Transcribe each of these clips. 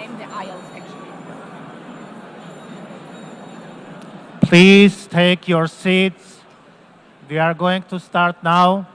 in the aisles, actually. Please take your seats. We are going to start now.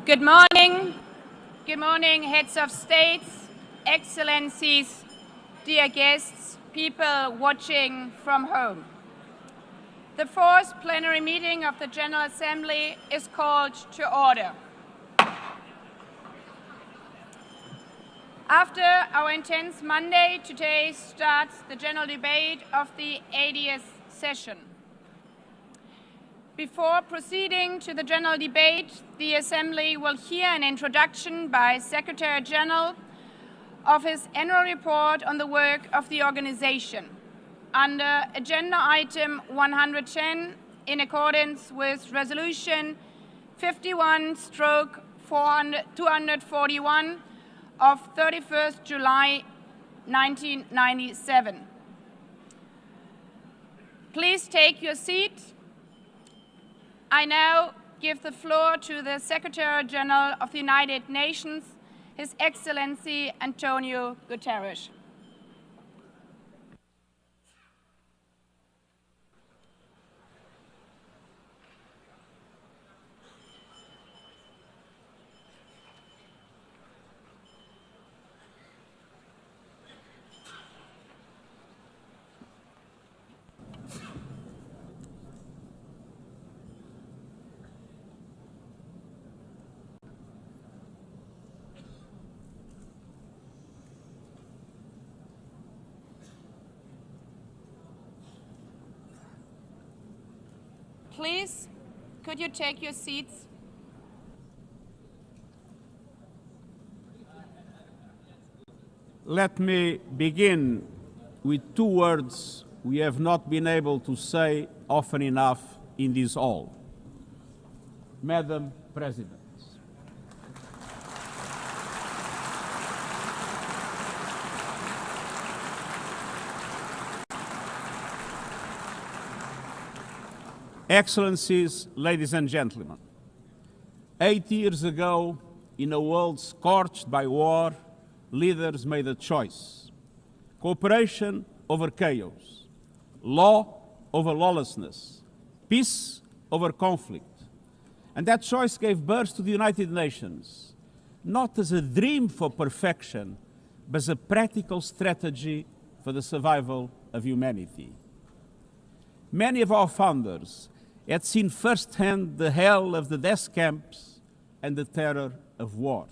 Good morning. Good morning, heads of states, excellencies, dear guests, people watching from home. The fourth plenary meeting of the General Assembly is called to order. After our intense Monday, today starts the general debate of the 80th session. Before proceeding to the general debate, the Assembly will hear an introduction by Secretary General of his annual report on the work of the organization. Under agenda item 110, in accordance with resolution 51/241 of 31st July 1997. Please take your seat. I now give the floor to the Secretary General of the United Nations, His Excellency Antonio Guterres. Please, could you take your seats? Let me begin with two words we have not been able to say often enough in this hall. Madam President. Excellencies, ladies and gentlemen, 8 years ago, in a world scorched by war, leaders made a choice: cooperation over chaos, law over lawlessness, peace over conflict. And that choice gave birth to the United Nations, not as a dream for perfection, but as a practical strategy for the survival of humanity. Many of our founders had seen firsthand the hell of the death camps and the terror of war.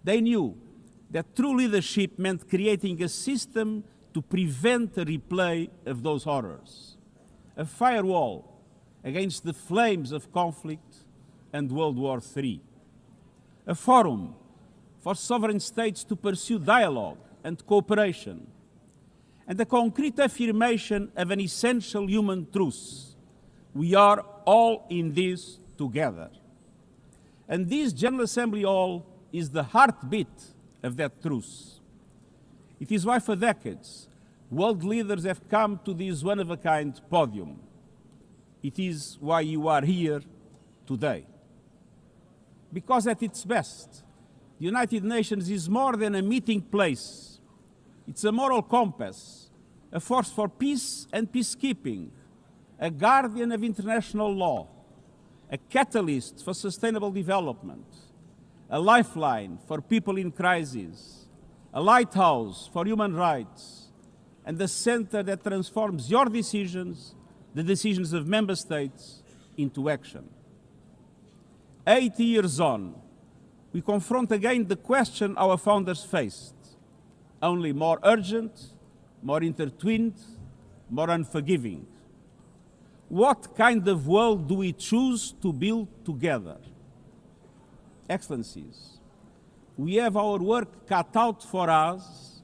They knew that true leadership meant creating a system to prevent a replay of those horrors, a firewall against the flames of conflict and World War III, a forum for sovereign states to pursue dialogue and cooperation, and a concrete affirmation of an essential human truth: we are all in this together. And this General Assembly Hall is the heartbeat of that truth. It is why for decades, world leaders have come to this one-of-a-kind podium. It is why you are here today. Because at its best, the United Nations is more than a meeting place. It's a moral compass, a force for peace and peacekeeping, a guardian of international law, a catalyst for sustainable development, a lifeline for people in crisis, a lighthouse for human rights, and the center that transforms your decisions, the decisions of member states, into action. 80 years on, we confront again the question our founders faced, only more urgent, more intertwined, more unforgiving. What kind of world do we choose to build together? Excellencies, we have our work cut out for us,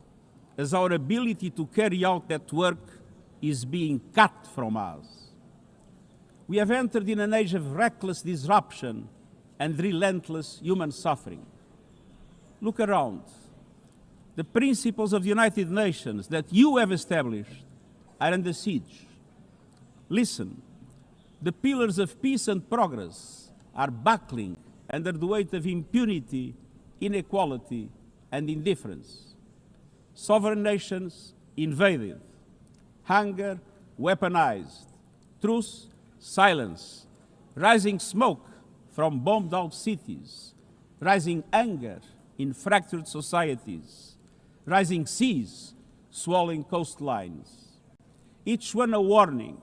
as our ability to carry out that work is being cut from us. We have entered in an age of reckless disruption and relentless human suffering. Look around. The principles of the United Nations that you have established are under siege. Listen, the pillars of peace and progress are buckling under the weight of impunity, inequality, and indifference. Sovereign nations invaded, hunger weaponized, truce silence, rising smoke from bombed-out cities, rising anger in fractured societies, rising seas swallowing coastlines. Each one a warning,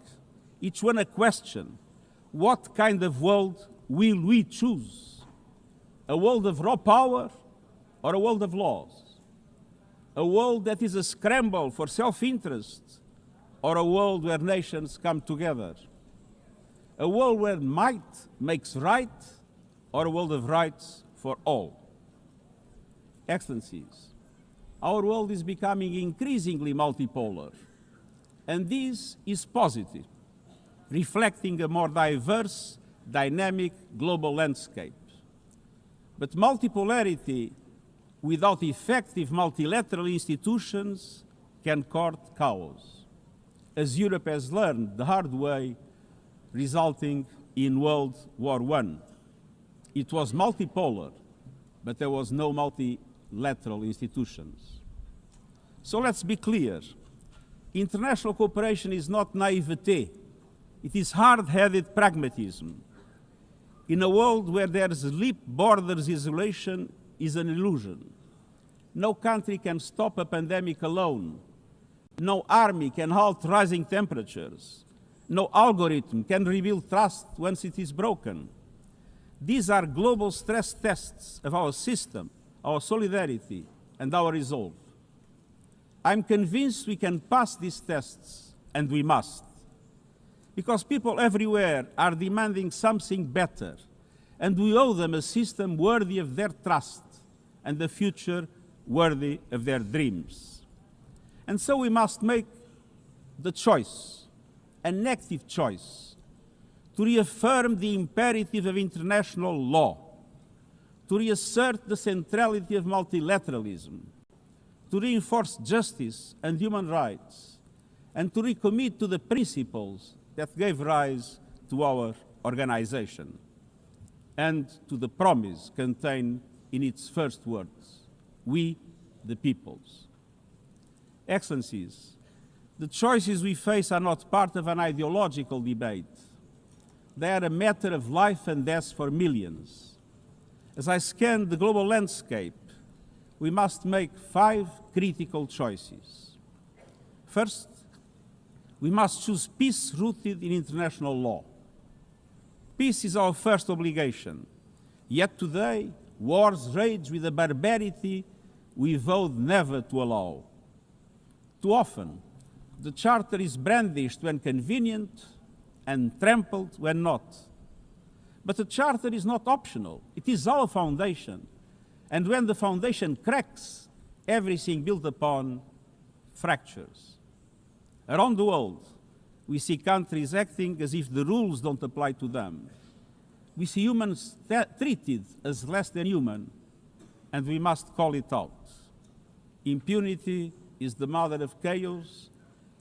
each one a question. What kind of world will we choose? A world of raw power or a world of laws? A world that is a scramble for self-interest or a world where nations come together? A world where might makes right or a world of rights for all? Excellencies, our world is becoming increasingly multipolar, and this is positive, reflecting a more diverse, dynamic global landscape. But multipolarity without effective multilateral institutions can court chaos, as Europe has learned the hard way, resulting in World War I. It was multipolar, but there was no multilateral institutions. So let's be clear. International cooperation is not naivete. It is hard-headed pragmatism. In a world where there's leap borders, isolation is an illusion. No country can stop a pandemic alone. No army can halt rising temperatures. No algorithm can rebuild trust once it is broken. These are global stress tests of our system, our solidarity, and our resolve. I'm convinced we can pass these tests, and we must. Because people everywhere are demanding something better, and we owe them a system worthy of their trust and a future worthy of their dreams. And so we must make the choice, an active choice, to reaffirm the imperative of international law, to reassert the centrality of multilateralism, to reinforce justice and human rights, and to recommit to the principles that gave rise to our organization, and to the promise contained in its first words, we, the peoples. Excellencies, the choices we face are not part of an ideological debate. They are a matter of life and death for millions. As I scan the global landscape, we must make 5 critical choices. First, we must choose peace rooted in international law. Peace is our first obligation. Yet today, wars rage with a barbarity we vowed never to allow. Too often, the Charter is brandished when convenient and trampled when not. But the Charter is not optional. It is our foundation. And when the foundation cracks, everything built upon fractures. Around the world, we see countries acting as if the rules don't apply to them. We see humans treated as less than human, and we must call it out. Impunity is the mother of chaos,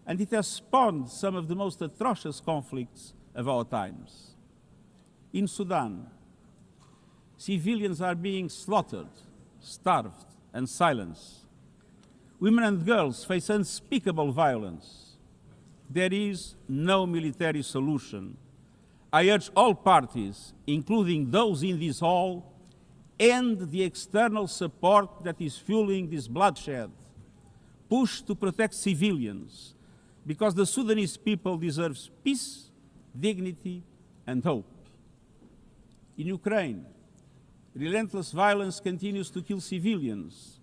and it has spawned some of the most atrocious conflicts of our times. In Sudan, civilians are being slaughtered, starved, and silenced. Women and girls face unspeakable violence. There is no military solution. I urge all parties, including those in this hall, end the external support that is fueling this bloodshed. Push to protect civilians, because the Sudanese people deserve peace, dignity, and hope. In Ukraine, relentless violence continues to kill civilians,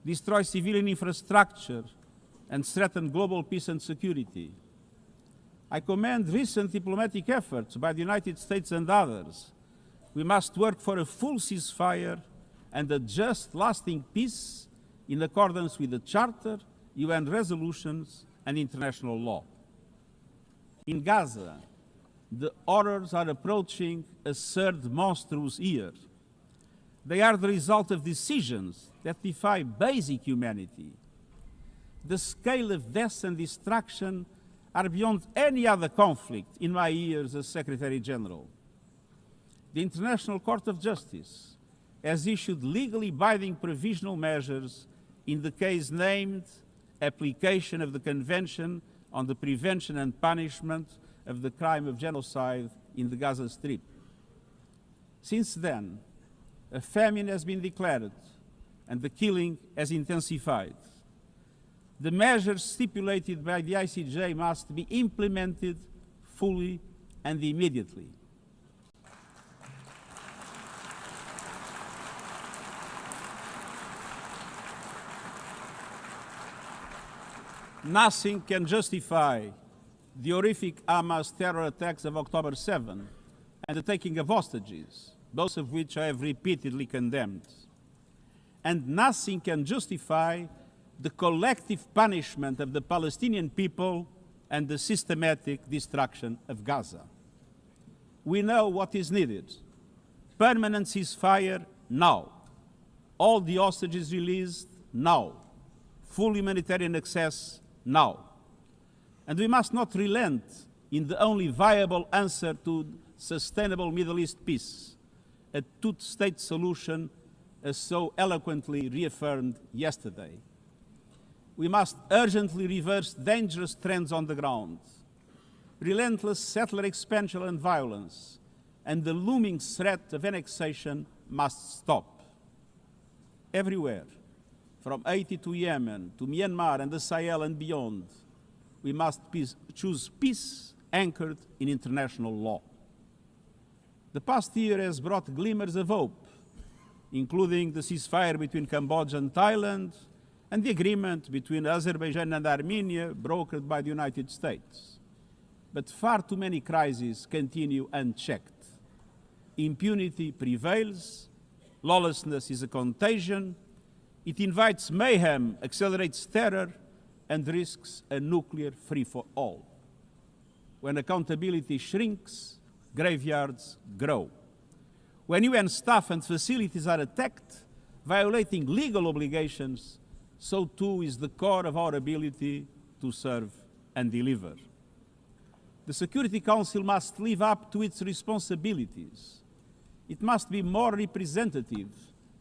destroy civilian infrastructure, and threaten global peace and security. I commend recent diplomatic efforts by the United States and others. We must work for a full ceasefire and a just, lasting peace in accordance with the Charter, UN resolutions, and international law. In Gaza, the horrors are approaching a third monstrous year. They are the result of decisions that defy basic humanity. The scale of death and destruction are beyond any other conflict in my years as Secretary General. The International Court of Justice has issued legally binding provisional measures in the case named Application of the Convention on the Prevention and Punishment of the Crime of Genocide in the Gaza Strip. Since then, a famine has been declared and the killing has intensified. The measures stipulated by the ICJ must be implemented fully and immediately. Nothing can justify the horrific Hamas terror attacks of October 7 and the taking of hostages, both of which I have repeatedly condemned. And nothing can justify the collective punishment of the Palestinian people and the systematic destruction of Gaza. We know what is needed. Permanent ceasefire now. All the hostages released now. Full humanitarian access now. And we must not relent in the only viable answer to sustainable Middle East peace, a two-state solution as so eloquently reaffirmed yesterday. We must urgently reverse dangerous trends on the ground. Relentless settler expansion and violence and the looming threat of annexation must stop. Everywhere, from Haiti to Yemen, to Myanmar and the Sahel and beyond, we must choose peace anchored in international law. The past year has brought glimmers of hope, including the ceasefire between Cambodia and Thailand, and the agreement between Azerbaijan and Armenia brokered by the United States. But far too many crises continue unchecked. Impunity prevails, lawlessness is a contagion, it invites mayhem, accelerates terror, and risks a nuclear free-for-all. When accountability shrinks, graveyards grow. When UN staff and facilities are attacked, violating legal obligations, so too is the core of our ability to serve and deliver. The Security Council must live up to its responsibilities. It must be more representative,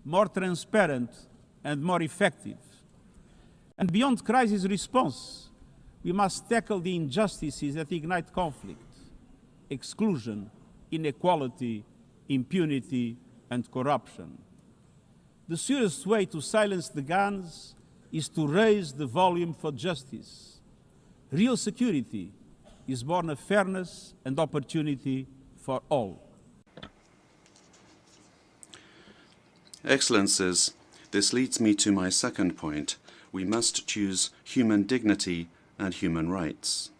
more transparent, and more effective. And beyond crisis response, we must tackle the injustices that ignite conflict: exclusion, inequality, impunity, and corruption. The surest way to silence the guns is to raise the volume for justice. Real security is born of fairness and opportunity for all. Excellencies, this leads me to my second point. We must choose human dignity and human rights.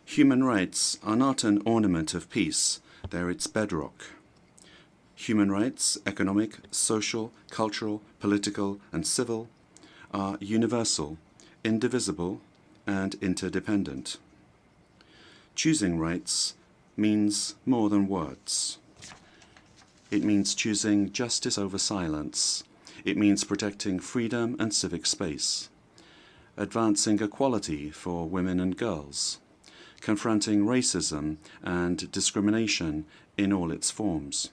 Human rights are not an ornament of peace, they're its bedrock. Human rights, economic, social, cultural, political, and civil, are universal, indivisible, and interdependent. Choosing rights means more than words. It means choosing justice over silence. It means protecting freedom and civic space, advancing equality for women and girls, confronting racism and discrimination in all its forms,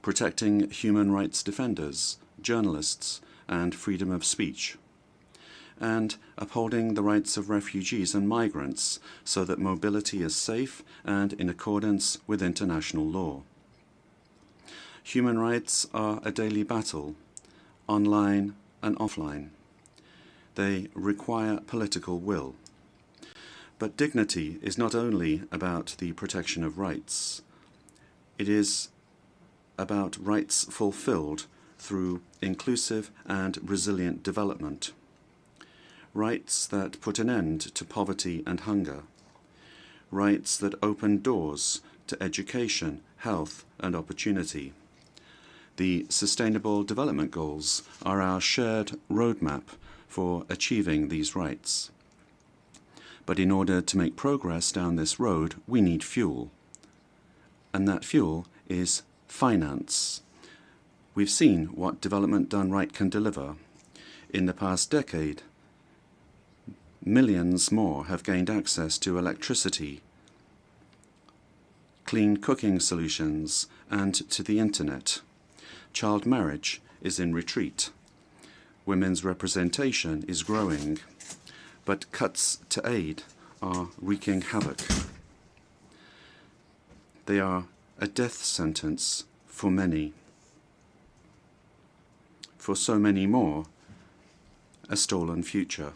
protecting human rights defenders, journalists, and freedom of speech, and upholding the rights of refugees and migrants so that mobility is safe and in accordance with international law. Human rights are a daily battle, online and offline. They require political will. But dignity is not only about the protection of rights. It is about rights fulfilled through inclusive and resilient development. Rights that put an end to poverty and hunger. Rights that open doors to education, health, and opportunity. The Sustainable Development Goals are our shared roadmap for achieving these rights. But in order to make progress down this road, we need fuel. And that fuel is finance. We've seen what development done right can deliver. In the past decade, millions more have gained access to electricity, clean cooking solutions, and to the internet. Child marriage is in retreat. Women's representation is growing, but cuts to aid are wreaking havoc. They are a death sentence for many. For so many more, a stolen future.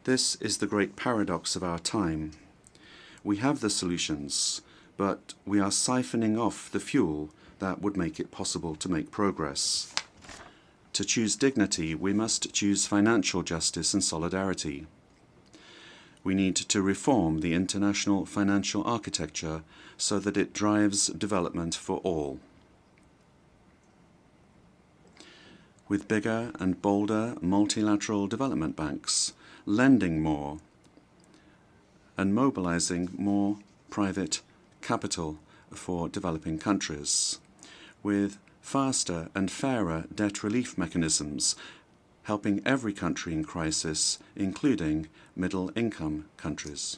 This is the great paradox of our time. We have the solutions, but we are siphoning off the fuel that would make it possible to make progress. To choose dignity, we must choose financial justice and solidarity. We need to reform the international financial architecture so that it drives development for all. With bigger and bolder multilateral development banks, lending more, and mobilizing more private capital for developing countries, with faster and fairer debt relief mechanisms, helping every country in crisis, including middle-income countries.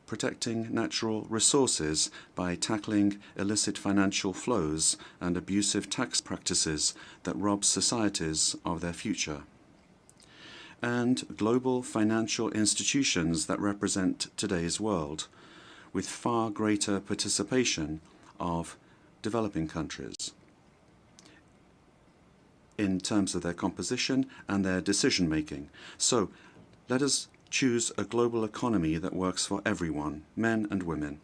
Protecting natural resources by tackling illicit financial flows and abusive tax practices that rob societies of their future. And global financial institutions that represent today's world, with far greater participation of developing countries in terms of their composition and their decision-making. So let us choose a global economy that works for everyone, men and women.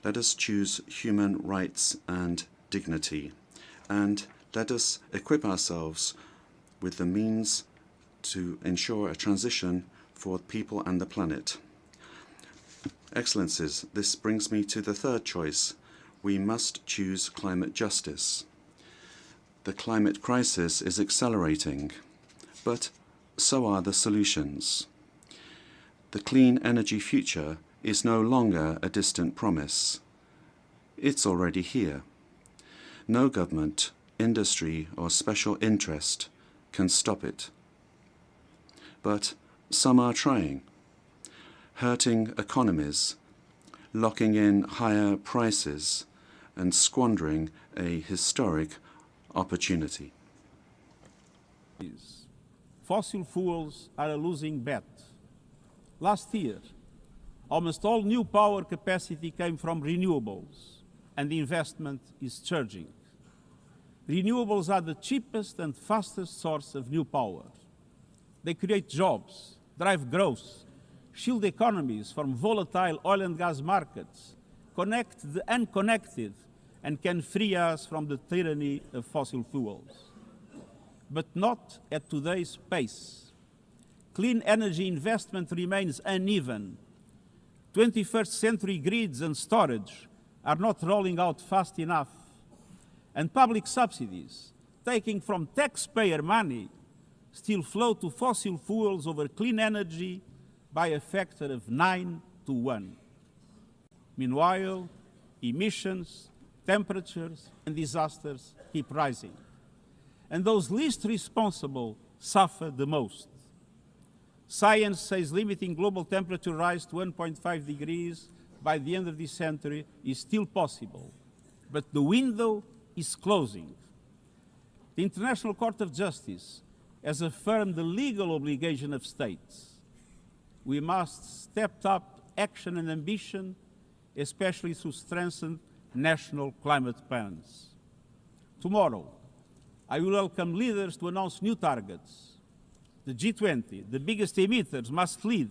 Let us choose human rights and dignity. And let us equip ourselves with the means to ensure a transition for people and the planet. Excellencies, this brings me to the third choice. We must choose climate justice. The climate crisis is accelerating, but so are the solutions. The clean energy future is no longer a distant promise. It's already here. No government, industry, or special interest can stop it. But some are trying, hurting economies, locking in higher prices, and squandering a historic opportunity. Fossil fuels are a losing bet. Last year, almost all new power capacity came from renewables, and the investment is surging. Renewables are the cheapest and fastest source of new power. They create jobs, drive growth, shield economies from volatile oil and gas markets, connect the unconnected, and can free us from the tyranny of fossil fuels. But not at today's pace. Clean energy investment remains uneven. 21st century grids and storage are not rolling out fast enough. And public subsidies, taking from taxpayer money, still flow to fossil fuels over clean energy by a factor of 9 to 1. Meanwhile, emissions, temperatures, and disasters keep rising. And those least responsible suffer the most. Science says limiting global temperature rise to 1.5 degrees by the end of this century is still possible, but the window is closing. The International Court of Justice has affirmed the legal obligation of states. We must step up action and ambition, especially through strengthened national climate plans. Tomorrow, I will welcome leaders to announce new targets. The G20, the biggest emitters, must lead,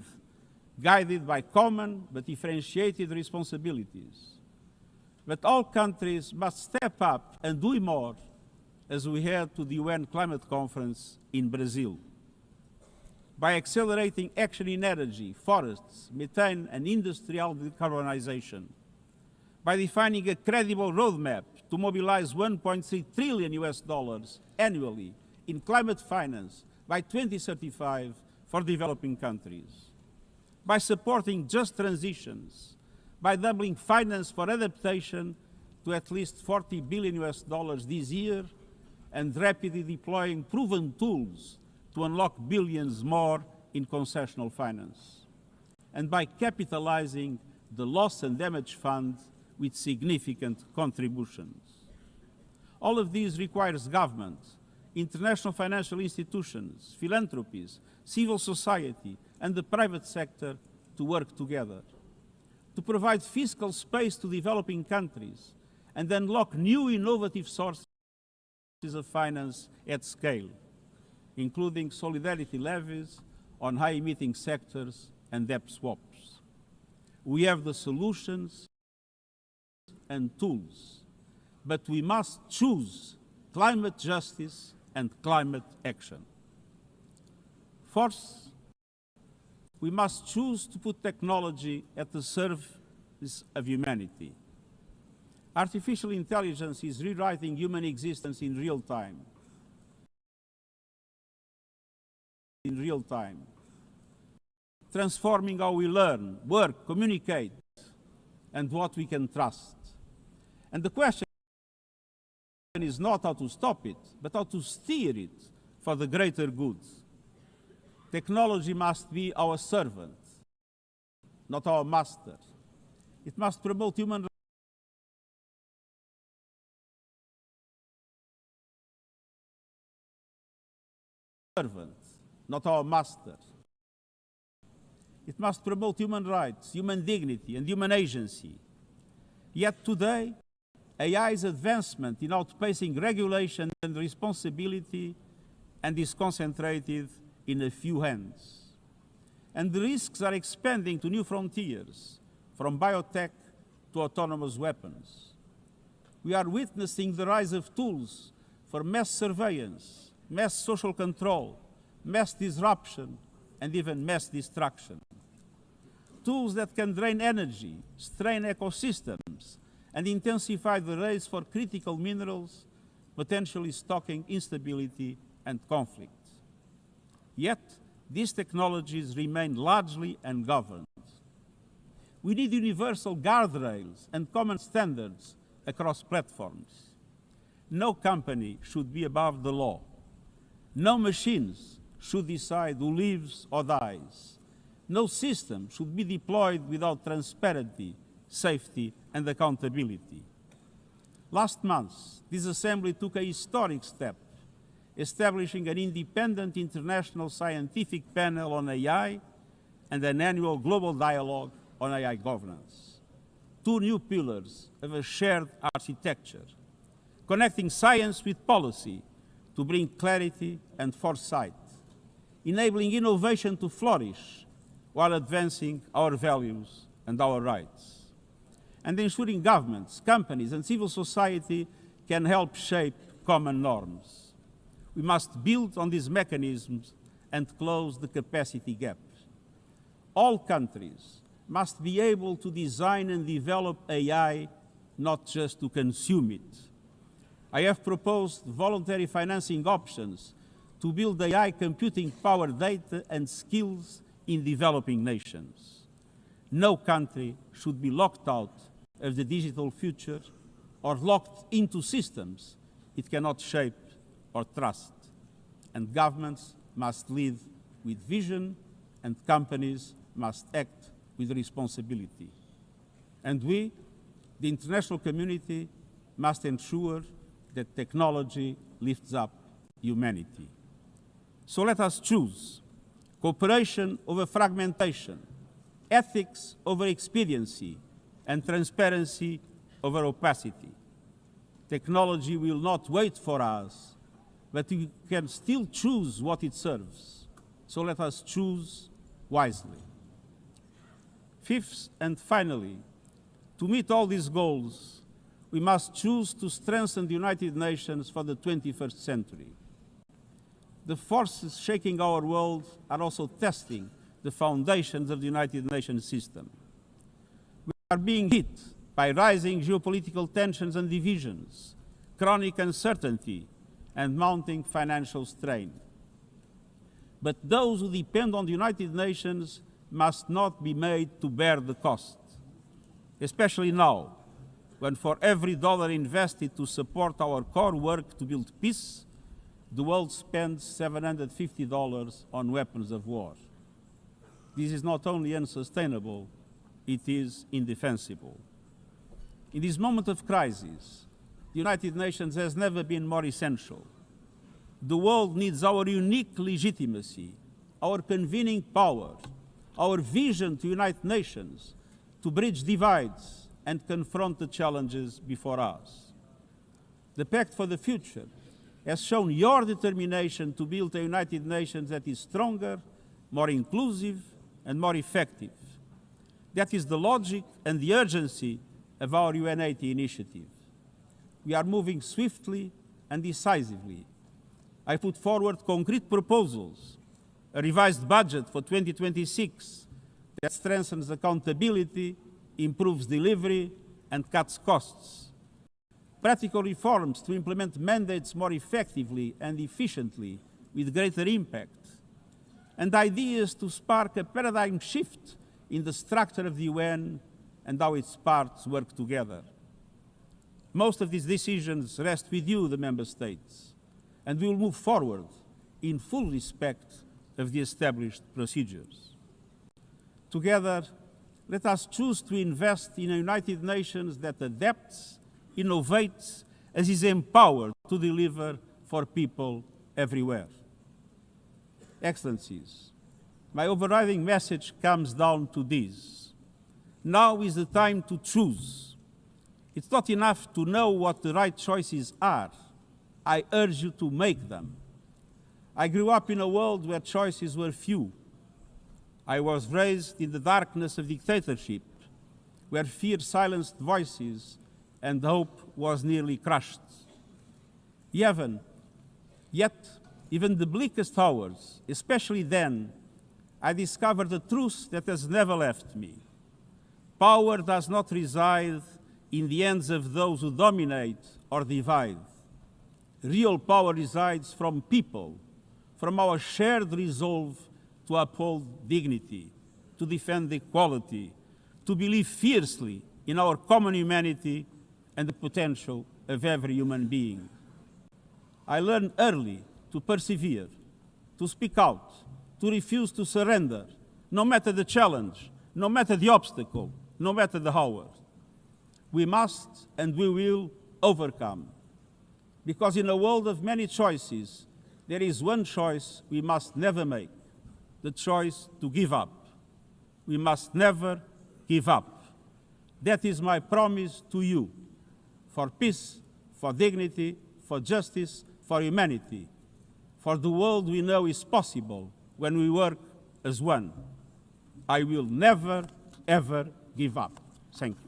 guided by common but differentiated responsibilities. But all countries must step up and do more as we head to the UN Climate Conference in Brazil. By accelerating action in energy, forests, methane, and industrial decarbonization. By defining a credible roadmap to mobilize 1.3 trillion US dollars annually in climate finance by 2035 for developing countries. By supporting just transitions, by doubling finance for adaptation to at least 40 billion US dollars this year, and rapidly deploying proven tools to unlock billions more in concessional finance. And by capitalizing the Loss and Damage Fund with significant contributions. All of these requires government, international financial institutions, philanthropies, civil society, and the private sector to work together, to provide fiscal space to developing countries and unlock new innovative sources of finance at scale, including solidarity levies on high-emitting sectors and debt swaps. We have the solutions and tools, but we must choose climate justice and climate action. Fourth, we must choose to put technology at the service of humanity. Artificial intelligence is rewriting human existence in real time. Transforming how we learn, work, communicate, and what we can trust. And the question is not how to stop it, but how to steer it for the greater good. Technology must be our servant, not our master. It must promote human servant, not our master. It must promote human rights, human dignity, and human agency. Yet today, AI's advancement in outpacing regulation and responsibility and is concentrated in a few hands. And the risks are expanding to new frontiers, from biotech to autonomous weapons. We are witnessing the rise of tools for mass surveillance, mass social control, mass disruption, and even mass destruction. Tools that can drain energy, strain ecosystems, and intensify the race for critical minerals, potentially stoking instability and conflict. Yet, these technologies remain largely ungoverned. We need universal guardrails and common standards across platforms. No company should be above the law. No machines should decide who lives or dies. No system should be deployed without transparency, safety, and accountability. Last month, this Assembly took a historic step, establishing an independent international scientific panel on AI and an annual global dialogue on AI governance. Two new pillars of a shared architecture, connecting science with policy to bring clarity and foresight, enabling innovation to flourish while advancing our values and our rights, and ensuring governments, companies, and civil society can help shape common norms. We must build on these mechanisms and close the capacity gap. All countries must be able to design and develop AI, not just to consume it. I have proposed voluntary financing options to build AI computing power, data, and skills in developing nations. No country should be locked out of the digital future or locked into systems it cannot shape or trust. And governments must lead with vision, and companies must act with responsibility. And we, the international community, must ensure that technology lifts up humanity. So let us choose cooperation over fragmentation, ethics over expediency, and transparency over opacity. Technology will not wait for us, but we can still choose what it serves. So let us choose wisely. Fifth and finally, to meet all these goals, we must choose to strengthen the United Nations for the 21st century. The forces shaking our world are also testing the foundations of the United Nations system. We are being hit by rising geopolitical tensions and divisions, chronic uncertainty, and mounting financial strain. But those who depend on the United Nations must not be made to bear the cost, especially now, when for every dollar invested to support our core work to build peace, the world spends $750 on weapons of war. This is not only unsustainable, it is indefensible. In this moment of crisis, the United Nations has never been more essential. The world needs our unique legitimacy, our convening power, our vision to unite nations, to bridge divides and confront the challenges before us. The Pact for the Future has shown your determination to build a United Nations that is stronger, more inclusive, and more effective. That is the logic and the urgency of our UN80 initiative. We are moving swiftly and decisively. I put forward concrete proposals, a revised budget for 2026 that strengthens accountability, improves delivery, and cuts costs. Practical reforms to implement mandates more effectively and efficiently with greater impact. And ideas to spark a paradigm shift in the structure of the UN and how its parts work together. Most of these decisions rest with you, the member states, and we will move forward in full respect of the established procedures. Together, let us choose to invest in a United Nations that adapts, innovates, and is empowered to deliver for people everywhere. Excellencies, my overriding message comes down to this. Now is the time to choose. It's not enough to know what the right choices are. I urge you to make them. I grew up in a world where choices were few. I was raised in the darkness of dictatorship, where fear silenced voices and hope was nearly crushed. Yet, even the bleakest hours, especially then, I discovered a truth that has never left me. Power does not reside in the hands of those who dominate or divide. Real power resides from people, from our shared resolve to uphold dignity, to defend equality, to believe fiercely in our common humanity and the potential of every human being. I learned early to persevere, to speak out, to refuse to surrender, no matter the challenge, no matter the obstacle, no matter the hour. We must and we will overcome. Because in a world of many choices, there is one choice we must never make, the choice to give up. We must never give up. That is my promise to you, for peace, for dignity, for justice, for humanity, for the world we know is possible when we work as one. I will never, ever give up. Thank you.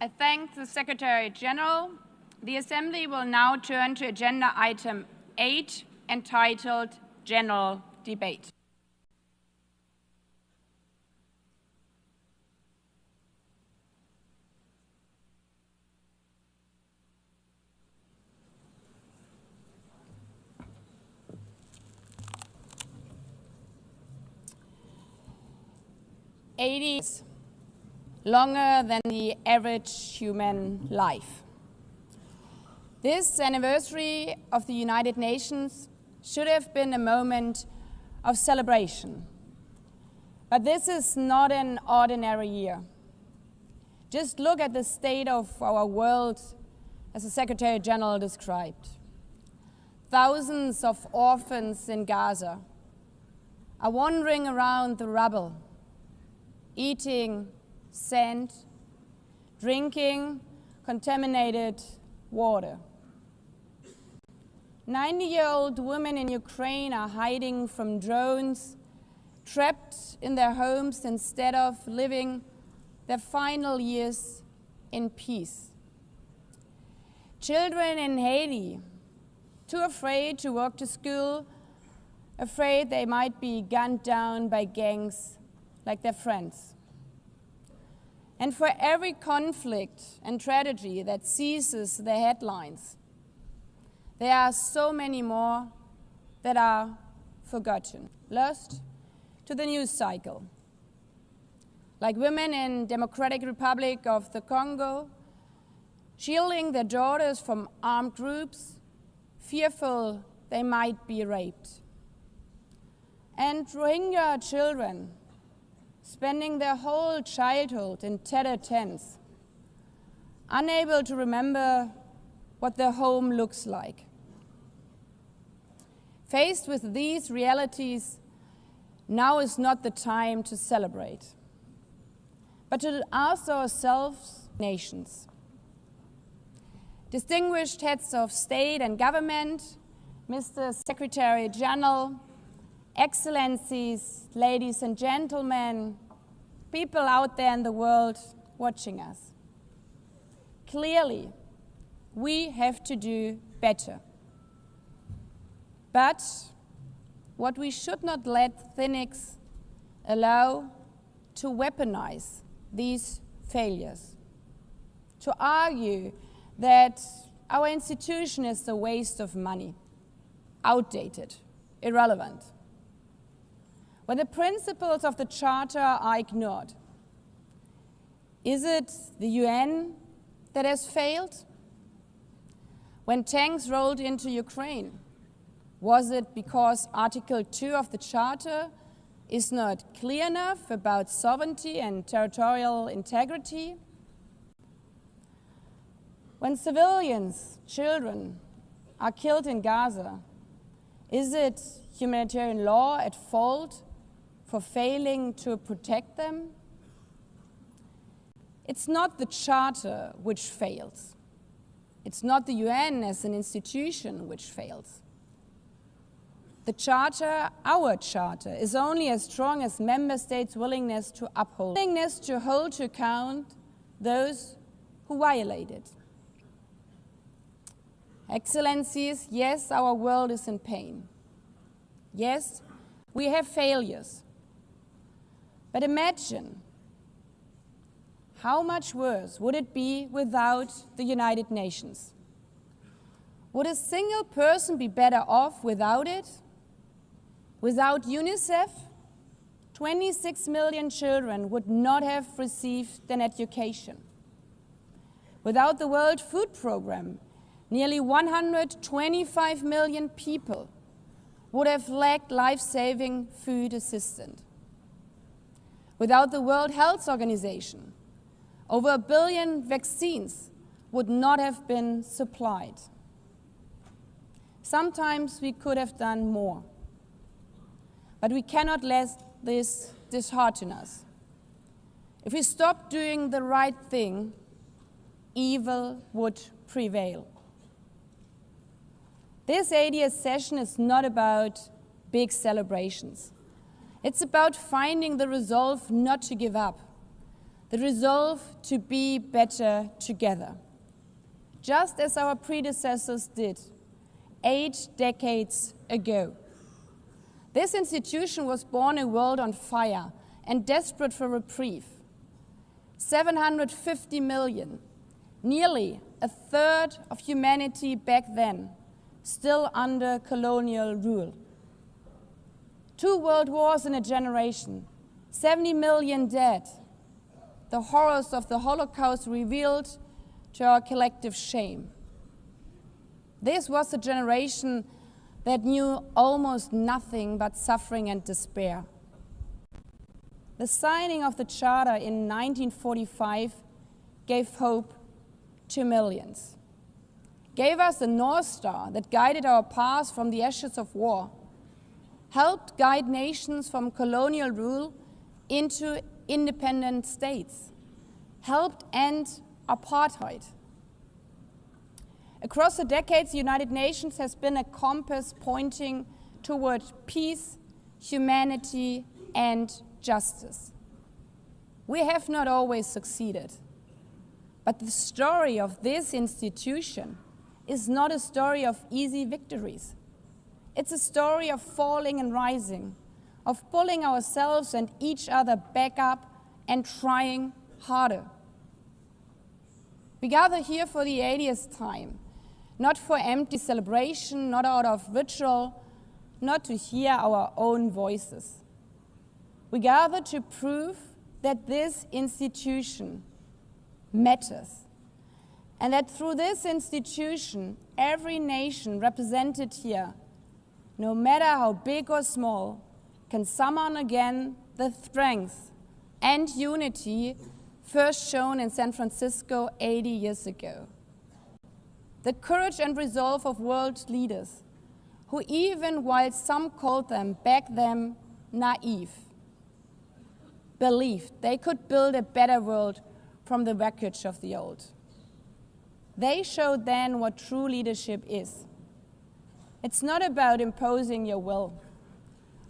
I thank the Secretary General. The Assembly will now turn to agenda item 8, entitled General Debate. Is longer than the average human life. This anniversary of the United Nations should have been a moment of celebration. But this is not an ordinary year. Just look at the state of our world, as the Secretary General described. Thousands of orphans in Gaza are wandering around the rubble, eating sand, drinking contaminated water. 90-year-old women in Ukraine are hiding from drones, trapped in their homes instead of living their final years in peace. Children in Haiti, too afraid to walk to school, afraid they might be gunned down by gangs like their friends. And for every conflict and tragedy that seizes the headlines, there are so many more that are forgotten, lost to the news cycle. Like women in Democratic Republic of the Congo, shielding their daughters from armed groups, fearful they might be raped. And Rohingya children spending their whole childhood in tattered tents, unable to remember what their home looks like. Faced with these realities, now is not the time to celebrate, but to ask ourselves, nations. Distinguished heads of state and government, Mr. Secretary General, Excellencies, ladies and gentlemen, people out there in the world watching us. Clearly, we have to do better. But what we should not let cynics allow to weaponize these failures, to argue that our institution is a waste of money, outdated, irrelevant. When the principles of the Charter are ignored, is it the UN that has failed? When tanks rolled into Ukraine, was it because Article 2 of the Charter is not clear enough about sovereignty and territorial integrity? When civilians, children, are killed in Gaza, is it humanitarian law at fault for failing to protect them? It's not the Charter which fails. It's not the UN as an institution which fails. The Charter, our Charter, is only as strong as member states' willingness to uphold, willingness to hold to account those who violate it. Excellencies, yes, our world is in pain. Yes, we have failures. But imagine how much worse would it be without the United Nations? Would a single person be better off without it? Without UNICEF, 26 million children would not have received an education. Without the World Food Programme, nearly 125 million people would have lacked life-saving food assistance. Without the World Health Organization, over 1 billion vaccines would not have been supplied. Sometimes we could have done more, but we cannot let this dishearten us. If we stop doing the right thing, evil would prevail. This 80th session is not about big celebrations. It's about finding the resolve not to give up, the resolve to be better together, just as our predecessors did 8 decades ago. This institution was born in a world on fire and desperate for reprieve. 750 million, nearly a third of humanity back then, still under colonial rule. 2 world wars in a generation, 70 million dead. The horrors of the Holocaust revealed to our collective shame. This was a generation that knew almost nothing but suffering and despair. The signing of the Charter in 1945 gave hope to millions, gave us a North Star that guided our path from the ashes of war, helped guide nations from colonial rule into independent states, helped end apartheid. Across the decades, the United Nations has been a compass pointing toward peace, humanity, and justice. We have not always succeeded, but the story of this institution is not a story of easy victories. It's a story of falling and rising, of pulling ourselves and each other back up and trying harder. We gather here for the 80th time, not for empty celebration, not out of ritual, not to hear our own voices. We gather to prove that this institution matters, and that through this institution, every nation represented here, no matter how big or small, can summon again the strength and unity first shown in San Francisco 80 years ago. The courage and resolve of world leaders, who even while some called them back then naive, believed they could build a better world from the wreckage of the old. They showed then what true leadership is. It's not about imposing your will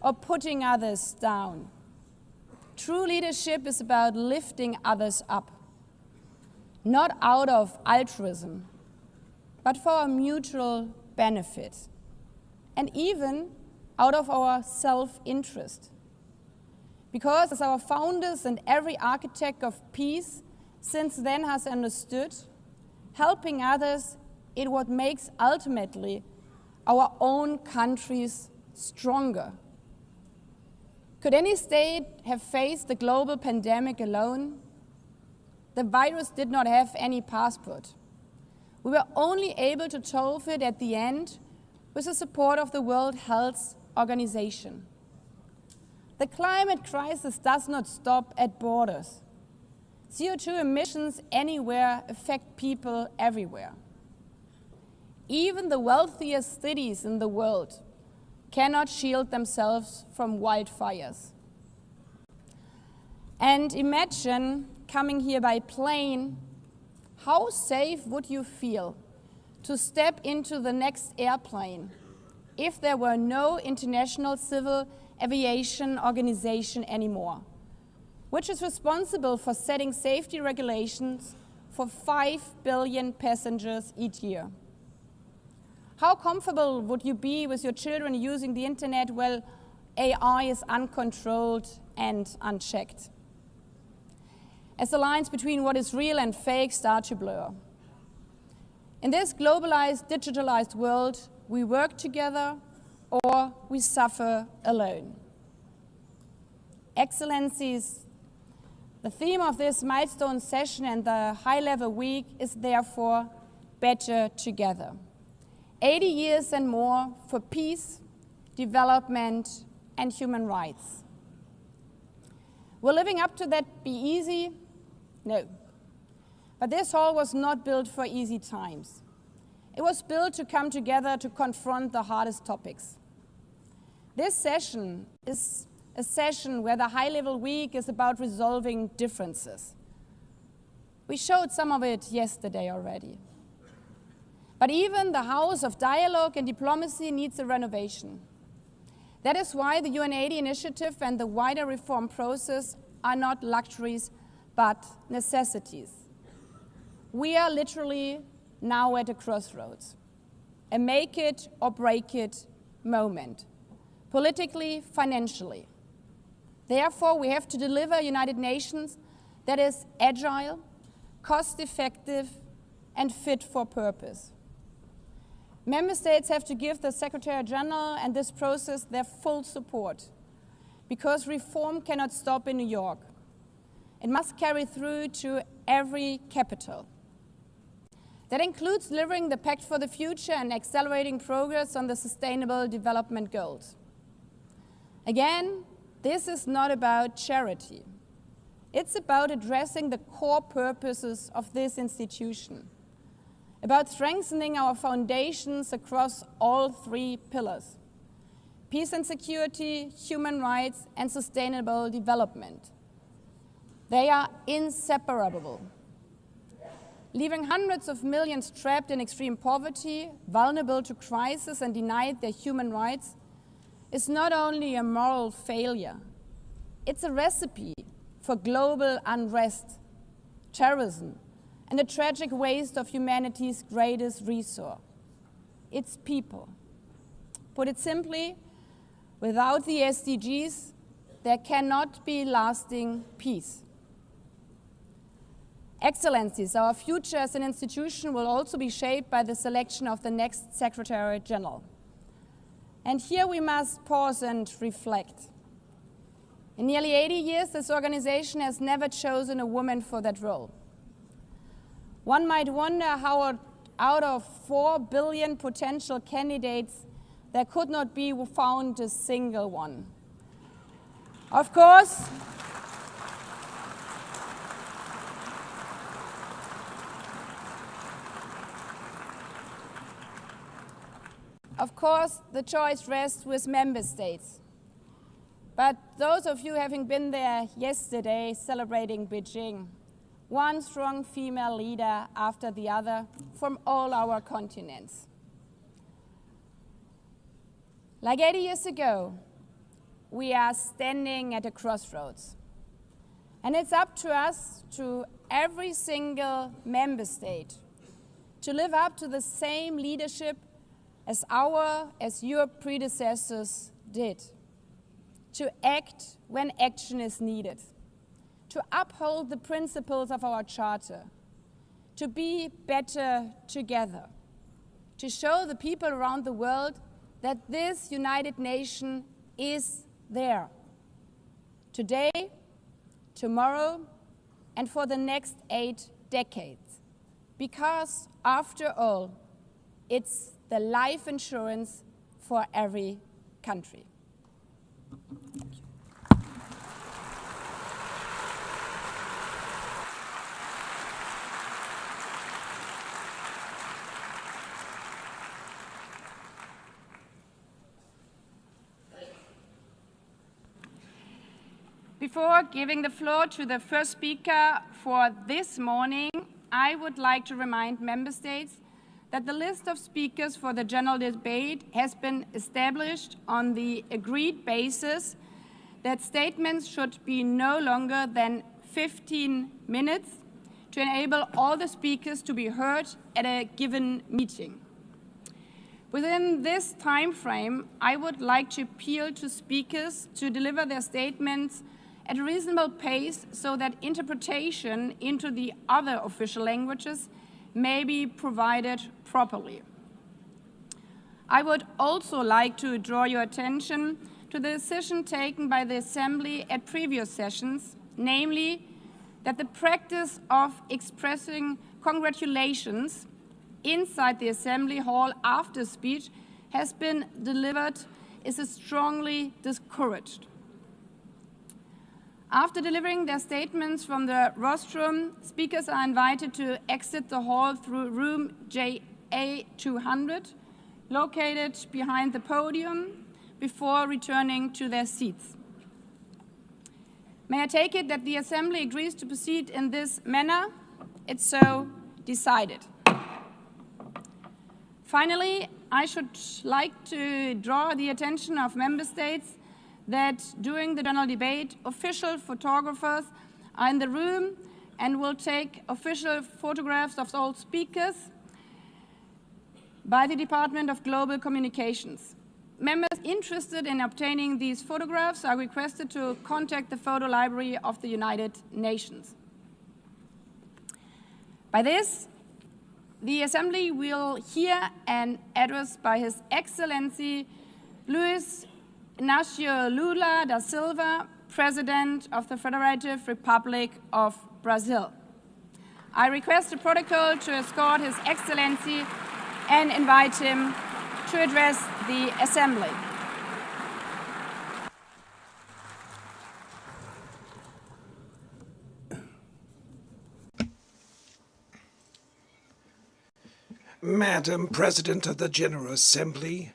or putting others down. True leadership is about lifting others up, not out of altruism, but for our mutual benefit, and even out of our self-interest. Because as our founders and every architect of peace since then has understood, helping others is what makes ultimately our own countries stronger. Could any state have faced the global pandemic alone? The virus did not have any passport. We were only able to solve it at the end with the support of the World Health Organization. The climate crisis does not stop at borders. CO2 emissions anywhere affect people everywhere. Even the wealthiest cities in the world cannot shield themselves from wildfires. And imagine coming here by plane, how safe would you feel to step into the next airplane if there were no International Civil Aviation Organization anymore, which is responsible for setting safety regulations for 5 billion passengers each year? How comfortable would you be with your children using the internet while AI is uncontrolled and unchecked, as the lines between what is real and fake start to blur? In this globalized, digitalized world, we work together or we suffer alone. Excellencies, the theme of this milestone session and the high-level week is therefore better together. 80 years and more for peace, development, and human rights. Will living up to that be easy? No. But this hall was not built for easy times. It was built to come together to confront the hardest topics. This session is a session where the high-level week is about resolving differences. We showed some of it yesterday already. But even the house of dialogue and diplomacy needs a renovation. That is why the UN80 initiative and the wider reform process are not luxuries, but necessities. We are literally now at a crossroads, a make it or break it moment, politically, financially. Therefore, we have to deliver a United Nations that is agile, cost-effective, and fit for purpose. Member states have to give the Secretary General and this process their full support, because reform cannot stop in New York. It must carry through to every capital. That includes delivering the Pact for the Future and accelerating progress on the Sustainable Development Goals. Again, this is not about charity. It's about addressing the core purposes of this institution, about strengthening our foundations across all 3 pillars: peace and security, human rights, and sustainable development. They are inseparable. leaving hundreds of millions trapped in extreme poverty, vulnerable to crisis and denied their human rights, is not only a moral failure, it's a recipe for global unrest, terrorism, and a tragic waste of humanity's greatest resource, its people. Put it simply, without the SDGs, there cannot be lasting peace. Excellencies, our future as an institution will also be shaped by the selection of the next Secretary General. And here we must pause and reflect. In nearly 80 years, this organization has never chosen a woman for that role. One might wonder how out of 4 billion potential candidates, there could not be found a single one. Of course, the choice rests with member states. But those of you having been there yesterday celebrating Beijing, one strong female leader after the other from all our continents. Like 80 years ago, we are standing at a crossroads. And it's up to us, to every single member state, to live up to the same leadership as your predecessors did, to act when action is needed, to uphold the principles of our charter, to be better together, to show the people around the world that this united nation is there, today, tomorrow, and for the next 8 decades. Because, after all, it's the life insurance for every country. Before giving the floor to the first speaker for this morning, I would like to remind member states that the list of speakers for the general debate has been established on the agreed basis that statements should be no longer than 15 minutes to enable all the speakers to be heard at a given meeting. Within this time frame, I would like to appeal to speakers to deliver their statements at a reasonable pace so that interpretation into the other official languages may be provided properly. I would also like to draw your attention to the decision taken by the Assembly at previous sessions, namely that the practice of expressing congratulations inside the Assembly Hall after speech has been delivered is strongly discouraged. After delivering their statements from the rostrum, speakers are invited to exit the hall through room JA200, located behind the podium, before returning to their seats. May I take it that the Assembly agrees to proceed in this manner? It's so decided. Finally, I should like to draw the attention of member states that during the general debate, official photographers are in the room and will take official photographs of all speakers by the Department of Global Communications. Members interested in obtaining these photographs are requested to contact the photo library of the United Nations. By this, the Assembly will hear an address by His Excellency Luiz Inácio Lula da Silva, President of the Federative Republic of Brazil. I request the protocol to escort His Excellency and invite him to address the Assembly. Madam President of the General Assembly,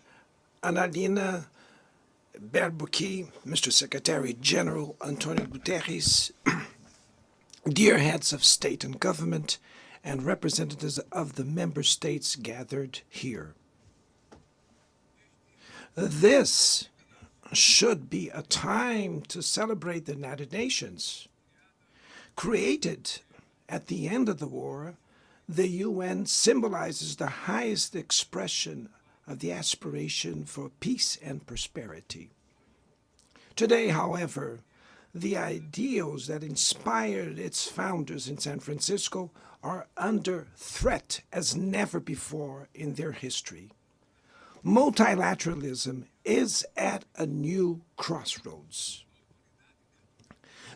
Annalena Baerbock, Mr. Secretary General Antonio Guterres, dear heads of state and government, and representatives of the member states gathered here. This should be a time to celebrate the United Nations. Created at the end of the war, the UN symbolizes the highest expression of the aspiration for peace and prosperity. Today, however, the ideals that inspired its founders in San Francisco are under threat as never before in their history. Multilateralism is at a new crossroads.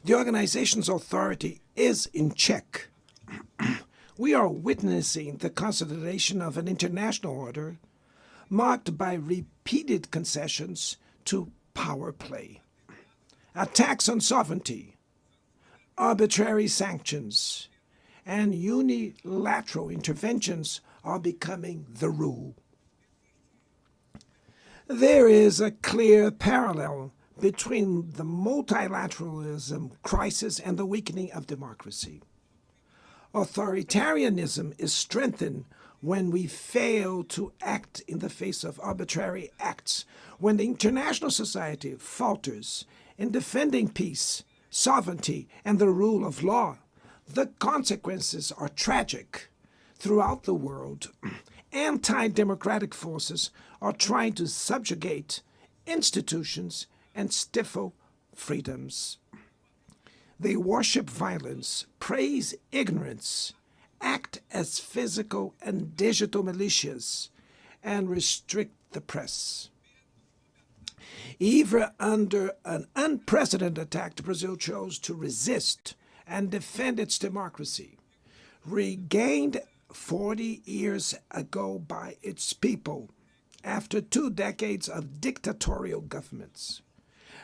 The organization's authority is in check. We are witnessing the consolidation of an international order marked by repeated concessions to power play. Attacks on sovereignty, arbitrary sanctions, and unilateral interventions are becoming the rule. There is a clear parallel between the multilateralism crisis and the weakening of democracy. Authoritarianism is strengthened when we fail to act in the face of arbitrary acts, when the international society falters in defending peace, sovereignty, and the rule of law. The consequences are tragic. Throughout the world, anti-democratic forces are trying to subjugate institutions and stifle freedoms. They worship violence, praise ignorance, act as physical and digital militias, and restrict the press. Even under an unprecedented attack, Brazil chose to resist and defend its democracy, regained 40 years ago by its people after 2 decades of dictatorial governments.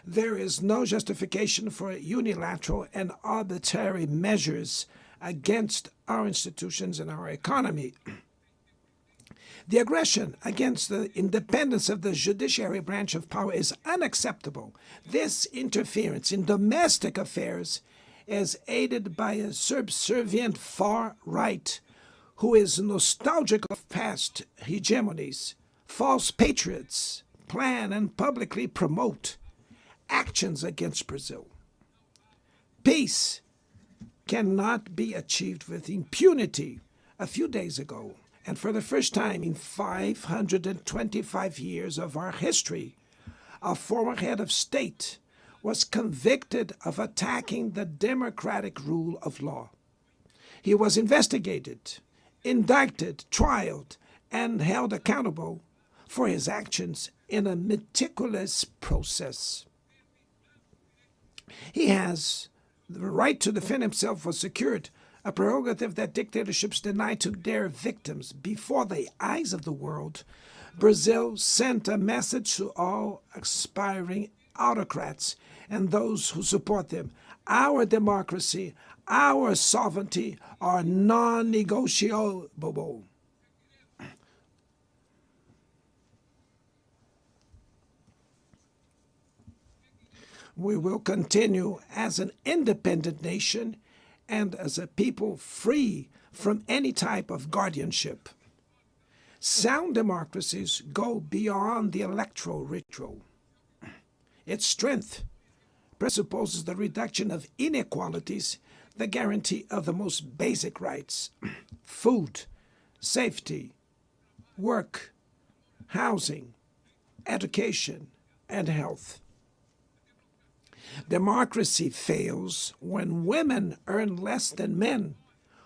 There is no justification for unilateral and arbitrary measures against our institutions and our economy. The aggression against the independence of the judiciary branch of power is unacceptable. This interference in domestic affairs is aided by a subservient far right who is nostalgic of past hegemonies. False patriots plan and publicly promote actions against Brazil. Peace cannot be achieved with impunity. A few days ago, and for the first time in 525 years of our history, a former head of state was convicted of attacking the democratic rule of law. He was investigated, indicted, trialed, and held accountable for his actions in a meticulous process. He has the right to defend himself was secured, a prerogative that dictatorships deny to their victims. Before the eyes of the world, Brazil sent a message to all aspiring autocrats and those who support them. Our democracy, our sovereignty are non-negotiable. We will continue as an independent nation and as a people free from any type of guardianship. Sound democracies go beyond the electoral ritual. Its strength presupposes the reduction of inequalities, the guarantee of the most basic rights: food, safety, work, housing, education, and health. Democracy fails when women earn less than men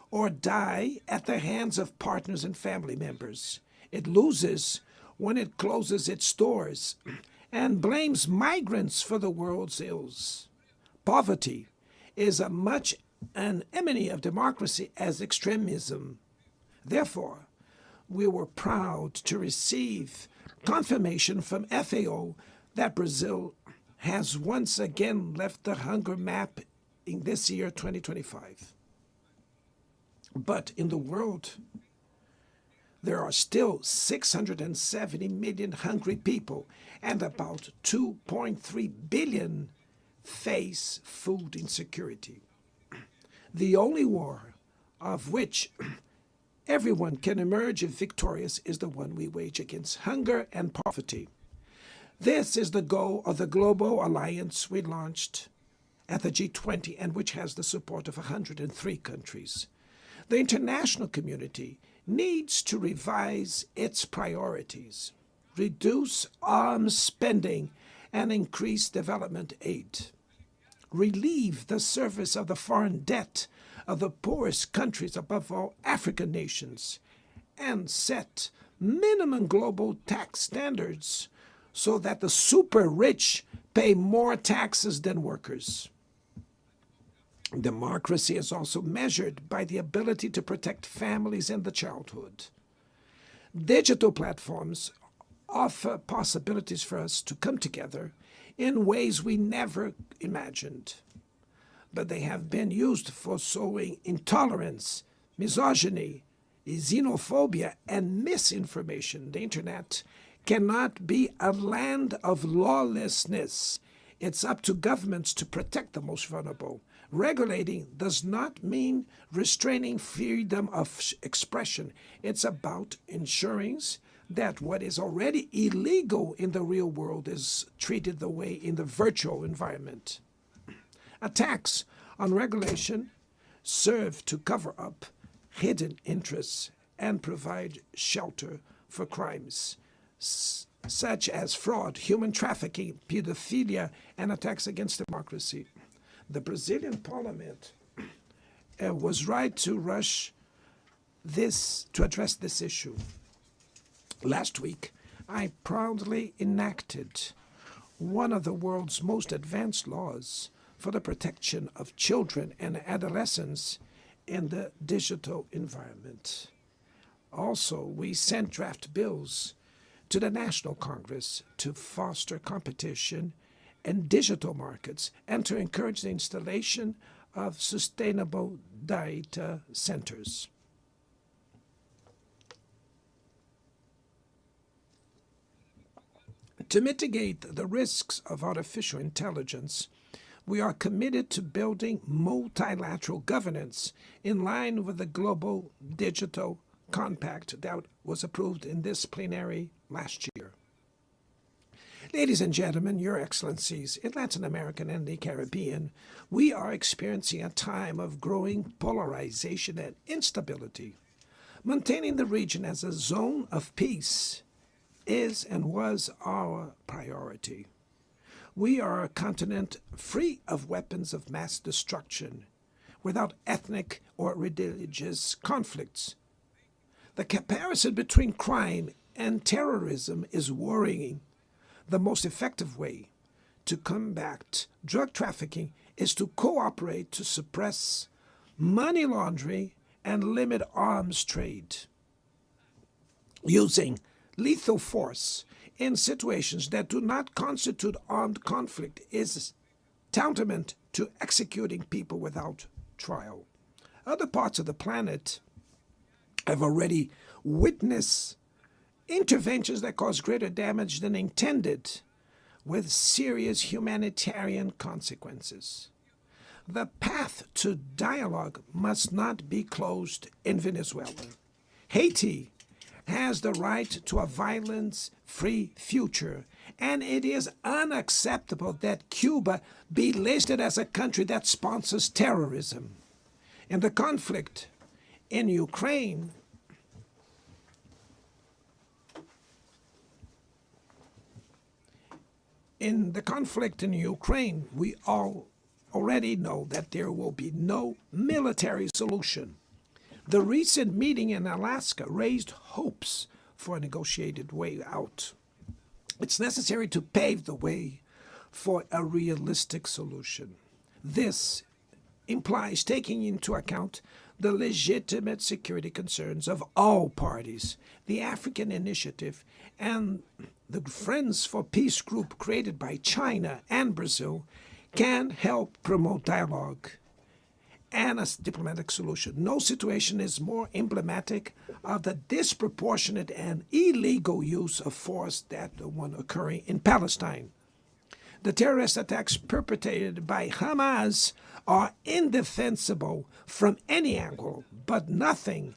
or die at the hands of partners and family members. It loses when it closes its doors and blames migrants for the world's ills. Poverty is as much an enemy of democracy as extremism. Therefore, we were proud to receive confirmation from FAO that Brazil has once again left the hunger map in this year, 2025. But in the world, there are still 670 million hungry people, and about 2.3 billion face food insecurity. The only war of which everyone can emerge victorious, is the one we wage against hunger and poverty. This is the goal of the global alliance we launched at the G20 and which has the support of 103 countries. The international community needs to revise its priorities, reduce arms spending, and increase development aid. Relieve the service of the foreign debt of the poorest countries, above all African nations, and set minimum global tax standards so that the super rich pay more taxes than workers. Democracy is also measured by the ability to protect families and the childhood. Digital platforms offer possibilities for us to come together in ways we never imagined. But they have been used for sowing intolerance, misogyny, xenophobia, and misinformation. The internet cannot be a land of lawlessness. It's up to governments to protect the most vulnerable. Regulating does not mean restraining freedom of expression. It's about ensuring that what is already illegal in the real world is treated the way in the virtual environment. Attacks on regulation serve to cover up hidden interests and provide shelter for crimes such as fraud, human trafficking, pedophilia, and attacks against democracy. The Brazilian parliament was right to rush to address this issue. Last week, I proudly enacted one of the world's most advanced laws for the protection of children and adolescents in the digital environment. Also, we sent draft bills to the National Congress to foster competition in digital markets and to encourage the installation of sustainable data centers. To mitigate the risks of artificial intelligence, we are committed to building multilateral governance in line with the Global Digital Compact that was approved in this plenary last year. Ladies and gentlemen, Your Excellencies, in Latin America and the Caribbean, we are experiencing a time of growing polarization and instability. Maintaining the region as a zone of peace is and was our priority. We are a continent free of weapons of mass destruction, without ethnic or religious conflicts. The comparison between crime and terrorism is worrying. The most effective way to combat drug trafficking is to cooperate to suppress money laundering and limit arms trade. Using lethal force in situations that do not constitute armed conflict is tantamount to executing people without trial. Other parts of the planet have already witnessed interventions that cause greater damage than intended, with serious humanitarian consequences. The path to dialogue must not be closed in Venezuela. Haiti has the right to a violence-free future, and it is unacceptable that Cuba be listed as a country that sponsors terrorism. In the conflict in Ukraine, we all already know that there will be no military solution. The recent meeting in Alaska raised hopes for a negotiated way out. It's necessary to pave the way for a realistic solution. This implies taking into account the legitimate security concerns of all parties. The African Initiative and the Friends for Peace group created by China and Brazil can help promote dialogue and a diplomatic solution. No situation is more emblematic of the disproportionate and illegal use of force than the one occurring in Palestine. The terrorist attacks perpetrated by Hamas are indefensible from any angle, but nothing,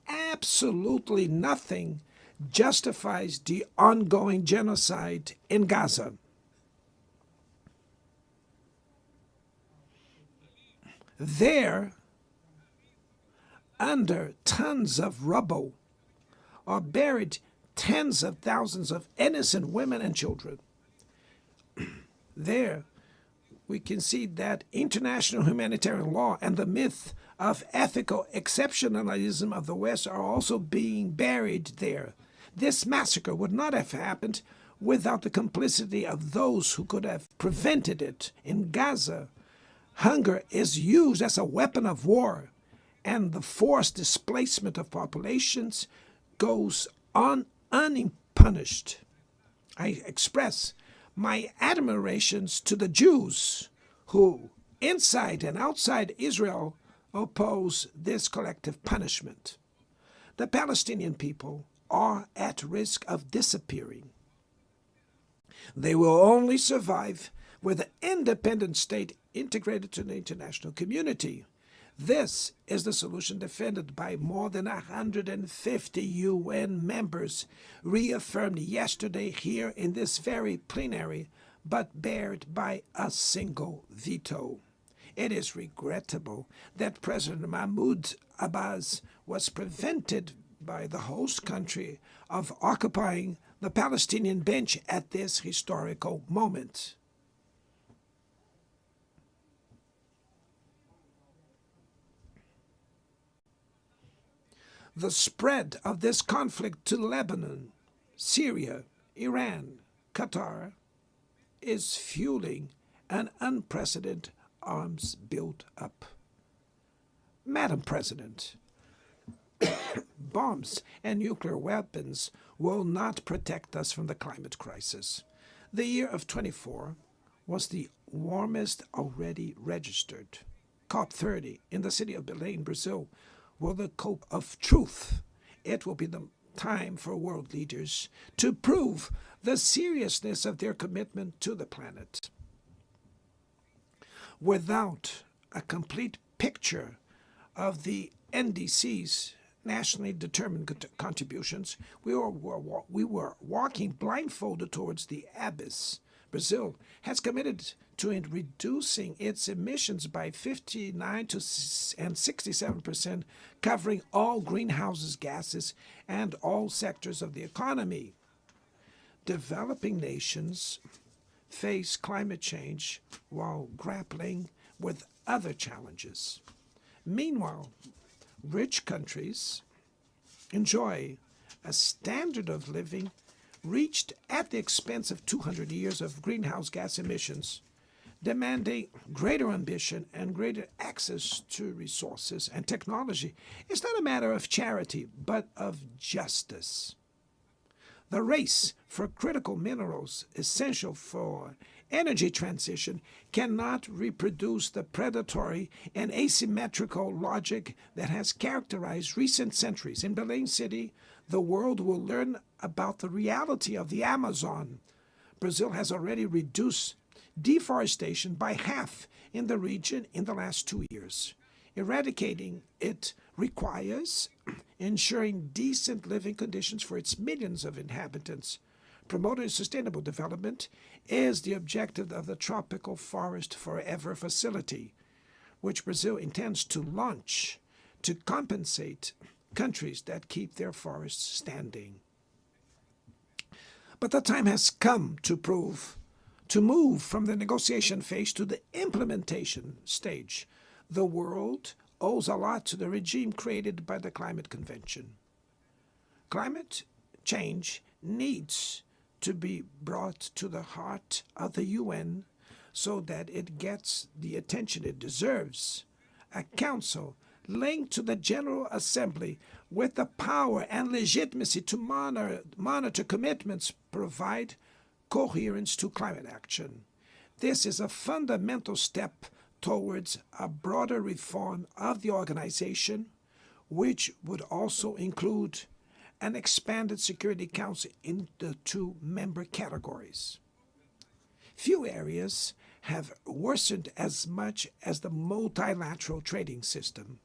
absolutely nothing, justifies the ongoing genocide in Gaza. There, under tons of rubble, are buried tens of thousands of innocent women and children. There, we can see that international humanitarian law and the myth of ethical exceptionalism of the West are also being buried there. This massacre would not have happened without the complicity of those who could have prevented it. In Gaza, hunger is used as a weapon of war, and the forced displacement of populations goes on unpunished. I express my admirations to the Jews who, inside and outside Israel, oppose this collective punishment. The Palestinian people are at risk of disappearing. They will only survive with an independent state integrated to the international community. This is the solution defended by more than 150 UN members, reaffirmed yesterday here in this very plenary, but bared by a single veto. It is regrettable that President Mahmoud Abbas was prevented by the host country of occupying the Palestinian bench at this historical moment. The spread of this conflict to Lebanon, Syria, Iran, Qatar is fueling an unprecedented arms build-up. Madam President, bombs and nuclear weapons will not protect us from the climate crisis. The year of 24 was the warmest already registered. COP30 in the city of Belém, Brazil, will the cope of truth. It will be the time for world leaders to prove the seriousness of their commitment to the planet. Without a complete picture of the NDC's nationally determined contributions, we were walking blindfolded towards the abyss. Brazil has committed to reducing its emissions by 59% and 67%, covering all greenhouse gases and all sectors of the economy. Developing nations face climate change while grappling with other challenges. Meanwhile, rich countries enjoy a standard of living reached at the expense of 200 years of greenhouse gas emissions, demanding greater ambition and greater access to resources and technology. It's not a matter of charity, but of justice. The race for critical minerals essential for energy transition cannot reproduce the predatory and asymmetrical logic that has characterized recent centuries. In Belém City, the world will learn about the reality of the Amazon. Brazil has already reduced deforestation by half in the region in the last 2 years. Eradicating it requires ensuring decent living conditions for its millions of inhabitants. Promoting sustainable development is the objective of the Tropical Forest Forever facility, which Brazil intends to launch to compensate countries that keep their forests standing. But the time has come to move from the negotiation phase to the implementation stage. The world owes a lot to the regime created by the Climate Convention. Climate change needs to be brought to the heart of the UN so that it gets the attention it deserves. A council linked to the General Assembly with the power and legitimacy to monitor commitments provide coherence to climate action. This is a fundamental step towards a broader reform of the organization, which would also include an expanded Security Council in the 2 member categories. Few areas have worsened as much as the multilateral trading system.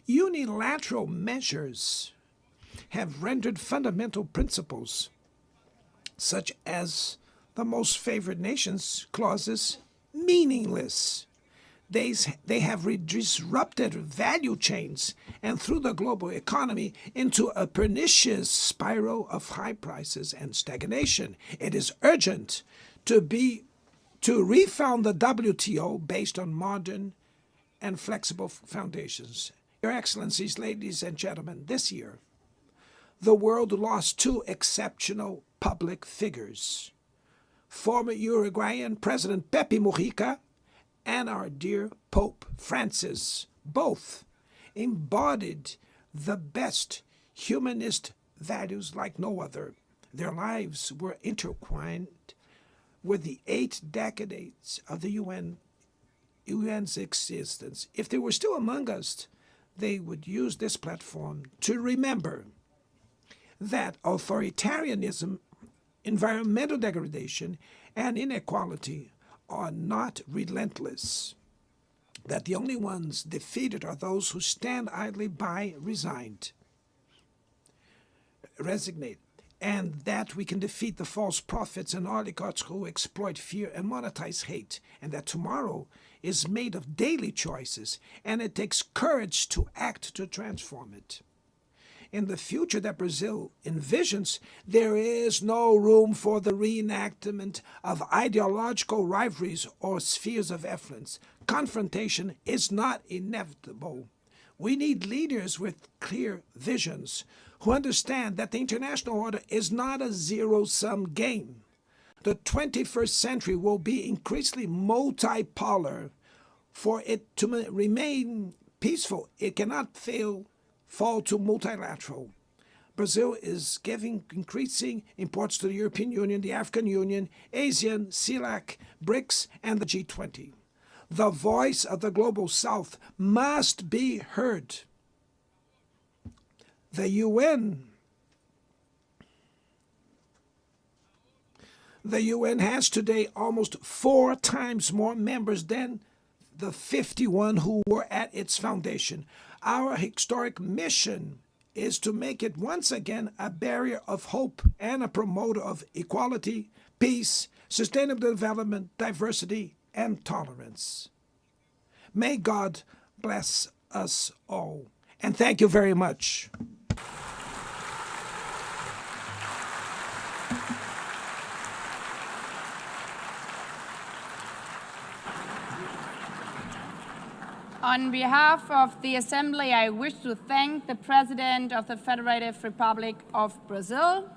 Unilateral measures have rendered fundamental principles, such as the most favored nations clauses, meaningless. They have disrupted value chains and threw the global economy into a pernicious spiral of high prices and stagnation. It is urgent to refound the WTO based on modern and flexible foundations. Your Excellencies, ladies and gentlemen, this year, the world lost two exceptional public figures. Former Uruguayan President Pepe Mujica and our dear Pope Francis, both embodied the best humanist values like no other. Their lives were intertwined with the 8 decades of the UN's existence. If they were still among us, they would use this platform to remember that authoritarianism, environmental degradation, and inequality are not relentless, that the only ones defeated are those who stand idly by resignate, and that we can defeat the false prophets and oligarchs who exploit fear and monetize hate, and that tomorrow is made of daily choices, and it takes courage to act to transform it. In the future that Brazil envisions, there is no room for the reenactment of ideological rivalries or spheres of influence. Confrontation is not inevitable. We need leaders with clear visions who understand that the international order is not a zero-sum game. The 21st century will be increasingly multipolar. For it to remain peaceful, it cannot fall to multilateral. Brazil is giving increasing importance to the European Union, the African Union, ASEAN, CELAC, BRICS, and the G20. The voice of the Global South must be heard. The UN has today almost 4 times more members than the 51 who were at its foundation. Our historic mission is to make it once again a barrier of hope and a promoter of equality, peace, sustainable development, diversity, and tolerance. May God bless us all. And thank you very much. On behalf of the Assembly, I wish to thank the President of the Federative Republic of Brazil,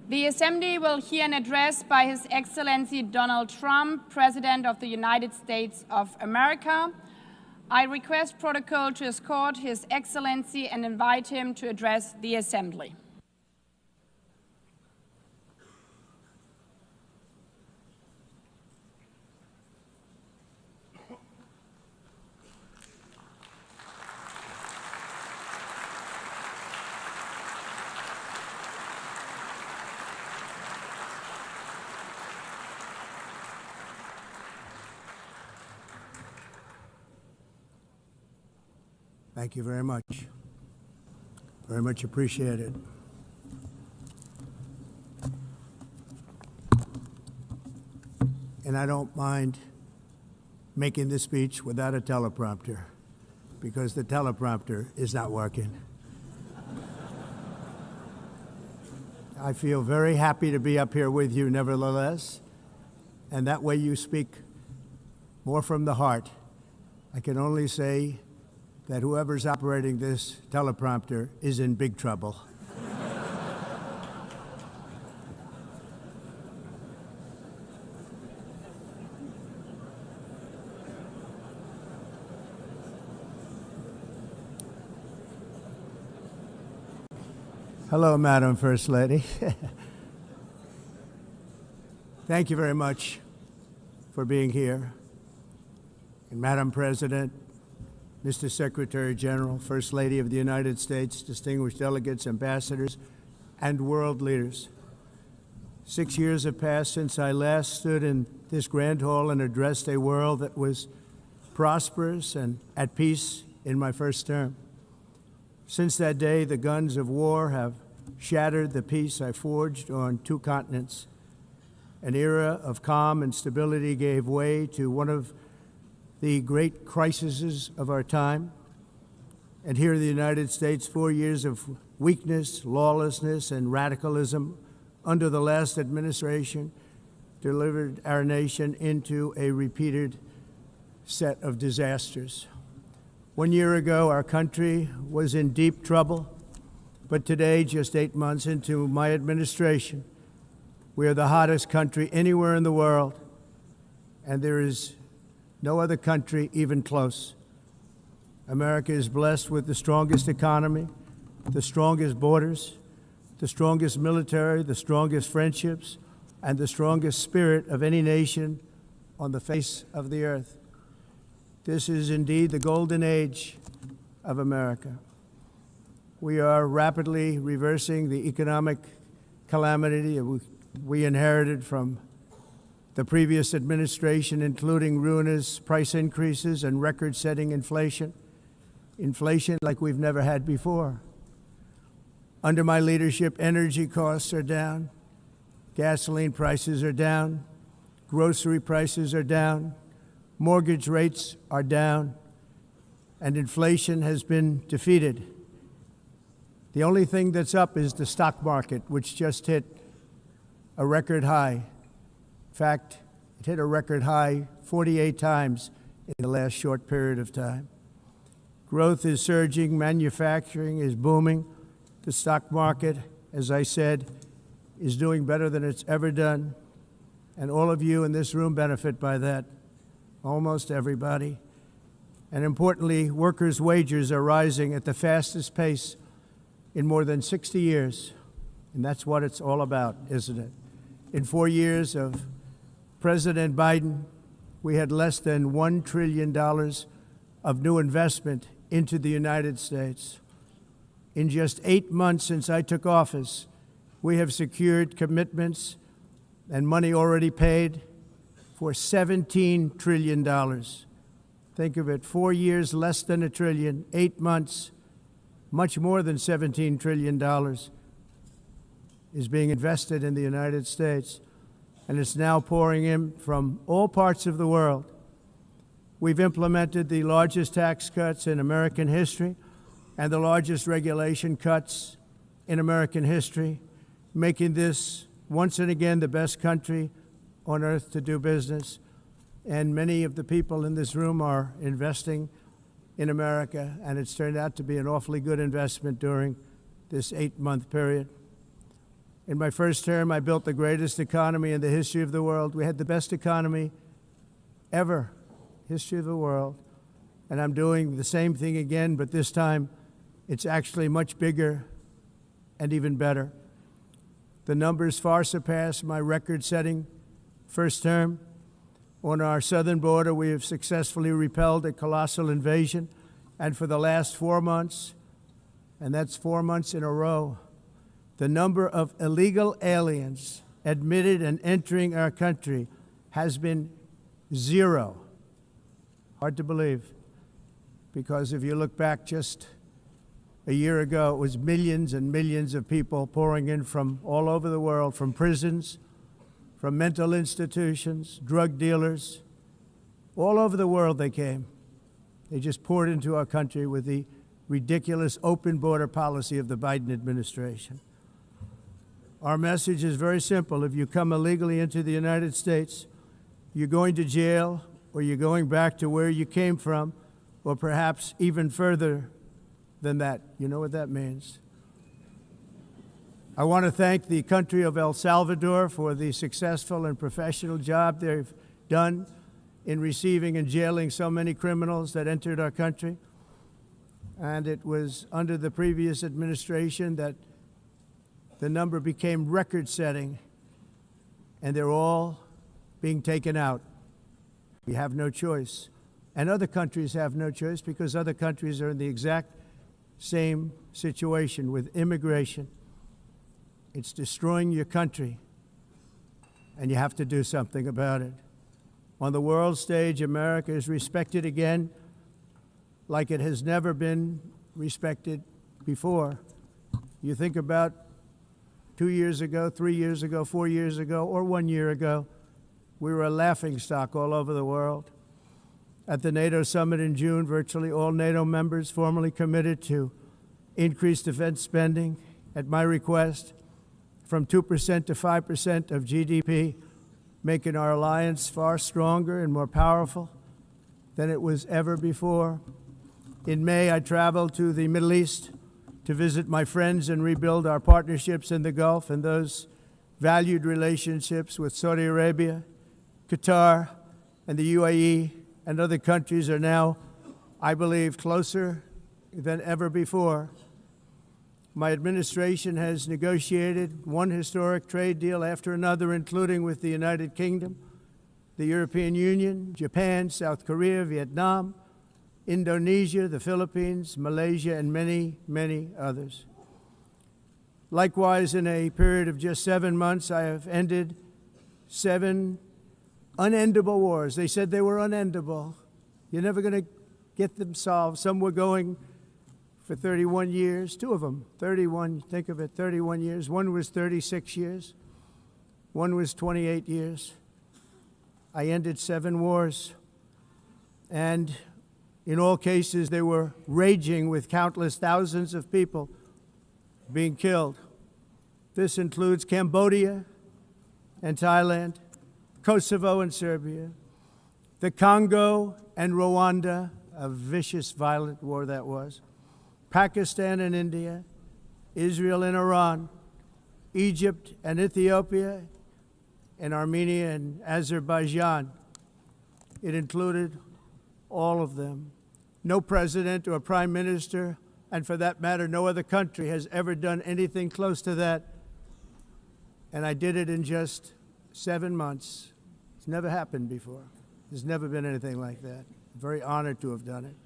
The Assembly will hear an address by His Excellency Donald Trump, President of the United States of America. I request protocol to escort His Excellency and invite him to address the Assembly. Thank you very much. Very much appreciated. And I don't mind making this speech without a teleprompter, because the teleprompter is not working. I feel very happy to be up here with you nevertheless, and that way you speak more from the heart. I can only say that whoever's operating this teleprompter is in big trouble. Hello, Madam First Lady. Thank you very much for being here. And Madam President, Mr. Secretary General, First Lady of the United States, distinguished delegates, ambassadors, and world leaders. 6 years have passed since I last stood in this grand hall and addressed a world that was prosperous and at peace in my first term. Since that day, the guns of war have shattered the peace I forged on 2 continents. An era of calm and stability gave way to one of the great crises of our time. And here in the United States, 4 years of weakness, lawlessness, and radicalism under the last administration delivered our nation into a repeated set of disasters. 1 year ago, our country was in deep trouble, but today, just 8 months into my administration, we are the hottest country anywhere in the world, and there is no other country even close. America is blessed with the strongest economy, the strongest borders, the strongest military, the strongest friendships, and the strongest spirit of any nation on the face of the earth. This is indeed the golden age of America. We are rapidly reversing the economic calamity we inherited from the previous administration, including ruinous price increases and record-setting inflation like we've never had before. Under my leadership, energy costs are down, gasoline prices are down, grocery prices are down, mortgage rates are down, and inflation has been defeated. The only thing that's up is the stock market, which just hit a record high. In fact, it hit a record high 48 times in the last short period of time. Growth is surging, manufacturing is booming. The stock market, as I said, is doing better than it's ever done. And all of you in this room benefit by that, almost everybody. And importantly, workers' wages are rising at the fastest pace in more than 60 years. And that's what it's all about, isn't it? In 4 years of President Biden, we had less than $1 trillion of new investment into the United States. In just 8 months since I took office, we have secured commitments and money already paid for $17 trillion. Think of it, 4 years, less than $1 trillion, 8 months, much more than $17 trillion is being invested in the United States, and it's now pouring in from all parts of the world. We've implemented the largest tax cuts in American history and the largest regulation cuts in American history, making this once and again the best country on earth to do business. And many of the people in this room are investing in America, and it's turned out to be an awfully good investment during this 8-month period. In my first term, I built the greatest economy in the history of the world. We had the best economy ever, history of the world. And I'm doing the same thing again, but this time it's actually much bigger and even better. The numbers far surpass my record-setting first term. On our southern border, we have successfully repelled a colossal invasion. And for the last 4 months, and that's 4 months in a row, the number of illegal aliens admitted and entering our country has been 0. Hard to believe. because if you look back just a year ago, it was millions and millions of people pouring in from all over the world, from prisons, from mental institutions, drug dealers. All over the world they came. They just poured into our country with the ridiculous open border policy of the Biden administration. Our message is very simple. If you come illegally into the United States, you're going to jail, or you're going back to where you came from, or perhaps even further than that. You know what that means. I want to thank the country of El Salvador for the successful and professional job they've done in receiving and jailing so many criminals that entered our country. And it was under the previous administration that the number became record-setting, and they're all being taken out. We have no choice. And other countries have no choice, because other countries are in the exact same situation with immigration. It's destroying your country, and you have to do something about it. On the world stage, America is respected again like it has never been respected before. You think about 2 years ago, 3 years ago, 4 years ago, or 1 year ago, we were a laughingstock all over the world. At the NATO summit in June, virtually all NATO members formally committed to increase defense spending at my request from 2% to 5% of GDP, making our alliance far stronger and more powerful than it was ever before. In May, I traveled to the Middle East to visit my friends and rebuild our partnerships in the Gulf and those valued relationships with Saudi Arabia, Qatar, and the UAE, and other countries are now, I believe, closer than ever before. My administration has negotiated one historic trade deal after another, including with the United Kingdom, the European Union, Japan, South Korea, Vietnam, Indonesia, the Philippines, Malaysia, and many, many others. Likewise, in a period of just 7 months, I have ended 7 unendable wars. They said they were unendable. You're never going to get them solved. Some were going for 31 years, 2 of them, 31, think of it, 31 years. One was 36 years. One was 28 years. I ended 7 wars. And in all cases, they were raging with countless thousands of people being killed. This includes Cambodia and Thailand, Kosovo and Serbia, the Congo and Rwanda, a vicious, violent war that was, Pakistan and India, Israel and Iran, Egypt and Ethiopia, and Armenia and Azerbaijan. It included all of them. No president or prime minister, and for that matter, no other country has ever done anything close to that. And I did it in just 7 months. It's never happened before. There's never been anything like that. I'm very honored to have done it.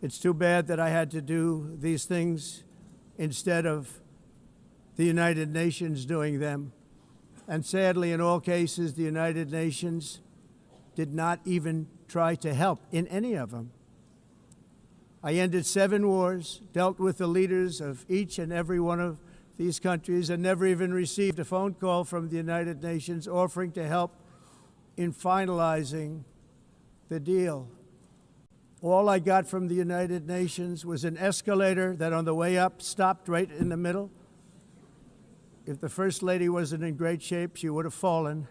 It's too bad that I had to do these things instead of the United Nations doing them. And sadly, in all cases, the United Nations did not even try to help in any of them. I ended 7 wars, dealt with the leaders of each and every one of these countries, and never even received a phone call from the United Nations offering to help in finalizing the deal. All I got from the United Nations was an escalator that on the way up stopped right in the middle. If the First Lady wasn't in great shape, she would have fallen,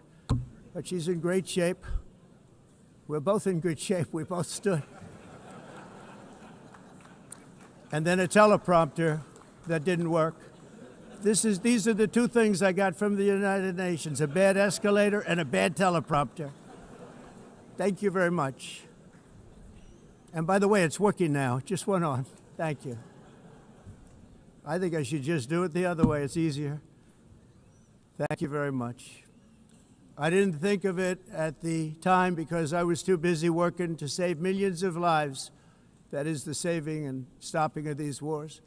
but she's in great shape. We're both in good shape. We both stood. And then a teleprompter that didn't work. These are the 2 things I got from the United Nations, a bad escalator and a bad teleprompter. Thank you very much. And by the way, it's working now. It just went on. Thank you. I think I should just do it the other way. It's easier. Thank you very much. I didn't think of it at the time because I was too busy working to save millions of lives. That is the saving and stopping of these wars.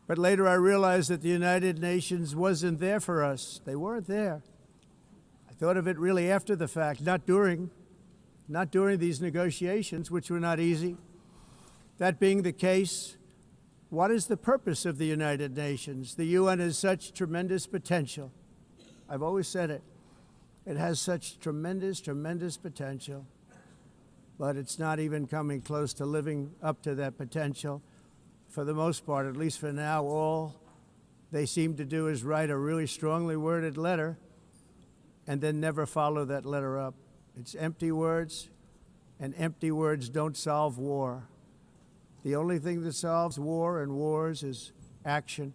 But later I realized that the United Nations wasn't there for us. They weren't there. I thought of it really after the fact, not during these negotiations, which were not easy. That being the case, what is the purpose of the United Nations? The UN has such tremendous potential. I've always said it. It has such tremendous, tremendous potential, but it's not even coming close to living up to that potential. For the most part, at least for now, all they seem to do is write a really strongly worded letter and then never follow that letter up. It's empty words, and empty words don't solve war. The only thing that solves war and wars is action.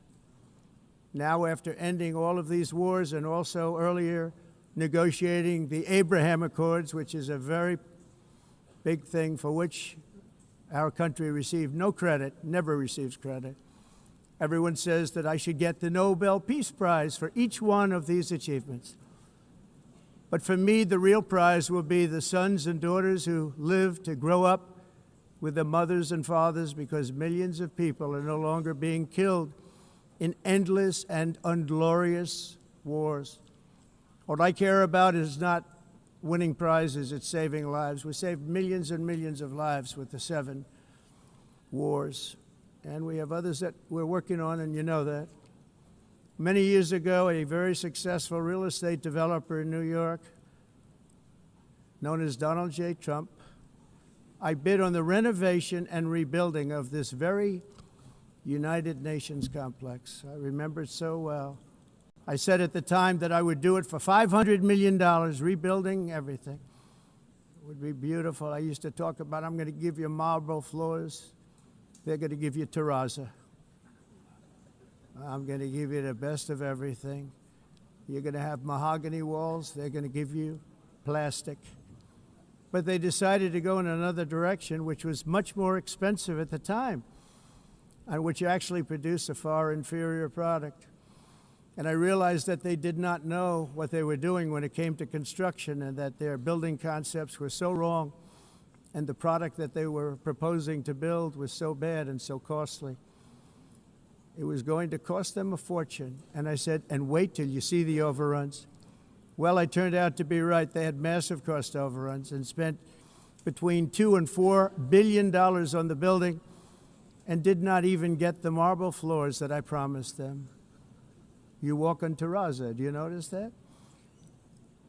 Now, after ending all of these wars and also earlier negotiating the Abraham Accords, which is a very big thing for which our country received no credit, never receives credit. Everyone says that I should get the Nobel Peace Prize for each one of these achievements. But for me, the real prize will be the sons and daughters who live to grow up with the mothers and fathers, because millions of people are no longer being killed in endless and unglorious wars. What I care about is not winning prizes, it's saving lives. We saved millions and millions of lives with the 7 wars. And we have others that we're working on, and you know that. Many years ago, a very successful real estate developer in New York, known as Donald J. Trump, I bid on the renovation and rebuilding of this very United Nations complex. I remember it so well. I said at the time that I would do it for $500 million, rebuilding everything. It would be beautiful. I used to talk about, I'm going to give you marble floors. They're going to give you terrazzo. I'm going to give you the best of everything. You're going to have mahogany walls. They're going to give you plastic. But they decided to go in another direction, which was much more expensive at the time, and which actually produced a far inferior product. And I realized that they did not know what they were doing when it came to construction, and that their building concepts were so wrong, and the product that they were proposing to build was so bad and so costly. It was going to cost them a fortune. And I said, and wait till you see the overruns. Well, I turned out to be right. They had massive cost overruns and spent between $2 and $4 billion on the building and did not even get the marble floors that I promised them. You walk on terrazzo. Do you notice that?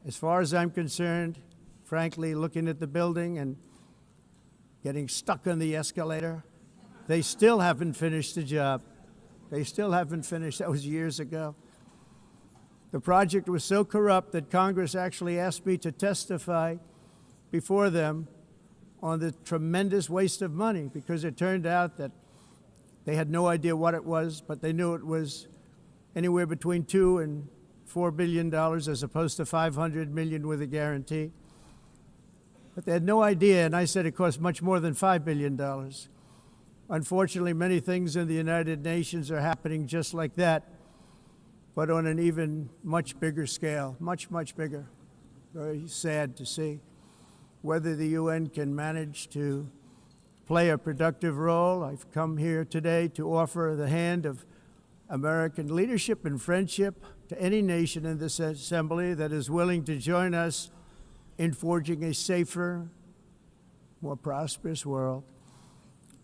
As far as I'm concerned, frankly, looking at the building and getting stuck on the escalator, they still haven't finished the job. They still haven't finished. That was years ago. The project was so corrupt that Congress actually asked me to testify before them on the tremendous waste of money, because it turned out that they had no idea what it was, but they knew it was anywhere between $2 and $4 billion as opposed to $500 million with a guarantee. But they had no idea, and I said it cost much more than $5 billion. Unfortunately, many things in the United Nations are happening just like that, but on an even much bigger scale, much, much bigger. Very sad to see. Whether the UN can manage to play a productive role, I've come here today to offer the hand of American leadership and friendship to any nation in this assembly that is willing to join us in forging a safer, more prosperous world.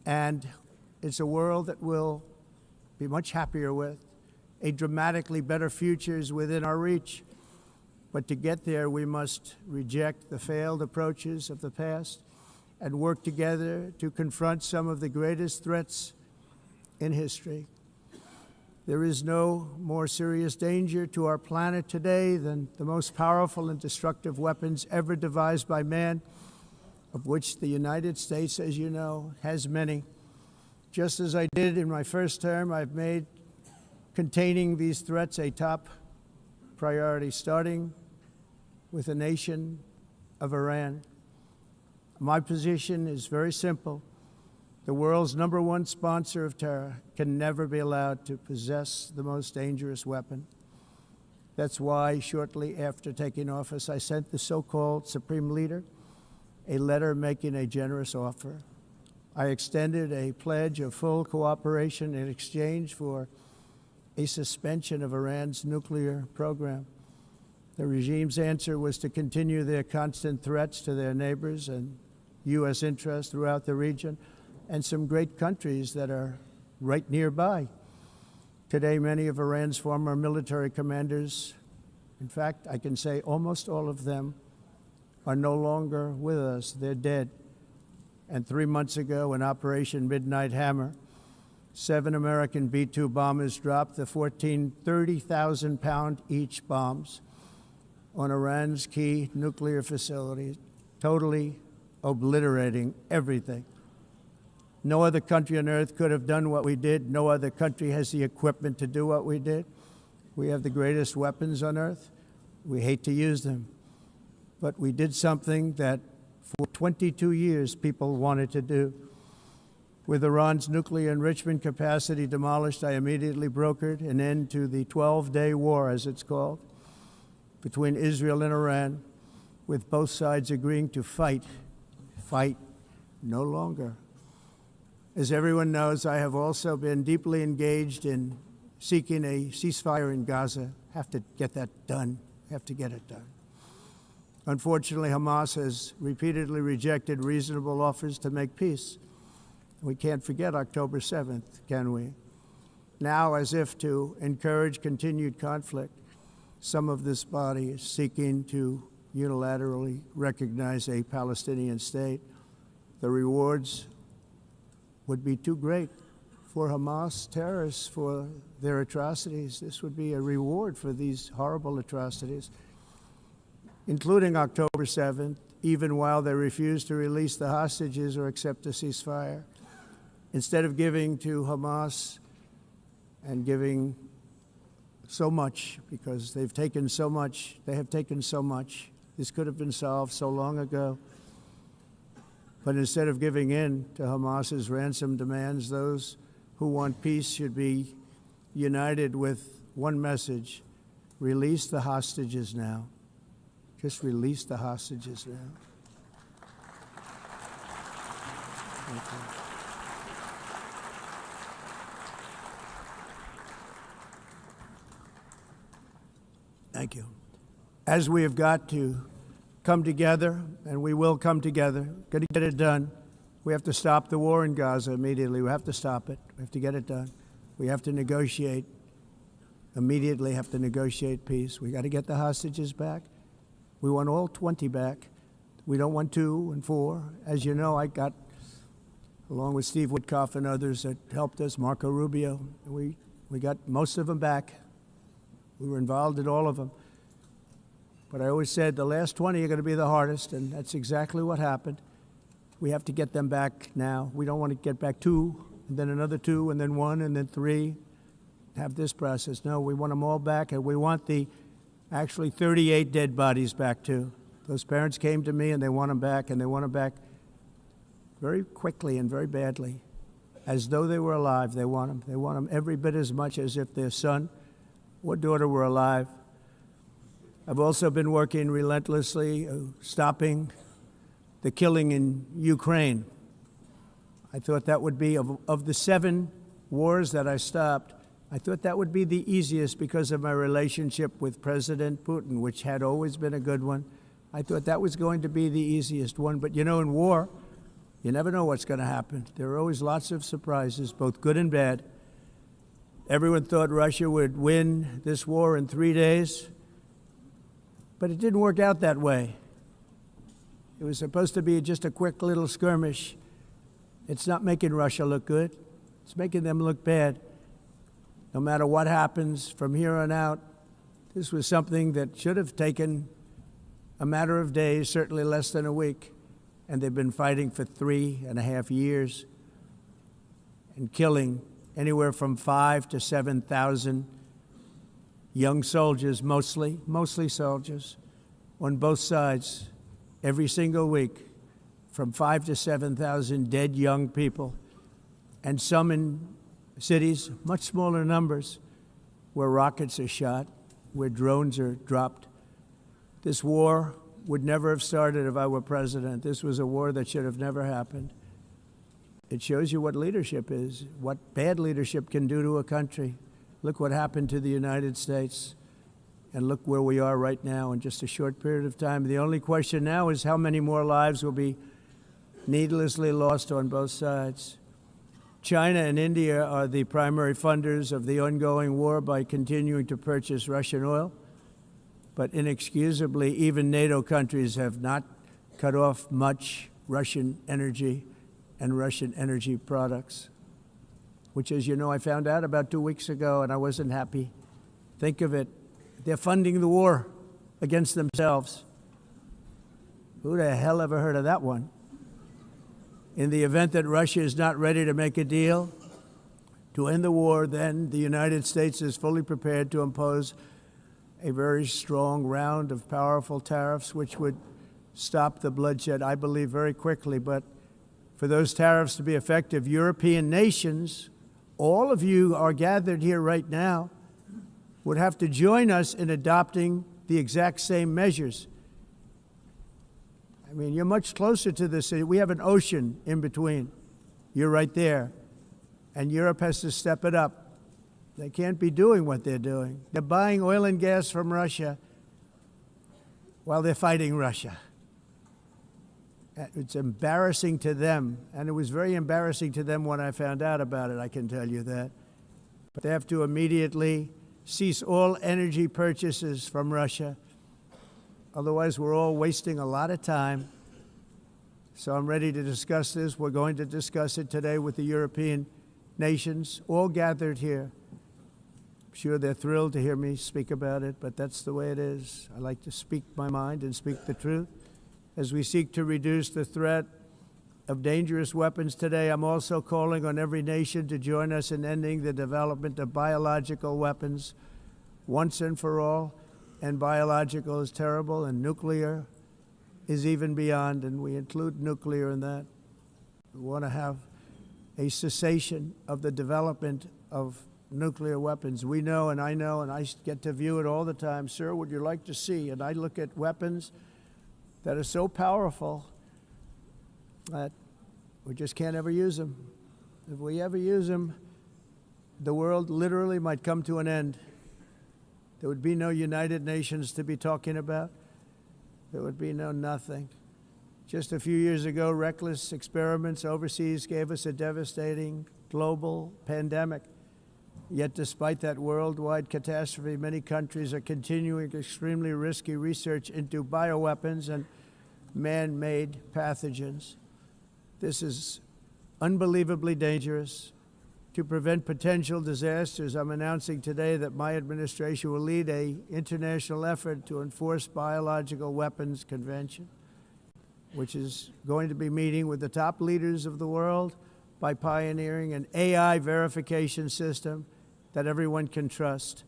And it's a world that we'll be much happier with. A dramatically better future is within our reach. But to get there, we must reject the failed approaches of the past and work together to confront some of the greatest threats in history. There is no more serious danger to our planet today than the most powerful and destructive weapons ever devised by man, of which the United States, as you know, has many. Just as I did in my first term, I've made containing these threats a top priority, starting with the nation of Iran. My position is very simple. The world's #1 sponsor of terror can never be allowed to possess the most dangerous weapon. That's why shortly after taking office, I sent the so-called Supreme Leader a letter making a generous offer. I extended a pledge of full cooperation in exchange for a suspension of Iran's nuclear program. The regime's answer was to continue their constant threats to their neighbors and U.S. interests throughout the region, and some great countries that are right nearby. Today, many of Iran's former military commanders, in fact, I can say almost all of them, are no longer with us. They're dead. And 3 months ago, in Operation Midnight Hammer, 7 American B-2 bombers dropped the 14 30,000-pound each bombs on Iran's key nuclear facilities, totally obliterating everything. No other country on earth could have done what we did. No other country has the equipment to do what we did. We have the greatest weapons on earth. We hate to use them. But we did something that for 22 years people wanted to do. With Iran's nuclear enrichment capacity demolished, I immediately brokered an end to the 12-day war, as it's called, between Israel and Iran, with both sides agreeing to fight no longer. As everyone knows, I have also been deeply engaged in seeking a ceasefire in Gaza. Have to get that done. Have to get it done. Unfortunately, Hamas has repeatedly rejected reasonable offers to make peace. We can't forget October 7th, can we? Now, as if to encourage continued conflict, some of this body is seeking to unilaterally recognize a Palestinian state. The rewards would be too great for Hamas terrorists for their atrocities. This would be a reward for these horrible atrocities, including October 7th, even while they refuse to release the hostages or accept a ceasefire. Instead of giving to Hamas and giving so much, because they've taken so much, they have taken so much. This could have been solved so long ago. But instead of giving in to Hamas's ransom demands, those who want peace should be united with one message: release the hostages now. Just release the hostages now. Thank you. Thank you. As we have got to come together, and we will come together, got to get it done. We have to stop the war in Gaza immediately. We have to stop it. We have to get it done. We have to negotiate, immediately have to negotiate peace. We got to get the hostages back. We want all 20 back. We don't want 2 and 4. As you know, I got, along with Steve Witkoff and others that helped us, Marco Rubio, we got most of them back. We were involved in all of them. But I always said the last 20 are going to be the hardest, and that's exactly what happened. We have to get them back now. We don't want to get back 2, and then another 2, and then 1, and then 3. Have this process. No, we want them all back, and we want the actually 38 dead bodies back too. Those parents came to me, and they want them back, and they want them back very quickly and very badly, as though they were alive. They want them. They want them every bit as much as if their son or daughter were alive. I've also been working relentlessly, stopping the killing in Ukraine. I thought that would be, of the 7 wars that I stopped, I thought that would be the easiest because of my relationship with President Putin, which had always been a good one. I thought that was going to be the easiest one. But you know, in war, you never know what's going to happen. There are always lots of surprises, both good and bad. Everyone thought Russia would win this war in 3 days, but it didn't work out that way. It was supposed to be just a quick little skirmish. It's not making Russia look good. It's making them look bad. No matter what happens from here on out, this was something that should have taken a matter of days, certainly less than a week. And they've been fighting for 3.5 years and killing anywhere from 5,000 to 7,000 young soldiers, mostly soldiers, on both sides, every single week, from 5,000 to 7,000 dead young people, and some in cities, much smaller numbers, where rockets are shot, where drones are dropped. This war would never have started if I were president. This was a war that should have never happened. It shows you what leadership is, what bad leadership can do to a country. Look what happened to the United States, and look where we are right now in just a short period of time. The only question now is how many more lives will be needlessly lost on both sides. China and India are the primary funders of the ongoing war by continuing to purchase Russian oil. But inexcusably, even NATO countries have not cut off much Russian energy and Russian energy products, which, as you know, I found out about 2 weeks ago, and I wasn't happy. Think of it. They're funding the war against themselves. Who the hell ever heard of that one? In the event that Russia is not ready to make a deal to end the war, then the United States is fully prepared to impose a very strong round of powerful tariffs, which would stop the bloodshed, I believe, very quickly. But for those tariffs to be effective, European nations, all of you are gathered here right now, would have to join us in adopting the exact same measures. I mean, you're much closer to this. We have an ocean in between. You're right there. And Europe has to step it up. They can't be doing what they're doing. They're buying oil and gas from Russia while they're fighting Russia. It's embarrassing to them, and it was very embarrassing to them when I found out about it, I can tell you that. But they have to immediately cease all energy purchases from Russia. Otherwise, we're all wasting a lot of time. So I'm ready to discuss this. We're going to discuss it today with the European nations, all gathered here. I'm sure they're thrilled to hear me speak about it, but that's the way it is. I like to speak my mind and speak the truth. As we seek to reduce the threat of dangerous weapons today, I'm also calling on every nation to join us in ending the development of biological weapons once and for all. And biological is terrible, and nuclear is even beyond, and we include nuclear in that. We want to have a cessation of the development of nuclear weapons. We know, and I get to view it all the time. Sir, would you like to see? And I look at weapons that are so powerful that we just can't ever use them. If we ever use them, the world literally might come to an end. There would be no United Nations to be talking about. There would be no nothing. Just a few years ago, reckless experiments overseas gave us a devastating global pandemic. Yet despite that worldwide catastrophe, many countries are continuing extremely risky research into bioweapons and man-made pathogens. This is unbelievably dangerous. To prevent potential disasters, I'm announcing today that my administration will lead an international effort to enforce biological weapons convention, which is going to be meeting with the top leaders of the world by pioneering an AI verification system that everyone can trust.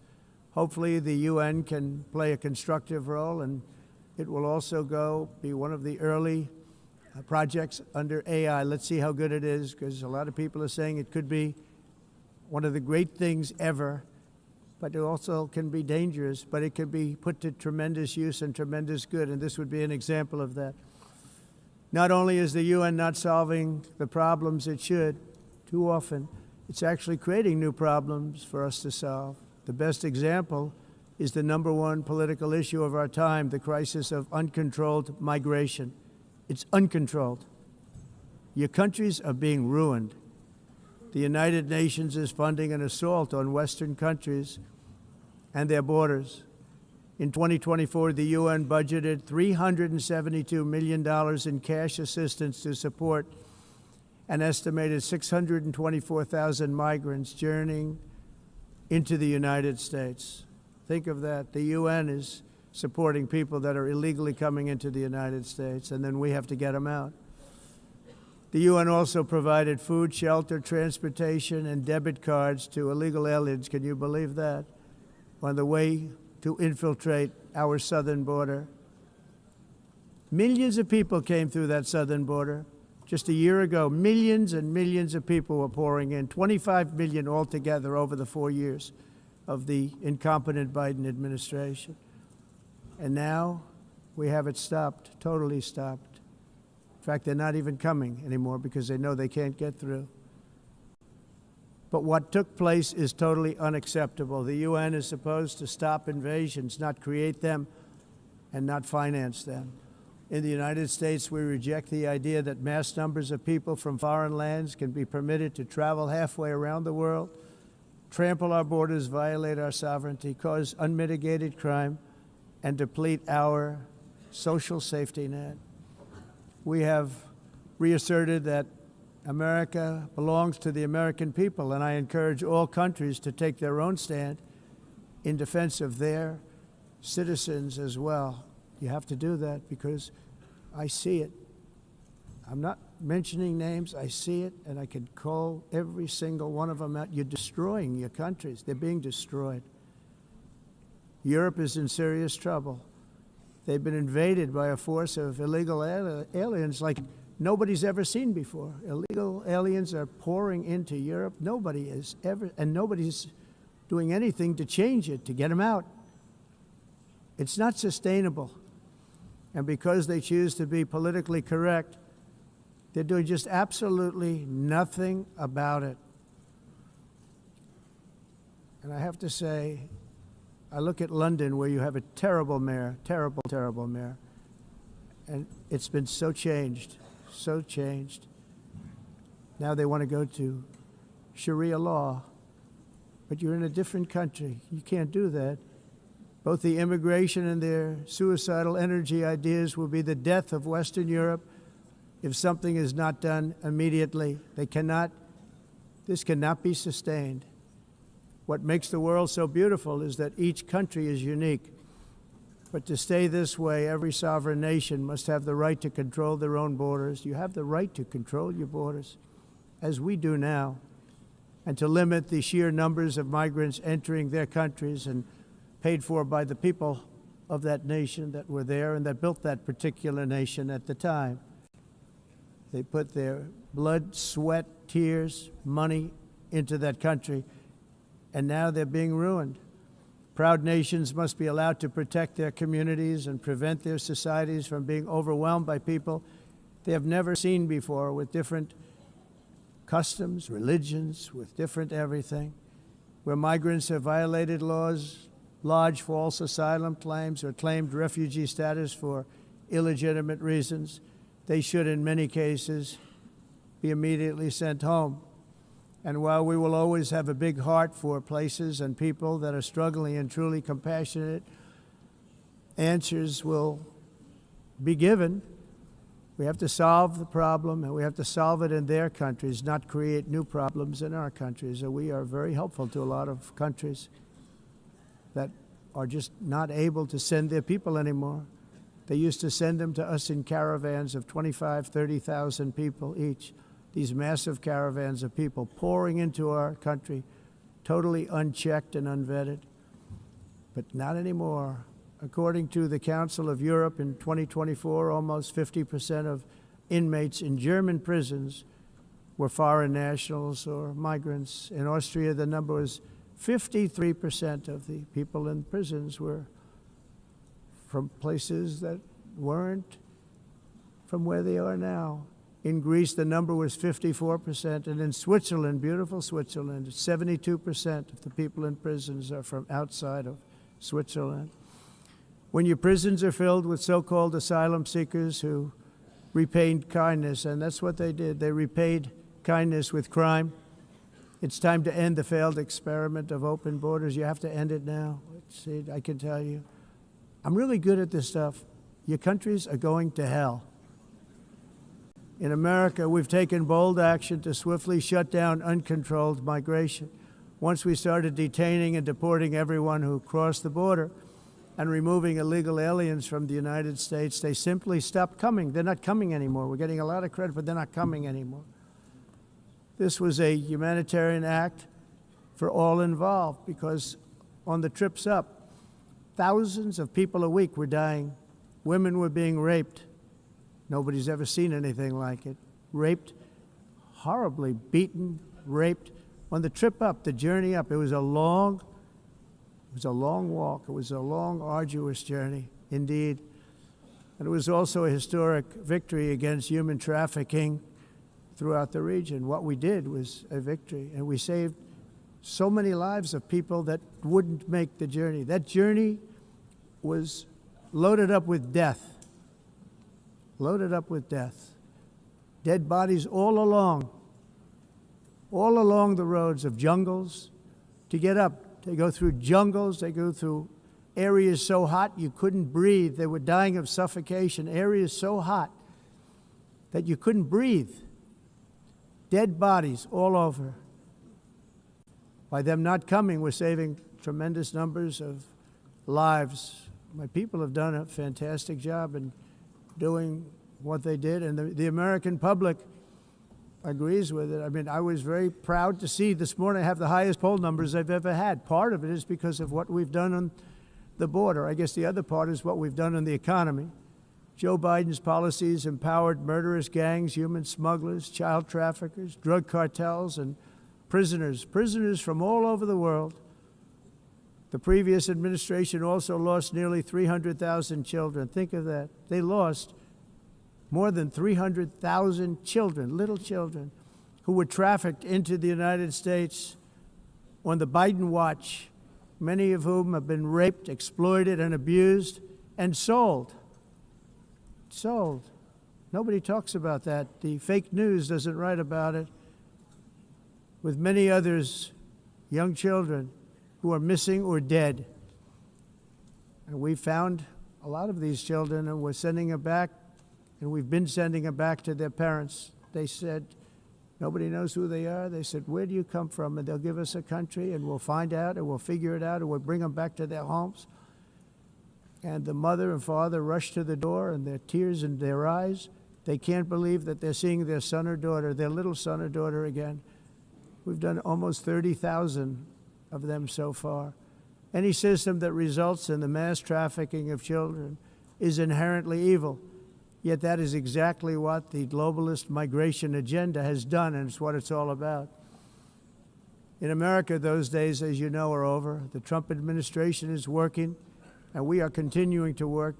Hopefully the UN can play a constructive role, and it will also be one of the early projects under AI. Let's see how good it is, because a lot of people are saying it could be one of the great things ever, but it also can be dangerous, but it can be put to tremendous use and tremendous good, and this would be an example of that. Not only is the UN not solving the problems it should, too often, it's actually creating new problems for us to solve. The best example is the #1 political issue of our time, the crisis of uncontrolled migration. It's uncontrolled. Your countries are being ruined. The United Nations is funding an assault on Western countries and their borders. In 2024, the UN budgeted $372 million in cash assistance to support an estimated 624,000 migrants journeying into the United States. Think of that. The UN is supporting people that are illegally coming into the United States, and then we have to get them out. The UN also provided food, shelter, transportation, and debit cards to illegal aliens. Can you believe that? On the way to infiltrate our southern border. Millions of people came through that southern border. Just a year ago, millions and millions of people were pouring in, 25 million altogether over the 4 years of the incompetent Biden administration. And now we have it stopped, totally stopped. In fact, they're not even coming anymore because they know they can't get through. But what took place is totally unacceptable. The UN is supposed to stop invasions, not create them and not finance them. In the United States, we reject the idea that mass numbers of people from foreign lands can be permitted to travel halfway around the world, trample our borders, violate our sovereignty, cause unmitigated crime, and deplete our social safety net. We have reasserted that America belongs to the American people, and I encourage all countries to take their own stand in defense of their citizens as well. You have to do that because I see it. I'm not mentioning names. I see it, and I can call every single one of them out. You're destroying your countries. They're being destroyed. Europe is in serious trouble. They've been invaded by a force of illegal aliens like nobody's ever seen before. Illegal aliens are pouring into Europe. Nobody is ever, and nobody's doing anything to change it, to get them out. It's not sustainable. And because they choose to be politically correct, they're doing just absolutely nothing about it. And I have to say, I look at London, where you have a terrible mayor, terrible, terrible mayor, and it's been so changed, so changed. Now they want to go to Sharia law, but you're in a different country. You can't do that. Both the immigration and their suicidal energy ideas will be the death of Western Europe if something is not done immediately. This cannot be sustained. What makes the world so beautiful is that each country is unique. But to stay this way, every sovereign nation must have the right to control their own borders. You have the right to control your borders, as we do now, and to limit the sheer numbers of migrants entering their countries and paid for by the people of that nation that were there and that built that particular nation at the time. They put their blood, sweat, tears, money into that country, and now they're being ruined. Proud nations must be allowed to protect their communities and prevent their societies from being overwhelmed by people they have never seen before, with different customs, religions, with different everything. Where migrants have violated laws, lodged false asylum claims, or claimed refugee status for illegitimate reasons, they should, in many cases, be immediately sent home. And while we will always have a big heart for places and people that are struggling and truly compassionate, answers will be given. We have to solve the problem, and we have to solve it in their countries, not create new problems in our countries. And we are very helpful to a lot of countries that are just not able to send their people anymore. They used to send them to us in caravans of 25,000, 30,000 people each. These massive caravans of people pouring into our country, totally unchecked and unvetted. But not anymore. According to the Council of Europe, in 2024, almost 50% of inmates in German prisons were foreign nationals or migrants. In Austria, the number was 53% of the people in prisons were from places that weren't from where they are now. In Greece, the number was 54%, and in Switzerland, beautiful Switzerland, 72% of the people in prisons are from outside of Switzerland. When your prisons are filled with so-called asylum seekers who repaid kindness, and that's what they did, they repaid kindness with crime. It's time to end the failed experiment of open borders. You have to end it now. See, I can tell you. I'm really good at this stuff. Your countries are going to hell. In America, we've taken bold action to swiftly shut down uncontrolled migration. Once we started detaining and deporting everyone who crossed the border and removing illegal aliens from the United States, they simply stopped coming. They're not coming anymore. We're getting a lot of credit, but they're not coming anymore. This was a humanitarian act for all involved, because on the trips up, thousands of people a week were dying. Women were being raped. Nobody's ever seen anything like it. Raped, horribly beaten, raped. On the trip up, the journey up, it was a long walk. It was a long, arduous journey, indeed. And it was also a historic victory against human trafficking throughout the region. What we did was a victory, and we saved so many lives of people that wouldn't make the journey. That journey was loaded up with death. loaded up with death. Dead bodies all along the roads of jungles to get up. They go through jungles, they go through areas so hot you couldn't breathe. They were dying of suffocation, areas so hot that you couldn't breathe. Dead bodies all over. By them not coming, we're saving tremendous numbers of lives. My people have done a fantastic job in doing what they did, and the American public agrees with it. I mean, I was very proud to see this morning I have the highest poll numbers I've ever had. Part of it is because of what we've done on the border. I guess the other part is what we've done on the economy. Joe Biden's policies empowered murderous gangs, human smugglers, child traffickers, drug cartels, and prisoners from all over the world. The previous administration also lost nearly 300,000 children. Think of that. They lost more than 300,000 children, little children, who were trafficked into the United States on the Biden watch, many of whom have been raped, exploited, and abused, and sold. Sold. Nobody talks about that. The fake news doesn't write about it. With many others, young children who are missing or dead. And we found a lot of these children, and we're sending them back, and we've been sending them back to their parents. They said, nobody knows who they are. They said, where do you come from? And they'll give us a country, and we'll find out, and we'll figure it out, and we'll bring them back to their homes. And the mother and father rush to the door, and their tears in their eyes. They can't believe that they're seeing their son or daughter, their little son or daughter again. We've done almost 30,000 of them so far. Any system that results in the mass trafficking of children is inherently evil. Yet that is exactly what the globalist migration agenda has done, and it's what it's all about. In America, those days, as you know, are over. The Trump administration is working, and we are continuing to work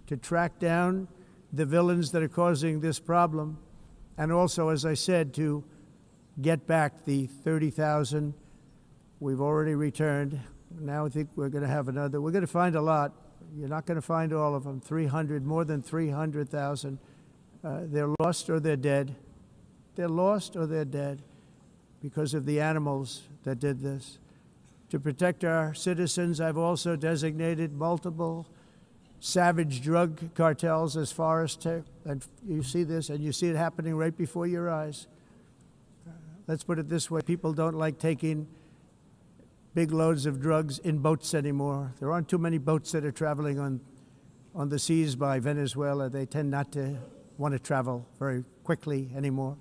to track down the villains that are causing this problem, and also, as I said, to get back the 30,000 we've already returned. Now I think we're going to have another. We're going to find a lot. You're not going to find all of them. 300, more than 300,000. They're lost or they're dead. They're lost or they're dead because of the animals that did this. To protect our citizens, I've also designated multiple savage drug cartels as far as and you see this, and you see it happening right before your eyes. Let's put it this way. People don't like taking big loads of drugs in boats anymore. There aren't too many boats that are traveling on the seas by Venezuela. They tend not to want to travel very quickly anymore.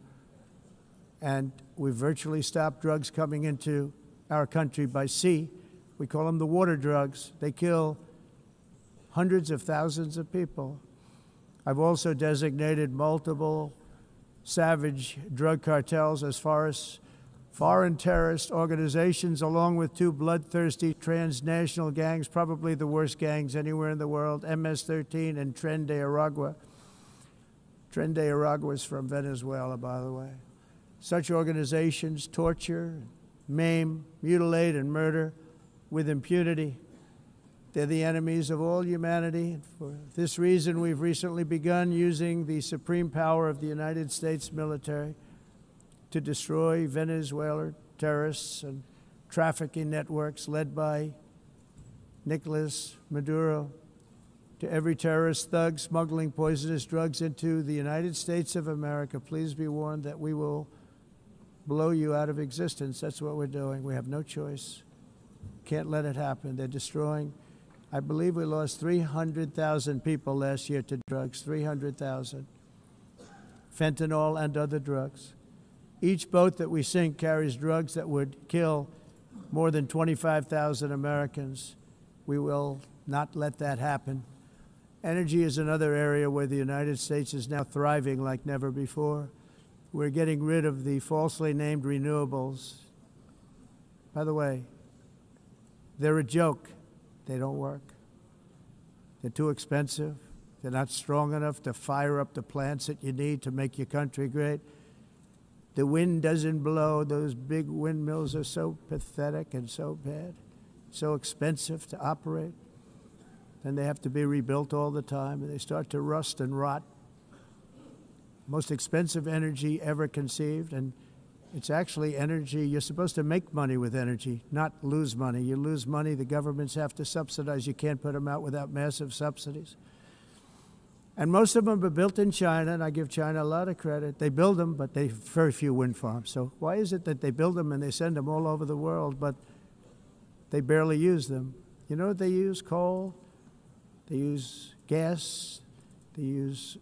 And we've virtually stopped drugs coming into our country by sea. We call them the water drugs. They kill hundreds of thousands of people. I've also designated multiple savage drug cartels as far as foreign terrorist organizations, along with two bloodthirsty transnational gangs, probably the worst gangs anywhere in the world, MS-13 and Tren de Aragua. Tren de Aragua is from Venezuela, by the way. Such organizations torture, maim, mutilate, and murder with impunity. They're the enemies of all humanity. And for this reason, we've recently begun using the supreme power of the United States military to destroy Venezuelan terrorists and trafficking networks led by Nicolas Maduro. To every terrorist thug smuggling poisonous drugs into the United States of America, please be warned that we will blow you out of existence. That's what we're doing. We have no choice. Can't let it happen. They're destroying. I believe we lost 300,000 people last year to drugs, 300,000. Fentanyl and other drugs. Each boat that we sink carries drugs that would kill more than 25,000 Americans. We will not let that happen. Energy is another area where the United States is now thriving like never before. We're getting rid of the falsely named renewables. By the way, they're a joke. They don't work. They're too expensive. They're not strong enough to fire up the plants that you need to make your country great. The wind doesn't blow. Those big windmills are so pathetic and so bad, so expensive to operate. And they have to be rebuilt all the time, and they start to rust and rot. most expensive energy ever conceived, and it's actually energy. You're supposed to make money with energy, not lose money. You lose money, the governments have to subsidize. You can't put them out without massive subsidies. And most of them are built in China, and I give China a lot of credit. They build them, but they have very few wind farms. So why is it that they build them and they send them all over the world, but they barely use them? You know what they use? Coal. They use gas. They use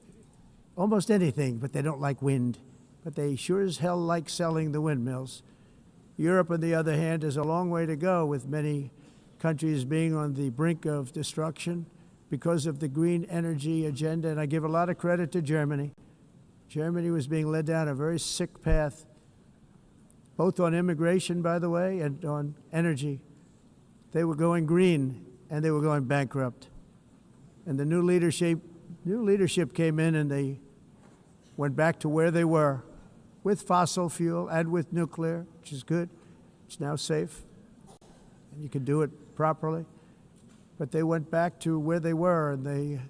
almost anything, but they don't like wind. But they sure as hell like selling the windmills. Europe, on the other hand, has a long way to go, with many countries being on the brink of destruction because of the green energy agenda, and I give a lot of credit to Germany. Germany was being led down a very sick path, both on immigration, by the way, and on energy. They were going green, and they were going bankrupt. And the new leadership came in, and they went back to where they were, with fossil fuel and with nuclear, which is good. It's now safe, and you can do it properly. But they went back to where they were, and they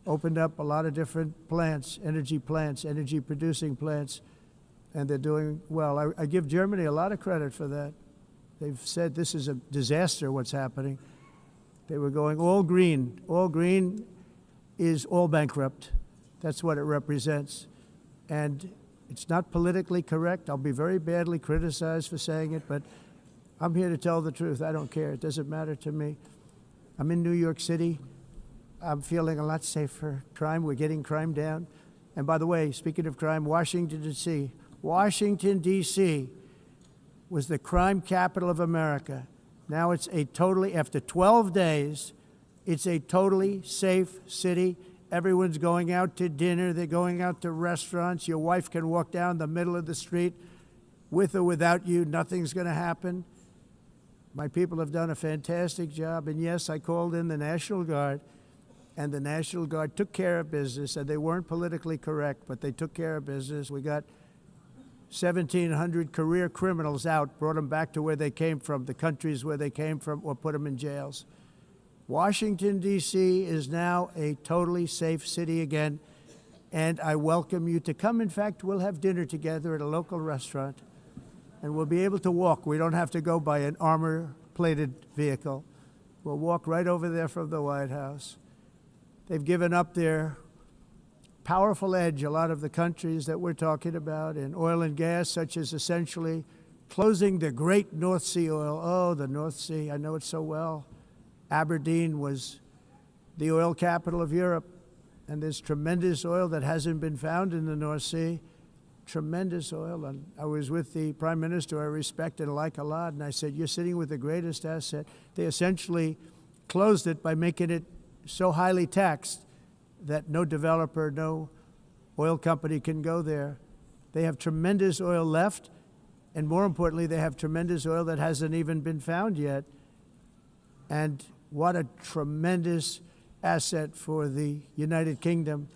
opened up a lot of different plants, energy-producing plants, and they're doing well. I give Germany a lot of credit for that. They've said this is a disaster, what's happening. They were going all green. All green is all bankrupt. That's what it represents. And it's not politically correct. I'll be very badly criticized for saying it, but I'm here to tell the truth. I don't care. It doesn't matter to me. I'm in New York City. I'm feeling a lot safer. Crime, we're getting crime down. And by the way, speaking of crime, Washington, D.C. Washington, D.C. was the crime capital of America. Now it's a totally, after 12 days, it's a totally safe city. Everyone's going out to dinner. They're going out to restaurants. Your wife can walk down the middle of the street with or without you. Nothing's going to happen. My people have done a fantastic job. And yes, I called in the National Guard, and the National Guard took care of business, and they weren't politically correct, but they took care of business. We got 1,700 career criminals out, brought them back to where they came from, the countries where they came from, or put them in jails. Washington, D.C. is now a totally safe city again, and I welcome you to come. In fact, we'll have dinner together at a local restaurant, and we'll be able to walk. We don't have to go by an armor-plated vehicle. We'll walk right over there from the White House. They've given up their powerful edge, a lot of the countries that we're talking about, in oil and gas, such as essentially closing the great North Sea oil. Oh, the North Sea, I know it so well. Aberdeen was the oil capital of Europe, and there's tremendous oil that hasn't been found in the North Sea. Tremendous oil. And I was with the Prime Minister I respect and like a lot, and I said, you're sitting with the greatest asset. They essentially closed it by making it so highly taxed that no developer, no oil company can go there. They have tremendous oil left, and more importantly, they have tremendous oil that hasn't even been found yet. And what a tremendous asset for the United Kingdom.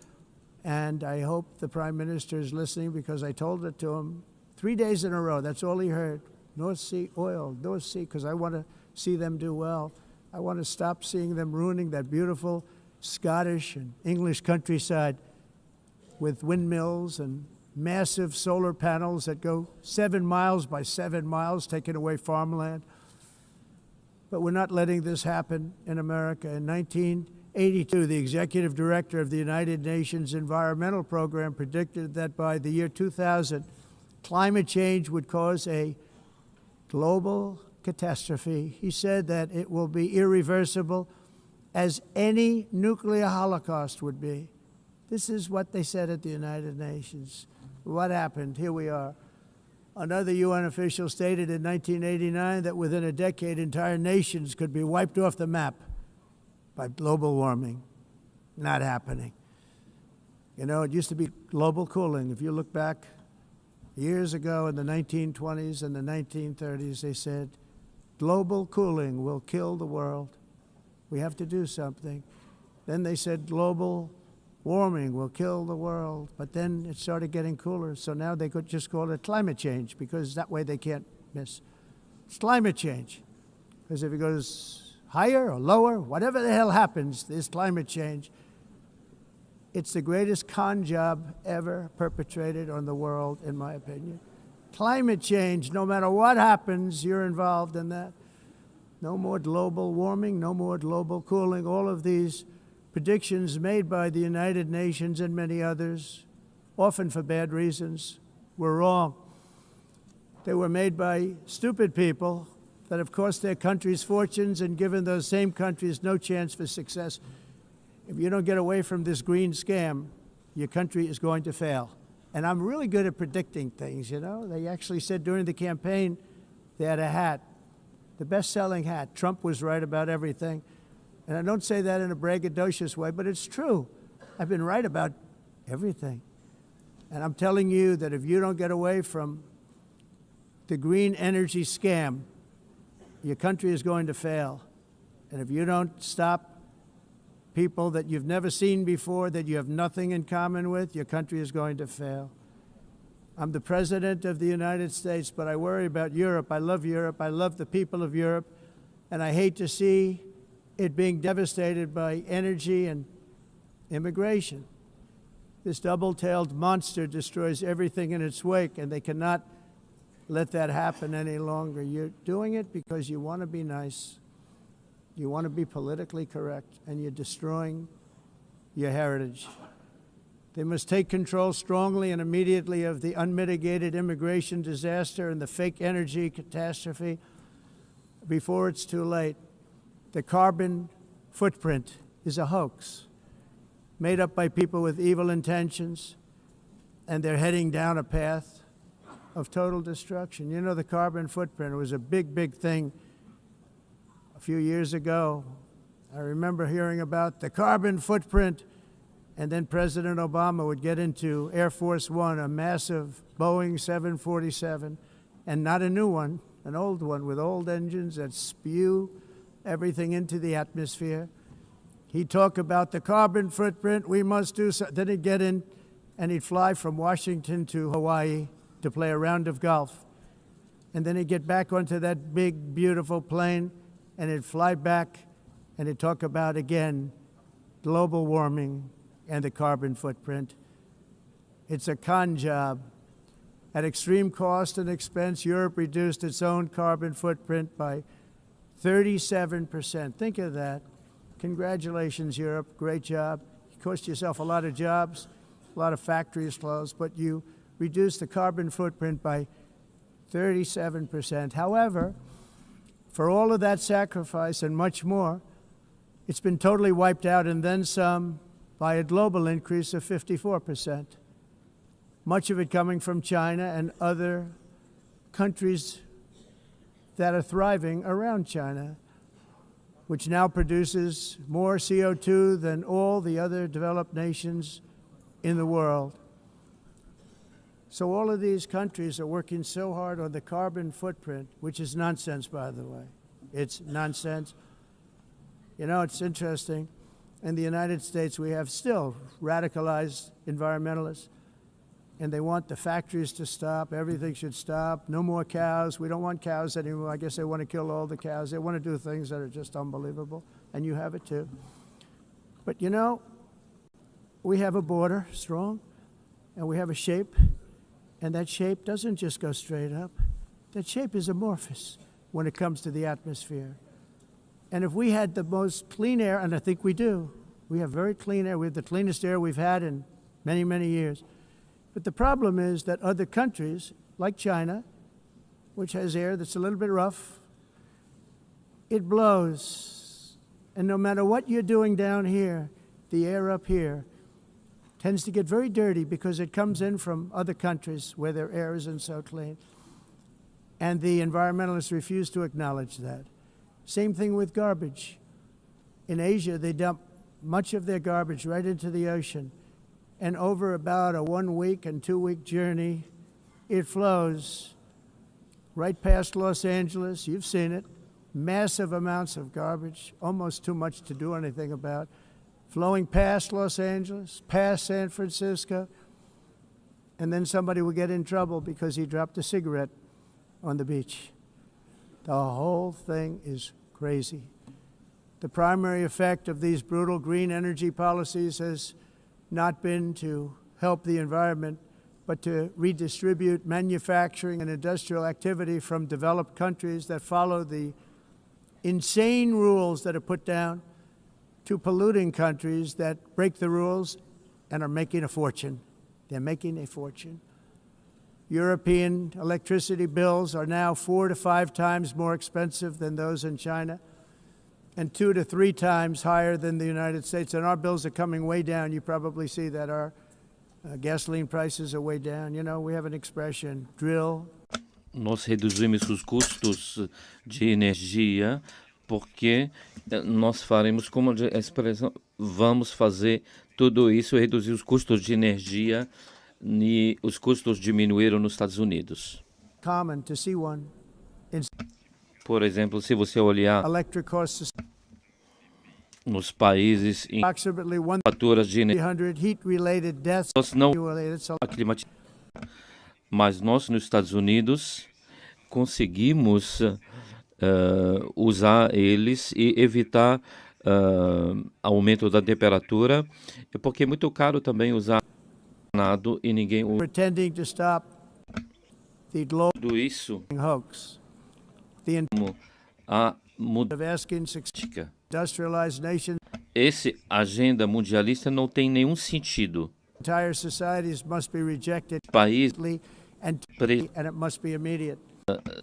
And I hope the Prime Minister is listening, because I told it to him 3 days in a row. That's all he heard. North Sea oil, North Sea, because I want to see them do well. I want to stop seeing them ruining that beautiful Scottish and English countryside with windmills and massive solar panels that go 7 miles by 7 miles, taking away farmland. But we're not letting this happen in America. In 1982, the executive director of the United Nations Environmental Program predicted that by the year 2000, climate change would cause a global catastrophe. He said that it will be irreversible, as any nuclear holocaust would be. This is what they said at the United Nations. What happened? Here we are. Another UN official stated in 1989 that within a decade, entire nations could be wiped off the map by global warming. Not happening. You know, it used to be global cooling. If you look back years ago in the 1920s and the 1930s, they said, global cooling will kill the world. We have to do something. Then they said global warming will kill the world. But then it started getting cooler, so now they could just call it climate change, because that way they can't miss. It's climate change. Because if it goes higher or lower, whatever the hell happens, there's climate change. It's the greatest con job ever perpetrated on the world, in my opinion. Climate change, no matter what happens, you're involved in that. No more global warming, no more global cooling. All of these predictions made by the United Nations and many others, often for bad reasons, were wrong. They were made by stupid people that have cost their countries fortunes and given those same countries no chance for success. If you don't get away from this green scam, your country is going to fail. And I'm really good at predicting things, you know. They actually said during the campaign they had a hat, the best-selling hat. Trump was right about everything. And I don't say that in a braggadocious way, but it's true. I've been right about everything. And I'm telling you that if you don't get away from the green energy scam, your country is going to fail. And if you don't stop people that you've never seen before, that you have nothing in common with, your country is going to fail. I'm the President of the United States, but I worry about Europe. I love Europe. I love the people of Europe. And I hate to see it being devastated by energy and immigration. This double-tailed monster destroys everything in its wake, and they cannot let that happen any longer. You're doing it because you want to be nice. You want to be politically correct, and you're destroying your heritage. They must take control strongly and immediately of the unmitigated immigration disaster and the fake energy catastrophe before it's too late. The carbon footprint is a hoax made up by people with evil intentions, and they're heading down a path of total destruction. You know, the carbon footprint was a big, big thing a few years ago. I remember hearing about the carbon footprint, and then President Obama would get into Air Force One, a massive Boeing 747, and not a new one, an old one with old engines that spew everything into the atmosphere. He'd talk about the carbon footprint, we must do so. Then he'd get in and he'd fly from Washington to Hawaii to play a round of golf. And then he'd get back onto that big, beautiful plane and he'd fly back and he'd talk about, again, global warming and the carbon footprint. It's a con job. At extreme cost and expense, Europe reduced its own carbon footprint by 37%. Think of that. Congratulations, Europe. Great job. You cost yourself a lot of jobs, a lot of factories closed, but you reduced the carbon footprint by 37%. However, for all of that sacrifice and much more, it's been totally wiped out and then some by a global increase of 54%. Much of it coming from China and other countries that are thriving around China, which now produces more CO2 than all the other developed nations in the world. So all of these countries are working so hard on the carbon footprint, which is nonsense, by the way. It's nonsense. You know, it's interesting. In the United States, we have still radicalized environmentalists, and they want the factories to stop. Everything should stop. No more cows. We don't want cows anymore. I guess they want to kill all the cows. They want to do things that are just unbelievable, and you have it too. But you know, we have a border, strong, and we have a shape, and that shape doesn't just go straight up. That shape is amorphous when it comes to the atmosphere. And if we had the most clean air, and I think we do, we have very clean air. We have the cleanest air we've had in many, many years. But the problem is that other countries, like China, which has air that's a little bit rough, it blows. And no matter what you're doing down here, the air up here tends to get very dirty because it comes in from other countries where their air isn't so clean. And the environmentalists refuse to acknowledge that. Same thing with garbage. In Asia, they dump much of their garbage right into the ocean. And over about a 1 week and 2 week journey, it flows right past Los Angeles. You've seen it. Massive amounts of garbage, almost too much to do anything about, flowing past Los Angeles, past San Francisco, and then somebody will get in trouble because he dropped a cigarette on the beach. The whole thing is crazy. The primary effect of these brutal green energy policies has not been to help the environment, but to redistribute manufacturing and industrial activity from developed countries that follow the insane rules that are put down to polluting countries that break the rules and are making a fortune. They're making a fortune. European electricity bills are now 4 to 5 times more expensive than those in China, and 2 to 3 times higher than the United States. And our bills are coming way down. You probably see that our gasoline prices are way down. You know, we have an expression, drill. Nós reduzimos os custos de energia porque nós faremos, como a expressão, vamos fazer tudo isso, reduzir os custos de energia e os custos diminuíram nos Estados Unidos. Common to see one. Por exemplo, se você olhar Electric costs nos países em approximately faturas de energia, 100 heat-related deaths. nós não mas nós nos Estados Unidos conseguimos usar eles e evitar aumento da temperatura, porque é muito caro também usar nada e ninguém usa Pretending to stop the global tudo isso. hoax. The A of asking mudança. industrialized nations, Esse agenda mundialista não tem nenhum sentido. entire societies must be rejected País and pre- it must be immediate.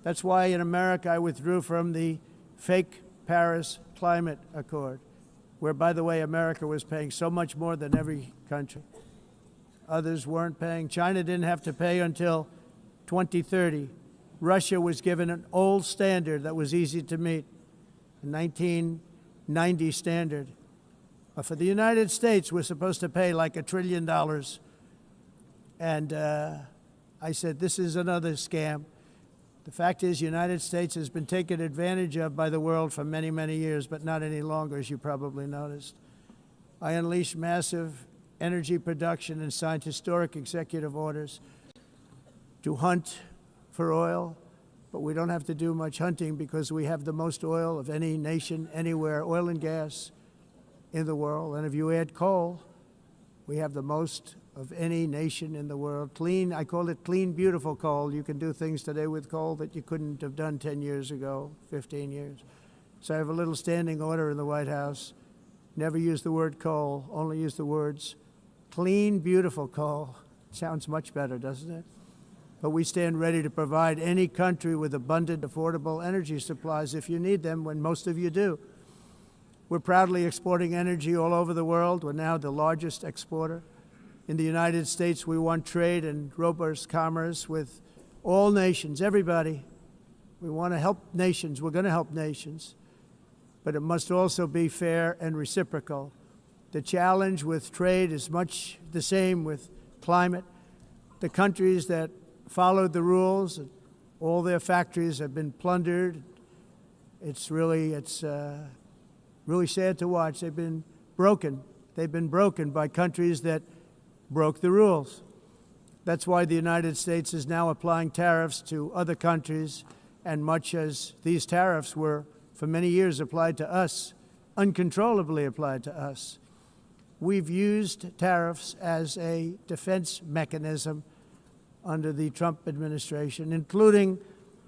That's why in America I withdrew from the fake Paris Climate Accord, where, by the way, America was paying so much more than every country. Others weren't paying. China didn't have to pay until 2030. Russia was given an old standard that was easy to meet, a 1990 standard. For the United States, we're supposed to pay like $1 trillion. And I said, this is another scam. The fact is, the United States has been taken advantage of by the world for many, many years, but not any longer, as you probably noticed. I unleashed massive energy production and signed historic executive orders to hunt for oil, but we don't have to do much hunting because we have the most oil of any nation anywhere, oil and gas in the world. And if you add coal, we have the most of any nation in the world. Clean, I call it clean, beautiful coal. You can do things today with coal that you couldn't have done 10 years ago, 15 years. So I have a little standing order in the White House. Never use the word coal, only use the words clean, beautiful coal. Sounds much better, doesn't it? But we stand ready to provide any country with abundant, affordable energy supplies if you need them, when most of you do. We're proudly exporting energy all over the world. We're now the largest exporter. In the United States, we want trade and robust commerce with all nations, everybody. We want to help nations. We're going to help nations. But it must also be fair and reciprocal. The challenge with trade is much the same with climate. The countries that followed the rules, all their factories have been plundered. It's really sad to watch. They've been broken. They've been broken by countries that broke the rules. That's why the United States is now applying tariffs to other countries, and much as these tariffs were for many years applied to us, uncontrollably applied to us. We've used tariffs as a defense mechanism under the Trump administration, including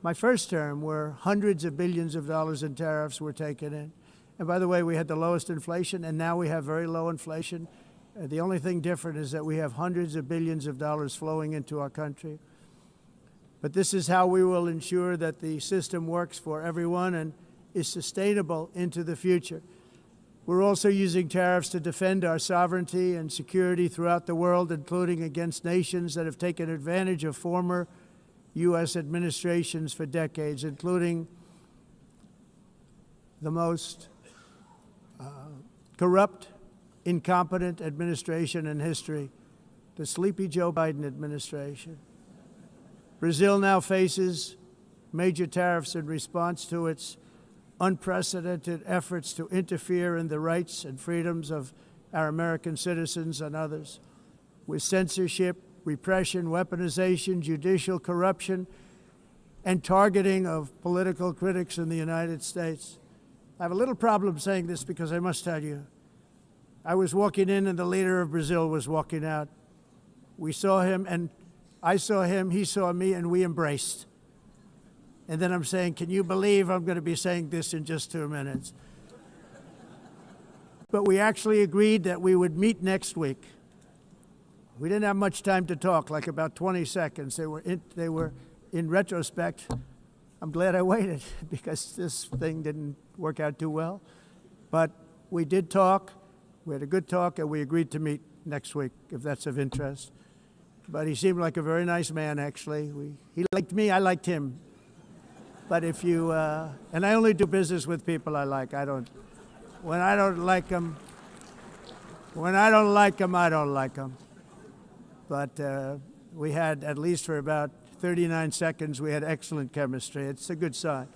my first term, where hundreds of billions of dollars in tariffs were taken in. And by the way, we had the lowest inflation, and now we have very low inflation. The only thing different is that we have hundreds of billions of dollars flowing into our country. But this is how we will ensure that the system works for everyone and is sustainable into the future. We're also using tariffs to defend our sovereignty and security throughout the world, including against nations that have taken advantage of former U.S. administrations for decades, including the most corrupt, incompetent administration in history, the sleepy Joe Biden administration. Brazil now faces major tariffs in response to its unprecedented efforts to interfere in the rights and freedoms of our American citizens and others, with censorship, repression, weaponization, judicial corruption, and targeting of political critics in the United States. I have a little problem saying this because I must tell you, I was walking in and the leader of Brazil was walking out. We saw him and I saw him, he saw me, and we embraced. And then I'm saying, can you believe I'm going to be saying this in just 2 minutes? But we actually agreed that we would meet next week. We didn't have much time to talk, like about 20 seconds. They were in retrospect, I'm glad I waited because this thing didn't work out too well. But we did talk, we had a good talk, and we agreed to meet next week, if that's of interest. But he seemed like a very nice man, actually. He liked me, I liked him. But if you, and I only do business with people I like. When I don't like them, I don't like them. But we had, at least for about 39 seconds, we had excellent chemistry. It's a good sign.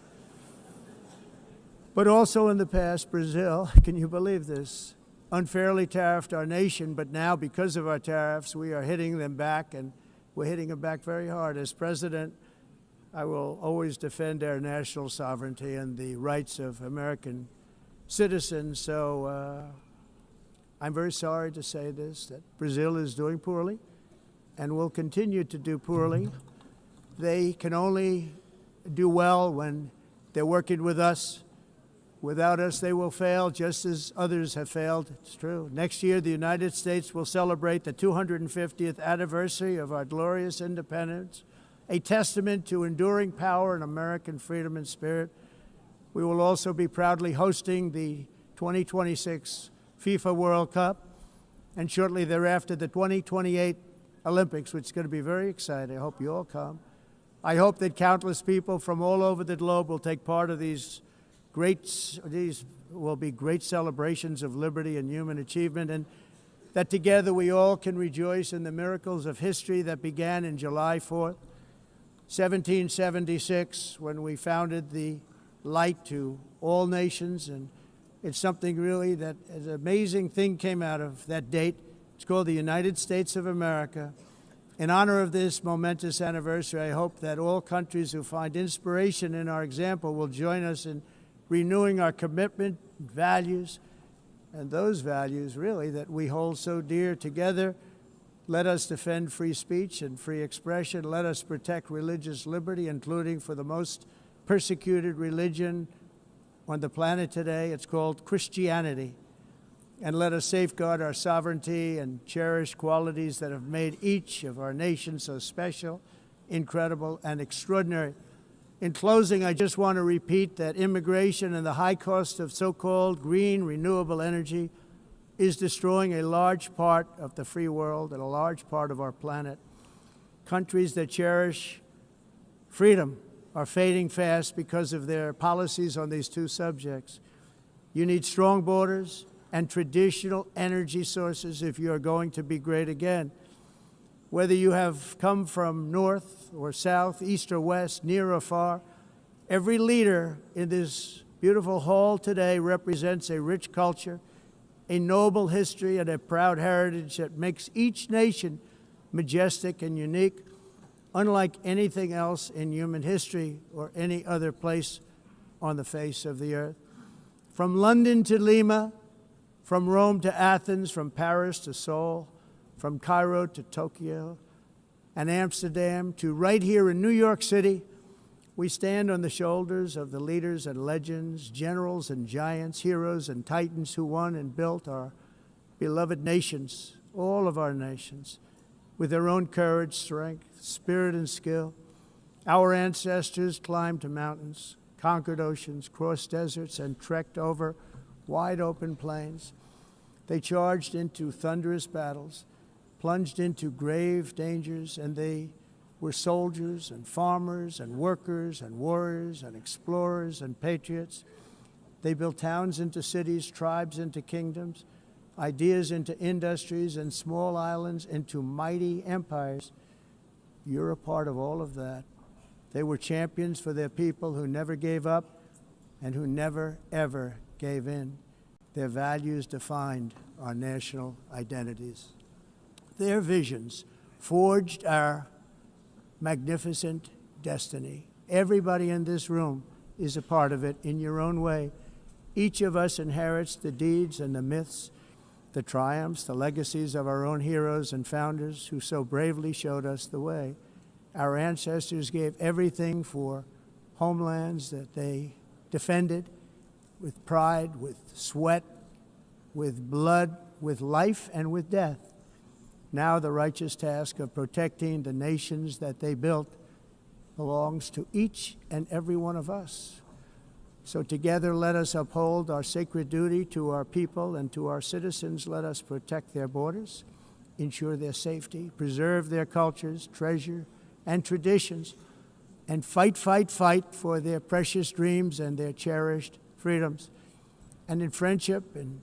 But also in the past, Brazil, can you believe this, unfairly tariffed our nation, but now because of our tariffs, we are hitting them back, and we're hitting them back very hard. As president, I will always defend our national sovereignty and the rights of American citizens. So I'm very sorry to say this, that Brazil is doing poorly and will continue to do poorly. They can only do well when they're working with us. Without us, they will fail, just as others have failed. It's true. Next year, the United States will celebrate the 250th anniversary of our glorious independence, a testament to enduring power and American freedom and spirit. We will also be proudly hosting the 2026 FIFA World Cup, and shortly thereafter, the 2028 Olympics, which is going to be very exciting. I hope you all come. I hope that countless people from all over the globe will take part of these will be great celebrations of liberty and human achievement, and that together we all can rejoice in the miracles of history that began in July 4th, 1776, when we founded the light to all nations. And it's something really that an amazing thing came out of that date. It's called the United States of America. In honor of this momentous anniversary, I hope that all countries who find inspiration in our example will join us in renewing our commitment, values, and those values, really, that we hold so dear. Together, let us defend free speech and free expression. Let us protect religious liberty, including for the most persecuted religion on the planet today. It's called Christianity. And let us safeguard our sovereignty and cherish qualities that have made each of our nations so special, incredible, and extraordinary. In closing, I just want to repeat that immigration and the high cost of so-called green renewable energy is destroying a large part of the free world and a large part of our planet. Countries that cherish freedom are fading fast because of their policies on these two subjects. You need strong borders and traditional energy sources if you are going to be great again. Whether you have come from north or south, east or west, near or far, every leader in this beautiful hall today represents a rich culture, a noble history, and a proud heritage that makes each nation majestic and unique, unlike anything else in human history or any other place on the face of the earth. From London to Lima, from Rome to Athens, from Paris to Seoul, from Cairo to Tokyo and Amsterdam to right here in New York City, we stand on the shoulders of the leaders and legends, generals and giants, heroes and titans who won and built our beloved nations, all of our nations, with their own courage, strength, spirit, and skill. Our ancestors climbed mountains, conquered oceans, crossed deserts, and trekked over wide open plains. They charged into thunderous battles, plunged into grave dangers, and they were soldiers and farmers and workers and warriors and explorers and patriots. They built towns into cities, tribes into kingdoms, ideas into industries, and small islands into mighty empires. You're a part of all of that. They were champions for their people who never gave up and who never, ever gave in. Their values defined our national identities. Their visions forged our magnificent destiny. Everybody in this room is a part of it in your own way. Each of us inherits the deeds and the myths the triumphs, the legacies of our own heroes and founders who so bravely showed us the way. Our ancestors gave everything for homelands that they defended with pride, with sweat, with blood, with life, and with death. Now the righteous task of protecting the nations that they built belongs to each and every one of us. So together let us uphold our sacred duty to our people and to our citizens. Let us protect their borders, ensure their safety, preserve their cultures, treasure, and traditions, and fight, fight, fight for their precious dreams and their cherished freedoms. And in friendship and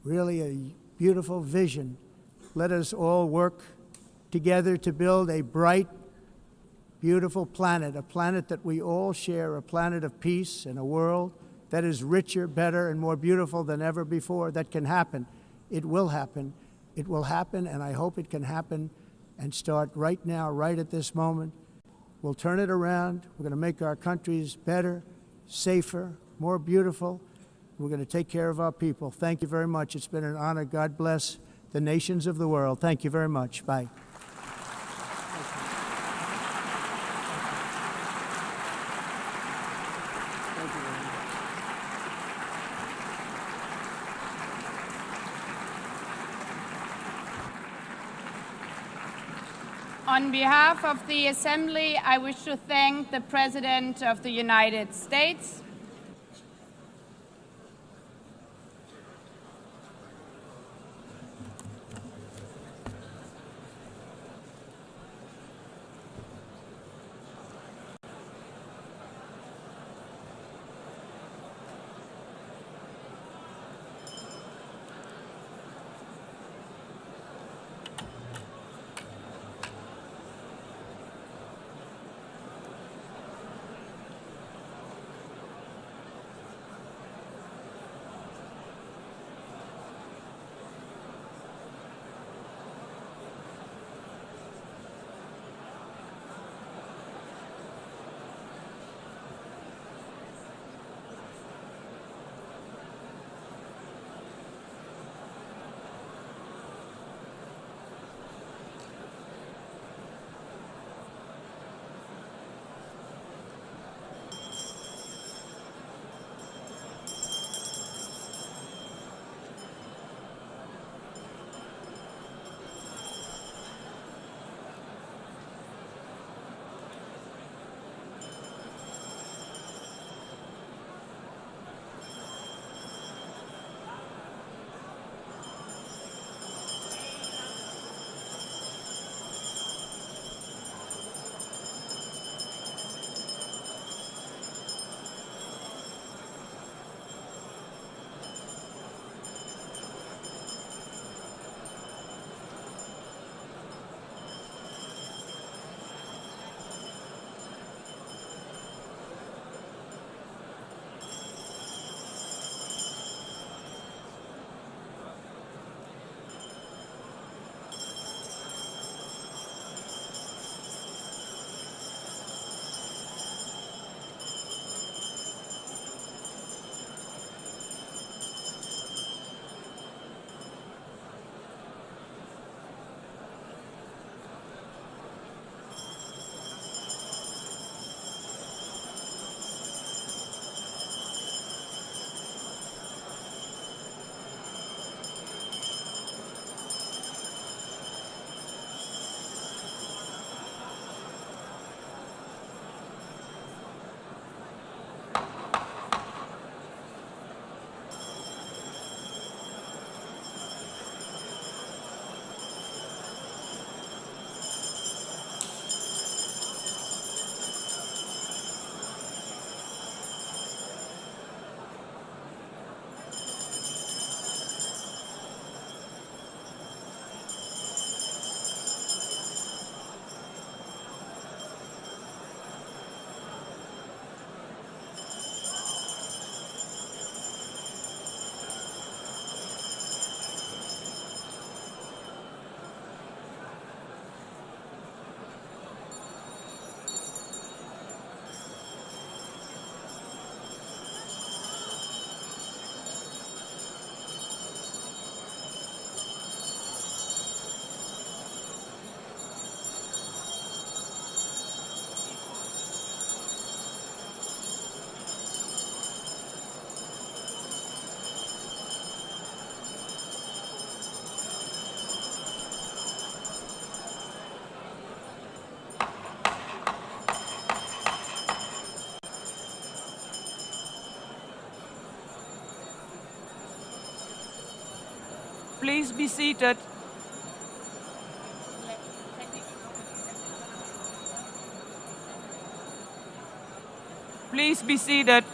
really a beautiful vision, let us all work together to build a bright, beautiful planet, a planet that we all share, a planet of peace and a world that is richer, better, and more beautiful than ever before. That can happen. It will happen. It will happen, and I hope it can happen and start right now, right at this moment. We'll turn it around. We're going to make our countries better, safer, more beautiful. We're going to take care of our people. Thank you very much. It's been an honor. God bless the nations of the world. Thank you very much. Bye. On behalf of the Assembly, I wish to thank the President of the United States, please be seated? Please be seated.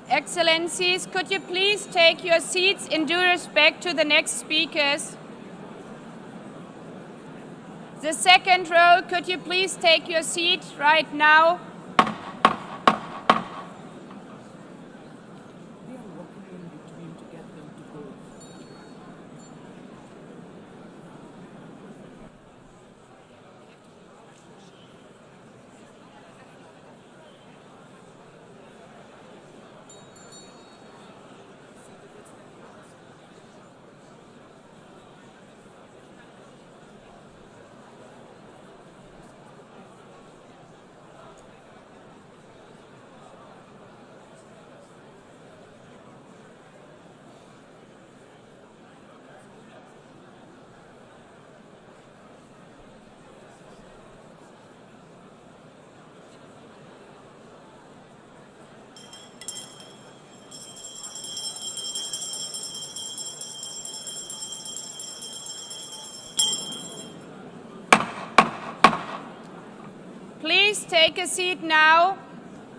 Excellencies, could you please take your seats in due respect to the next speakers? The second row, could you please take your seat right now? Please take a seat now.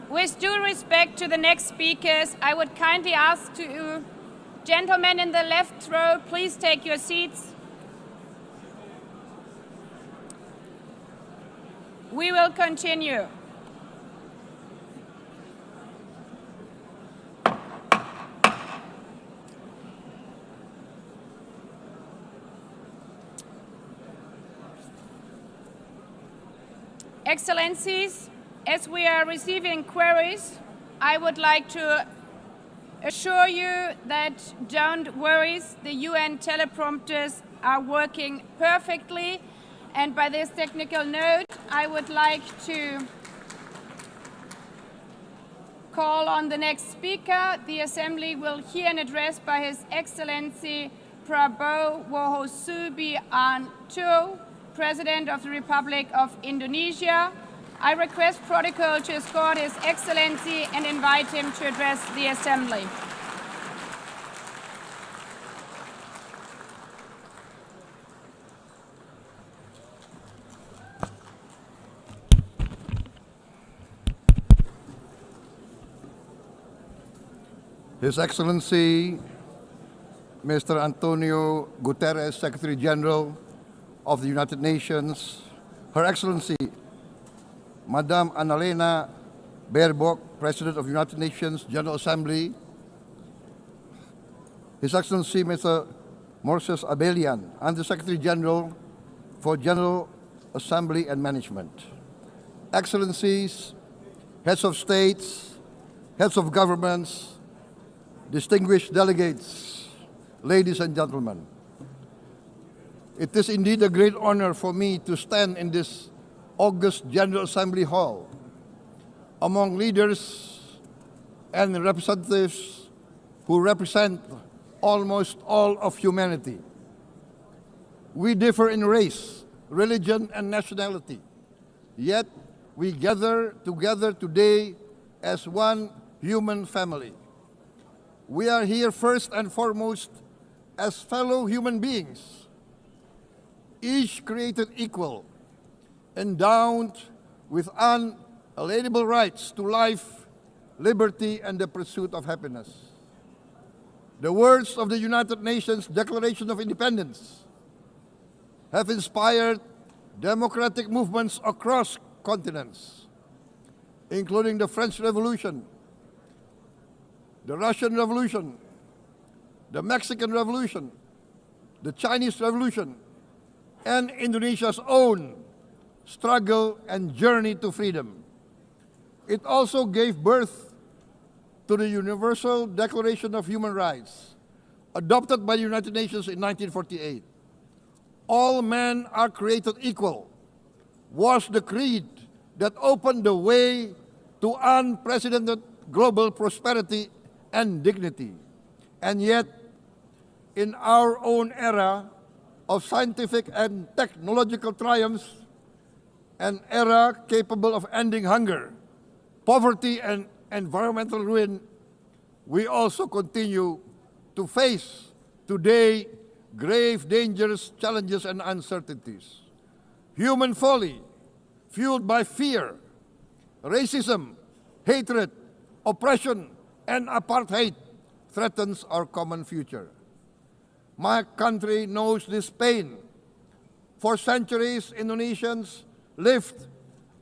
With due respect to the next speakers, I would kindly ask you, gentlemen in the left row, please take your seats. We will continue. Excellencies, as we are receiving queries, I would like to assure you that don't worry, the UN teleprompters are working perfectly. And by this technical note, I would like to call on the next speaker. The Assembly will hear an address by His Excellency Prabowo Subianto, President of the Republic of Indonesia. I request protocol to escort His Excellency and invite him to address the Assembly. His Excellency, Mr. Antonio Guterres, Secretary General of the United Nations, Her Excellency, Madame Annalena Baerbock, President of the United Nations General Assembly, His Excellency, Mr. Moses Abelian, Under-Secretary General for General Assembly and Management, Excellencies, Heads of States, Heads of Governments, distinguished delegates, ladies and gentlemen. It is indeed a great honor for me to stand in this august General Assembly Hall among leaders and representatives who represent almost all of humanity. We differ in race, religion, and nationality, yet we gather together today as one human family. We are here first and foremost as fellow human beings, each created equal, endowed with unalienable rights to life, liberty, and the pursuit of happiness. The words of the United Nations Declaration of Independence have inspired democratic movements across continents, including the French Revolution, the Russian Revolution, the Mexican Revolution, the Chinese Revolution, and Indonesia's own struggle and journey to freedom. It also gave birth to the Universal Declaration of Human Rights, adopted by the United Nations in 1948. All men are created equal was the creed that opened the way to unprecedented global prosperity and dignity. And yet, in our own era of scientific and technological triumphs, an era capable of ending hunger, poverty, and environmental ruin, we also continue to face today grave dangers, challenges, and uncertainties. Human folly, fueled by fear, racism, hatred, oppression, and apartheid, threatens our common future. My country knows this pain. For centuries, Indonesians lived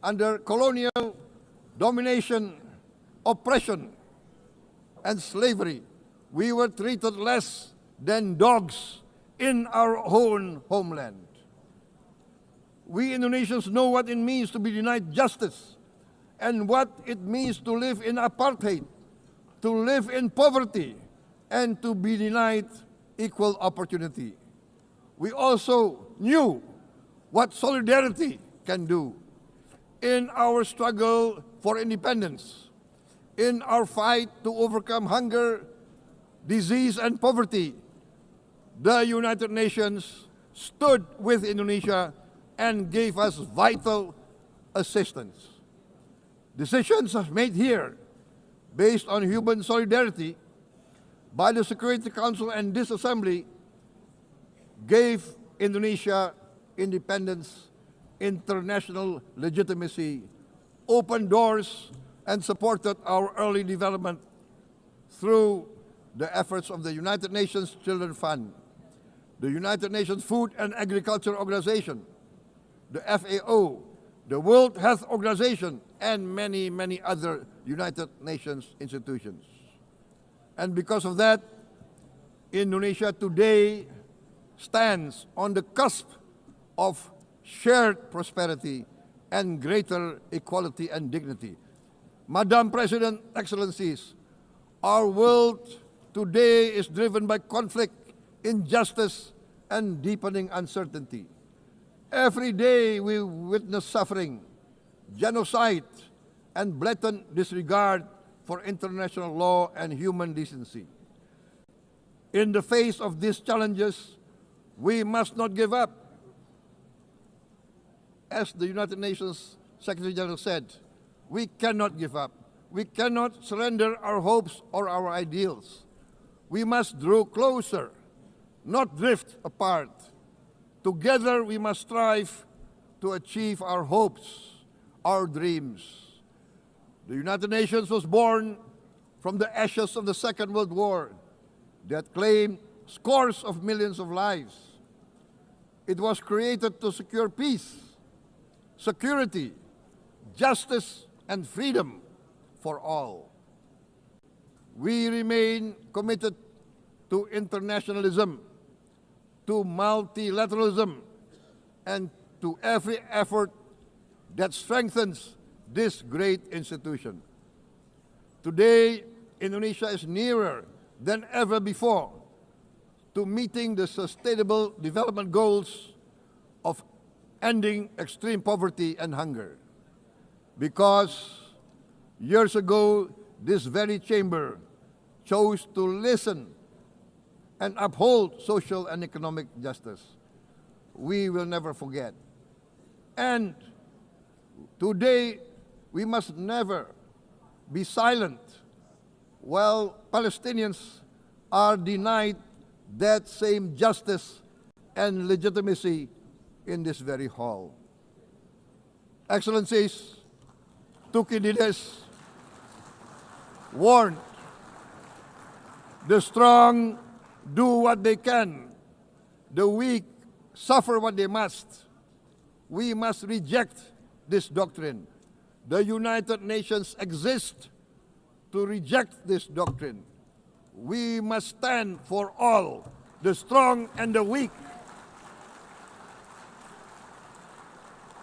under colonial domination, oppression, and slavery. We were treated less than dogs in our own homeland. We Indonesians know what it means to be denied justice and what it means to live in apartheid, to live in poverty, and to be denied equal opportunity. We also knew what solidarity can do in our struggle for independence, in our fight to overcome hunger, disease, and poverty. The United Nations stood with Indonesia and gave us vital assistance. Decisions made here based on human solidarity by the Security Council and this Assembly gave Indonesia independence, international legitimacy, opened doors, and supported our early development through the efforts of the United Nations Children's Fund, the United Nations Food and Agriculture Organization, the FAO, the World Health Organization, and many, many other United Nations institutions. And because of that, Indonesia today stands on the cusp of shared prosperity and greater equality and dignity. Madam President, Excellencies, our world today is driven by conflict, injustice, and deepening uncertainty. Every day we witness suffering, genocide, and blatant disregard for international law and human decency. In the face of these challenges, we must not give up. As the United Nations Secretary General said, we cannot give up. We cannot surrender our hopes or our ideals. We must draw closer, not drift apart. Together we must strive to achieve our hopes, our dreams. The United Nations was born from the ashes of the Second World War that claimed scores of millions of lives. It was created to secure peace, security, justice, and freedom for all. We remain committed to internationalism, to multilateralism, and to every effort that strengthens this great institution. Today, Indonesia is nearer than ever before to meeting the sustainable development goals of ending extreme poverty and hunger. Because years ago, this very chamber chose to listen and uphold social and economic justice, we will never forget. And today, we must never be silent while Palestinians are denied that same justice and legitimacy in this very hall. Excellencies, Thucydides warned, the strong do what they can, the weak suffer what they must. We must reject this doctrine. The United Nations exist to reject this doctrine. We must stand for all, the strong and the weak.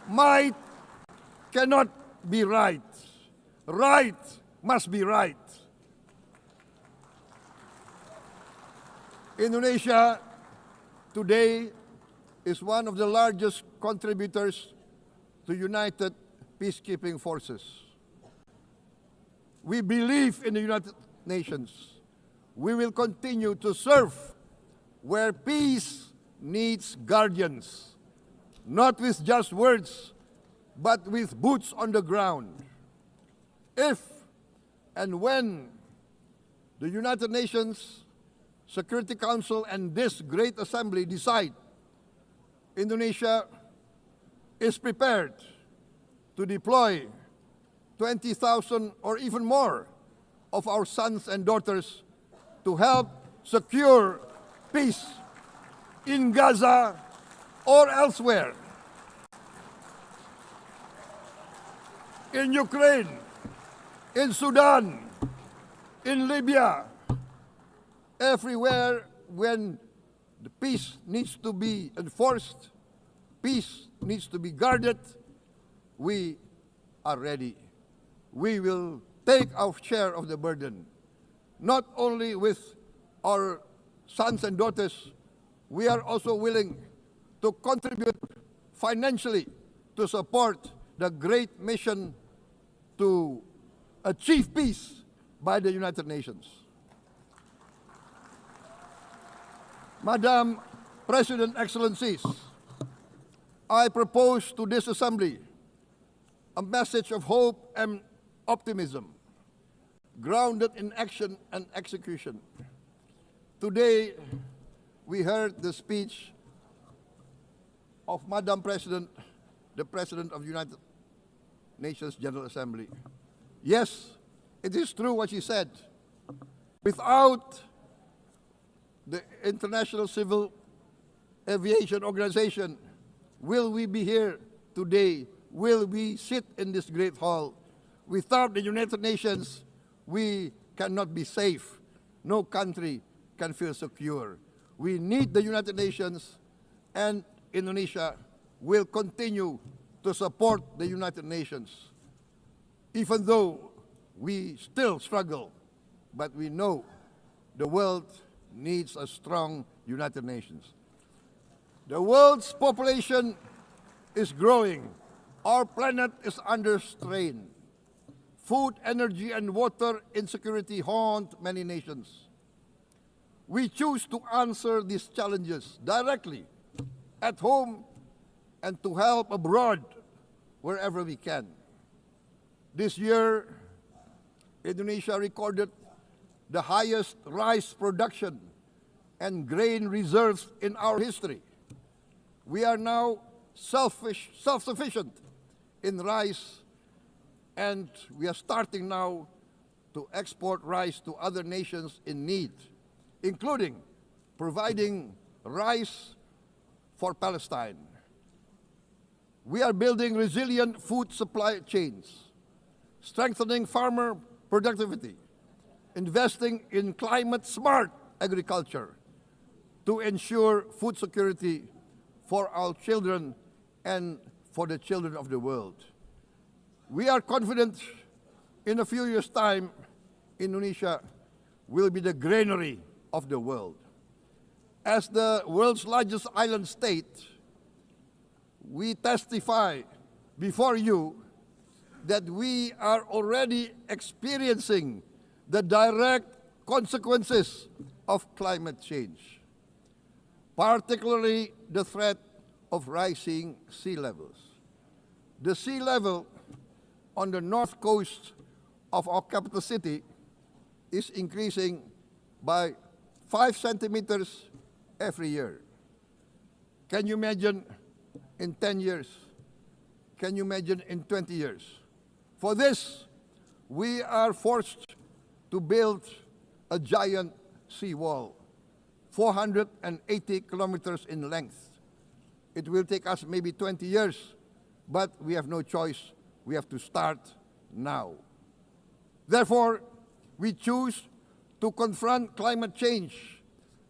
Might cannot be right. Right must be right. Indonesia today is one of the largest contributors to United Peacekeeping Forces. We believe in the United Nations. We will continue to serve where peace needs guardians, not with just words, but with boots on the ground. If and when the United Nations Security Council and this great assembly decide Indonesia is prepared to deploy 20,000 or even more of our sons and daughters to help secure peace in Gaza or elsewhere, in Ukraine, in Sudan, in Libya, everywhere when the peace needs to be enforced, peace needs to be guarded, we are ready. We will take our share of the burden, not only with our sons and daughters, we are also willing to contribute financially to support the great mission to achieve peace by the United Nations. Madam President, Excellencies, I propose to this Assembly a message of hope and optimism, grounded in action and execution. Today, we heard the speech of Madam President, the President of the United Nations General Assembly. Yes, it is true what she said. Without the International Civil Aviation Organization, will we be here today? Will we sit in this great hall? Without the United Nations, we cannot be safe. No country can feel secure. We need the United Nations, and Indonesia will continue to support the United Nations, even though we still struggle, but we know the world needs a strong United Nations. The world's population is growing. Our planet is under strain. Food, energy, and water insecurity haunt many nations. We choose to answer these challenges directly at home and to help abroad wherever we can. This year, Indonesia recorded the highest rice production and grain reserves in our history. We are now self-sufficient in rice, and we are starting now to export rice to other nations in need, including providing rice for Palestine. We are building resilient food supply chains, strengthening farmer productivity, investing in climate-smart agriculture to ensure food security for our children and for the children of the world. We are confident in a few years' time, Indonesia will be the granary of the world. As the world's largest island state, we testify before you that we are already experiencing the direct consequences of climate change, particularly the threat of rising sea levels. The sea level on the north coast of our capital city is increasing by 5 centimeters every year. Can you imagine in 10 years? Can you imagine in 20 years? For this, we are forced to build a giant seawall, 480 kilometers in length. It will take us maybe 20 years, but we have no choice. We have to start now. Therefore, we choose to confront climate change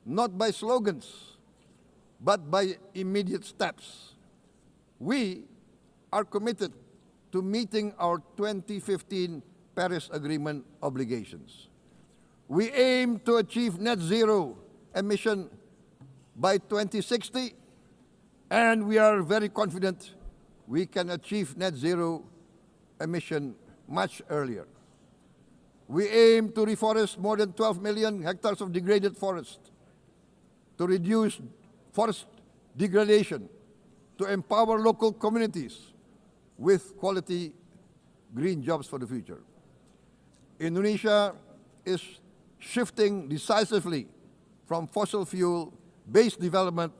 not by slogans, but by immediate steps. We are committed to meeting our 2015 Paris Agreement obligations. We aim to achieve net zero emission by 2060, and we are very confident we can achieve net zero emission much earlier. We aim to reforest more than 12 million hectares of degraded forest, to reduce forest degradation, to empower local communities with quality green jobs for the future. Indonesia is shifting decisively from fossil fuel-based development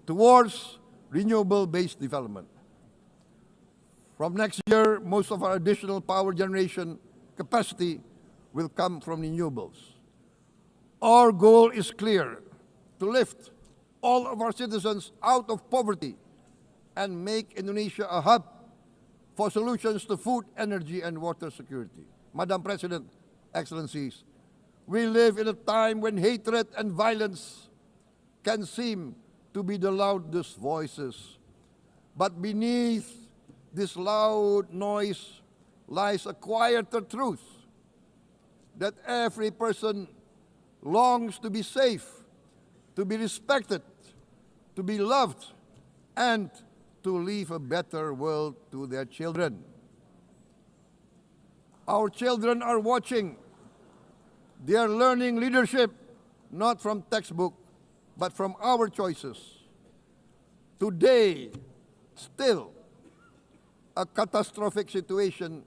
towards renewable-based development. From next year, most of our additional power generation capacity will come from renewables. Our goal is clear: to lift all of our citizens out of poverty and make Indonesia a hub for solutions to food, energy, and water security. Madam President, Excellencies, we live in a time when hatred and violence can seem to be the loudest voices. But beneath this loud noise lies a quieter truth, that every person longs to be safe, to be respected, to be loved, and to leave a better world to their children. Our children are watching. They are learning leadership, not from textbook, but from our choices. Today, still, a catastrophic situation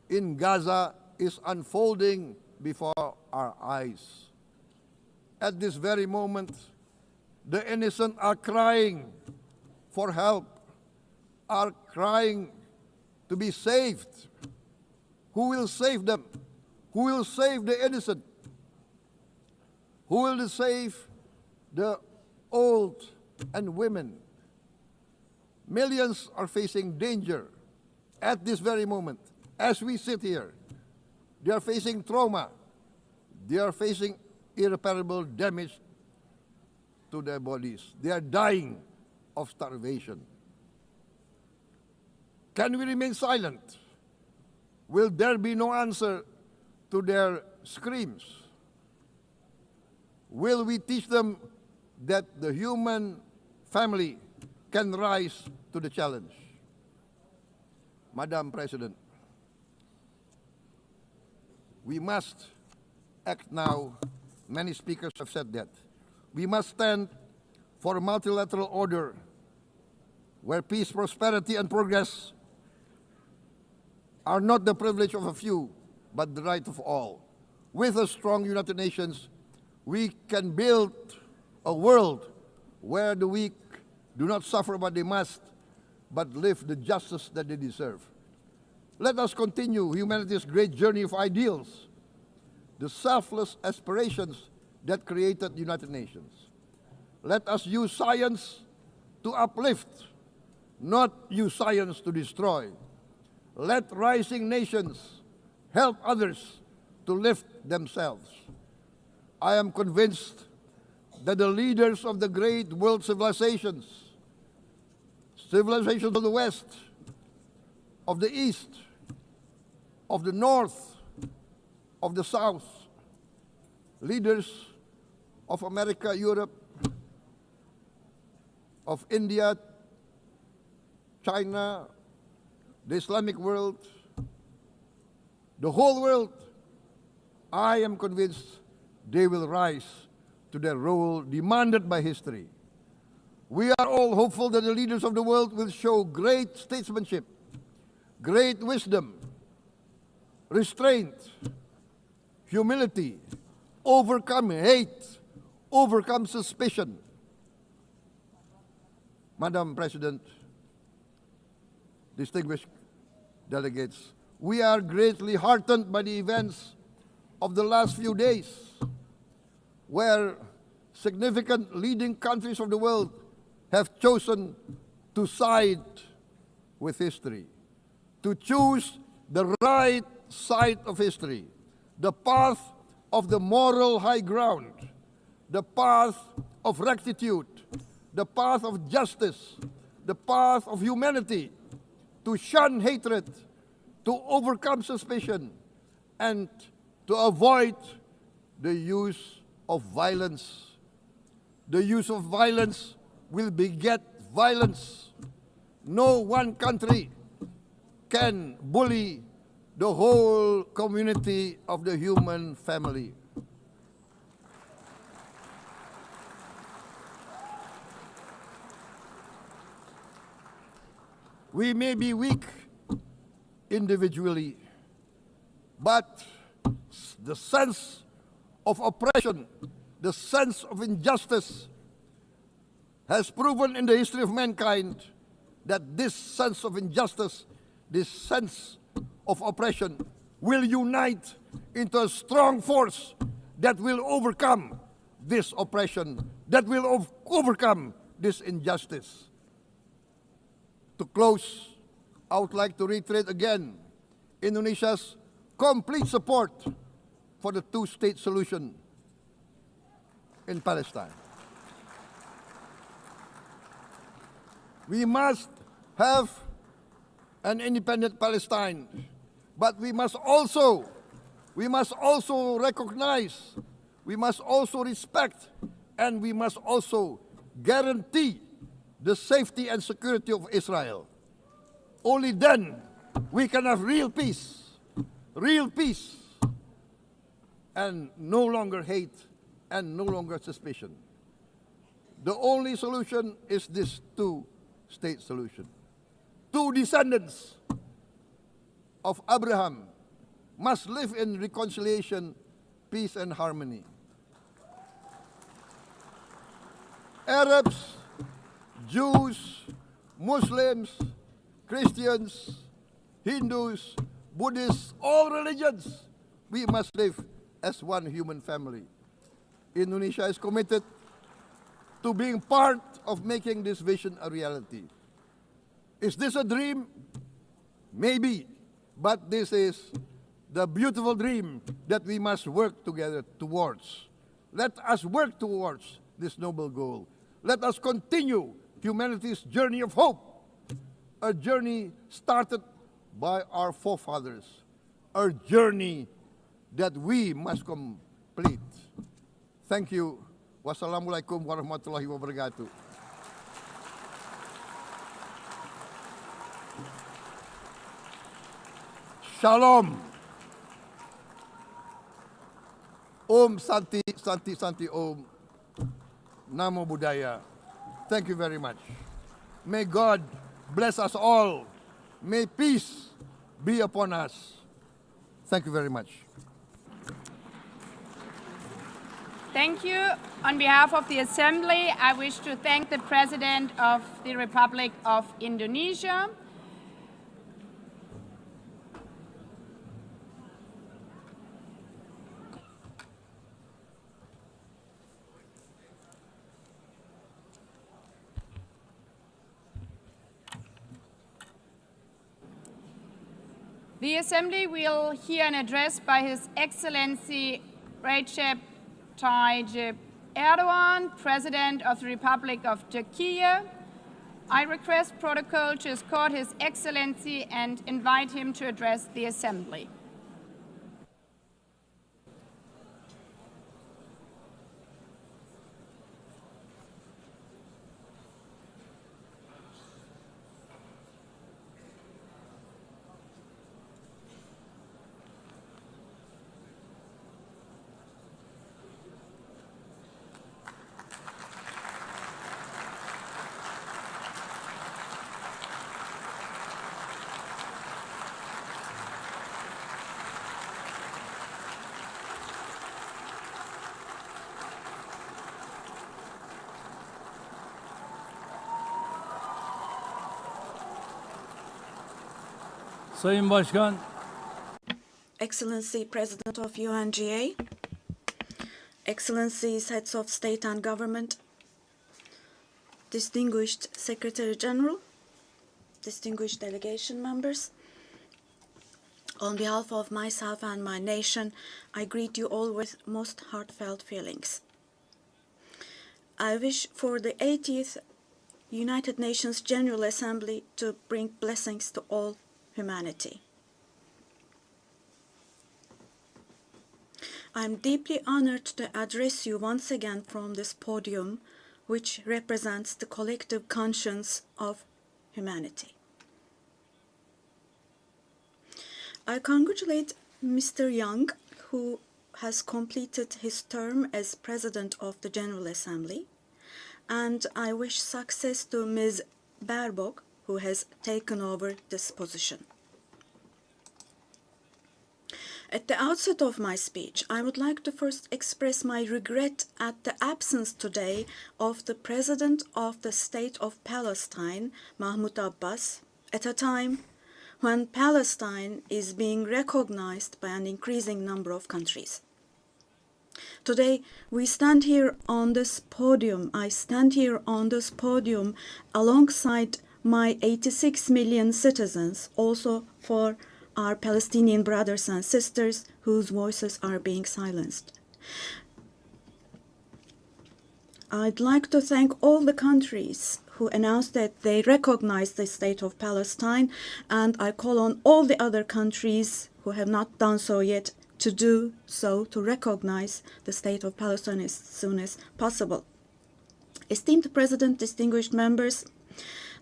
in Gaza is unfolding before our eyes. At this very moment, the innocent are crying for help, are crying to be saved. Who will save them? Who will save the innocent? Who will save the old and women? Millions are facing danger at this very moment. As we sit here, they are facing trauma. They are facing irreparable damage to their bodies. They are dying of starvation. Can we remain silent? Will there be no answer to their screams? Will we teach them that the human family can rise to the challenge? Madam President, we must act now. Many speakers have said that. We must stand for a multilateral order where peace, prosperity, and progress are not the privilege of a few, but the right of all. With a strong United Nations, we can build a world where the weak do not suffer what they must, but live the justice that they deserve. Let us continue humanity's great journey of ideals, the selfless aspirations that created the United Nations. Let us use science to uplift, not use science to destroy. Let rising nations help others to lift themselves. I am convinced that the leaders of the great world civilizations of the West, of the East, of the North, of the South, leaders of America, Europe, of India, China, the Islamic world, the whole world, I am convinced they will rise to their role demanded by history. We are all hopeful that the leaders of the world will show great statesmanship, great wisdom, restraint, humility, overcome hate, overcome suspicion. Madam President, distinguished delegates, we are greatly heartened by the events of the last few days, where significant leading countries of the world have chosen to side with history, to choose the right side of history, the path of the moral high ground, the path of rectitude, the path of justice, the path of humanity, to shun hatred, to overcome suspicion, and to avoid the use of violence. The use of violence will beget violence. No one country can bully the whole community of the human family. We may be weak individually, but the sense of oppression, the sense of injustice has proven in the history of mankind that this sense of injustice, this sense of oppression will unite into a strong force that will overcome this oppression, that will overcome this injustice. To close, I would like to reiterate again Indonesia's complete support for the two-state solution in Palestine. We must have an independent Palestine, but we must also recognize, we must also respect, and we must also guarantee the safety and security of Israel. Only then we can have real peace, and no longer hate and no longer suspicion. The only solution is this two-state solution. Two descendants of Abraham must live in reconciliation, peace, and harmony. Arabs, Jews, Muslims, Christians, Hindus, Buddhists, all religions, we must live as one human family. Indonesia is committed to being part of making this vision a reality. Is this a dream? Maybe, but this is the beautiful dream that we must work together towards. Let us work towards this noble goal. Let us continue humanity's journey of hope, a journey started by our forefathers, a journey that we must complete. Thank you. Wassalamualaikum warahmatullahi wabarakatuh. Shalom. Om Santi, Santi, Santi Om. Namo Buddhaya. Thank you very much. May God bless us all. May peace be upon us. Thank you very much. Thank you. On behalf of the Assembly, I wish to thank the President of the Republic of Indonesia. The Assembly will hear an address by His Excellency Recep Tayyip Erdogan, President of the Republic of Turkey. I request protocol to escort His Excellency and invite him to address the Assembly. Sayın Başkan, Excellency President of UNGA, Excellencies Heads of State and Government, Distinguished Secretary General, distinguished delegation members, on behalf of myself and my nation, I greet you all with most heartfelt feelings. I wish for the 80th United Nations General Assembly to bring blessings to all humanity. I am deeply honored to address you once again from this podium, which represents the collective conscience of humanity. I congratulate Mr. Young, who has completed his term as President of the General Assembly, and I wish success to Ms. Baerbock, who has taken over this position. At the outset of my speech, I would like to first express my regret at the absence today of the President of the State of Palestine, Mahmoud Abbas, at a time when Palestine is being recognized by an increasing number of countries. Today, we stand here on this podium. I stand here on this podium alongside my 86 million citizens, also for our Palestinian brothers and sisters whose voices are being silenced. I'd like to thank all the countries who announced that they recognize the state of Palestine, and I call on all the other countries who have not done so yet to do so, to recognize the state of Palestine as soon as possible. Esteemed President, distinguished members,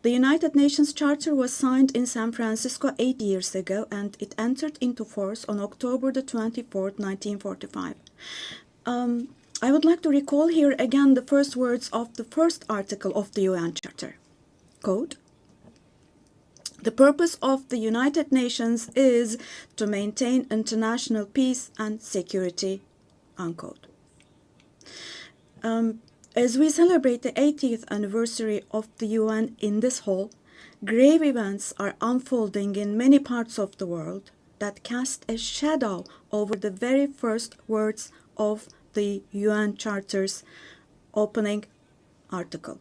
the United Nations Charter was signed in San Francisco 8 years ago, and it entered into force on October the 24th, 1945. I would like to recall here again the first words of the first article of the UN Charter. Quote, "The purpose of the United Nations is to maintain international peace and security," unquote. As we celebrate the 80th anniversary of the UN in this hall, grave events are unfolding in many parts of the world that cast a shadow over the very first words of the UN Charter's opening article.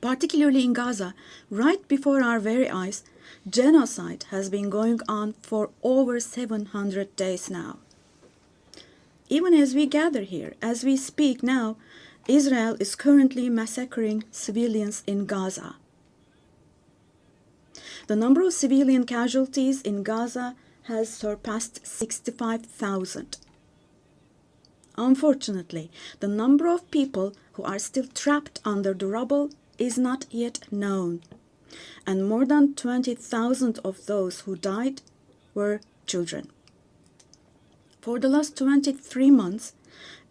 Particularly in Gaza, right before our very eyes, genocide has been going on for over 700 days now. Even as we gather here, as we speak now, Israel is currently massacring civilians in Gaza. The number of civilian casualties in Gaza has surpassed 65,000. Unfortunately, the number of people who are still trapped under the rubble is not yet known, and more than 20,000 of those who died were children. For the last 23 months,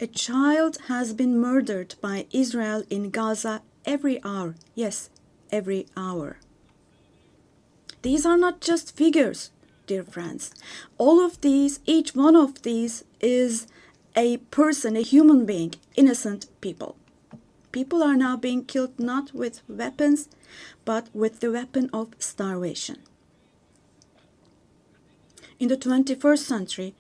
a child has been murdered by Israel in Gaza every hour. Yes, every hour. These are not just figures, dear friends. All of these, each one of these is a person, a human being, innocent people. People are now being killed not with weapons, but with the weapon of starvation. In the 21st century,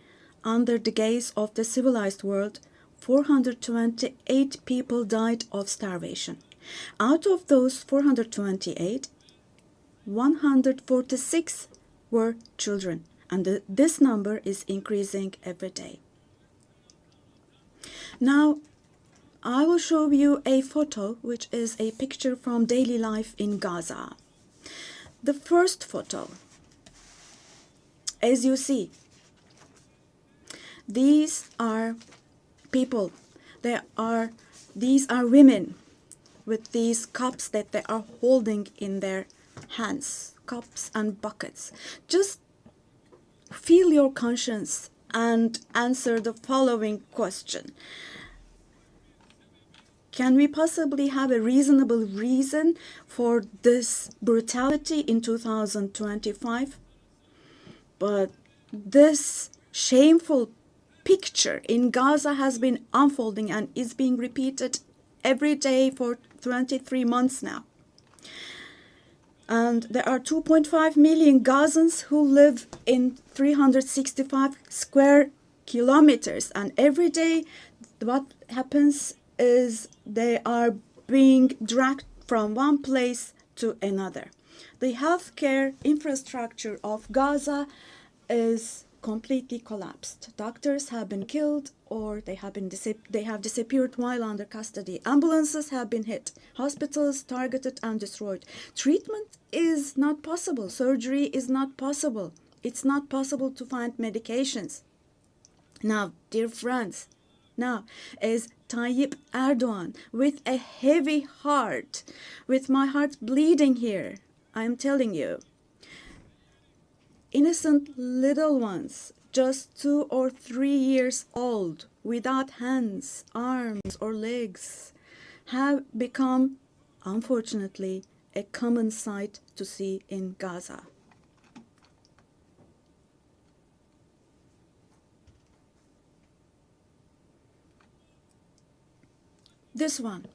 under the gaze of the civilized world, 428 people died of starvation. Out of those 428, 146 were children, and this number is increasing every day. Now, I will show you a photo, which is a picture from daily life in Gaza. The first photo, as you see, these are people. These are women with these cups that they are holding in their hands, cups and buckets. Just feel your conscience and answer the following question. Can we possibly have a reasonable reason for this brutality in 2025? But this shameful picture in Gaza has been unfolding and is being repeated every day for 23 months now. And there are 2.5 million Gazans who live in 365 square kilometers. And every day what happens is they are being dragged from one place to another. The healthcare infrastructure of Gaza is completely collapsed. Doctors have been killed or they have disappeared while under custody. Ambulances have been hit. Hospitals targeted and destroyed. Treatment is not possible. Surgery is not possible. It's not possible to find medications. Now, dear friends, now as Tayyip Erdogan, with a heavy heart, with my heart bleeding here, I am telling you, innocent little ones, just 2 or 3 years old, without hands, arms, or legs, have become, unfortunately, a common sight to see in Gaza. This one.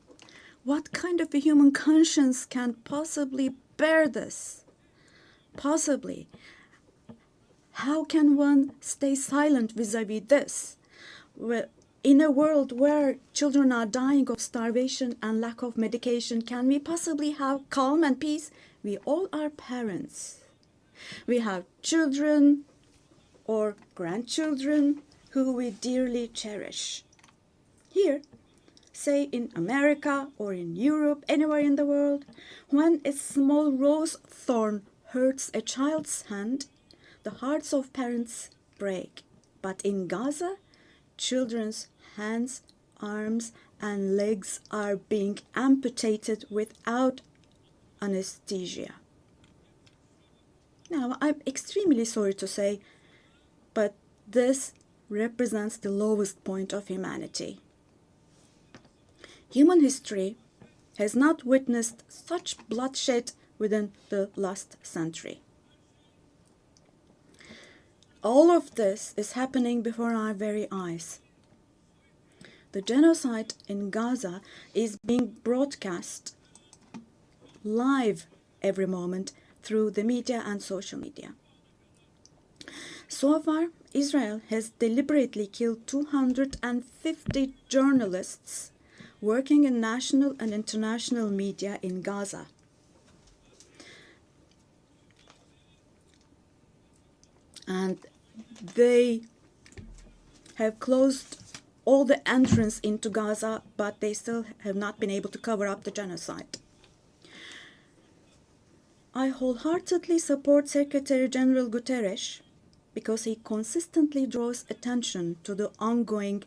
What kind of a human conscience can possibly bear this? Possibly. How can one stay silent vis-à-vis this? Well, in a world where children are dying of starvation and lack of medication, can we possibly have calm and peace? We all are parents. We have children or grandchildren who we dearly cherish. Here, say in America or in Europe, anywhere in the world, when a small rose thorn hurts a child's hand, the hearts of parents break. But in Gaza, children's hands, arms, and legs are being amputated without anesthesia. Now, I'm extremely sorry to say, but this represents the lowest point of humanity. Human history has not witnessed such bloodshed within the last century. All of this is happening before our very eyes. The genocide in Gaza is being broadcast live every moment through the media and social media. So far, Israel has deliberately killed 250 journalists working in national and international media in Gaza. And they have closed all the entrance into Gaza, but they still have not been able to cover up the genocide. I wholeheartedly support Secretary General Guterres because he consistently draws attention to the ongoing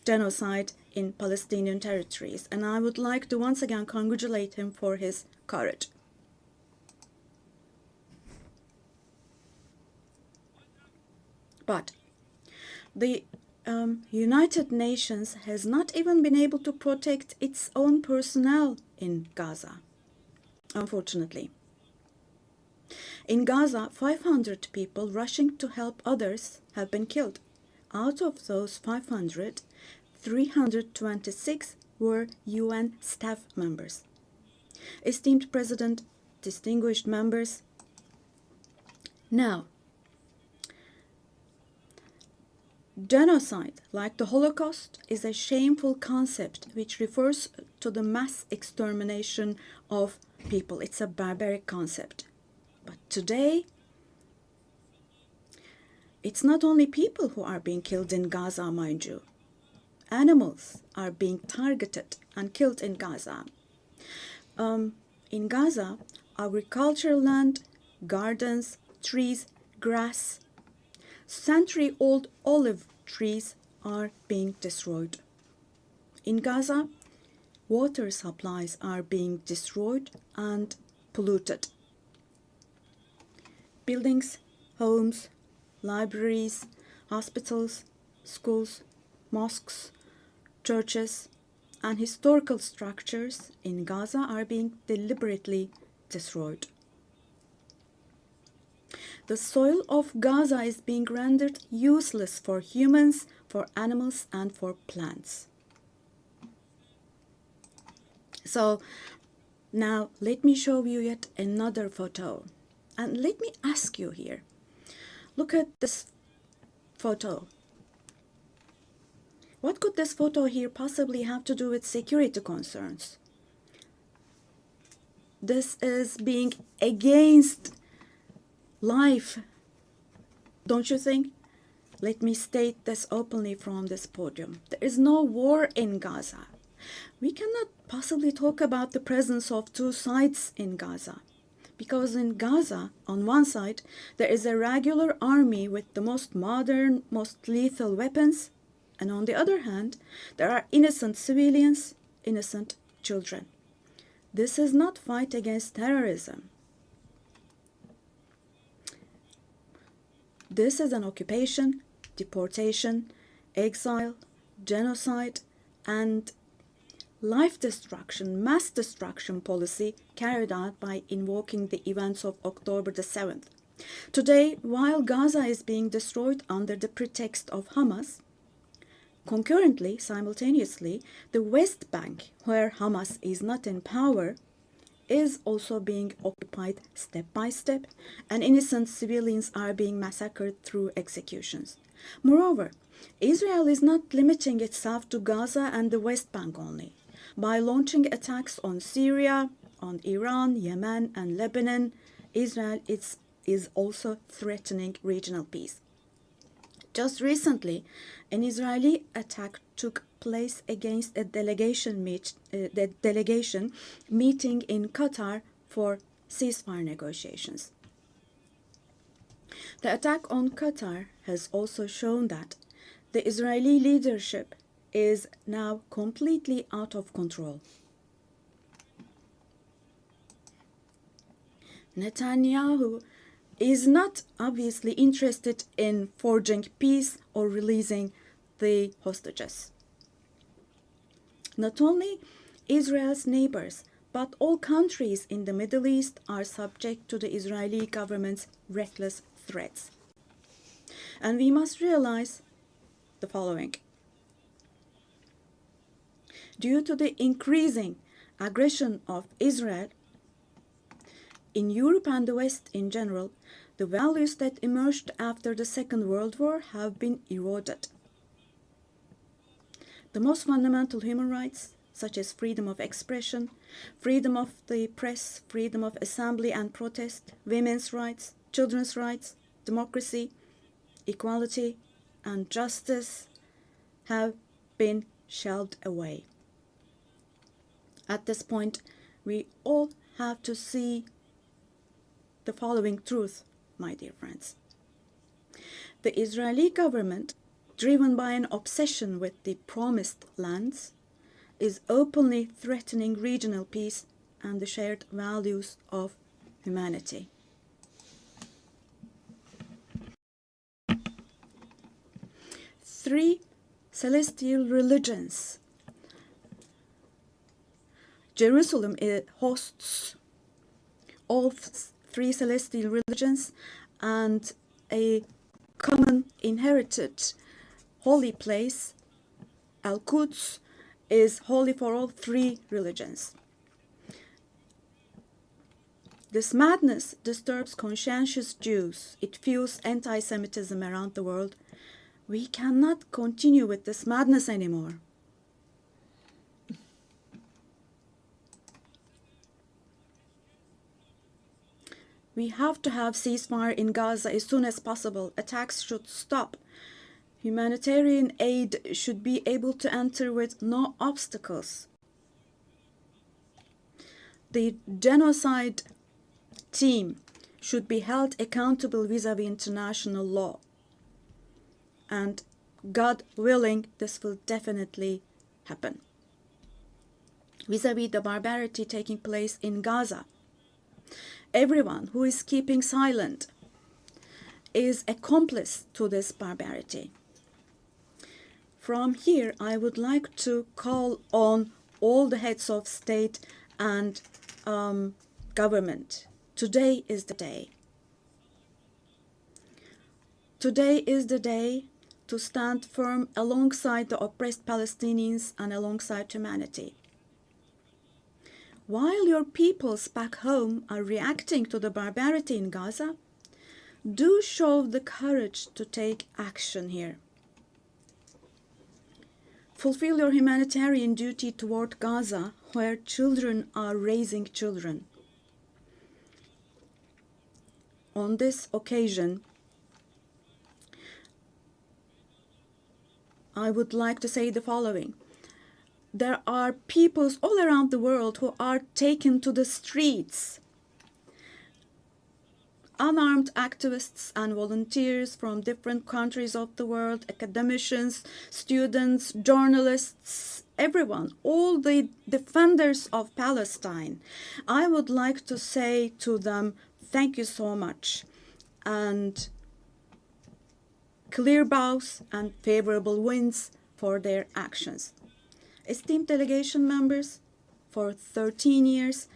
genocide in Palestinian territories, and I would like to once again congratulate him for his courage. But the United Nations has not even been able to protect its own personnel in Gaza, unfortunately. In Gaza, 500 people rushing to help others have been killed. Out of those 500, 326 were UN staff members. Esteemed President, distinguished members, now, genocide, like the Holocaust, is a shameful concept which refers to the mass extermination of people. It's a barbaric concept. But today, it's not only people who are being killed in Gaza, mind you. Animals are being targeted and killed in Gaza. In Gaza, agricultural land, gardens, trees, grass, century-old olive trees are being destroyed. In Gaza, water supplies are being destroyed and polluted. Buildings, homes, libraries, hospitals, schools, mosques, churches, and historical structures in Gaza are being deliberately destroyed. The soil of Gaza is being rendered useless for humans, for animals, and for plants. So, Now, let me show you yet another photo. And let me ask you here. Look at this photo. What could this photo here possibly have to do with security concerns? This is being against life, don't you think? Let me state this openly from this podium. There is no war in Gaza. We cannot possibly talk about the presence of two sides in Gaza. Because in Gaza, on one side, there is a regular army with the most modern, most lethal weapons, and on the other hand, there are innocent civilians, innocent children. This is not fight against terrorism. This is an occupation, deportation, exile, genocide, and life destruction, mass destruction policy carried out by invoking the events of October the 7th. Today, while Gaza is being destroyed under the pretext of Hamas, concurrently, simultaneously, the West Bank, where Hamas is not in power, is also being occupied step by step, and innocent civilians are being massacred through executions. Moreover, Israel is not limiting itself to Gaza and the West Bank only. By launching attacks on Syria, on Iran, Yemen, and Lebanon, Israel is also threatening regional peace. Just recently, an Israeli attack took place against a delegation meeting in Qatar for ceasefire negotiations. The attack on Qatar has also shown that the Israeli leadership is now completely out of control. Netanyahu is not obviously interested in forging peace or releasing the hostages. Not only Israel's neighbors, but all countries in the Middle East are subject to the Israeli government's reckless threats. And we must realize the following. Due to the increasing aggression of Israel, in Europe and the West in general, the values that emerged after the Second World War have been eroded. The most fundamental human rights, such as freedom of expression, freedom of the press, freedom of assembly and protest, women's rights, children's rights, democracy, equality, and justice, have been shelved away. At this point, we all have to see the following truth, my dear friends. The Israeli government, driven by an obsession with the promised lands, is openly threatening regional peace and the shared values of humanity. Three celestial religions. Jerusalem hosts all three celestial religions, and a common inherited holy place, Al-Quds, is holy for all three religions. This madness disturbs conscientious Jews. It fuels anti-Semitism around the world. We cannot continue with this madness anymore. We have to have ceasefire in Gaza as soon as possible. Attacks should stop. Humanitarian aid should be able to enter with no obstacles. The genocide team should be held accountable vis-à-vis international law. And God willing, this will definitely happen. Vis-à-vis the barbarity taking place in Gaza, everyone who is keeping silent is accomplice to this barbarity. From here, I would like to call on all the heads of state and government. Today is the day. Today is the day to stand firm alongside the oppressed Palestinians and alongside humanity. while your peoples back home are reacting to the barbarity in Gaza, do show the courage to take action here. Fulfill your humanitarian duty toward Gaza, where children are raising children. On this occasion, I would like to say the following. There are peoples all around the world who are taken to the streets. Unarmed activists and volunteers from different countries of the world, academicians, students, journalists, everyone, all the defenders of Palestine. I would like to say to them, thank you so much, and clear bows and favorable winds for their actions. Esteemed delegation members, for 13 years,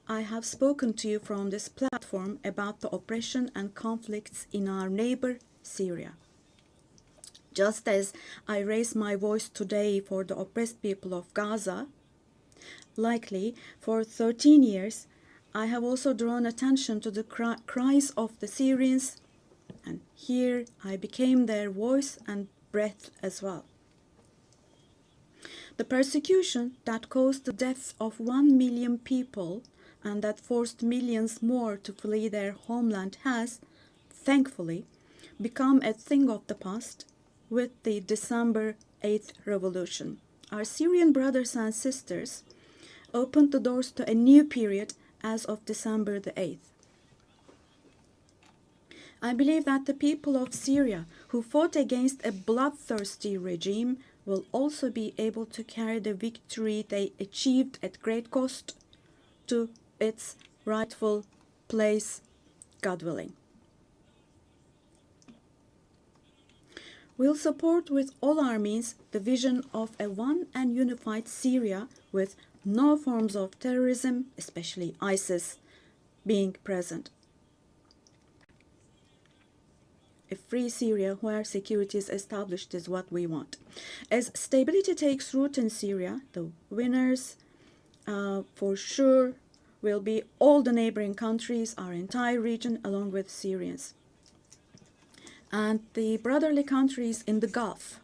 I have spoken to you from this platform about the oppression and conflicts in our neighbor, Syria. Just as I raise my voice today for the oppressed people of Gaza, likely for 13 years, I have also drawn attention to the cries of the Syrians, and here I became their voice and breath as well. The persecution that caused the death of 1 million people and that forced millions more to flee their homeland has, thankfully, become a thing of the past with the December 8th revolution. Our Syrian brothers and sisters opened the doors to a new period as of December the 8th. I believe that the people of Syria who fought against a bloodthirsty regime will also be able to carry the victory they achieved at great cost to its rightful place, God willing. We'll support with all our means the vision of a one and unified Syria with no forms of terrorism, especially ISIS, being present. A free Syria where security is established is what we want. As stability takes root in Syria, the winners for sure will be all the neighboring countries, our entire region, along with Syrians. And the brotherly countries in the Gulf.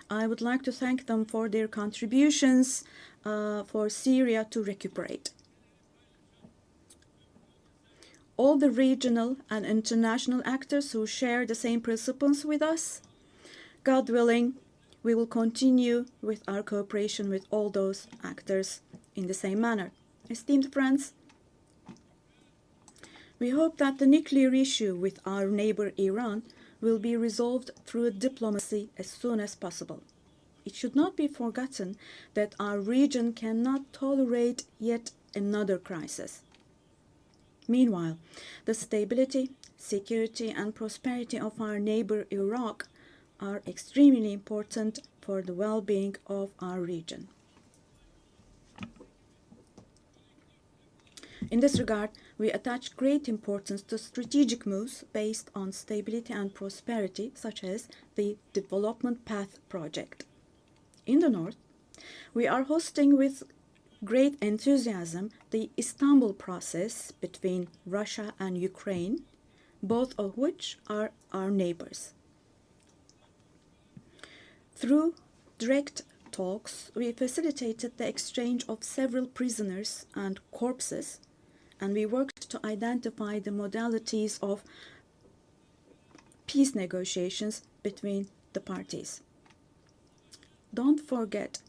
I would like to thank them for their contributions for Syria to recuperate. All the regional and international actors who share the same principles with us, God willing, we will continue with our cooperation with all those actors in the same manner. Esteemed friends, we hope that the nuclear issue with our neighbor Iran will be resolved through diplomacy as soon as possible. It should not be forgotten that our region cannot tolerate yet another crisis. Meanwhile, the stability, security, and prosperity of our neighbor Iraq are extremely important for the well-being of our region. In this regard, we attach great importance to strategic moves based on stability and prosperity, such as the Development Path Project. In the north, we are hosting with great enthusiasm the Istanbul process between Russia and Ukraine, both of which are our neighbors. Through direct talks, we facilitated the exchange of several prisoners and corpses, and we worked to identify the modalities of peace negotiations between the parties. Don't forget,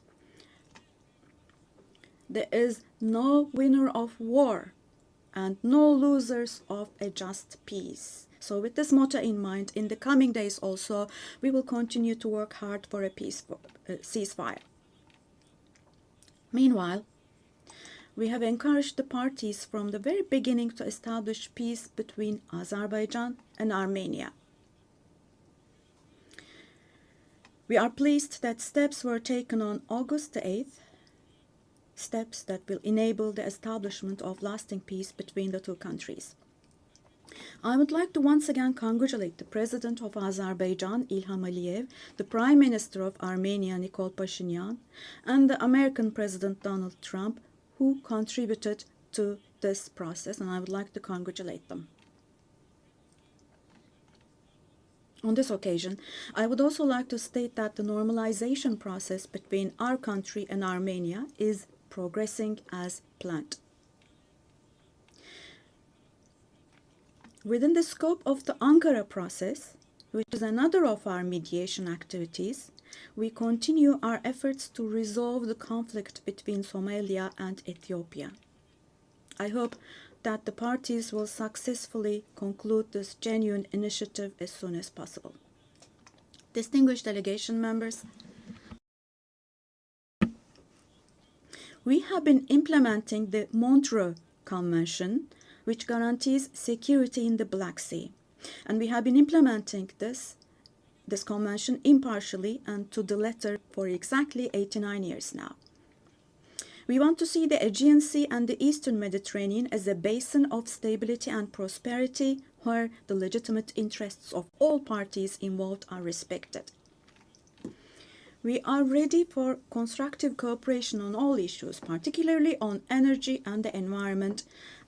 there is no winner of war and no losers of a just peace. So with this motto in mind, in the coming days also, we will continue to work hard for a ceasefire. Meanwhile, we have encouraged the parties from the very beginning to establish peace between Azerbaijan and Armenia. We are pleased that steps were taken on August the 8th, steps that will enable the establishment of lasting peace between the two countries. I would like to once again congratulate the President of Azerbaijan, Ilham Aliyev, the Prime Minister of Armenia, Nikol Pashinyan, and the American President Donald Trump, who contributed to this process, and I would like to congratulate them. On this occasion, I would also like to state that the normalization process between our country and Armenia is progressing as planned. Within the scope of the Ankara process, which is another of our mediation activities, we continue our efforts to resolve the conflict between Somalia and Ethiopia. I hope that the parties will successfully conclude this genuine initiative as soon as possible. Distinguished delegation members, we have been implementing the Montreux Convention, which guarantees security in the Black Sea. And we have been implementing this convention impartially and to the letter for exactly 89 years now. We want to see the Aegean Sea and the Eastern Mediterranean as a basin of stability and prosperity where the legitimate interests of all parties involved are respected. We are ready for constructive cooperation on all issues, particularly on energy and the environment,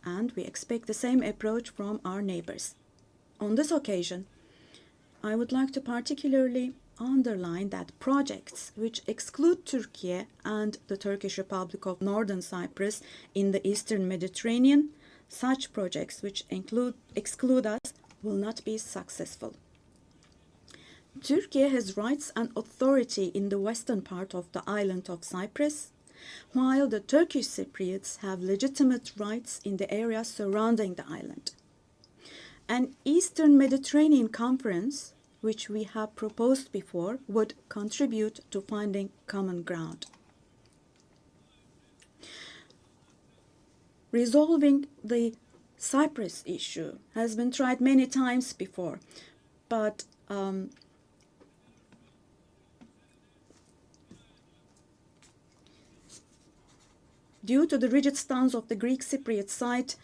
and we expect the same approach from our neighbors. On this occasion, I would like to particularly underline that projects which exclude Turkey and the Turkish Republic of Northern Cyprus in the Eastern Mediterranean, such projects which exclude us will not be successful. Turkey has rights and authority in the western part of the island of Cyprus, while the Turkish Cypriots have legitimate rights in the areas surrounding the island. An Eastern Mediterranean Conference, which we have proposed before, would contribute to finding common ground. Resolving the Cyprus issue has been tried many times before, but due to the rigid stance of the Greek Cypriot side,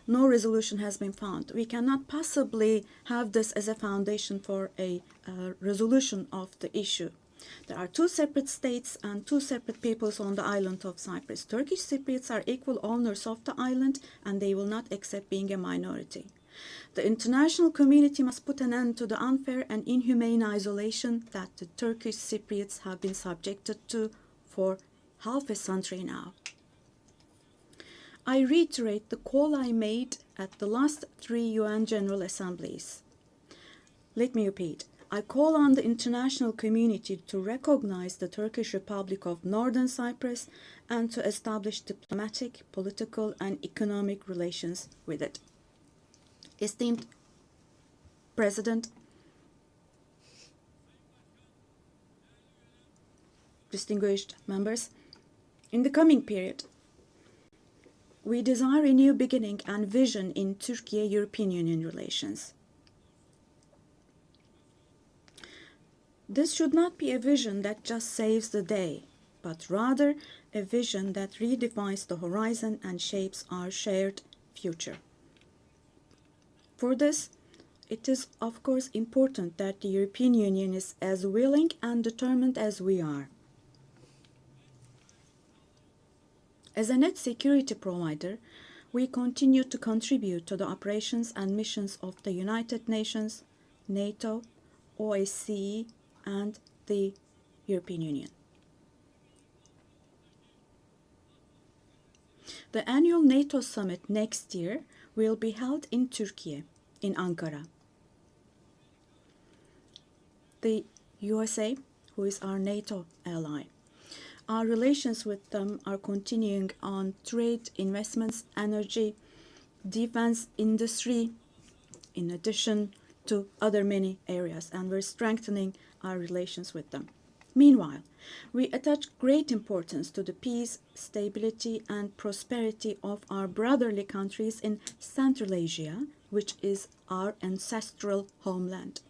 no resolution has been found. We cannot possibly have this as a foundation for a resolution of the issue. There are two separate states and two separate peoples on the island of Cyprus. Turkish Cypriots are equal owners of the island, and they will not accept being a minority. The international community must put an end to the unfair and inhumane isolation that the Turkish Cypriots have been subjected to for half a century now. I reiterate the call I made at the last 3 UN General Assemblies. Let me repeat. I call on the international community to recognize the Turkish Republic of Northern Cyprus and to establish diplomatic, political, and economic relations with it. Esteemed President, distinguished members, in the coming period, we desire a new beginning and vision in Turkey-European Union relations. This should not be a vision that just saves the day, but rather a vision that redefines the horizon and shapes our shared future. For this, it is of course important that the European Union is as willing and determined as we are. As a net security provider, we continue to contribute to the operations and missions of the United Nations, NATO, OSCE, and the European Union. The annual NATO summit next year will be held in Turkey, in Ankara. The USA, who is our NATO ally, our relations with them are continuing on trade, investments, energy, defense industry, in addition to other many areas, and we're strengthening our relations with them. Meanwhile, we attach great importance to the peace, stability, and prosperity of our brotherly countries in Central Asia, which is our ancestral homeland.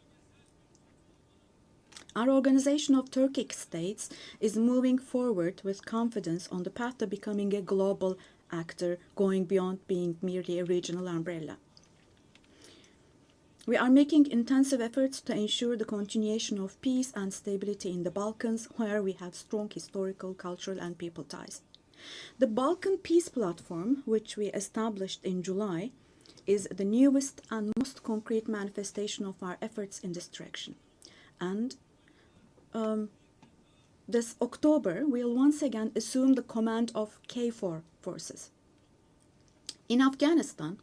Our Organization of Turkic States is moving forward with confidence on the path to becoming a global actor, going beyond being merely a regional umbrella. We are making intensive efforts to ensure the continuation of peace and stability in the Balkans, where we have strong historical, cultural, and people ties. The Balkan Peace Platform, which we established in July, is the newest and most concrete manifestation of our efforts in this direction. And this October, we'll once again assume the command of KFOR forces. In Afghanistan,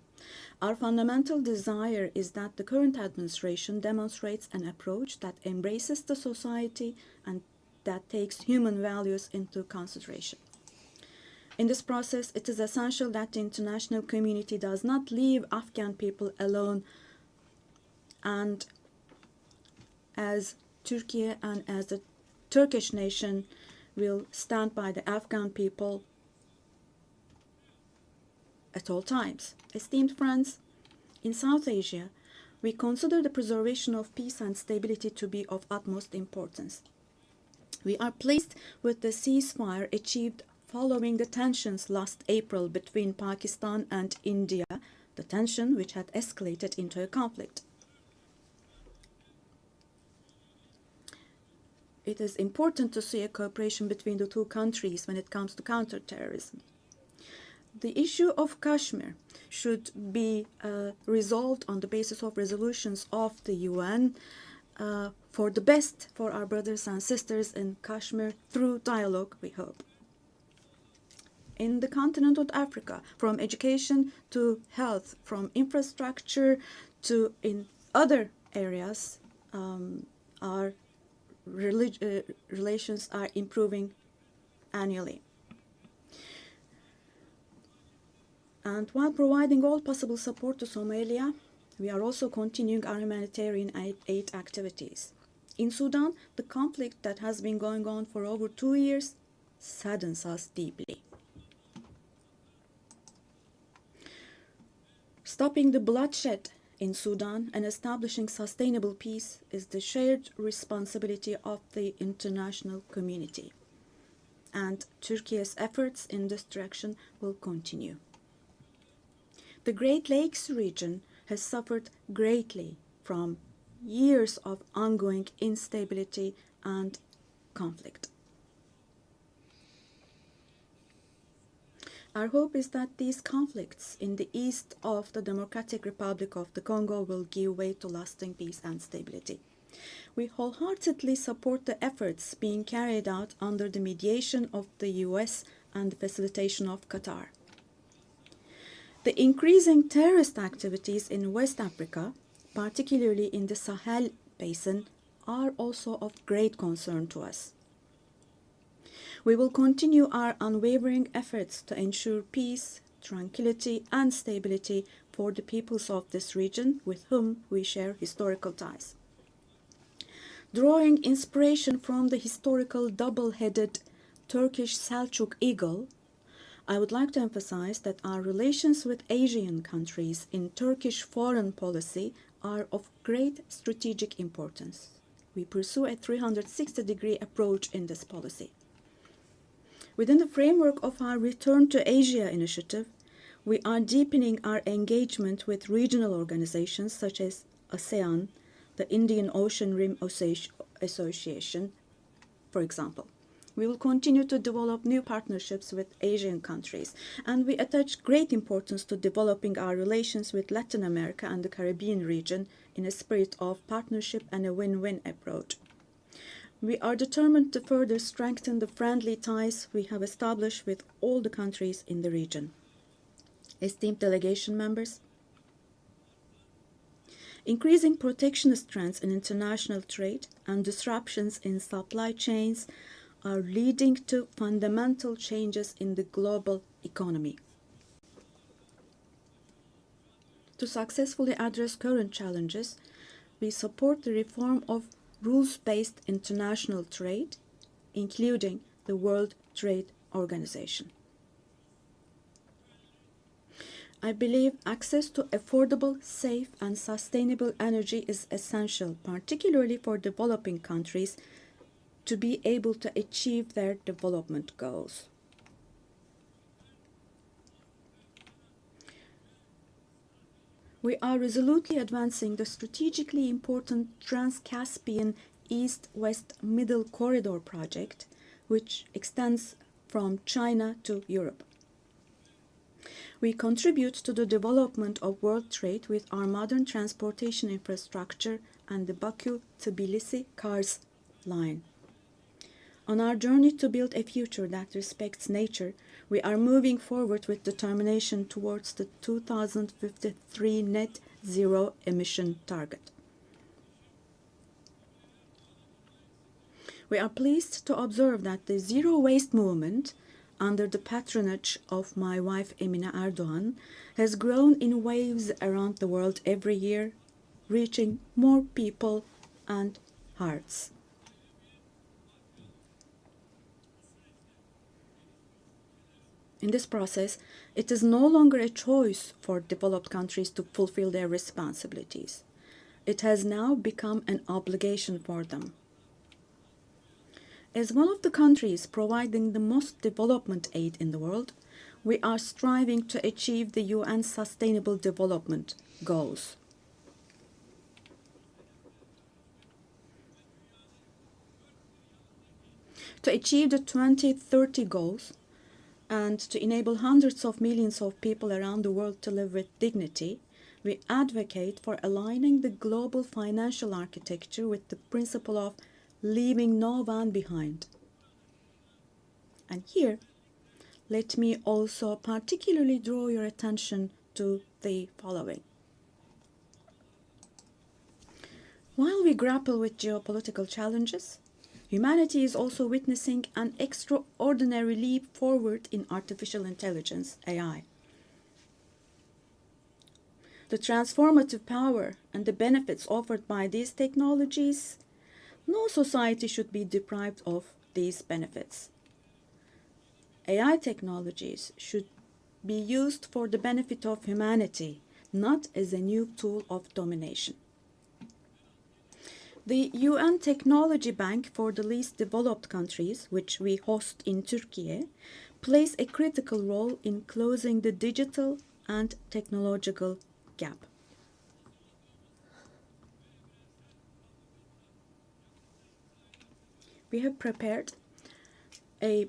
our fundamental desire is that the current administration demonstrates an approach that embraces the society and that takes human values into consideration. In this process, it is essential that the international community does not leave Afghan people alone, and as Turkey and as the Turkish nation will stand by the Afghan people at all times. Esteemed friends, in South Asia, we consider the preservation of peace and stability to be of utmost importance. We are pleased with the ceasefire achieved following the tensions last April between Pakistan and India, the tension which had escalated into a conflict. It is important to see a cooperation between the two countries when it comes to counterterrorism. The issue of Kashmir should be resolved on the basis of resolutions of the UN for the best for our brothers and sisters in Kashmir through dialogue, we hope. In the continent of Africa, from education to health, from infrastructure to in other areas, our relations are improving annually. And while providing all possible support to Somalia, we are also continuing our humanitarian aid activities. In Sudan, the conflict that has been going on for over 2 years saddens us deeply. Stopping the bloodshed in Sudan and establishing sustainable peace is the shared responsibility of the international community. And Turkey's efforts in this direction will continue. The Great Lakes region has suffered greatly from years of ongoing instability and conflict. Our hope is that these conflicts in the east of the Democratic Republic of the Congo will give way to lasting peace and stability. We wholeheartedly support the efforts being carried out under the mediation of the US and the facilitation of Qatar. The increasing terrorist activities in West Africa, particularly in the Sahel Basin, are also of great concern to us. We will continue our unwavering efforts to ensure peace, tranquility, and stability for the peoples of this region with whom we share historical ties. Drawing inspiration from the historical double-headed Turkish Selçuk eagle, I would like to emphasize that our relations with Asian countries in Turkish foreign policy are of great strategic importance. We pursue a 360-degree approach in this policy. Within the framework of our Return to Asia initiative, we are deepening our engagement with regional organizations such as ASEAN, the Indian Ocean Rim Association, for example. We will continue to develop new partnerships with Asian countries, and we attach great importance to developing our relations with Latin America and the Caribbean region in a spirit of partnership and a win-win approach. We are determined to further strengthen the friendly ties we have established with all the countries in the region. Esteemed delegation members, increasing protectionist trends in international trade and disruptions in supply chains are leading to fundamental changes in the global economy. To successfully address current challenges, we support the reform of rules-based international trade, including the World Trade Organization. I believe access to affordable, safe, and sustainable energy is essential, particularly for developing countries, to be able to achieve their development goals. We are resolutely advancing the strategically important Trans-Caspian East-West Middle Corridor project, which extends from China to Europe. We contribute to the development of world trade with our modern transportation infrastructure and the Baku-Tbilisi Kars line. On our journey to build a future that respects nature, we are moving forward with determination towards the 2053 net zero emission target. We are pleased to observe that the zero waste movement, under the patronage of my wife Emine Erdogan, has grown in waves around the world every year, reaching more people and hearts. In this process, it is no longer a choice for developed countries to fulfill their responsibilities. It has now become an obligation for them. As one of the countries providing the most development aid in the world, we are striving to achieve the UN Sustainable Development Goals. To achieve the 2030 goals and to enable hundreds of millions of people around the world to live with dignity, we advocate for aligning the global financial architecture with the principle of leaving no one behind. And here, let me also particularly draw your attention to the following. While we grapple with geopolitical challenges, humanity is also witnessing an extraordinary leap forward in artificial intelligence, AI. The transformative power and the benefits offered by these technologies, no society should be deprived of these benefits. AI technologies should be used for the benefit of humanity, not as a new tool of domination. The UN Technology Bank for the Least Developed Countries, which we host in Turkey, plays a critical role in closing the digital and technological gap. We have prepared a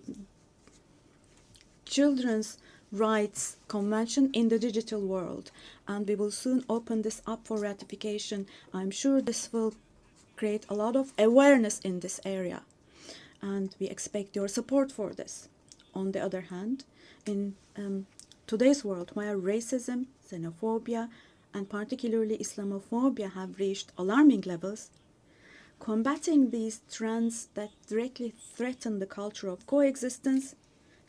children's rights convention in the digital world, and we will soon open this up for ratification. I'm sure this will create a lot of awareness in this area, and we expect your support for this. On the other hand, in today's world, where racism, xenophobia, and particularly Islamophobia have reached alarming levels, combating these trends that directly threaten the culture of coexistence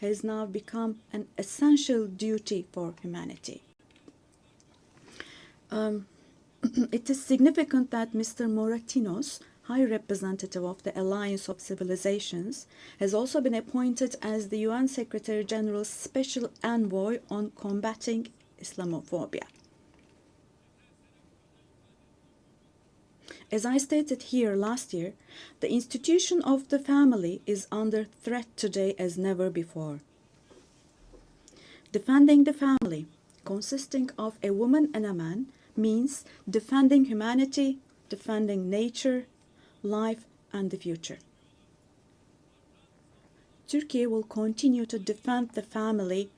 has now become an essential duty for humanity. It is significant that Mr. Moratinos, High Representative of the Alliance of Civilizations, has also been appointed as the UN Secretary General's Special Envoy on combating Islamophobia. As I stated here last year, the institution of the family is under threat today as never before. Defending the family, consisting of a woman and a man, means defending humanity, defending nature, life, and the future. Turkey will continue to defend the family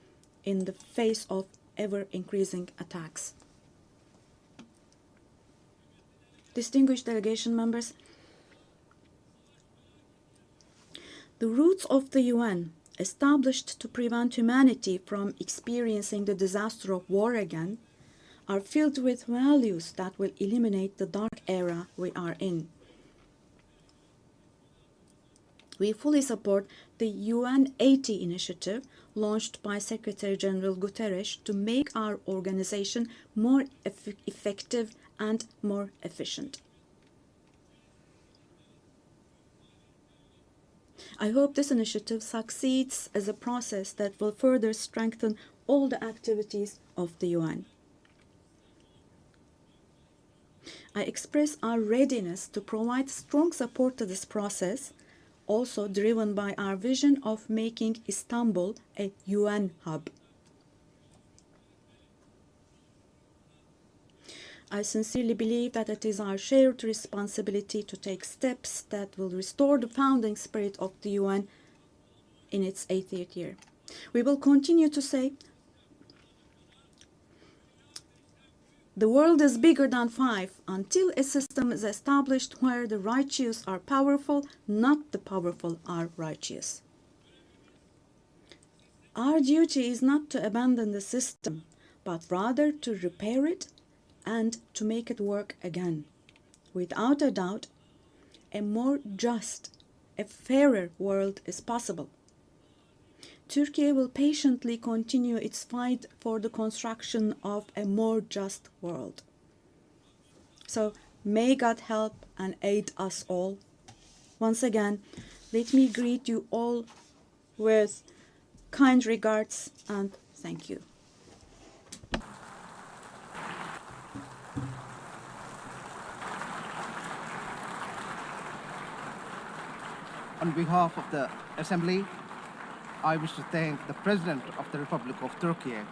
in the face of ever-increasing attacks. Distinguished delegation members, the roots of the UN, established to prevent humanity from experiencing the disaster of war again, are filled with values that will eliminate the dark era we are in. We fully support the UN 80 initiative launched by Secretary General Guterres to make our organization more effective and more efficient. I hope this initiative succeeds as a process that will further strengthen all the activities of the UN. I express our readiness to provide strong support to this process, also driven by our vision of making Istanbul a UN hub. I sincerely believe that it is our shared responsibility to take steps that will restore the founding spirit of the UN in its 80th year. We will continue to say, the world is bigger than five until a system is established where the righteous are powerful, not the powerful are righteous. Our duty is not to abandon the system, but rather to repair it and to make it work again. Without a doubt, a more just, a fairer world is possible. Turkey will patiently continue its fight for the construction of a more just world. So may God help and aid us all. Once again, let me greet you all with kind regards and thank you. On behalf of the Assembly, I wish to thank the President of the Republic of Turkey, the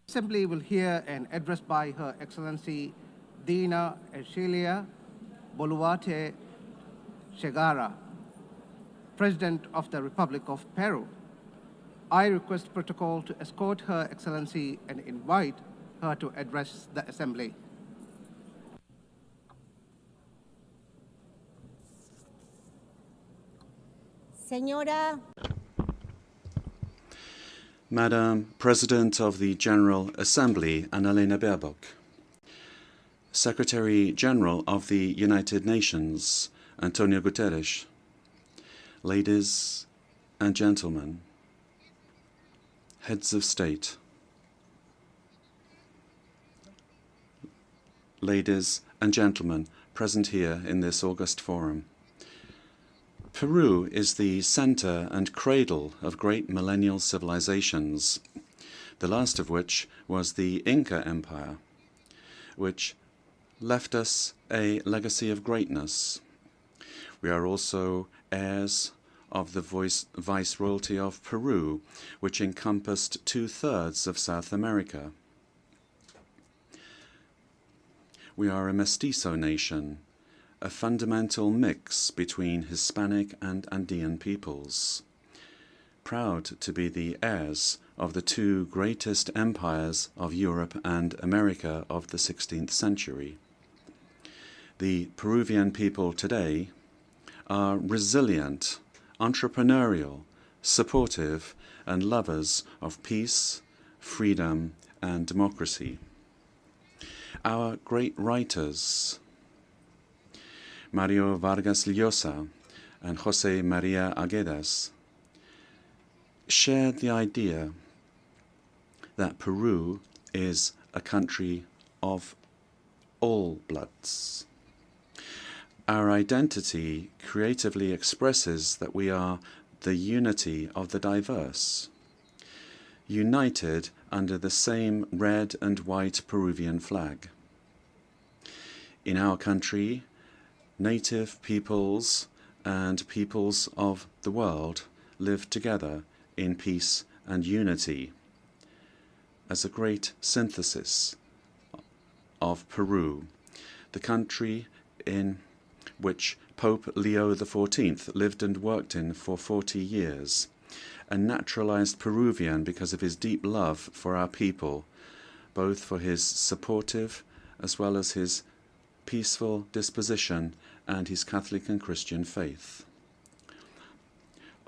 Assembly will hear an address by Her Excellency Dina Ercilia Boluarte Segara, President of the Republic of Peru. I request protocol to escort Her Excellency and invite her to address the Assembly. Señora. Madam President of the General Assembly, Annalena Baerbock. Secretary General of the United Nations, Antonio Guterres. Ladies and gentlemen, heads of state, ladies and gentlemen present here in this august forum. Peru is the center and cradle of great millennial civilizations, the last of which was the Inca Empire, which left us a legacy of greatness. We are also heirs of the Viceroyalty of Peru, which encompassed 2/3 of South America. We are a mestizo nation, a fundamental mix between Hispanic and Andean peoples, proud to be the heirs of the two greatest empires of Europe and America of the 16th century. The Peruvian people today are resilient, entrepreneurial, supportive, and lovers of peace, freedom, and democracy. Our great writers, Mario Vargas Llosa and José María Arguedas, shared the idea that Peru is a country of all bloods. Our identity creatively expresses that we are the unity of the diverse, united under the same red and white Peruvian flag. In our country, native peoples and peoples of the world live together in peace and unity as a great synthesis of Peru, the country in which Pope Leo XIV lived and worked in for 40 years, a naturalized Peruvian because of his deep love for our people, both for his supportive as well as his peaceful disposition and his Catholic and Christian faith.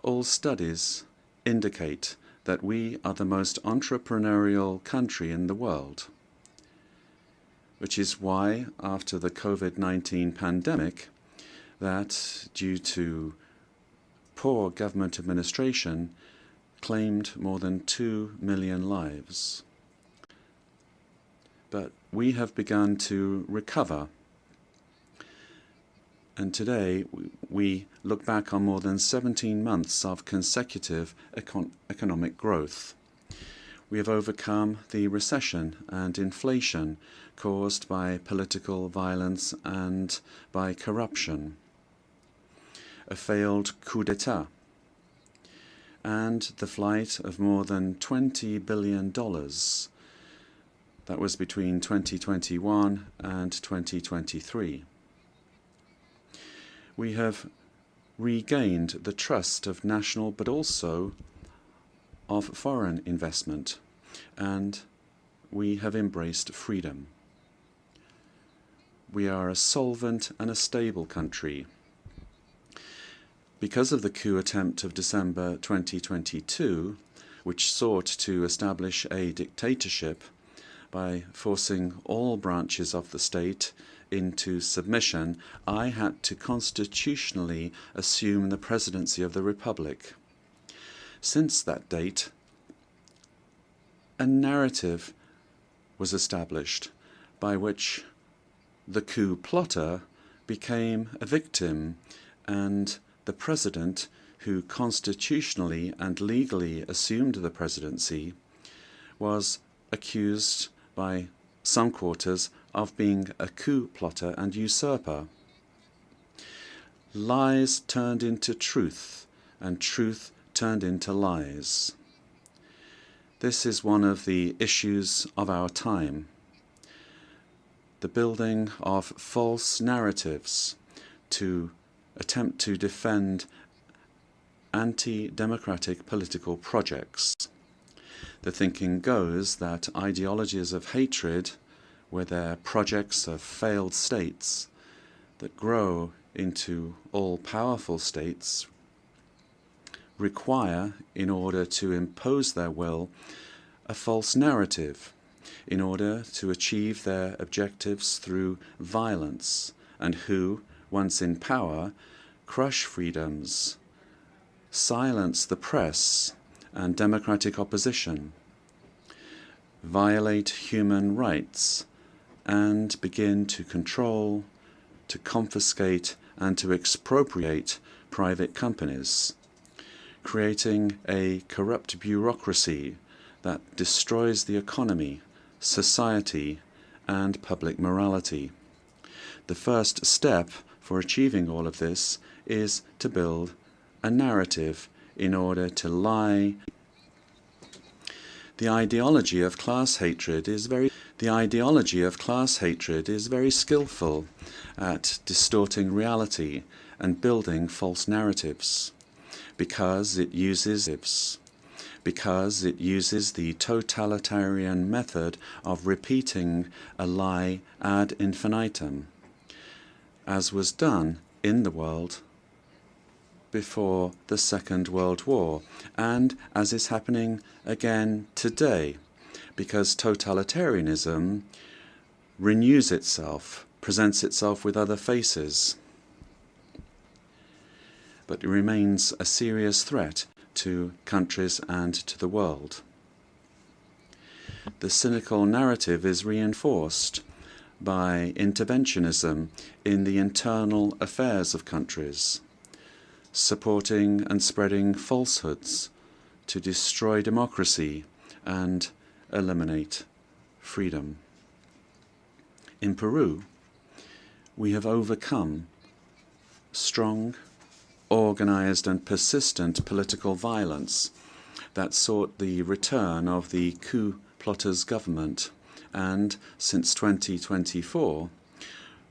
All studies indicate that we are the most entrepreneurial country in the world, which is why, after the COVID-19 pandemic, that due to poor government administration, claimed more than 2 million lives. But we have begun to recover, and today we look back on more than 17 months of consecutive economic growth. We have overcome the recession and inflation caused by political violence and by corruption, a failed coup d'etat, and the flight of more than $20 billion That was between 2021 and 2023. We have regained the trust of national but also of foreign investment, and we have embraced freedom. We are a solvent and a stable country. Because of the coup attempt of December 2022, which sought to establish a dictatorship by forcing all branches of the state into submission, I had to constitutionally assume the presidency of the Republic. Since that date, a narrative was established by which the coup plotter became a victim, and the president, who constitutionally and legally assumed the presidency, was accused by some quarters of being a coup plotter and usurper. Lies turned into truth, and truth turned into lies. This is one of the issues of our time. The building of false narratives to attempt to defend anti-democratic political projects. The thinking goes that ideologies of hatred, where they're projects of failed states that grow into all-powerful states, require, in order to impose their will, a false narrative, in order to achieve their objectives through violence, and who, once in power, crush freedoms, silence the press and democratic opposition, violate human rights, and begin to control, to confiscate, and to expropriate private companies, creating a corrupt bureaucracy that destroys the economy, society, and public morality. The first step for achieving all of this is to build a narrative in order to lie. The ideology of class hatred is very skillful at distorting reality and building false narratives, because it uses the totalitarian method of repeating a lie ad infinitum, as was done in the world before the Second World War, and as is happening again today, because totalitarianism renews itself, presents itself with other faces, but it remains a serious threat to countries and to the world. The cynical narrative is reinforced by interventionism in the internal affairs of countries, supporting and spreading falsehoods to destroy democracy and eliminate freedom. In Peru, we have overcome strong, organized and persistent political violence that sought the return of the coup plotters' government, and since 2024,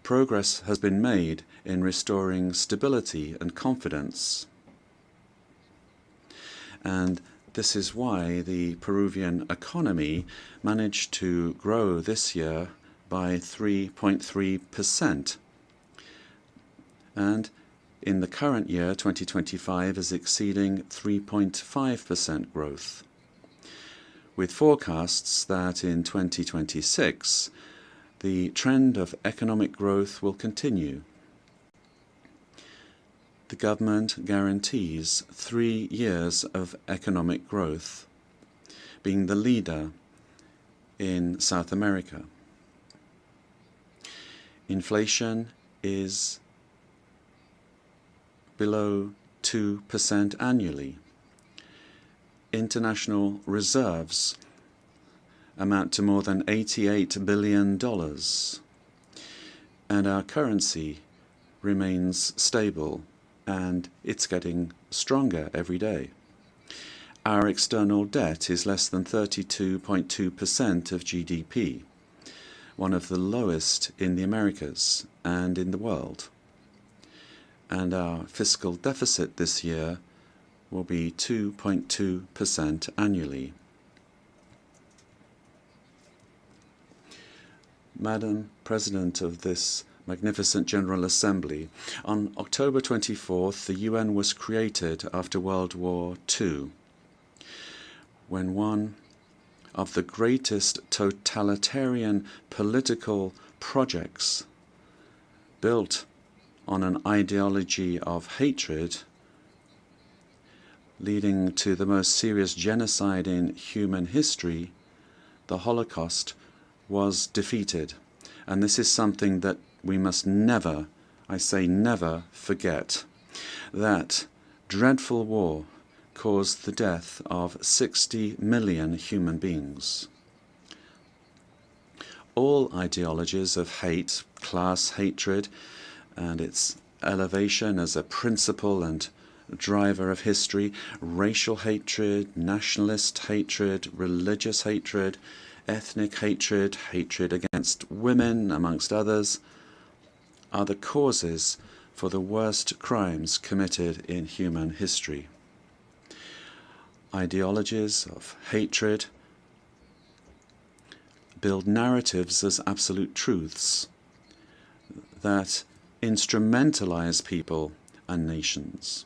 progress has been made in restoring stability and confidence. And this is why the Peruvian economy managed to grow this year by 3.3%. And in the current year, 2025, is exceeding 3.5% growth, with forecasts that in 2026 the trend of economic growth will continue. The government guarantees 3 years of economic growth, being the leader in South America. Inflation is below 2% annually. International reserves amount to more than $88 billion, and our currency remains stable, and it's getting stronger every day. Our external debt is less than 32.2% of GDP, one of the lowest in the Americas and in the world. And our fiscal deficit this year will be 2.2% annually. Madam President of this magnificent General Assembly, on October 24th, the UN was created after World War II, when one of the greatest totalitarian political projects built on an ideology of hatred, leading to the most serious genocide in human history, the Holocaust, was defeated. And this is something that we must never, I say never, forget. That dreadful war caused the death of 60 million human beings. All ideologies of hate, class hatred, and its elevation as a principle and driver of history, racial hatred, nationalist hatred, religious hatred, ethnic hatred, hatred against women, amongst others, are the causes for the worst crimes committed in human history. Ideologies of hatred build narratives as absolute truths that instrumentalize people and nations.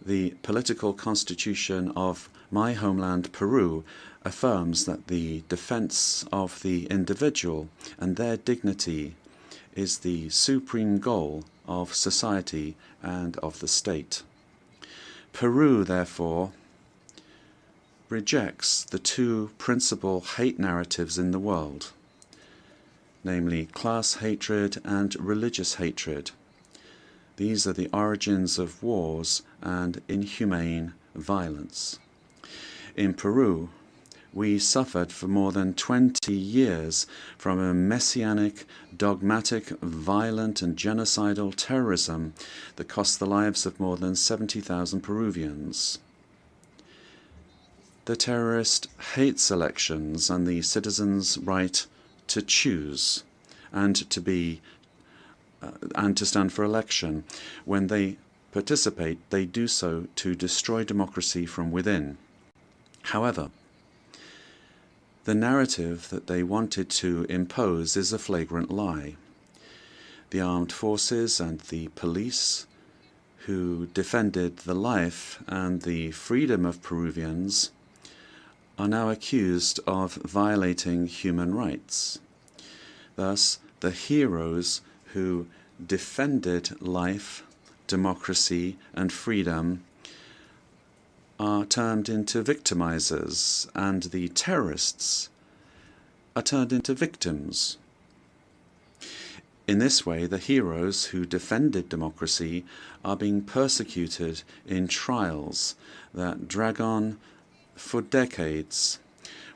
The political constitution of my homeland, Peru, affirms that the defense of the individual and their dignity is the supreme goal of society and of the state. Peru, therefore, rejects the two principal hate narratives in the world, namely class hatred and religious hatred. These are the origins of wars and inhumane violence. In Peru, we suffered for more than 20 years from a messianic, dogmatic, violent and genocidal terrorism that cost the lives of more than 70,000 Peruvians. The terrorist hates elections and the citizens' right to choose and to stand for election. When they participate, they do so to destroy democracy from within. However, the narrative that they wanted to impose is a flagrant lie. The armed forces and the police, who defended the life and the freedom of Peruvians, are now accused of violating human rights. Thus, the heroes who defended life, democracy, and freedom are turned into victimizers, and the terrorists are turned into victims. In this way, the heroes who defended democracy are being persecuted in trials that drag on for decades,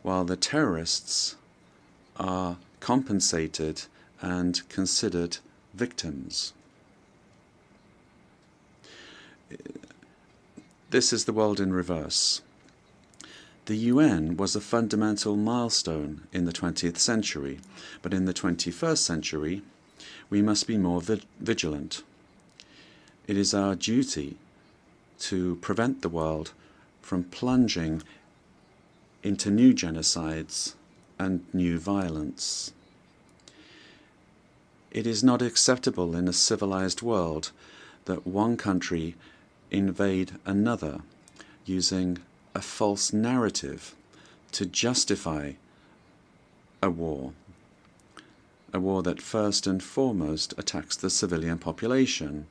while the terrorists are compensated and considered victims. This is the world in reverse. The UN was a fundamental milestone in the 20th century, but in the 21st century, we must be more vigilant. It is our duty to prevent the world from plunging into new genocides and new violence. It is not acceptable in a civilized world that one country invade another using a false narrative to justify a war that first and foremost attacks the civilian population.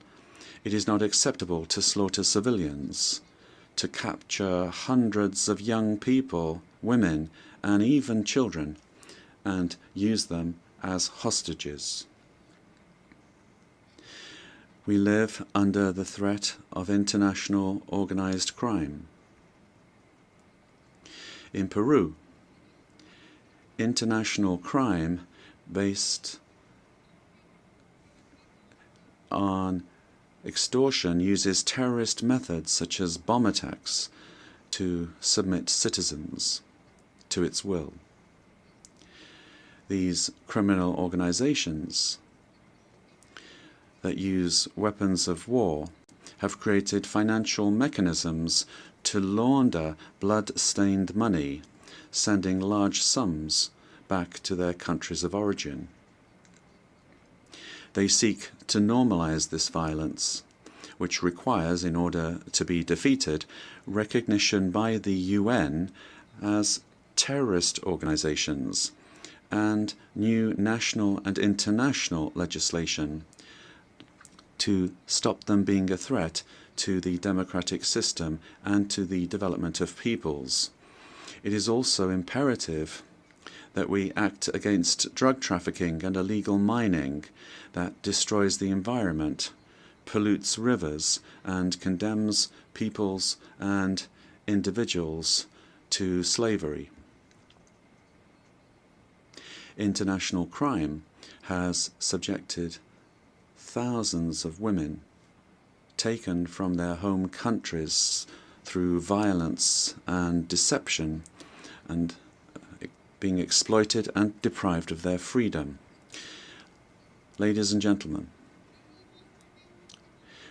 It is not acceptable to slaughter civilians, to capture hundreds of young people, women, and even children, and use them as hostages. We live under the threat of international organized crime. In Peru, international crime based on extortion uses terrorist methods such as bomb attacks to submit citizens to its will. These criminal organizations that use weapons of war have created financial mechanisms to launder blood-stained money, sending large sums back to their countries of origin. They seek to normalize this violence, which requires, in order to be defeated, recognition by the UN as terrorist organizations and new national and international legislation to stop them being a threat to the democratic system and to the development of peoples. It is also imperative that we act against drug trafficking and illegal mining that destroys the environment, pollutes rivers, and condemns peoples and individuals to slavery. International crime has subjected thousands of women taken from their home countries through violence and deception and being exploited and deprived of their freedom. Ladies and gentlemen,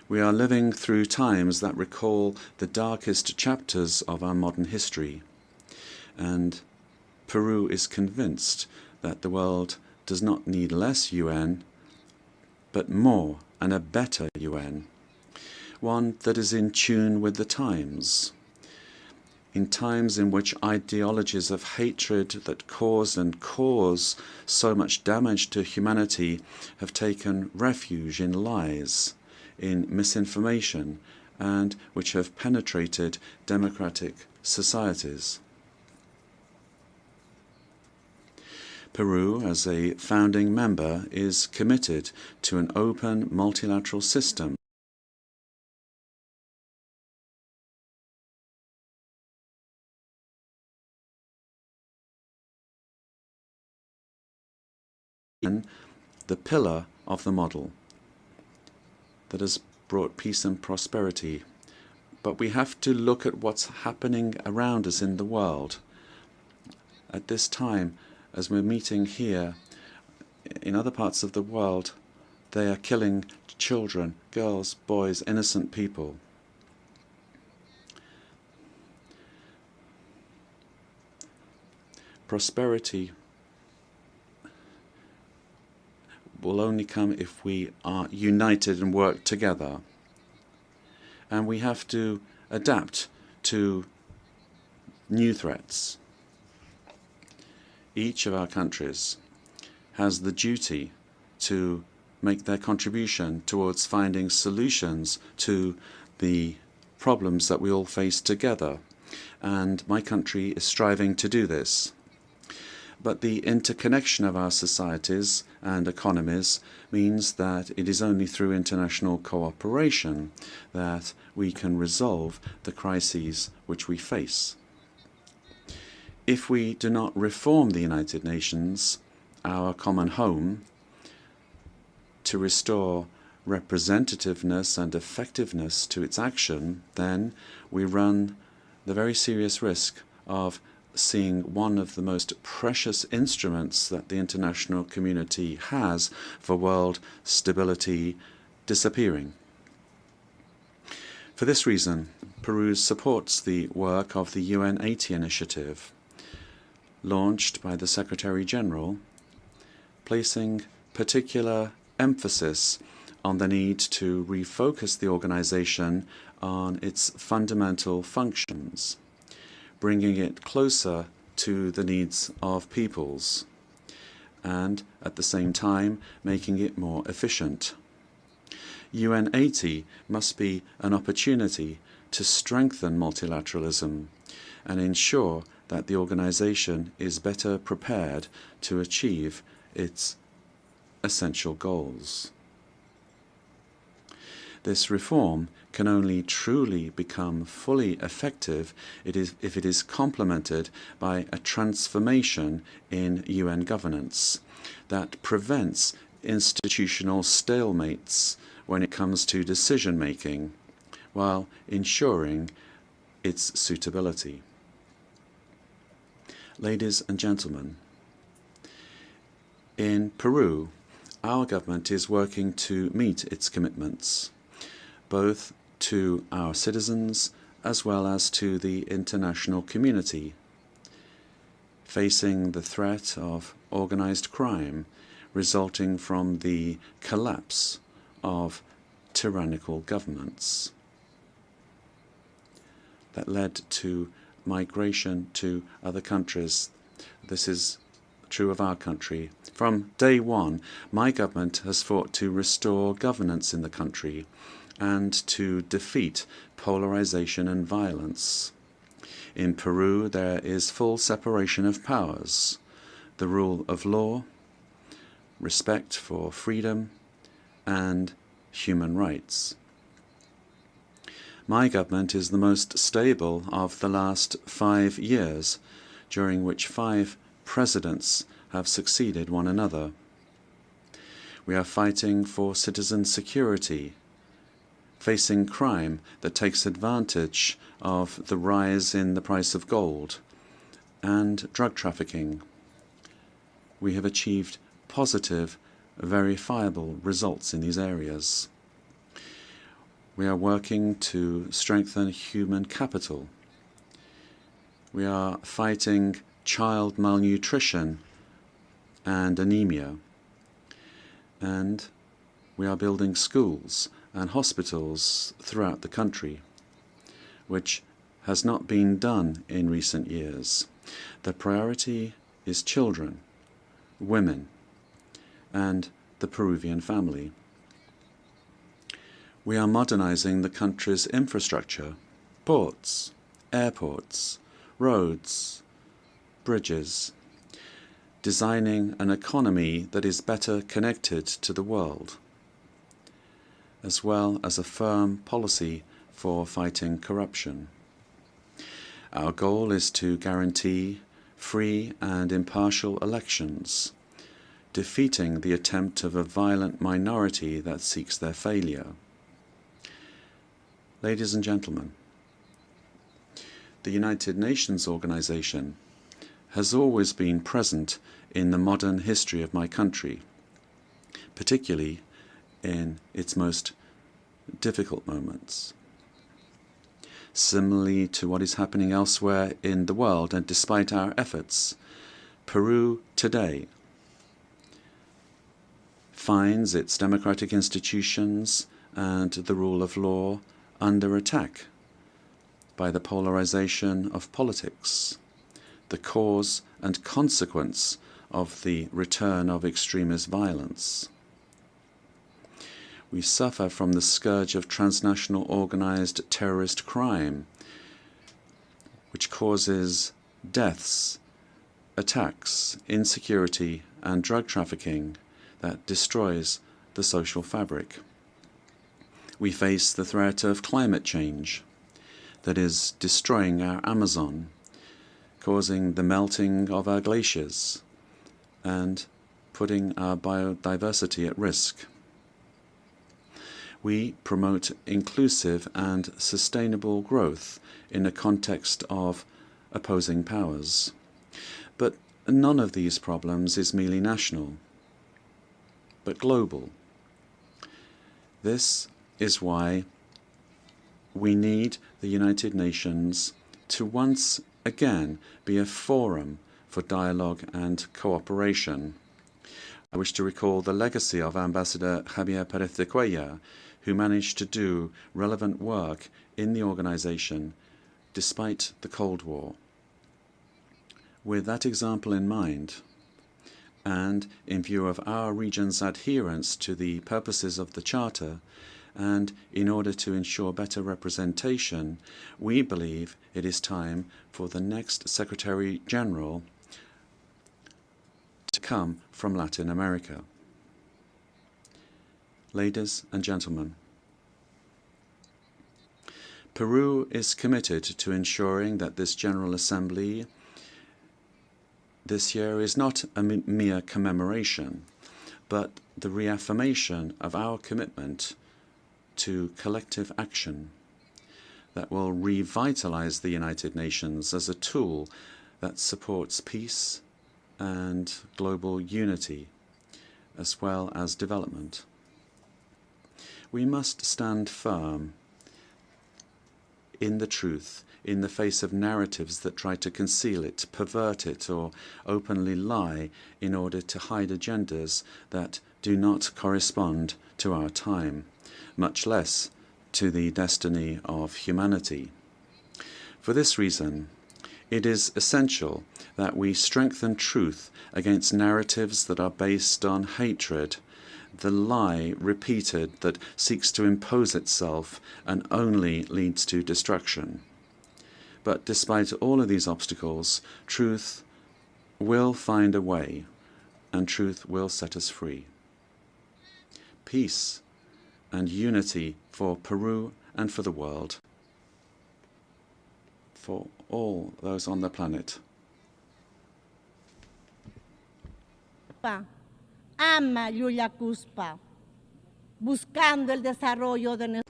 we are living through times that recall the darkest chapters of our modern history, and Peru is convinced that the world does not need less UN, but more and a better UN, one that is in tune with the times. In times in which ideologies of hatred that caused and cause so much damage to humanity have taken refuge in lies, in misinformation, and which have penetrated democratic societies. Peru, as a founding member, is committed to an open multilateral system the pillar of the model that has brought peace and prosperity. But we have to look at what's happening around us in the world. At this time, as we're meeting here, in other parts of the world, they are killing children, girls, boys, innocent people. Prosperity will only come if we are united and work together. And we have to adapt to new threats. Each of our countries has the duty to make their contribution towards finding solutions to the problems that we all face together. And my country is striving to do this. But the interconnection of our societies and economies means that it is only through international cooperation that we can resolve the crises which we face. If we do not reform the United Nations, our common home, to restore representativeness and effectiveness to its action, then we run the very serious risk of seeing one of the most precious instruments that the international community has for world stability disappearing. For this reason, Peru supports the work of the UN 80 initiative, launched by the Secretary General, placing particular emphasis on the need to refocus the organization on its fundamental functions, bringing it closer to the needs of peoples, and at the same time making it more efficient. UN 80 must be an opportunity to strengthen multilateralism and ensure that the organization is better prepared to achieve its essential goals. This reform can only truly become fully effective if it is complemented by a transformation in UN governance that prevents institutional stalemates when it comes to decision-making, while ensuring its suitability. Ladies and gentlemen, in Peru, our government is working to meet its commitments, both to our citizens as well as to the international community, facing the threat of organized crime resulting from the collapse of tyrannical governments that led to migration to other countries. This is true of our country. From day one, my government has fought to restore governance in the country and to defeat polarization and violence. In Peru, there is full separation of powers, the rule of law, respect for freedom, and human rights. My government is the most stable of the last 5 years, during which 5 presidents have succeeded one another. We are fighting for citizen security, facing crime that takes advantage of the rise in the price of gold, and drug trafficking. We have achieved positive, verifiable results in these areas. We are working to strengthen human capital. We are fighting child malnutrition and anemia. And we are building schools and hospitals throughout the country, which has not been done in recent years. The priority is children, women, and the Peruvian family. We are modernizing the country's infrastructure, ports, airports, roads, bridges, designing an economy that is better connected to the world, as well as a firm policy for fighting corruption. Our goal is to guarantee free and impartial elections, defeating the attempt of a violent minority that seeks their failure. Ladies and gentlemen, the United Nations organization has always been present in the modern history of my country, particularly in its most difficult moments. Similarly to what is happening elsewhere in the world, and despite our efforts, Peru today finds its democratic institutions and the rule of law under attack by the polarization of politics, the cause and consequence of the return of extremist violence. We suffer from the scourge of transnational organized terrorist crime, which causes deaths, attacks, insecurity, and drug trafficking that destroys the social fabric. We face the threat of climate change that is destroying our Amazon, causing the melting of our glaciers, and putting our biodiversity at risk. We promote inclusive and sustainable growth in a context of opposing powers. But none of these problems is merely national, but global. This is why we need the United Nations to once again be a forum for dialogue and cooperation. I wish to recall the legacy of Ambassador Javier Pérez de Cuellar, who managed to do relevant work in the organization despite the Cold War. With that example in mind, and in view of our region's adherence to the purposes of the Charter, and in order to ensure better representation, we believe it is time for the next Secretary General to come from Latin America. Ladies and gentlemen, Peru is committed to ensuring that this General Assembly this year is not a mere commemoration, but the reaffirmation of our commitment to collective action that will revitalize the United Nations as a tool that supports peace and global unity, as well as development. We must stand firm in the truth in the face of narratives that try to conceal it, pervert it, or openly lie in order to hide agendas that do not correspond to our time, much less to the destiny of humanity. For this reason, it is essential that we strengthen truth against narratives that are based on hatred, the lie repeated that seeks to impose itself and only leads to destruction. But despite all of these obstacles, truth will find a way, and truth will set us free. Peace and unity for Peru and for the world, for all those on the planet. Ama Yulia Cuspa, buscando el desarrollo de.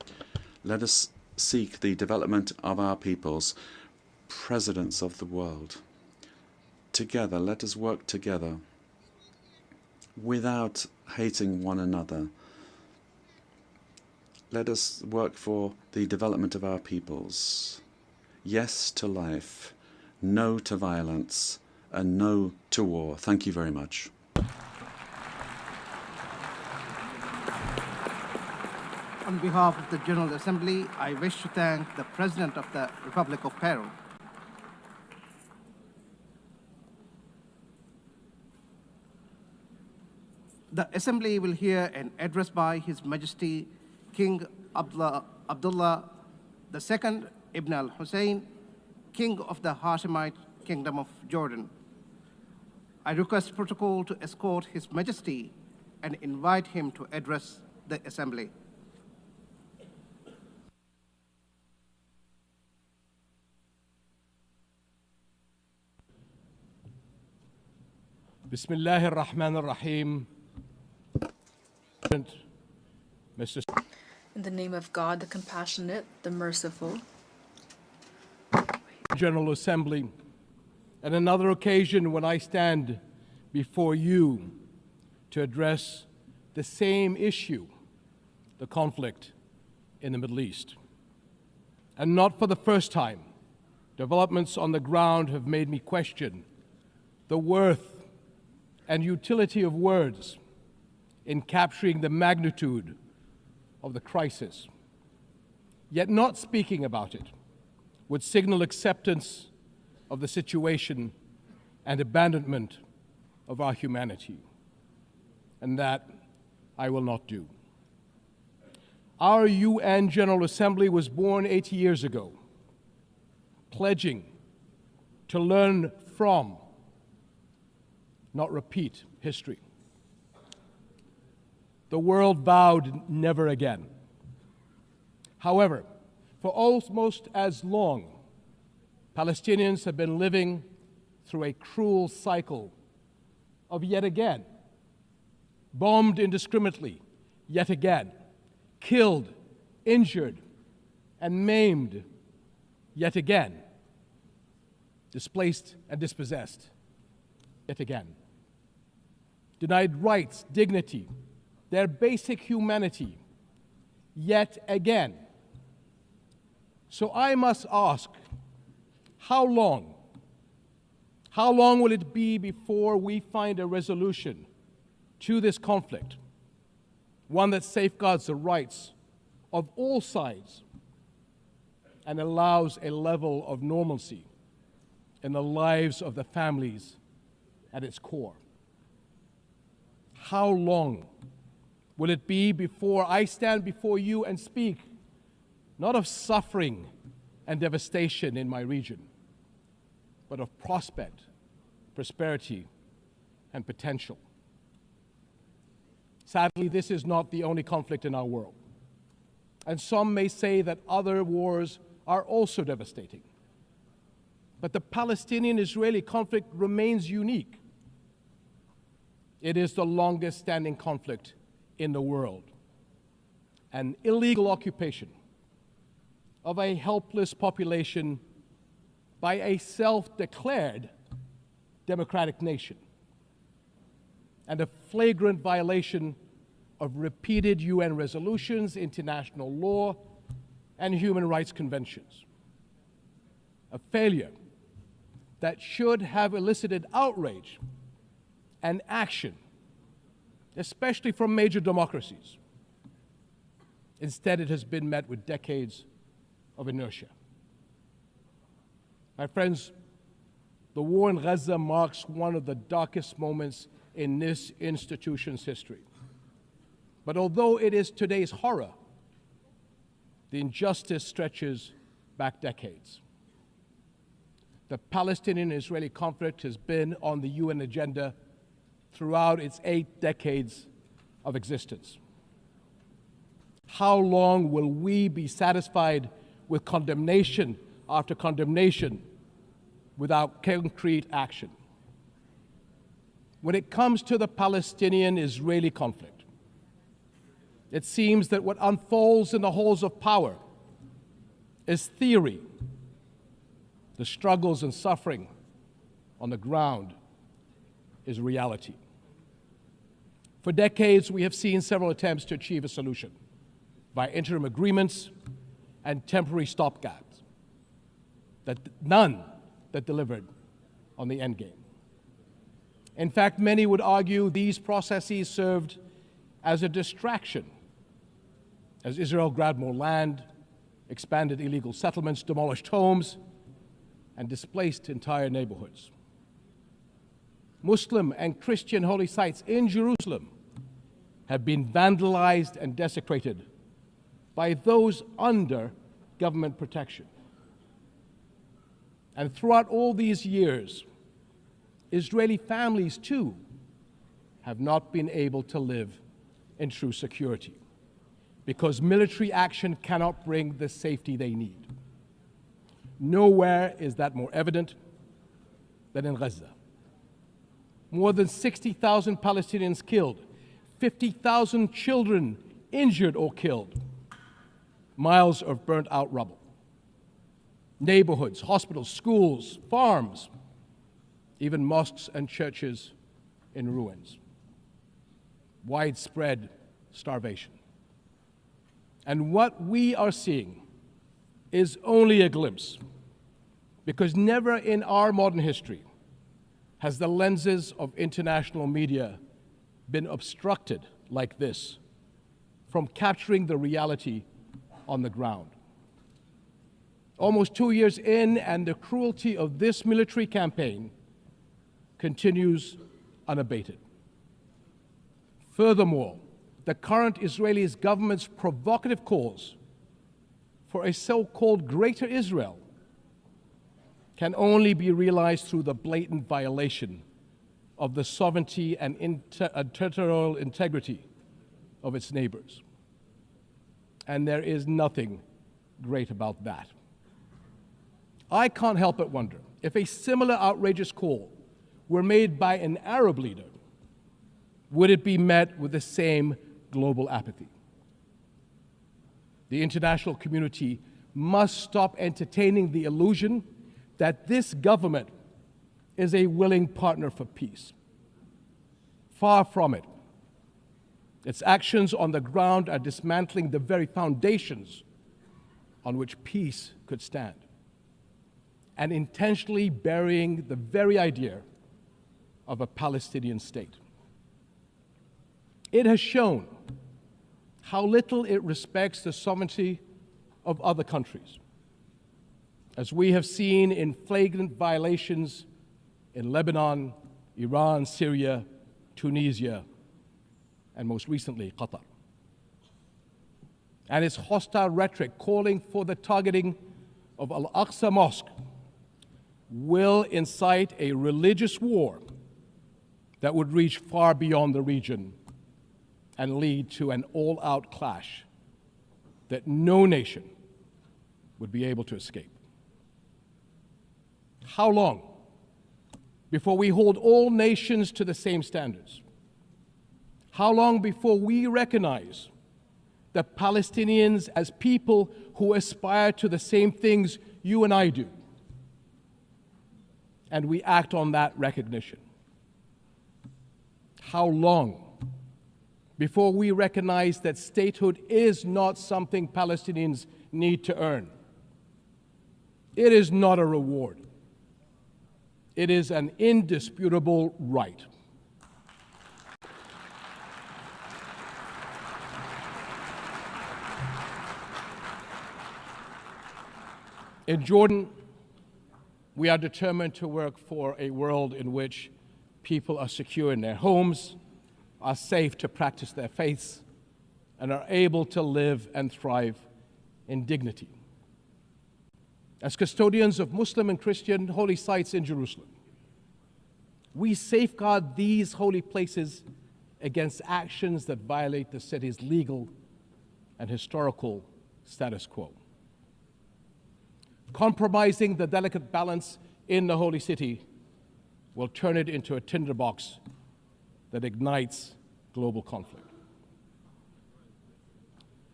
Let us seek the development of our peoples, presidents of the world. Together, let us work together without hating one another. Let us work for the development of our peoples. Yes to life, no to violence, and no to war. Thank you very much. On behalf of the General Assembly, I wish to thank the President of the Republic of Peru. The Assembly will hear an address by His Majesty King Abdullah II Ibn al-Hussein, King of the Hashemite Kingdom of Jordan. I request protocol to escort His Majesty and invite him to address the Assembly. Bismillah ar-Rahman ar-Rahim. Mr. In the name of God, the compassionate, the merciful. General Assembly, at another occasion when I stand before you to address the same issue, the conflict in the Middle East. And not for the first time, developments on the ground have made me question the worth and utility of words in capturing the magnitude of the crisis. Yet not speaking about it would signal acceptance of the situation and abandonment of our humanity. And that I will not do. Our UN General Assembly was born 80 years ago, pledging to learn from, not repeat, history. The world vowed never again. However, for almost as long, Palestinians have been living through a cruel cycle of yet again, bombed indiscriminately, yet again, killed, injured, and maimed, yet again, displaced and dispossessed, yet again, denied rights, dignity, their basic humanity, yet again. So I must ask, how long? How long will it be before we find a resolution to this conflict, one that safeguards the rights of all sides and allows a level of normalcy in the lives of the families at its core? How long will it be before I stand before you and speak not of suffering and devastation in my region, but of prospect, prosperity, and potential? Sadly, this is not the only conflict in our world. And some may say that other wars are also devastating. But the Palestinian-Israeli conflict remains unique. It is the longest standing conflict in the world. An illegal occupation of a helpless population by a self-declared democratic nation, and a flagrant violation of repeated UN resolutions, international law, and human rights conventions. A failure that should have elicited outrage and action, especially from major democracies. Instead, it has been met with decades of inertia. My friends, the war in Gaza marks one of the darkest moments in this institution's history. But although it is today's horror, the injustice stretches back decades. The Palestinian-Israeli conflict has been on the UN agenda throughout its 8 decades of existence. How long will we be satisfied with condemnation after condemnation without concrete action? When it comes to the Palestinian-Israeli conflict, it seems that what unfolds in the halls of power is theory. The struggles and suffering on the ground is reality. For decades, we have seen several attempts to achieve a solution by interim agreements and temporary stopgaps, none that delivered on the endgame. In fact, many would argue these processes served as a distraction as Israel grabbed more land, expanded illegal settlements, demolished homes, and displaced entire neighborhoods. Muslim and Christian holy sites in Jerusalem have been vandalized and desecrated by those under government protection. And throughout all these years, Israeli families too have not been able to live in true security because military action cannot bring the safety they need. Nowhere is that more evident than in Gaza. More than 60,000 Palestinians killed, 50,000 children injured or killed, miles of burnt out rubble, neighborhoods, hospitals, schools, farms, even mosques and churches in ruins, widespread starvation. And what we are seeing is only a glimpse, because never in our modern history has the lenses of international media been obstructed like this from capturing the reality on the ground. Almost 2 years in, and the cruelty of this military campaign continues unabated. Furthermore, the current Israeli government's provocative calls for a so-called Greater Israel can only be realized through the blatant violation of the sovereignty and territorial integrity of its neighbors. And there is nothing great about that. I can't help but wonder if a similar outrageous call were made by an Arab leader, would it be met with the same global apathy? The international community must stop entertaining the illusion that this government is a willing partner for peace. Far from it. Its actions on the ground are dismantling the very foundations on which peace could stand, and intentionally burying the very idea of a Palestinian state. It has shown how little it respects the sovereignty of other countries, as we have seen in flagrant violations in Lebanon, Iran, Syria, Tunisia, and most recently, Qatar. And its hostile rhetoric calling for the targeting of Al-Aqsa Mosque will incite a religious war that would reach far beyond the region and lead to an all-out clash that no nation would be able to escape. How long before we hold all nations to the same standards? How long before we recognize the Palestinians as people who aspire to the same things you and I do. And we act on that recognition. How long before we recognize that statehood is not something Palestinians need to earn? It is not a reward. It is an indisputable right. In Jordan, we are determined to work for a world in which people are secure in their homes, are safe to practice their faiths, and are able to live and thrive in dignity. As custodians of Muslim and Christian holy sites in Jerusalem, we safeguard these holy places against actions that violate the city's legal and historical status quo. Compromising the delicate balance in the holy city will turn it into a tinderbox that ignites global conflict.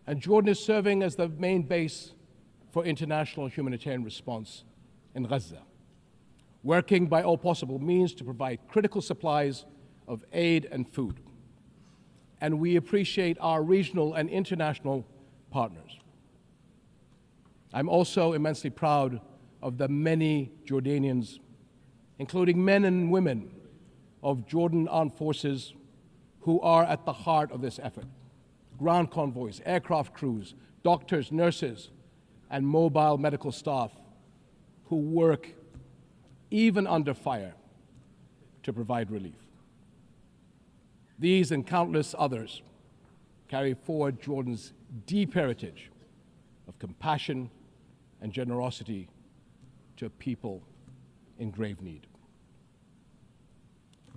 And Jordan is serving as the main base for international humanitarian response in Gaza, working by all possible means to provide critical supplies of aid and food. And we appreciate our regional and international partners. I'm also immensely proud of the many Jordanians, including men and women of Jordan Armed Forces, who are at the heart of this effort. Ground convoys, aircraft crews, doctors, nurses, and mobile medical staff who work even under fire to provide relief. These and countless others carry forward Jordan's deep heritage of compassion and generosity to a people in grave need.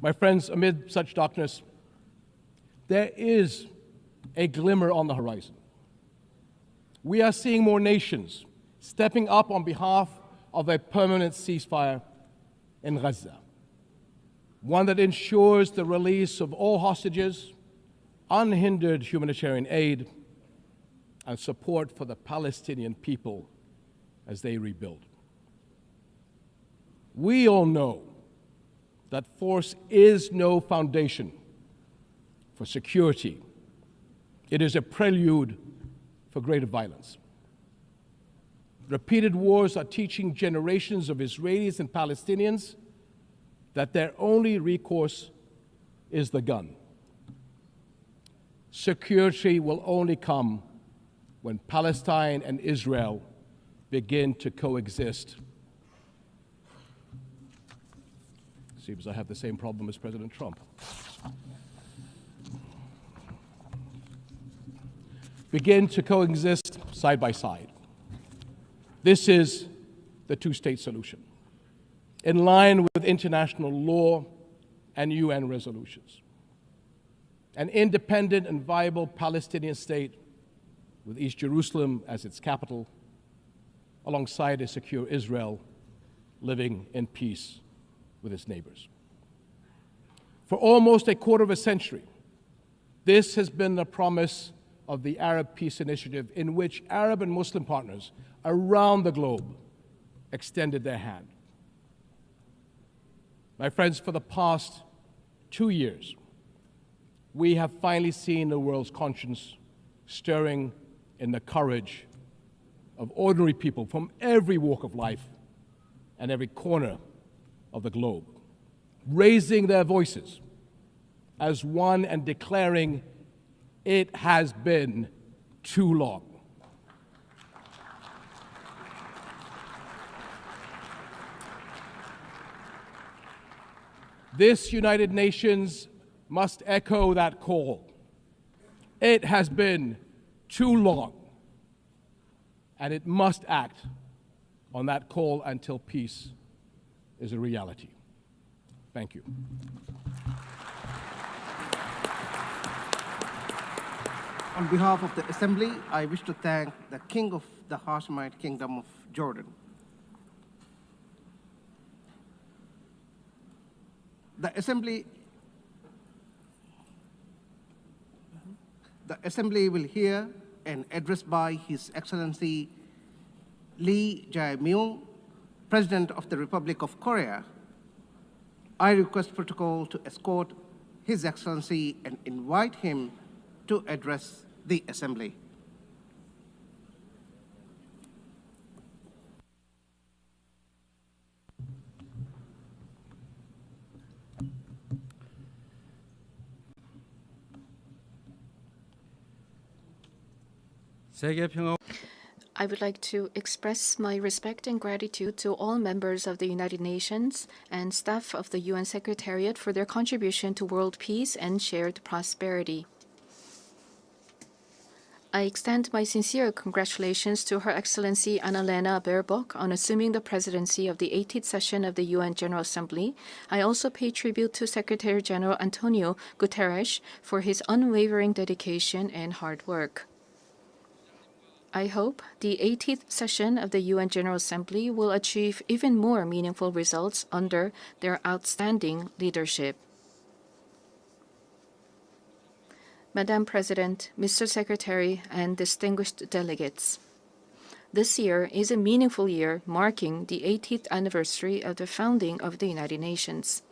My friends, amid such darkness, there is a glimmer on the horizon. We are seeing more nations stepping up on behalf of a permanent ceasefire in Gaza, one that ensures the release of all hostages, unhindered humanitarian aid, and support for the Palestinian people as they rebuild. We all know that force is no foundation for security. It is a prelude for greater violence. Repeated wars are teaching generations of Israelis and Palestinians that their only recourse is the gun. Security will only come when Palestine and Israel begin to coexist. Seems I have the same problem as President Trump. Begin to coexist side by side. This is the two-state solution, in line with international law and UN resolutions. An independent and viable Palestinian state with East Jerusalem as its capital, alongside a secure Israel living in peace with its neighbors. For almost a quarter of a century, this has been the promise of the Arab Peace Initiative, in which Arab and Muslim partners around the globe extended their hand. My friends, for the past 2 years, we have finally seen the world's conscience stirring in the courage of ordinary people from every walk of life and every corner of the globe, raising their voices as one and declaring, it has been too long. This United Nations must echo that call. It has been too long, and it must act on that call until peace is a reality. Thank you. On behalf of the Assembly, I wish to thank the King of the Hashemite Kingdom of Jordan. The Assembly will hear an address by His Excellency Lee Jae-myung, President of the Republic of Korea, I request protocol to escort His Excellency and invite him to address the Assembly. I would like to express my respect and gratitude to all members of the United Nations and staff of the UN Secretariat for their contribution to world peace and shared prosperity. I extend my sincere congratulations to Her Excellency Annalena Baerbock on assuming the presidency of the 18th session of the UN General Assembly. I also pay tribute to Secretary General Antonio Guterres for his unwavering dedication and hard work. I hope the 18th session of the UN General Assembly will achieve even more meaningful results under their outstanding leadership. Madam President, Mr. Secretary, and distinguished delegates, this year is a meaningful year marking the 80th anniversary of the founding of the United Nations.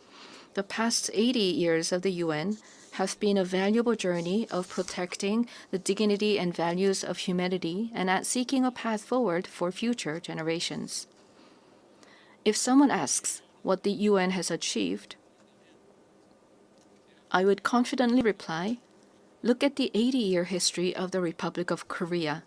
The past 80 years of the UN have been a valuable journey of protecting the dignity and values of humanity and at seeking a path forward for future generations. If someone asks what the UN has achieved, I would confidently reply, look at the 80-year history of the Republic of Korea.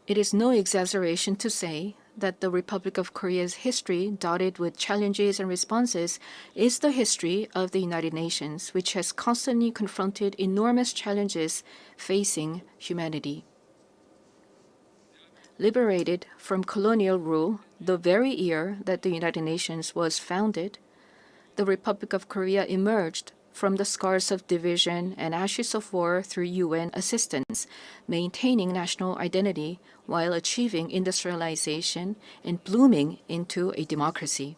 It is no exaggeration to say that the Republic of Korea's history, dotted with challenges and responses, is the history of the United Nations, which has constantly confronted enormous challenges facing humanity. Liberated from colonial rule the very year that the United Nations was founded, the Republic of Korea emerged from the scars of division and ashes of war through UN assistance, maintaining national identity while achieving industrialization and blooming into a democracy.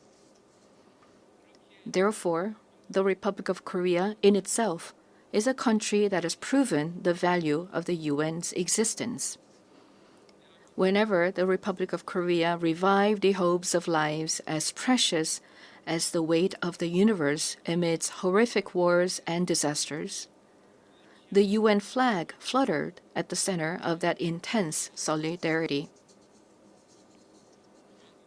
Therefore, the Republic of Korea in itself is a country that has proven the value of the UN's existence. Whenever the Republic of Korea revived the hopes of lives as precious as the weight of the universe amidst horrific wars and disasters, the UN flag fluttered at the center of that intense solidarity.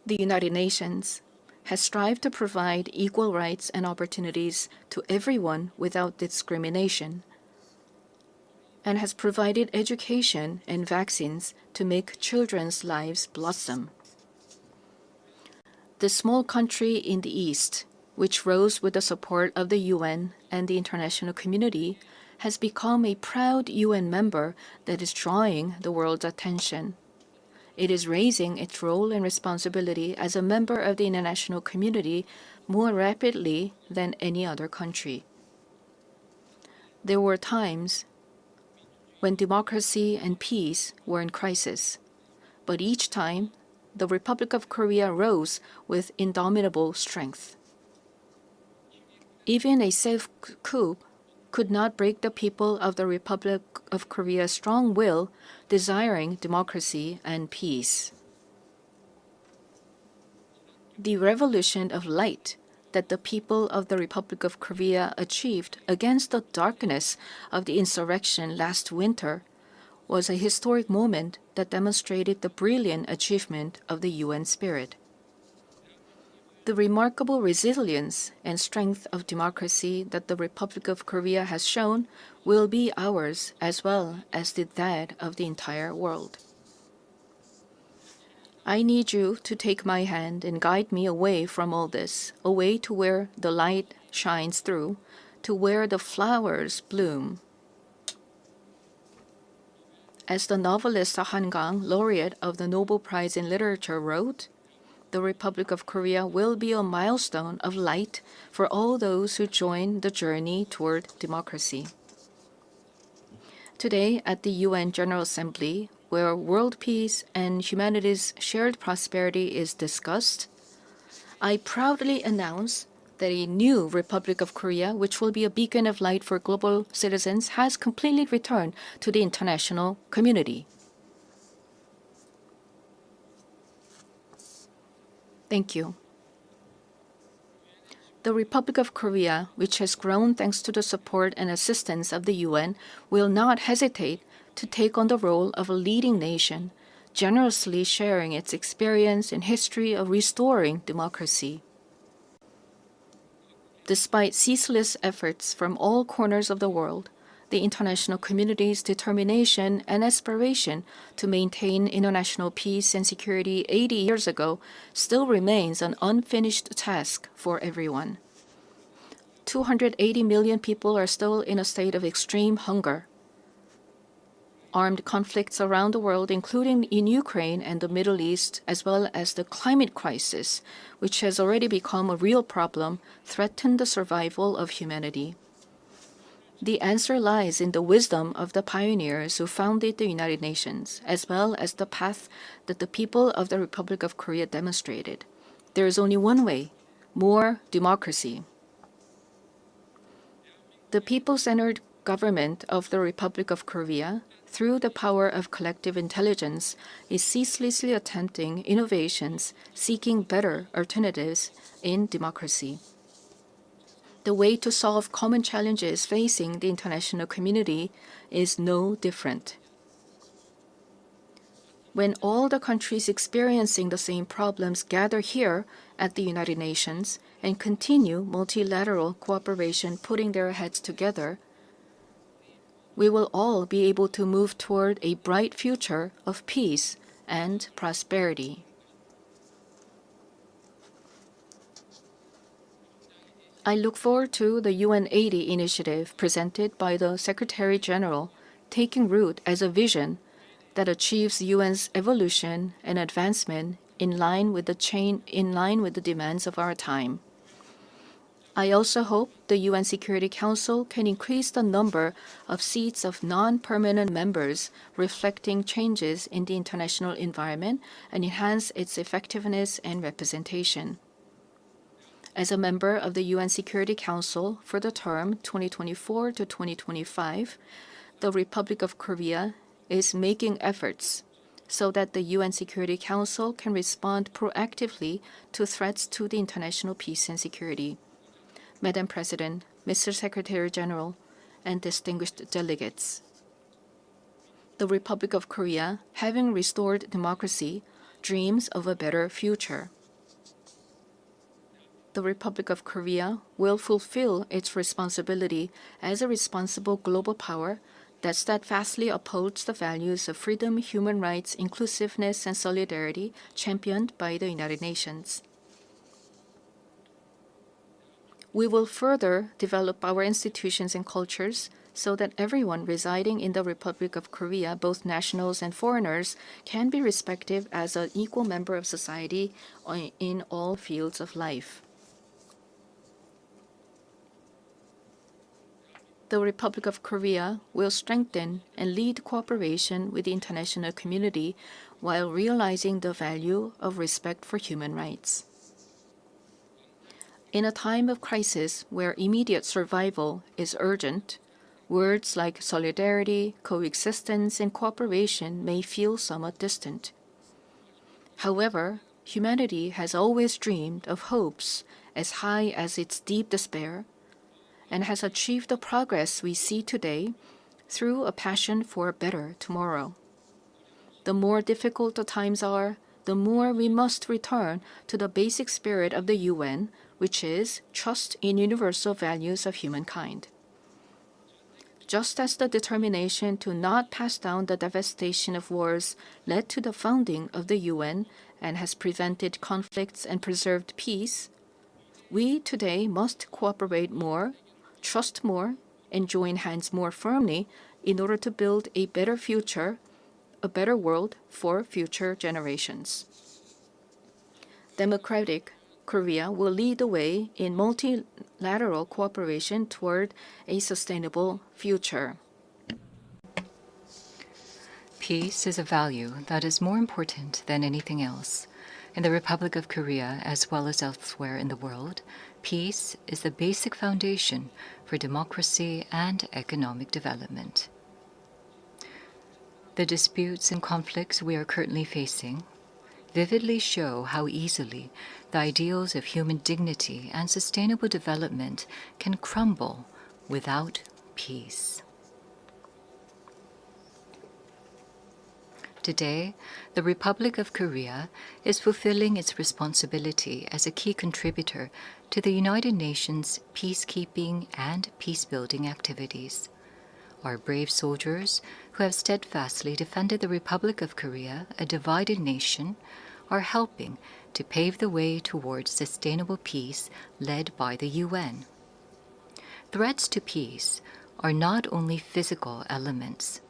The United Nations has strived to provide equal rights and opportunities to everyone without discrimination, and has provided education and vaccines to make children's lives blossom. The small country in the East, which rose with the support of the UN and the international community, has become a proud UN member that is drawing the world's attention. It is raising its role and responsibility as a member of the international community more rapidly than any other country. There were times when democracy and peace were in crisis, but each time the Republic of Korea rose with indomitable strength. Even a safe coup could not break the people of the Republic of Korea's strong will, desiring democracy and peace. The revolution of light that the people of the Republic of Korea achieved against the darkness of the insurrection last winter was a historic moment that demonstrated the brilliant achievement of the UN spirit. The remarkable resilience and strength of democracy that the Republic of Korea has shown will be ours as well as that of the entire world. I need you to take my hand and guide me away from all this, away to where the light shines through, to where the flowers bloom. As the novelist Han Gang, laureate of the Nobel Prize in Literature, wrote, the Republic of Korea will be a milestone of light for all those who join the journey toward democracy. Today, at the UN General Assembly, where world peace and humanity's shared prosperity is discussed, I proudly announce that a new Republic of Korea, which will be a beacon of light for global citizens, has completely returned to the international community. Thank you. The Republic of Korea, which has grown thanks to the support and assistance of the UN, will not hesitate to take on the role of a leading nation, generously sharing its experience and history of restoring democracy. Despite ceaseless efforts from all corners of the world, the international community's determination and aspiration to maintain international peace and security 80 years ago still remains an unfinished task for everyone. 280 million people are still in a state of extreme hunger. Armed conflicts around the world, including in Ukraine and the Middle East, as well as the climate crisis, which has already become a real problem, threaten the survival of humanity. The answer lies in the wisdom of the pioneers who founded the United Nations, as well as the path that the people of the Republic of Korea demonstrated. There is only one way: more democracy. The people-centered government of the Republic of Korea, through the power of collective intelligence, is ceaselessly attempting innovations, seeking better alternatives in democracy. The way to solve common challenges facing the international community is no different. When all the countries experiencing the same problems gather here at the United Nations and continue multilateral cooperation, putting their heads together, we will all be able to move toward a bright future of peace and prosperity. I look forward to the UN 80 initiative presented by the Secretary General, taking root as a vision that achieves UN's evolution and advancement in line with the demands of our time. I also hope the UN Security Council can increase the number of seats of non-permanent members, reflecting changes in the international environment, and enhance its effectiveness and representation. As a member of the UN Security Council for the term 2024 to 2025, the Republic of Korea is making efforts so that the UN Security Council can respond proactively to threats to the international peace and security. Madam President, Mr. Secretary General, and distinguished delegates, the Republic of Korea, having restored democracy, dreams of a better future. The Republic of Korea will fulfill its responsibility as a responsible global power that steadfastly upholds the values of freedom, human rights, inclusiveness, and solidarity championed by the United Nations. We will further develop our institutions and cultures so that everyone residing in the Republic of Korea, both nationals and foreigners, can be respected as an equal member of society in all fields of life. The Republic of Korea will strengthen and lead cooperation with the international community while realizing the value of respect for human rights. In a time of crisis where immediate survival is urgent, words like solidarity, coexistence, and cooperation may feel somewhat distant. However, humanity has always dreamed of hopes as high as its deep despair, and has achieved the progress we see today through a passion for a better tomorrow. The more difficult the times are, the more we must return to the basic spirit of the UN, which is trust in universal values of humankind. Just as the determination to not pass down the devastation of wars led to the founding of the UN and has prevented conflicts and preserved peace, we today must cooperate more, trust more, and join hands more firmly in order to build a better future, a better world for future generations. Democratic Korea will lead the way in multilateral cooperation toward a sustainable future. Peace is a value that is more important than anything else. In the Republic of Korea, as well as elsewhere in the world, Peace is the basic foundation for democracy and economic development. The disputes and conflicts we are currently facing vividly show how easily the ideals of human dignity and sustainable development can crumble without peace. Today, the Republic of Korea is fulfilling its responsibility as a key contributor to the United Nations peacekeeping and peacebuilding activities. Our brave soldiers, who have steadfastly defended the Republic of Korea, a divided nation, are helping to pave the way towards sustainable peace led by the UN. Threats to peace are not only physical elements.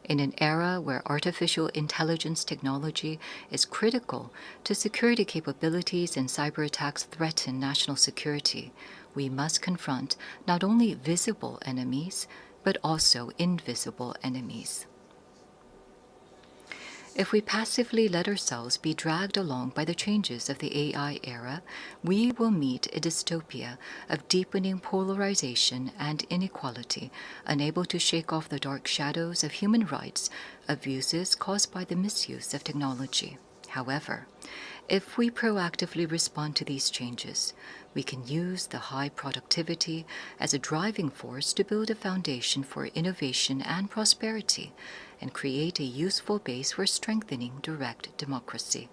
In an era where artificial intelligence technology is critical to security capabilities and cyber attacks threaten national security, we must confront not only visible enemies, but also invisible enemies. If we passively let ourselves be dragged along by the changes of the AI era, we will meet a dystopia of deepening polarization and inequality, unable to shake off the dark shadows of human rights abuses caused by the misuse of technology. However, if we proactively respond to these changes, we can use the high productivity as a driving force to build a foundation for innovation and prosperity, and create a useful base for strengthening direct democracy.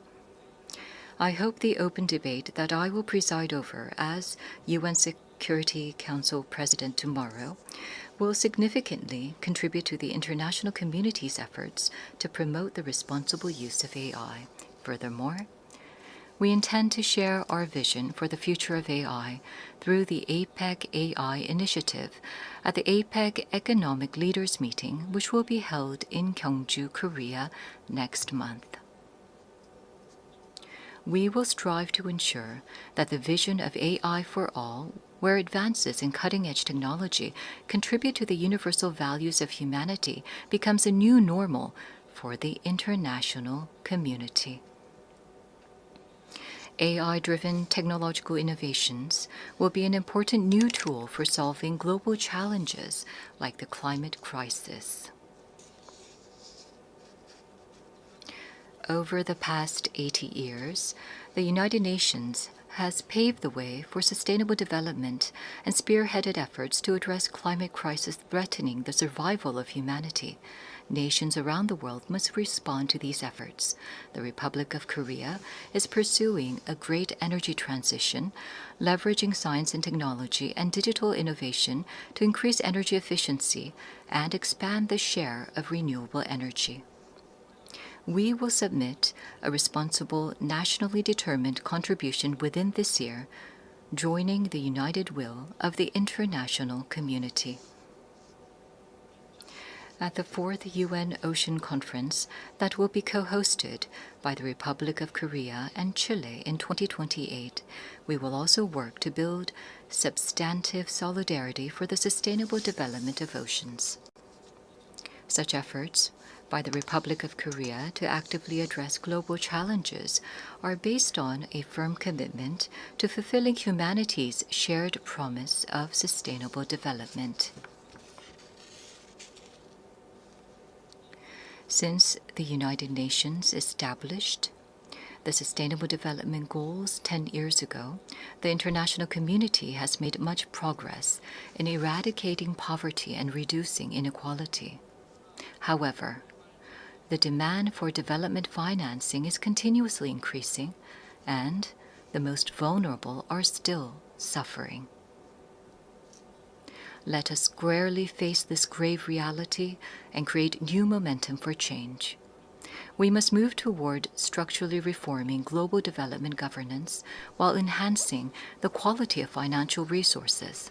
I hope the open debate that I will preside over as UN Security Council President tomorrow will significantly contribute to the international community's efforts to promote the responsible use of AI. Furthermore, we intend to share our vision for the future of AI through the APEC AI initiative at the APEC Economic Leaders Meeting, which will be held in Gyeongju, Korea next month. We will strive to ensure that the vision of AI for all, where advances in cutting-edge technology contribute to the universal values of humanity, becomes a new normal for the international community. AI-driven technological innovations will be an important new tool for solving global challenges like the climate crisis. Over the past 80 years, the United Nations has paved the way for sustainable development and spearheaded efforts to address climate crisis threatening the survival of humanity. Nations around the world must respond to these efforts. The Republic of Korea is pursuing a great energy transition, leveraging science and technology and digital innovation to increase energy efficiency and expand the share of renewable energy. We will submit a responsible, nationally determined contribution within this year, joining the united will of the international community. At the 4th UN Ocean Conference that will be co-hosted by the Republic of Korea and Chile in 2028, we will also work to build substantive solidarity for the sustainable development of oceans. Such efforts by the Republic of Korea to actively address global challenges are based on a firm commitment to fulfilling humanity's shared promise of sustainable development. Since the United Nations established the Sustainable Development Goals 10 years ago, the international community has made much progress in eradicating poverty and reducing inequality. However, the demand for development financing is continuously increasing, and the most vulnerable are still suffering. Let us squarely face this grave reality and create new momentum for change. We must move toward structurally reforming global development governance while enhancing the quality of financial resources.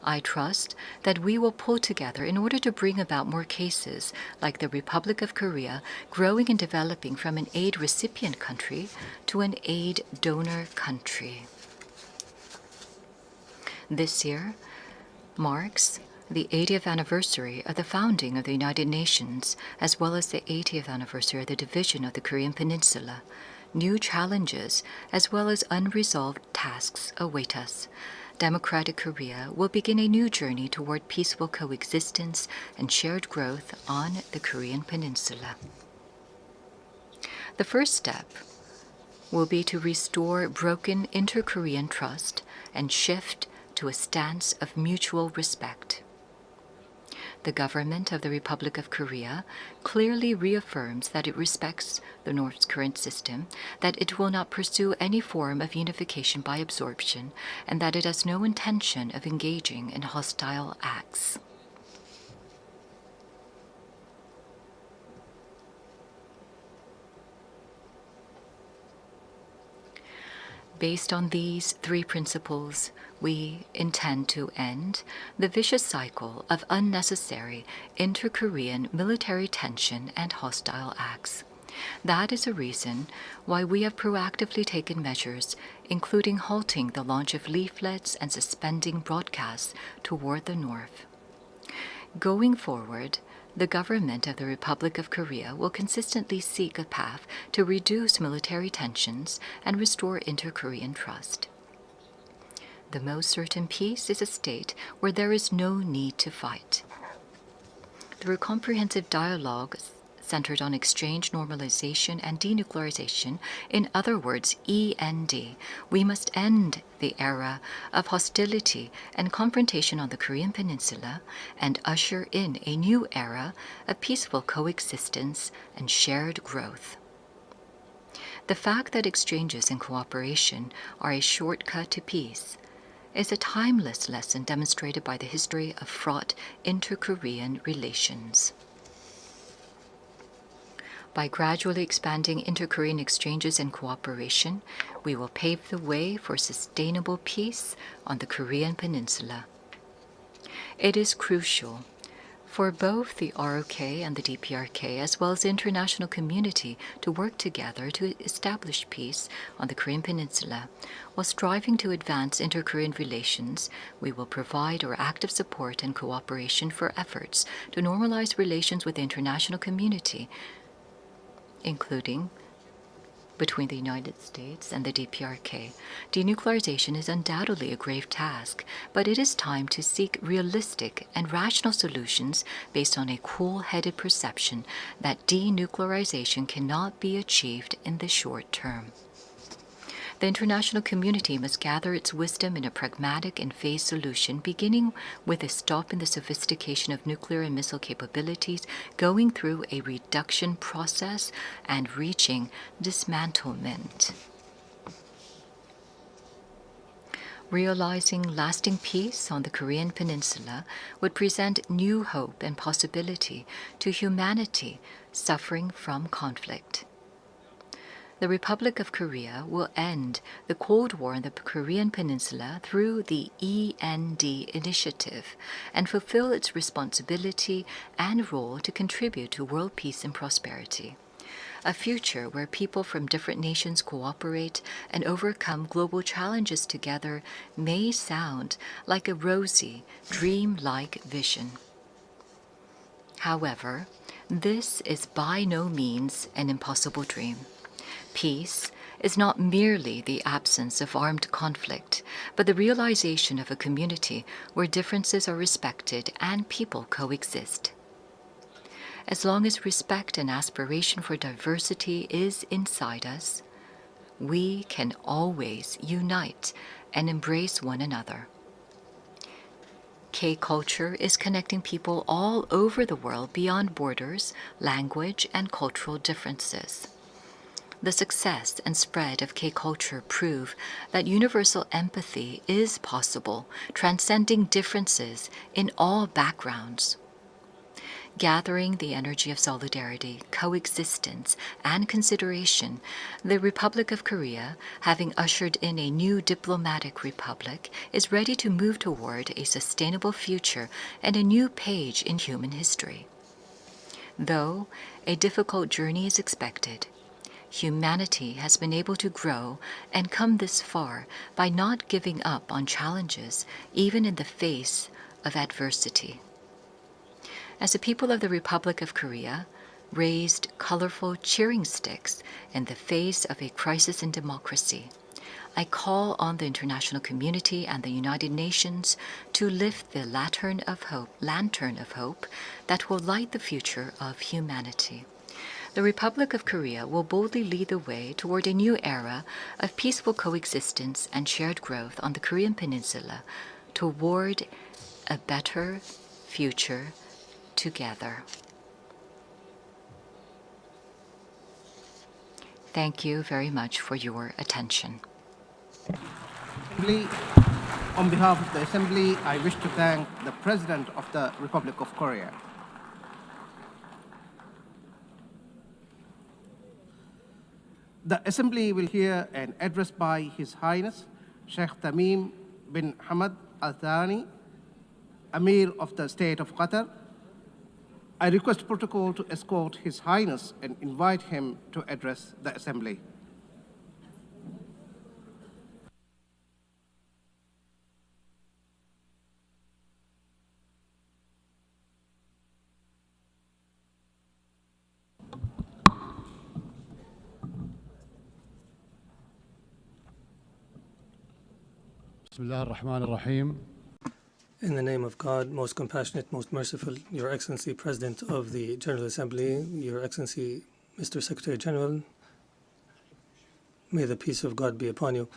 I trust that we will pull together in order to bring about more cases like the Republic of Korea growing and developing from an aid recipient country to an aid donor country. This year marks the 80th anniversary of the founding of the United Nations, as well as the 80th anniversary of the division of the Korean Peninsula. new challenges as well as unresolved tasks await us. Democratic Korea will begin a new journey toward peaceful coexistence and shared growth on the Korean Peninsula. The first step will be to restore broken inter-Korean trust and shift to a stance of mutual respect. The government of the Republic of Korea clearly reaffirms that it respects the North's current system, that it will not pursue any form of unification by absorption, and that it has no intention of engaging in hostile acts. Based on these three principles, we intend to end the vicious cycle of unnecessary inter-Korean military tension and hostile acts. That is a reason why we have proactively taken measures, including halting the launch of leaflets and suspending broadcasts toward the North. Going forward, the government of the Republic of Korea will consistently seek a path to reduce military tensions and restore inter-Korean trust. The most certain peace is a state where there is no need to fight. Through comprehensive dialogue centered on exchange, normalization, and denuclearization, in other words, END, we must end the era of hostility and confrontation on the Korean Peninsula and usher in a new era of peaceful coexistence and shared growth. The fact that exchanges and cooperation are a shortcut to peace is a timeless lesson demonstrated by the history of fraught inter-Korean relations. By gradually expanding inter-Korean exchanges and cooperation, we will pave the way for sustainable peace on the Korean Peninsula. It is crucial for both the ROK and the DPRK, as well as the international community, to work together to establish peace on the Korean Peninsula. While striving to advance inter-Korean relations, we will provide our active support and cooperation for efforts to normalize relations with the international community, including between the United States and the DPRK. Denuclearization is undoubtedly a grave task, but it is time to seek realistic and rational solutions based on a cool-headed perception that denuclearization cannot be achieved in the short term. The international community must gather its wisdom in a pragmatic and phased solution, beginning with a stop in the sophistication of nuclear and missile capabilities, going through a reduction process, and reaching dismantlement. Realizing lasting peace on the Korean Peninsula would present new hope and possibility to humanity suffering from conflict. The Republic of Korea will end the Cold War on the Korean Peninsula through the END initiative and fulfill its responsibility and role to contribute to world peace and prosperity. A future where people from different nations cooperate and overcome global challenges together may sound like a rosy, dream-like vision. However, this is by no means an impossible dream. Peace is not merely the absence of armed conflict, but the realization of a community where differences are respected and people coexist. As long as respect and aspiration for diversity is inside us, we can always unite and embrace one another. K-culture is connecting people all over the world beyond borders, language, and cultural differences. The success and spread of K-culture prove that universal empathy is possible, transcending differences in all backgrounds. Gathering the energy of solidarity, coexistence, and consideration, the Republic of Korea, having ushered in a new diplomatic republic, is ready to move toward a sustainable future and a new page in human history. Though a difficult journey is expected, humanity has been able to grow and come this far by not giving up on challenges, even in the face of adversity. As a people of the Republic of Korea, raised colorful cheering sticks in the face of a crisis in democracy. I call on the international community and the United Nations to lift the lantern of hope that will light the future of humanity. The Republic of Korea will boldly lead the way toward a new era of peaceful coexistence and shared growth on the Korean Peninsula toward a better future together. Thank you very much for your attention. On behalf of the Assembly, I wish to thank the President of the Republic of Korea. The Assembly will hear an address by His Highness Sheikh Tamim bin Hamad Al Thani, Amir of the State of Qatar. I request protocol to escort His Highness and invite him to address the Assembly. Bismillah ar-Rahman ar-Rahim. In the name of God, most compassionate, most merciful, Your Excellency, President of the General Assembly, Your Excellency, Mr. Secretary General, may the peace of God be upon you.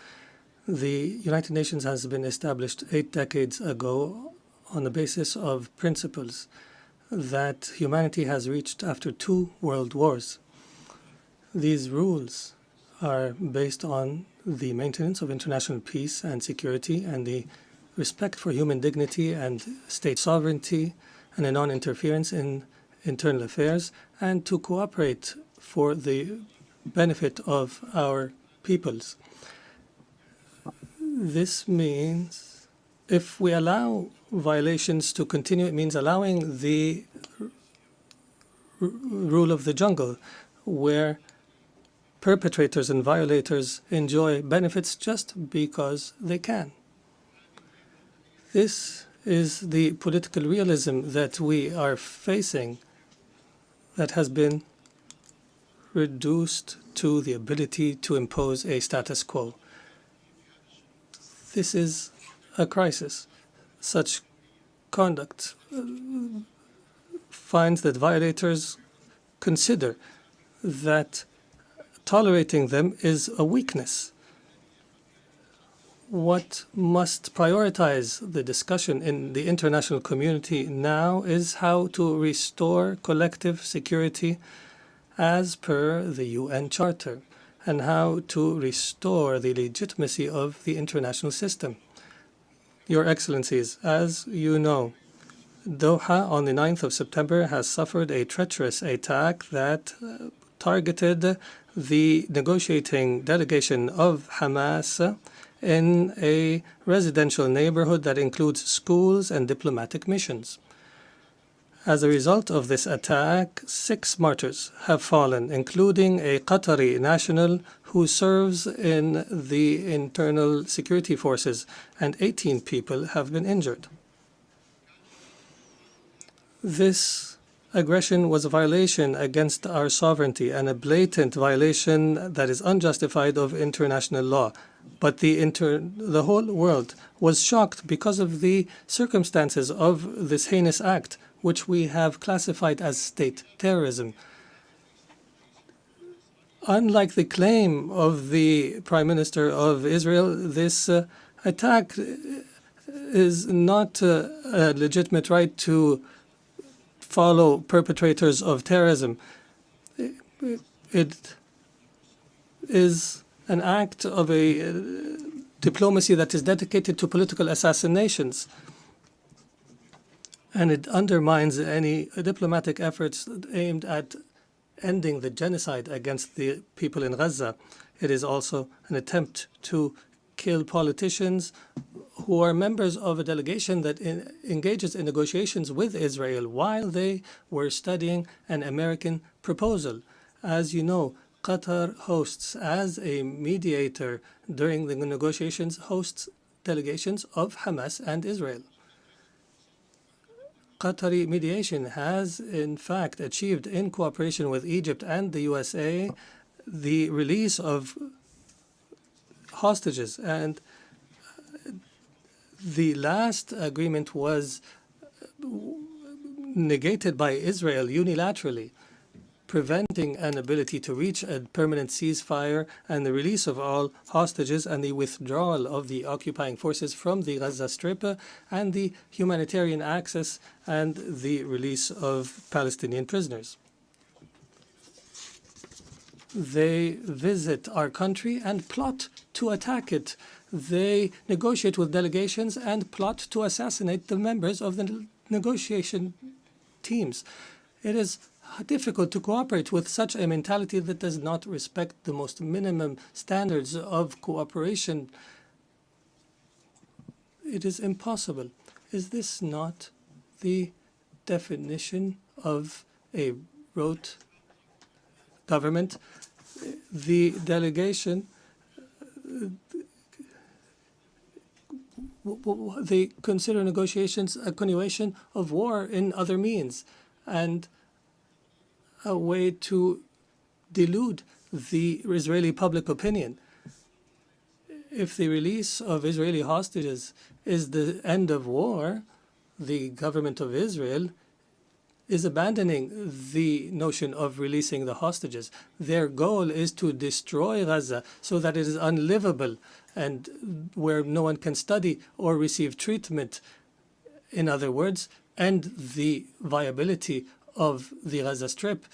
The United Nations has been established 8 decades ago on the basis of principles that humanity has reached after 2 world wars. These rules are based on the maintenance of international peace and security and the respect for human dignity and state sovereignty and a non-interference in internal affairs, and to cooperate for the benefit of our peoples. This means if we allow violations to continue, it means allowing the rule of the jungle, where perpetrators and violators enjoy benefits just because they can. This is the political realism that we are facing, that has been reduced to the ability to impose a status quo. This is a crisis. Such conduct finds that violators consider that tolerating them is a weakness. What must prioritize the discussion in the international community now is how to restore collective security as per the UN Charter, and how to restore the legitimacy of the international system. Your Excellencies, as you know, Doha on the 9th of September has suffered a treacherous attack that targeted the negotiating delegation of Hamas in a residential neighborhood that includes schools and diplomatic missions. As a result of this attack, 6 martyrs have fallen, including a Qatari national who serves in the internal security forces, and 18 people have been injured. This aggression was a violation against our sovereignty and a blatant violation that is unjustified of international law. But the whole world was shocked because of the circumstances of this heinous act, which we have classified as state terrorism. Unlike the claim of the Prime Minister of Israel, this attack is not a legitimate right to follow perpetrators of terrorism. It is an act of a diplomacy that is dedicated to political assassinations, and it undermines any diplomatic efforts aimed at ending the genocide against the people in Gaza. It is also an attempt to kill politicians who are members of a delegation that engages in negotiations with Israel while they were studying an American proposal. As you know, Qatar hosts, as a mediator during the negotiations, hosts delegations of Hamas and Israel. Qatari mediation has, in fact, achieved, in cooperation with Egypt and the USA, the release of hostages. And the last agreement was negated by Israel unilaterally, preventing an ability to reach a permanent ceasefire and the release of all hostages and the withdrawal of the occupying forces from the Gaza Strip and the humanitarian access and the release of Palestinian prisoners. They visit our country and plot to attack it. They negotiate with delegations and plot to assassinate the members of the negotiation teams. It is difficult to cooperate with such a mentality that does not respect the most minimum standards of cooperation. It is impossible. Is this not the definition of a rote government? The delegation, they consider negotiations a continuation of war in other means and a way to delude the Israeli public opinion. If the release of Israeli hostages is the end of war, the government of Israel is abandoning the notion of releasing the hostages. Their goal is to destroy Gaza so that it is unlivable and where no one can study or receive treatment. In other words, end the viability of the Gaza Strip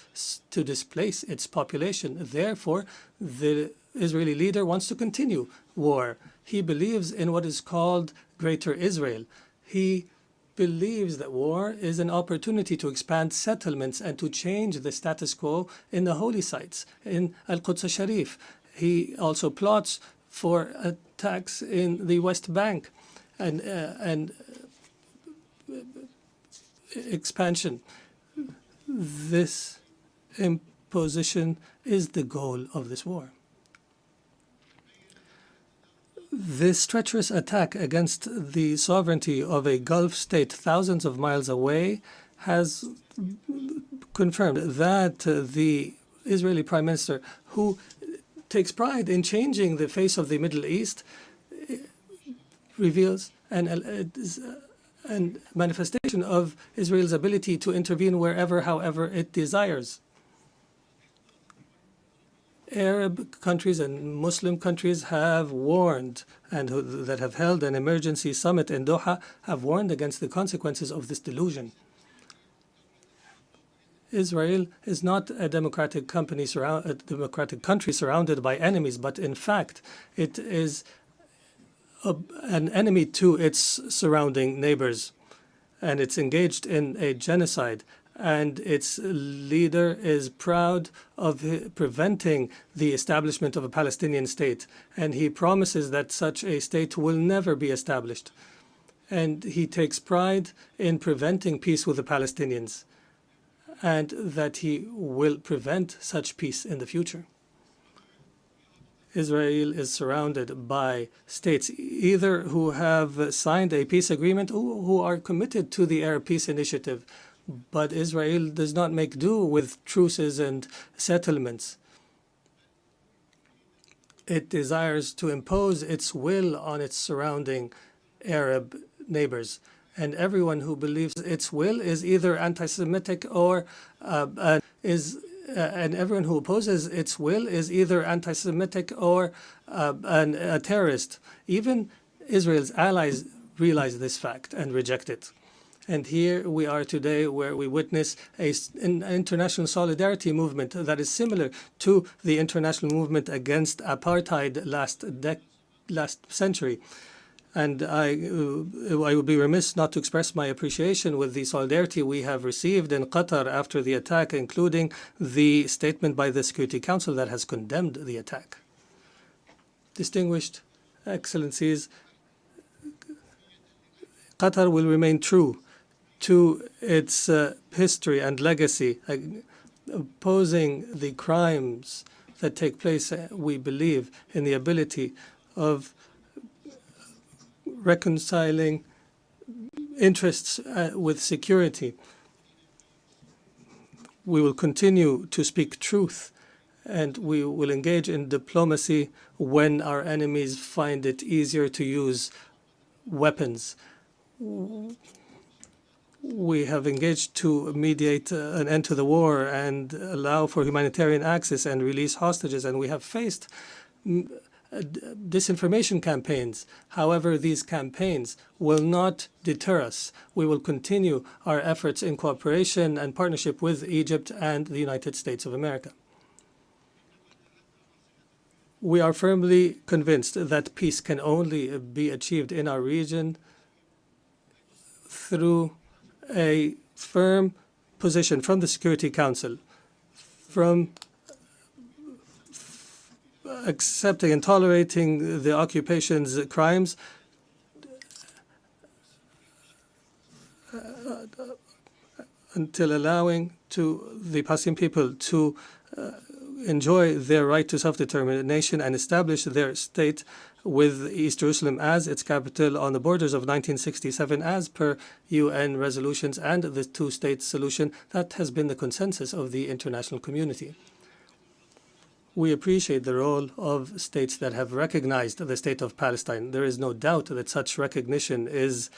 to displace its population. Therefore, the Israeli leader wants to continue war. He believes in what is called Greater Israel. He believes that war is an opportunity to expand settlements and to change the status quo in the holy sites, in Al-Quds al-Sharif. He also plots for attacks in the West Bank and expansion. This imposition is the goal of this war. This treacherous attack against the sovereignty of a Gulf state thousands of miles away has confirmed that the Israeli Prime Minister, who takes pride in changing the face of the Middle East, reveals and manifestation of Israel's ability to intervene wherever, however it desires. Arab countries and Muslim countries have warned, and that have held an emergency summit in Doha, have warned against the consequences of this delusion. Israel is not a democratic country surrounded by enemies, but in fact, it is an enemy to its surrounding neighbors, and it's engaged in a genocide, and its leader is proud of preventing the establishment of a Palestinian state, and he promises that such a state will never be established, and he takes pride in preventing peace with the Palestinians, and that he will prevent such peace in the future. Israel is surrounded by states either who have signed a peace agreement or who are committed to the Arab Peace Initiative. But Israel does not make do with truces and settlements. It desires to impose its will on its surrounding Arab neighbors. And everyone who believes its will is either anti-Semitic or and everyone who opposes its will is either anti-Semitic or a terrorist. Even Israel's allies realize this fact and reject it. And here we are today where we witness an international solidarity movement that is similar to the international movement against apartheid last century. And I would be remiss not to express my appreciation with the solidarity we have received in Qatar after the attack, including the statement by the Security Council that has condemned the attack. Distinguished Excellencies, Qatar will remain true to its history and legacy, opposing the crimes that take place. We believe in the ability of reconciling interests with security. We will continue to speak truth, and we will engage in diplomacy when our enemies find it easier to use weapons. We have engaged to mediate an end to the war and allow for humanitarian access and release hostages, and we have faced disinformation campaigns. However, these campaigns will not deter us. We will continue our efforts in cooperation and partnership with Egypt and the United States of America. We are firmly convinced that peace can only be achieved in our region through a firm position from the Security Council, from accepting and tolerating the occupation's crimes, until allowing to the Palestinian people to enjoy their right to self-determination and establish their state with East Jerusalem as its capital on the borders of 1967 as per UN resolutions and the two-state solution that has been the consensus of the international community. We appreciate the role of states that have recognized the state of Palestine. There is no doubt that such recognition is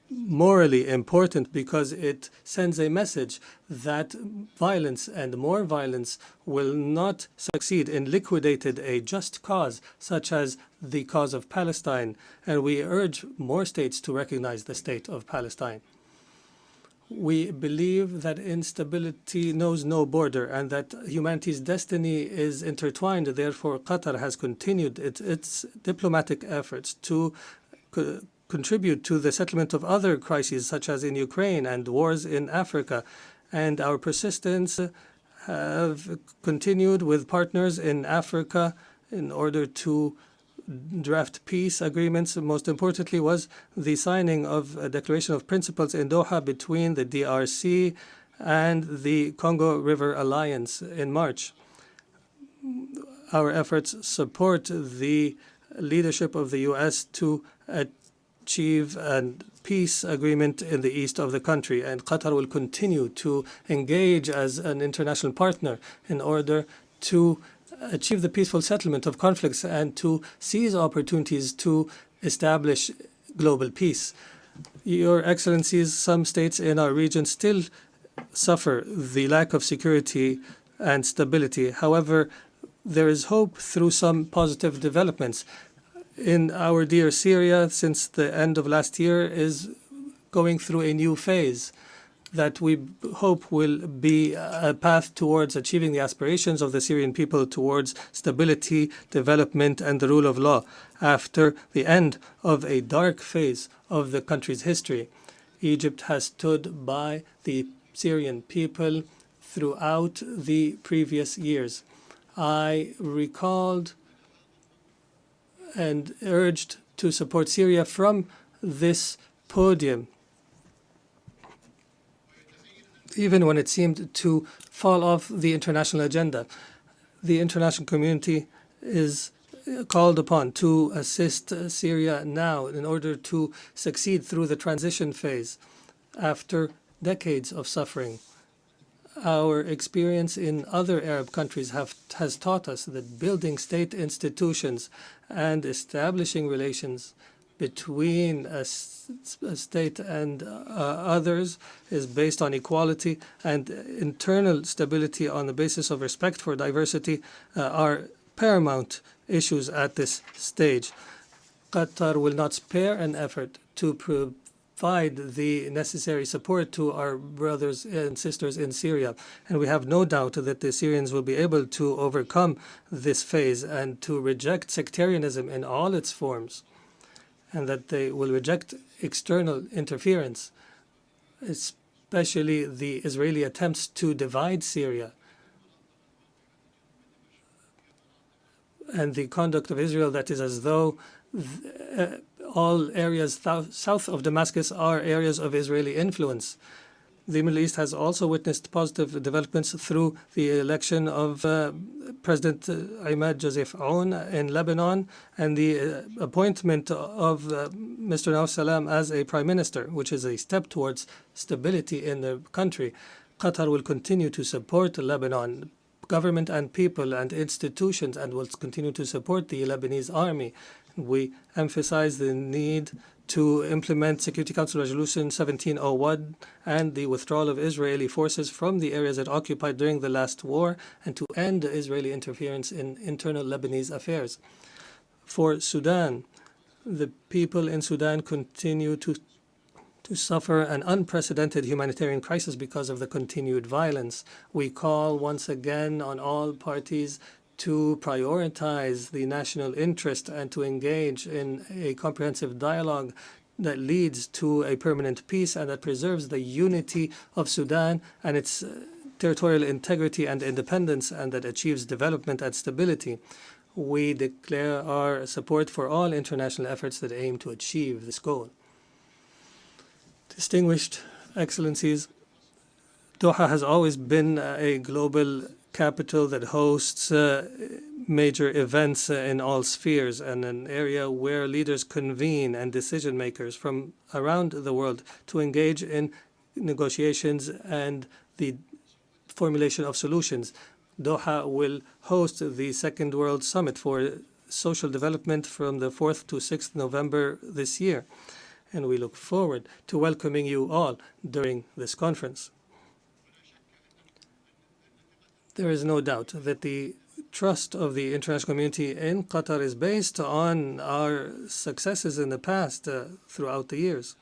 morally important because it sends a message that violence and more violence will not succeed in liquidating a just cause such as the cause of Palestine, and we urge more states to recognize the state of Palestine. We believe that instability knows no border and that humanity's destiny is intertwined. Therefore, Qatar has continued its diplomatic efforts to contribute to the settlement of other crises, such as in Ukraine and wars in Africa. And our persistence have continued with partners in Africa in order to draft peace agreements. Most importantly was the signing of a declaration of principles in Doha between the DRC and the Congo River Alliance in March. Our efforts support the leadership of the U.S. to achieve a peace agreement in the east of the country, and Qatar will continue to engage as an international partner in order to achieve the peaceful settlement of conflicts and to seize opportunities to establish global peace. Your Excellencies, some states in our region still suffer the lack of security and stability. However, there is hope through some positive developments. In our dear Syria, since the end of last year, is going through a new phase that we hope will be a path towards achieving the aspirations of the Syrian people towards stability, development, and the rule of law after the end of a dark phase of the country's history. Egypt has stood by the Syrian people throughout the previous years. I recalled and urged to support Syria from this podium, even when it seemed to fall off the international agenda. The international community is called upon to assist Syria now in order to succeed through the transition phase after decades of suffering. Our experience in other Arab countries has taught us that building state institutions and establishing relations between a state and others is based on equality, and internal stability on the basis of respect for diversity are paramount issues at this stage. Qatar will not spare an effort to provide the necessary support to our brothers and sisters in Syria, and we have no doubt that the Syrians will be able to overcome this phase and to reject sectarianism in all its forms, and that they will reject external interference, especially the Israeli attempts to divide Syria and the conduct of Israel that is as though all areas south of Damascus are areas of Israeli influence. The Middle East has also witnessed positive developments through the election of President Ahmed Joseph Aoun in Lebanon and the appointment of Mr. Nauseda as a prime minister, which is a step towards stability in the country. Qatar will continue to support Lebanon government and people and institutions and will continue to support the Lebanese army. We emphasize the need to implement Security Council Resolution 1701 and the withdrawal of Israeli forces from the areas it occupied during the last war and to end Israeli interference in internal Lebanese affairs. For Sudan, the people in Sudan continue to suffer an unprecedented humanitarian crisis because of the continued violence. We call once again on all parties to prioritize the national interest and to engage in a comprehensive dialogue that leads to a permanent peace and that preserves the unity of Sudan and its territorial integrity and independence and that achieves development and stability. We declare our support for all international efforts that aim to achieve this goal. Distinguished Excellencies, Doha has always been a global capital that hosts major events in all spheres and an area where leaders convene and decision makers from around the world to engage in negotiations and the formulation of solutions. Doha will host the Second World Summit for Social Development from the 4th to 6th November this year, and we look forward to welcoming you all during this conference. There is no doubt that the trust of the international community in Qatar is based on our successes in the past throughout the years.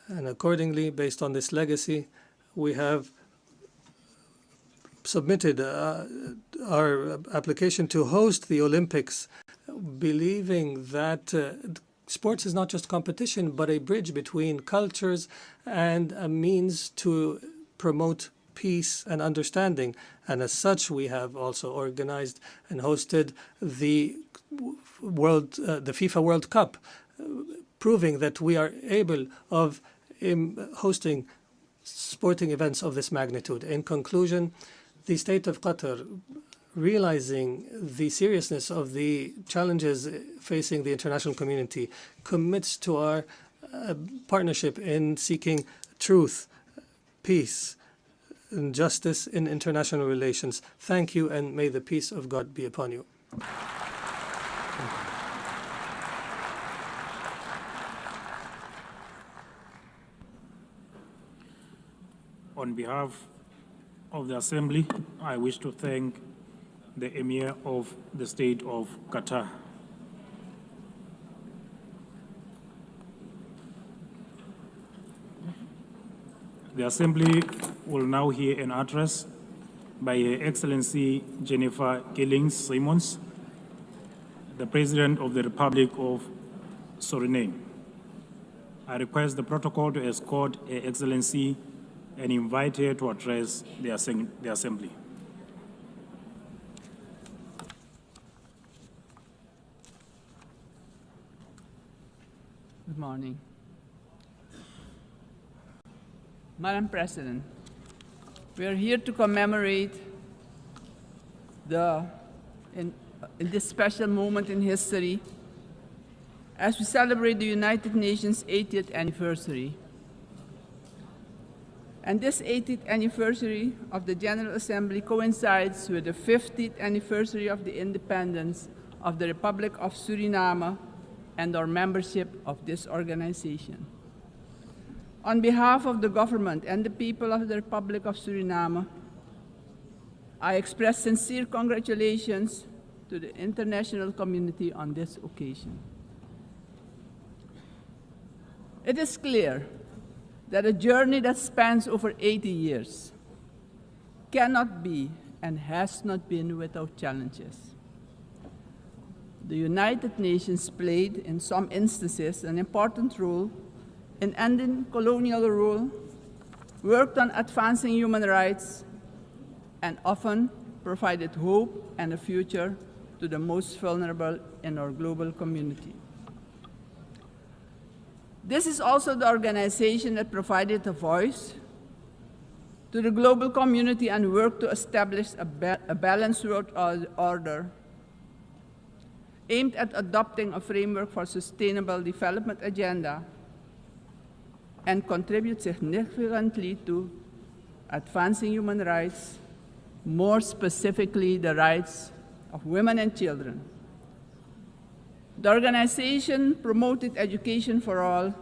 And accordingly, based on this legacy, we have submitted our application to host the Olympics, believing that sports is not just competition, but a bridge between cultures and a means to promote peace and understanding. And as such, we have also organized and hosted the FIFA World Cup, proving that we are able of hosting sporting events of this magnitude. In conclusion, the state of Qatar, realizing the seriousness of the challenges facing the international community, commits to our partnership in seeking truth, peace, and justice in international relations. Thank you, and may the peace of God be upon you. On behalf of the Assembly, I wish to thank the Emir of the State of Qatar. The Assembly will now hear an address by Her Excellency Jennifer Simmons, the President of the Republic of Suriname. I request the protocol to escort Her Excellency and invite her to address the Assembly. Good morning. Madam President, we are here to commemorate in this special moment in history as we celebrate the United Nations 80th anniversary. And this 80th anniversary of the General Assembly coincides with the 50th anniversary of the independence of the Republic of Suriname and our membership of this organization. On behalf of the government and the people of the Republic of Suriname, I express sincere congratulations to the international community on this occasion. It is clear that a journey that spans over 80 years cannot be and has not been without challenges. The United Nations played, in some instances, an important role in ending colonial rule, worked on advancing human rights, and often provided hope and a future to the most vulnerable in our global community. This is also the organization that provided a voice to the global community and worked to establish a balanced world order aimed at adopting a framework for sustainable development agenda and contribute significantly to advancing human rights, more specifically the rights of women and children. The organization promoted education for all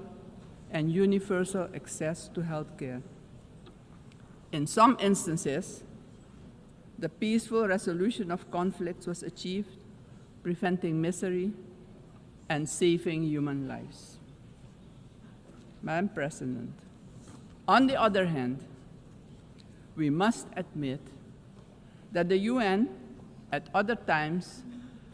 and universal access to health care. In some instances, the peaceful resolution of conflicts was achieved, preventing misery and saving human lives. Madam President, on the other hand, we must admit that the UN, at other times,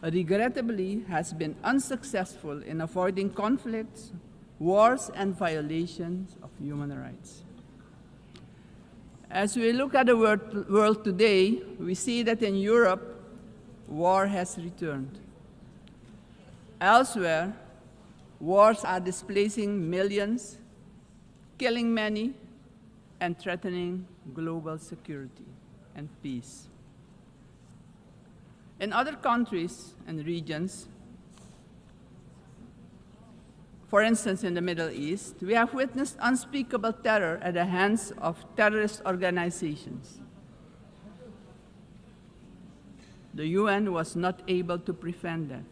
regrettably has been unsuccessful in avoiding conflicts, wars, and violations of human rights. As we look at the world today, we see that in Europe, war has returned. Elsewhere, wars are displacing millions, killing many, and threatening global security and peace. In other countries and regions, for instance, in the Middle East, we have witnessed unspeakable terror at the hands of terrorist organizations. The UN was not able to prevent that.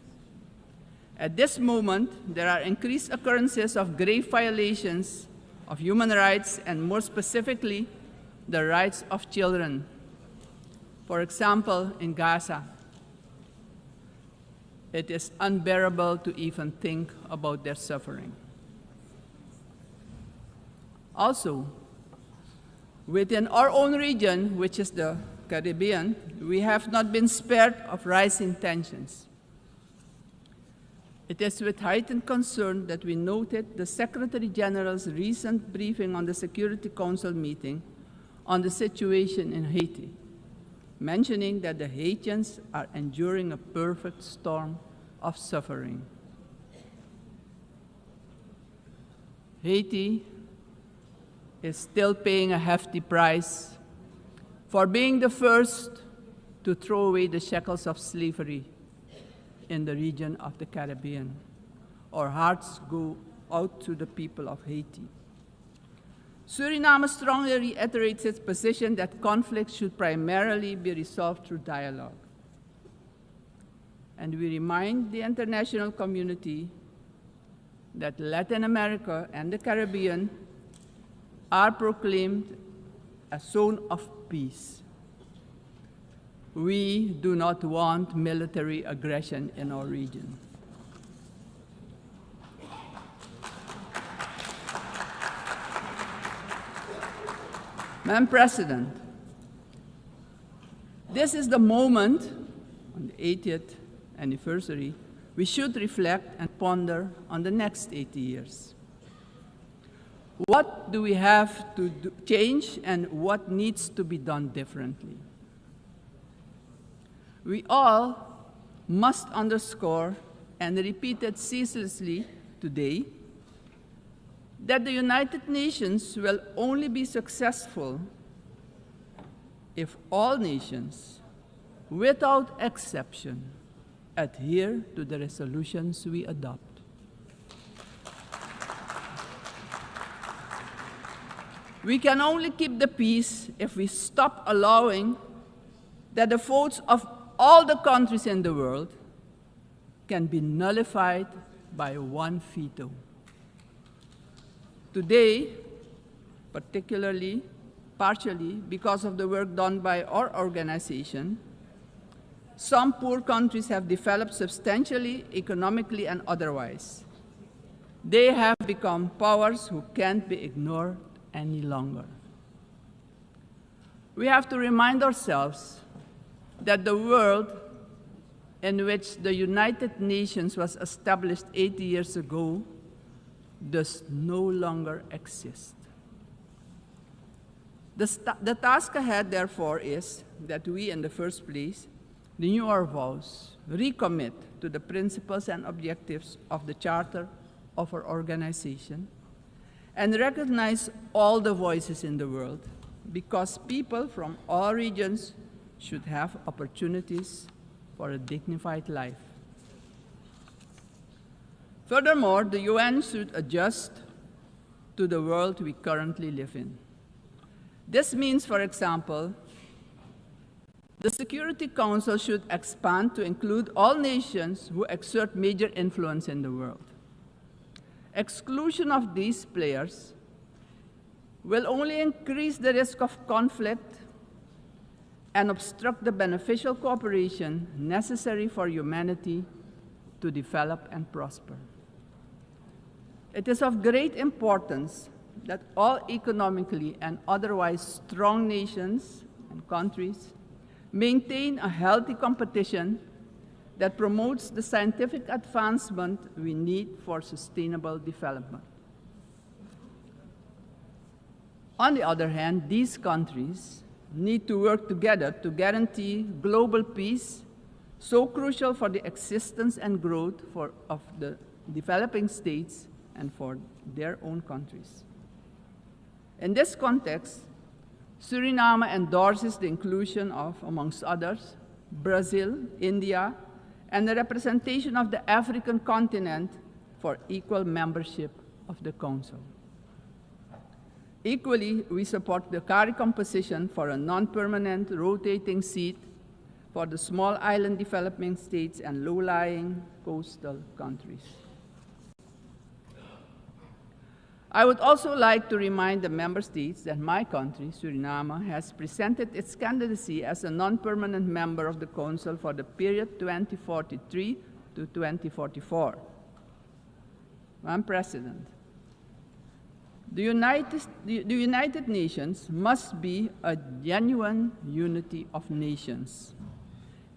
At this moment, there are increased occurrences of grave violations of human rights and more specifically, the rights of children. For example, in Gaza, it is unbearable to even think about their suffering. Also, within our own region, which is the Caribbean, we have not been spared of rising tensions. It is with heightened concern that we noted the Secretary General's recent briefing on the Security Council meeting on the situation in Haiti, mentioning that the Haitians are enduring a perfect storm of suffering. Haiti is still paying a hefty price for being the first to throw away the shackles of slavery in the region of the Caribbean. Our hearts go out to the people of Haiti. Suriname strongly reiterates its position that conflicts should primarily be resolved through dialogue. And we remind the international community that Latin America and the Caribbean are proclaimed a zone of peace. We do not want military aggression in our region. Madam President, this is the moment, on the 80th anniversary, we should reflect and ponder on the next 80 years. What do we have to change and what needs to be done differently? We all must underscore and repeat it ceaselessly today that the United Nations will only be successful if all nations, without exception, adhere to the resolutions we adopt. We can only keep the peace if we stop allowing that the votes of all the countries in the world can be nullified by one veto. Today, particularly, partially because of the work done by our organization, some poor countries have developed substantially, economically and otherwise. They have become powers who can't be ignored any longer. We have to remind ourselves that the world in which the United Nations was established 80 years ago does no longer exist. The task ahead, therefore, is that we, in the first place, renew our vows, recommit to the principles and objectives of the Charter of our organization and recognize all the voices in the world, because people from all regions should have opportunities for a dignified life. Furthermore, the UN should adjust to the world we currently live in. This means, for example, the Security Council should expand to include all nations who exert major influence in the world. Exclusion of these players will only increase the risk of conflict and obstruct the beneficial cooperation necessary for humanity to develop and prosper. It is of great importance that all economically and otherwise strong nations and countries maintain a healthy competition that promotes the scientific advancement we need for sustainable development. On the other hand, these countries need to work together to guarantee global peace, so crucial for the existence and growth of the developing states and for their own countries. In this context, Suriname endorses the inclusion of, amongst others, Brazil, India, and the representation of the African continent for equal membership of the Council. Equally, we support the CARI composition for a non-permanent rotating seat for the small island developing states and low-lying coastal countries. I would also like to remind the member states that my country, Suriname, has presented its candidacy as a non-permanent member of the Council for the period 2043 to 2044. Madam President, the United Nations must be a genuine unity of nations.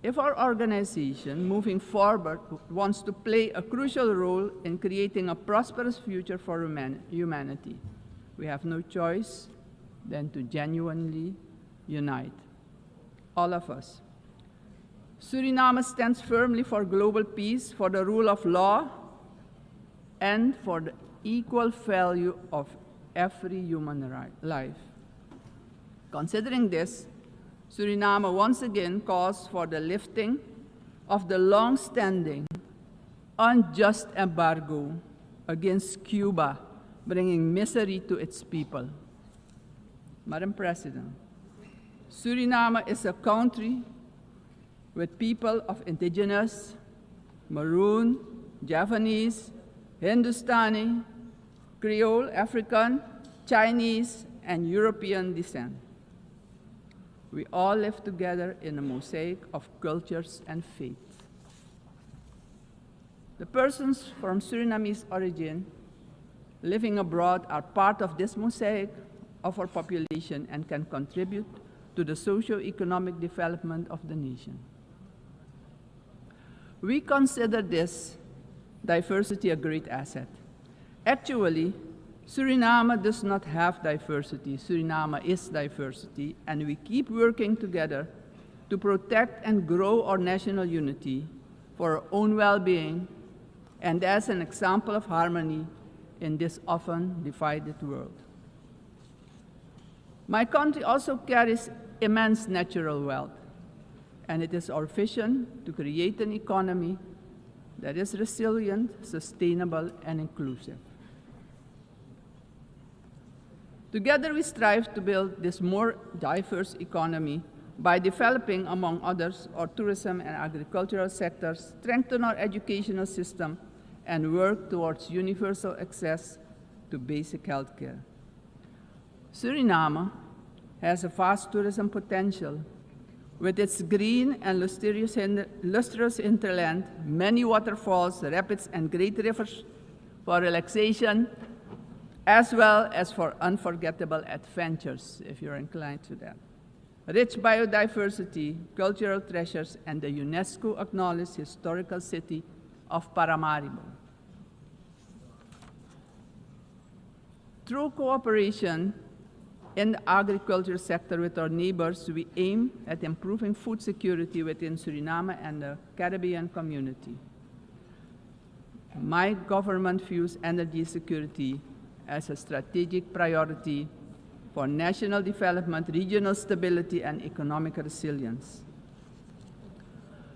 If our organization, moving forward, wants to play a crucial role in creating a prosperous future for humanity, we have no choice than to genuinely unite, all of us. Suriname stands firmly for global peace, for the rule of law, and for the equal value of every human life. Considering this, Suriname once again calls for the lifting of the long-standing, unjust embargo against Cuba, bringing misery to its people. Madam President, Suriname is a country with people of indigenous, Maroon, Javanese, Hindustani, Creole, African, Chinese, and European descent. We all live together in a mosaic of cultures and faiths. The persons from Surinamese origin living abroad are part of this mosaic of our population and can contribute to the socio-economic development of the nation. We consider this diversity a great asset. Actually, Suriname does not have diversity. Suriname is diversity, and we keep working together to protect and grow our national unity for our own well-being and as an example of harmony in this often divided world. My country also carries immense natural wealth, and it is our vision to create an economy that is resilient, sustainable, and inclusive. Together, we strive to build this more diverse economy by developing, among others, our tourism and agricultural sectors, strengthen our educational system, and work towards universal access to basic health care. Suriname has a vast tourism potential with its green and lustrous hinterland, many waterfalls, rapids, and great rivers for relaxation, as well as for unforgettable adventures, if you're inclined to that. Rich biodiversity, cultural treasures, and the UNESCO-acknowledged historical city of Paramaribo. Through cooperation in the agriculture sector with our neighbors, we aim at improving food security within Suriname and the Caribbean community. My government views energy security as a strategic priority for national development, regional stability, and economic resilience.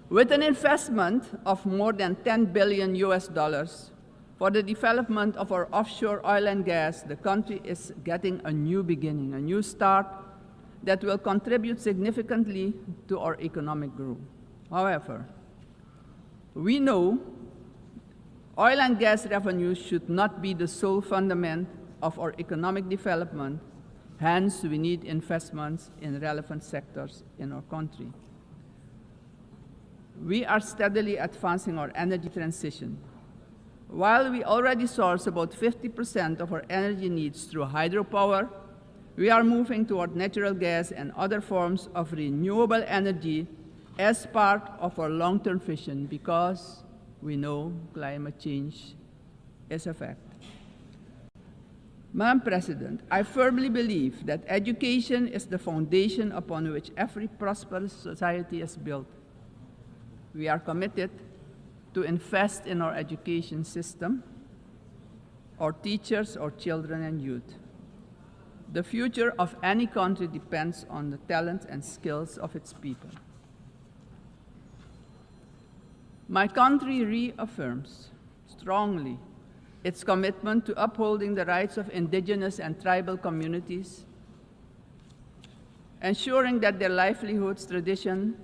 With an investment of more than $10 billion for the development of our offshore oil and gas, the country is getting a new beginning, a new start that will contribute significantly to our economic growth. However, we know oil and gas revenues should not be the sole fundament of our economic development. Hence, we need investments in relevant sectors in our country. We are steadily advancing our energy transition. While we already source about 50% of our energy needs through hydropower, we are moving toward natural gas and other forms of renewable energy as part of our long-term vision, because we know climate change is a fact. Madam President, I firmly believe that education is the foundation upon which every prosperous society is built. We are committed to invest in our education system, our teachers, our children and youth. The future of any country depends on the talent and skills of its people. My country reaffirms strongly its commitment to upholding the rights of indigenous and tribal communities, ensuring that their livelihoods, tradition,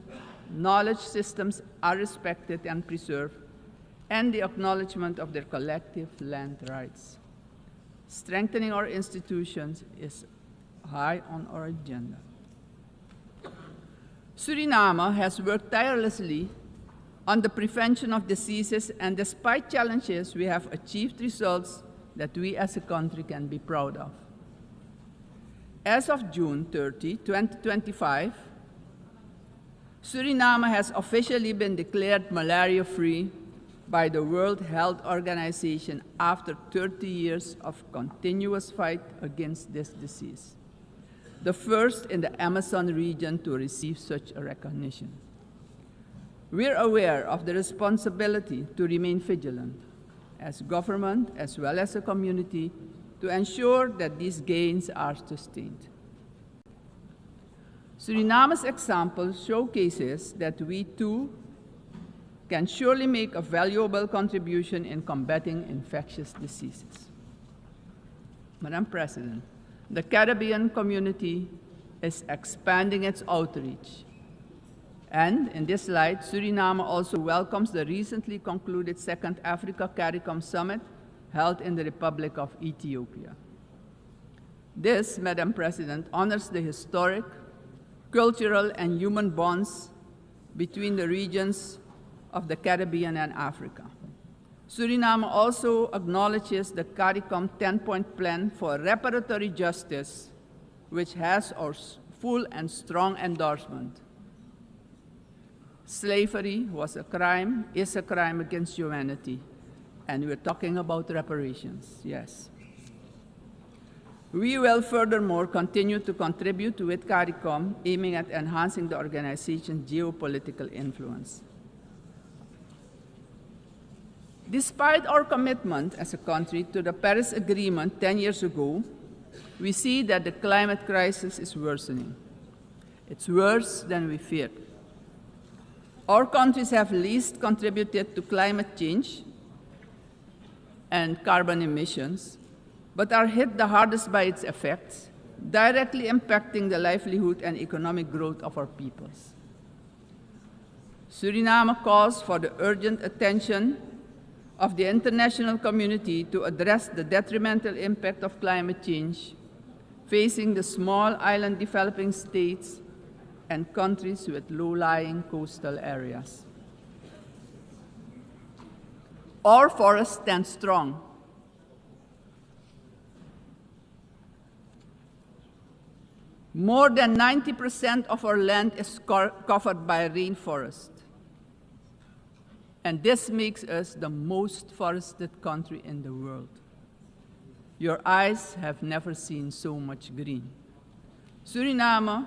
knowledge systems are respected and preserved, and the acknowledgement of their collective land rights. Strengthening our institutions is high on our agenda. Suriname has worked tirelessly on the prevention of diseases, and despite challenges, we have achieved results that we as a country can be proud of. As of June 30, 2025, Suriname has officially been declared malaria-free by the World Health Organization after 30 years of continuous fight against this disease, the first in the Amazon region to receive such a recognition. We're aware of the responsibility to remain vigilant as government as well as a community to ensure that these gains are sustained. Suriname's example showcases that we too can surely make a valuable contribution in combating infectious diseases. Madam President, the Caribbean community is expanding its outreach. And in this light, Suriname also welcomes the recently concluded Second Africa CARICOM Summit held in the Republic of Ethiopia. This, Madam President, honors the historic, cultural, and human bonds between the regions of the Caribbean and Africa. Suriname also acknowledges the CARICOM 10-point plan for reparatory justice, which has our full and strong endorsement. Slavery was a crime, is a crime against humanity, and we're talking about reparations, yes. We will furthermore continue to contribute with CARICOM, aiming at enhancing the organization's geopolitical influence. Despite our commitment as a country to the Paris Agreement 10 years ago, we see that the climate crisis is worsening. It's worse than we feared. Our countries have least contributed to climate change and carbon emissions, but are hit the hardest by its effects, directly impacting the livelihood and economic growth of our peoples. Suriname calls for the urgent attention of the international community to address the detrimental impact of climate change facing the small island developing states and countries with low-lying coastal areas. Our forests stand strong. More than 90% of our land is covered by rainforest. And this makes us the most forested country in the world. Your eyes have never seen so much green. Suriname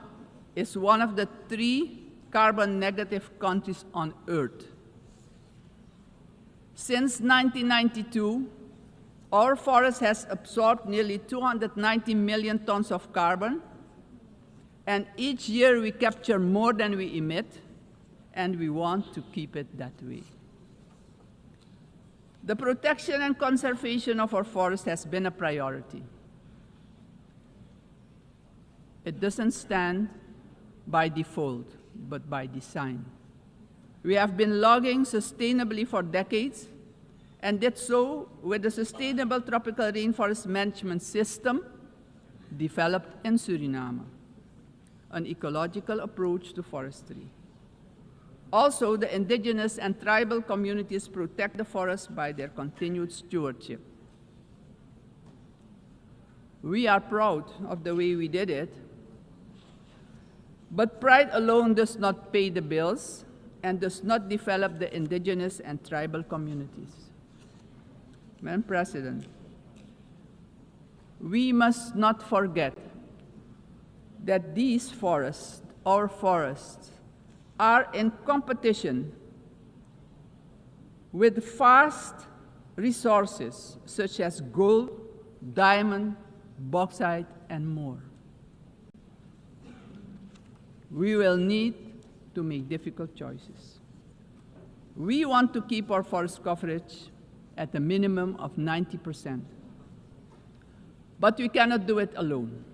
is one of the 3 carbon-negative countries on Earth. Since 1992, our forest has absorbed nearly 290 million tons of carbon, and each year we capture more than we emit, and we want to keep it that way. The protection and conservation of our forest has been a priority. It doesn't stand by default, but by design. We have been logging sustainably for decades, and did so with the Sustainable Tropical Rainforest Management System developed in Suriname, an ecological approach to forestry. Also, the indigenous and tribal communities protect the forest by their continued stewardship. We are proud of the way we did it, but pride alone does not pay the bills and does not develop the indigenous and tribal communities. Madam President, we must not forget that these forests, our forests, are in competition with vast resources such as gold, diamond, bauxite, and more. We will need to make difficult choices. We want to keep our forest coverage at a minimum of 90%. But we cannot do it alone.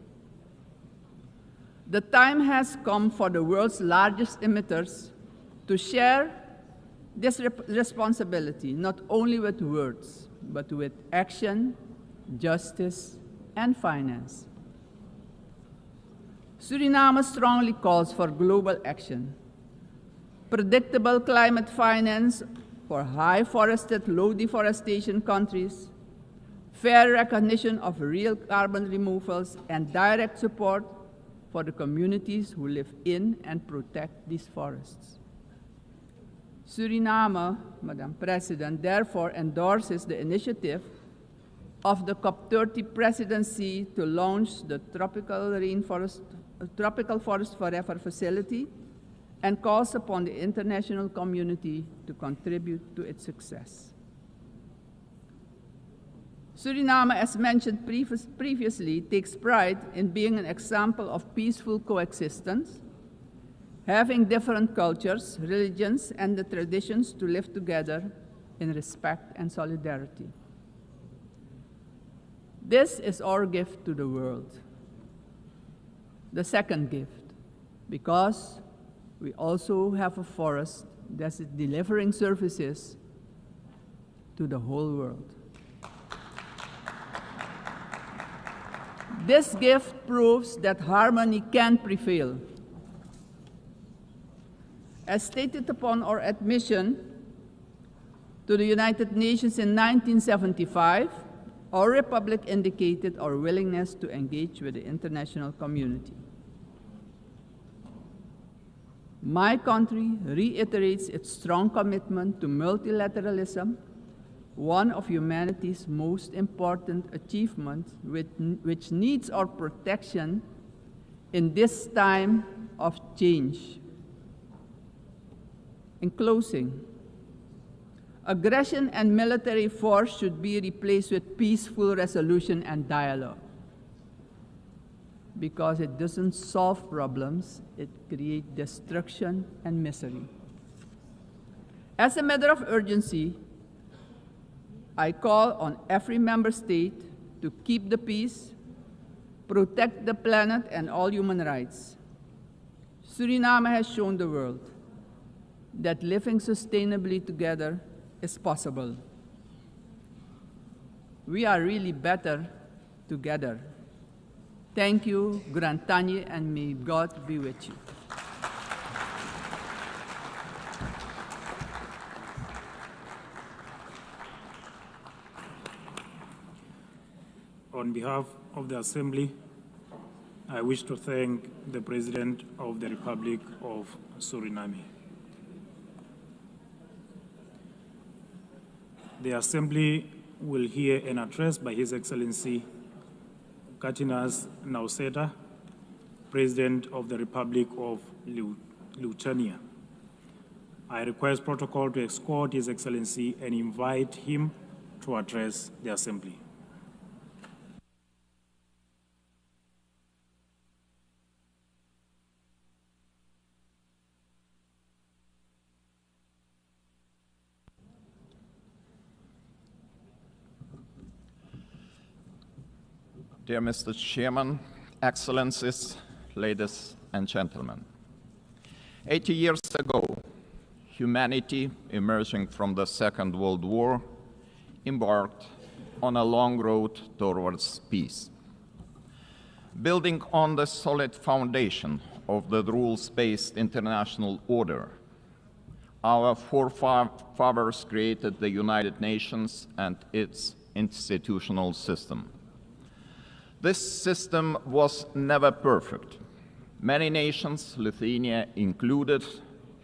The time has come for the world's largest emitters to share this responsibility, not only with words, but with action, justice, and finance. Suriname strongly calls for global action, predictable climate finance for high forested, low deforestation countries, fair recognition of real carbon removals, and direct support for the communities who live in and protect these forests. Suriname, Madam President, therefore endorses the initiative of the COP30 presidency to launch the Tropical Forest Forever facility and calls upon the international community to contribute to its success. Suriname, as mentioned previously, takes pride in being an example of peaceful coexistence, having different cultures, religions, and the traditions to live together in respect and solidarity. This is our gift to the world. The second gift, because we also have a forest that is delivering services to the whole world. This gift proves that harmony can prevail. As stated upon our admission to the United Nations in 1975, our republic indicated our willingness to engage with the international community. My country reiterates its strong commitment to multilateralism, one of humanity's most important achievements, which needs our protection in this time of change. In closing, aggression and military force should be replaced with peaceful resolution and dialogue, because it doesn't solve problems, it creates destruction and misery. As a matter of urgency, I call on every member state to keep the peace, protect the planet and all human rights. Suriname has shown the world that living sustainably together is possible. We are really better together. Thank you, Grand Tanye, and may God be with you. On behalf of the Assembly, I wish to thank the President of the Republic of Suriname. The Assembly will hear an address by His Excellency Katinas Nauseda, President of the Republic of Lithuania. I request protocol to escort His Excellency and invite him to address the Assembly. Dear Mr. Chairman, Excellencies, ladies and gentlemen. 80 years ago, humanity, emerging from the Second World War, embarked on a long road towards peace. Building on the solid foundation of the rules-based international order, our forefathers created the United Nations and its institutional system. This system was never perfect. Many nations, Lithuania included,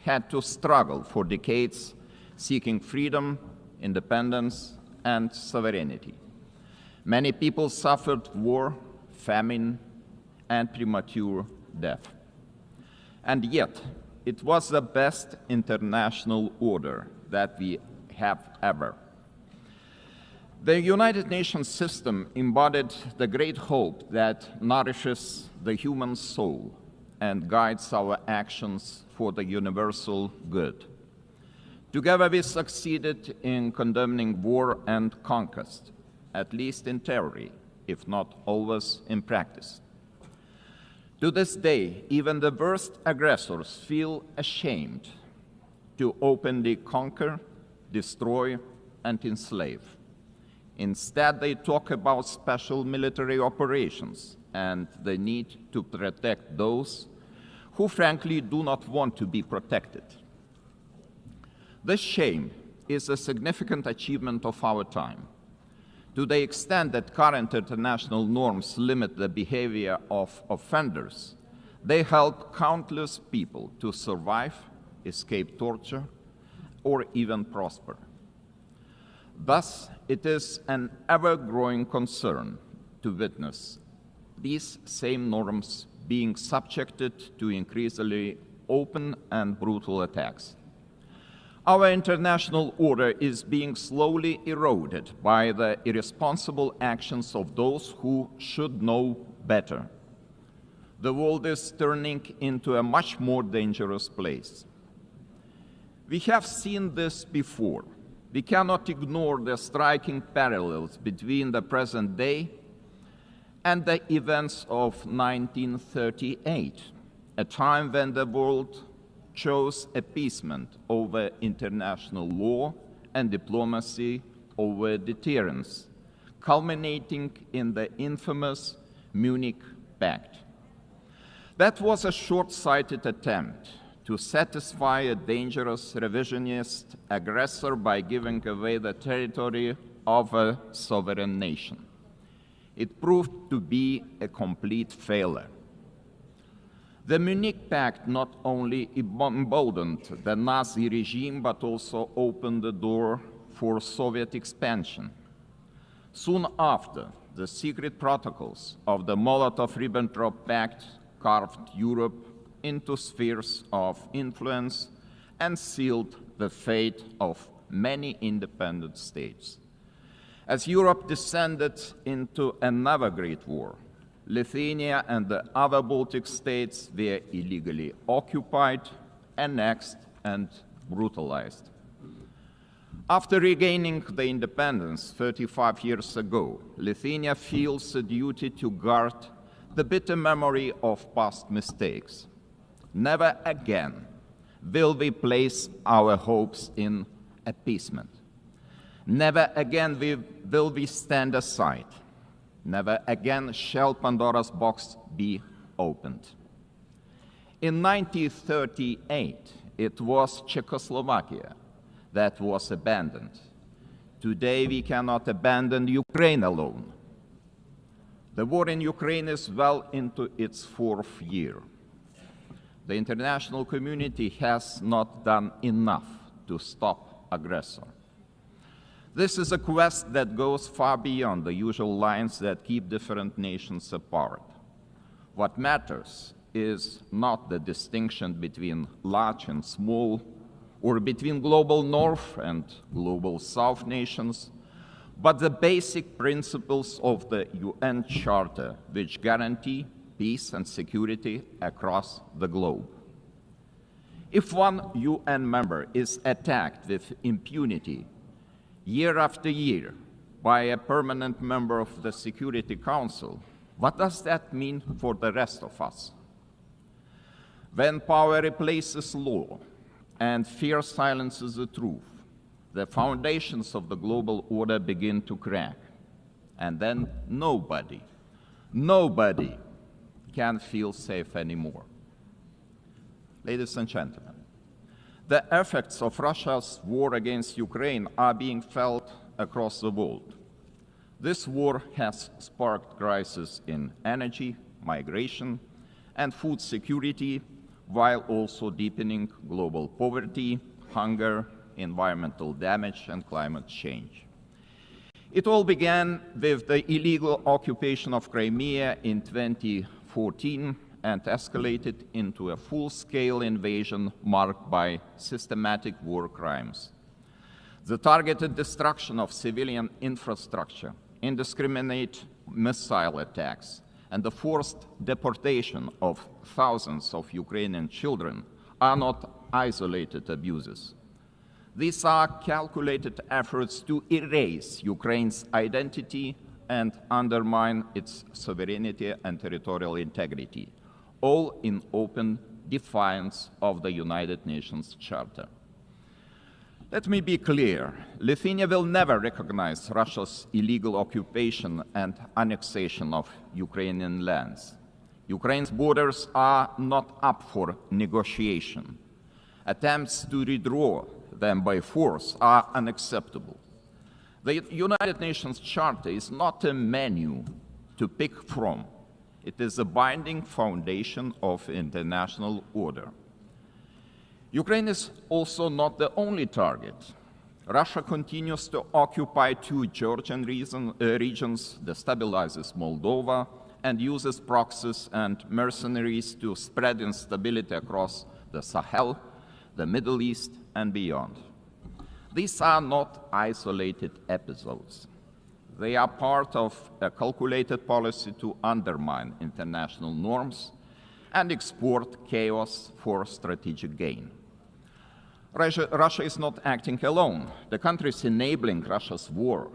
had to struggle for decades, seeking freedom, independence, and sovereignty. Many people suffered war, famine, and premature death. And yet, it was the best international order that we have ever. The United Nations system embodied the great hope that nourishes the human soul and guides our actions for the universal good. Together we succeeded in condemning war and conquest, at least in theory, if not always in practice. To this day, even the worst aggressors feel ashamed to openly conquer, destroy, and enslave. Instead, they talk about special military operations and the need to protect those who frankly do not want to be protected. This shame is a significant achievement of our time. To the extent that current international norms limit the behavior of offenders, they help countless people to survive, escape torture, or even prosper. Thus, it is an ever-growing concern to witness these same norms being subjected to increasingly open and brutal attacks. Our international order is being slowly eroded by the irresponsible actions of those who should know better. The world is turning into a much more dangerous place. We have seen this before. We cannot ignore the striking parallels between the present day and the events of 1938, a time when the world chose appeasement over international law and diplomacy over deterrence, culminating in the infamous Munich Pact. That was a short-sighted attempt to satisfy a dangerous revisionist aggressor by giving away the territory of a sovereign nation. It proved to be a complete failure. The Munich Pact not only emboldened the Nazi regime, but also opened the door for Soviet expansion. Soon after, the secret protocols of the Molotov-Ribbentrop Pact carved Europe into spheres of influence and sealed the fate of many independent states. As Europe descended into another great war, Lithuania and the other Baltic states were illegally occupied, annexed, and brutalized. After regaining the independence 35 years ago, Lithuania feels a duty to guard the bitter memory of past mistakes. Never again will we place our hopes in appeasement. Never again will we stand aside. Never again shall Pandora's box be opened. In 1938, it was Czechoslovakia that was abandoned. Today, we cannot abandon Ukraine alone. The war in Ukraine is well into its 4th year. The international community has not done enough to stop aggressor. This is a quest that goes far beyond the usual lines that keep different nations apart. What matters is not the distinction between large and small, or between global North and global South nations, but the basic principles of the UN Charter, which guarantee peace and security across the globe. If one UN member is attacked with impunity year after year by a permanent member of the Security Council, what does that mean for the rest of us? When power replaces law and fear silences the truth, the foundations of the global order begin to crack. And then nobody can feel safe anymore. Ladies and gentlemen, the effects of Russia's war against Ukraine are being felt across the world. This war has sparked crises in energy, migration, and food security, while also deepening global poverty, hunger, environmental damage, and climate change. It all began with the illegal occupation of Crimea in 2014 and escalated into a full-scale invasion marked by systematic war crimes. The targeted destruction of civilian infrastructure, indiscriminate missile attacks, and the forced deportation of thousands of Ukrainian children are not isolated abuses. These are calculated efforts to erase Ukraine's identity and undermine its sovereignty and territorial integrity, all in open defiance of the United Nations Charter. Let me be clear, Lithuania will never recognize Russia's illegal occupation and annexation of Ukrainian lands. Ukraine's borders are not up for negotiation. Attempts to redraw them by force are unacceptable. The United Nations Charter is not a menu to pick from. It is a binding foundation of international order. Ukraine is also not the only target. Russia continues to occupy two Georgian regions, destabilizes Moldova, and uses proxies and mercenaries to spread instability across the Sahel, the Middle East, and beyond. These are not isolated episodes. They are part of a calculated policy to undermine international norms and export chaos for strategic gain. Russia is not acting alone. The countries enabling Russia's war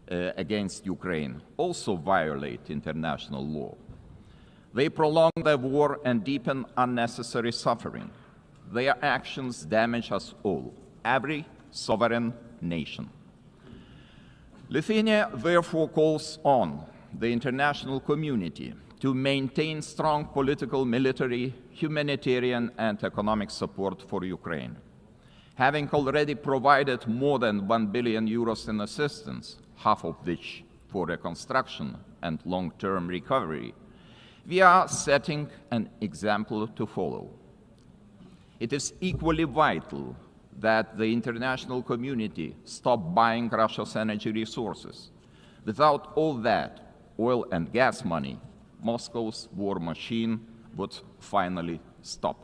against Ukraine also violate international law. They prolong the war and deepen unnecessary suffering. Their actions damage us all, every sovereign nation. Lithuania therefore calls on the international community to maintain strong political, military, humanitarian, and economic support for Ukraine. Having already provided more than 1 billion euros in assistance, half of which for reconstruction and long-term recovery, we are setting an example to follow. It is equally vital that the international community stop buying Russia's energy resources. Without all that oil and gas money, Moscow's war machine would finally stop.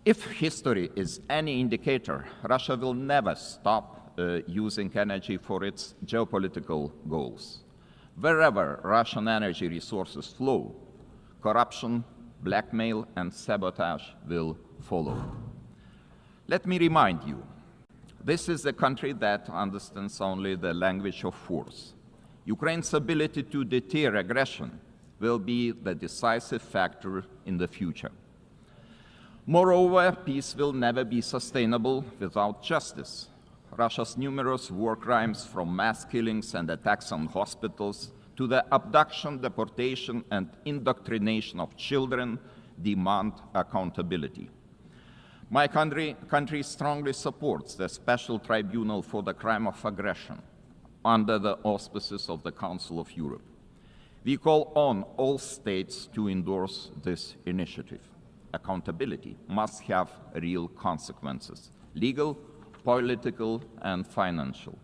If history is any indicator, Russia will never stop using energy for its geopolitical goals. Wherever Russian energy resources flow, corruption, blackmail, and sabotage will follow. Let me remind you, this is a country that understands only the language of force. Ukraine's ability to deter aggression will be the decisive factor in the future. Moreover, peace will never be sustainable without justice. Russia's numerous war crimes, from mass killings and attacks on hospitals to the abduction, deportation, and indoctrination of children, demand accountability. My country strongly supports the Special Tribunal for the Crime of Aggression under the auspices of the Council of Europe. We call on all states to endorse this initiative. Accountability must have real consequences, legal, political, and financial.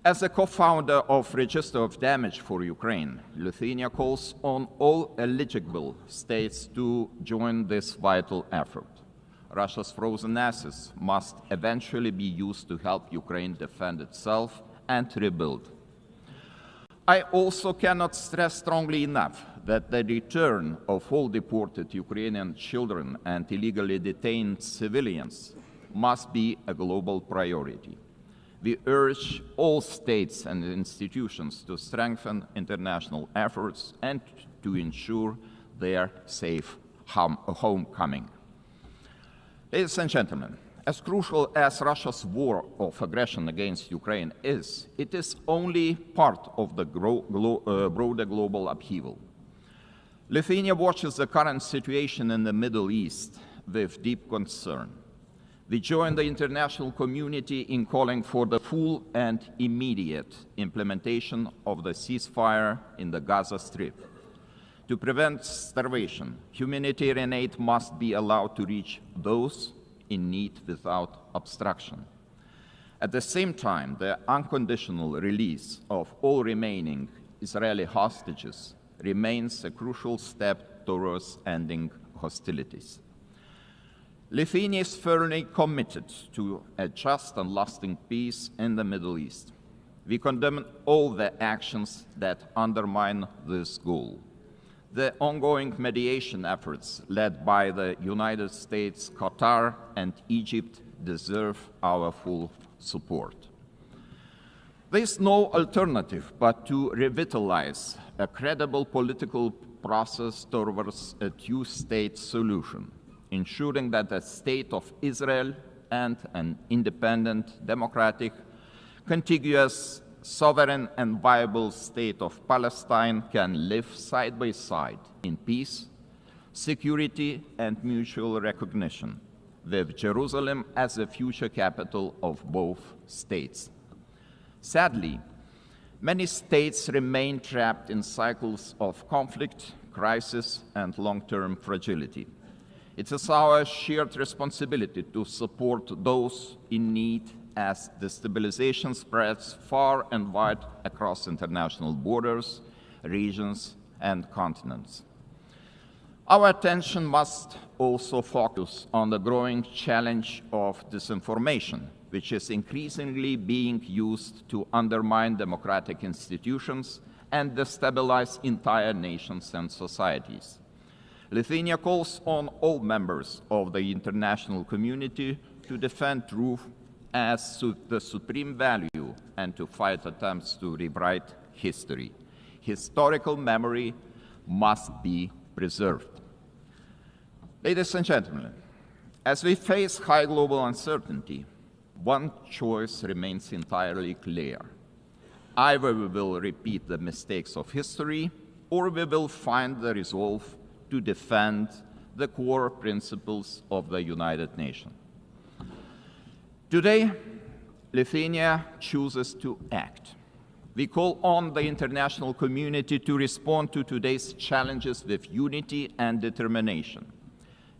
As a co-founder of Register of Damage for Ukraine, Lithuania calls on all eligible states to join this vital effort. Russia's frozen assets must eventually be used to help Ukraine defend itself and rebuild. I also cannot stress strongly enough that the return of all deported Ukrainian children and illegally detained civilians must be a global priority. We urge all states and institutions to strengthen international efforts and to ensure their safe homecoming. Ladies and gentlemen, as crucial as Russia's war of aggression against Ukraine is, it is only part of the broader global upheaval. Lithuania watches the current situation in the Middle East with deep concern. We join the international community in calling for the full and immediate implementation of the ceasefire in the Gaza Strip. To prevent starvation, humanitarian aid must be allowed to reach those in need without obstruction. At the same time, the unconditional release of all remaining Israeli hostages remains a crucial step towards ending hostilities. Lithuania is firmly committed to a just and lasting peace in the Middle East. We condemn all the actions that undermine this goal. The ongoing mediation efforts led by the United States, Qatar, and Egypt deserve our full support. There is no alternative but to revitalize a credible political process towards a two-state solution, ensuring that the state of Israel and an independent, democratic, contiguous, sovereign and viable state of Palestine can live side by side in peace, security and mutual recognition, with Jerusalem as the future capital of both states. Sadly, many states remain trapped in cycles of conflict, crisis and long-term fragility. It is our shared responsibility to support those in need as destabilization spreads far and wide across international borders, regions, and continents. Our attention must also focus on the growing challenge of disinformation, which is increasingly being used to undermine democratic institutions and destabilize entire nations and societies. Lithuania calls on all members of the international community to defend truth as the supreme value and to fight attempts to rewrite history. Historical memory must be preserved. Ladies and gentlemen, as we face high global uncertainty, one choice remains entirely clear. Either we will repeat the mistakes of history, or we will find the resolve to defend the core principles of the United Nations. Today, Lithuania chooses to act. We call on the international community to respond to today's challenges with unity and determination.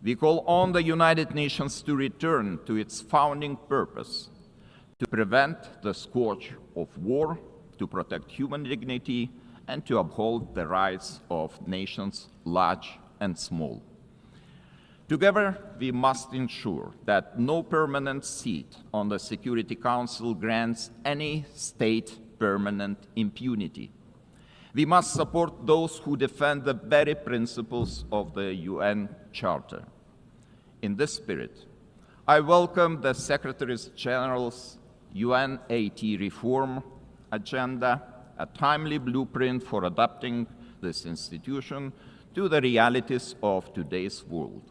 We call on the United Nations to return to its founding purpose, to prevent the scourge of war, to protect human dignity, and to uphold the rights of nations large and small. Together, we must ensure that no permanent seat on the Security Council grants any state permanent impunity. We must support those who defend the very principles of the UN Charter. In this spirit, I welcome the Secretary General's UNAT reform agenda, a timely blueprint for adapting this institution to the realities of today's world.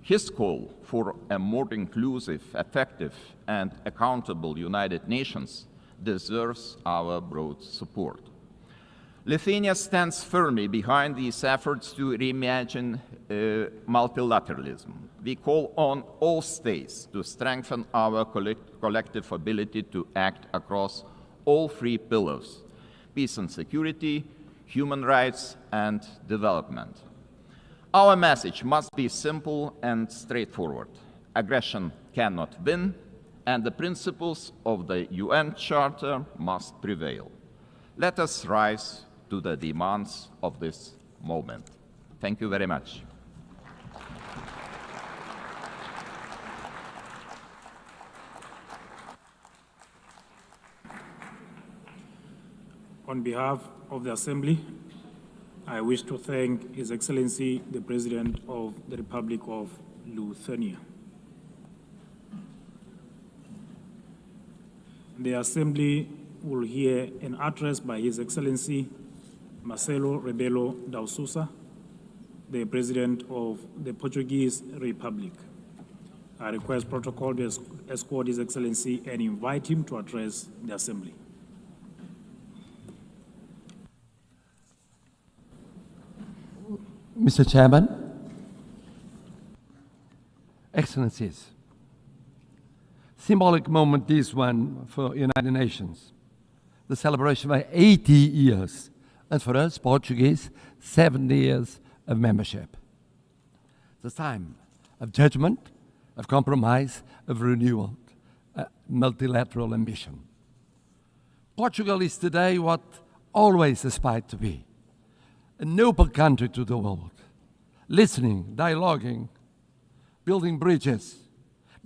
His call for a more inclusive, effective, and accountable United Nations deserves our broad support. Lithuania stands firmly behind these efforts to reimagine multilateralism. We call on all states to strengthen our collective ability to act across all three pillars: peace and security, human rights, and development. Our message must be simple and straightforward. Aggression cannot win, and the principles of the UN Charter must prevail. Let us rise to the demands of this moment. Thank you very much. On behalf of the Assembly, I wish to thank His Excellency, the President of the Republic of Lithuania. The Assembly will hear an address by His Excellency Marcelo Rebelo Daususa, the President of the Portuguese Republic. I request protocol to escort His Excellency and invite him to address the Assembly. Mr. Chairman, Excellencies, symbolic moment this one for United Nations, the celebration of 80 years, and for us, Portuguese, 70 years of membership. The time of judgment, of compromise, of renewal, multilateral ambition. Portugal is today what always aspired to be, an open country to the world, listening, dialoguing, building bridges,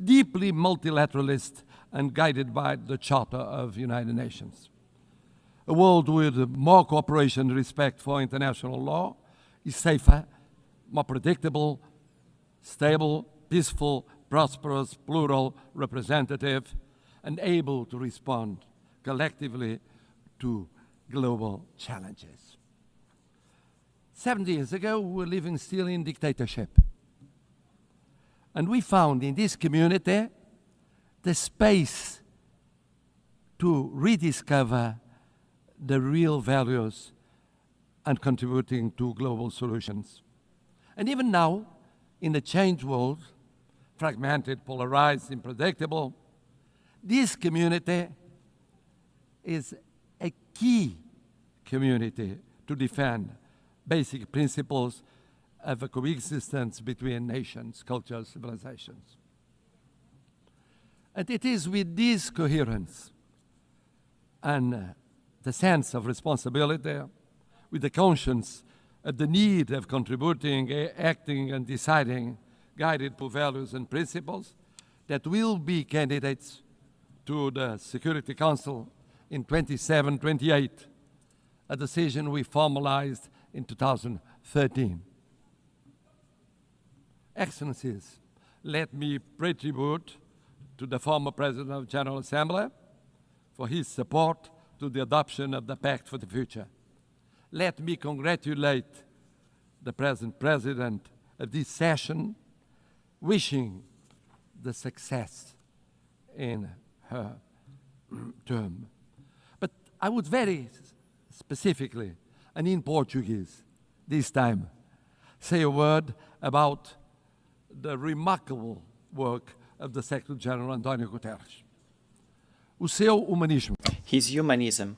deeply multilateralist and guided by the Charter of United Nations. A world with more cooperation and respect for international law is safer, more predictable, stable, peaceful, prosperous, plural, representative, and able to respond collectively to global challenges. 70 years ago, we were living still in dictatorship. And we found in this community the space to rediscover the real values and contributing to global solutions. And even now, in a changed world, fragmented, polarized, unpredictable, this community is a key community to defend basic principles of a coexistence between nations, cultures, civilizations. And it is with this coherence and the sense of responsibility, with the conscience of the need of contributing, acting, and deciding, guided by values and principles, that will be candidates to the Security Council in 27-28, a decision we formalized in 2013. Excellencies, let me pay tribute to the former President of the General Assembly for his support to the adoption of the Pact for the Future. Let me congratulate the present President of this session, wishing the success in her term. But I would very specifically, and in Portuguese this time, say a word about the remarkable work of the Secretary General António Guterres. O seu humanismo. His humanism,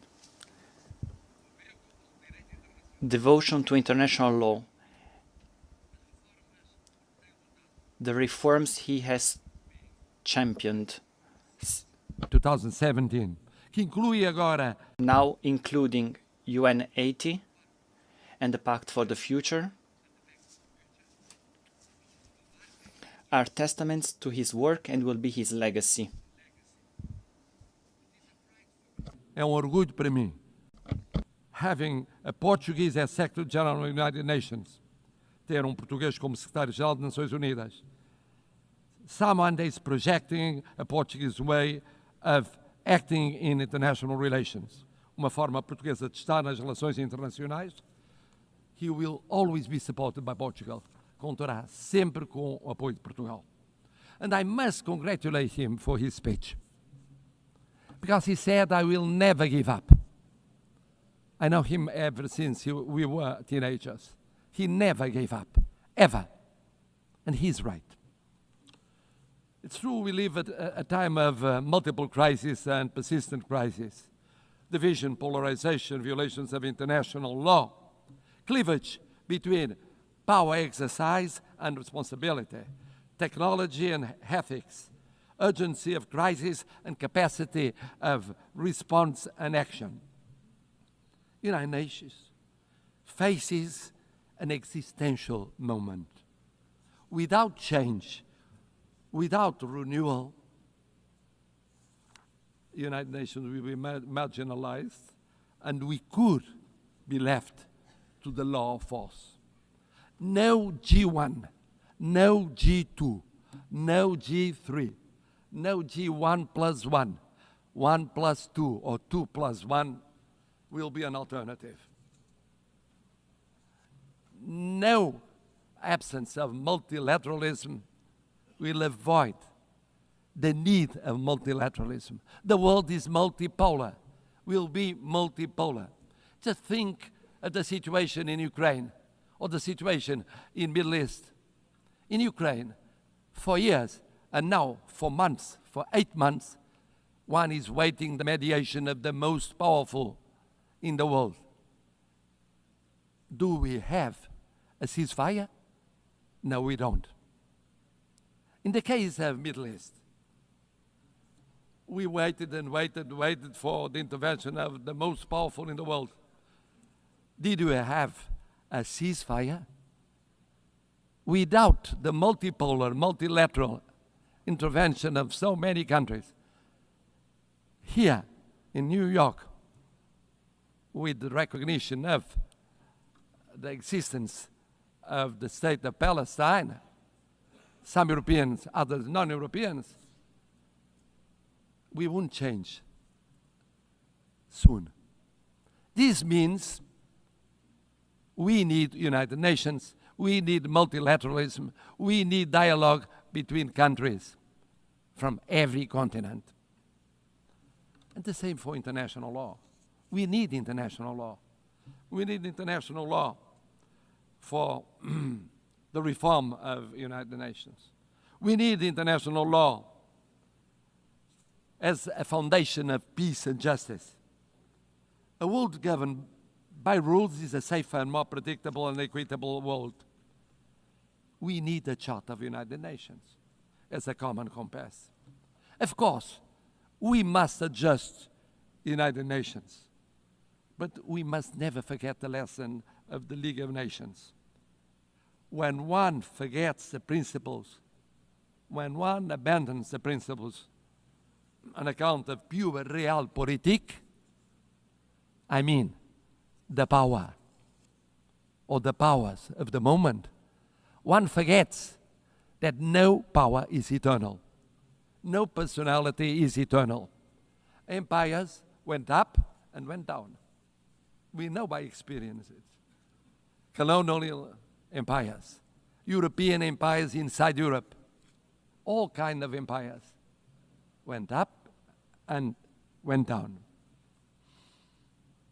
devotion to international law, the reforms he has championed. 2017, que inclui agora, now including UN 80 and the Pact for the Future, are testaments to his work and will be his legacy. É orgulho para mim, having a Portuguese as Secretary-General of the United Nations, ter português como Secretário-Geral das Nações Unidas. Someone is projecting a Portuguese way of acting in international relations, uma forma portuguesa de estar nas relações internacionais. He will always be supported by Portugal. Contará sempre com o apoio de Portugal. And I must congratulate him for his speech, because he said, I will never give up. I know him ever since we were teenagers. He never gave up, ever. And he's right. It's true we live at a time of multiple crises and persistent crises. Division, polarization, violations of international law, cleavage between power exercise and responsibility, technology and ethics, urgency of crisis and capacity of response and action. United Nations faces an existential moment. Without change, without renewal, the United Nations will be marginalized and we could be left to the law of force. No G1, no G2, no G3, no G1 plus 1, 1 plus 2, or 2 plus 1 will be an alternative. No absence of multilateralism will avoid the need of multilateralism. The world is multipolar, will be multipolar. Just think of the situation in Ukraine or the situation in Middle East. In Ukraine, for years, and now for months, for 8 months, one is waiting the mediation of the most powerful in the world. Do we have a ceasefire? No, we don't. In the case of Middle East, we waited and waited for the intervention of the most powerful in the world. Did we have a ceasefire? Without the multipolar, multilateral intervention of so many countries, here in New York, with the recognition of the existence of the state of Palestine, some Europeans, others non-Europeans, we won't change soon. This means we need United Nations, we need multilateralism, we need dialogue between countries from every continent. And the same for international law. We need international law. We need international law for the reform of United Nations. We need international law as a foundation of peace and justice. A world governed by rules is a safer and more predictable and equitable world. We need a Charter of United Nations as a common compass. Of course, we must adjust United Nations, but we must never forget the lesson of the League of Nations. When one forgets the principles, when one abandons the principles on account of pure realpolitik, I mean the power or the powers of the moment, one forgets that no power is eternal. No personality is eternal. Empires went up and went down. We know by experience it. Colonial empires, European empires inside Europe, all kinds of empires went up and went down.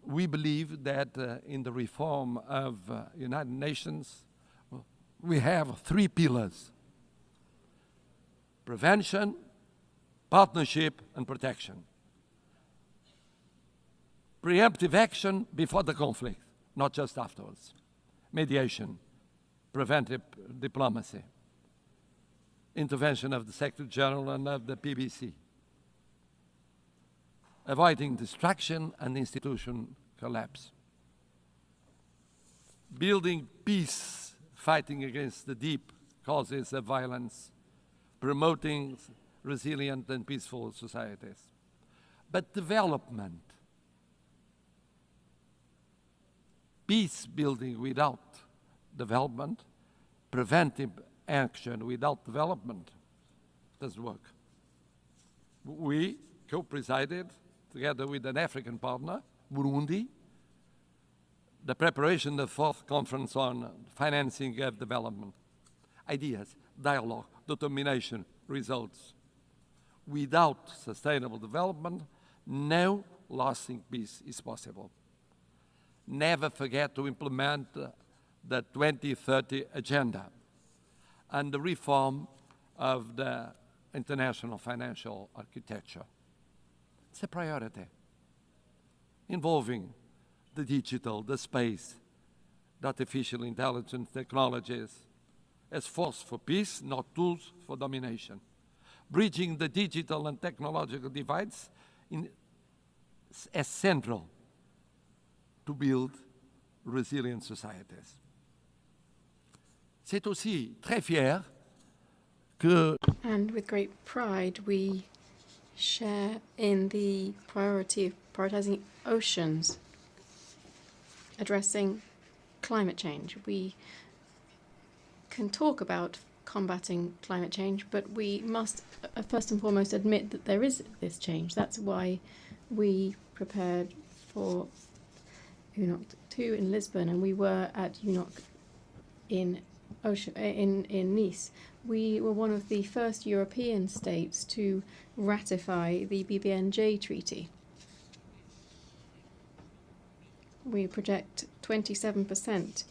We believe that in the reform of United Nations, we have 3 pillars: prevention, partnership, and protection. Preemptive action before the conflict, not just afterwards. Mediation, preventive diplomacy, intervention of the Secretary General and of the PBC. Avoiding distraction and institution collapse. Building peace, fighting against the deep causes of violence, promoting resilient and peaceful societies. But development, peace building without development, preventive action without development doesn't work. We co-presided, together with an African partner, Burundi, the preparation of the 4th conference on financing of development. Ideas, dialogue, determination, results. Without sustainable development, no lasting peace is possible. Never forget to implement the 2030 agenda and the reform of the international financial architecture. It's a priority involving the digital, the space, the artificial intelligence technologies as force for peace, not tools for domination. Bridging the digital and technological divides as central to build resilient societies. C'est aussi très fier que... And with great pride, we share in the priority of prioritizing oceans addressing climate change. We can talk about combating climate change, but we must first and foremost admit that there is this change. That's why we prepared for UNOC 2 in Lisbon, and we were at UNOC in Nice. We were one of the first European states to ratify the BBNJ Treaty. We project 27%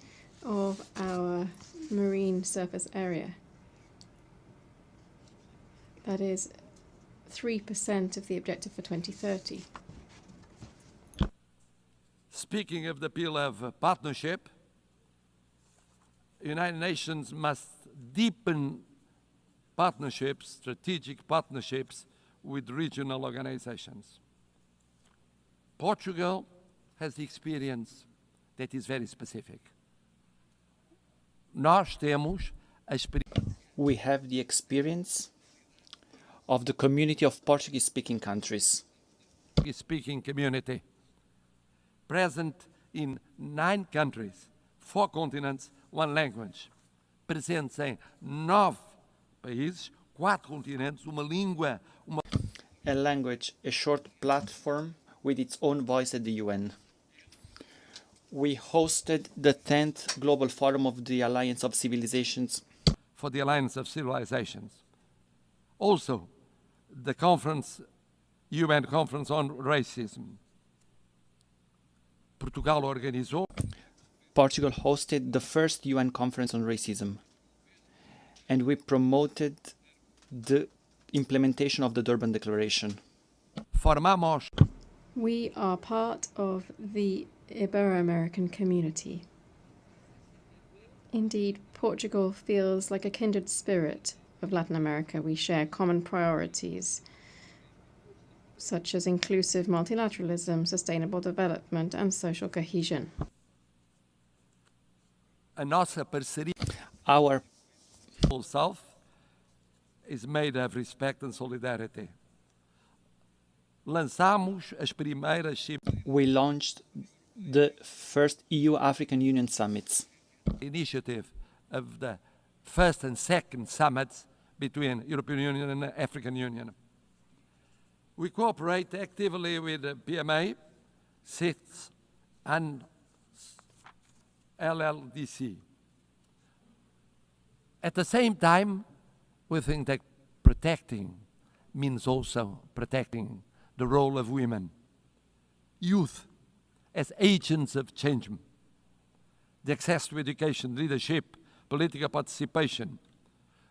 of our marine surface area. That is 3% of the objective for 2030. Speaking of the appeal of partnership, the United Nations must deepen partnerships, strategic partnerships with regional organizations. Portugal has the experience that is very specific. Nós temos a experiência. We have the experience of the community of Portuguese-speaking countries. Portuguese-speaking community, present in 9 countries, 4 continents, 1 language. Presentes em 9 países, 4 continentes, uma língua, A language, a short platform with its own voice at the UN. We hosted the 10th Global Forum of the Alliance of Civilizations. For the Alliance of Civilizations. Also, the conference, UN Conference on Racism. Portugal hosted the first UN Conference on Racism, and we promoted the implementation of the Durban Declaration. Formamos. We are part of the Ibero-American community. Indeed, Portugal feels like a kindred spirit of Latin America. We share common priorities, such as inclusive multilateralism, sustainable development, and social cohesion. A nossa parceria, our South, is made of respect and solidarity. Lançamos as primeiras We launched the first EU-African Union summits. Initiative of the first and second summits between European Union and the African Union. We cooperate actively with the PMA, CITES, and LLDC. At the same time, we think that protecting means also protecting the role of women, youth as agents of change, the access to education, leadership, political participation.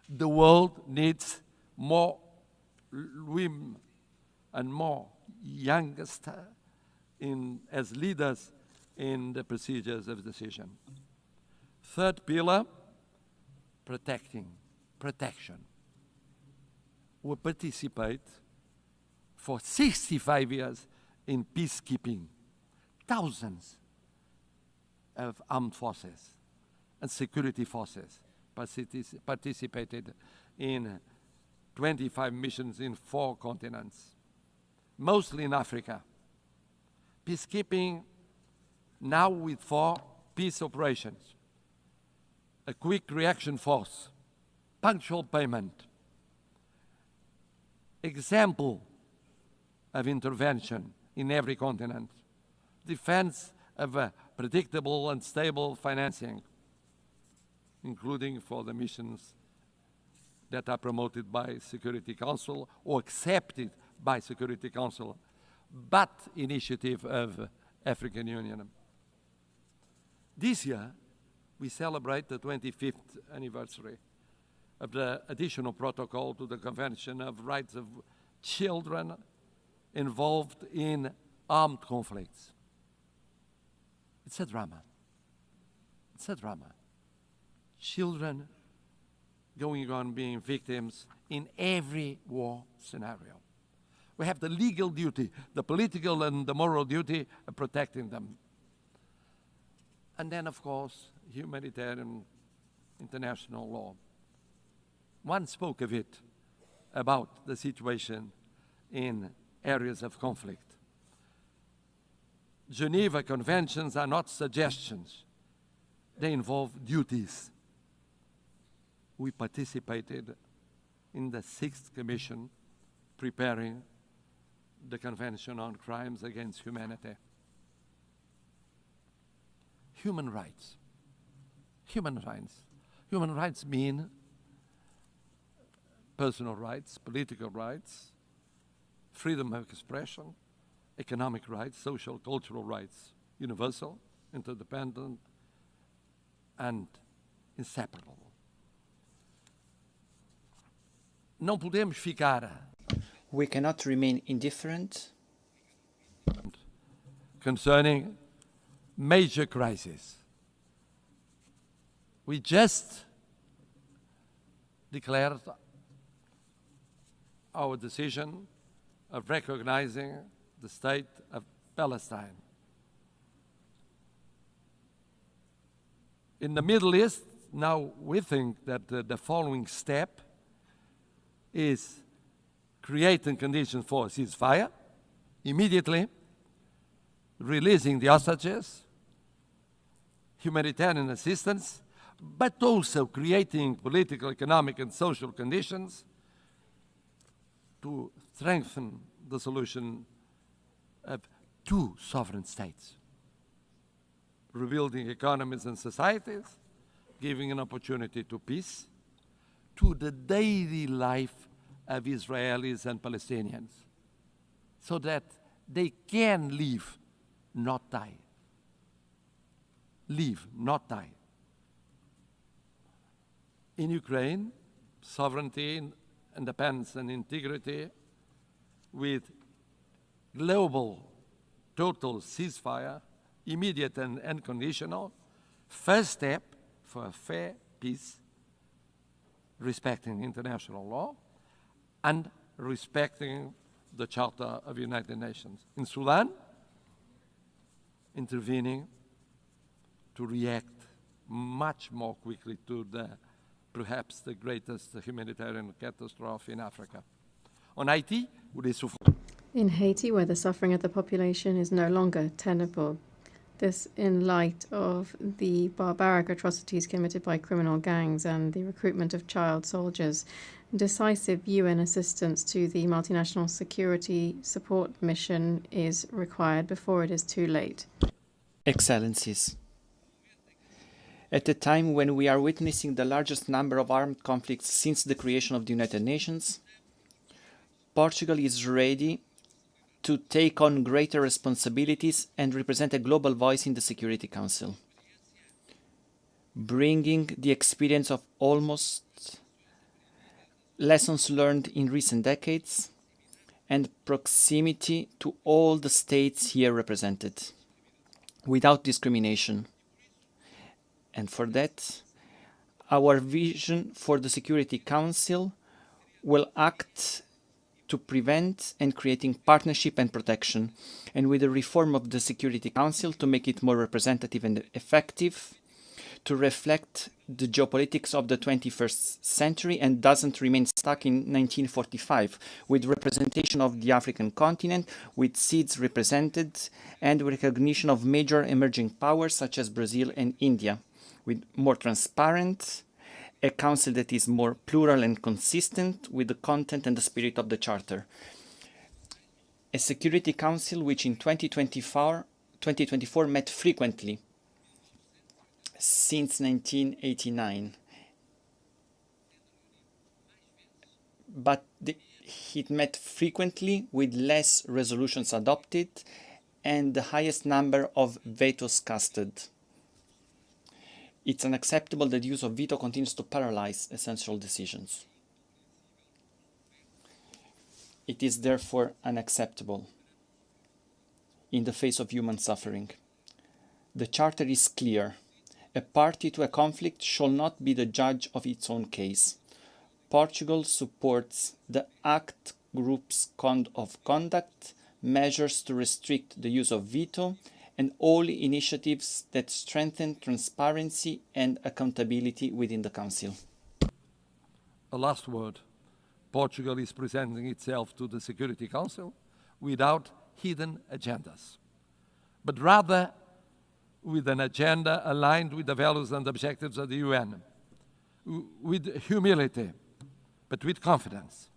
The world needs more women and more youngest as leaders in the procedures of decision. Third pillar, protection. We participate for 65 years in peacekeeping. Thousands of armed forces and security forces participated in 25 missions in 4 continents, mostly in Africa. Peacekeeping now with 4 peace operations, a quick reaction force, punctual payment, example of intervention in every continent, defense of a predictable and stable financing, including for the missions that are promoted by Security Council or accepted by Security Council, but initiative of African Union. This year, we celebrate the 25th anniversary of the additional protocol to the Convention of Rights of Children involved in armed conflicts. It's a drama. It's a drama. Children going on being victims in every war scenario. We have the legal duty, the political and the moral duty of protecting them. And then, of course, humanitarian international law. One spoke of it, about the situation in areas of conflict. Geneva Conventions are not suggestions. They involve duties. We participated in the 6th Commission preparing the Convention on Crimes Against Humanity. Human rights. Human rights. Human rights mean personal rights, political rights, freedom of expression, economic rights, social, cultural rights, universal, interdependent, and inseparable. Não podemos ficar. We cannot remain indifferent concerning major crises. We just declared our decision of recognizing the state of Palestine. In the Middle East, now we think that the following step is creating conditions for a ceasefire, immediately releasing the hostages, humanitarian assistance, but also creating political, economic, and social conditions to strengthen the solution of 2 sovereign states, rebuilding economies and societies, giving an opportunity to peace, to the daily life of Israelis and Palestinians, so that they can live, not die. Live, not die. In Ukraine, sovereignty, independence, and integrity with global total ceasefire, immediate and unconditional, first step for a fair peace, respecting international law and respecting the Charter of the United Nations. In Sudan, intervening to react much more quickly to perhaps the greatest humanitarian catastrophe in Africa. On Haiti, In Haiti, where the suffering of the population is no longer tenable, this in light of the barbaric atrocities committed by criminal gangs and the recruitment of child soldiers, decisive UN assistance to the multinational security support mission is required before it is too late. Excellencies, at a time when we are witnessing the largest number of armed conflicts since the creation of the United Nations, Portugal is ready to take on greater responsibilities and represent a global voice in the Security Council, bringing the experience of almost lessons learned in recent decades and proximity to all the states here represented, without discrimination. And for that, our vision for the Security Council will act to prevent and creating partnership and protection, and with the reform of the Security Council to make it more representative and effective, to reflect the geopolitics of the 21st century and doesn't remain stuck in 1945, with representation of the African continent, with seats represented, and recognition of major emerging powers such as Brazil and India, with more transparent, a council that is more plural and consistent with the content and the spirit of the Charter. A Security Council which in 2024 met frequently since 1989. But it met frequently with less resolutions adopted and the highest number of vetoes casted. It's unacceptable that the use of veto continues to paralyze essential decisions. It is therefore unacceptable in the face of human suffering. The Charter is clear. A party to a conflict shall not be the judge of its own case. Portugal supports the ACT Group's code of conduct, measures to restrict the use of veto, and all initiatives that strengthen transparency and accountability within the Council. A last word. Portugal is presenting itself to the Security Council without hidden agendas. but rather with an agenda aligned with the values and objectives of the UN, with humility, but with confidence,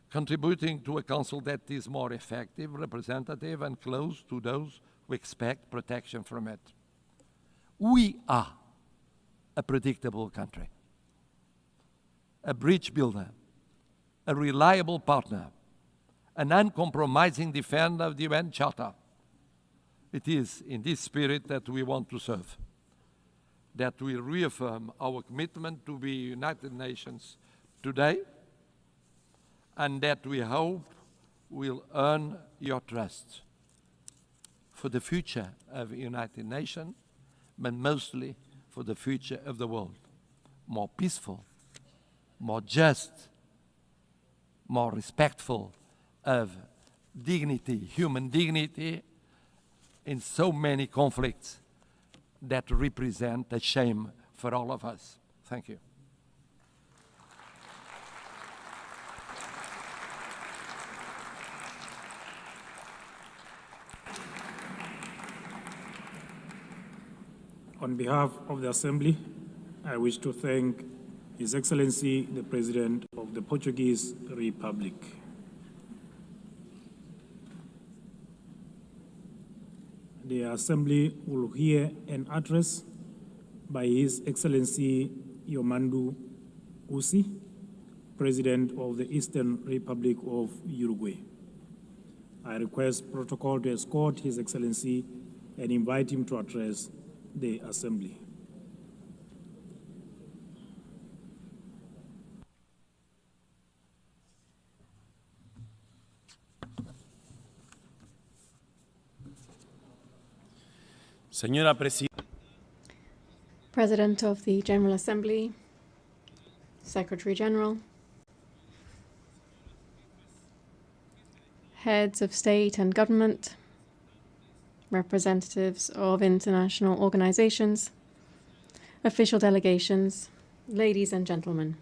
contributing to a council that is more effective, representative, and close to those who expect protection from it. We are a predictable country, a bridge builder, a reliable partner, an uncompromising defender of the UN Charter. It is in this spirit that we want to serve, that we reaffirm our commitment to be United Nations today, and that we hope will earn your trust for the future of the United Nations, but mostly for the future of the world. More peaceful, more just, more respectful of dignity, human dignity, in so many conflicts that represent a shame for all of us. Thank you. On behalf of the Assembly, I wish to thank His Excellency, the President of the Portuguese Republic. The Assembly will hear an address by His Excellency Yomandu Usi, President of the Eastern Republic of Uruguay. I request protocol to escort His Excellency and invite him to address the Assembly. Señora Presidenta. President of the General Assembly, Secretary General, heads of state and government, representatives of international organizations, official delegations, ladies and gentlemen.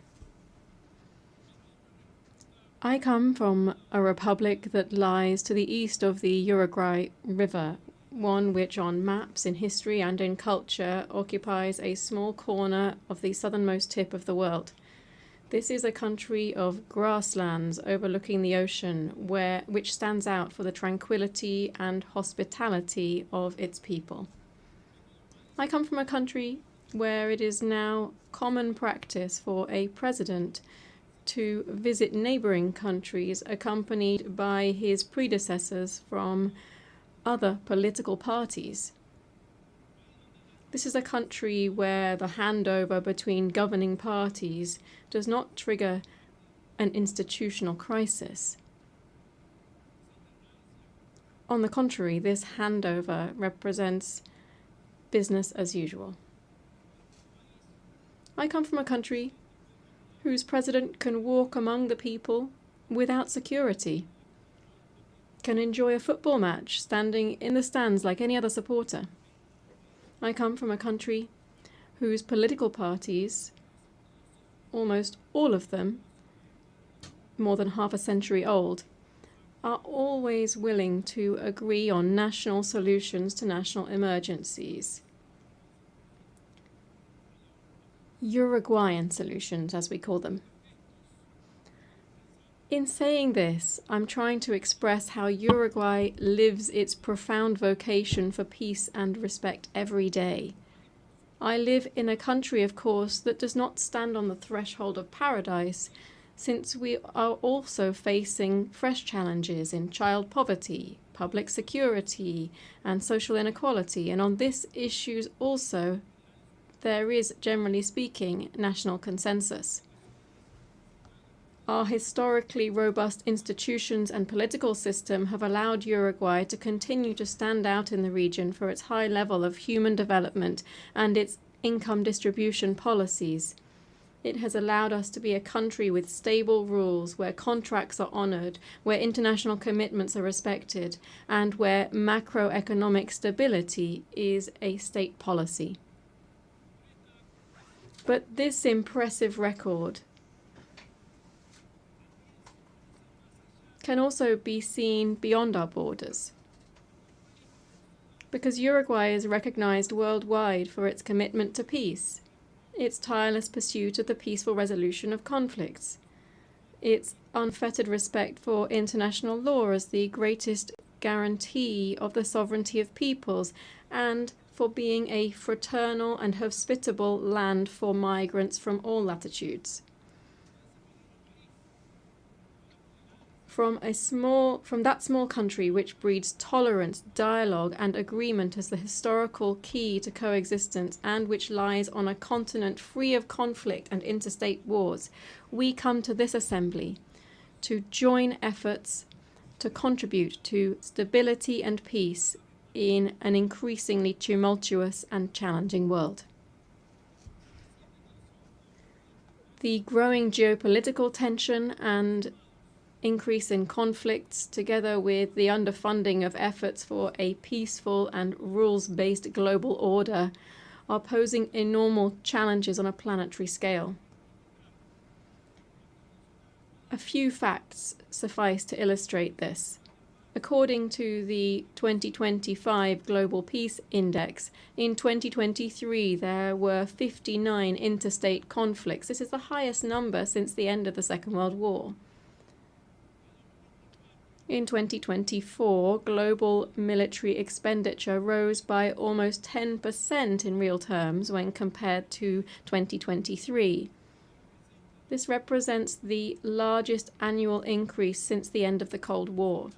I come from a republic that lies to the east of the Uruguay River, one which on maps, in history and in culture occupies a small corner of the southernmost tip of the world. This is a country of grasslands overlooking the ocean, which stands out for the tranquility and hospitality of its people. I come from a country where it is now common practice for a president to visit neighboring countries accompanied by his predecessors from other political parties. This is a country where the handover between governing parties does not trigger an institutional crisis. On the contrary, this handover represents business as usual. I come from a country whose president can walk among the people without security, can enjoy a football match standing in the stands like any other supporter. I come from a country whose political parties, almost all of them, more than half a century old, are always willing to agree on national solutions to national emergencies. Uruguayan solutions, as we call them. In saying this, I'm trying to express how Uruguay lives its profound vocation for peace and respect every day. I live in a country, of course, that does not stand on the threshold of paradise, since we are also facing fresh challenges in child poverty, public security, and social inequality, and on these issues also there is, generally speaking, national consensus. Our historically robust institutions and political system have allowed Uruguay to continue to stand out in the region for its high level of human development and its income distribution policies. It has allowed us to be a country with stable rules, where contracts are honored, where international commitments are respected, and where macroeconomic stability is a state policy. But this impressive record can also be seen beyond our borders. because Uruguay is recognized worldwide for its commitment to peace, its tireless pursuit of the peaceful resolution of conflicts, its unfettered respect for international law as the greatest guarantee of the sovereignty of peoples, and for being a fraternal and hospitable land for migrants from all latitudes. From that small country which breeds tolerance, dialogue, and agreement as the historical key to coexistence, and which lies on a continent free of conflict and interstate wars, we come to this assembly to join efforts to contribute to stability and peace in an increasingly tumultuous and challenging world. The growing geopolitical tension and increase in conflicts, together with the underfunding of efforts for a peaceful and rules-based global order, are posing enormous challenges on a planetary scale. A few facts suffice to illustrate this. According to the 2025 Global Peace Index, in 2023 there were 59 interstate conflicts. This is the highest number since the end of the Second World War. In 2024, global military expenditure rose by almost 10% in real terms when compared to 2023. This represents the largest annual increase since the end of the Cold War.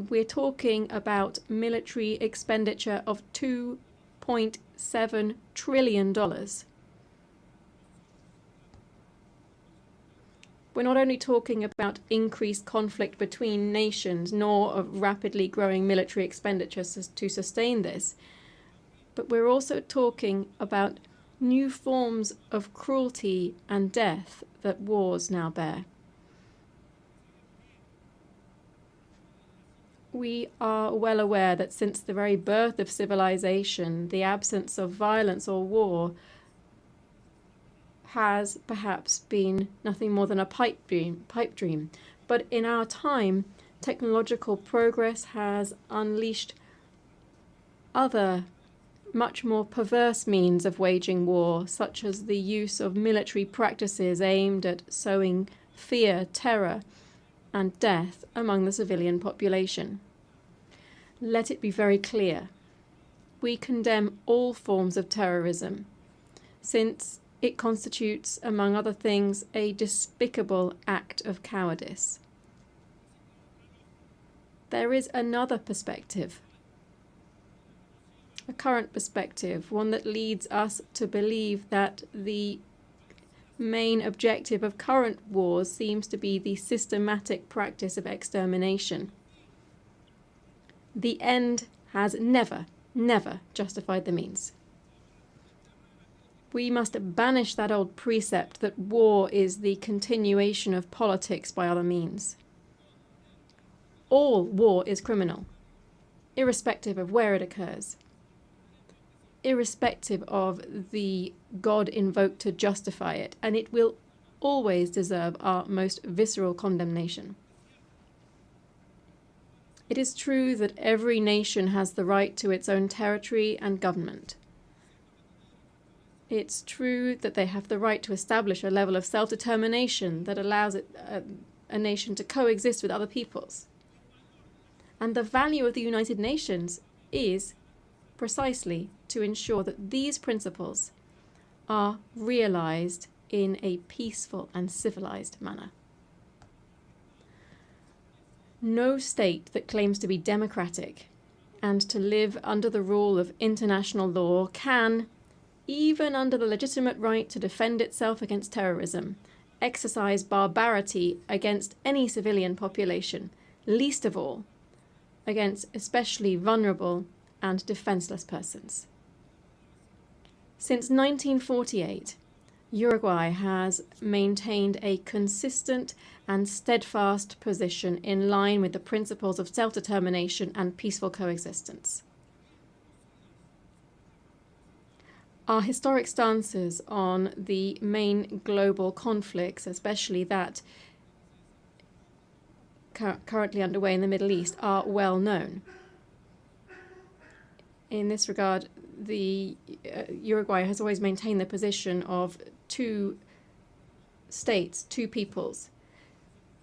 We're talking about military expenditure of $2.7 trillion. We're not only talking about increased conflict between nations, nor of rapidly growing military expenditures to sustain this, but we're also talking about new forms of cruelty and death that wars now bear. We are well aware that since the very birth of civilization, the absence of violence or war has perhaps been nothing more than a pipe dream. But in our time, technological progress has unleashed other, much more perverse means of waging war, such as the use of military practices aimed at sowing fear, terror, and death among the civilian population. Let it be very clear. We condemn all forms of terrorism, since it constitutes, among other things, a despicable act of cowardice. There is another perspective, a current perspective, one that leads us to believe that the main objective of current wars seems to be the systematic practice of extermination. The end has never justified the means. We must banish that old precept that war is the continuation of politics by other means. All war is criminal, irrespective of where it occurs, irrespective of the God invoked to justify it, and it will always deserve our most visceral condemnation. It is true that every nation has the right to its own territory and government. It's true that they have the right to establish a level of self-determination that allows a nation to coexist with other peoples. And the value of the United Nations is precisely to ensure that these principles are realized in a peaceful and civilized manner. No state that claims to be democratic and to live under the rule of international law can, even under the legitimate right to defend itself against terrorism, exercise barbarity against any civilian population, least of all against especially vulnerable and defenseless persons. Since 1948, Uruguay has maintained a consistent and steadfast position in line with the principles of self-determination and peaceful coexistence. Our historic stances on the main global conflicts, especially that currently underway in the Middle East, are well known. In this regard, the Uruguay has always maintained the position of two states, two peoples.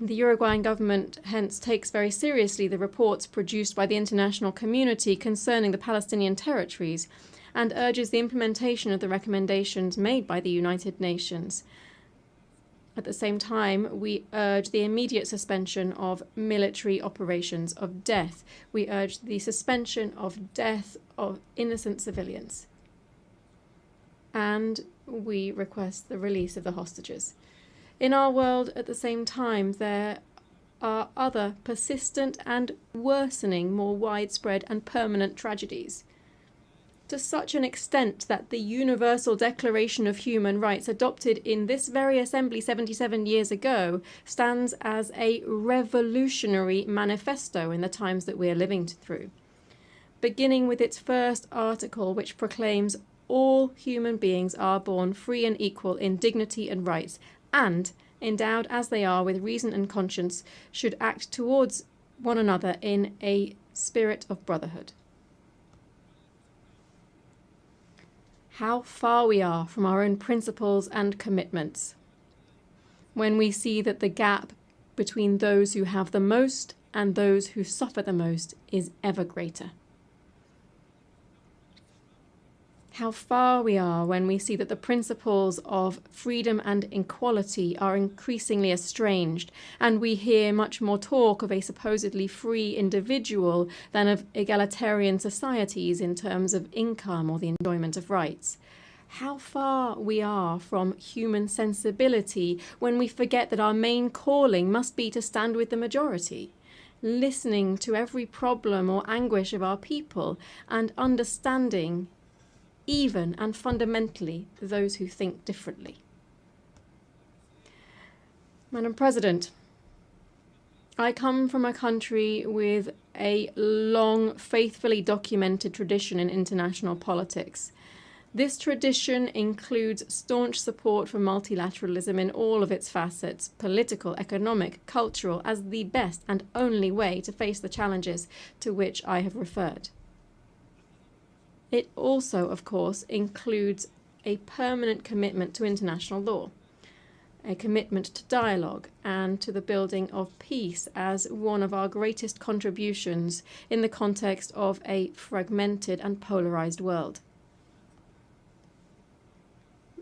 The Uruguayan government hence takes very seriously the reports produced by the international community concerning the Palestinian territories and urges the implementation of the recommendations made by the United Nations. At the same time, we urge the immediate suspension of military operations of death. We urge the suspension of death of innocent civilians. And we request the release of the hostages. In our world, at the same time, there are other persistent and worsening, more widespread and permanent tragedies. To such an extent that the Universal Declaration of Human Rights, adopted in this very assembly 77 years ago, stands as a revolutionary manifesto in the times that we are living through. Beginning with its first article, which proclaims all human beings are born free and equal in dignity and rights, and, endowed as they are with reason and conscience, should act towards one another in a spirit of brotherhood. How far we are from our own principles and commitments when we see that the gap between those who have the most and those who suffer the most is ever greater. How far we are when we see that the principles of freedom and equality are increasingly estranged, and we hear much more talk of a supposedly free individual than of egalitarian societies in terms of income or the enjoyment of rights. How far we are from human sensibility when we forget that our main calling must be to stand with the majority, listening to every problem or anguish of our people and understanding even and fundamentally those who think differently. Madam President, I come from a country with a long, faithfully documented tradition in international politics. This tradition includes staunch support for multilateralism in all of its facets, political, economic, cultural, as the best and only way to face the challenges to which I have referred. It also, of course, includes a permanent commitment to international law, a commitment to dialogue and to the building of peace as one of our greatest contributions in the context of a fragmented and polarized world.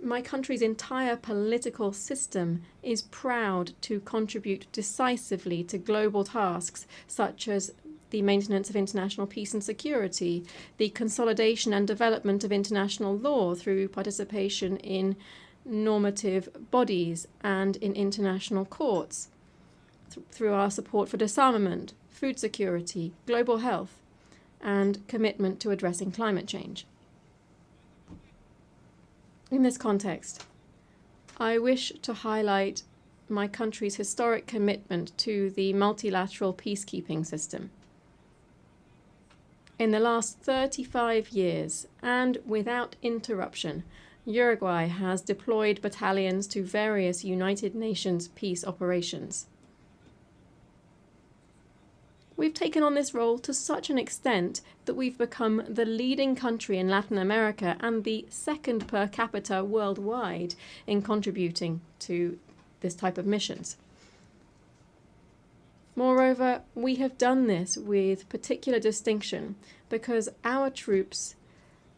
My country's entire political system is proud to contribute decisively to global tasks such as the maintenance of international peace and security, the consolidation and development of international law through participation in normative bodies and in international courts, through our support for disarmament, food security, global health, and commitment to addressing climate change. In this context, I wish to highlight my country's historic commitment to the multilateral peacekeeping system. In the last 35 years, and without interruption, Uruguay has deployed battalions to various United Nations peace operations. We've taken on this role to such an extent that we've become the leading country in Latin America and the second per capita worldwide in contributing to this type of missions. Moreover, we have done this with particular distinction because our troops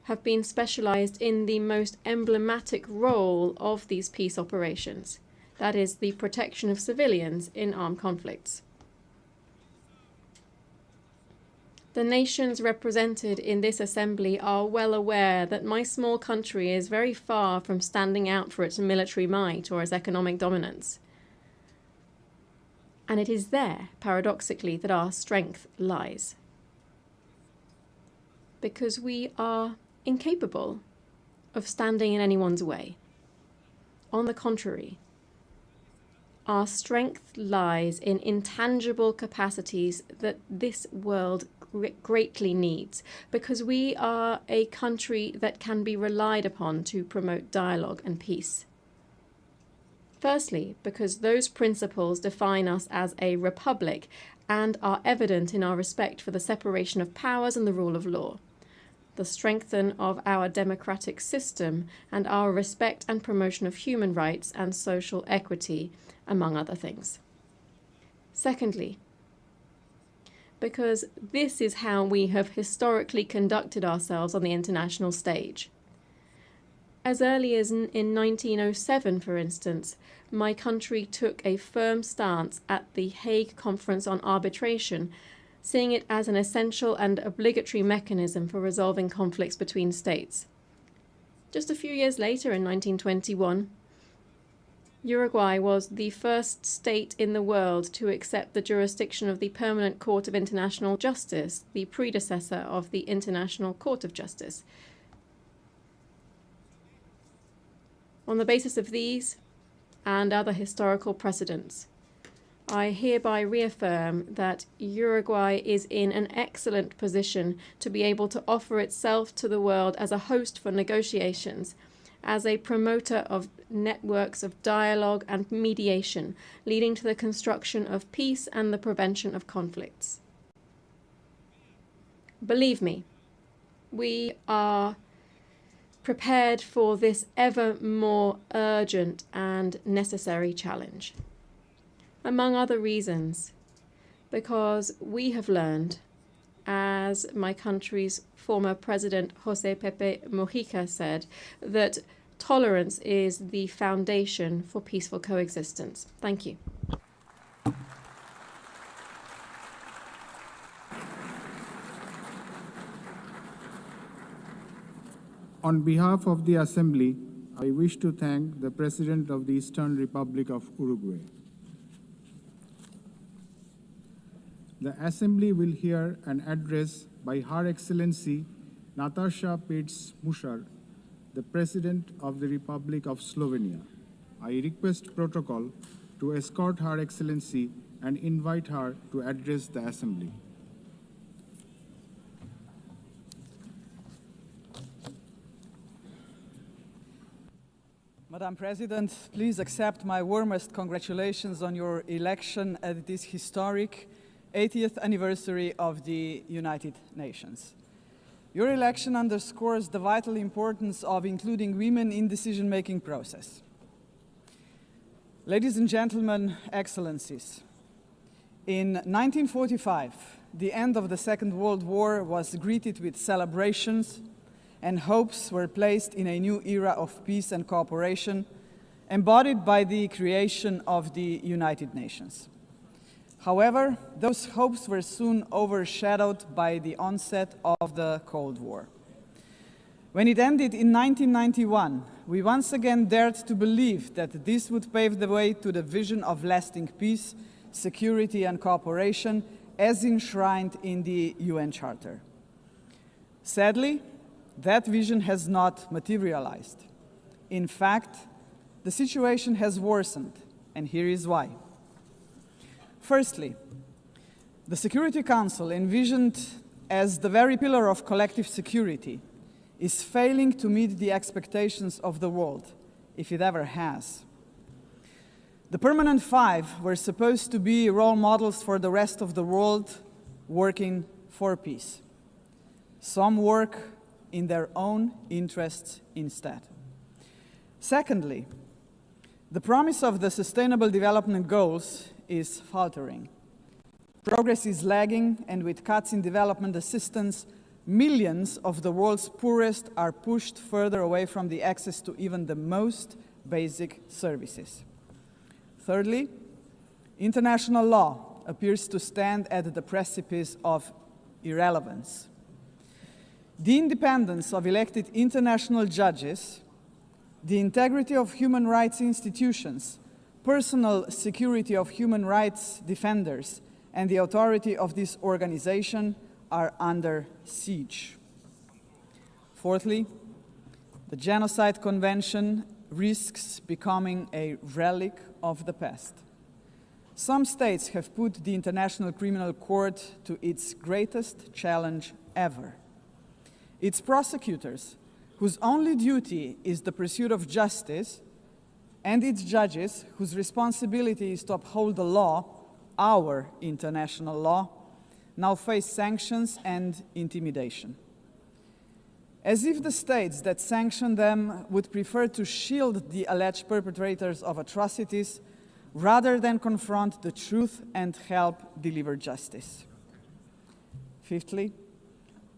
have been specialized in the most emblematic role of these peace operations, that is, the protection of civilians in armed conflicts. The nations represented in this assembly are well aware that my small country is very far from standing out for its military might or its economic dominance. And it is there, paradoxically, that our strength lies. Because we are incapable of standing in anyone's way. On the contrary, our strength lies in intangible capacities that this world greatly needs, because we are a country that can be relied upon to promote dialogue and peace. Firstly, because those principles define us as a republic and are evident in our respect for the separation of powers and the rule of law. the strengthening of our democratic system, and our respect and promotion of human rights and social equity, among other things. Secondly, because this is how we have historically conducted ourselves on the international stage. As early as in 1907, for instance, my country took a firm stance at the Hague Conference on Arbitration, seeing it as an essential and obligatory mechanism for resolving conflicts between states. Just a few years later, in 1921, Uruguay was the first state in the world to accept the jurisdiction of the Permanent Court of International Justice, the predecessor of the International Court of Justice. On the basis of these and other historical precedents, I hereby reaffirm that Uruguay is in an excellent position to be able to offer itself to the world as a host for negotiations, as a promoter of networks of dialogue and mediation, leading to the construction of peace and the prevention of conflicts. Believe me, we are prepared for this ever more urgent and necessary challenge. Among other reasons, because we have learned, as my country's former president José Pepe Mujica said, that tolerance is the foundation for peaceful coexistence. Thank you. On behalf of the Assembly, I wish to thank the President of the Eastern Republic of Uruguay. The Assembly will hear an address by Her Excellency Nataša Pirc Musar, the President of the Republic of Slovenia. I request protocol to escort Her Excellency and invite her to address the Assembly. Madam President, please accept my warmest congratulations on your election at this historic 80th anniversary of the United Nations. Your election underscores the vital importance of including women in the decision-making process. Ladies and gentlemen, Excellencies, in 1945, the end of the Second World War was greeted with celebrations, and hopes were placed in a new era of peace and cooperation, embodied by the creation of the United Nations. However, those hopes were soon overshadowed by the onset of the Cold War. When it ended in 1991, we once again dared to believe that this would pave the way to the vision of lasting peace, security and cooperation as enshrined in the UN Charter. Sadly, that vision has not materialized. In fact, the situation has worsened, and here is why. Firstly, the Security Council, envisioned as the very pillar of collective security, is failing to meet the expectations of the world, if it ever has. The Permanent Five were supposed to be role models for the rest of the world working for peace. Some work in their own interests instead. Secondly, the promise of the Sustainable Development Goals is faltering. Progress is lagging, and with cuts in development assistance, millions of the world's poorest are pushed further away from the access to even the most basic services. Thirdly, international law appears to stand at the precipice of irrelevance. The independence of elected international judges, the integrity of human rights institutions, personal security of human rights defenders, and the authority of this organization are under siege. Fourthly, the Genocide Convention risks becoming a relic of the past. Some states have put the International Criminal Court to its greatest challenge ever. Its prosecutors, whose only duty is the pursuit of justice, and its judges, whose responsibility is to uphold the law, our international law, now face sanctions and intimidation. as if the states that sanction them would prefer to shield the alleged perpetrators of atrocities rather than confront the truth and help deliver justice. Fifthly,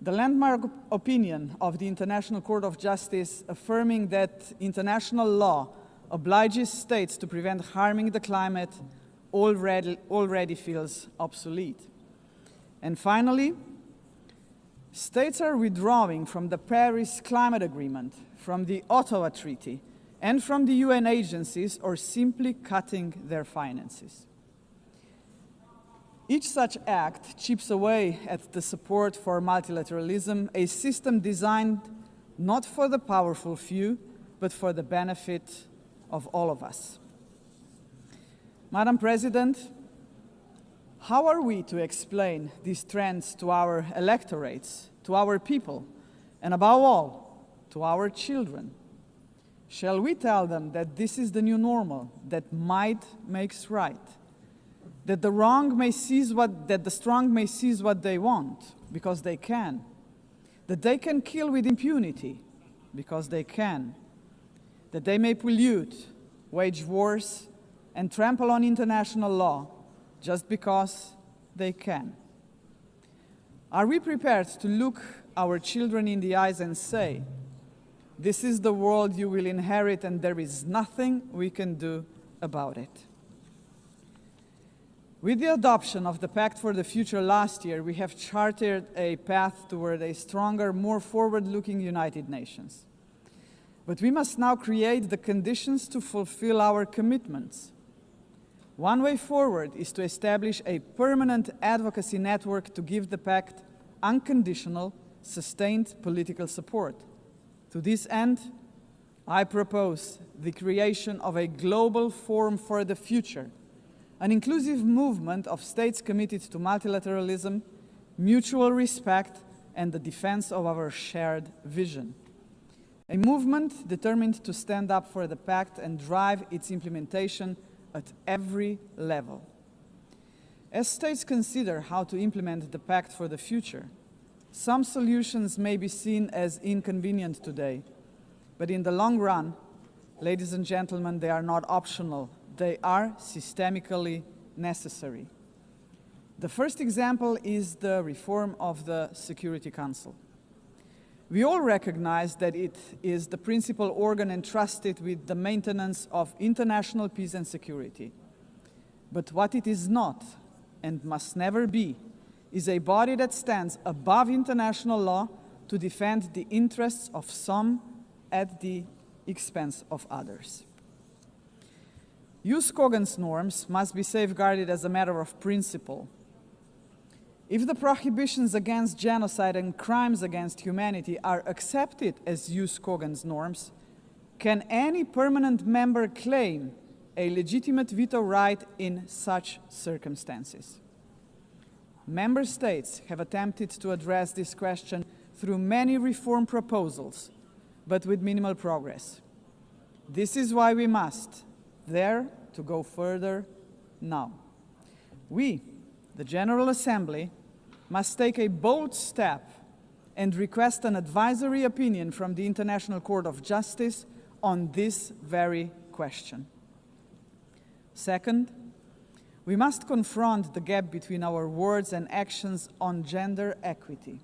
the landmark opinion of the International Court of Justice affirming that international law obliges states to prevent harming the climate already feels obsolete. And finally, states are withdrawing from the Paris Climate Agreement, from the Ottawa Treaty, and from the UN agencies, or simply cutting their finances. Each such act chips away at the support for multilateralism, a system designed not for the powerful few, but for the benefit of all of us. Madam President, how are we to explain these trends to our electorates, to our people, and above all, to our children? Shall we tell them that this is the new normal, that might makes right, that the strong may seize what they want because they can, that they can kill with impunity because they can, that they may pollute, wage wars, and trample on international law just because they can? Are we prepared to look our children in the eyes and say, "This is the world you will inherit and there is nothing we can do about it"? With the adoption of the Pact for the Future last year, we have charted a path toward a stronger, more forward-looking United Nations. But we must now create the conditions to fulfill our commitments. One way forward is to establish a permanent advocacy network to give the Pact unconditional, sustained political support. To this end, I propose the creation of a global forum for the future, an inclusive movement of states committed to multilateralism, mutual respect, and the defense of our shared vision. A movement determined to stand up for the Pact and drive its implementation at every level. As states consider how to implement the Pact for the Future, some solutions may be seen as inconvenient today, but in the long run, ladies and gentlemen, they are not optional. They are systemically necessary. The first example is the reform of the Security Council. We all recognize that it is the principal organ entrusted with the maintenance of international peace and security. But what it is not, and must never be, is a body that stands above international law to defend the interests of some at the expense of others. Jus cogens norms must be safeguarded as a matter of principle. If the prohibitions against genocide and crimes against humanity are accepted as jus cogens norms, can any permanent member claim a legitimate veto right in such circumstances? Member states have attempted to address this question through many reform proposals, but with minimal progress. This is why we must dare to go further now. We, the General Assembly, must take a bold step and request an advisory opinion from the International Court of Justice on this very question. Second, we must confront the gap between our words and actions on gender equity.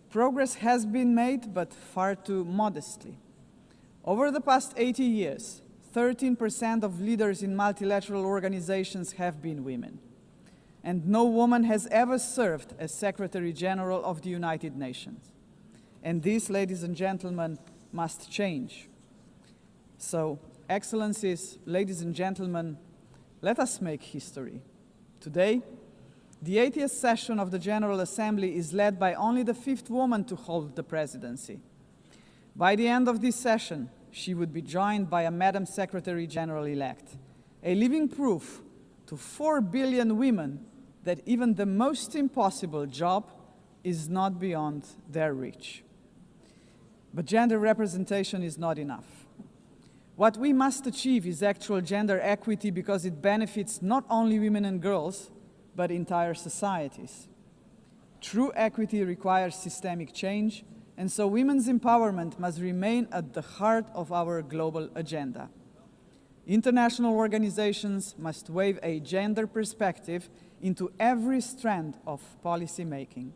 Progress has been made, but far too modestly. Over the past 80 years, 13% of leaders in multilateral organizations have been women. And no woman has ever served as Secretary General of the United Nations. And this, ladies and gentlemen, must change. So, Excellencies, ladies and gentlemen, let us make history. Today, the 80th session of the General Assembly is led by only the 5th woman to hold the presidency. By the end of this session, she would be joined by a Madam Secretary General-elect, a living proof to 4 billion women that even the most impossible job is not beyond their reach. But gender representation is not enough. What we must achieve is actual gender equity because it benefits not only women and girls, but entire societies. True equity requires systemic change, and so women's empowerment must remain at the heart of our global agenda. International organizations must weave a gender perspective into every strand of policy making.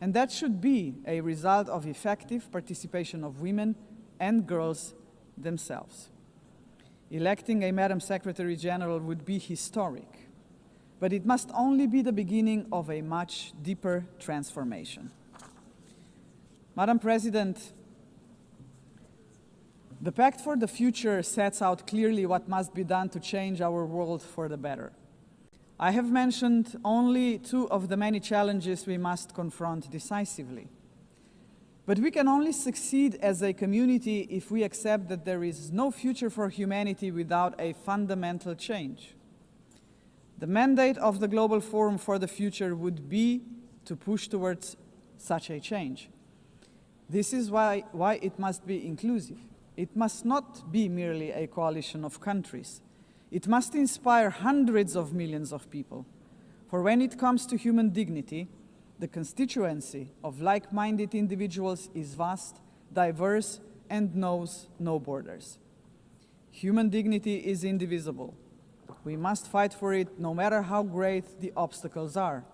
And that should be a result of effective participation of women and girls themselves. Electing a Madam Secretary General would be historic, but it must only be the beginning of a much deeper transformation. Madam President, the Pact for the Future sets out clearly what must be done to change our world for the better. I have mentioned only two of the many challenges we must confront decisively. But we can only succeed as a community if we accept that there is no future for humanity without a fundamental change. The mandate of the Global Forum for the Future would be to push towards such a change. This is why it must be inclusive. It must not be merely a coalition of countries. It must inspire hundreds of millions of people. For when it comes to human dignity, the constituency of like-minded individuals is vast, diverse, and knows no borders. Human dignity is indivisible. We must fight for it no matter how great the obstacles are.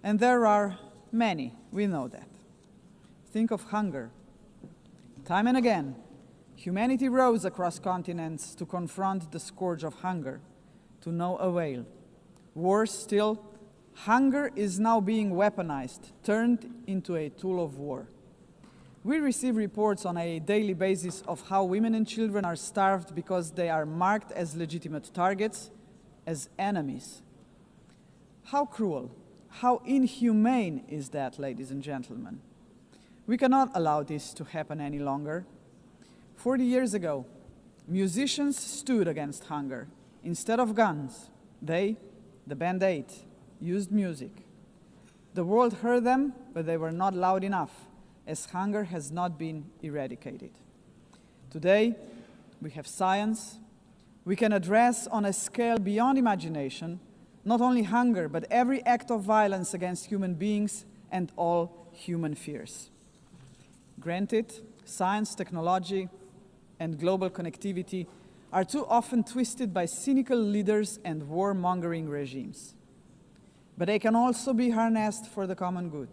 And there are many, we know that. Think of hunger. Time and again, humanity rose across continents to confront the scourge of hunger, to no avail. Worse still, hunger is now being weaponized, turned into a tool of war. We receive reports on a daily basis of how women and children are starved because they are marked as legitimate targets, as enemies. How cruel, how inhumane is that, ladies and gentlemen? We cannot allow this to happen any longer. 40 years ago, musicians stood against hunger. Instead of guns, they, the Band 8, used music. The world heard them, but they were not loud enough, as hunger has not been eradicated. Today, we have science. We can address on a scale beyond imagination not only hunger, but every act of violence against human beings and all human fears. Granted, science, technology, and global connectivity are too often twisted by cynical leaders and warmongering regimes. But they can also be harnessed for the common good.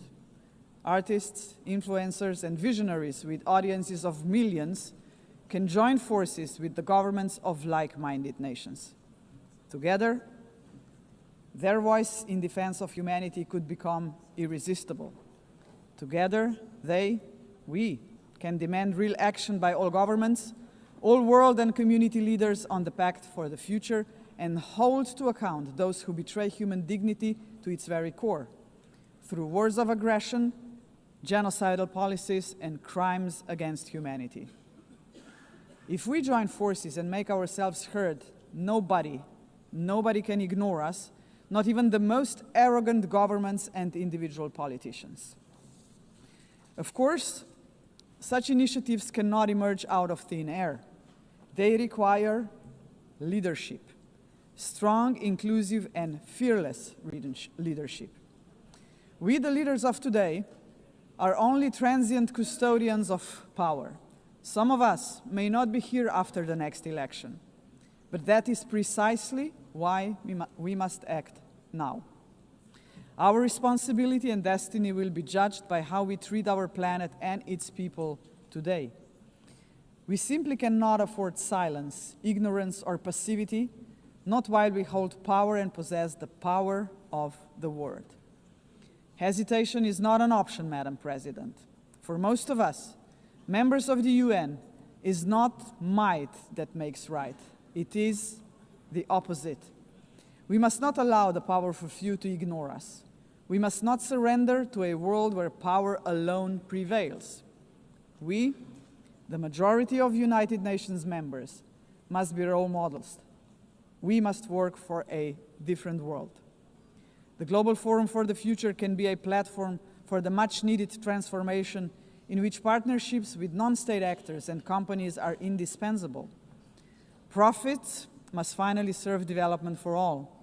Artists, influencers, and visionaries with audiences of millions can join forces with the governments of like-minded nations. Together, their voice in defense of humanity could become irresistible. Together, we can demand real action by all governments, all world and community leaders on the Pact for the Future, and hold to account those who betray human dignity to its very core, through wars of aggression, genocidal policies, and crimes against humanity. If we join forces and make ourselves heard, nobody can ignore us, not even the most arrogant governments and individual politicians. Of course, such initiatives cannot emerge out of thin air. They require leadership, strong, inclusive, and fearless leadership. We, the leaders of today, are only transient custodians of power. Some of us may not be here after the next election, but that is precisely why we must act now. Our responsibility and destiny will be judged by how we treat our planet and its people today. We simply cannot afford silence, ignorance, or passivity, not while we hold power and possess the power of the word. Hesitation is not an option, Madam President. For most of us, members of the UN, is not might that makes right. It is the opposite. We must not allow the powerful few to ignore us. We must not surrender to a world where power alone prevails. We, the majority of United Nations members, must be role models. We must work for a different world. The Global Forum for the Future can be a platform for the much-needed transformation in which partnerships with non-state actors and companies are indispensable. Profits must finally serve development for all.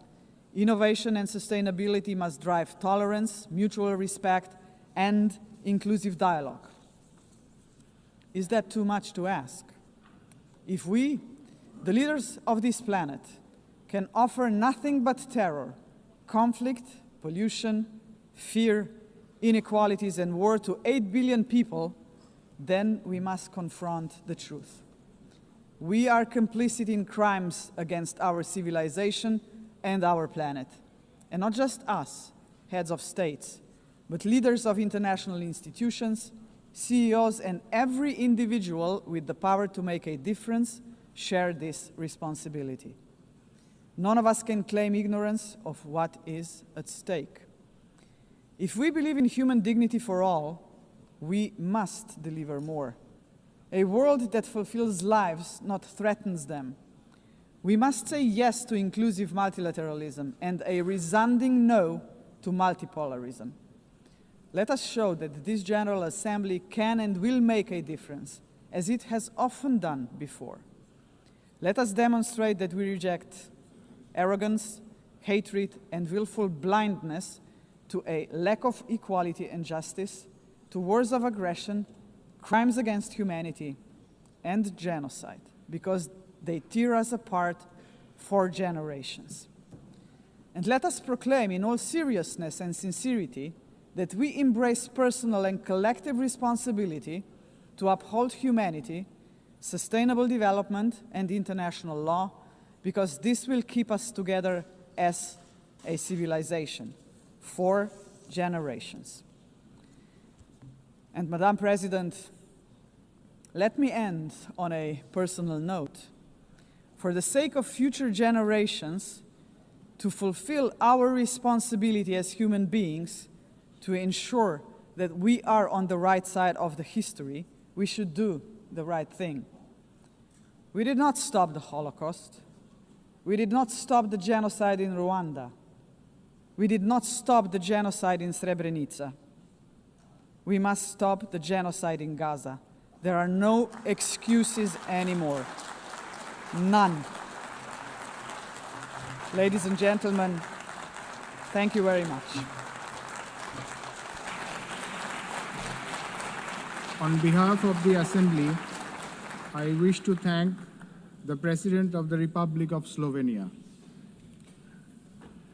Innovation and sustainability must drive tolerance, mutual respect, and inclusive dialogue. Is that too much to ask? If we, the leaders of this planet, can offer nothing but terror, conflict, pollution, fear, inequalities, and war to 8 billion people, then we must confront the truth. We are complicit in crimes against our civilization and our planet. And not just us, heads of states, but leaders of international institutions, CEOs, and every individual with the power to make a difference share this responsibility. None of us can claim ignorance of what is at stake. If we believe in human dignity for all, we must deliver more. A world that fulfills lives, not threatens them. We must say yes to inclusive multilateralism and a resounding no to multipolarism. Let us show that this General Assembly can and will make a difference, as it has often done before. Let us demonstrate that we reject arrogance, hatred, and willful blindness to a lack of equality and justice, to wars of aggression, crimes against humanity, and genocide, because they tear us apart for generations. And let us proclaim in all seriousness and sincerity that we embrace personal and collective responsibility to uphold humanity, sustainable development, and international law, because this will keep us together as a civilization for generations. And Madam President, let me end on a personal note. For the sake of future generations, to fulfill our responsibility as human beings, to ensure that we are on the right side of the history, we should do the right thing. We did not stop the Holocaust. We did not stop the genocide in Rwanda. We did not stop the genocide in Srebrenica. We must stop the genocide in Gaza. There are no excuses anymore. None. Ladies and gentlemen, thank you very much. On behalf of the Assembly, I wish to thank the President of the Republic of Slovenia.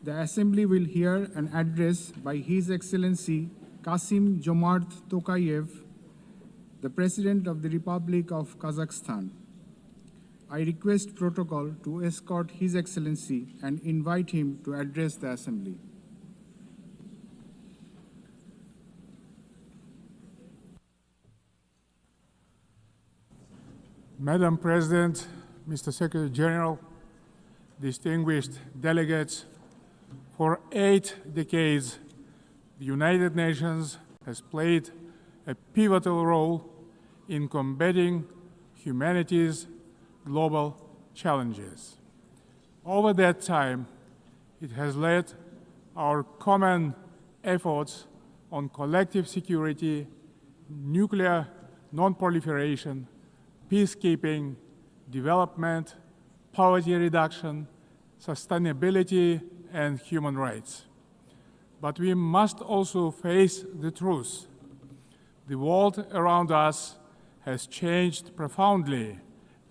The Assembly will hear an address by His Excellency Kassym-Jomart Tokayev, the President of the Republic of Kazakhstan. I request protocol to escort His Excellency and invite him to address the Assembly. Madam President, Mr. Secretary General, distinguished delegates, for 8 decades, the United Nations has played a pivotal role in combating humanity's global challenges. Over that time, it has led our common efforts on collective security, nuclear non-proliferation, peacekeeping, development, poverty reduction, sustainability, and human rights. But we must also face the truth. The world around us has changed profoundly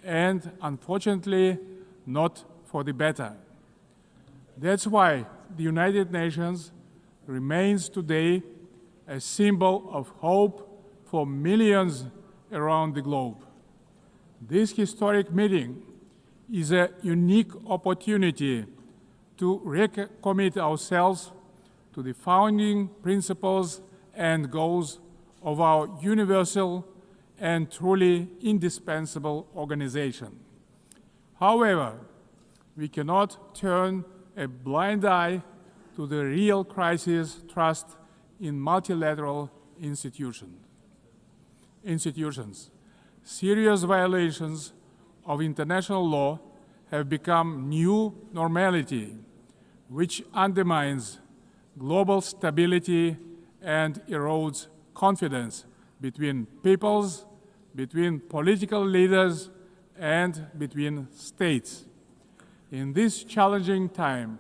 and, unfortunately, not for the better. That's why the United Nations remains today a symbol of hope for millions around the globe. This historic meeting is a unique opportunity to recommit ourselves to the founding principles and goals of our universal and truly indispensable organization. However, we cannot turn a blind eye to the real crisis thrust in multilateral institutions. Serious violations of international law have become new normality, which undermines global stability and erodes confidence between peoples, between political leaders, and between states. In this challenging time,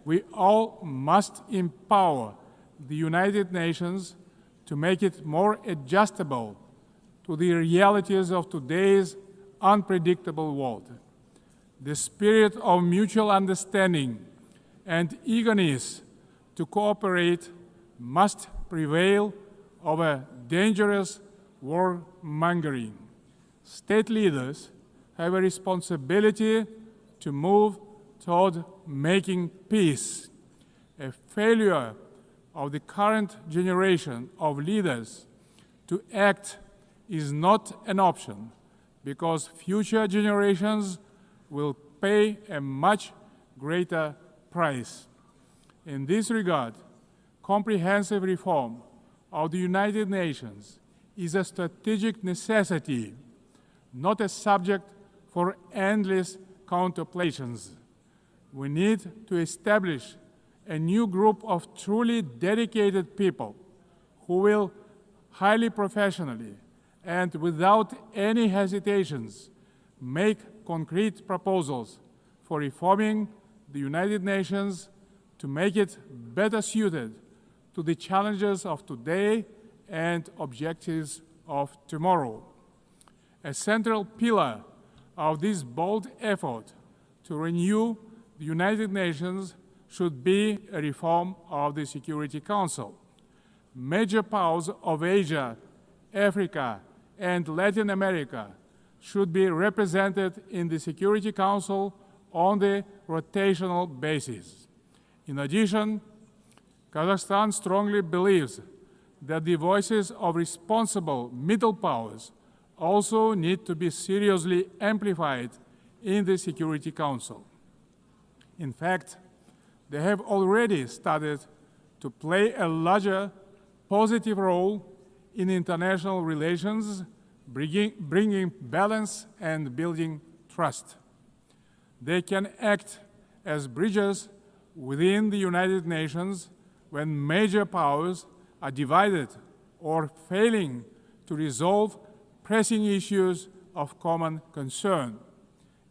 we all must empower the United Nations to make it more adjustable to the realities of today's unpredictable world. The spirit of mutual understanding and eagerness to cooperate must prevail over dangerous warmongering. State leaders have a responsibility to move toward making peace. A failure of the current generation of leaders to act is not an option, because future generations will pay a much greater price. In this regard, comprehensive reform of the United Nations is a strategic necessity, not a subject for endless contemplations. We need to establish a new group of truly dedicated people who will highly professionally and without any hesitations make concrete proposals for reforming the United Nations to make it better suited to the challenges of today and objectives of tomorrow. A central pillar of this bold effort to renew the United Nations should be a reform of the Security Council. Major powers of Asia, Africa, and Latin America should be represented in the Security Council on the rotational basis. In addition, Kazakhstan strongly believes that the voices of responsible middle powers also need to be seriously amplified in the Security Council. In fact, they have already started to play a larger positive role in international relations, bringing balance and building trust. They can act as bridges within the United Nations when major powers are divided or failing to resolve pressing issues of common concern.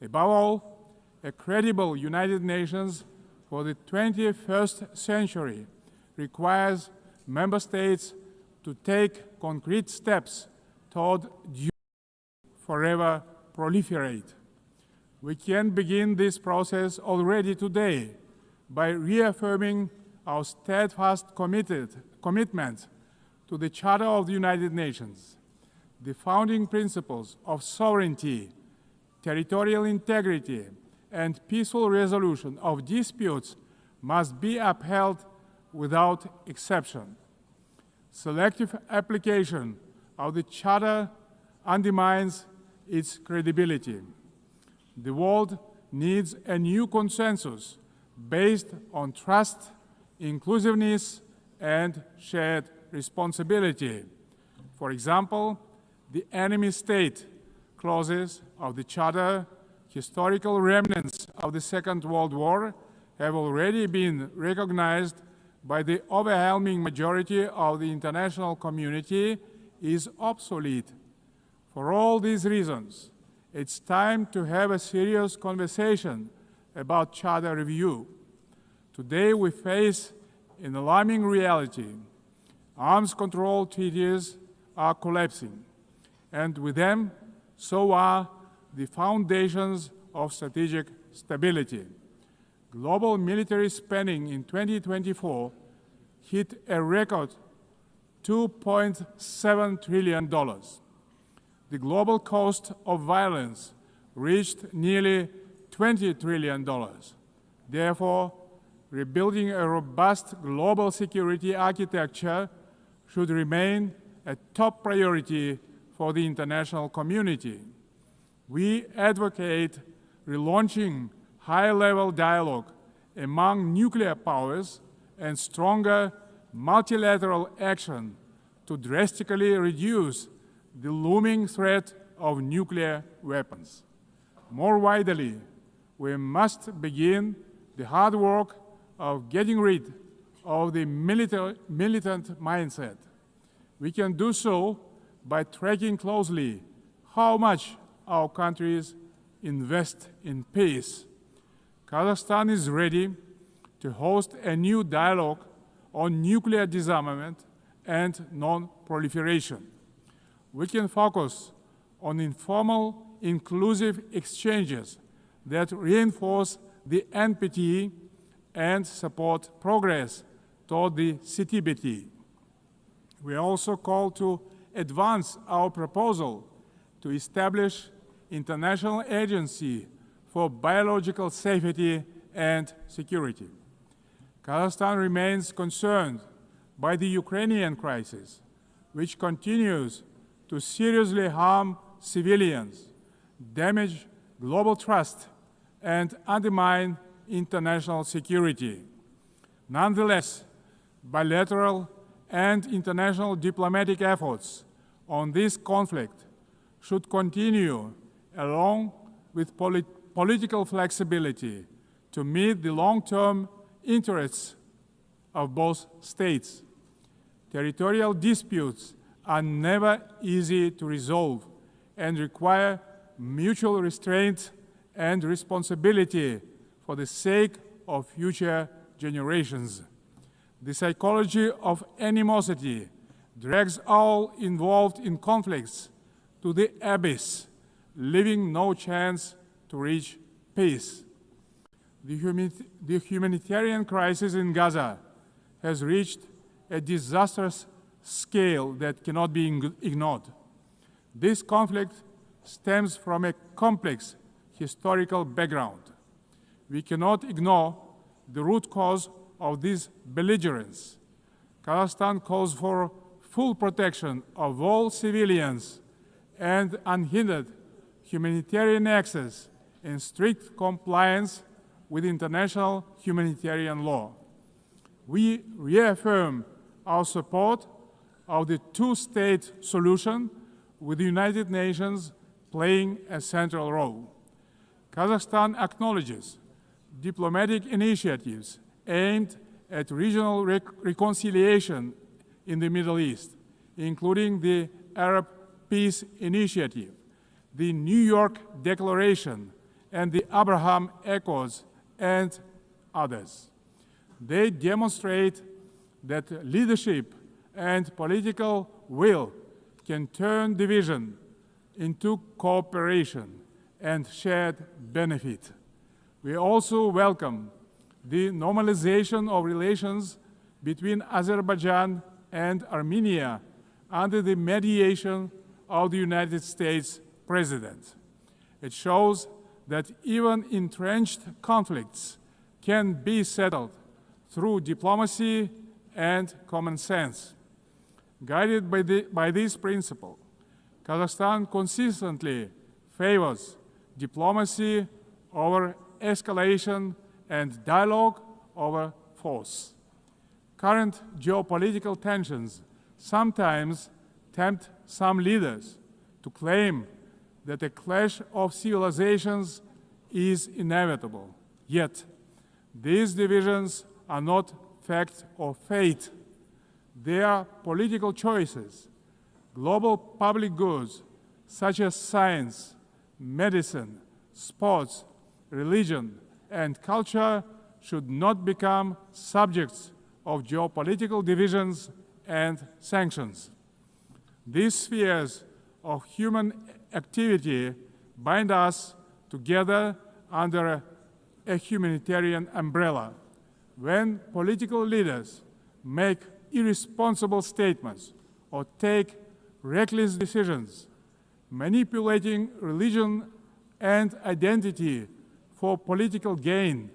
Above all, a credible United Nations for the 21st century requires member states to take concrete steps toward forever proliferate. We can begin this process already today by reaffirming our steadfast commitment to the Charter of the United Nations. The founding principles of sovereignty, territorial integrity, and peaceful resolution of disputes must be upheld without exception. Selective application of the Charter undermines its credibility. The world needs a new consensus based on trust, inclusiveness, and shared responsibility. For example, the enemy state clauses of the Charter, historical remnants of the Second World War, have already been recognized by the overwhelming majority of the international community is obsolete. For all these reasons, it's time to have a serious conversation about Charter review. Today we face an alarming reality. Arms control treaties are collapsing, and with them, so are the foundations of strategic stability. Global military spending in 2024 hit a record $2.7 trillion. The global cost of violence reached nearly $20 trillion. Therefore, rebuilding a robust global security architecture should remain a top priority for the international community. We advocate relaunching high-level dialogue among nuclear powers and stronger multilateral action to drastically reduce the looming threat of nuclear weapons. More widely, we must begin the hard work of getting rid of the militant mindset. We can do so by tracking closely how much our countries invest in peace. Kazakhstan is ready to host a new dialogue on nuclear disarmament and non-proliferation. we can focus on informal, inclusive exchanges that reinforce the NPT and support progress toward the CTBT. We also call to advance our proposal to establish International Agency for Biological Safety and Security. Kazakhstan remains concerned by the Ukrainian crisis, which continues to seriously harm civilians, damage global trust, and undermine international security. Nonetheless, bilateral and international diplomatic efforts on this conflict should continue along with political flexibility to meet the long-term interests of both states. Territorial disputes are never easy to resolve and require mutual restraint and responsibility for the sake of future generations. The psychology of animosity drags all involved in conflicts to the abyss, leaving no chance to reach peace. The humanitarian crisis in Gaza has reached a disastrous scale that cannot be ignored. This conflict stems from a complex historical background. We cannot ignore the root cause of this belligerence. Kazakhstan calls for full protection of all civilians and unhindered humanitarian access in strict compliance with international humanitarian law. We reaffirm our support of the two-state solution, with the United Nations playing a central role. Kazakhstan acknowledges diplomatic initiatives aimed at regional reconciliation in the Middle East, including the Arab Peace Initiative, the New York Declaration, and the Abraham Accords, and others. They demonstrate that leadership and political will can turn division into cooperation and shared benefit. We also welcome the normalization of relations between Azerbaijan and Armenia under the mediation of the United States President. It shows that even entrenched conflicts can be settled through diplomacy and common sense. Guided by this principle, Kazakhstan consistently favors diplomacy over escalation and dialogue over force. Current geopolitical tensions sometimes tempt some leaders to claim that a clash of civilizations is inevitable. Yet, these divisions are not fact or fate. They are political choices. Global public goods, such as science, medicine, sports, religion, and culture, should not become subjects of geopolitical divisions and sanctions. These spheres of human activity bind us together under a humanitarian umbrella. When political leaders make irresponsible statements or take reckless decisions, manipulating religion and identity for political gain,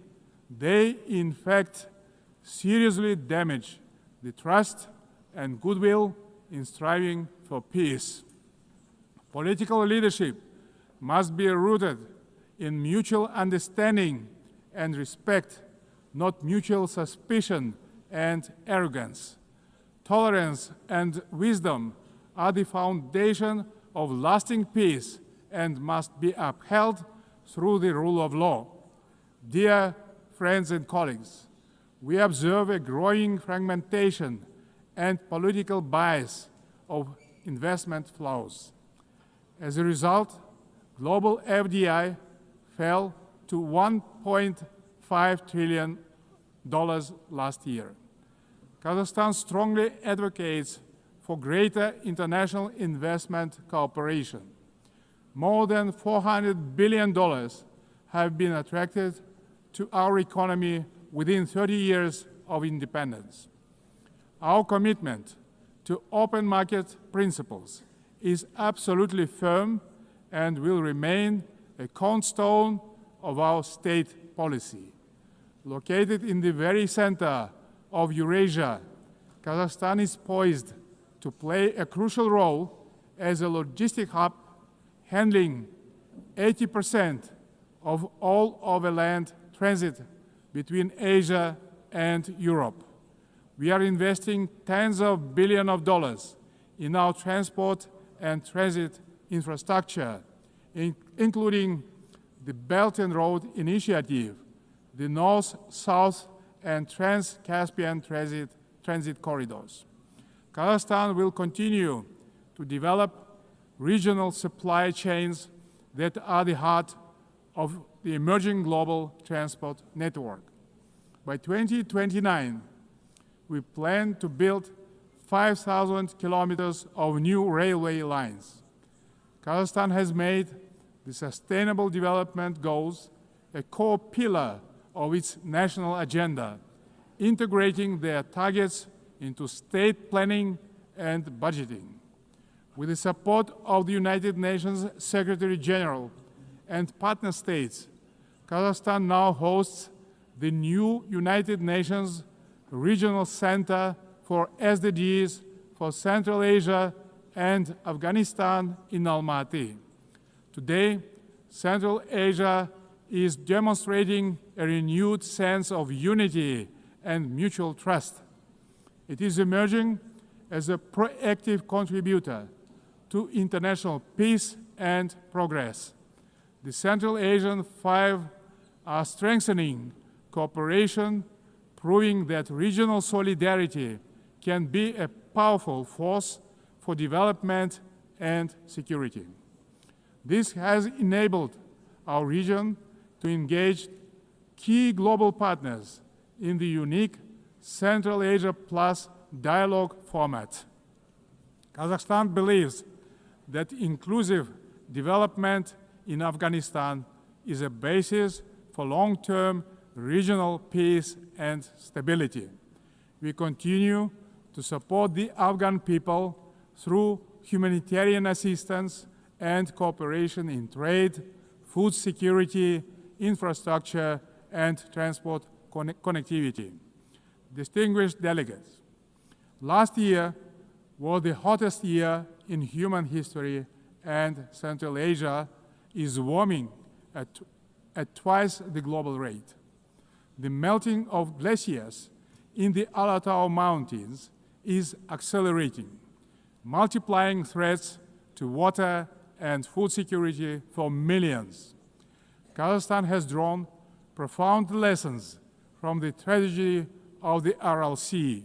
they in fact seriously damage the trust and goodwill in striving for peace. Political leadership must be rooted in mutual understanding and respect, not mutual suspicion and arrogance. Tolerance and wisdom are the foundation of lasting peace and must be upheld through the rule of law. Dear friends and colleagues, we observe a growing fragmentation and political bias of investment flows. As a result, global FDI fell to $1.5 trillion last year. Kazakhstan strongly advocates for greater international investment cooperation. More than $400 billion have been attracted to our economy within 30 years of independence. Our commitment to open market principles is absolutely firm and will remain a cornerstone of our state policy. Located in the very center of Eurasia, Kazakhstan is poised to play a crucial role as a logistic hub, handling 80% of all overland transit between Asia and Europe. We are investing tens of billions of dollars in our transport and transit infrastructure, including the Belt and Road Initiative, the North-South and Trans-Caspian transit corridors. Kazakhstan will continue to develop regional supply chains that are the heart of the emerging global transport network. By 2029, we plan to build 5,000 kilometers of new railway lines. Kazakhstan has made the Sustainable Development Goals a core pillar of its national agenda, integrating their targets into state planning and budgeting. With the support of the United Nations Secretary General and partner states, Kazakhstan now hosts the new United Nations Regional Center for SDGs for Central Asia and Afghanistan in Almaty. Today, Central Asia is demonstrating a renewed sense of unity and mutual trust. It is emerging as a proactive contributor to international peace and progress. The Central Asian Five are strengthening cooperation, proving that regional solidarity can be a powerful force for development and security. This has enabled our region to engage key global partners in the unique Central Asia Plus dialogue format. Kazakhstan believes that inclusive development in Afghanistan is a basis for long-term regional peace and stability. We continue to support the Afghan people through humanitarian assistance and cooperation in trade, food security, infrastructure, and transport connectivity. Distinguished delegates, last year was the hottest year in human history, and Central Asia is warming at twice the global rate. The melting of glaciers in the Alatau Mountains is accelerating, multiplying threats to water and food security for millions. Kazakhstan has drawn profound lessons from the tragedy of the Aral Sea.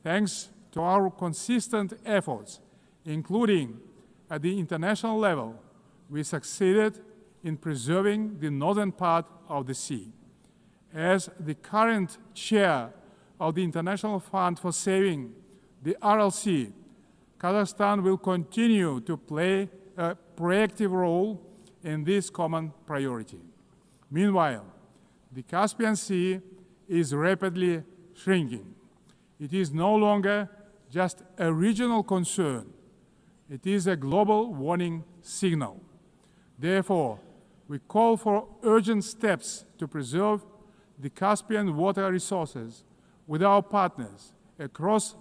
Thanks to our consistent efforts, including at the international level, we succeeded in preserving the northern part of the sea. As the current chair of the International Fund for Saving the Aral Sea, Kazakhstan will continue to play a proactive role in this common priority. Meanwhile, the Caspian Sea is rapidly shrinking. It is no longer just a regional concern. It is a global warning signal. Therefore, we call for urgent steps to preserve the Caspian water resources with our partners across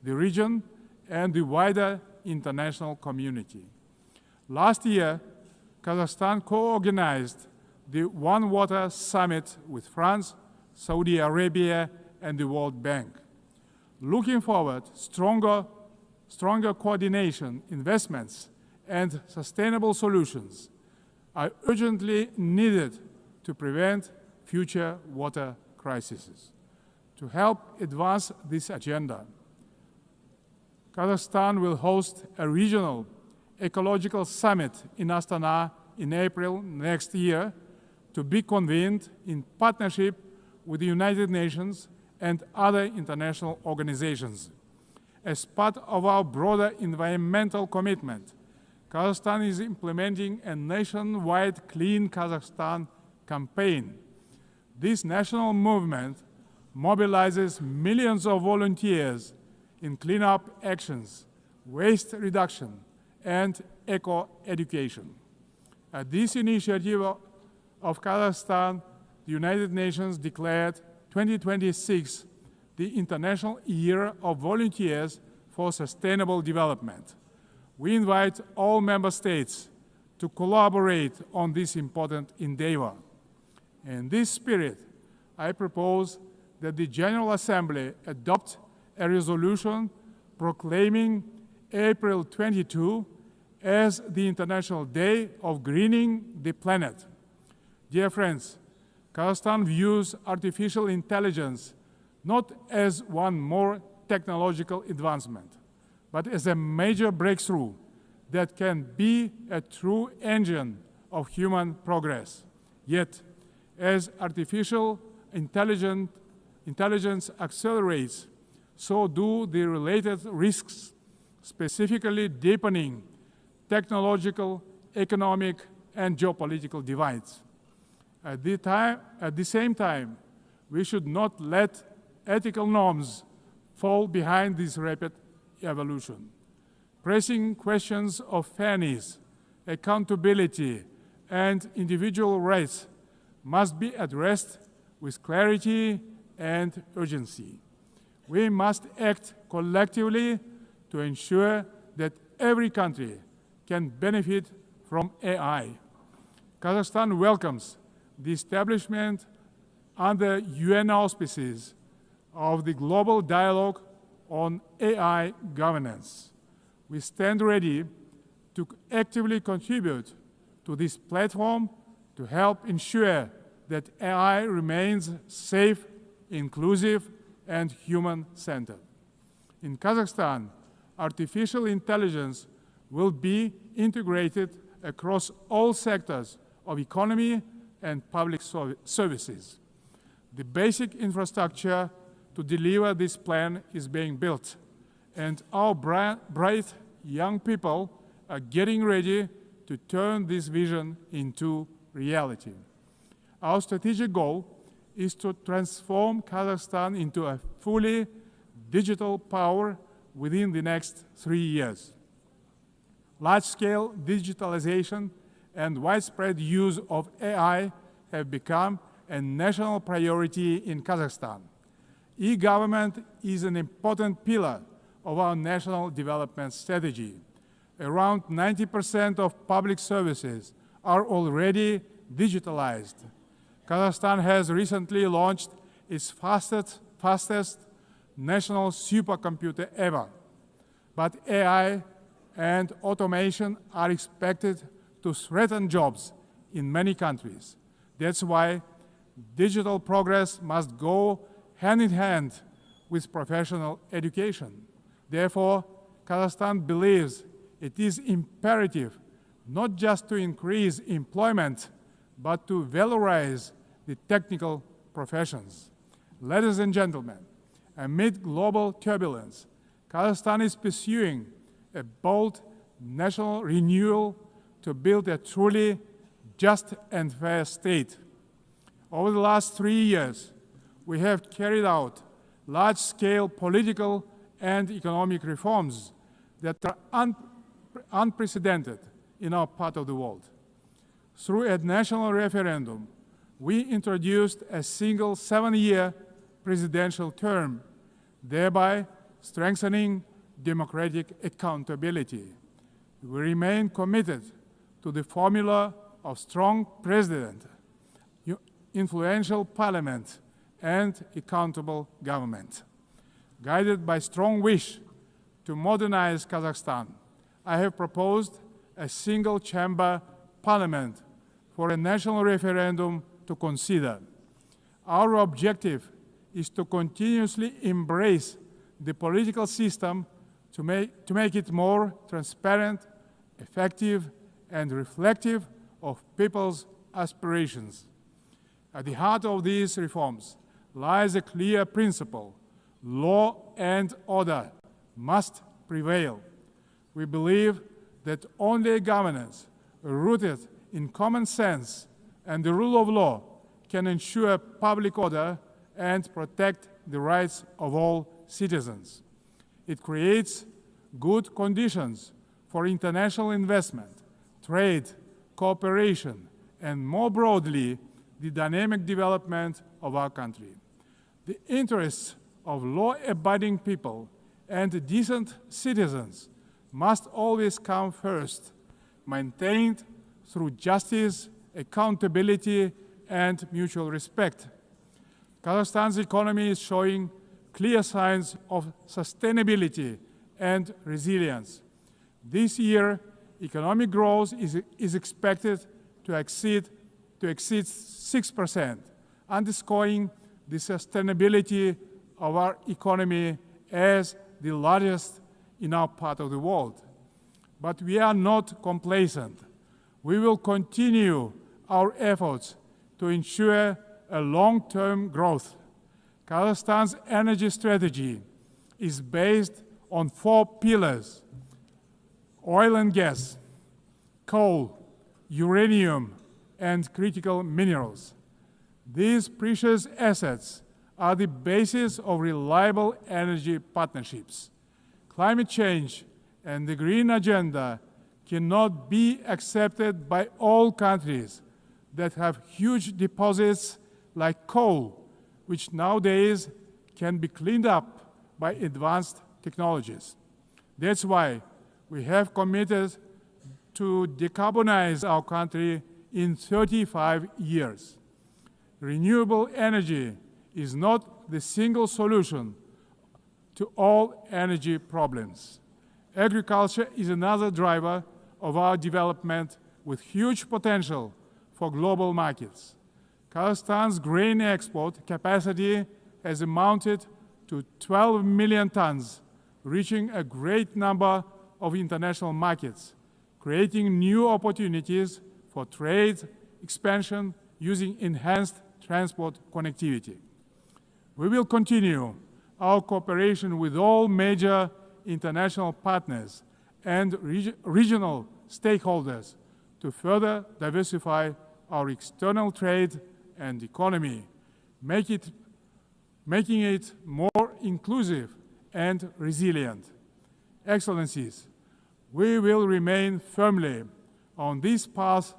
the region and the wider international community. Last year, Kazakhstan co-organized the One Water Summit with France, Saudi Arabia, and the World Bank. Looking forward, stronger coordination, investments, and sustainable solutions are urgently needed to prevent future water crises. To help advance this agenda, Kazakhstan will host a regional ecological summit in Astana in April next year, to be convened in partnership with the United Nations and other international organizations. As part of our broader environmental commitment, Kazakhstan is implementing a nationwide Clean Kazakhstan campaign. This national movement mobilizes millions of volunteers in cleanup actions, waste reduction, and eco-education. At this initiative of Kazakhstan, the United Nations declared 2026 the International Year of Volunteers for Sustainable Development. We invite all member states to collaborate on this important endeavor. In this spirit, I propose that the General Assembly adopt a resolution proclaiming April 22 as the International Day of Greening the Planet. Dear friends, Kazakhstan views artificial intelligence not as one more technological advancement, but as a major breakthrough that can be a true engine of human progress. Yet, as artificial intelligence accelerates, so do the related risks, specifically deepening technological, economic, and geopolitical divides. At the same time, we should not let ethical norms fall behind this rapid evolution. Pressing questions of fairness, accountability, and individual rights must be addressed with clarity and urgency. We must act collectively to ensure that every country can benefit from AI. Kazakhstan welcomes the establishment under UN auspices of the Global Dialogue on AI Governance. We stand ready to actively contribute to this platform to help ensure that AI remains safe, inclusive, and human-centered. In Kazakhstan, artificial intelligence will be integrated across all sectors of economy and public services. The basic infrastructure to deliver this plan is being built, and our bright young people are getting ready to turn this vision into reality. Our strategic goal is to transform Kazakhstan into a fully digital power within the next 3 years. Large-scale digitalization and widespread use of AI have become a national priority in Kazakhstan. E-government is an important pillar of our national development strategy. Around 90% of public services are already digitalized. Kazakhstan has recently launched its fastest national supercomputer ever. But AI and automation are expected to threaten jobs in many countries. That's why digital progress must go hand in hand with professional education. Therefore, Kazakhstan believes it is imperative not just to increase employment, but to valorize the technical professions. Ladies and gentlemen, amid global turbulence, Kazakhstan is pursuing a bold national renewal to build a truly just and fair state. Over the last 3 years, we have carried out large-scale political and economic reforms that are unprecedented in our part of the world. Through a national referendum, we introduced a single 7-year presidential term, thereby strengthening democratic accountability. We remain committed to the formula of strong president, influential parliament, and accountable government. Guided by strong wish to modernize Kazakhstan, I have proposed a single-chamber parliament for a national referendum to consider. Our objective is to continuously embrace the political system to make it more transparent, effective, and reflective of people's aspirations. At the heart of these reforms lies a clear principle: law and order must prevail. We believe that only governance rooted in common sense and the rule of law can ensure public order and protect the rights of all citizens. It creates good conditions for international investment, trade, cooperation, and more broadly, the dynamic development of our country. The interests of law-abiding people and decent citizens must always come first, maintained through justice, accountability, and mutual respect. Kazakhstan's economy is showing clear signs of sustainability and resilience. This year, economic growth is expected to exceed 6%, underscoring the sustainability of our economy as the largest in our part of the world. But we are not complacent. We will continue our efforts to ensure a long-term growth. Kazakhstan's energy strategy is based on 4 pillars: oil and gas, coal, uranium, and critical minerals. These precious assets are the basis of reliable energy partnerships. Climate change and the green agenda cannot be accepted by all countries that have huge deposits like coal, which nowadays can be cleaned up by advanced technologies. That's why we have committed to decarbonize our country in 35 years. Renewable energy is not the single solution to all energy problems. Agriculture is another driver of our development with huge potential for global markets. Kazakhstan's grain export capacity has amounted to 12 million tons, reaching a great number of international markets, creating new opportunities for trade expansion using enhanced transport connectivity. We will continue our cooperation with all major international partners and regional stakeholders to further diversify our external trade and economy, making it more inclusive and resilient. Excellencies, we will remain firmly on this path,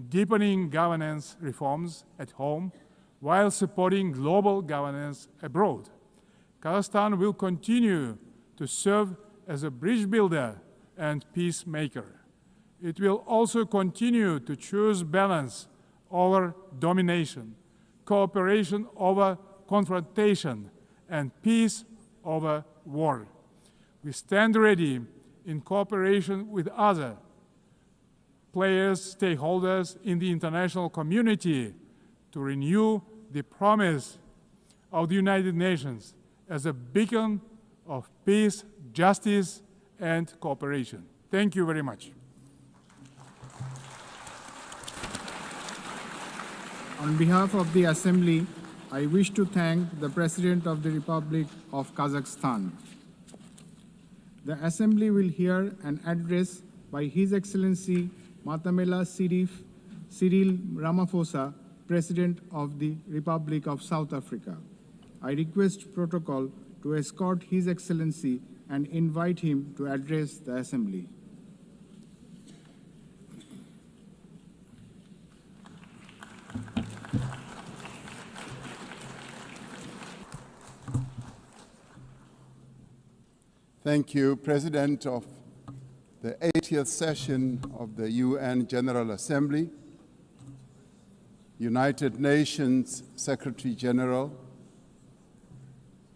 deepening governance reforms at home while supporting global governance abroad. Kazakhstan will continue to serve as a bridge builder and peacemaker. It will also continue to choose balance over domination, cooperation over confrontation, and peace over war. We stand ready in cooperation with other players, stakeholders in the international community to renew the promise of the United Nations as a beacon of peace, justice, and cooperation. Thank you very much. On behalf of the Assembly, I wish to thank the President of the Republic of Kazakhstan. The Assembly will hear an address by His Excellency Matamela Cyril Ramaphosa, President of the Republic of South Africa. I request protocol to escort His Excellency and invite him to address the Assembly. Thank you, President of the 80th session of the UN General Assembly, United Nations Secretary General,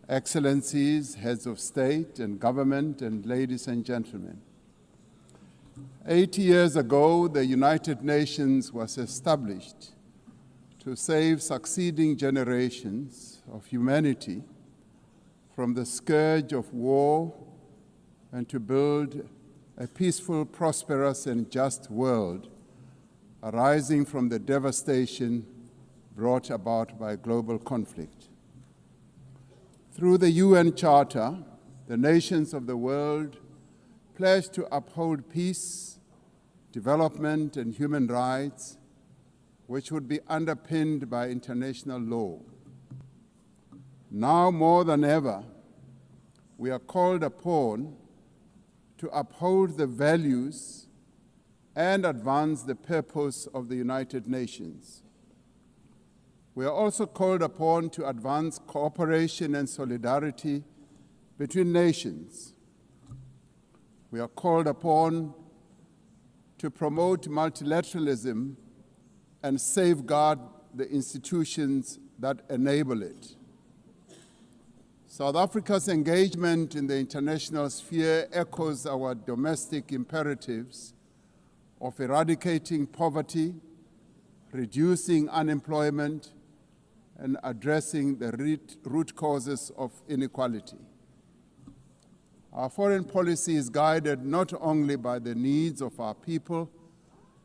Excellencies, Heads of State and Government, and ladies and gentlemen. 80 years ago, the United Nations was established to save succeeding generations of humanity from the scourge of war and to build a peaceful, prosperous, and just world arising from the devastation brought about by global conflict. Through the UN Charter, the nations of the world pledge to uphold peace, development, and human rights, which would be underpinned by international law. Now more than ever, we are called upon to uphold the values and advance the purpose of the United Nations. We are also called upon to advance cooperation and solidarity between nations. We are called upon to promote multilateralism and safeguard the institutions that enable it. South Africa's engagement in the international sphere echoes our domestic imperatives of eradicating poverty, reducing unemployment, and addressing the root causes of inequality. Our foreign policy is guided not only by the needs of our people,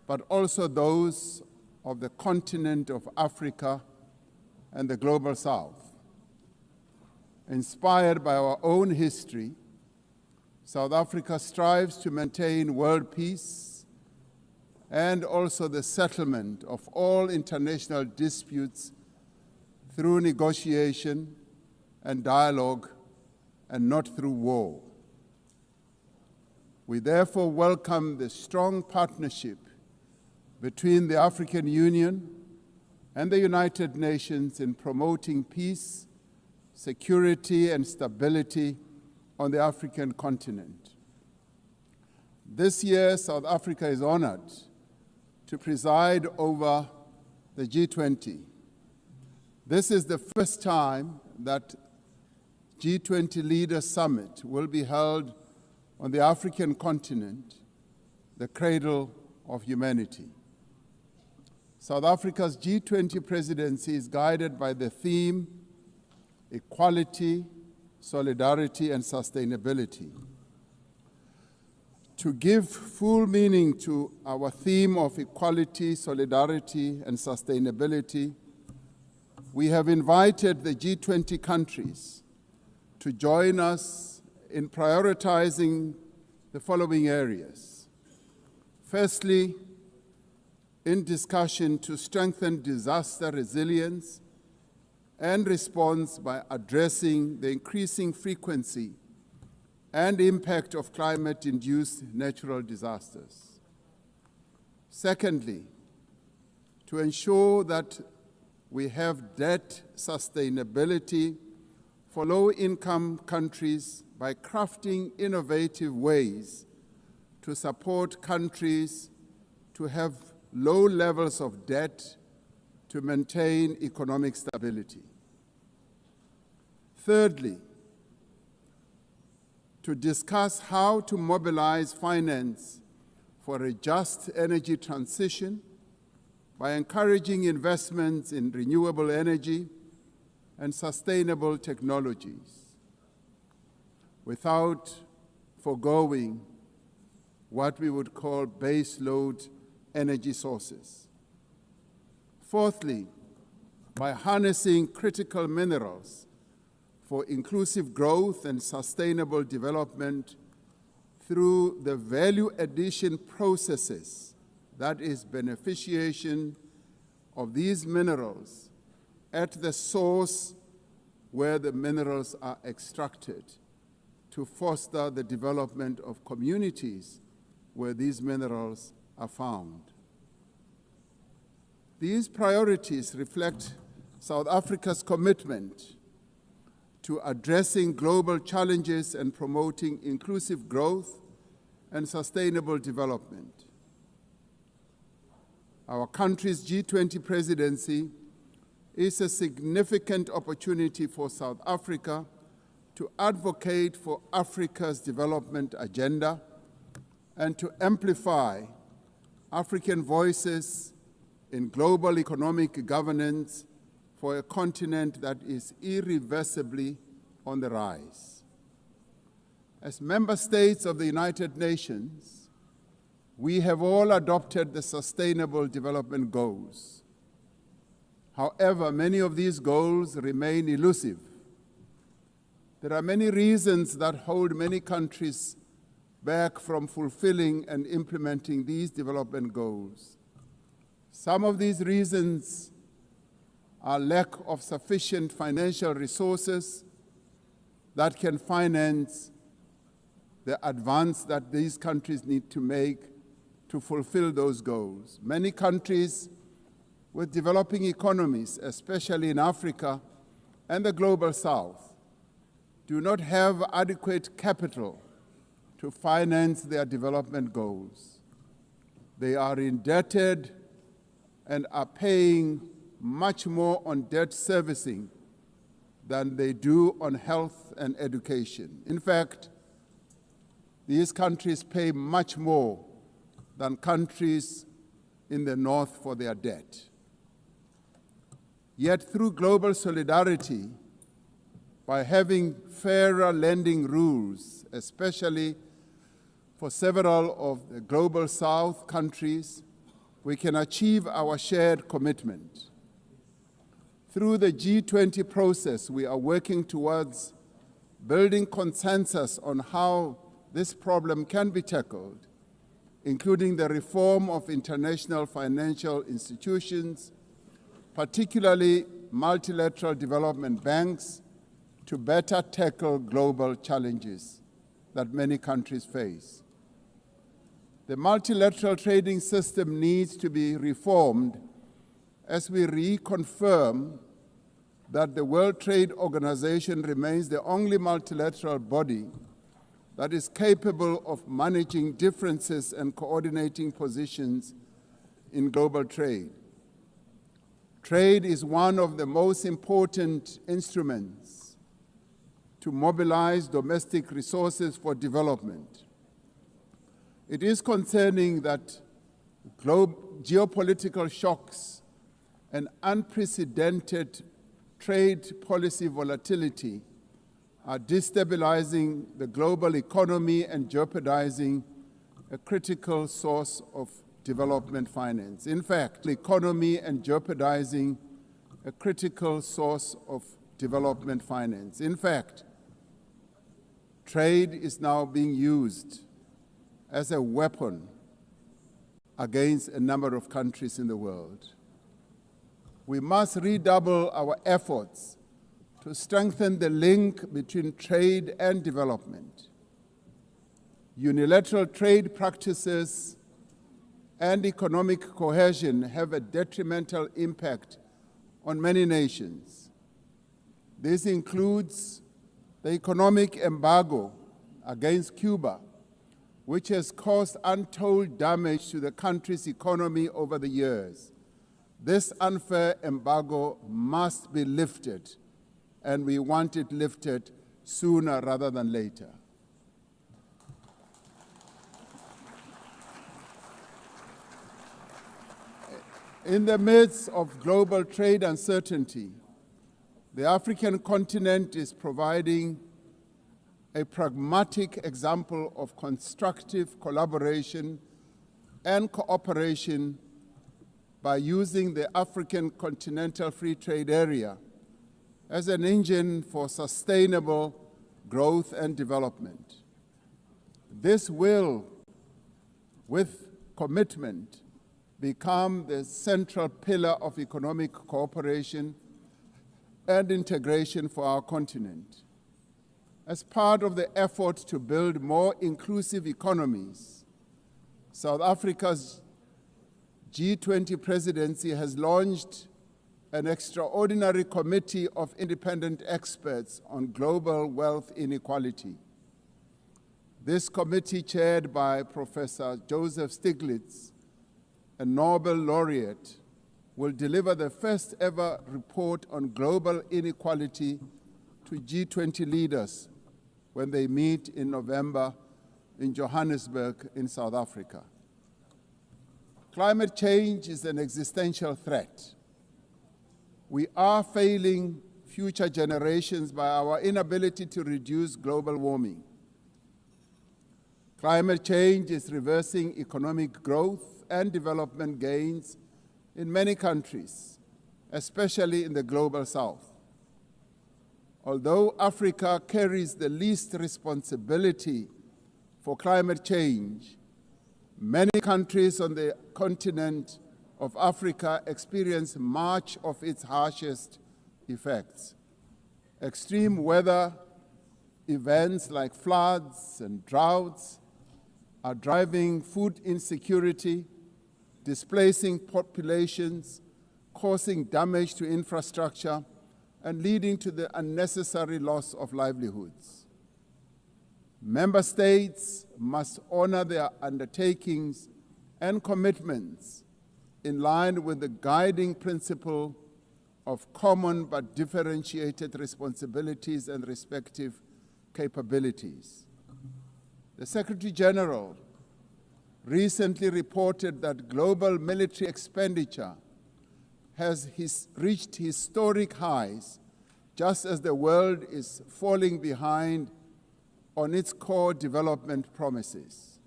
but also those of the continent of Africa and the global South. Inspired by our own history, South Africa strives to maintain world peace and also the settlement of all international disputes through negotiation and dialogue and not through war. We therefore welcome the strong partnership between the African Union and the United Nations in promoting peace, security, and stability on the African continent. This year, South Africa is honored to preside over the G20. This is the first time that G20 Leaders Summit will be held on the African continent, the cradle of humanity. South Africa's G20 presidency is guided by the theme equality, solidarity, and sustainability. To give full meaning to our theme of equality, solidarity, and sustainability, we have invited the G20 countries to join us in prioritizing the following areas. Firstly, in discussion to strengthen disaster resilience and response by addressing the increasing frequency and impact of climate-induced natural disasters. Secondly, to ensure that we have debt sustainability for low-income countries by crafting innovative ways to support countries to have low levels of debt to maintain economic stability. Thirdly, to discuss how to mobilize finance for a just energy transition by encouraging investments in renewable energy and sustainable technologies without foregoing what we would call baseload energy sources. Fourthly, by harnessing critical minerals for inclusive growth and sustainable development through the value addition processes, that is, beneficiation of these minerals at the source where the minerals are extracted to foster the development of communities where these minerals are found. These priorities reflect South Africa's commitment to addressing global challenges and promoting inclusive growth and sustainable development. Our country's G20 presidency is a significant opportunity for South Africa to advocate for Africa's development agenda and to amplify African voices in global economic governance for a continent that is irreversibly on the rise. As member states of the United Nations, we have all adopted the Sustainable Development Goals. However, many of these goals remain elusive. There are many reasons that hold many countries back from fulfilling and implementing these development goals. Some of these reasons are lack of sufficient financial resources that can finance the advance that these countries need to make to fulfill those goals. Many countries with developing economies, especially in Africa and the global South, do not have adequate capital to finance their development goals. They are indebted and are paying much more on debt servicing than they do on health and education. In fact, these countries pay much more than countries in the North for their debt. Yet through global solidarity, by having fairer lending rules, especially for several of the global South countries, we can achieve our shared commitment. Through the G20 process, we are working towards building consensus on how this problem can be tackled, including the reform of international financial institutions, particularly multilateral development banks, to better tackle global challenges that many countries face. The multilateral trading system needs to be reformed as we reconfirm that the World Trade Organization remains the only multilateral body that is capable of managing differences and coordinating positions in global trade. Trade is one of the most important instruments to mobilize domestic resources for development. It is concerning that geopolitical shocks and unprecedented trade policy volatility are destabilizing the global economy and jeopardizing a critical source of development finance. In fact, the economy and jeopardizing a critical source of development finance. In fact, trade is now being used as a weapon against a number of countries in the world. We must redouble our efforts to strengthen the link between trade and development. Unilateral trade practices and economic cohesion have a detrimental impact on many nations. This includes the economic embargo against Cuba, which has caused untold damage to the country's economy over the years. This unfair embargo must be lifted, and we want it lifted sooner rather than later. In the midst of global trade uncertainty, the African continent is providing a pragmatic example of constructive collaboration and cooperation by using the African Continental Free Trade Area as an engine for sustainable growth and development. This will, with commitment, become the central pillar of economic cooperation and integration for our continent. As part of the effort to build more inclusive economies, South Africa's G20 presidency has launched an extraordinary committee of independent experts on global wealth inequality. This committee, chaired by Professor Joseph Stiglitz, a Nobel laureate, will deliver the first ever report on global inequality to G20 leaders when they meet in November in Johannesburg in South Africa. Climate change is an existential threat. We are failing future generations by our inability to reduce global warming. Climate change is reversing economic growth and development gains in many countries, especially in the global South. Although Africa carries the least responsibility for climate change, many countries on the continent of Africa experience much of its harshest effects. Extreme weather events like floods and droughts are driving food insecurity, displacing populations, causing damage to infrastructure, and leading to the unnecessary loss of livelihoods. Member states must honor their undertakings and commitments in line with the guiding principle of common but differentiated responsibilities and respective capabilities. The Secretary General recently reported that global military expenditure has reached historic highs, just as the world is falling behind on its core development promises.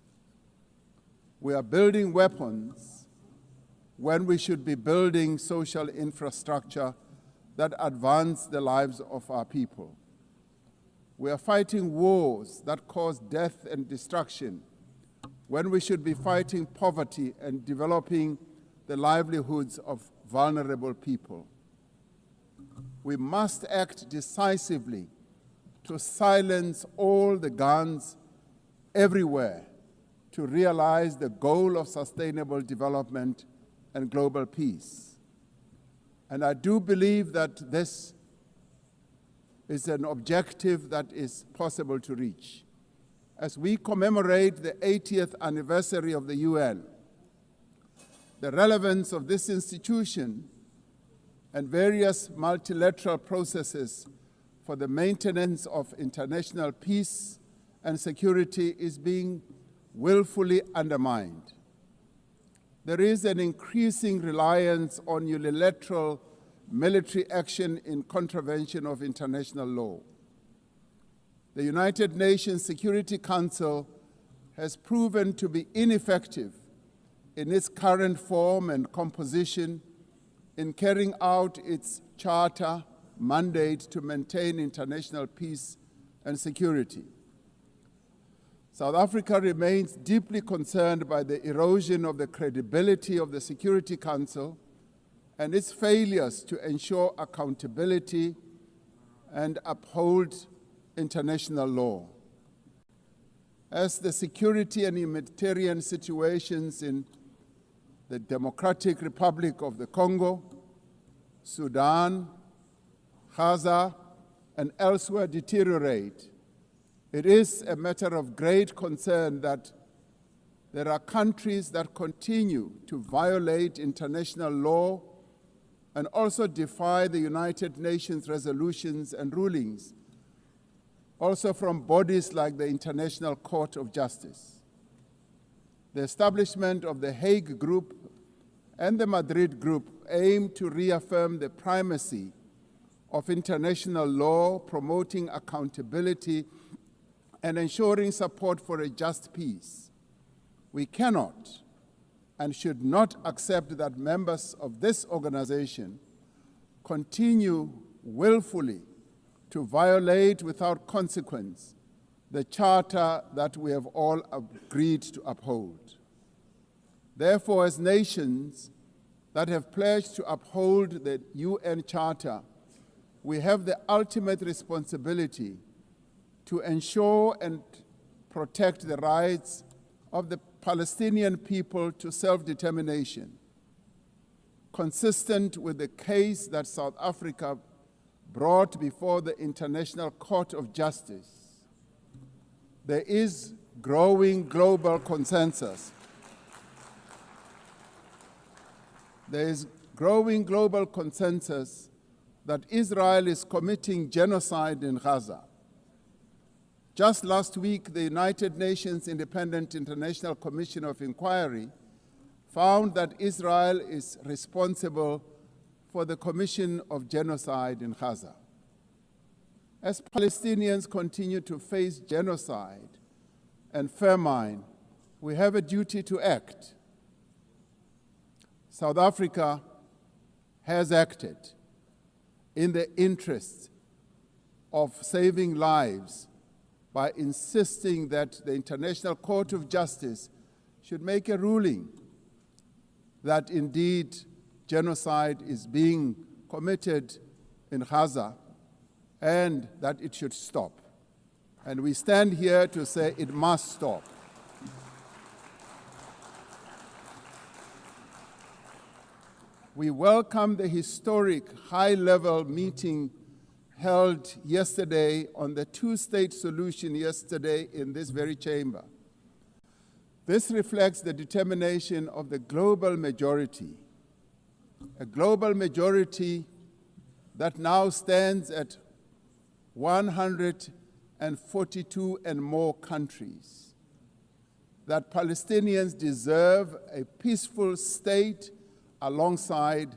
We are building weapons when we should be building social infrastructure that advance the lives of our people. We are fighting wars that cause death and destruction when we should be fighting poverty and developing the livelihoods of vulnerable people. We must act decisively to silence all the guns everywhere to realize the goal of sustainable development and global peace. And I do believe that this is an objective that is possible to reach. As we commemorate the 80th anniversary of the UN, the relevance of this institution and various multilateral processes for the maintenance of international peace and security is being willfully undermined. There is an increasing reliance on unilateral military action in contravention of international law. The United Nations Security Council has proven to be ineffective in its current form and composition in carrying out its charter mandate to maintain international peace and security. South Africa remains deeply concerned by the erosion of the credibility of the Security Council and its failures to ensure accountability and uphold international law. As the security and humanitarian situations in the Democratic Republic of the Congo, Sudan, Gaza, and elsewhere deteriorate, it is a matter of great concern that there are countries that continue to violate international law and also defy the United Nations resolutions and rulings, also from bodies like the International Court of Justice. The establishment of the Hague Group and the Madrid Group aim to reaffirm the primacy of international law, promoting accountability and ensuring support for a just peace. We cannot and should not accept that members of this organization continue willfully to violate without consequence the charter that we have all agreed to uphold. Therefore, as nations that have pledged to uphold the UN Charter, we have the ultimate responsibility to ensure and protect the rights of the Palestinian people to self-determination, consistent with the case that South Africa brought before the International Court of Justice. There is growing global consensus. There is growing global consensus that Israel is committing genocide in Gaza. Just last week, the United Nations Independent International Commission of Inquiry found that Israel is responsible for the commission of genocide in Gaza. As Palestinians continue to face genocide and famine, we have a duty to act. South Africa has acted in the interests of saving lives by insisting that the International Court of Justice should make a ruling that indeed genocide is being committed in Gaza and that it should stop. And we stand here to say it must stop. We welcome the historic high-level meeting held yesterday on the two-state solution yesterday in this very chamber. This reflects the determination of the global majority, a global majority that now stands at 142 and more countries, that Palestinians deserve a peaceful state alongside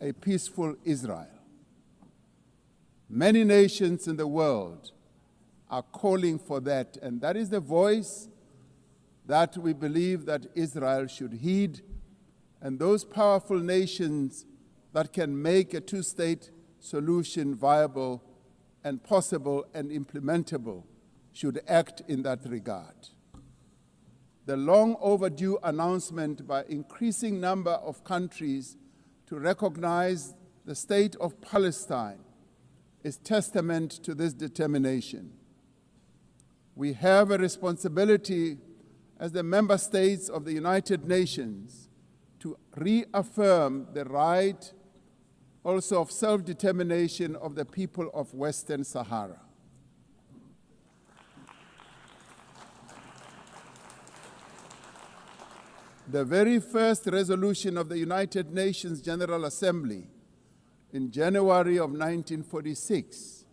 a peaceful Israel. Many nations in the world are calling for that, and that is the voice that we believe that Israel should heed, and those powerful nations that can make a two-state solution viable and possible and implementable should act in that regard. The long overdue announcement by increasing number of countries to recognize the state of Palestine is testament to this determination. We have a responsibility as the member states of the United Nations to reaffirm the right also of self-determination of the people of Western Sahara. The very first resolution of the United Nations General Assembly in January of 1946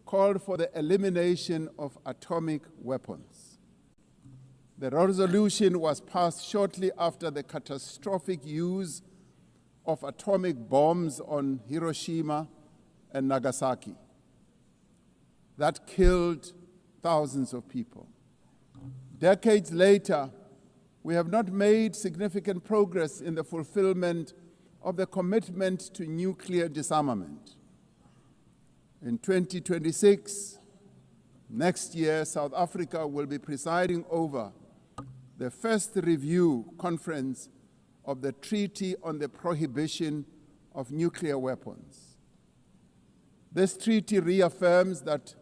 called for the elimination of atomic weapons. The resolution was passed shortly after the catastrophic use of atomic bombs on Hiroshima and Nagasaki that killed thousands of people. Decades later, we have not made significant progress in the fulfillment of the commitment to nuclear disarmament. In 2026, next year, South Africa will be presiding over the first review conference of the Treaty on the Prohibition of Nuclear Weapons. This treaty reaffirms that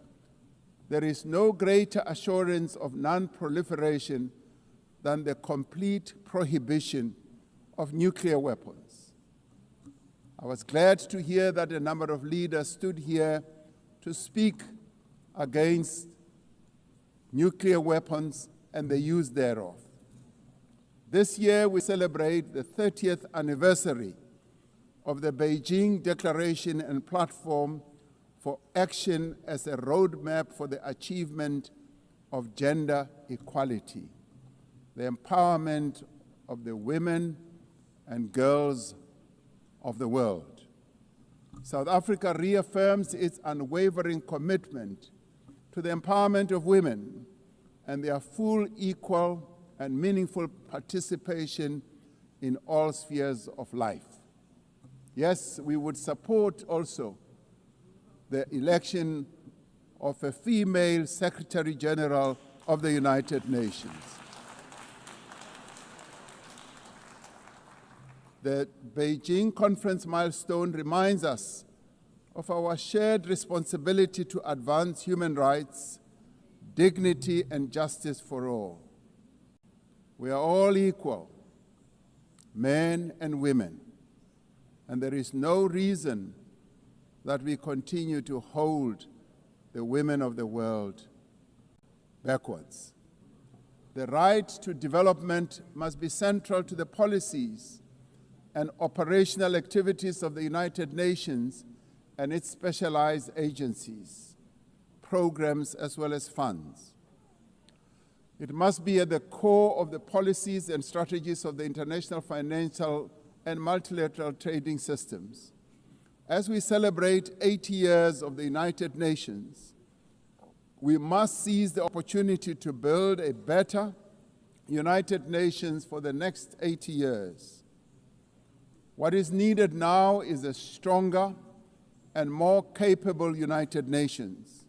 there is no greater assurance of non-proliferation than the complete prohibition of nuclear weapons. I was glad to hear that a number of leaders stood here to speak against nuclear weapons and the use thereof. This year we celebrate the 30th anniversary of the Beijing Declaration and Platform for Action as a roadmap for the achievement of gender equality, the empowerment of the women and girls of the world. South Africa reaffirms its unwavering commitment to the empowerment of women and their full, equal, and meaningful participation in all spheres of life. Yes, we would support also the election of a female Secretary General of the United Nations. The Beijing conference milestone reminds us of our shared responsibility to advance human rights, dignity, and justice for all. We are all equal, men and women, and there is no reason that we continue to hold the women of the world backwards. The right to development must be central to the policies and operational activities of the United Nations and its specialized agencies, programs, as well as funds. It must be at the core of the policies and strategies of the international financial and multilateral trading systems. As we celebrate 80 years of the United Nations, we must seize the opportunity to build a better United Nations for the next 80 years. What is needed now is a stronger, and more capable United Nations,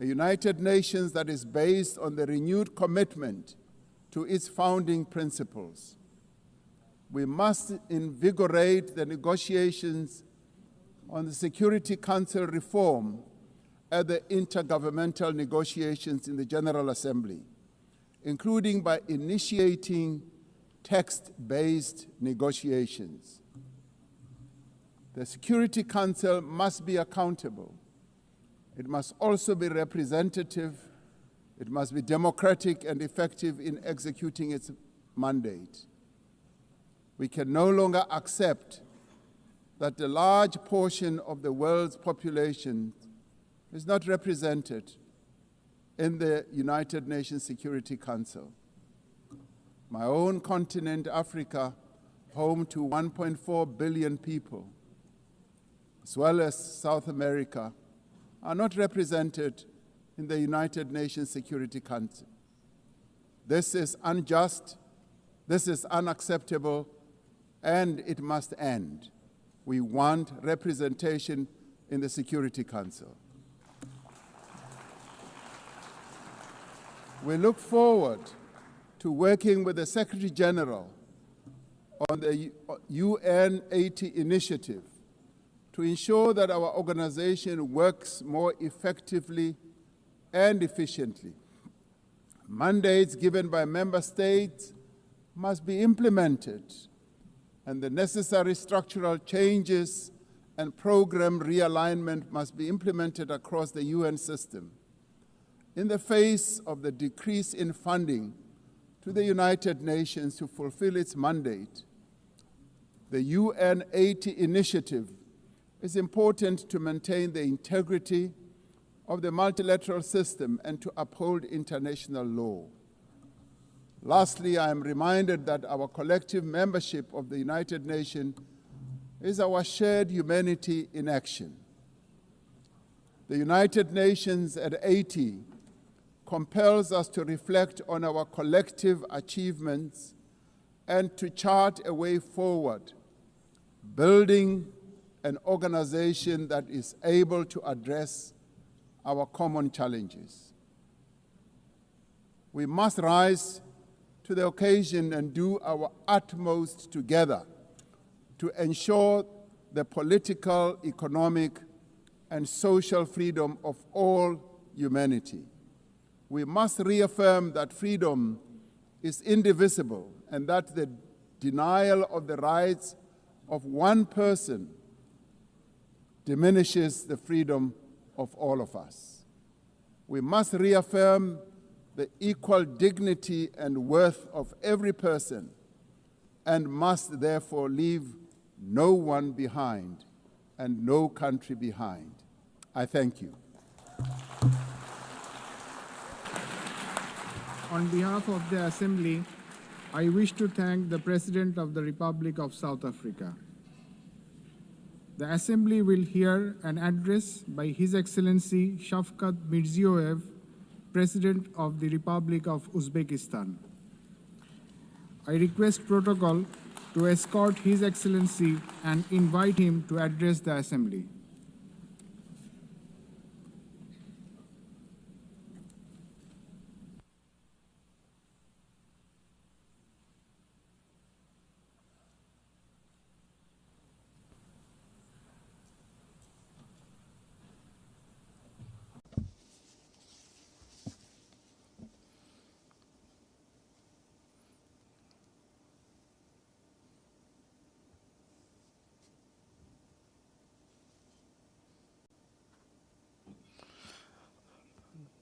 a United Nations that is based on the renewed commitment to its founding principles. We must invigorate the negotiations on the Security Council reform at the intergovernmental negotiations in the General Assembly, including by initiating text-based negotiations. The Security Council must be accountable. It must also be representative. It must be democratic and effective in executing its mandate. We can no longer accept that a large portion of the world's population is not represented in the United Nations Security Council. My own continent, Africa, home to 1.4 billion people, as well as South America, are not represented in the United Nations Security Council. This is unjust, this is unacceptable, and it must end. We want representation in the Security Council. We look forward to working with the Secretary General on the UN 80 initiative to ensure that our organization works more effectively and efficiently. Mandates given by member states must be implemented, and the necessary structural changes and program realignment must be implemented across the UN system. In the face of the decrease in funding to the United Nations to fulfill its mandate, the UN 80 initiative is important to maintain the integrity of the multilateral system and to uphold international law. Lastly, I am reminded that our collective membership of the United Nations is our shared humanity in action. The United Nations at 80 compels us to reflect on our collective achievements and to chart a way forward, building an organization that is able to address our common challenges. We must rise to the occasion and do our utmost together to ensure the political, economic, and social freedom of all humanity. We must reaffirm that freedom is indivisible and that the denial of the rights of one person diminishes the freedom of all of us. We must reaffirm the equal dignity and worth of every person and must therefore leave no one behind and no country behind. I thank you. On behalf of the Assembly, I wish to thank the President of the Republic of South Africa. The Assembly will hear an address by His Excellency Shavkat Mirziyoyev, President of the Republic of Uzbekistan. I request protocol to escort His Excellency and invite him to address the Assembly.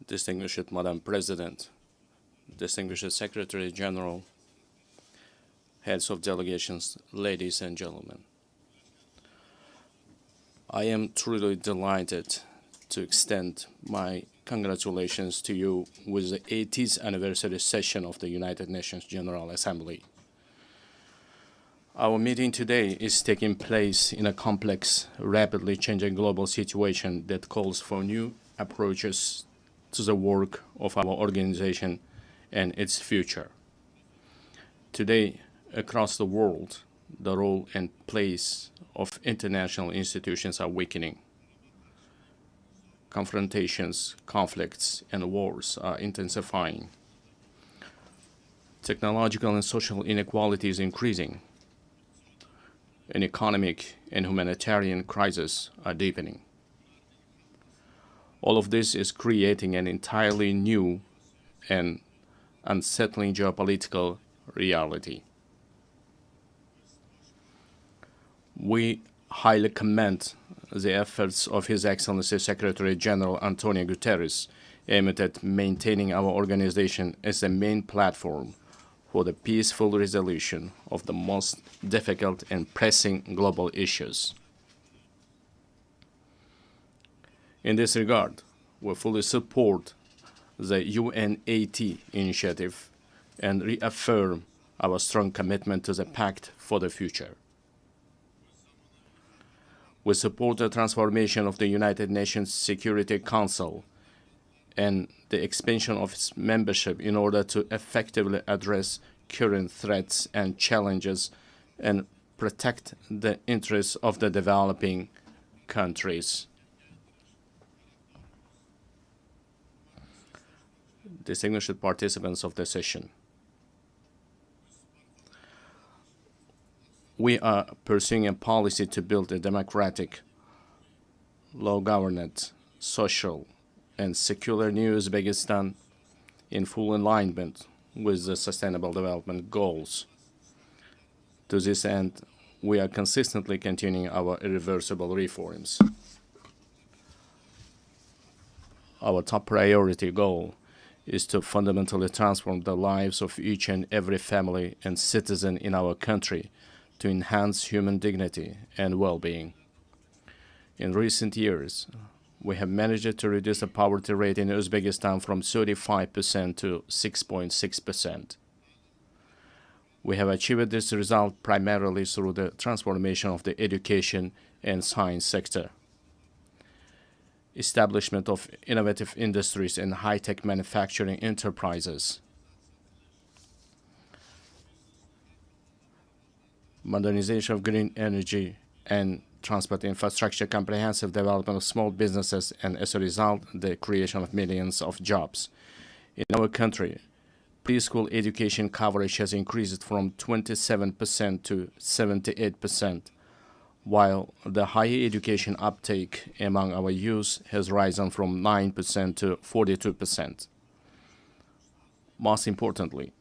Distinguished Madam President, distinguished Secretary General, heads of delegations, ladies and gentlemen. I am truly delighted to extend my congratulations to you with the 80th anniversary session of the United Nations General Assembly. Our meeting today is taking place in a complex, rapidly changing global situation that calls for new approaches to the work of our organization and its future. Today, across the world, the role and place of international institutions are weakening. Confrontations, conflicts, and wars are intensifying. Technological and social inequality is increasing. An economic and humanitarian crisis are deepening. All of this is creating an entirely new and unsettling geopolitical reality. We highly commend the efforts of His Excellency Secretary General Antonio Guterres aimed at maintaining our organization as the main platform for the peaceful resolution of the most difficult and pressing global issues. In this regard, we fully support the UNAT initiative and reaffirm our strong commitment to the Pact for the Future. We support the transformation of the United Nations Security Council and the expansion of its membership in order to effectively address current threats and challenges and protect the interests of the developing countries. Distinguished participants of the session, we are pursuing a policy to build a democratic, law-governed, social, and secular new Uzbekistan in full alignment with the Sustainable Development Goals. To this end, we are consistently continuing our irreversible reforms. Our top priority goal is to fundamentally transform the lives of each and every family and citizen in our country to enhance human dignity and well-being. In recent years, we have managed to reduce the poverty rate in Uzbekistan from 35% to 6.6%. We have achieved this result primarily through the transformation of the education and science sector, establishment of innovative industries and high-tech manufacturing enterprises, modernization of green energy and transport infrastructure, comprehensive development of small businesses, and as a result, the creation of millions of jobs. In our country, preschool education coverage has increased from 27% to 78%, while the higher education uptake among our youth has risen from 9% to 42%. Most importantly,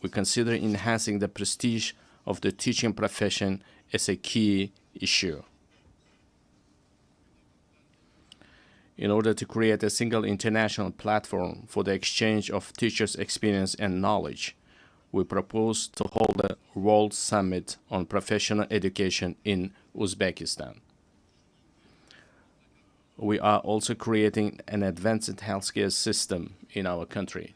we consider enhancing the prestige of the teaching profession as a key issue. In order to create a single international platform for the exchange of teachers' experience and knowledge, we propose to hold a World Summit on Professional Education in Uzbekistan. We are also creating an advanced healthcare system in our country.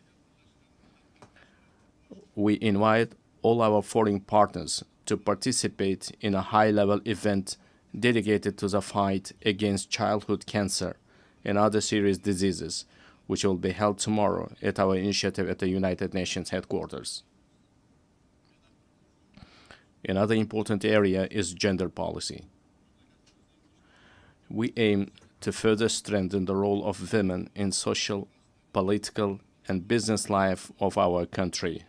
We invite all our foreign partners to participate in a high-level event dedicated to the fight against childhood cancer and other serious diseases, which will be held tomorrow at our initiative at the United Nations headquarters. Another important area is gender policy. We aim to further strengthen the role of women in social, political, and business life of our country.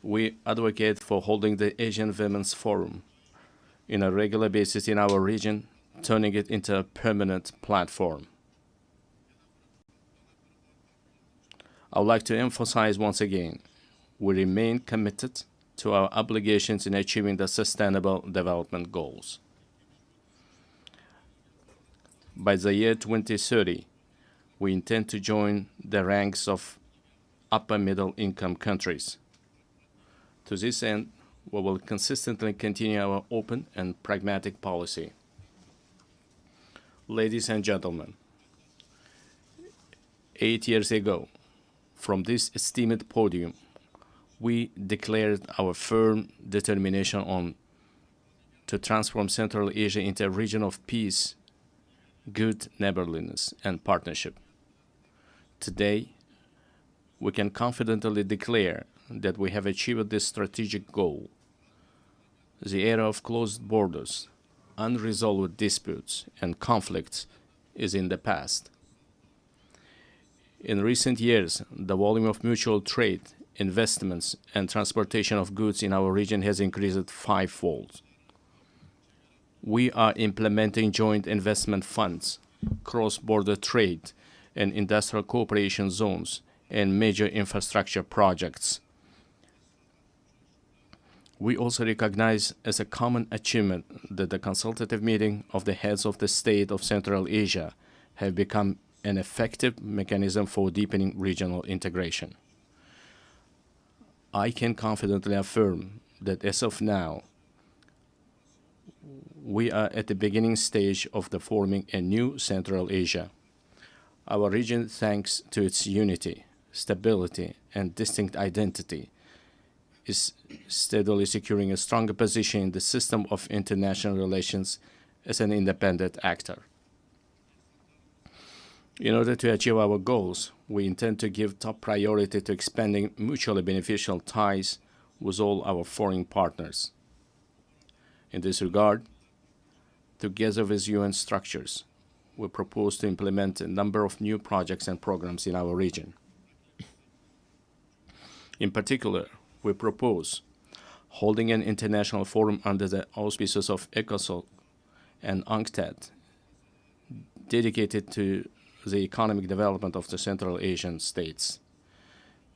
We advocate for holding the Asian Women's Forum on a regular basis in our region, turning it into a permanent platform. I would like to emphasize once again, we remain committed to our obligations in achieving the Sustainable Development Goals. By the year 2030, we intend to join the ranks of upper middle income countries. To this end, we will consistently continue our open and pragmatic policy. Ladies and gentlemen, 8 years ago, from this esteemed podium, we declared our firm determination to transform Central Asia into a region of peace, good neighborliness, and partnership. Today, we can confidently declare that we have achieved this strategic goal. The era of closed borders, unresolved disputes, and conflicts is in the past. In recent years, the volume of mutual trade, investments, and transportation of goods in our region has increased fivefold. We are implementing joint investment funds, cross-border trade, and industrial cooperation zones, and major infrastructure projects. We also recognize as a common achievement that the consultative meeting of the heads of the state of Central Asia have become an effective mechanism for deepening regional integration. I can confidently affirm that as of now, we are at the beginning stage of the forming a new Central Asia. Our region, thanks to its unity, stability, and distinct identity, is steadily securing a stronger position in the system of international relations as an independent actor. In order to achieve our goals, we intend to give top priority to expanding mutually beneficial ties with all our foreign partners. In this regard, together with UN structures, we propose to implement a number of new projects and programs in our region. In particular, we propose holding an international forum under the auspices of ECOSOC and UNCTAD, dedicated to the economic development of the Central Asian states,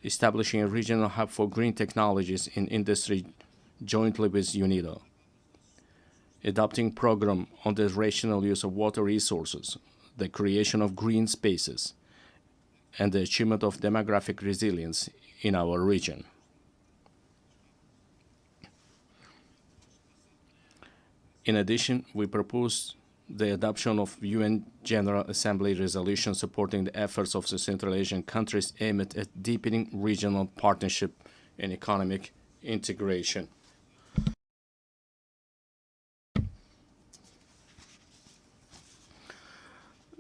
establishing a regional hub for green technologies in industry jointly with UNIDO, adopting program on the rational use of water resources, the creation of green spaces, and the achievement of demographic resilience in our region. In addition, we propose the adoption of UN General Assembly resolution supporting the efforts of the Central Asian countries aimed at deepening regional partnership and economic integration.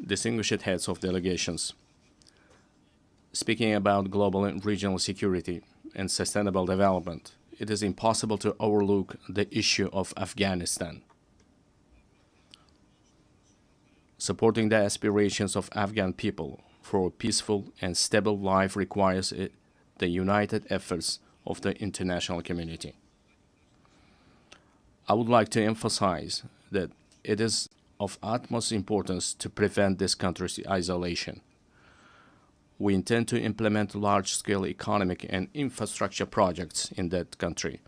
Distinguished heads of delegations, speaking about global and regional security and sustainable development, it is impossible to overlook the issue of Afghanistan. Supporting the aspirations of Afghan people for a peaceful and stable life requires the united efforts of the international community. I would like to emphasize that it is of utmost importance to prevent this country's isolation. We intend to implement large-scale economic and infrastructure projects in that country.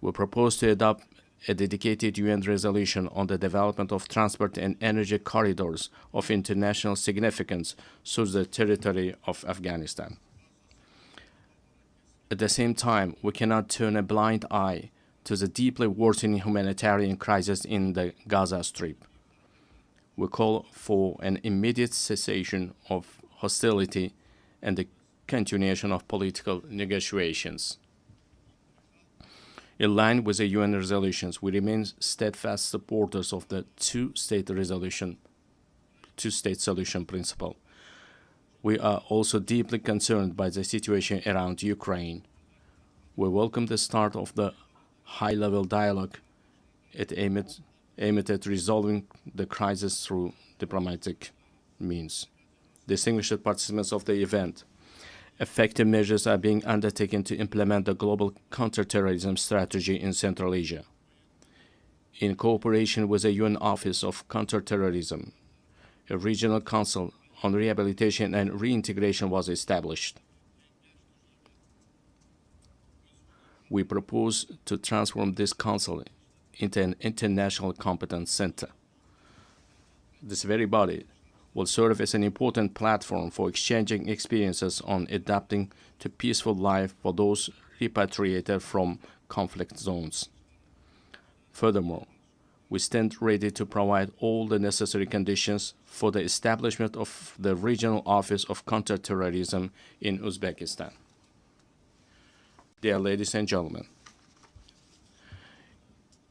We propose to adopt a dedicated UN resolution on the development of transport and energy corridors of international significance through the territory of Afghanistan. At the same time, we cannot turn a blind eye to the deeply worsening humanitarian crisis in the Gaza Strip. We call for an immediate cessation of hostility and the continuation of political negotiations. In line with the UN resolutions, we remain steadfast supporters of the two-state solution principle. We are also deeply concerned by the situation around Ukraine. We welcome the start of the high-level dialogue aimed at resolving the crisis through diplomatic means. Distinguished participants of the event, effective measures are being undertaken to implement the global counterterrorism strategy in Central Asia. In cooperation with the UN Office of Counterterrorism, a regional council on rehabilitation and reintegration was established. We propose to transform this council into an international competence center. This very body will serve as an important platform for exchanging experiences on adapting to peaceful life for those repatriated from conflict zones. Furthermore, we stand ready to provide all the necessary conditions for the establishment of the Regional Office of Counterterrorism in Uzbekistan. Dear ladies and gentlemen,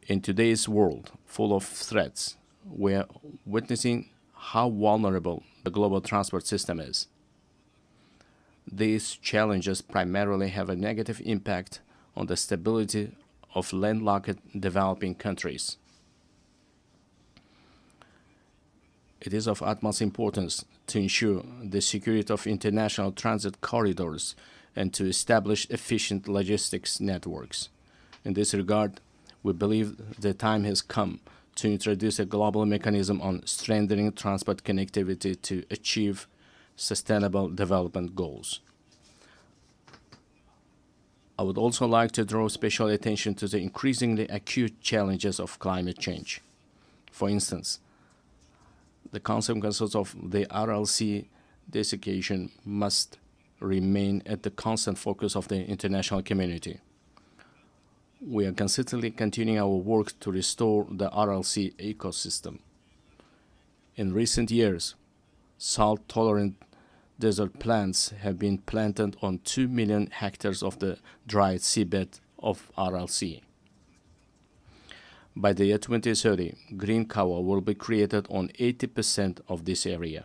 in today's world full of threats, we are witnessing how vulnerable the global transport system is. These challenges primarily have a negative impact on the stability of landlocked developing countries. It is of utmost importance to ensure the security of international transit corridors and to establish efficient logistics networks. In this regard, we believe the time has come to introduce a global mechanism on strengthening transport connectivity to achieve sustainable development goals. I would also like to draw special attention to the increasingly acute challenges of climate change. For instance, the consequences of the RLC desiccation must remain at the constant focus of the international community. We are consistently continuing our work to restore the RLC ecosystem. In recent years, salt-tolerant desert plants have been planted on 2 million hectares of the dried seabed of RLC. By the year 2030, green cover will be created on 80% of this area.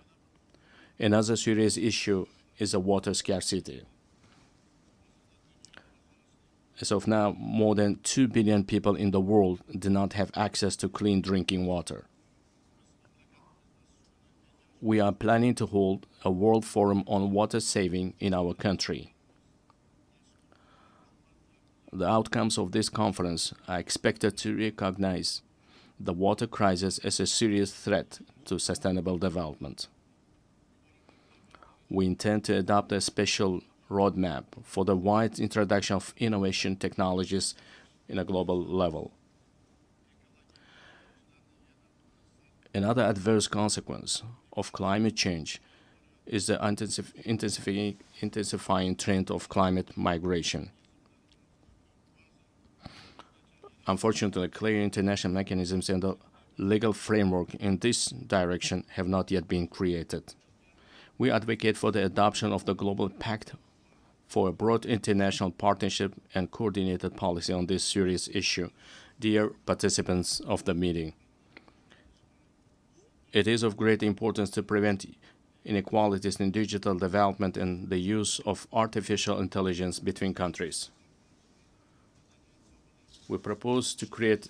Another serious issue is the water scarcity. As of now, more than 2 billion people in the world do not have access to clean drinking water. We are planning to hold a World Forum on water saving in our country. The outcomes of this conference are expected to recognize the water crisis as a serious threat to sustainable development. We intend to adopt a special roadmap for the wide introduction of innovation technologies in a global level. Another adverse consequence of climate change is the intensifying trend of climate migration. Unfortunately, clear international mechanisms and the legal framework in this direction have not yet been created. We advocate for the adoption of the Global Pact for a broad international partnership and coordinated policy on this serious issue. Dear participants of the meeting, it is of great importance to prevent inequalities in digital development and the use of artificial intelligence between countries. We propose to create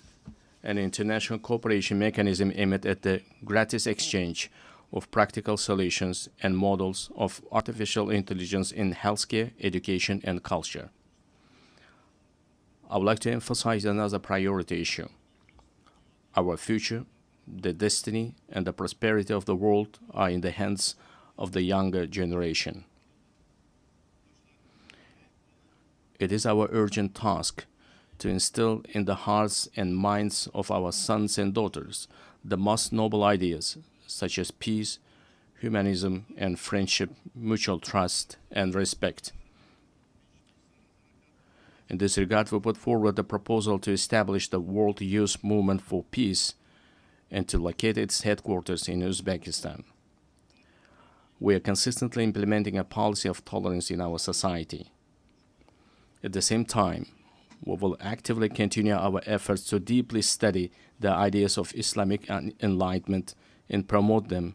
an international cooperation mechanism aimed at the gratis exchange of practical solutions and models of artificial intelligence in healthcare, education, and culture. I would like to emphasize another priority issue. Our future, the destiny, and the prosperity of the world are in the hands of the younger generation. It is our urgent task to instill in the hearts and minds of our sons and daughters the most noble ideas, such as peace, humanism, and friendship, mutual trust, and respect. In this regard, we put forward the proposal to establish the World Youth Movement for Peace and to locate its headquarters in Uzbekistan. We are consistently implementing a policy of tolerance in our society. At the same time, we will actively continue our efforts to deeply study the ideas of Islamic enlightenment and promote them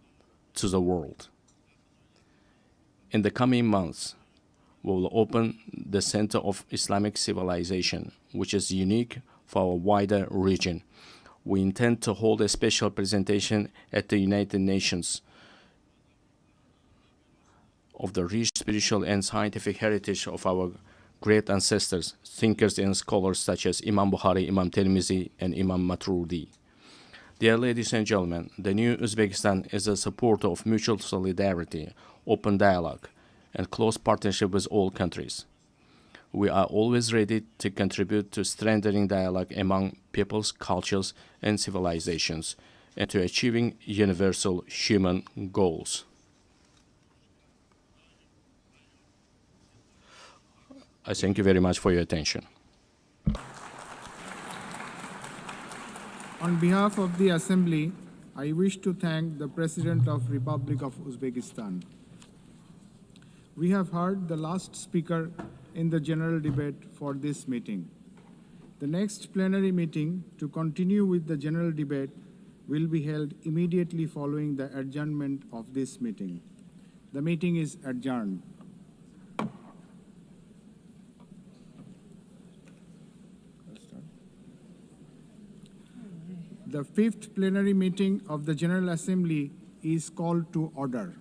to the world. In the coming months, we will open the Center of Islamic Civilization, which is unique for our wider region. We intend to hold a special presentation at the United Nations of the rich spiritual and scientific heritage of our great ancestors, thinkers and scholars such as Imam Bukhari, Imam Tirmizi, and Imam Maturidi. Dear ladies and gentlemen, the new Uzbekistan is a supporter of mutual solidarity, open dialogue, and close partnership with all countries. We are always ready to contribute to strengthening dialogue among peoples, cultures, and civilizations, and to achieving universal human goals. I thank you very much for your attention. On behalf of the Assembly, I wish to thank the President of Republic of Uzbekistan. We have heard the last speaker in the general debate for this meeting. The next plenary meeting to continue with the general debate will be held immediately following the adjournment of this meeting. The meeting is adjourned. The fifth plenary meeting of the General Assembly is called to order.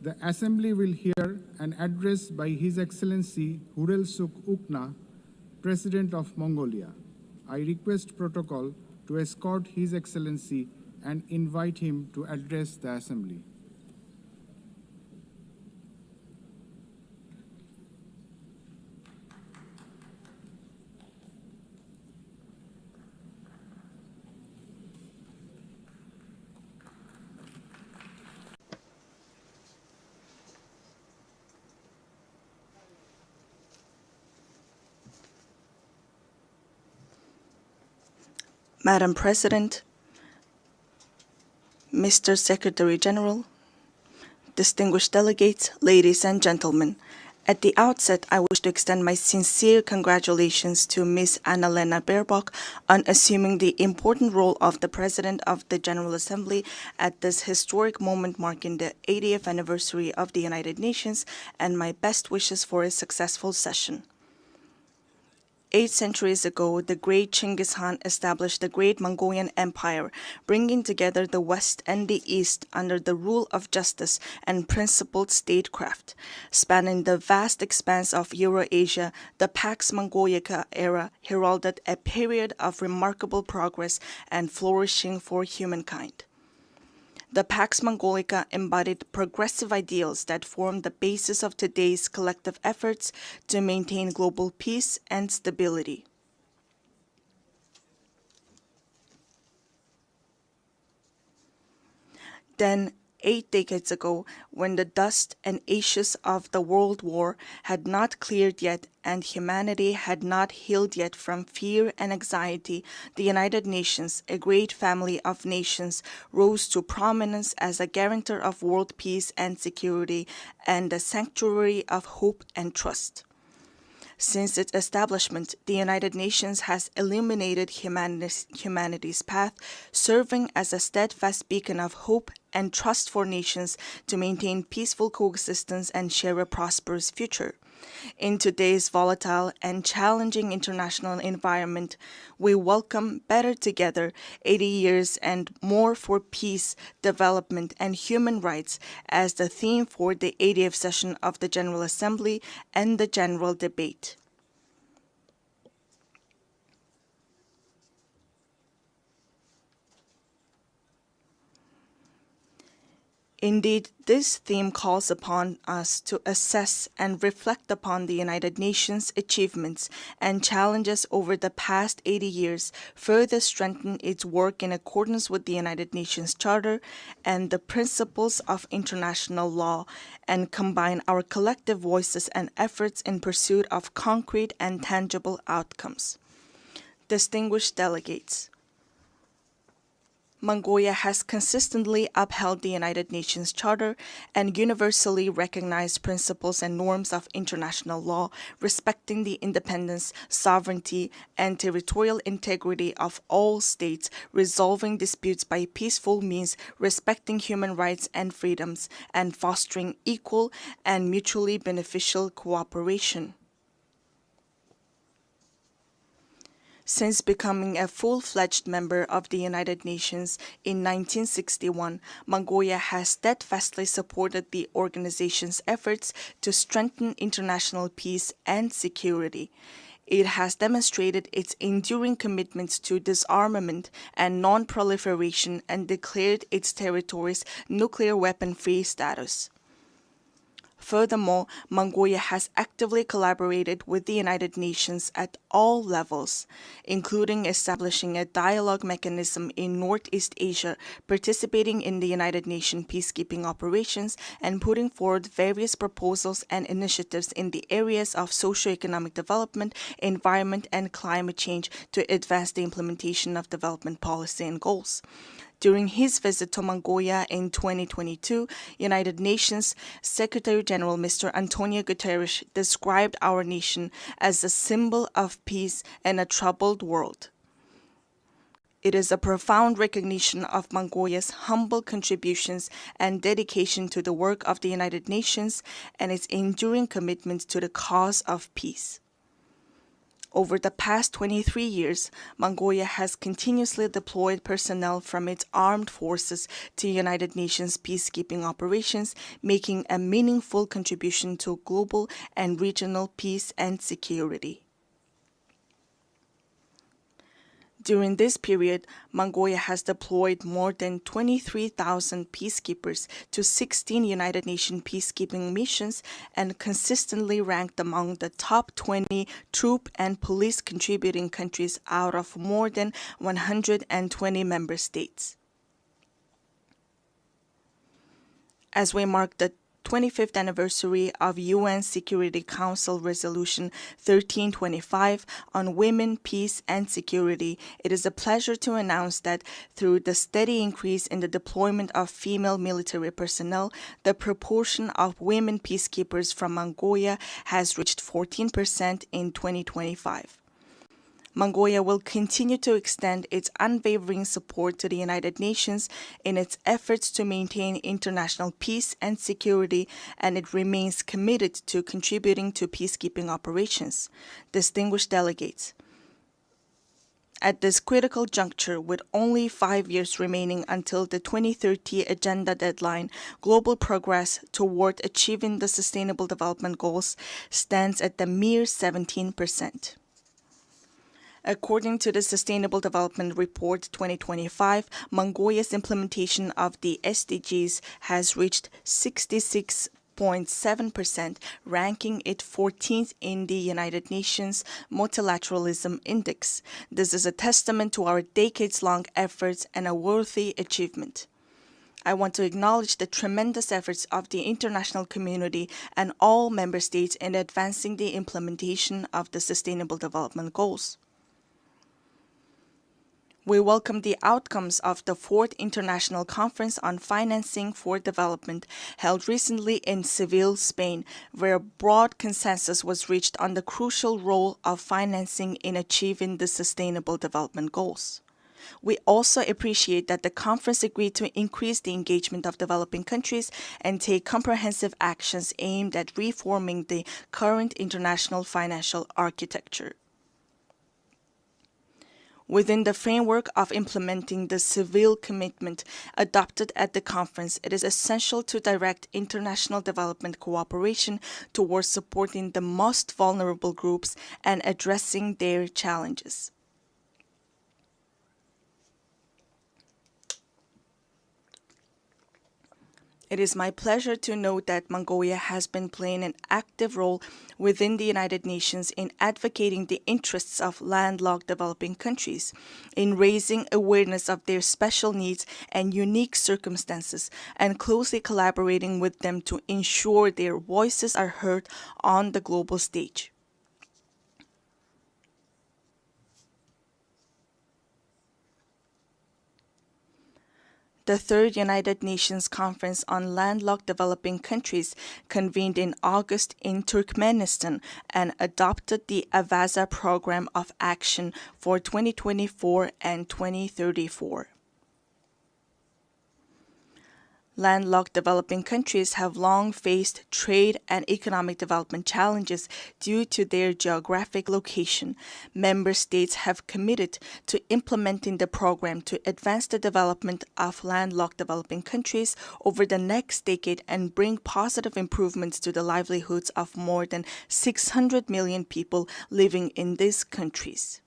The Assembly will hear an address by His Excellency Khurelsukh, President of Mongolia. I request protocol to escort His Excellency and invite him to address the Assembly. Madam President, Mr. Secretary General, distinguished delegates, ladies and gentlemen, at the outset, I wish to extend my sincere congratulations to Ms. Annalena Baerbock on assuming the important role of the President of the General Assembly at this historic moment marking the 80th anniversary of the United Nations, and my best wishes for a successful session. 8 centuries ago, the great Chinggis Khan established the Great Mongolian Empire, bringing together the West and the East under the rule of justice and principled statecraft. Spanning the vast expanse of Eurasia, the Pax Mongolica era heralded a period of remarkable progress and flourishing for humankind. The Pax Mongolica embodied progressive ideals that form the basis of today's collective efforts to maintain global peace and stability. Then, 8 decades ago, when the dust and ashes of the World War had not cleared yet and humanity had not healed yet from fear and anxiety, the United Nations, a great family of nations, rose to prominence as a guarantor of world peace and security and a sanctuary of hope and trust. Since its establishment, the United Nations has illuminated humanity's path, serving as a steadfast beacon of hope and trust for nations to maintain peaceful coexistence and share a prosperous future. In today's volatile and challenging international environment, we welcome Better Together, 80 years and more for peace, development, and human rights as the theme for the 80th session of the General Assembly and the general debate. Indeed, this theme calls upon us to assess and reflect upon the United Nations' achievements and challenges over the past 80 years, further strengthen its work in accordance with the United Nations Charter and the principles of international law, and combine our collective voices and efforts in pursuit of concrete and tangible outcomes. Distinguished delegates, Mongolia has consistently upheld the United Nations Charter and universally recognized principles and norms of international law, respecting the independence, sovereignty, and territorial integrity of all states, resolving disputes by peaceful means, respecting human rights and freedoms, and fostering equal and mutually beneficial cooperation. Since becoming a full-fledged member of the United Nations in 1961, Mongolia has steadfastly supported the organization's efforts to strengthen international peace and security. It has demonstrated its enduring commitments to disarmament and non-proliferation and declared its territories nuclear weapon-free status. Furthermore, Mongolia has actively collaborated with the United Nations at all levels, including establishing a dialogue mechanism in Northeast Asia, participating in the United Nations peacekeeping operations, and putting forward various proposals and initiatives in the areas of socio-economic development, environment, and climate change to advance the implementation of development policy and goals. During his visit to Mongolia in 2022, United Nations Secretary General Mr. Antonio Guterres described our nation as a symbol of peace in a troubled world. It is a profound recognition of Mongolia's humble contributions and dedication to the work of the United Nations and its enduring commitment to the cause of peace. Over the past 23 years, Mongolia has continuously deployed personnel from its armed forces to United Nations peacekeeping operations, making a meaningful contribution to global and regional peace and security. During this period, Mongolia has deployed more than 23,000 peacekeepers to 16 United Nations peacekeeping missions and consistently ranked among the top 20 troop and police contributing countries out of more than 120 member states. As we mark the 25th anniversary of UN Security Council Resolution 1325 on women, peace, and security, it is a pleasure to announce that through the steady increase in the deployment of female military personnel, the proportion of women peacekeepers from Mongolia has reached 14% in 2025. Mongolia will continue to extend its unwavering support to the United Nations in its efforts to maintain international peace and security, and it remains committed to contributing to peacekeeping operations. Distinguished delegates, at this critical juncture, with only 5 years remaining until the 2030 agenda deadline, global progress toward achieving the Sustainable Development Goals stands at the mere 17%. According to the Sustainable Development Report 2025, Mongolia's implementation of the SDGs has reached 66.7%, ranking it 14th in the United Nations Multilateralism Index. This is a testament to our decades-long efforts and a worthy achievement. I want to acknowledge the tremendous efforts of the international community and all member states in advancing the implementation of the Sustainable Development Goals. We welcome the outcomes of the 4th International Conference on Financing for Development, held recently in Seville, Spain, where a broad consensus was reached on the crucial role of financing in achieving the Sustainable Development Goals. We also appreciate that the conference agreed to increase the engagement of developing countries and take comprehensive actions aimed at reforming the current international financial architecture. Within the framework of implementing the Seville commitment adopted at the conference, it is essential to direct international development cooperation towards supporting the most vulnerable groups and addressing their challenges. It is my pleasure to note that Mongolia has been playing an active role within the United Nations in advocating the interests of landlocked developing countries, in raising awareness of their special needs and unique circumstances, and closely collaborating with them to ensure their voices are heard on the global stage. The 3rd United Nations Conference on Landlocked Developing Countries convened in August in Turkmenistan and adopted the Avaza Program of Action for 2024 and 2034. Landlocked developing countries have long faced trade and economic development challenges due to their geographic location. Member states have committed to implementing the program to advance the development of landlocked developing countries over the next decade and bring positive improvements to the livelihoods of more than 600 million people living in these countries.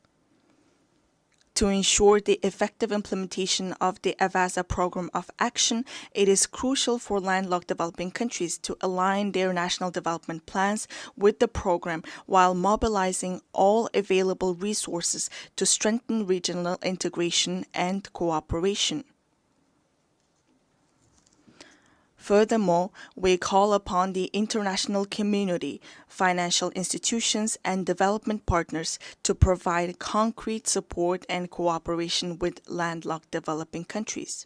To ensure the effective implementation of the Avaza Program of Action, it is crucial for landlocked developing countries to align their national development plans with the program while mobilizing all available resources to strengthen regional integration and cooperation. Furthermore, we call upon the international community, financial institutions, and development partners to provide concrete support and cooperation with landlocked developing countries.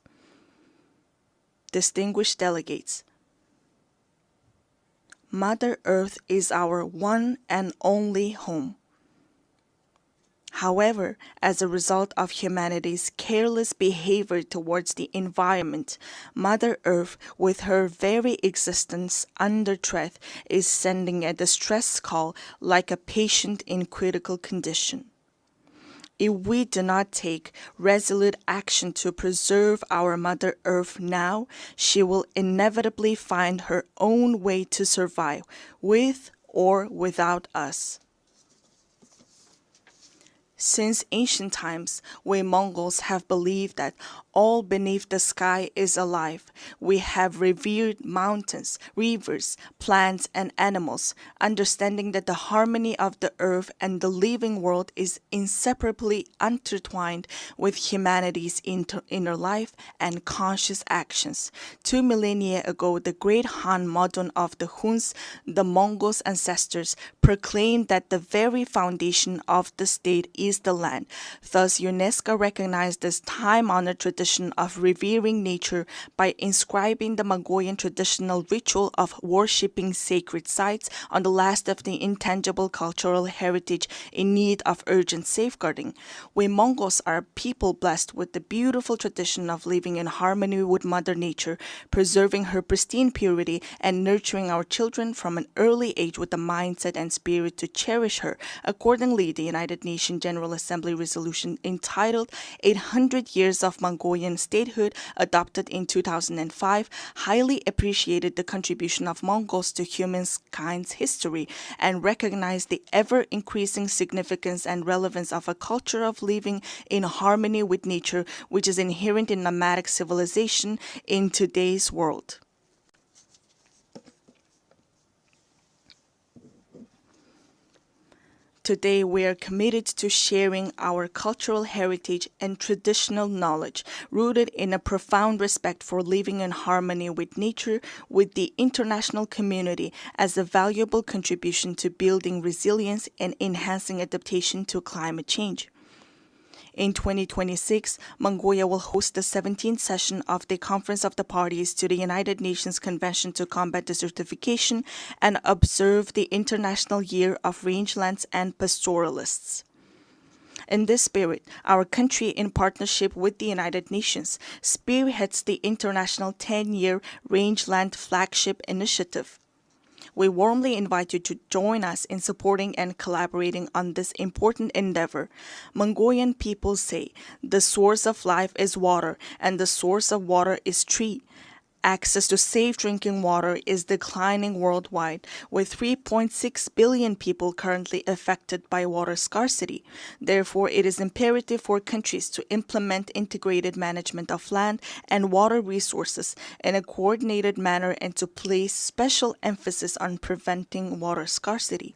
Distinguished delegates, Mother Earth is our one and only home. However, as a result of humanity's careless behavior towards the environment, Mother Earth, with her very existence under threat, is sending a distress call like a patient in critical condition. If we do not take resolute action to preserve our Mother Earth now, she will inevitably find her own way to survive, with or without us. Since ancient times, we Mongols have believed that all beneath the sky is alive. We have revered mountains, rivers, plants, and animals, understanding that the harmony of the earth and the living world is inseparably intertwined with humanity's inner life and conscious actions. 2 millennia ago, the great Han Modon of the Huns, the Mongols' ancestors, proclaimed that the very foundation of the state is the land. Thus, UNESCO recognized this time-honored tradition of revering nature by inscribing the Mongolian traditional ritual of worshipping sacred sites on the last of the intangible cultural heritage in need of urgent safeguarding. We Mongols are a people blessed with the beautiful tradition of living in harmony with Mother Nature, preserving her pristine purity, and nurturing our children from an early age with the mindset and spirit to cherish her. Accordingly, the United Nations General Assembly resolution entitled 800 Years of Mongolian Statehood, adopted in 2005, highly appreciated the contribution of Mongols to humankind's history and recognized the ever-increasing significance and relevance of a culture of living in harmony with nature, which is inherent in nomadic civilization in today's world. Today, we are committed to sharing our cultural heritage and traditional knowledge, rooted in a profound respect for living in harmony with nature, with the international community as a valuable contribution to building resilience and enhancing adaptation to climate change. In 2026, Mongolia will host the 17th session of the Conference of the Parties to the United Nations Convention to Combat Desertification and observe the International Year of Rangelands and Pastoralists. In this spirit, our country, in partnership with the United Nations, spearheads the International 10-Year Rangeland Flagship Initiative. We warmly invite you to join us in supporting and collaborating on this important endeavor. Mongolian people say, the source of life is water, and the source of water is tree. Access to safe drinking water is declining worldwide, with 3.6 billion people currently affected by water scarcity. Therefore, it is imperative for countries to implement integrated management of land and water resources in a coordinated manner and to place special emphasis on preventing water scarcity.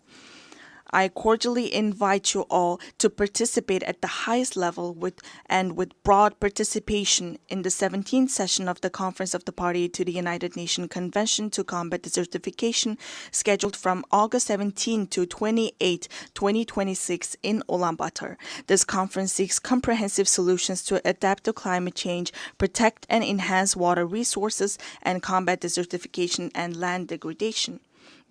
I cordially invite you all to participate at the highest level with broad participation in the 17th session of the Conference of the Party to the United Nations Convention to Combat Desertification, scheduled from August 17 to 28, 2026 in Ulaanbaatar. This conference seeks comprehensive solutions to adapt to climate change, protect and enhance water resources, and combat desertification and land degradation.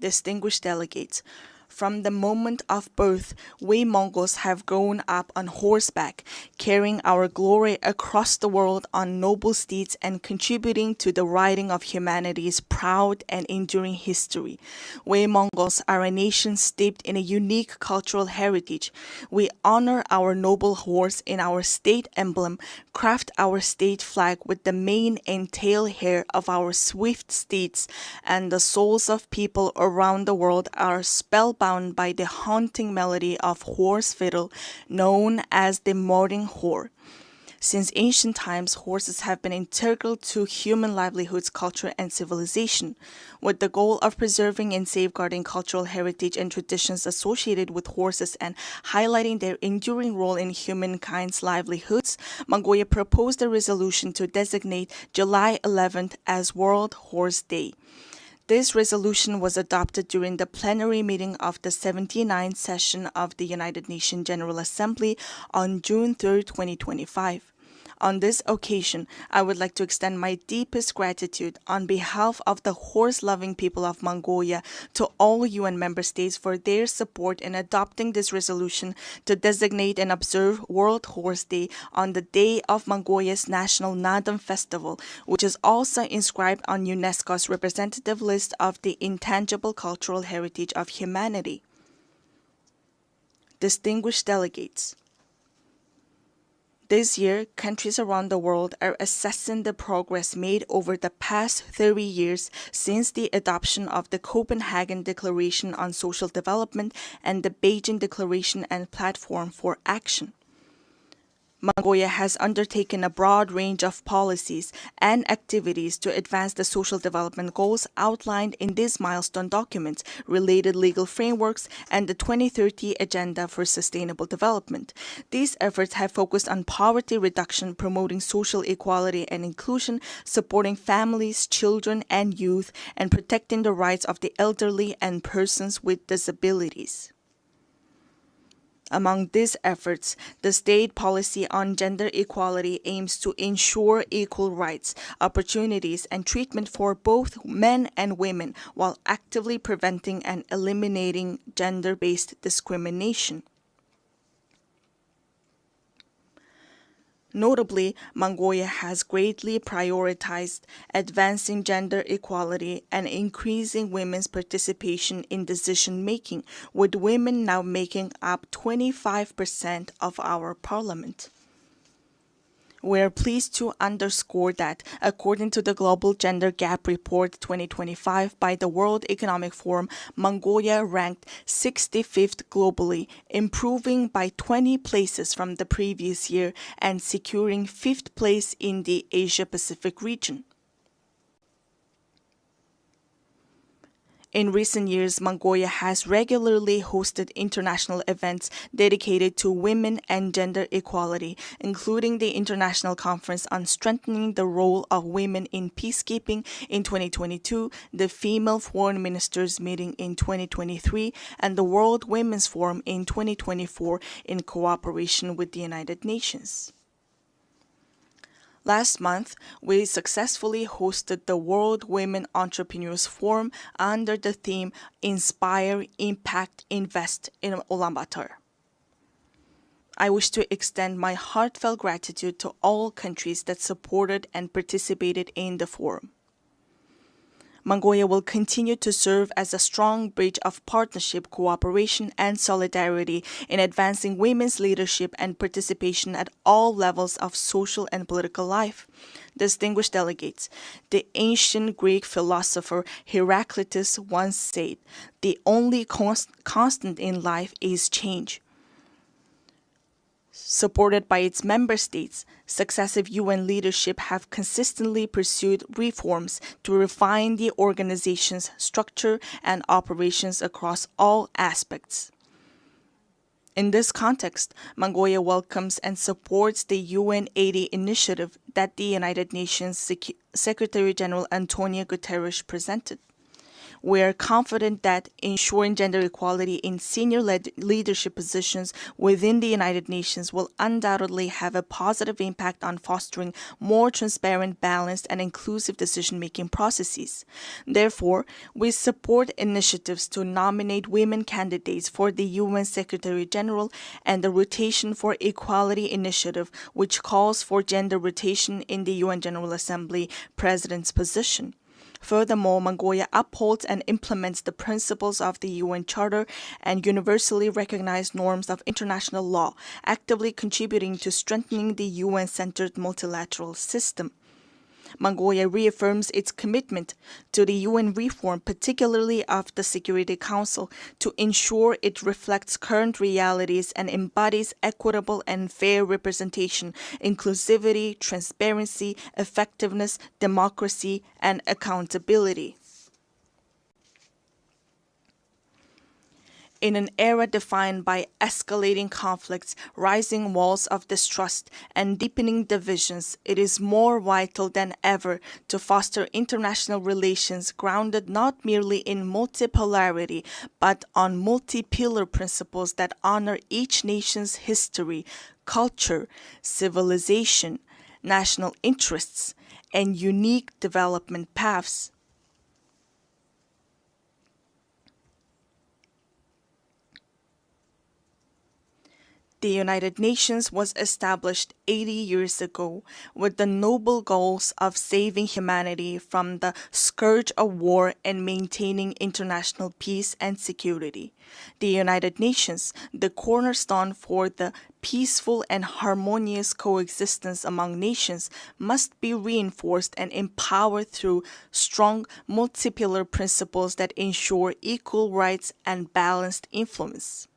Distinguished delegates, from the moment of birth, we Mongols have grown up on horseback, carrying our glory across the world on noble steeds and contributing to the writing of humanity's proud and enduring history. We Mongols are a nation steeped in a unique cultural heritage. We honor our noble horse in our state emblem, craft our state flag with the mane and tail hair of our swift steeds, and the souls of people around the world are spellbound by the haunting melody of horse fiddle known as the modern whore. Since ancient times, horses have been integral to human livelihoods, culture, and civilization. With the goal of preserving and safeguarding cultural heritage and traditions associated with horses and highlighting their enduring role in humankind's livelihoods, Mongolia proposed a resolution to designate July 11th as World Horse Day. This resolution was adopted during the plenary meeting of the 79th session of the United Nations General Assembly on June 3, 2025. On this occasion, I would like to extend my deepest gratitude on behalf of the horse-loving people of Mongolia to all UN member states for their support in adopting this resolution to designate and observe World Horse Day on the day of Mongolia's National Nadam Festival, which is also inscribed on UNESCO's representative list of the intangible cultural heritage of humanity. Distinguished delegates, this year, countries around the world are assessing the progress made over the past 30 years since the adoption of the Copenhagen Declaration on Social Development and the Beijing Declaration and Platform for Action. Mongolia has undertaken a broad range of policies and activities to advance the social development goals outlined in these milestone documents, related legal frameworks, and the 2030 Agenda for Sustainable Development. These efforts have focused on poverty reduction, promoting social equality and inclusion, supporting families, children, and youth, and protecting the rights of the elderly and persons with disabilities. Among these efforts, the state policy on gender equality aims to ensure equal rights, opportunities, and treatment for both men and women while actively preventing and eliminating gender-based discrimination. Notably, Mongolia has greatly prioritized advancing gender equality and increasing women's participation in decision-making, with women now making up 25% of our parliament. We are pleased to underscore that, according to the Global Gender Gap Report 2025 by the World Economic Forum, Mongolia ranked 65th globally, improving by 20 places from the previous year and securing 5th place in the Asia-Pacific region. In recent years, Mongolia has regularly hosted international events dedicated to women and gender equality, including the International Conference on Strengthening the Role of Women in Peacekeeping in 2022, the Female Foreign Ministers Meeting in 2023, and the World Women's Forum in 2024 in cooperation with the United Nations. Last month, we successfully hosted the World Women Entrepreneurs Forum under the theme Inspire, Impact, Invest in Ulaanbaatar. I wish to extend my heartfelt gratitude to all countries that supported and participated in the forum. Mongolia will continue to serve as a strong bridge of partnership, cooperation, and solidarity in advancing women's leadership and participation at all levels of social and political life. Distinguished delegates, the ancient Greek philosopher Heraclitus once said, "The only constant in life is change." Supported by its member states, successive UN leadership have consistently pursued reforms to refine the organization's structure and operations across all aspects. In this context, Mongolia welcomes and supports the UN 80 initiative that the United Nations Secretary-General Antonio Guterres presented. We are confident that ensuring gender equality in senior leadership positions within the United Nations will undoubtedly have a positive impact on fostering more transparent, balanced, and inclusive decision-making processes. Therefore, we support initiatives to nominate women candidates for the UN Secretary-General and the Rotation for Equality initiative, which calls for gender rotation in the UN General Assembly President's position. Furthermore, Mongolia upholds and implements the principles of the UN Charter and universally recognized norms of international law, actively contributing to strengthening the UN-centered multilateral system. Mongolia reaffirms its commitment to the UN reform, particularly of the Security Council, to ensure it reflects current realities and embodies equitable and fair representation, inclusivity, transparency, effectiveness, democracy, and accountability. In an era defined by escalating conflicts, rising walls of distrust, and deepening divisions, it is more vital than ever to foster international relations grounded not merely in multipolarity, but on multi-pillar principles that honor each nation's history, culture, civilization, national interests, and unique development paths. The United Nations was established 80 years ago with the noble goals of saving humanity from the scourge of war and maintaining international peace and security. The United Nations, the cornerstone for the peaceful and harmonious coexistence among nations, must be reinforced and empowered through strong multipolar principles that ensure equal rights and balanced influence.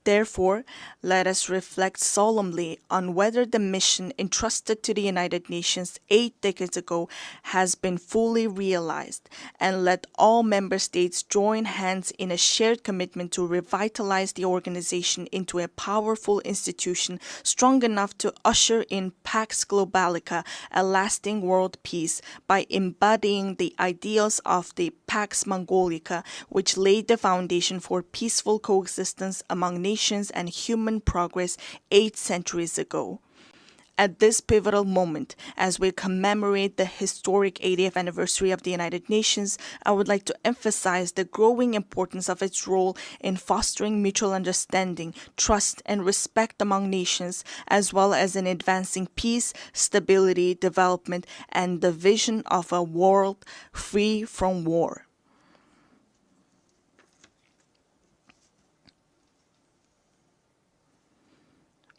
Therefore, let us reflect solemnly on whether the mission entrusted to the United Nations 8 decades ago has been fully realized, and let all member states join hands in a shared commitment to revitalize the organization into a powerful institution strong enough to usher in Pax Globalica, a lasting world peace, by embodying the ideals of the Pax Mongolica, which laid the foundation for peaceful coexistence among nations and human progress 8 centuries ago. At this pivotal moment, as we commemorate the historic 80th anniversary of the United Nations, I would like to emphasize the growing importance of its role in fostering mutual understanding, trust, and respect among nations, as well as in advancing peace, stability, development, and the vision of a world free from war.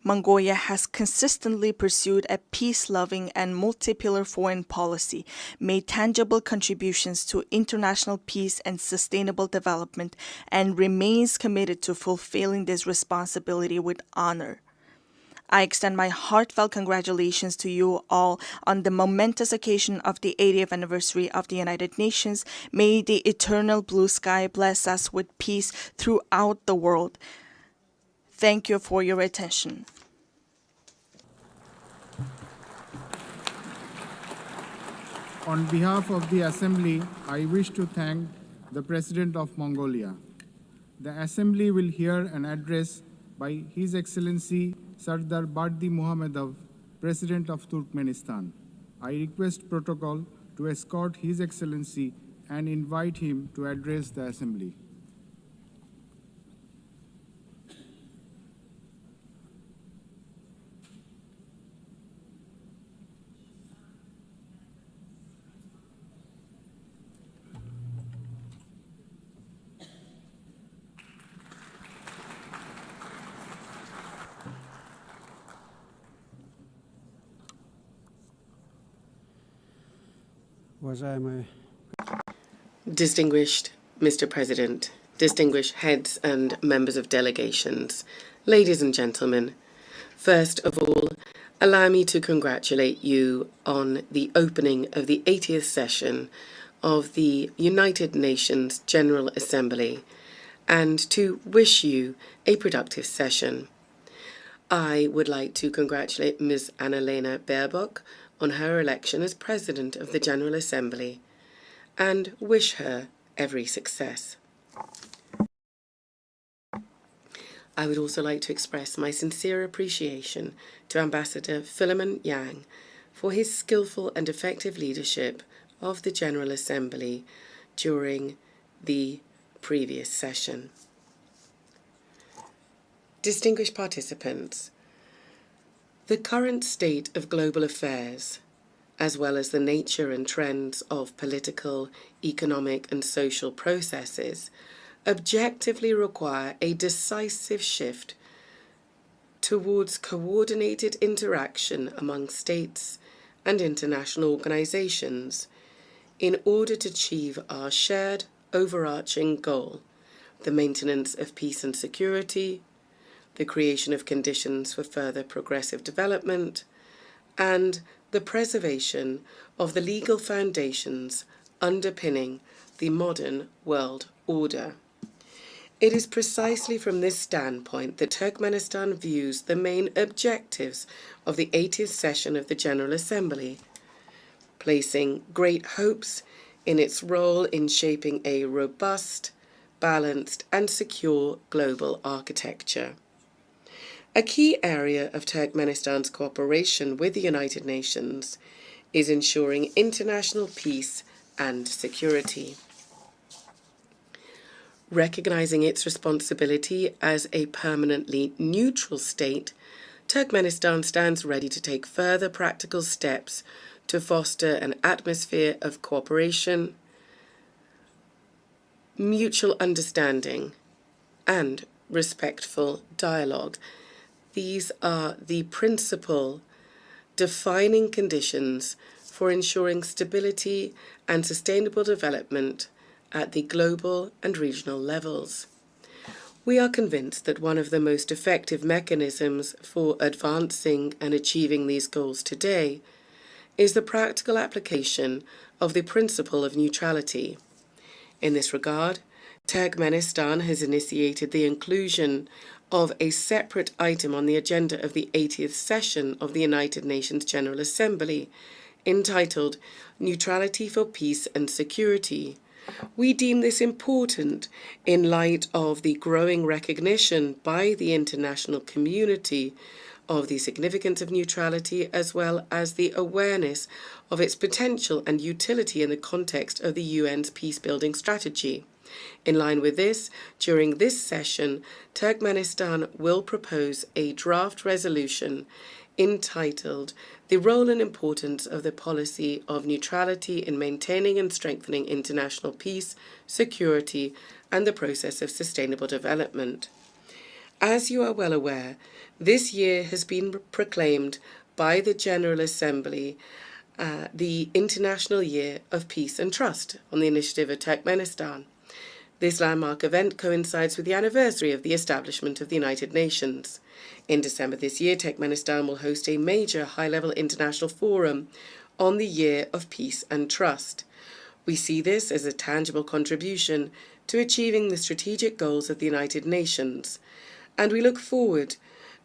Mongolia has consistently pursued a peace-loving and multipolar foreign policy, made tangible contributions to international peace and sustainable development, and remains committed to fulfilling this responsibility with honor. I extend my heartfelt congratulations to you all on the momentous occasion of the 80th anniversary of the United Nations. May the eternal blue sky bless us with peace throughout the world. Thank you for your attention. On behalf of the Assembly, I wish to thank the President of Mongolia. The Assembly will hear an address by His Excellency Sardar Berdimuhamedov, President of Turkmenistan. I request protocol to escort His Excellency and invite him to address the Assembly. Distinguished Mr. President, distinguished heads and members of delegations, ladies and gentlemen, first of all, allow me to congratulate you on the opening of the 80th session of the United Nations General Assembly and to wish you a productive session. I would like to congratulate Ms. Annalena Baerbock on her election as President of the General Assembly and wish her every success. I would also like to express my sincere appreciation to Ambassador Philemon Yang for his skillful and effective leadership of the General Assembly during the previous session. Distinguished participants, the current state of global affairs, as well as the nature and trends of political, economic, and social processes, objectively require a decisive shift towards coordinated interaction among states and international organizations in order to achieve our shared overarching goal, the maintenance of peace and security, the creation of conditions for further progressive development, and the preservation of the legal foundations underpinning the modern world order. It is precisely from this standpoint that Turkmenistan views the main objectives of the 80th session of the General Assembly, placing great hopes in its role in shaping a robust, balanced, and secure global architecture. A key area of Turkmenistan's cooperation with the United Nations is ensuring international peace and security. Recognizing its responsibility as a permanently neutral state, Turkmenistan stands ready to take further practical steps to foster an atmosphere of cooperation, mutual understanding, and respectful dialogue. These are the principal defining conditions for ensuring stability and sustainable development at the global and regional levels. We are convinced that one of the most effective mechanisms for advancing and achieving these goals today is the practical application of the principle of neutrality. In this regard, Turkmenistan has initiated the inclusion of a separate item on the agenda of the 80th session of the United Nations General Assembly, entitled Neutrality for Peace and Security. We deem this important in light of the growing recognition by the international community of the significance of neutrality, as well as the awareness of its potential and utility in the context of the UN's peace-building strategy. In line with this, during this session, Turkmenistan will propose a draft resolution entitled The Role and Importance of the Policy of Neutrality in Maintaining and Strengthening International Peace, Security, and the Process of Sustainable Development. As you are well aware, this year has been proclaimed by the General Assembly the International Year of Peace and Trust on the initiative of Turkmenistan. This landmark event coincides with the anniversary of the establishment of the United Nations. In December this year, Turkmenistan will host a major high-level international forum on the Year of Peace and Trust. We see this as a tangible contribution to achieving the strategic goals of the United Nations, and we look forward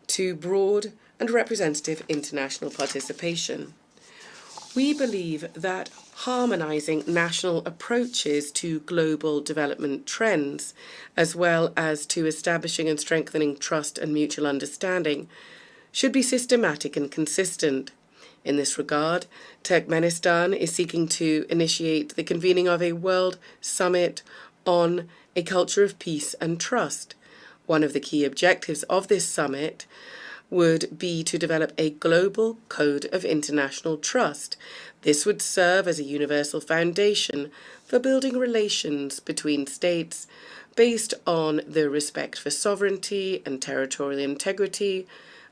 to broad and representative international participation. We believe that harmonizing national approaches to global development trends, as well as to establishing and strengthening trust and mutual understanding, should be systematic and consistent. In this regard, Turkmenistan is seeking to initiate the convening of a World Summit on a culture of peace and trust. One of the key objectives of this summit would be to develop a global code of international trust. This would serve as a universal foundation for building relations between states based on the respect for sovereignty and territorial integrity,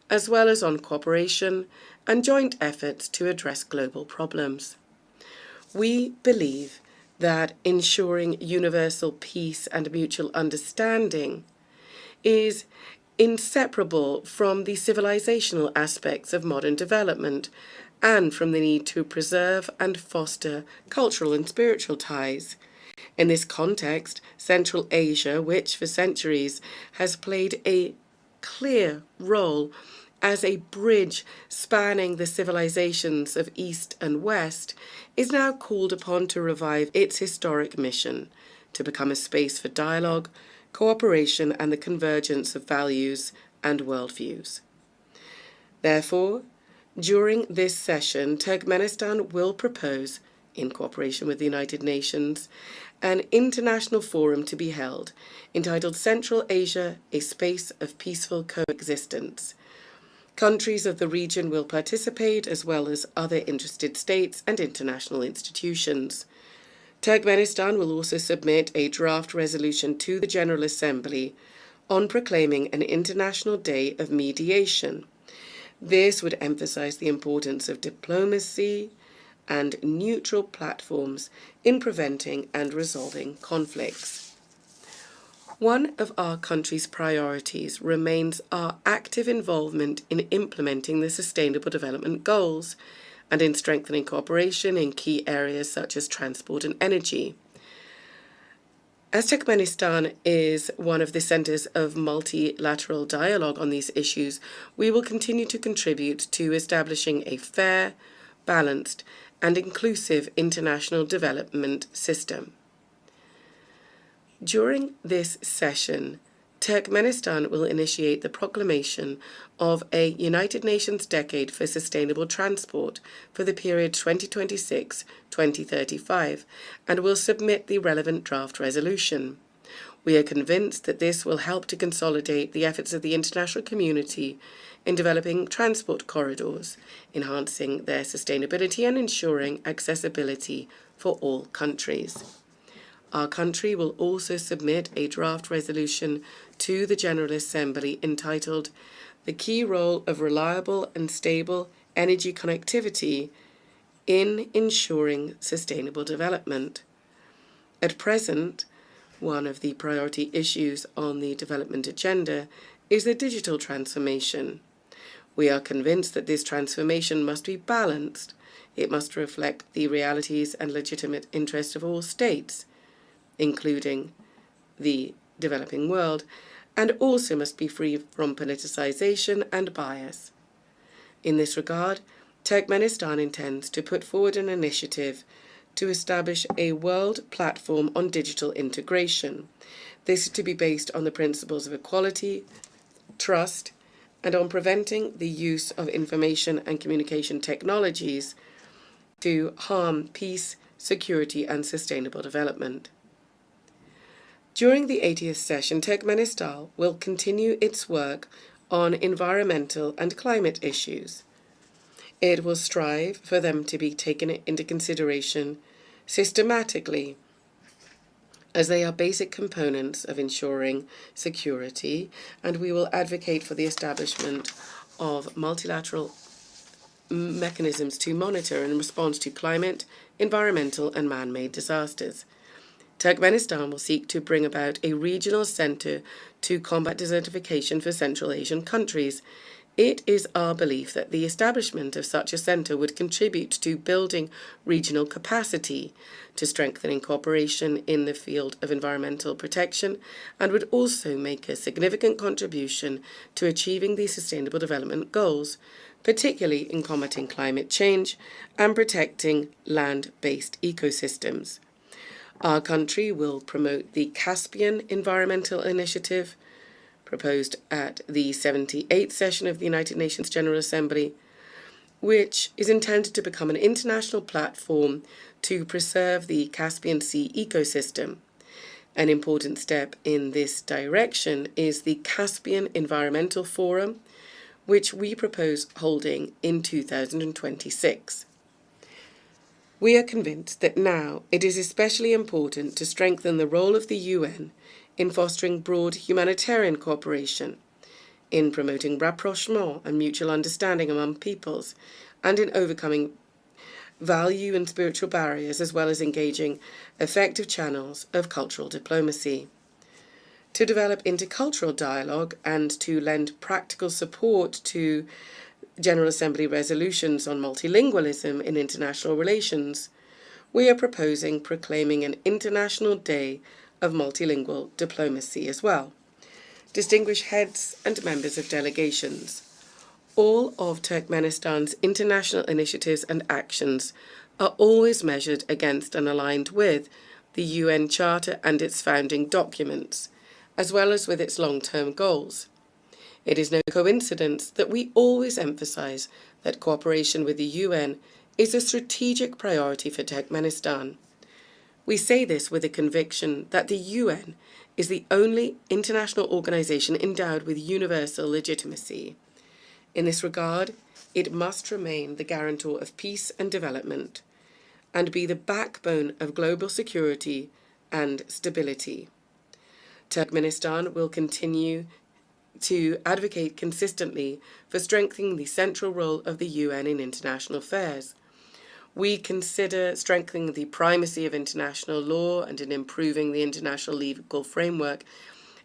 as well as on cooperation and joint efforts to address global problems. We believe that ensuring universal peace and mutual understanding is inseparable from the civilizational aspects of modern development and from the need to preserve and foster cultural and spiritual ties. In this context, Central Asia, which for centuries has played a clear role as a bridge spanning the civilizations of East and West, is now called upon to revive its historic mission to become a space for dialogue, cooperation, and the convergence of values and worldviews. Therefore, during this session, Turkmenistan will propose, in cooperation with the United Nations, an international forum to be held entitled Central Asia, a Space of Peaceful Coexistence. Countries of the region will participate, as well as other interested states and international institutions. Turkmenistan will also submit a draft resolution to the General Assembly on proclaiming an International Day of Mediation. This would emphasize the importance of diplomacy and neutral platforms in preventing and resolving conflicts. One of our country's priorities remains our active involvement in implementing the Sustainable Development Goals and in strengthening cooperation in key areas such as transport and energy. As Turkmenistan is one of the centers of multilateral dialogue on these issues, we will continue to contribute to establishing a fair, balanced, and inclusive international development system. During this session, Turkmenistan will initiate the proclamation of a United Nations Decade for Sustainable Transport for the period 2026-2035 and will submit the relevant draft resolution. We are convinced that this will help to consolidate the efforts of the international community in developing transport corridors, enhancing their sustainability and ensuring accessibility for all countries. Our country will also submit a draft resolution to the General Assembly entitled "The Key Role of Reliable and Stable Energy Connectivity in Ensuring Sustainable Development." At present, one of the priority issues on the development agenda is the digital transformation. We are convinced that this transformation must be balanced. It must reflect the realities and legitimate interests of all states, including the developing world, and also must be free from politicization and bias. In this regard, Turkmenistan intends to put forward an initiative to establish a world platform on digital integration. This is to be based on the principles of equality, trust, and on preventing the use of information and communication technologies to harm peace, security, and sustainable development. During the 80th session, Turkmenistan will continue its work on environmental and climate issues. It will strive for them to be taken into consideration systematically, as they are basic components of ensuring security, and we will advocate for the establishment of multilateral mechanisms to monitor and respond to climate, environmental, and man-made disasters. Turkmenistan will seek to bring about a regional center to combat desertification for Central Asian countries. It is our belief that the establishment of such a center would contribute to building regional capacity, to strengthening cooperation in the field of environmental protection, and would also make a significant contribution to achieving the Sustainable Development Goals, particularly in combating climate change and protecting land-based ecosystems. Our country will promote the Caspian Environmental Initiative, proposed at the 78th session of the United Nations General Assembly, which is intended to become an international platform to preserve the Caspian Sea ecosystem. An important step in this direction is the Caspian Environmental Forum, which we propose holding in 2026. We are convinced that now it is especially important to strengthen the role of the UN in fostering broad humanitarian cooperation, in promoting rapprochement and mutual understanding among peoples, and in overcoming value and spiritual barriers, as well as engaging effective channels of cultural diplomacy. To develop intercultural dialogue and to lend practical support to General Assembly resolutions on multilingualism in international relations, we are proposing proclaiming an International Day of Multilingual Diplomacy as well. Distinguished heads and members of delegations, all of Turkmenistan's international initiatives and actions are always measured against and aligned with the UN Charter and its founding documents, as well as with its long-term goals. It is no coincidence that we always emphasize that cooperation with the UN is a strategic priority for Turkmenistan. We say this with a conviction that the UN is the only international organization endowed with universal legitimacy. In this regard, it must remain the guarantor of peace and development, and be the backbone of global security and stability. Turkmenistan will continue to advocate consistently for strengthening the central role of the UN in international affairs. We consider strengthening the primacy of international law and in improving the international legal framework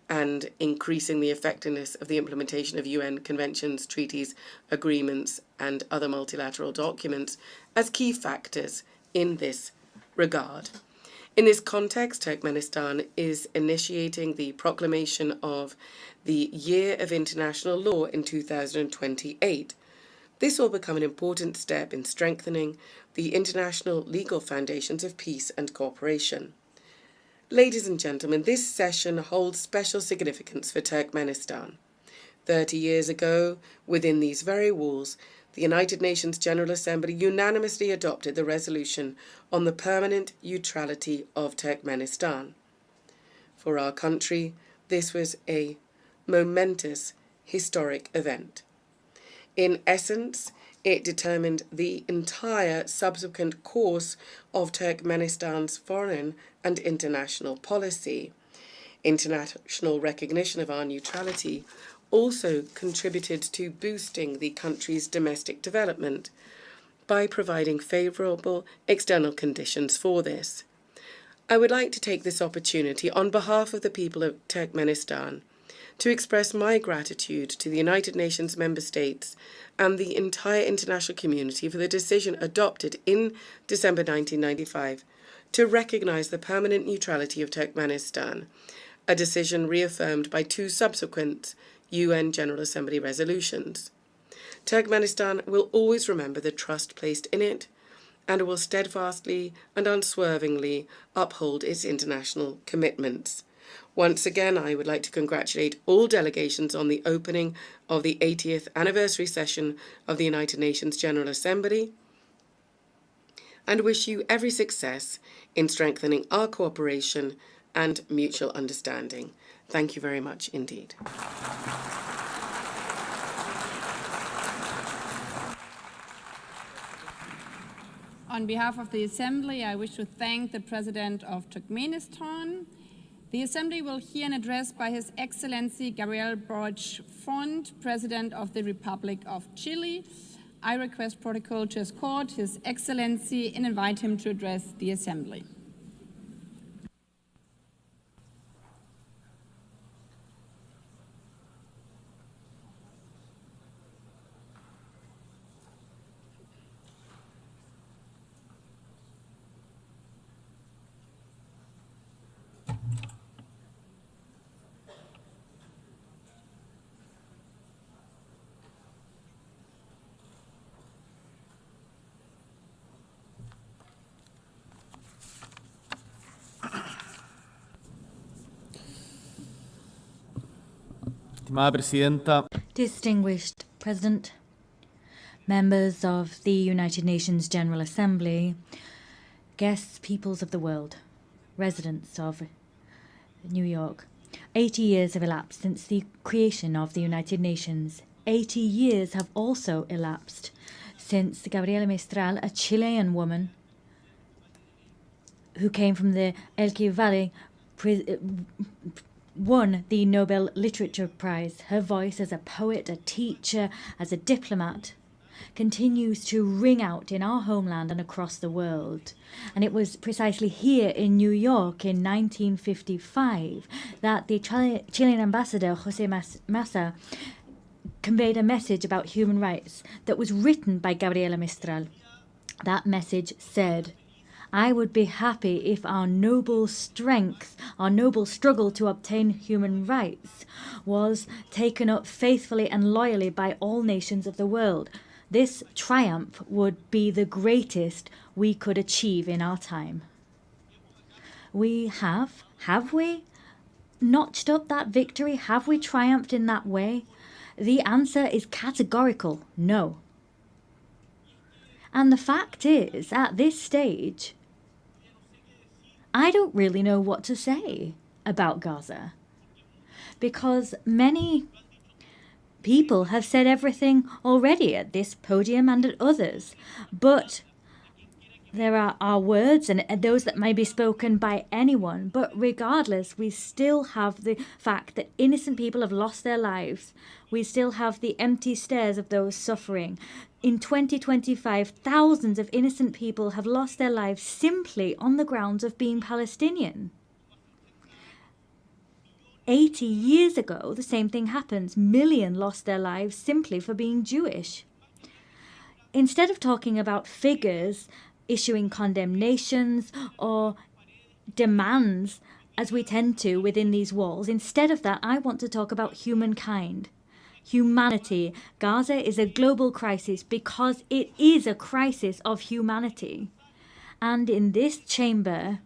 and increasing the effectiveness of the implementation of UN conventions, treaties, agreements, and other multilateral documents as key factors in this regard. In this context, Turkmenistan is initiating the proclamation of the Year of International Law in 2028. This will become an important step in strengthening the international legal foundations of peace and cooperation. Ladies and gentlemen, this session holds special significance for Turkmenistan. 30 years ago, within these very walls, the United Nations General Assembly unanimously adopted the resolution on the permanent neutrality of Turkmenistan. For our country, this was a momentous, historic event. In essence, it determined the entire subsequent course of Turkmenistan's foreign and international policy. International recognition of our neutrality also contributed to boosting the country's domestic development by providing favourable external conditions for this. I would like to take this opportunity on behalf of the people of Turkmenistan to express my gratitude to the United Nations member states and the entire international community for the decision adopted in December 1995 to recognise the permanent neutrality of Turkmenistan, a decision reaffirmed by 2 subsequent UN General Assembly resolutions. Turkmenistan will always remember the trust placed in it and will steadfastly and unswervingly uphold its international commitments. Once again, I would like to congratulate all delegations on the opening of the 80th anniversary session of the United Nations General Assembly and wish you every success in strengthening our cooperation and mutual understanding. Thank you very much indeed. On behalf of the Assembly, I wish to thank the President of Turkmenistan. The Assembly will hear an address by His Excellency Gabriel Boric Font, President of the Republic of Chile. I request protocol to escort His Excellency and invite him to address the Assembly. Distinguished President, members of the United Nations General Assembly, guests, peoples of the world, residents of New York. 80 years have elapsed since the creation of the United Nations. 80 years have also elapsed since Gabriela Mistral, a Chilean woman who came from the Elqui Valley, won the Nobel Literature Prize. Her voice as a poet, a teacher, as a diplomat continues to ring out in our homeland and across the world. And it was precisely here in New York in 1955 that the Chilean ambassador, Jose Massa, conveyed a message about human rights that was written by Gabriela Mistral. That message said, "I would be happy if our noble strength, our noble struggle to obtain human rights was taken up faithfully and loyally by all nations of the world. This triumph would be the greatest we could achieve in our time." We have we notched up that victory? Have we triumphed in that way? The answer is categorical no. And the fact is, at this stage, I don't really know what to say about Gaza, because many people have said everything already at this podium and at others, but there are our words and those that may be spoken by anyone, but regardless, we still have the fact that innocent people have lost their lives. We still have the empty stares of those suffering. In 2025, thousands of innocent people have lost their lives simply on the grounds of being Palestinian. 80 years ago, the same thing happens. Millions lost their lives simply for being Jewish. Instead of talking about figures, issuing condemnations or demands, as we tend to within these walls, instead of that, I want to talk about humankind. Humanity. Gaza is a global crisis because it is a crisis of humanity. And in this chamber,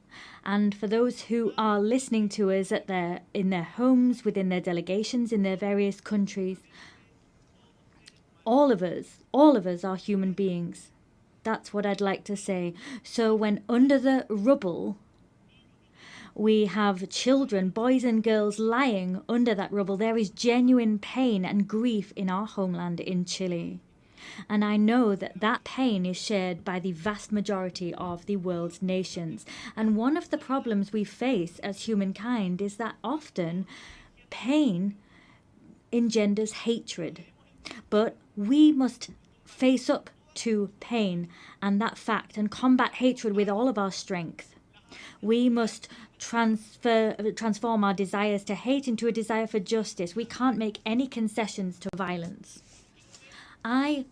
And for those who are listening to us in their homes, within their delegations, in their various countries, all of us are human beings. That's what I'd like to say. So when under the rubble, we have children, boys and girls lying under that rubble, there is genuine pain and grief in our homeland in Chile. And I know that that pain is shared by the vast majority of the world's nations. And one of the problems we face as humankind is that often pain engenders hatred. But we must face up to pain and that fact and combat hatred with all of our strength. We must transform our desires to hate into a desire for justice. We can't make any concessions to violence. I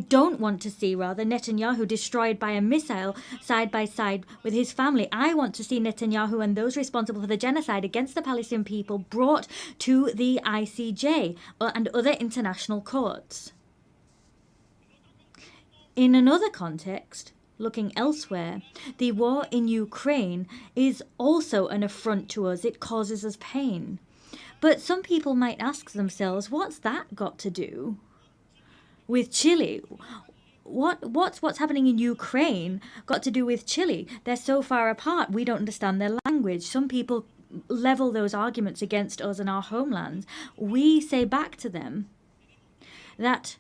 don't want to see Netanyahu destroyed by a missile side by side with his family. I want to see Netanyahu and those responsible for the genocide against the Palestinian people brought to the ICJ and other international courts. In another context, looking elsewhere, the war in Ukraine is also an affront to us. It causes us pain. But some people might ask themselves, what's that got to do with Chile? What's happening in Ukraine got to do with Chile? They're so far apart, we don't understand their language. Some people level those arguments against us and our homelands. We say back to them that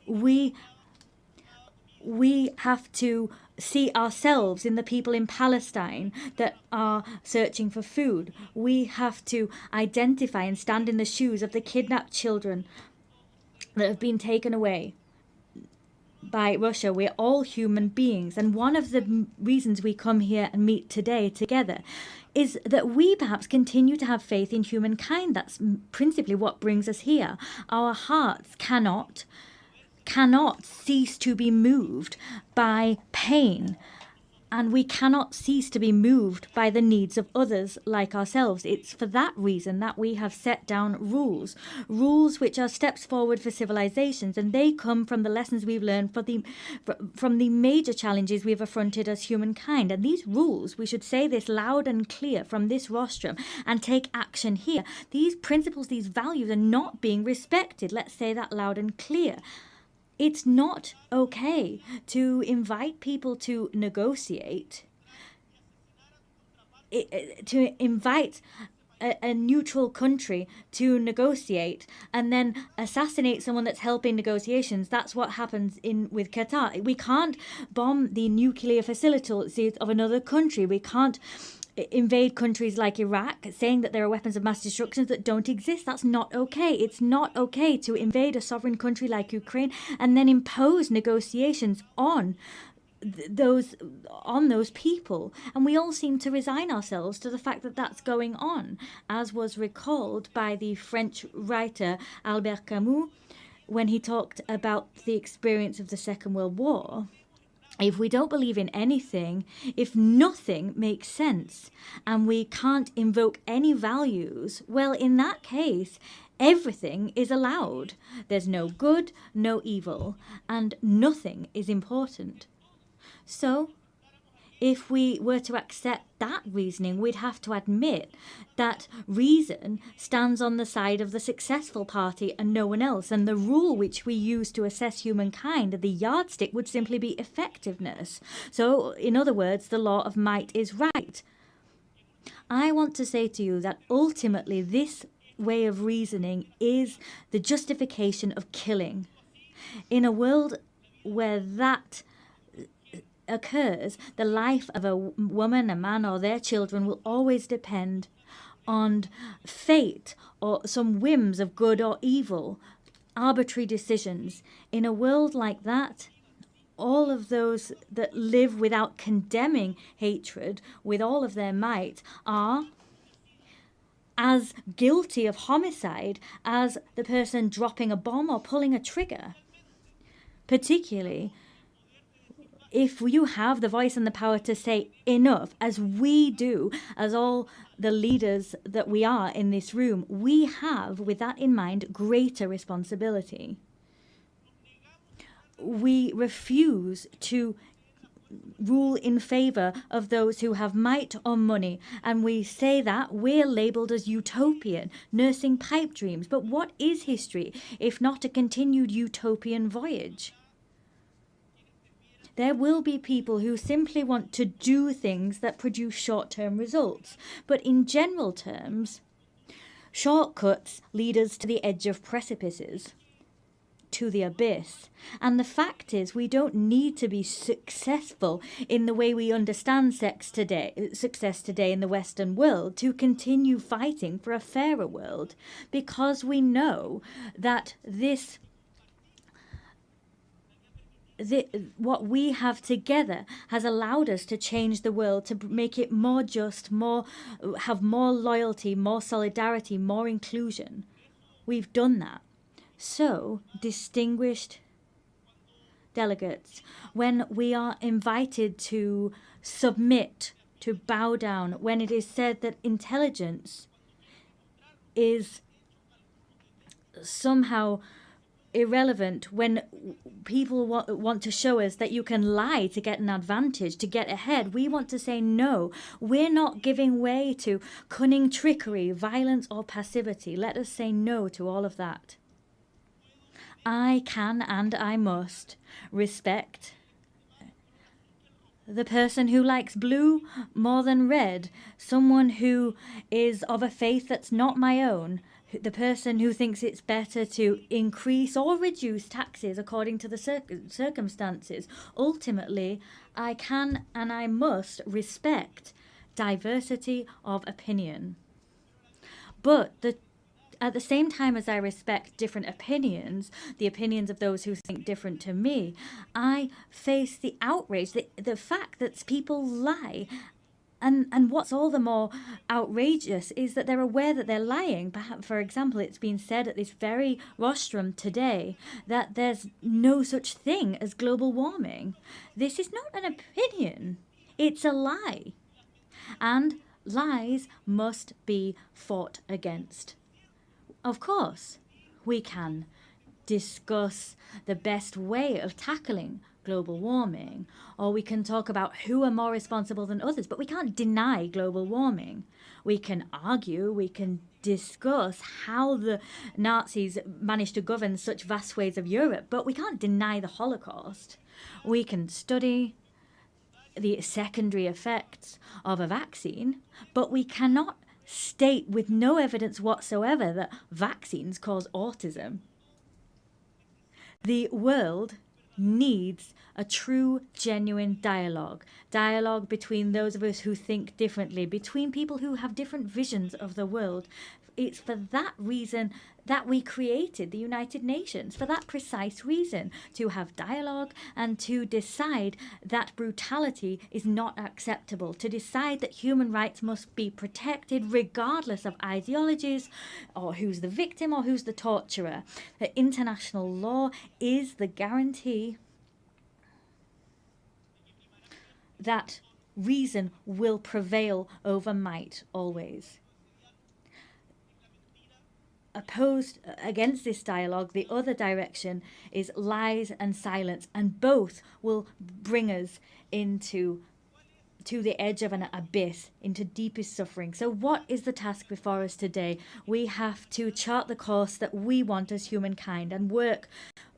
we have to see ourselves in the people in Palestine that are searching for food. We have to identify and stand in the shoes of the kidnapped children that have been taken away by Russia. We're all human beings. And one of the reasons we come here and meet today together is that we perhaps continue to have faith in humankind. That's principally what brings us here. Our hearts cannot cease to be moved by pain, and we cannot cease to be moved by the needs of others like ourselves. It's for that reason that we have set down rules which are steps forward for civilizations, and they come from the lessons we've learned from the major challenges we've affronted as humankind. And these rules, we should say this loud and clear from this rostrum and take action here. These principles, these values are not being respected. Let's say that loud and clear. It's not okay to invite people to negotiate, to invite a neutral country to negotiate and then assassinate someone that's helping negotiations. That's what happens with Qatar. We can't bomb the nuclear facilities of another country. We can't invade countries like Iraq, saying that there are weapons of mass destruction that don't exist. That's not okay. It's not okay to invade a sovereign country like Ukraine and then impose negotiations on those people. And we all seem to resign ourselves to the fact that that's going on, as was recalled by the French writer Albert Camus when he talked about the experience of the Second World War. If we don't believe in anything, if nothing makes sense, and we can't invoke any values, well, in that case, everything is allowed. There's no good, no evil, and nothing is important. So, if we were to accept that reasoning, we'd have to admit that reason stands on the side of the successful party and no one else. And the rule which we use to assess humankind, the yardstick, would simply be effectiveness. So, in other words, the law of might is right. I want to say to you that ultimately this way of reasoning is the justification of killing. In a world where that occurs, the life of a woman, a man, or their children will always depend on fate or some whims of good or evil, arbitrary decisions. In a world like that, all of those that live without condemning hatred with all of their might are as guilty of homicide as the person dropping a bomb or pulling a trigger. Particularly if you have the voice and the power to say enough, as we do, as all the leaders that we are in this room, we have, with that in mind, greater responsibility. we refuse to rule in favour of those who have might or money, and we say that we're labelled as utopian, nursing pipe dreams. But what is history if not a continued utopian voyage? There will be people who simply want to do things that produce short-term results, but in general terms, shortcuts lead us to the edge of precipices, to the abyss. And the fact is, we don't need to be successful in the way we understand success today in the Western world to continue fighting for a fairer world, because we know that what we have together has allowed us to change the world, to make it more just, have more loyalty, more solidarity, more inclusion. We've done that. So, distinguished delegates, when we are invited to submit, to bow down, when it is said that intelligence is somehow irrelevant, when people want to show us that you can lie to get an advantage, to get ahead, we want to say no. We're not giving way to cunning trickery, violence or passivity. Let us say no to all of that. I can and I must respect the person who likes blue more than red, someone who is of a faith that's not my own, the person who thinks it's better to increase or reduce taxes according to the circumstances. Ultimately, I can and I must respect diversity of opinion. But at the same time as I respect different opinions, the opinions of those who think different to me, I face the outrage, the fact that people lie. And what's all the more outrageous is that they're aware that they're lying. Perhaps, for example, it's been said at this very rostrum today that there's no such thing as global warming. This is not an opinion. It's a lie. And lies must be fought against. Of course, we can discuss the best way of tackling global warming, or we can talk about who are more responsible than others, but we can't deny global warming. We can argue, we can discuss how the Nazis managed to govern such vast swathes of Europe, but we can't deny the Holocaust. We can study the secondary effects of a vaccine, but we cannot state with no evidence whatsoever that vaccines cause autism. The world needs a true, genuine dialogue between those of us who think differently, between people who have different visions of the world. It's for that reason that we created the United Nations, for that precise reason, to have dialogue and to decide that brutality is not acceptable, to decide that human rights must be protected regardless of ideologies or who's the victim or who's the torturer. That international law is the guarantee that reason will prevail over might always. Opposed against this dialogue, the other direction is lies and silence, and both will bring us to the edge of an abyss, into deepest suffering. So what is the task before us today? We have to chart the course that we want as humankind and work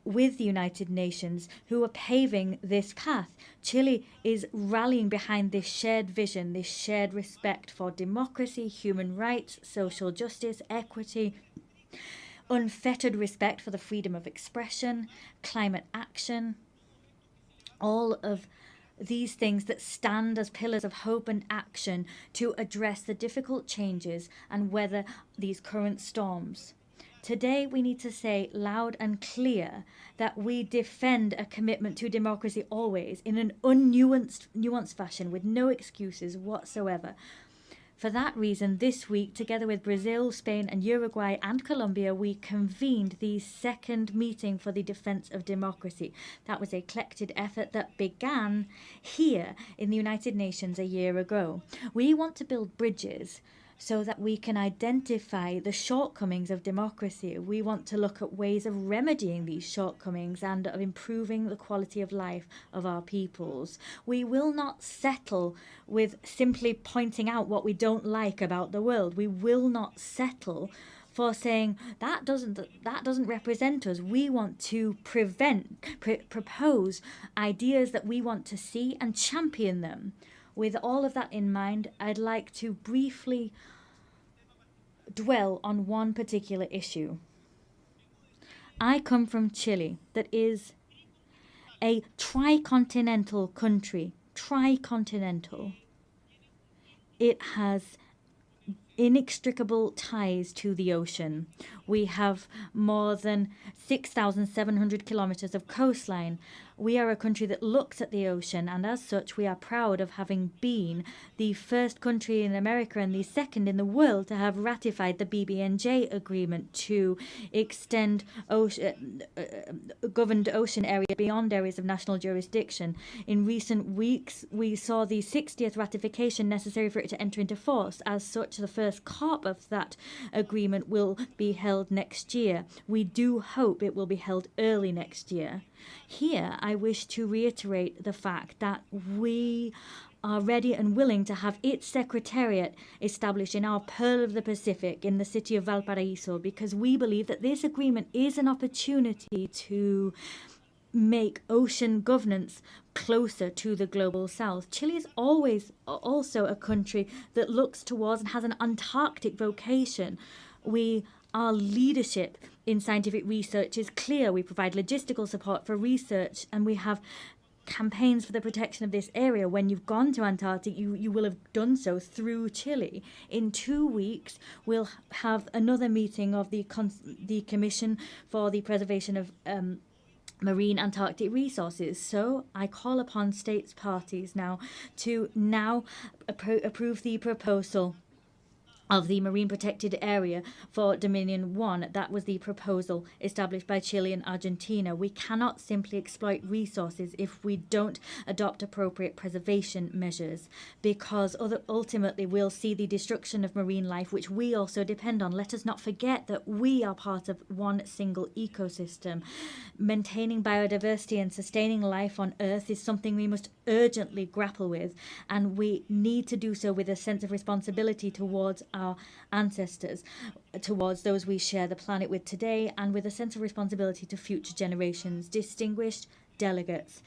with the United Nations, who are paving this path. Chile is rallying behind this shared vision, this shared respect for democracy, human rights, social justice, equity, unfettered respect for the freedom of expression, climate action, all of these things that stand as pillars of hope and action to address the difficult changes and weather these current storms. Today, we need to say loud and clear that we defend a commitment to democracy always in an nuanced fashion with no excuses whatsoever. For that reason, this week, together with Brazil, Spain and Uruguay and Colombia, we convened the second meeting for the defense of democracy. That was a collected effort that began here in the United Nations a year ago. We want to build bridges so that we can identify the shortcomings of democracy. We want to look at ways of remedying these shortcomings and of improving the quality of life of our peoples. We will not settle with simply pointing out what we don't like about the world. We will not settle for saying that doesn't represent us. We want to propose ideas that we want to see and champion them. With all of that in mind, I'd like to briefly dwell on one particular issue. I come from Chile, that is a tricontinental country. Tricontinental. It has inextricable ties to the ocean. We have more than 6,700 kilometers of coastline. We are a country that looks at the ocean, and as such we are proud of having been the first country in America and the second in the world to have ratified the BBNJ agreement to extend governed ocean area beyond areas of national jurisdiction. In recent weeks, we saw the 60th ratification necessary for it to enter into force. As such, the first COP of that agreement will be held next year. We do hope it will be held early next year. Here, I wish to reiterate the fact that we are ready and willing to have its secretariat established in our Pearl of the Pacific in the city of Valparaiso, because we believe that this agreement is an opportunity to make ocean governance closer to the global south. Chile is always also a country that looks towards and has an Antarctic vocation. Our leadership in scientific research is clear. We provide logistical support for research, and we have campaigns for the protection of this area. When you've gone to Antarctica, you will have done so through Chile. In 2 weeks, we'll have another meeting of the Commission for the Preservation of Marine Antarctic Resources. So I call upon states parties now to approve the proposal of the marine protected area for Dominion 1. That was the proposal established by Chile and Argentina. We cannot simply exploit resources if we don't adopt appropriate preservation measures, because ultimately we'll see the destruction of marine life, which we also depend on. Let us not forget that we are part of one single ecosystem. Maintaining biodiversity and sustaining life on Earth is something we must urgently grapple with, and we need to do so with a sense of responsibility towards our ancestors, towards those we share the planet with today, and with a sense of responsibility to future generations. Distinguished delegates,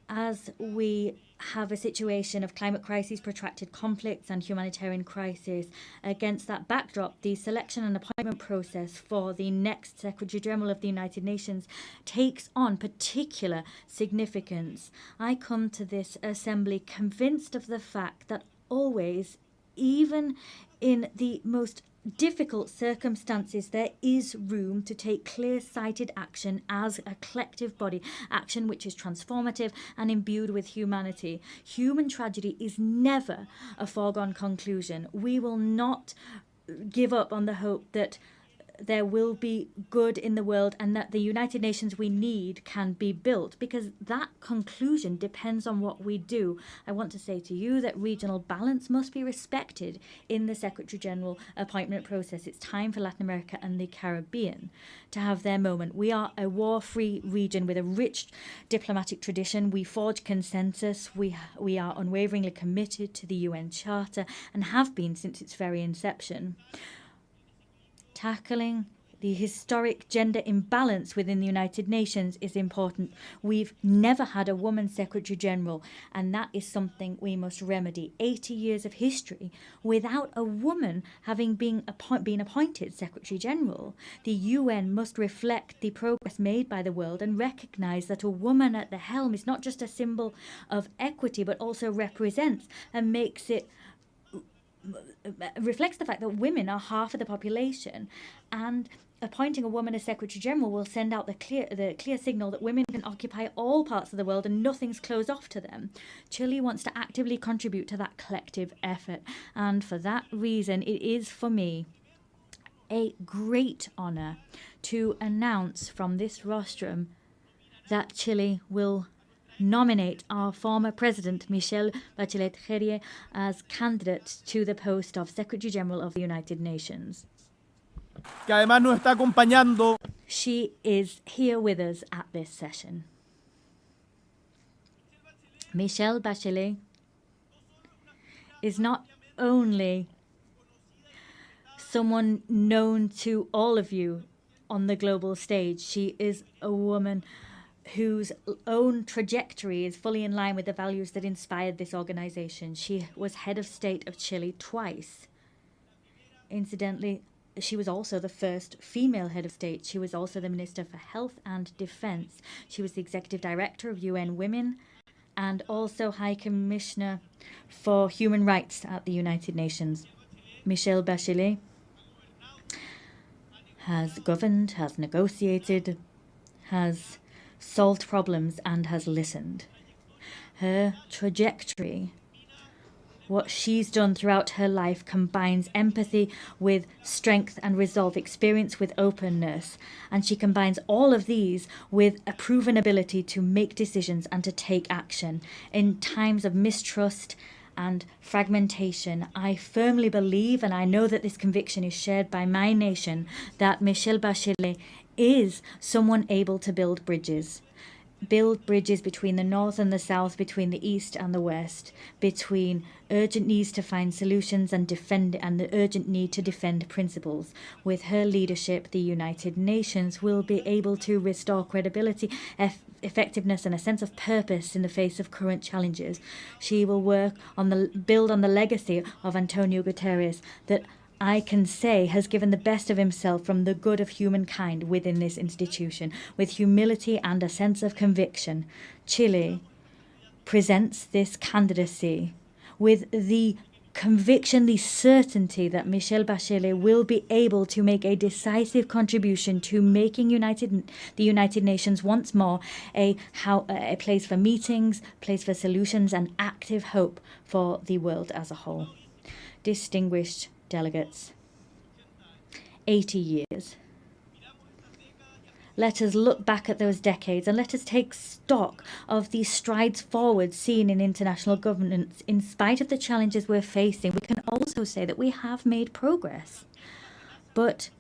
as we have a situation of climate crises, protracted conflicts and humanitarian crisis, against that backdrop, the selection and appointment process for the next Secretary General of the United Nations takes on particular significance. I come to this assembly convinced of the fact that always, even in the most difficult circumstances, there is room to take clear-sighted action as a collective body, action which is transformative and imbued with humanity. Human tragedy is never a foregone conclusion. We will not give up on the hope that there will be good in the world and that the United Nations we need can be built, because that conclusion depends on what we do. I want to say to you that regional balance must be respected in the Secretary General appointment process. It's time for Latin America and the Caribbean to have their moment. We are a war-free region with a rich diplomatic tradition. We forge consensus. We are unwaveringly committed to the UN Charter and have been since its very inception. Tackling the historic gender imbalance within the United Nations is important. We've never had a woman Secretary General, and that is something we must remedy. 80 years of history without a woman having been appointed Secretary General. The UN must reflect the progress made by the world and recognise that a woman at the helm is not just a symbol of equity, but also represents and reflects the fact that women are half of the population, and appointing a woman as Secretary General will send out the clear signal that women can occupy all parts of the world and nothing's closed off to them. Chile wants to actively contribute to that collective effort, and for that reason it is for me a great honour to announce from this rostrum that Chile will nominate our former president, Michelle Bachelet-Khérié, as candidate to the post of Secretary General of the United Nations. Que además nos está acompañando. She is here with us at this session. Michelle Bachelet is not only someone known to all of you on the global stage, she is a woman whose own trajectory is fully in line with the values that inspired this organization. She was head of state of Chile twice. Incidentally, she was also the first female head of state. She was also the Minister for Health and Defense. She was the Executive Director of UN Women and also High Commissioner for Human Rights at the United Nations. Michelle Bachelet has governed, has negotiated, has solved problems and has listened. Her trajectory, what she's done throughout her life, combines empathy with strength and resolve, experience with openness, and she combines all of these with a proven ability to make decisions and to take action in times of mistrust and fragmentation. I firmly believe, and I know that this conviction is shared by my nation, that Michelle Bachelet is someone able to build bridges between the North and the South, between the East and the West, between urgent needs to find solutions and the urgent need to defend principles. With her leadership, the United Nations will be able to restore credibility, effectiveness and a sense of purpose in the face of current challenges. She will build on the legacy of Antonio Guterres that I can say has given the best of himself from the good of humankind within this institution. With humility and a sense of conviction, Chile presents this candidacy with the conviction, the certainty that Michelle Bachelet will be able to make a decisive contribution to making the United Nations once more a place for meetings, place for solutions and active hope for the world as a whole. Distinguished delegates, 80 years. Let us look back at those decades and let us take stock of the strides forward seen in international governance. In spite of the challenges we're facing, we can also say that we have made progress. But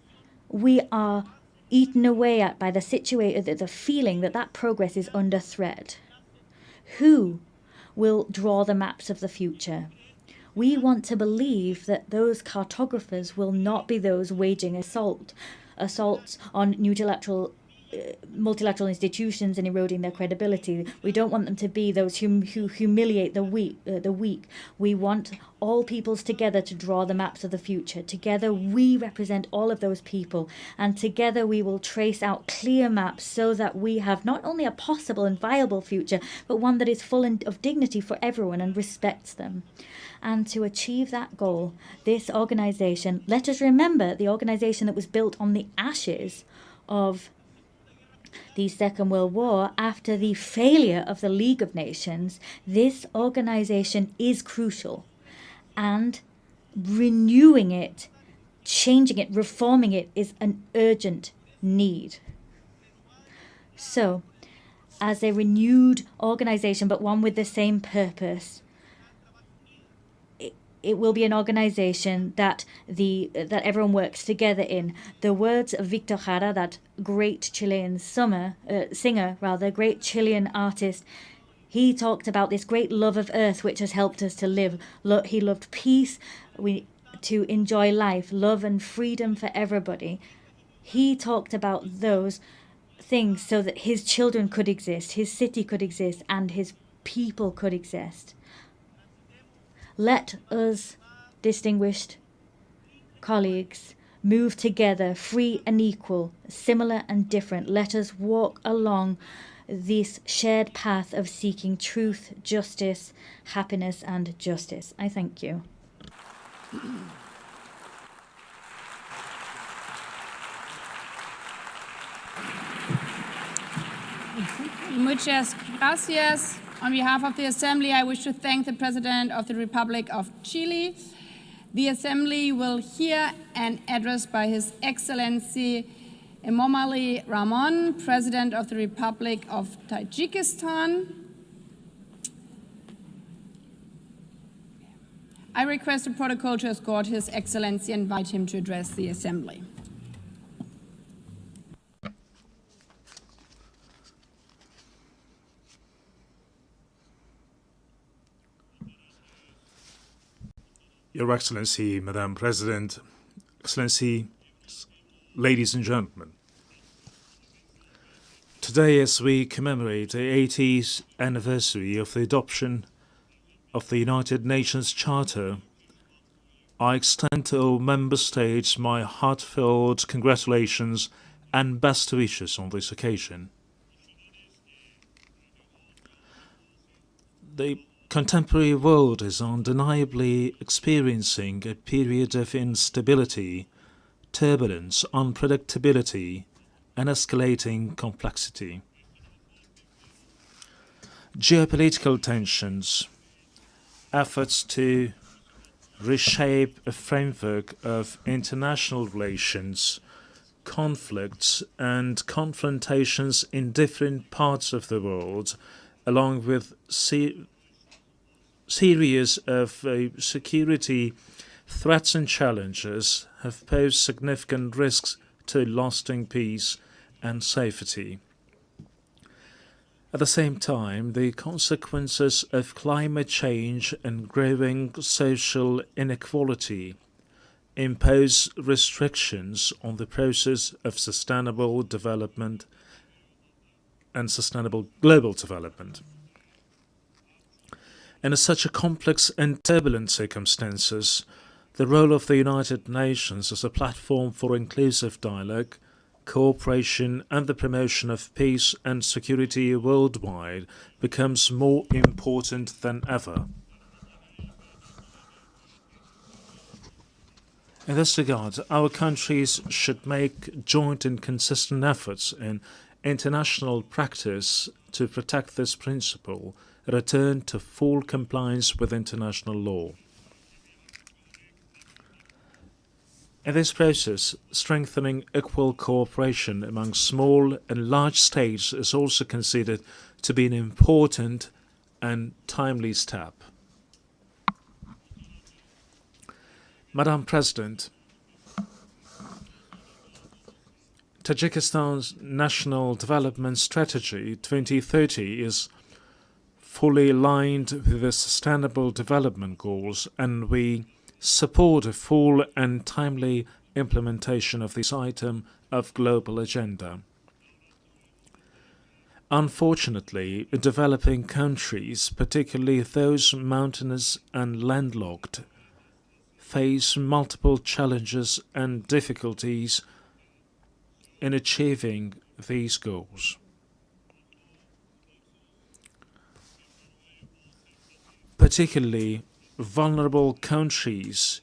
we are eaten away at by the feeling that that progress is under threat. Who will draw the maps of the future? We want to believe that those cartographers will not be those waging assaults on multilateral institutions and eroding their credibility. We don't want them to be those who humiliate the weak. We want all peoples together to draw the maps of the future. Together we represent all of those people, and together we will trace out clear maps so that we have not only a possible and viable future, but one that is full of dignity for everyone and respects them. And to achieve that goal, this organization, let us remember the organization that was built on the ashes of the Second World War after the failure of the League of Nations, this organization is crucial. And renewing it, changing it, reforming it is an urgent need. So, as a renewed organization, but one with the same purpose, it will be an organization that everyone works together in. The words of Victor Jara, that great Chilean great Chilean artist, he talked about this great love of earth which has helped us to live. He loved peace, to enjoy life, love and freedom for everybody. He talked about those things so that his children could exist, his city could exist, and his people could exist. Let us, distinguished colleagues, move together, free and equal, similar and different. Let us walk along this shared path of seeking truth, justice, happiness, and justice. I thank you. Muchas gracias. On behalf of the Assembly, I wish to thank the President of the Republic of Chile. The Assembly will hear an address by His Excellency Emomali Rahmon, President of the Republic of Tajikistan. I request the protocol to escort His Excellency and invite him to address the Assembly. Your Excellency, Madam President, Excellency, ladies and gentlemen. Today, as we commemorate the 80th anniversary of the adoption of the United Nations Charter, I extend to all member states my heartfelt congratulations and best wishes on this occasion. The contemporary world is undeniably experiencing a period of instability, turbulence, unpredictability, and escalating complexity. Geopolitical tensions, efforts to reshape a framework of international relations, conflicts and confrontations in different parts of the world, along with series of security threats and challenges have posed significant risks to lasting peace and safety. At the same time, the consequences of climate change and growing social inequality impose restrictions on the process of sustainable development and sustainable global development. In such a complex and turbulent circumstances, the role of the United Nations as a platform for inclusive dialogue, cooperation and the promotion of peace and security worldwide becomes more important than ever. In this regard, our countries should make joint and consistent efforts in international practice to protect this principle, return to full compliance with international law. In this process, strengthening equal cooperation among small and large states is also considered to be an important and timely step. Madam President, Tajikistan's National Development Strategy 2030 is fully aligned with the Sustainable Development Goals, and we support a full and timely implementation of this item of global agenda. Unfortunately, developing countries, particularly those mountainous and landlocked, face multiple challenges and difficulties in achieving these goals. Particularly vulnerable countries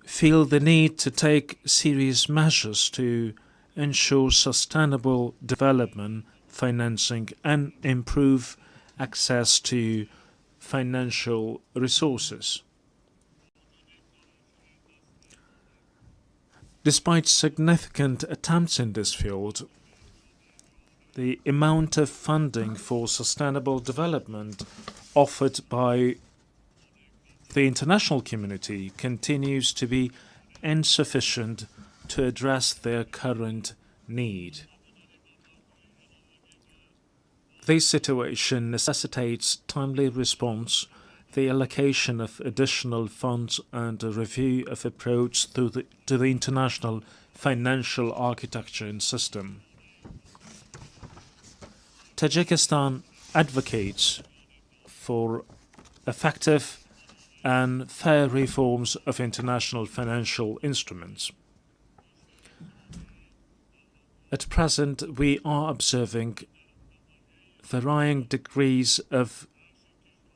feel the need to take serious measures to ensure sustainable development, financing, and improve access to financial resources. Despite significant attempts in this field, the amount of funding for sustainable development offered by the international community continues to be insufficient to address their current need. This situation necessitates timely response, the allocation of additional funds, and a review of approach to the international financial architecture and system. Tajikistan advocates for effective and fair reforms of international financial instruments. At present, we are observing varying degrees of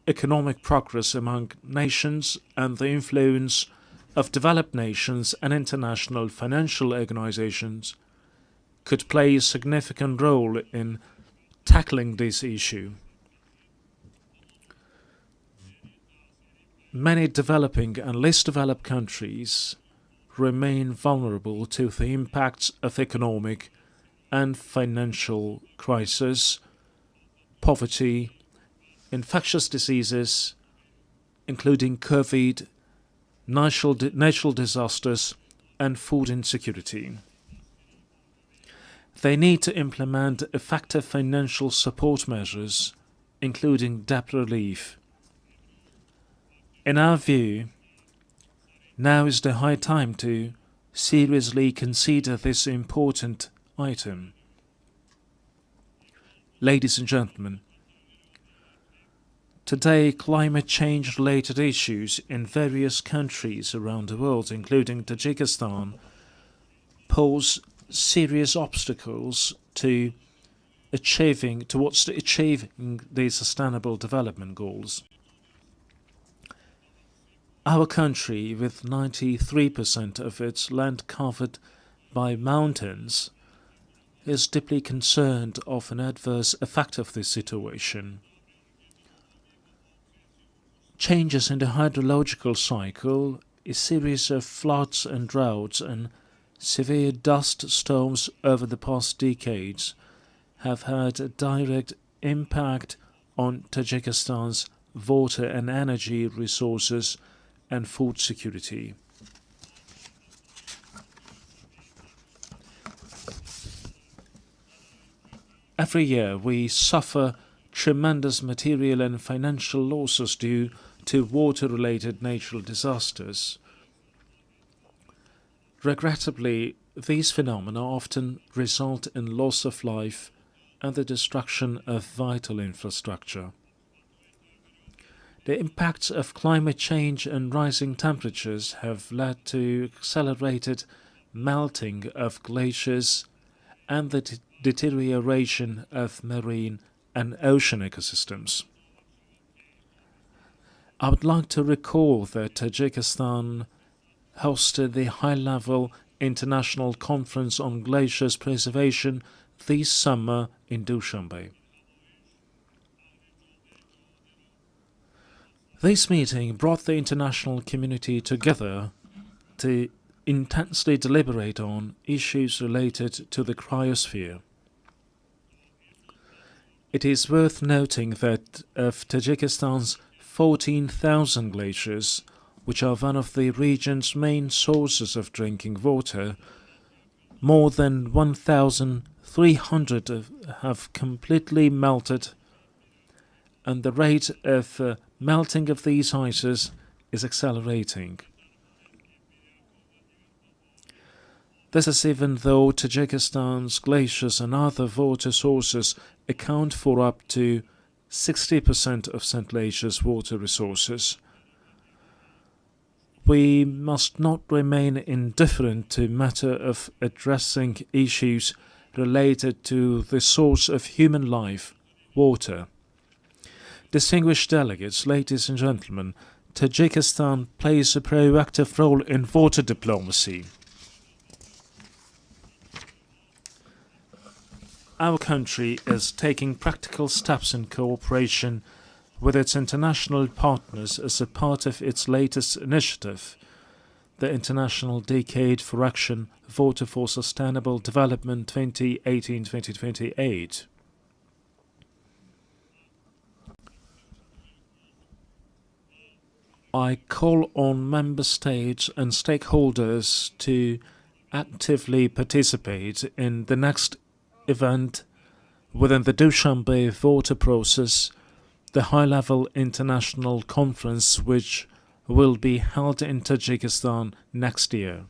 economic progress among nations, and the influence of developed nations and international financial organizations could play a significant role in tackling this issue. Many developing and less developed countries remain vulnerable to the impacts of economic and financial crisis, poverty, infectious diseases, including COVID, natural disasters, and food insecurity. They need to implement effective financial support measures, including debt relief. In our view, now is the high time to seriously consider this important item. Ladies and gentlemen, today climate change-related issues in various countries around the world, including Tajikistan, pose serious obstacles to achieving the Sustainable Development Goals. Our country, with 93% of its land covered by mountains, is deeply concerned of an adverse effect of this situation. Changes in the hydrological cycle, a series of floods and droughts, and severe dust storms over the past decades have had a direct impact on Tajikistan's water and energy resources and food security. Every year we suffer tremendous material and financial losses due to water-related natural disasters. Regrettably, these phenomena often result in loss of life and the destruction of vital infrastructure. The impacts of climate change and rising temperatures have led to accelerated melting of glaciers and the deterioration of marine and ocean ecosystems. I would like to recall that Tajikistan hosted the high-level International Conference on Glaciers Preservation this summer in Dushanbe. This meeting brought the international community together to intensely deliberate on issues related to the cryosphere. It is worth noting that of Tajikistan's 14,000 glaciers, which are one of the region's main sources of drinking water, more than 1,300 have completely melted, and the rate of melting of these ices is accelerating. This is even though Tajikistan's glaciers and other water sources account for up to 60% of Central Asia's water resources. We must not remain indifferent to the matter of addressing issues related to the source of human life, water. Distinguished delegates, ladies and gentlemen, Tajikistan plays a proactive role in water diplomacy. Our country is taking practical steps in cooperation with its international partners as a part of its latest initiative, the International Decade for Action Water for Sustainable Development 2018-2028. I call on member states and stakeholders to actively participate in the next event within the Dushanbe water process, the high-level international conference which will be held in Tajikistan next year.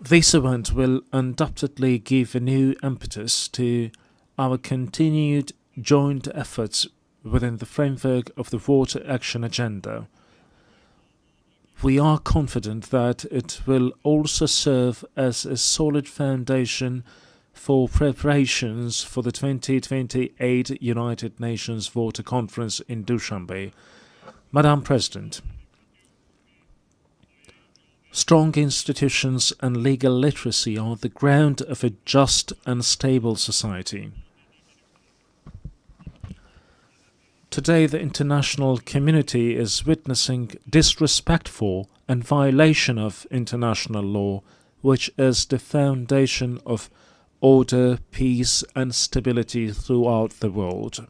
This event will undoubtedly give a new impetus to our continued joint efforts within the framework of the Water Action Agenda. We are confident that it will also serve as a solid foundation for preparations for the 2028 United Nations Water Conference in Dushanbe. Madam President, strong institutions and legal literacy are the ground of a just and stable society. Today, the international community is witnessing disrespect for and violation of international law, which is the foundation of order, peace, and stability throughout the world.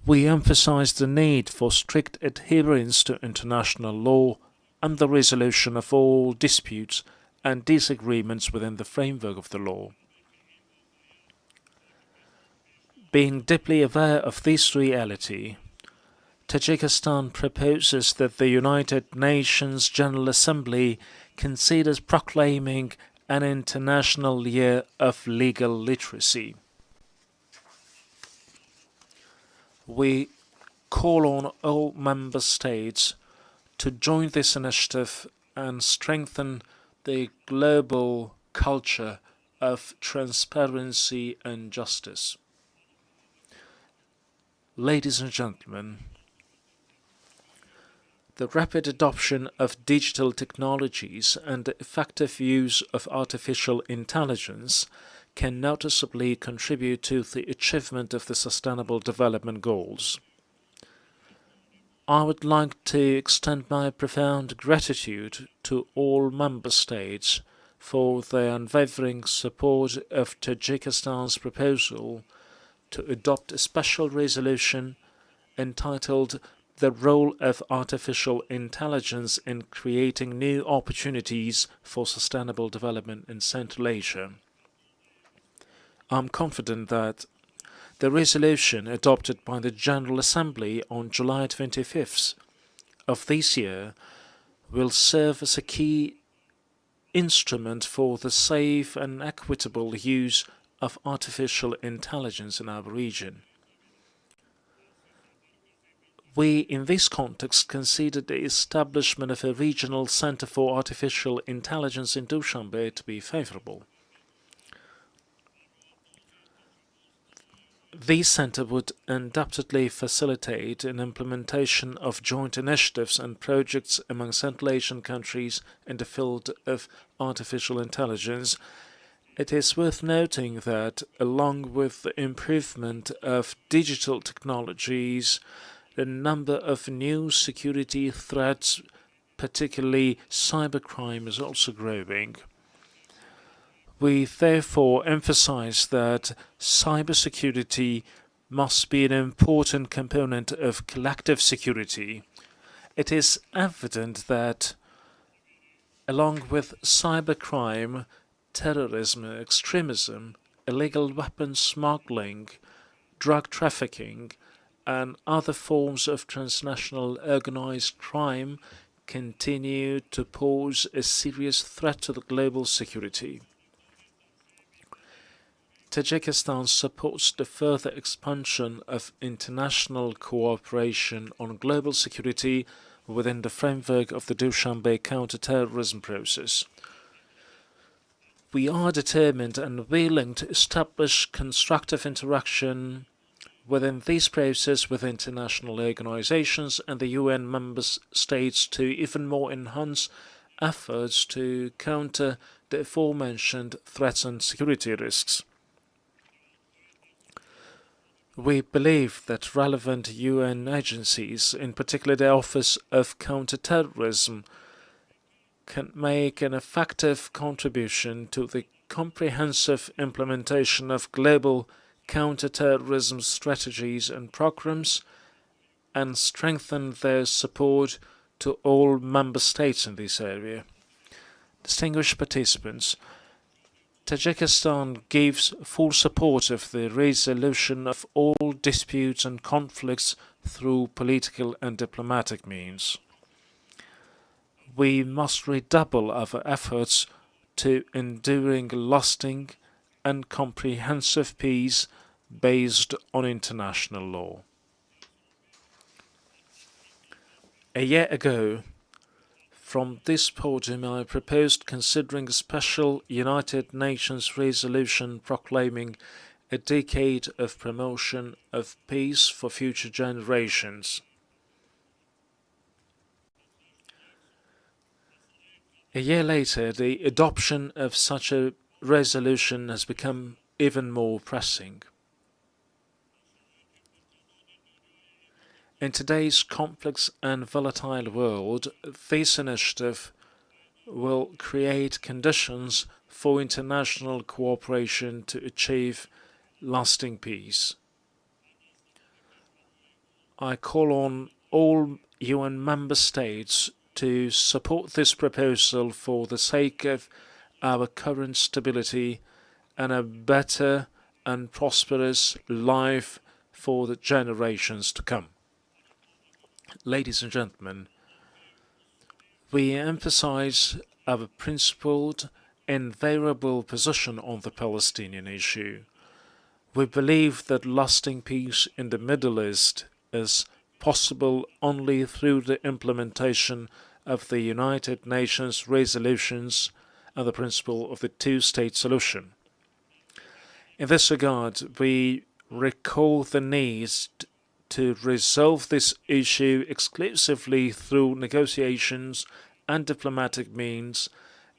We emphasize the need for strict adherence to international law and the resolution of all disputes and disagreements within the framework of the law. Being deeply aware of this reality, Tajikistan proposes that the United Nations General Assembly considers proclaiming an International Year of Legal Literacy. We call on all member states to join this initiative and strengthen the global culture of transparency and justice. Ladies and gentlemen, the rapid adoption of digital technologies and the effective use of artificial intelligence can noticeably contribute to the achievement of the Sustainable Development Goals. I would like to extend my profound gratitude to all member states for their unwavering support of Tajikistan's proposal to adopt a special resolution entitled "The Role of Artificial Intelligence in Creating New Opportunities for Sustainable Development in Central Asia." I'm confident that the resolution adopted by the General Assembly on July 25th of this year will serve as a key instrument for the safe and equitable use of artificial intelligence in our region. We, in this context, consider the establishment of a regional Center for Artificial Intelligence in Dushanbe to be favorable. This center would undoubtedly facilitate an implementation of joint initiatives and projects among Central Asian countries in the field of artificial intelligence. It is worth noting that, along with the improvement of digital technologies, the number of new security threats, particularly cybercrime, is also growing. We therefore emphasize that cybersecurity must be an important component of collective security. It is evident that, along with cybercrime, terrorism, extremism, illegal weapons smuggling, drug trafficking, and other forms of transnational organized crime continue to pose a serious threat to the global security. Tajikistan supports the further expansion of international cooperation on global security within the framework of the Dushanbe counter-terrorism process. We are determined and willing to establish constructive interaction within this process with international organizations and the UN member states to even more enhance efforts to counter the aforementioned threats and security risks. We believe that relevant UN agencies, in particular the Office of Counterterrorism, can make an effective contribution to the comprehensive implementation of global counterterrorism strategies and programs and strengthen their support to all member states in this area. Distinguished participants, Tajikistan gives full support of the resolution of all disputes and conflicts through political and diplomatic means. We must redouble our efforts to enduring, lasting, and comprehensive peace based on international law. A year ago, from this podium, I proposed considering a special United Nations resolution proclaiming a decade of promotion of peace for future generations. A year later, the adoption of such a resolution has become even more pressing. In today's complex and volatile world, this initiative will create conditions for international cooperation to achieve lasting peace. I call on all UN member states to support this proposal for the sake of our current stability and a better and prosperous life for the generations to come. Ladies and gentlemen, we emphasize our principled, invariable position on the Palestinian issue. We believe that lasting peace in the Middle East is possible only through the implementation of the United Nations resolutions and the principle of the two-state solution. In this regard, we recall the need to resolve this issue exclusively through negotiations and diplomatic means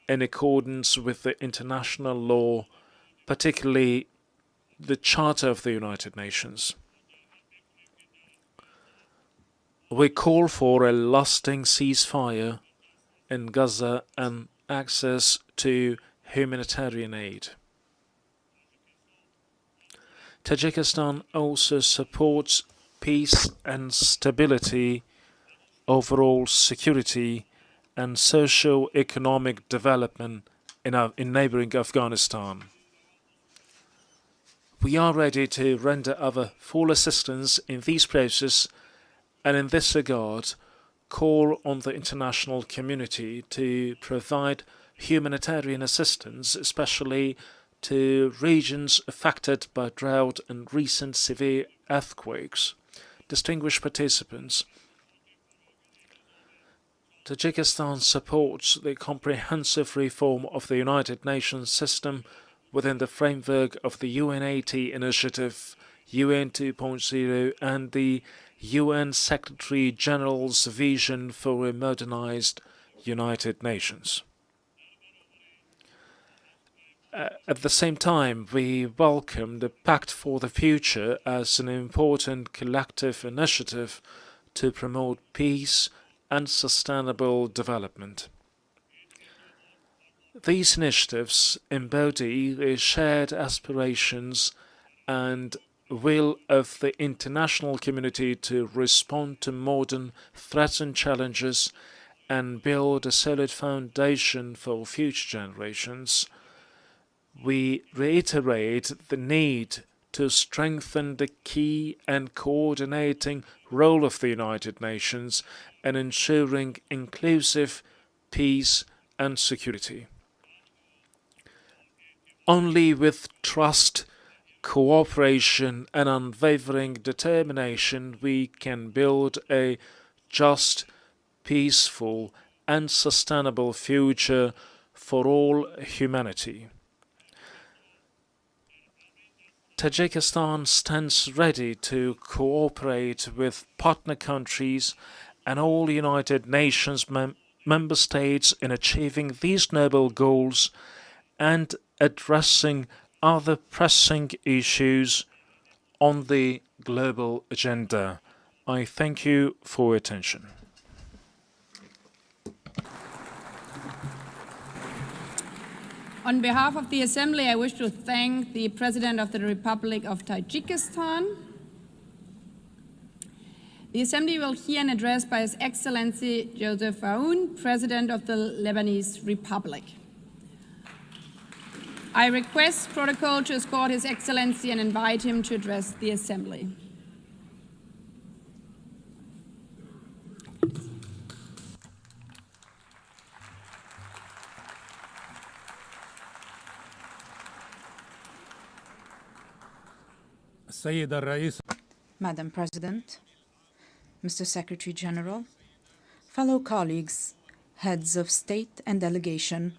in accordance with the international law, particularly the Charter of the United Nations. We call for a lasting ceasefire in Gaza and access to humanitarian aid. Tajikistan also supports peace and stability, overall security, and socio-economic development in neighboring Afghanistan. We are ready to render our full assistance in these processes and in this regard call on the international community to provide humanitarian assistance, especially to regions affected by drought and recent severe earthquakes. Distinguished participants, Tajikistan supports the comprehensive reform of the United Nations system within the framework of the UN80 initiative, UN 2.0, and the UN Secretary General's vision for a modernized United Nations. At the same time, we welcome the Pact for the Future as an important collective initiative to promote peace and sustainable development. These initiatives embody the shared aspirations and will of the international community to respond to modern threats and challenges and build a solid foundation for future generations. We reiterate the need to strengthen the key and coordinating role of the United Nations in ensuring inclusive peace and security. Only with trust, cooperation, and unwavering determination we can build a just, peaceful, and sustainable future for all humanity. Tajikistan stands ready to cooperate with partner countries and all United Nations member states in achieving these noble goals and addressing other pressing issues on the global agenda. I thank you for your attention. On behalf of the Assembly, I wish to thank the President of the Republic of Tajikistan. The Assembly will hear an address by His Excellency Joseph Aoun, President of the Lebanese Republic. I request protocol to escort His Excellency and invite him to address the Assembly. Madam President, Mr. Secretary General, fellow colleagues, heads of state and delegation,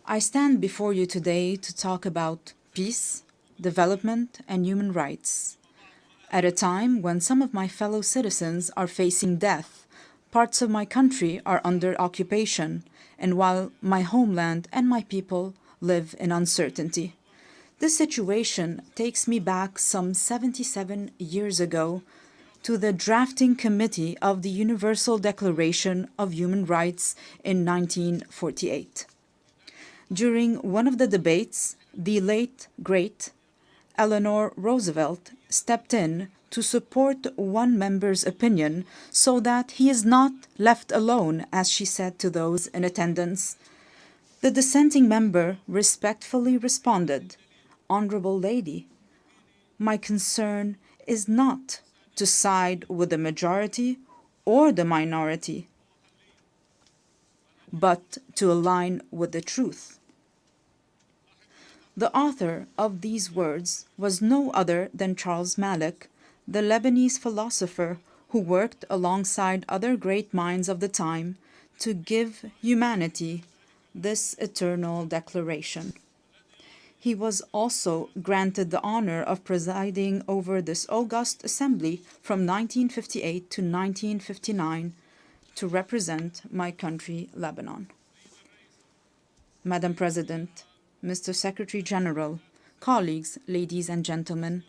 I stand before you today to talk about peace, development, and human rights. At a time when some of my fellow citizens are facing death, parts of my country are under occupation, and while my homeland and my people live in uncertainty. This situation takes me back some 77 years ago to the drafting committee of the Universal Declaration of Human Rights in 1948. During one of the debates, the late, great Eleanor Roosevelt stepped in to support one member's opinion so that he is not left alone, as she said to those in attendance. The dissenting member respectfully responded, "Honorable Lady, my concern is not to side with the majority or the minority, but to align with the truth." The author of these words was no other than Charles Malik, the Lebanese philosopher who worked alongside other great minds of the time to give humanity this eternal declaration. He was also granted the honor of presiding over this august assembly from 1958 to 1959 to represent my country, Lebanon. Madam President, Mr. Secretary General, colleagues, ladies and gentlemen,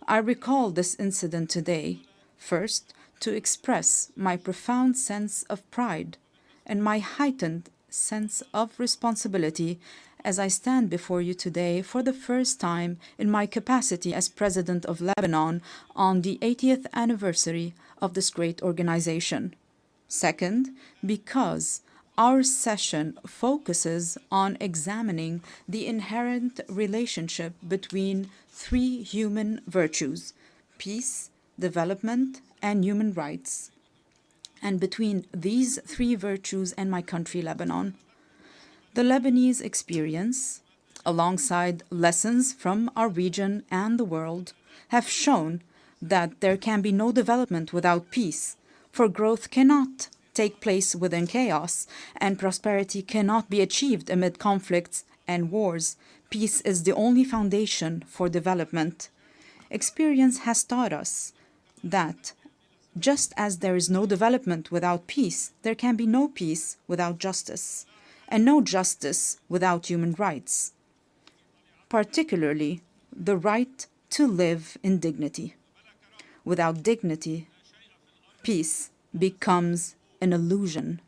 I recall this incident today, first, to express my profound sense of pride and my heightened sense of responsibility as I stand before you today for the first time in my capacity as President of Lebanon on the 80th anniversary of this great organization. Second, because our session focuses on examining the inherent relationship between three human virtues: peace, development, and human rights, and between these three virtues and my country, Lebanon. The Lebanese experience, alongside lessons from our region and the world, have shown that there can be no development without peace, for growth cannot take place within chaos, and prosperity cannot be achieved amid conflicts and wars. Peace is the only foundation for development. Experience has taught us that just as there is no development without peace, there can be no peace without justice, and no justice without human rights, particularly the right to live in dignity. Without dignity, peace becomes an illusion,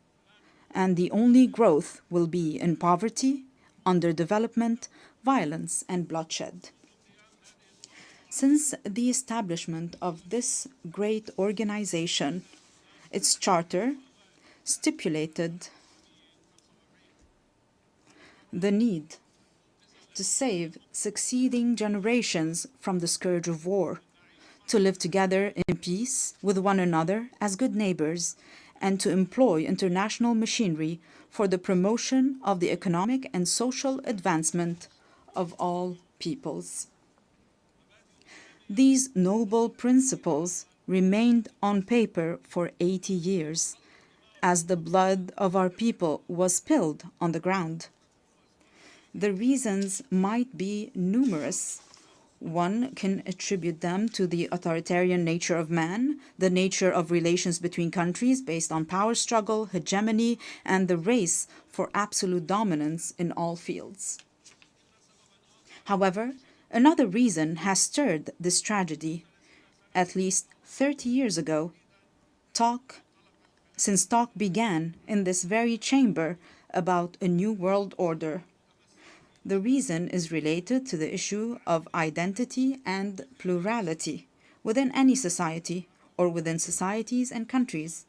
and the only growth will be in poverty, underdevelopment, violence, and bloodshed. Since the establishment of this great organization, its charter stipulated the need to save succeeding generations from the scourge of war, to live together in peace with one another as good neighbors, and to employ international machinery for the promotion of the economic and social advancement of all peoples. These noble principles remained on paper for 80 years, as the blood of our people was spilled on the ground. The reasons might be numerous. One can attribute them to the authoritarian nature of man, the nature of relations between countries based on power struggle, hegemony, and the race for absolute dominance in all fields. However, another reason has stirred this tragedy. At least 30 years ago, since talk began in this very chamber about a new world order. The reason is related to the issue of identity and plurality within any society or within societies and countries,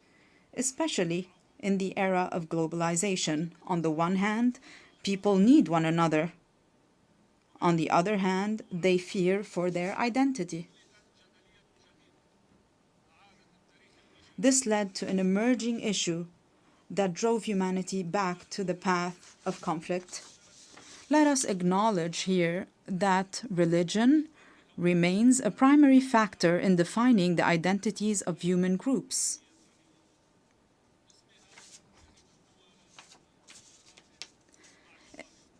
especially in the era of globalization. On the one hand, people need one another. On the other hand, they fear for their identity. This led to an emerging issue that drove humanity back to the path of conflict. Let us acknowledge here that religion remains a primary factor in defining the identities of human groups.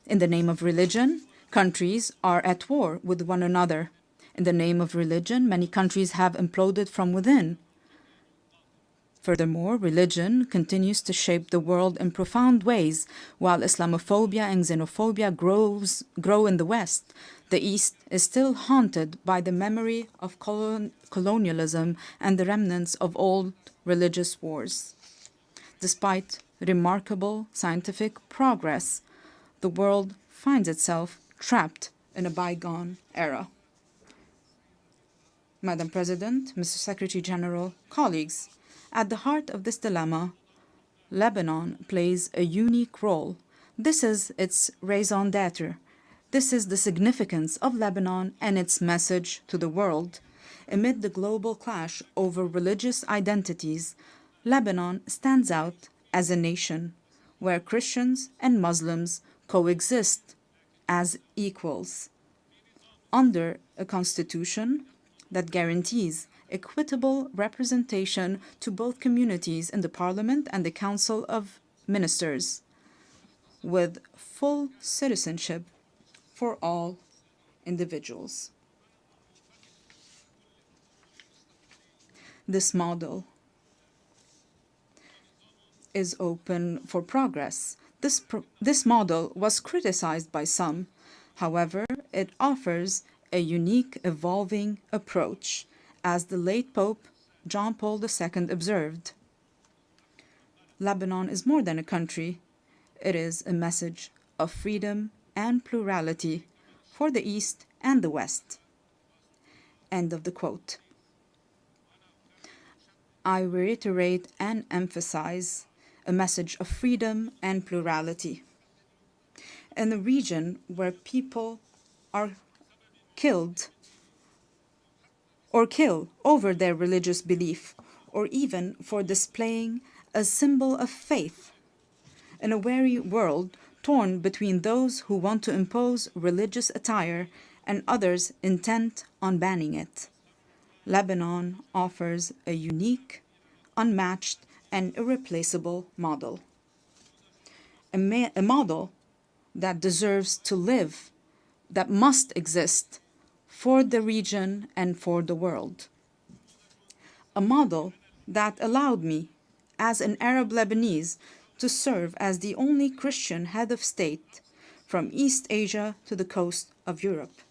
In the name of religion, countries are at war with one another. In the name of religion, many countries have imploded from within. Furthermore, religion continues to shape the world in profound ways. While Islamophobia and xenophobia grow in the West, the East is still haunted by the memory of colonialism and the remnants of old religious wars. Despite remarkable scientific progress, the world finds itself trapped in a bygone era. Madam President, Mr. Secretary General, colleagues, at the heart of this dilemma, Lebanon plays a unique role. This is its raison d'etre. This is the significance of Lebanon and its message to the world. Amid the global clash over religious identities, Lebanon stands out as a nation where Christians and Muslims coexist as equals under a constitution that guarantees equitable representation to both communities in the Parliament and the Council of Ministers, with full citizenship for all individuals. This model is open for progress. This model was criticized by some. However, it offers a unique, evolving approach, as the late Pope John Paul II observed. Lebanon is more than a country. It is a message of freedom and plurality for the East and the West. End of the quote. I reiterate and emphasize a message of freedom and plurality. In a region where people are killed or kill over their religious belief, or even for displaying a symbol of faith, in a weary world torn between those who want to impose religious attire and others intent on banning it, Lebanon offers a unique, unmatched, and irreplaceable model. A model that deserves to live, that must exist for the region and for the world. A model that allowed me, as an Arab Lebanese, to serve as the only Christian head of state from East Asia to the coast of Europe.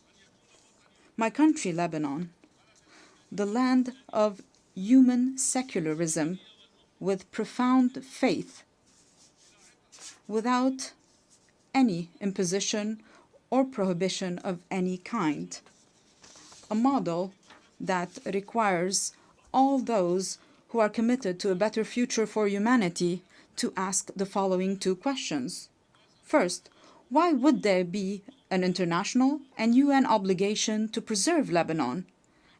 My country, Lebanon, the land of human secularism with profound faith, without any imposition or prohibition of any kind. A model that requires all those who are committed to a better future for humanity to ask the following two questions. First, why would there be an international and UN obligation to preserve Lebanon?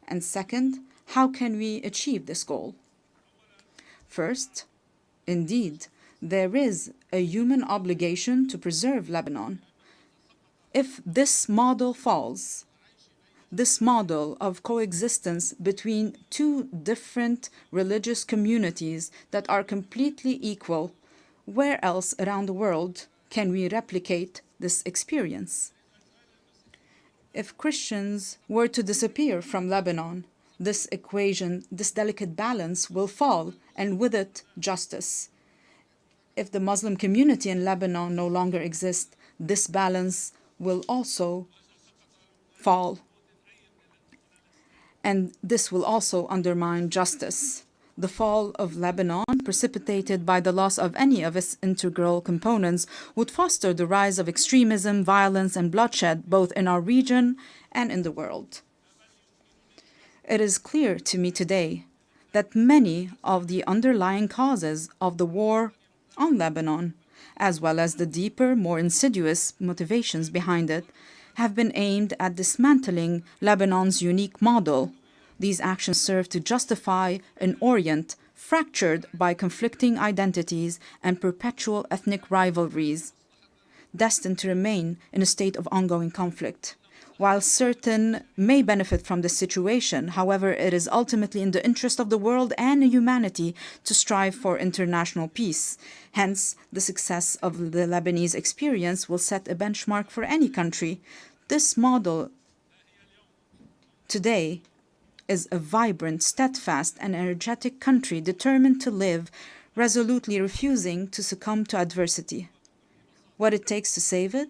And second, how can we achieve this goal? First, indeed, there is a human obligation to preserve Lebanon. If this model falls, this model of coexistence between two different religious communities that are completely equal, where else around the world can we replicate this experience? If Christians were to disappear from Lebanon, this equation, this delicate balance will fall, and with it, justice. If the Muslim community in Lebanon no longer exists, this balance will also fall. And this will also undermine justice. The fall of Lebanon, precipitated by the loss of any of its integral components, would foster the rise of extremism, violence, and bloodshed, both in our region and in the world. It is clear to me today that many of the underlying causes of the war on Lebanon, as well as the deeper, more insidious motivations behind it, have been aimed at dismantling Lebanon's unique model. These actions serve to justify an Orient fractured by conflicting identities and perpetual ethnic rivalries, destined to remain in a state of ongoing conflict. While certain may benefit from this situation, however, it is ultimately in the interest of the world and humanity to strive for international peace. Hence, the success of the Lebanese experience will set a benchmark for any country. This model today is a vibrant, steadfast, and energetic country determined to live, resolutely refusing to succumb to adversity. What it takes to save it?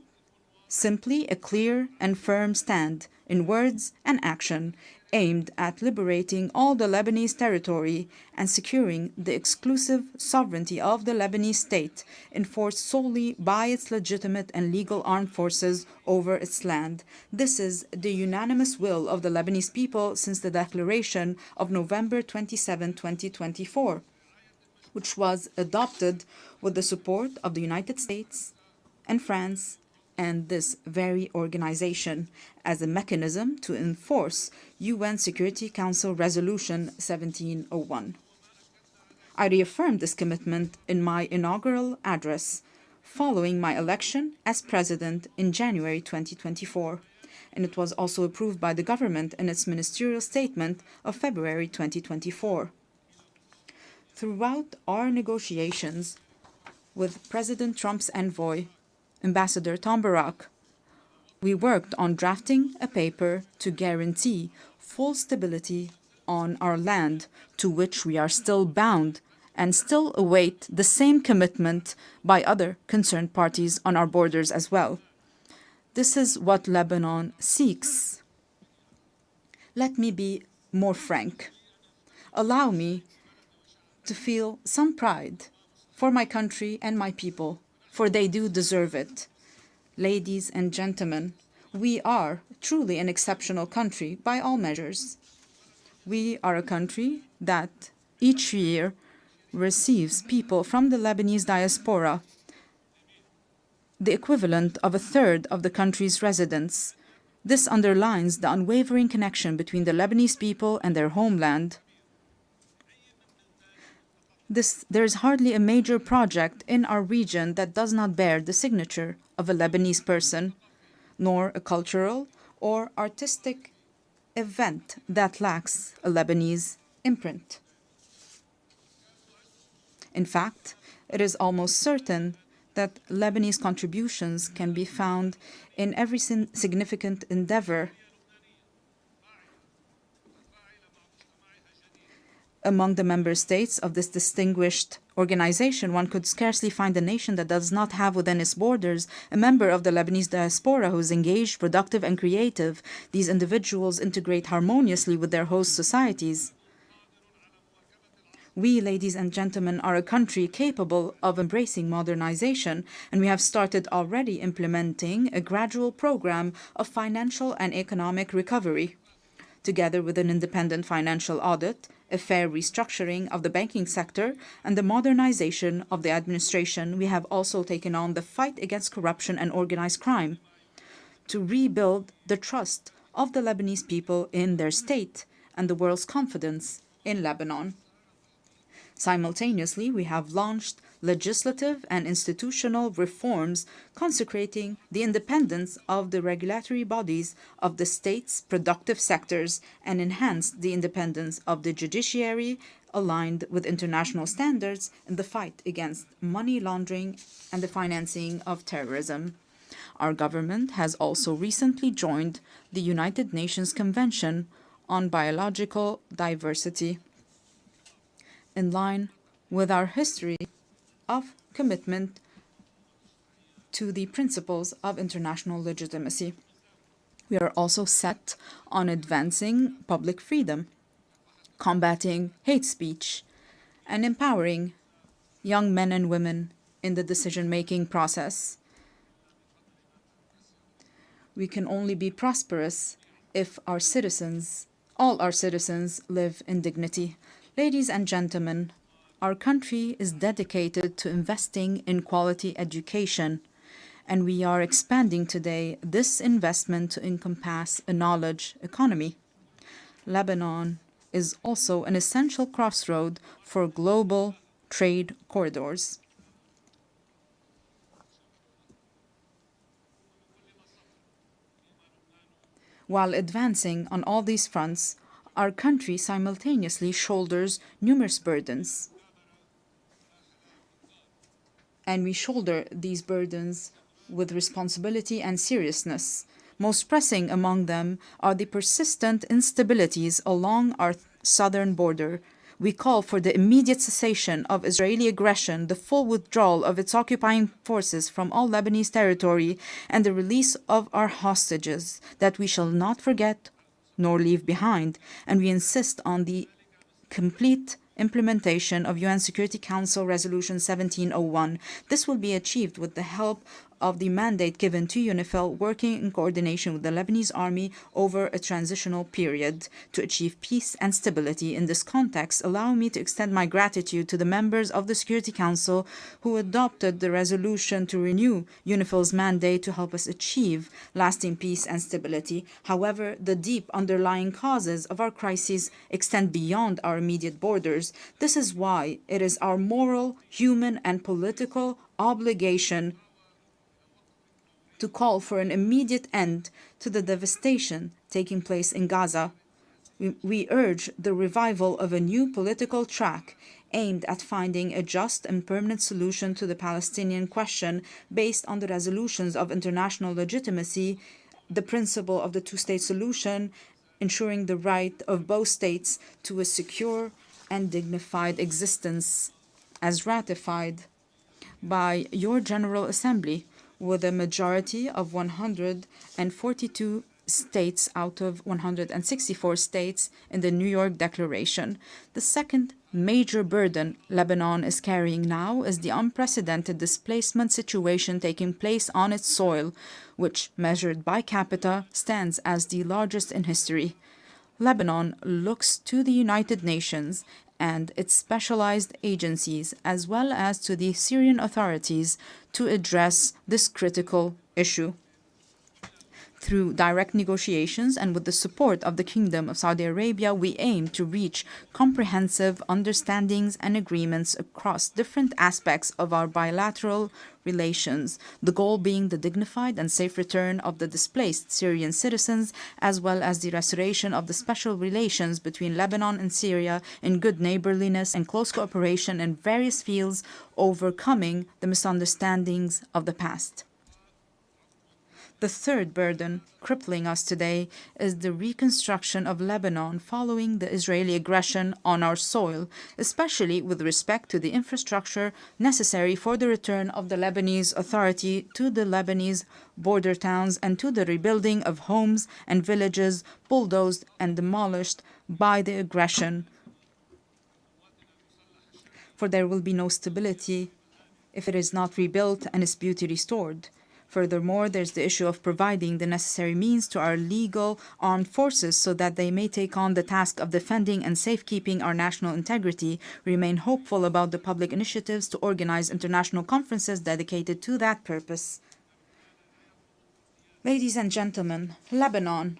Simply a clear and firm stand, in words and action, aimed at liberating all the Lebanese territory and securing the exclusive sovereignty of the Lebanese state, enforced solely by its legitimate and legal armed forces over its land. This is the unanimous will of the Lebanese people since the declaration of November 27, 2024, which was adopted with the support of the United States and France and this very organization as a mechanism to enforce UN Security Council Resolution 1701. I reaffirmed this commitment in my inaugural address following my election as president in January 2024, and it was also approved by the government in its ministerial statement of February 2024. Throughout our negotiations with President Trump's envoy, Ambassador Tom Barak, we worked on drafting a paper to guarantee full stability on our land, to which we are still bound and still await the same commitment by other concerned parties on our borders as well. This is what Lebanon seeks. Let me be more frank. Allow me to feel some pride for my country and my people, for they do deserve it. Ladies and gentlemen, we are truly an exceptional country by all measures. We are a country that each year receives people from the Lebanese diaspora, the equivalent of a third of the country's residents. This underlines the unwavering connection between the Lebanese people and their homeland. There is hardly a major project in our region that does not bear the signature of a Lebanese person, nor a cultural or artistic event that lacks a Lebanese imprint. In fact, it is almost certain that Lebanese contributions can be found in every significant endeavor. Among the member states of this distinguished organization, one could scarcely find a nation that does not have within its borders a member of the Lebanese diaspora who is engaged, productive, and creative. These individuals integrate harmoniously with their host societies. We, ladies and gentlemen, are a country capable of embracing modernization, and we have started already implementing a gradual program of financial and economic recovery. Together with an independent financial audit, a fair restructuring of the banking sector, and the modernization of the administration, we have also taken on the fight against corruption and organized crime to rebuild the trust of the Lebanese people in their state and the world's confidence in Lebanon. Simultaneously, we have launched legislative and institutional reforms consecrating the independence of the regulatory bodies of the state's productive sectors and enhanced the independence of the judiciary, aligned with international standards in the fight against money laundering and the financing of terrorism. Our government has also recently joined the United Nations Convention on Biological Diversity, in line with our history of commitment to the principles of international legitimacy. We are also set on advancing public freedom, combating hate speech, and empowering young men and women in the decision-making process. We can only be prosperous if our citizens, all our citizens, live in dignity. Ladies and gentlemen, our country is dedicated to investing in quality education, and we are expanding today this investment to encompass a knowledge economy. Lebanon is also an essential crossroad for global trade corridors. While advancing on all these fronts, our country simultaneously shoulders numerous burdens. And we shoulder these burdens with responsibility and seriousness. Most pressing among them are the persistent instabilities along our southern border. We call for the immediate cessation of Israeli aggression, the full withdrawal of its occupying forces from all Lebanese territory, and the release of our hostages, that we shall not forget nor leave behind, and we insist on the complete implementation of UN Security Council Resolution 1701. This will be achieved with the help of the mandate given to UNIFIL, working in coordination with the Lebanese army over a transitional period to achieve peace and stability. In this context, allow me to extend my gratitude to the members of the Security Council who adopted the resolution to renew UNIFIL's mandate to help us achieve lasting peace and stability. However, the deep underlying causes of our crises extend beyond our immediate borders. This is why it is our moral, human, and political obligation to call for an immediate end to the devastation taking place in Gaza. We urge the revival of a new political track aimed at finding a just and permanent solution to the Palestinian question based on the resolutions of international legitimacy, the principle of the two-state solution, ensuring the right of both states to a secure and dignified existence, as ratified by your General Assembly, with a majority of 142 states out of 164 states in the New York Declaration. The second major burden Lebanon is carrying now is the unprecedented displacement situation taking place on its soil, which, measured by capita, stands as the largest in history. Lebanon looks to the United Nations and its specialized agencies, as well as to the Syrian authorities, to address this critical issue. Through direct negotiations and with the support of the Kingdom of Saudi Arabia, we aim to reach comprehensive understandings and agreements across different aspects of our bilateral relations, the goal being the dignified and safe return of the displaced Syrian citizens, as well as the restoration of the special relations between Lebanon and Syria in good neighborliness and close cooperation in various fields, overcoming the misunderstandings of the past. The third burden crippling us today is the reconstruction of Lebanon following the Israeli aggression on our soil, especially with respect to the infrastructure necessary for the return of the Lebanese Authority to the Lebanese border towns and to the rebuilding of homes and villages bulldozed and demolished by the aggression. For there will be no stability if it is not rebuilt and its beauty restored. Furthermore, there's the issue of providing the necessary means to our legal armed forces so that they may take on the task of defending and safekeeping our national integrity. We remain hopeful about the public initiatives to organize international conferences dedicated to that purpose. Ladies and gentlemen, Lebanon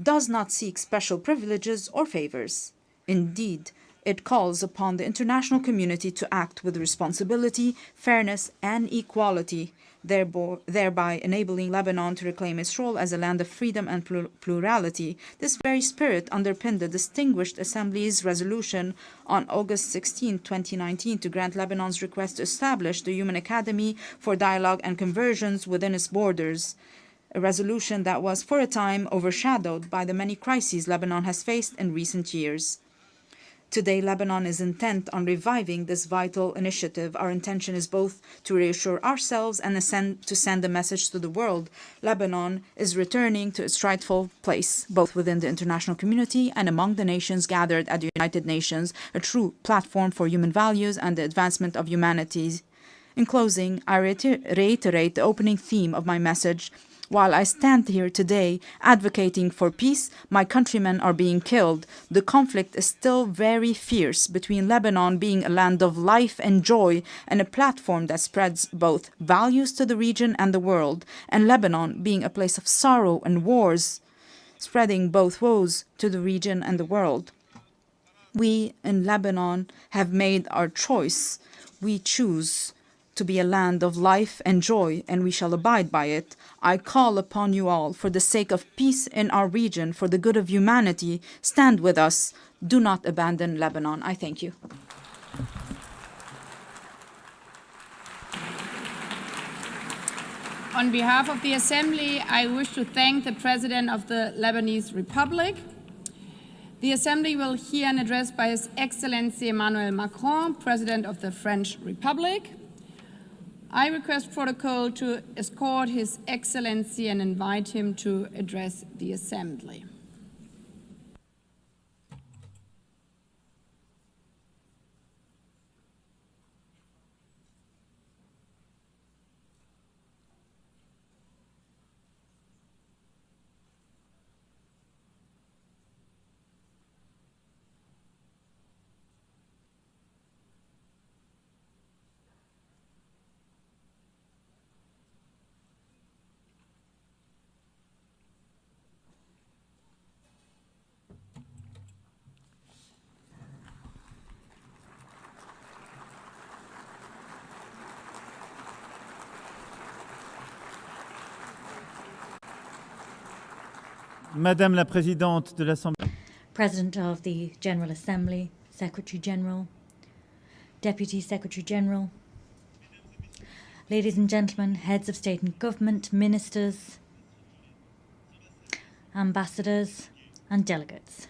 does not seek special privileges or favors. Indeed, it calls upon the international community to act with responsibility, fairness, and equality, thereby enabling Lebanon to reclaim its role as a land of freedom and plurality. This very spirit underpinned the Distinguished Assembly's resolution on August 16, 2019, to grant Lebanon's request to establish the Human Academy for Dialogue and Conversions within its borders, a resolution that was for a time overshadowed by the many crises Lebanon has faced in recent years. Today, Lebanon is intent on reviving this vital initiative. Our intention is both to reassure ourselves and to send a message to the world. Lebanon is returning to its rightful place, both within the international community and among the nations gathered at the United Nations, a true platform for human values and the advancement of humanity. In closing, I reiterate the opening theme of my message. While I stand here today advocating for peace, my countrymen are being killed. The conflict is still very fierce between Lebanon being a land of life and joy and a platform that spreads both values to the region and the world, and Lebanon being a place of sorrow and wars, spreading both woes to the region and the world. We in Lebanon have made our choice. We choose to be a land of life and joy, and we shall abide by it. I call upon you all, for the sake of peace in our region, for the good of humanity, stand with us. Do not abandon Lebanon. I thank you. On behalf of the Assembly, I wish to thank the President of the Lebanese Republic. The Assembly will hear an address by His Excellency Emmanuel Macron, President of the French Republic. I request protocol to escort His Excellency and invite him to address the Assembly. Madame la Présidente de l'Assemblée. President of the General Assembly, Secretary General, Deputy Secretary General, ladies and gentlemen, heads of state and government, ministers, ambassadors, and delegates.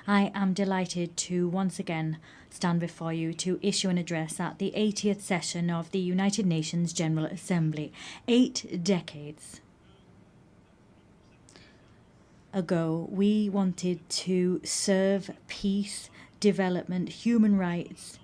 I am delighted to once again stand before you to issue an address at the 80th session of the United Nations General Assembly. 8 decades ago, we wanted to serve peace, development, human rights,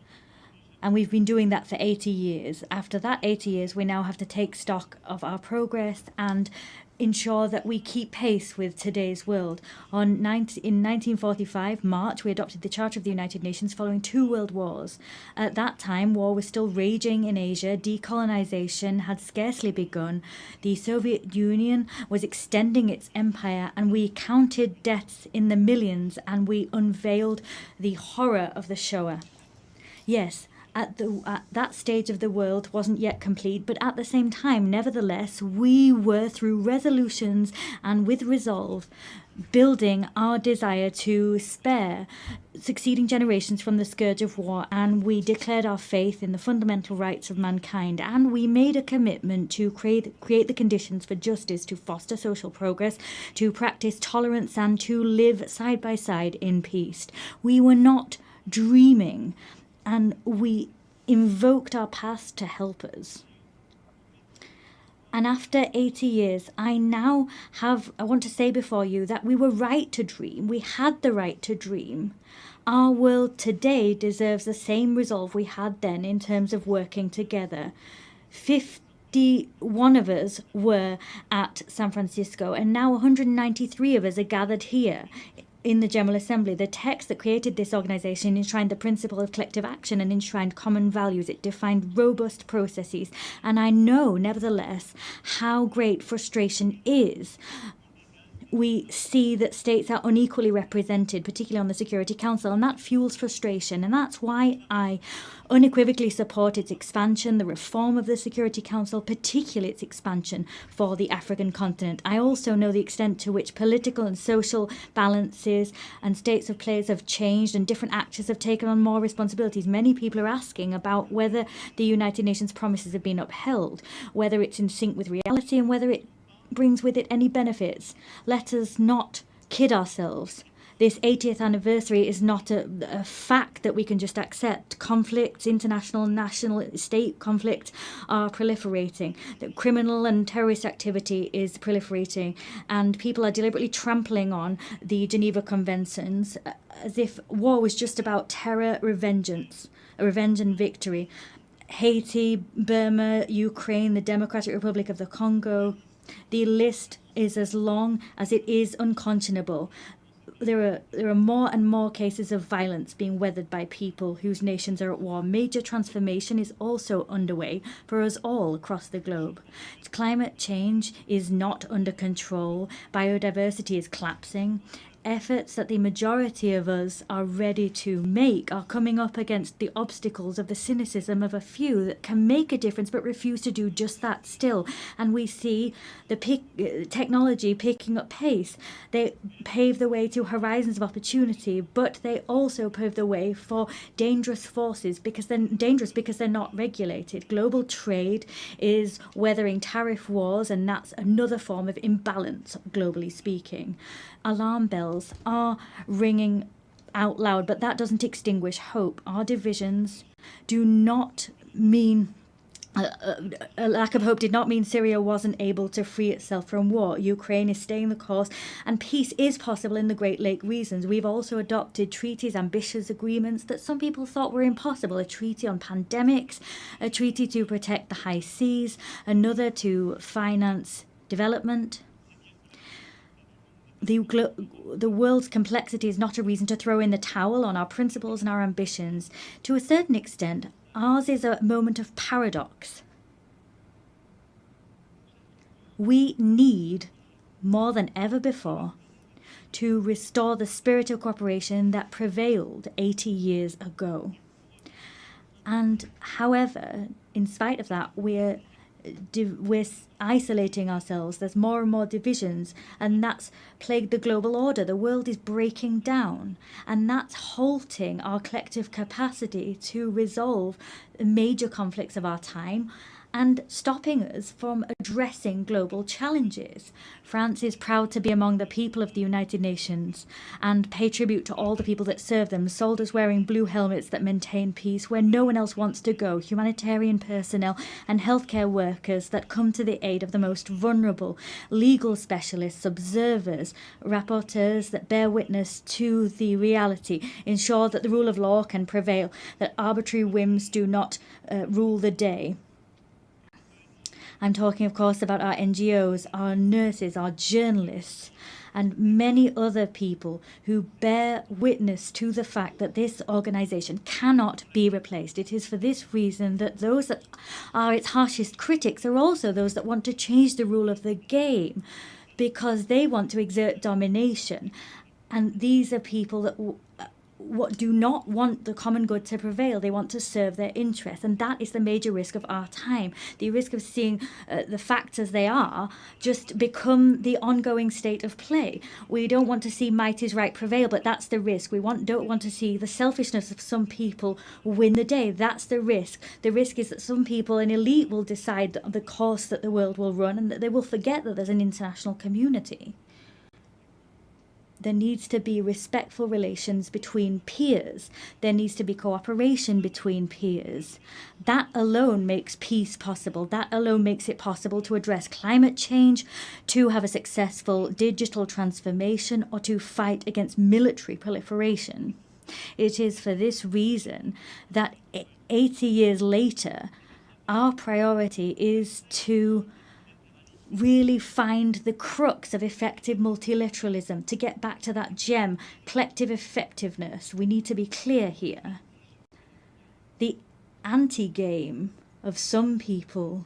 and we've been doing that for 80 years. After that 80 years, we now have to take stock of our progress and ensure that we keep pace with today's world. In 1945, March, we adopted the Charter of the United Nations following 2 world wars. At that time, war was still raging in Asia. Decolonization had scarcely begun. The Soviet Union was extending its empire, and we counted deaths in the millions, and we unveiled the horror of the Shoah. Yes, at that stage of the world wasn't yet complete, but at the same time, nevertheless, we were, through resolutions and with resolve, building our desire to spare succeeding generations from the scourge of war, and we declared our faith in the fundamental rights of mankind, and we made a commitment to create the conditions for justice, to foster social progress, to practice tolerance, and to live side by side in peace. We were not dreaming, and we invoked our past to help us. And after 80 years, I want to say before you that we were right to dream. We had the right to dream. Our world today deserves the same resolve we had then in terms of working together. 51 of us were at San Francisco, and now 193 of us are gathered here in the General Assembly. The text that created this organization enshrined the principle of collective action and enshrined common values. It defined robust processes. And I know, nevertheless, how great frustration is. We see that states are unequally represented, particularly on the Security Council, and that fuels frustration. And that's why I unequivocally support its expansion, the reform of the Security Council, particularly its expansion for the African continent. I also know the extent to which political and social balances and states of players have changed and different actors have taken on more responsibilities. Many people are asking about whether the United Nations promises have been upheld, whether it's in sync with reality, and whether it brings with it any benefits. Let us not kid ourselves. This 80th anniversary is not a fact that we can just accept. Conflicts, international, national, state conflicts are proliferating. The criminal and terrorist activity is proliferating, and people are deliberately trampling on the Geneva Conventions as if war was just about terror, revenge and victory. Haiti, Burma, Ukraine, the Democratic Republic of the Congo. The list is as long as it is unconscionable. There are more and more cases of violence being weathered by people whose nations are at war. Major transformation is also underway for us all across the globe. Climate change is not under control. Biodiversity is collapsing. Efforts that the majority of us are ready to make are coming up against the obstacles of the cynicism of a few that can make a difference but refuse to do just that still. And we see the technology picking up pace. They pave the way to horizons of opportunity, but they also pave the way for dangerous forces because they're not regulated. Global trade is weathering tariff wars, and that's another form of imbalance, globally speaking. Alarm bells are ringing out loud, but that doesn't extinguish hope. Our divisions do not mean a lack of hope did not mean Syria wasn't able to free itself from war. Ukraine is staying the course, and peace is possible in the Great Lake regions. We've also adopted treaties, ambitious agreements that some people thought were impossible. A treaty on pandemics, a treaty to protect the high seas, another to finance development. The world's complexity is not a reason to throw in the towel on our principles and our ambitions. To a certain extent, ours is a moment of paradox. We need, more than ever before, to restore the spirit of cooperation that prevailed 80 years ago. And however, in spite of that, we're we're isolating ourselves. There's more and more divisions, and that's plagued the global order. The world is breaking down, and that's halting our collective capacity to resolve major conflicts of our time and stopping us from addressing global challenges. France is proud to be among the people of the United Nations and pay tribute to all the people that serve them, soldiers wearing blue helmets that maintain peace where no one else wants to go, humanitarian personnel and healthcare workers that come to the aid of the most vulnerable, legal specialists, observers, rapporteurs that bear witness to the reality, ensure that the rule of law can prevail, that arbitrary whims do not rule the day. I'm talking, of course, about our NGOs, our nurses, our journalists, and many other people who bear witness to the fact that this organisation cannot be replaced. It is for this reason that those that are its harshest critics are also those that want to change the rule of the game, because they want to exert domination. And these are people that do not want the common good to prevail. They want to serve their interests, and that is the major risk of our time. The risk of seeing the facts as they are just become the ongoing state of play. We don't want to see might is right prevail, but that's the risk. We don't want to see the selfishness of some people win the day. That's the risk. The risk is that some people, an elite, will decide the course that the world will run, and that they will forget that there's an international community. There needs to be respectful relations between peers. There needs to be cooperation between peers. That alone makes peace possible. That alone makes it possible to address climate change, to have a successful digital transformation, or to fight against military proliferation. It is for this reason that 80 years later, our priority is to really find the crux of effective multilateralism, to get back to that gem, collective effectiveness. We need to be clear here. The anti-game of some people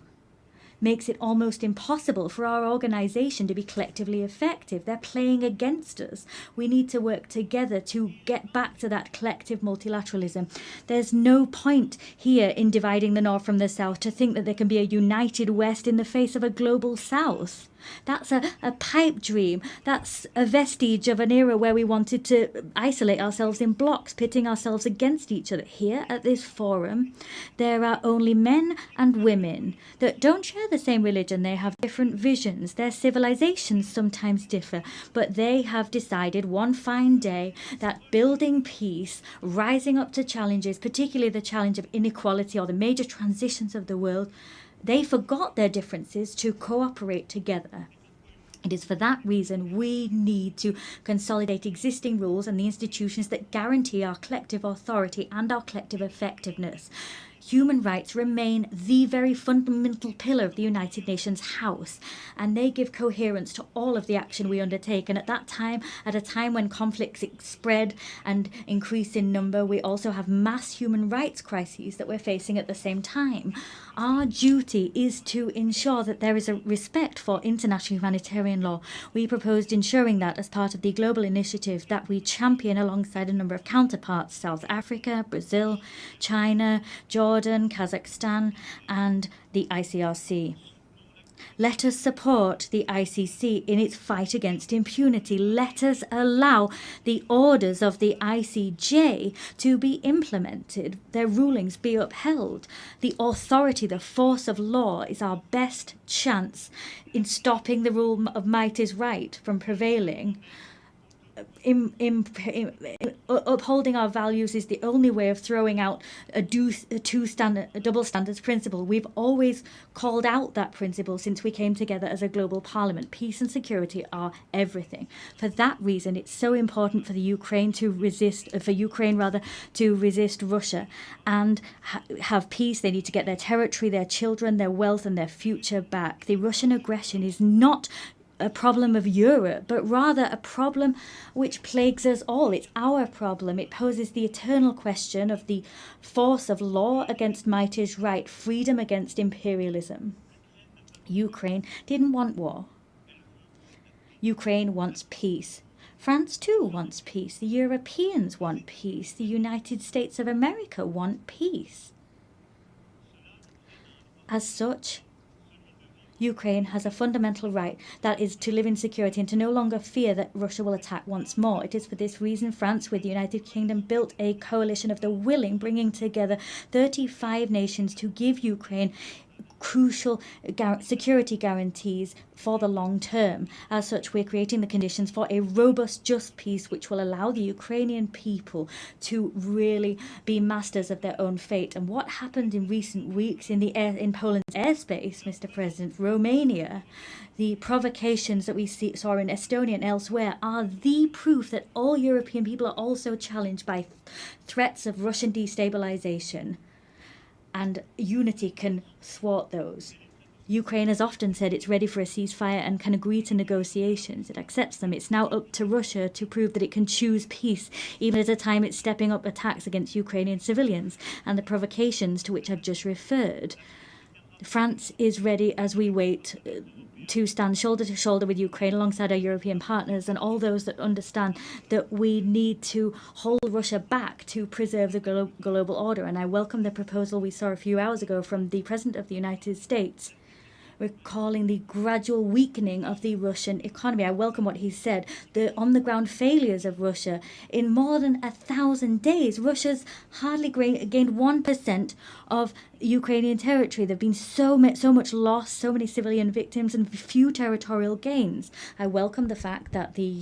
makes it almost impossible for our organisation to be collectively effective. They're playing against us. We need to work together to get back to that collective multilateralism. There's no point here in dividing the North from the South to think that there can be a united West in the face of a global South. That's a pipe dream. That's a vestige of an era where we wanted to isolate ourselves in blocks, pitting ourselves against each other. Here at this forum, there are only men and women that don't share the same religion. They have different visions. Their civilizations sometimes differ, but they have decided one fine day that building peace, rising up to challenges, particularly the challenge of inequality or the major transitions of the world, they forgot their differences to cooperate together. It is for that reason we need to consolidate existing rules and the institutions that guarantee our collective authority and our collective effectiveness. Human rights remain the very fundamental pillar of the United Nations House, and they give coherence to all of the action we undertake. And at a time when conflicts spread and increase in number, we also have mass human rights crises that we're facing at the same time. Our duty is to ensure that there is a respect for international humanitarian law. We proposed ensuring that as part of the global initiative that we champion alongside a number of counterparts: South Africa, Brazil, China, Jordan, Kazakhstan, and the ICRC. Let us support the ICC in its fight against impunity. Let us allow the orders of the ICJ to be implemented, their rulings be upheld. The authority, the force of law is our best chance in stopping the rule of might is right from prevailing. Upholding our values is the only way of throwing out a double standards principle. We've always called out that principle since we came together as a global parliament. Peace and security are everything. For that reason, it's so important for Ukraine to resist Russia and have peace. They need to get their territory, their children, their wealth, and their future back. The Russian aggression is not a problem of Europe, but rather a problem which plagues us all. It's our problem. It poses the eternal question of the force of law against might is right, freedom against imperialism. Ukraine didn't want war. Ukraine wants peace. France too wants peace. The Europeans want peace. The United States of America want peace. As such, Ukraine has a fundamental right, that is to live in security and to no longer fear that Russia will attack once more. It is for this reason France, with the United Kingdom, built a coalition of the willing, bringing together 35 nations to give Ukraine crucial security guarantees for the long term. As such, we're creating the conditions for a robust, just peace which will allow the Ukrainian people to really be masters of their own fate. And what happened in recent weeks in Poland's airspace, Mr. President, Romania, the provocations that we saw in Estonia and elsewhere are the proof that all European people are also challenged by threats of Russian destabilization. And unity can thwart those. Ukraine has often said it's ready for a ceasefire and can agree to negotiations. It accepts them. It's now up to Russia to prove that it can choose peace, even at a time it's stepping up attacks against Ukrainian civilians and the provocations to which I've just referred. France is ready as we wait to stand shoulder to shoulder with Ukraine alongside our European partners and all those that understand that we need to hold Russia back to preserve the global order. And I welcome the proposal we saw a few hours ago from the President of the United States, recalling the gradual weakening of the Russian economy. I welcome what he said, the on-the-ground failures of Russia. In more than 1,000 days, Russia's hardly gained 1% of Ukrainian territory. There have been so much loss, so many civilian victims, and few territorial gains. I welcome the fact that the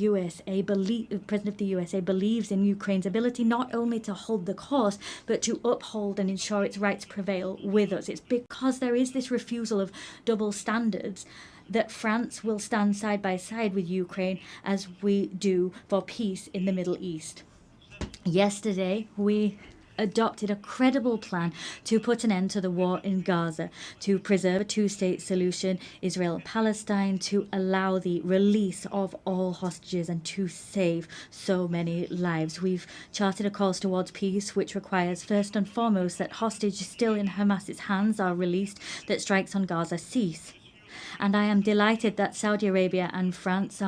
President of the USA believes in Ukraine's ability not only to hold the course, but to uphold and ensure its rights prevail with us. It's because there is this refusal of double standards that France will stand side by side with Ukraine as we do for peace in the Middle East. Yesterday, we adopted a credible plan to put an end to the war in Gaza, to preserve a two-state solution, Israel and Palestine, to allow the release of all hostages and to save so many lives. We've charted a course towards peace, which requires first and foremost that hostages still in Hamas's hands are released, that strikes on Gaza cease. And I am delighted that Saudi Arabia and France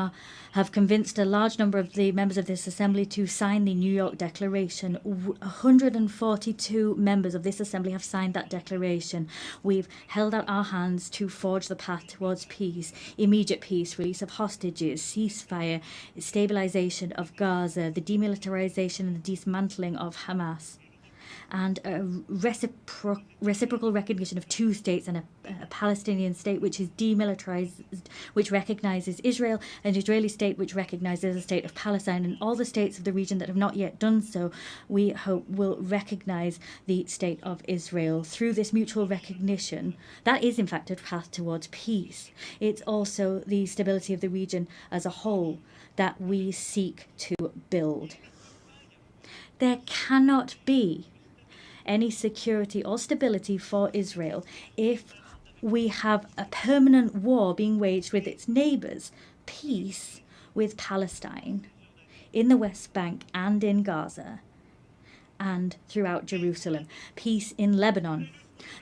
have convinced a large number of the members of this assembly to sign the New York Declaration. 142 members of this assembly have signed that declaration. We've held out our hands to forge the path towards peace, immediate peace, release of hostages, ceasefire, stabilization of Gaza, the demilitarization and the dismantling of Hamas, and a reciprocal recognition of two states and a Palestinian state which is demilitarized, which recognizes Israel, an Israeli state which recognizes the state of Palestine, and all the states of the region that have not yet done so, we hope will recognize the state of Israel. Through this mutual recognition, that is in fact a path towards peace. It's also the stability of the region as a whole that we seek to build. There cannot be any security or stability for Israel if we have a permanent war being waged with its neighbors, peace with Palestine, in the West Bank and in Gaza, and throughout Jerusalem, peace in Lebanon.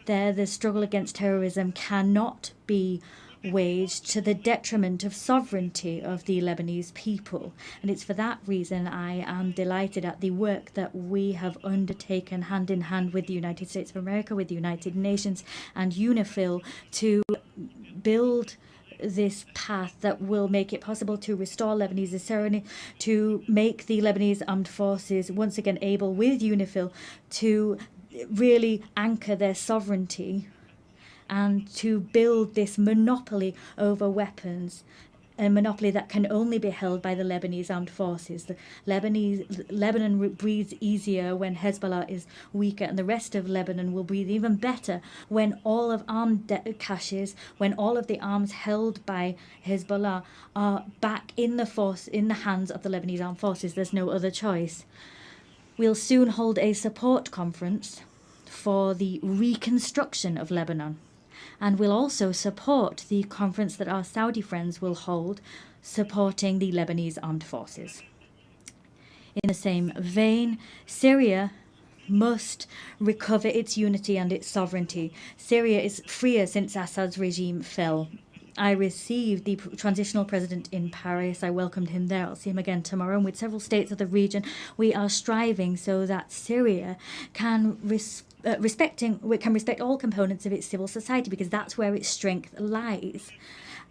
There, the struggle against terrorism cannot be waged to the detriment of sovereignty of the Lebanese people. And it's for that reason I am delighted at the work that we have undertaken hand in hand with the United States of America, with the United Nations and UNIFIL to build this path that will make it possible to restore Lebanese sovereignty, to make the Lebanese armed forces once again able, with UNIFIL, to really anchor their sovereignty and to build this monopoly over weapons, a monopoly that can only be held by the Lebanese armed forces. Lebanon breathes easier when Hezbollah is weaker, and the rest of Lebanon will breathe even better when all of armed caches, when all of the arms held by Hezbollah are back in the hands of the Lebanese armed forces. There's no other choice. We'll soon hold a support conference for the reconstruction of Lebanon. And we'll also support the conference that our Saudi friends will hold, supporting the Lebanese armed forces. In the same vein, Syria must recover its unity and its sovereignty. Syria is freer since Assad's regime fell. I received the transitional president in Paris. I welcomed him there. I'll see him again tomorrow. And with several states of the region, we are striving so that Syria can respond we can respect all components of its civil society, because that's where its strength lies.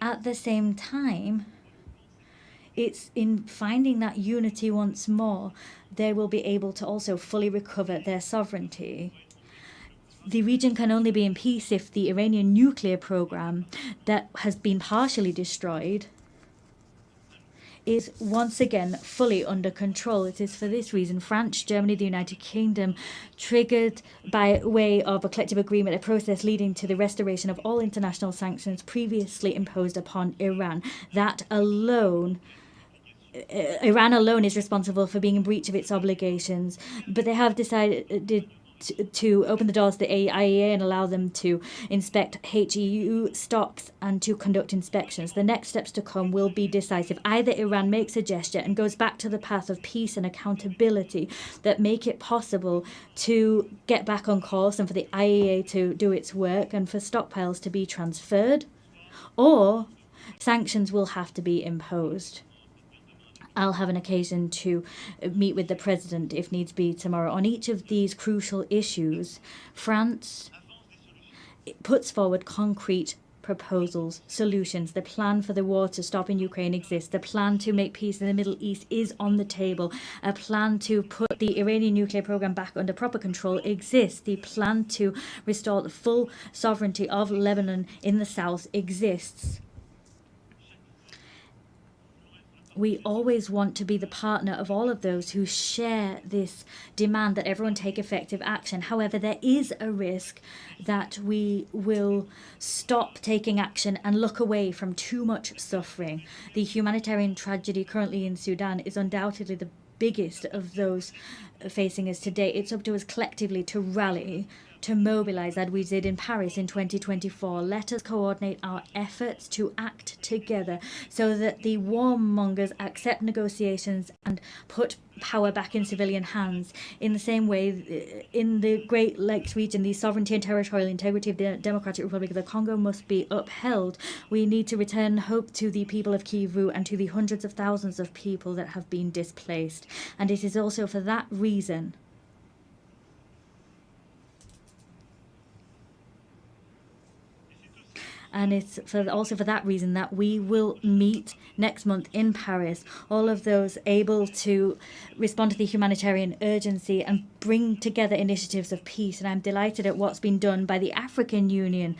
At the same time, it's in finding that unity once more, they will be able to also fully recover their sovereignty. The region can only be in peace if the Iranian nuclear program that has been partially destroyed is once again fully under control. It is for this reason France, Germany, the United Kingdom triggered by way of a collective agreement a process leading to the restoration of all international sanctions previously imposed upon Iran. That alone Iran alone is responsible for being in breach of its obligations, but they have decided to open the doors to the IAEA and allow them to inspect HEU stocks and to conduct inspections. The next steps to come will be decisive. Either Iran makes a gesture and goes back to the path of peace and accountability that make it possible to get back on course and for the IAEA to do its work and for stockpiles to be transferred, or sanctions will have to be imposed. I'll have an occasion to meet with the President, if needs be, tomorrow. On each of these crucial issues, France puts forward concrete proposals, solutions. The plan for the war to stop in Ukraine exists. The plan to make peace in the Middle East is on the table. A plan to put the Iranian nuclear program back under proper control exists. The plan to restore the full sovereignty of Lebanon in the south exists. We always want to be the partner of all of those who share this demand that everyone take effective action. However, there is a risk that we will stop taking action and look away from too much suffering. The humanitarian tragedy currently in Sudan is undoubtedly the biggest of those facing us today. It's up to us collectively to rally, to mobilize as we did in Paris in 2024. Let us coordinate our efforts to act together so that the warmongers accept negotiations and put power back in civilian hands. In the same way, in the Great Lakes region, the sovereignty and territorial integrity of the Democratic Republic of the Congo must be upheld. We need to return hope to the people of Kivu and to the hundreds of thousands of people that have been displaced. And it is also for that reason and it's also for that reason that we will meet next month in Paris, all of those able to respond to the humanitarian urgency and bring together initiatives of peace. And I'm delighted at what's been done by the African Union,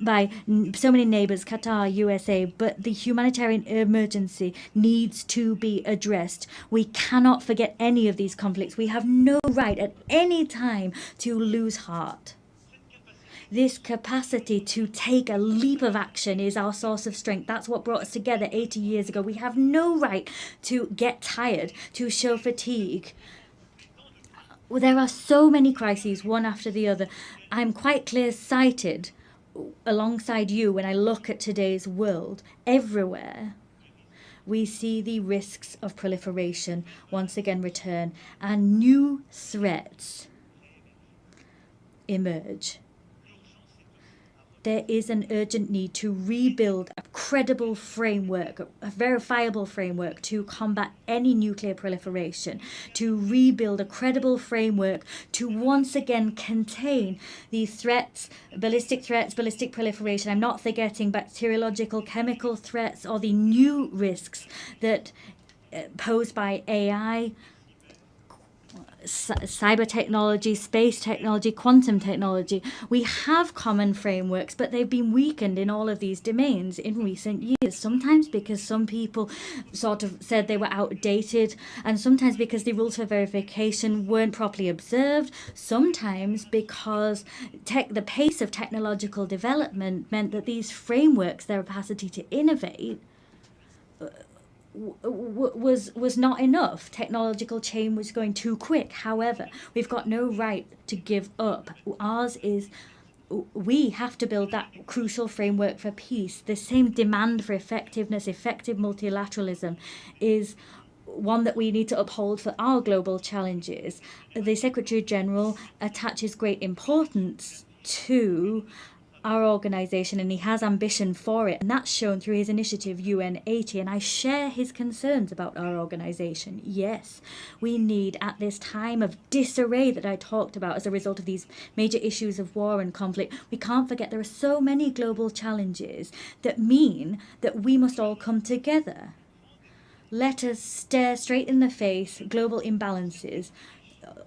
by so many neighbors, Qatar, USA, but the humanitarian emergency needs to be addressed. We cannot forget any of these conflicts. We have no right at any time to lose heart. This capacity to take a leap of action is our source of strength. That's what brought us together 80 years ago. We have no right to get tired, to show fatigue. Well, there are so many crises, one after the other. I'm quite clear-sighted alongside you when I look at today's world. Everywhere, we see the risks of proliferation once again return, and new threats emerge. There is an urgent need to rebuild a credible framework, a verifiable framework to combat any nuclear proliferation, to rebuild a credible framework to once again contain these threats, ballistic proliferation. I'm not forgetting bacteriological, chemical threats, or the new risks that posed by AI, cyber technology, space technology, quantum technology. We have common frameworks, but they've been weakened in all of these domains in recent years, sometimes because some people sort of said they were outdated, and sometimes because the rules for verification weren't properly observed, sometimes because the pace of technological development meant that these frameworks, their capacity to innovate, was not enough. Technological change was going too quick. However, we've got no right to give up. Ours is, we have to build that crucial framework for peace. The same demand for effectiveness, effective multilateralism is one that we need to uphold for our global challenges. The Secretary General attaches great importance to our organisation, and he has ambition for it, and that's shown through his initiative UN 80, and I share his concerns about our organisation. Yes, we need, at this time of disarray that I talked about as a result of these major issues of war and conflict, we can't forget there are so many global challenges that mean that we must all come together. Let us stare straight in the face global imbalances,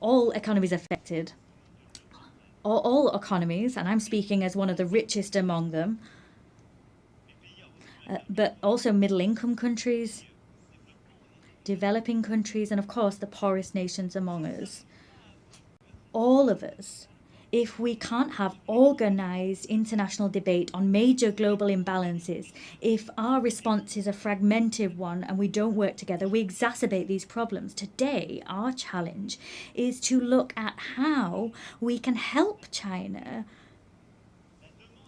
all economies affected, all economies, and I'm speaking as one of the richest among them, but also middle-income countries, developing countries, and of course the poorest nations among us. All of us, if we can't have organised international debate on major global imbalances, if our response is a fragmented one and we don't work together, we exacerbate these problems. Today, our challenge is to look at how we can help China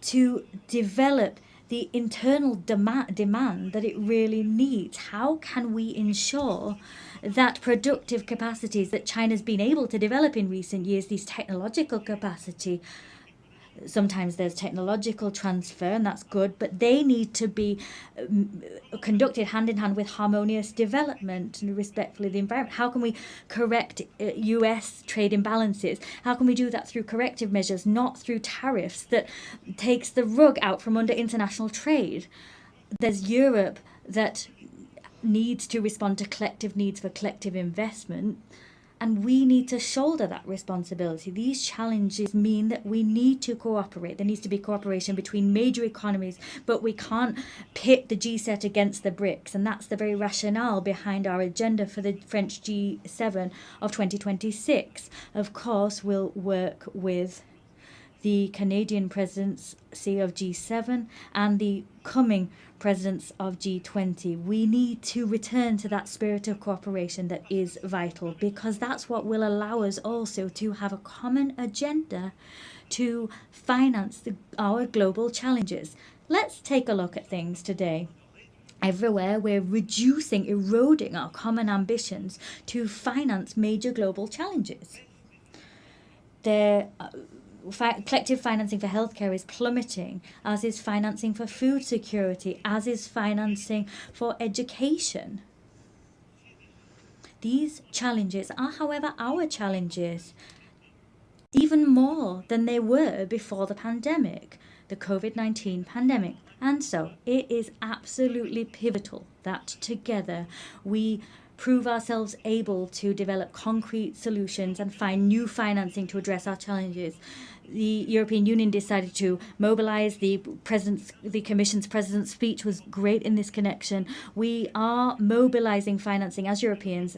to develop the internal demand that it really needs. How can we ensure that productive capacities that China's been able to develop in recent years, these technological capacity, sometimes there's technological transfer, and that's good, but they need to be conducted hand in hand with harmonious development and respectfully of the environment. How can we correct US trade imbalances? How can we do that through corrective measures, not through tariffs that takes the rug out from under international trade? There's Europe that needs to respond to collective needs for collective investment, and we need to shoulder that responsibility. These challenges mean that we need to cooperate. There needs to be cooperation between major economies, but we can't pit the G7 against the BRICS. And that's the very rationale behind our agenda for the French G7 of 2026. Of course, we'll work with the Canadian presidency of G7 and the coming presidents of G20. We need to return to that spirit of cooperation that is vital, because that's what will allow us also to have a common agenda to finance our global challenges. Let's take a look at things today. Everywhere we're eroding our common ambitions to finance major global challenges. Collective financing for healthcare is plummeting, as is financing for food security, as is financing for education. These challenges are, however, our challenges, even more than they were before the pandemic, the COVID-19 pandemic. And so it is absolutely pivotal that together we prove ourselves able to develop concrete solutions and find new financing to address our challenges. The European Union decided to mobilize. The Commission's President's speech was great in this connection. We are mobilizing financing as Europeans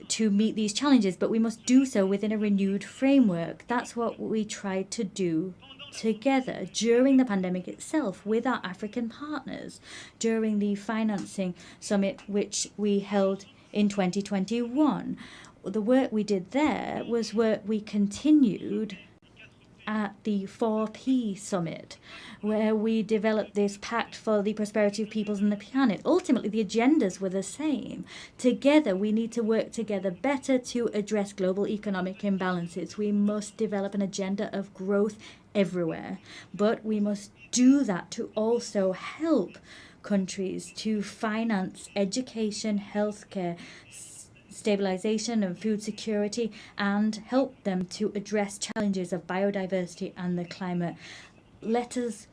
to meet these challenges, but we must do so within a renewed framework. That's what we tried to do together during the pandemic itself with our African partners, during the financing summit which we held in 2021. The work we did there was work we continued at the 4P summit, where we developed this pact for the prosperity of peoples and the planet. Ultimately, the agendas were the same. Together, we need to work together better to address global economic imbalances. We must develop an agenda of growth everywhere, but we must do that to also help countries to finance education, healthcare, stabilization and food security, and help them to address challenges of biodiversity and the climate. Let us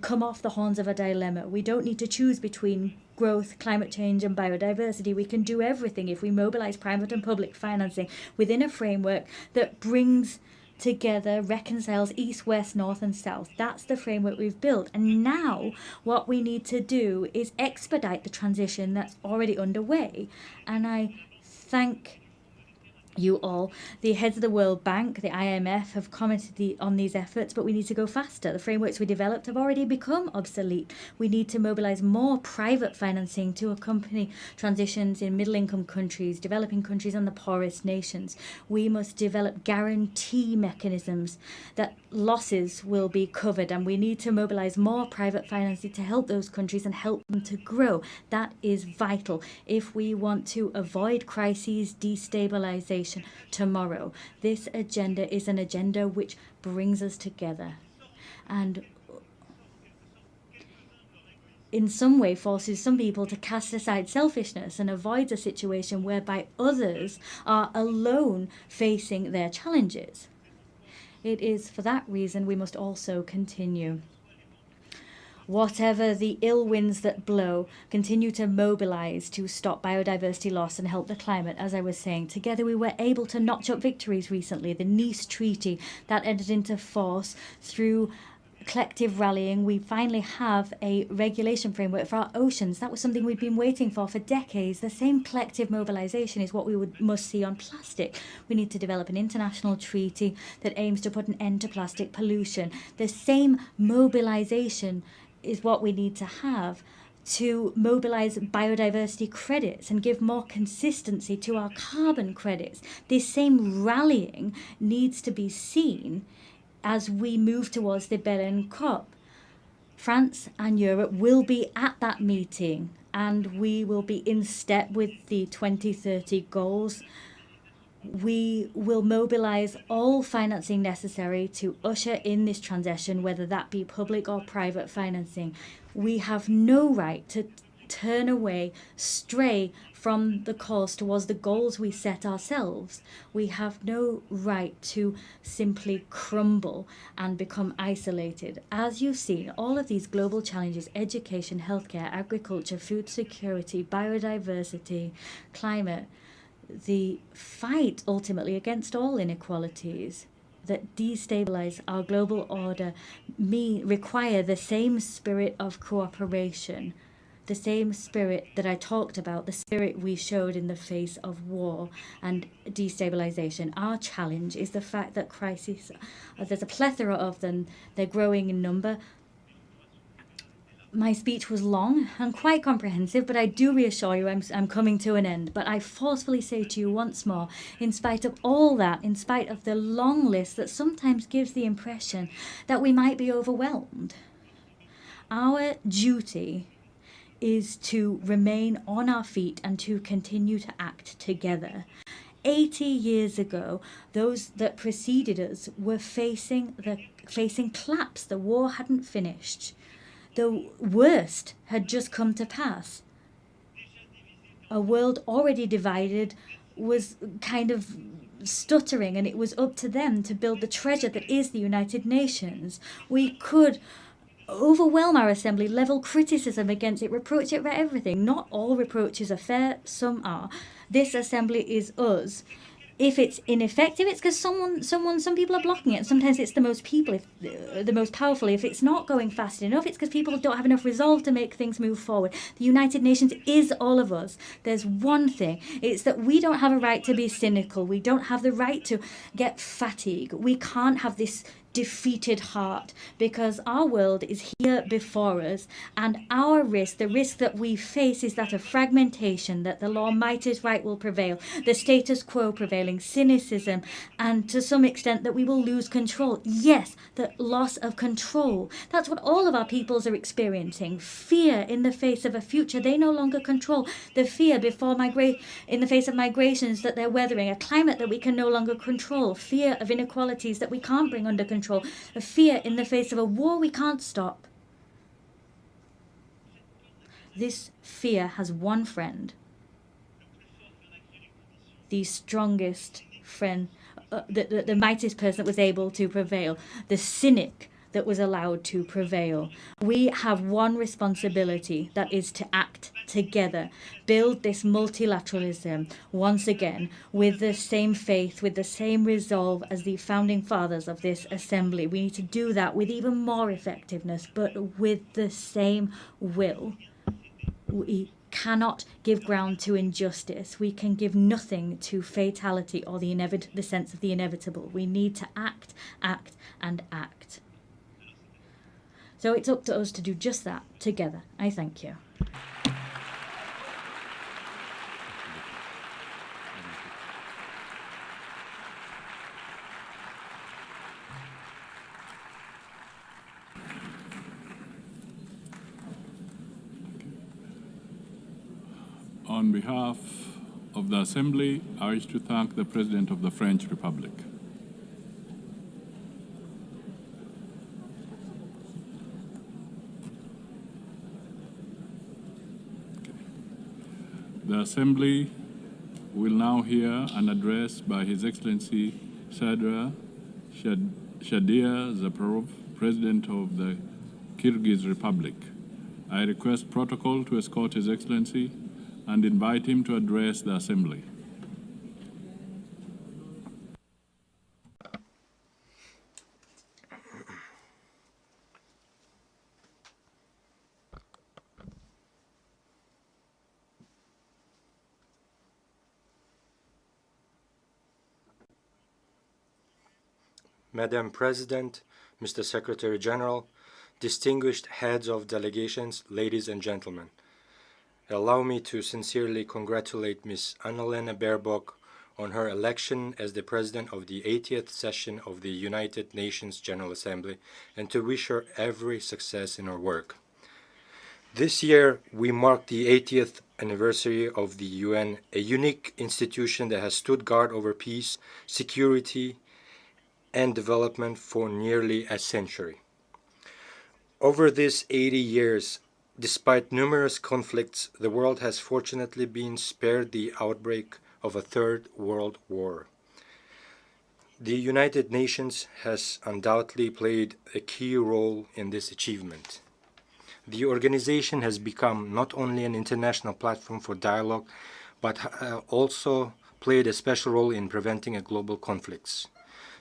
come off the horns of a dilemma. We don't need to choose between growth, climate change and biodiversity. We can do everything if we mobilize private and public financing within a framework that brings together, reconciles east, west, north and south. That's the framework we've built. And now what we need to do is expedite the transition that's already underway. And I thank you all. The heads of the World Bank, the IMF, have commented on these efforts, but we need to go faster. The frameworks we developed have already become obsolete. We need to mobilize more private financing to accompany transitions in middle-income countries, developing countries and the poorest nations. We must develop guarantee mechanisms that losses will be covered, and we need to mobilize more private financing to help those countries and help them to grow. That is vital if we want to avoid crises, destabilization tomorrow. This agenda is an agenda which brings us together. And in some way forces some people to cast aside selfishness and avoid a situation whereby others are alone facing their challenges. It is for that reason we must also continue. Whatever the ill winds that blow, continue to mobilize to stop biodiversity loss and help the climate, as I was saying. Together we were able to notch up victories recently. The Nice Treaty that entered into force through collective rallying. We finally have a regulation framework for our oceans. That was something we'd been waiting for decades. The same collective mobilization is what we must see on plastic. We need to develop an international treaty that aims to put an end to plastic pollution. The same mobilization is what we need to have to mobilize biodiversity credits and give more consistency to our carbon credits. This same rallying needs to be seen as we move towards the Berlin COP. France and Europe will be at that meeting, and we will be in step with the 2030 goals. We will mobilize all financing necessary to usher in this transition, whether that be public or private financing. We have no right to turn away, stray from the course towards the goals we set ourselves. We have no right to simply crumble and become isolated. As you've seen, all of these global challenges, education, healthcare, agriculture, food security, biodiversity, climate, the fight ultimately against all inequalities that destabilize our global order require the same spirit of cooperation, the same spirit that I talked about, the spirit we showed in the face of war and destabilization. Our challenge is the fact that crises, there's a plethora of them, they're growing in number. My speech was long and quite comprehensive, but I do reassure you I'm coming to an end. But I forcefully say to you once more, in spite of all that, in spite of the long list that sometimes gives the impression that we might be overwhelmed, our duty is to remain on our feet and to continue to act together. 80 years ago, those that preceded us were facing collapse. The war hadn't finished. The worst had just come to pass. A world already divided was kind of stuttering, and it was up to them to build the treasure that is the United Nations. We could overwhelm our assembly, level criticism against it, reproach it for everything. Not all reproaches are fair, some are. This assembly is us. If it's ineffective, it's because some people are blocking it. And sometimes it's the most powerful. If it's not going fast enough, it's because people don't have enough resolve to make things move forward. The United Nations is all of us. There's one thing. It's that we don't have a right to be cynical. We don't have the right to get fatigue. We can't have this defeated heart, because our world is here before us, and our risk, the risk that we face, is that of fragmentation, that the law might is right will prevail, the status quo prevailing, cynicism, and to some extent that we will lose control. Yes, the loss of control. That's what all of our peoples are experiencing. Fear in the face of a future they no longer control. The fear in the face of migrations that they're weathering, a climate that we can no longer control, fear of inequalities that we can't bring under control, a fear in the face of a war we can't stop. This fear has one friend, the strongest friend, the mightiest person that was able to prevail, the cynic that was allowed to prevail. We have one responsibility, that is to act together, build this multilateralism once again with the same faith, with the same resolve as the founding fathers of this assembly. We need to do that with even more effectiveness, but with the same will. We cannot give ground to injustice. We can give nothing to fatality or the sense of the inevitable. We need to act, and act. So it's up to us to do just that together. I thank you. On behalf of the Assembly, I wish to thank the President of the French Republic. The Assembly will now hear an address by His Excellency Shadia Zhaparov, President of the Kyrgyz Republic. I request protocol to escort His Excellency and invite him to address the Assembly. Madam President, Mr. Secretary General, distinguished heads of delegations, ladies and gentlemen, allow me to sincerely congratulate Ms. Annalena Baerbock on her election as the President of the 80th session of the United Nations General Assembly and to wish her every success in her work. This year, we mark the 80th anniversary of the UN, a unique institution that has stood guard over peace, security, and development for nearly a century. Over these 80 years, despite numerous conflicts, the world has fortunately been spared the outbreak of a third world war. The United Nations has undoubtedly played a key role in this achievement. The organization has become not only an international platform for dialogue, but also played a special role in preventing global conflicts.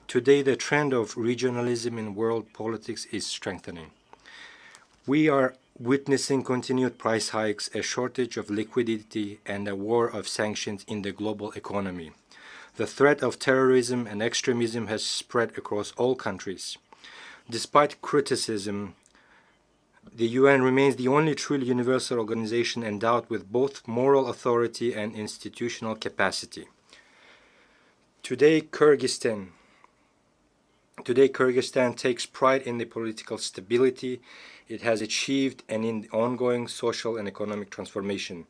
Today, the trend of regionalism in world politics is strengthening. We are witnessing continued price hikes, a shortage of liquidity, and a war of sanctions in the global economy. The threat of terrorism and extremism has spread across all countries. Despite criticism, the UN remains the only truly universal organization endowed with both moral authority and institutional capacity. Today, Kyrgyzstan takes pride in the political stability it has achieved and in the ongoing social and economic transformation.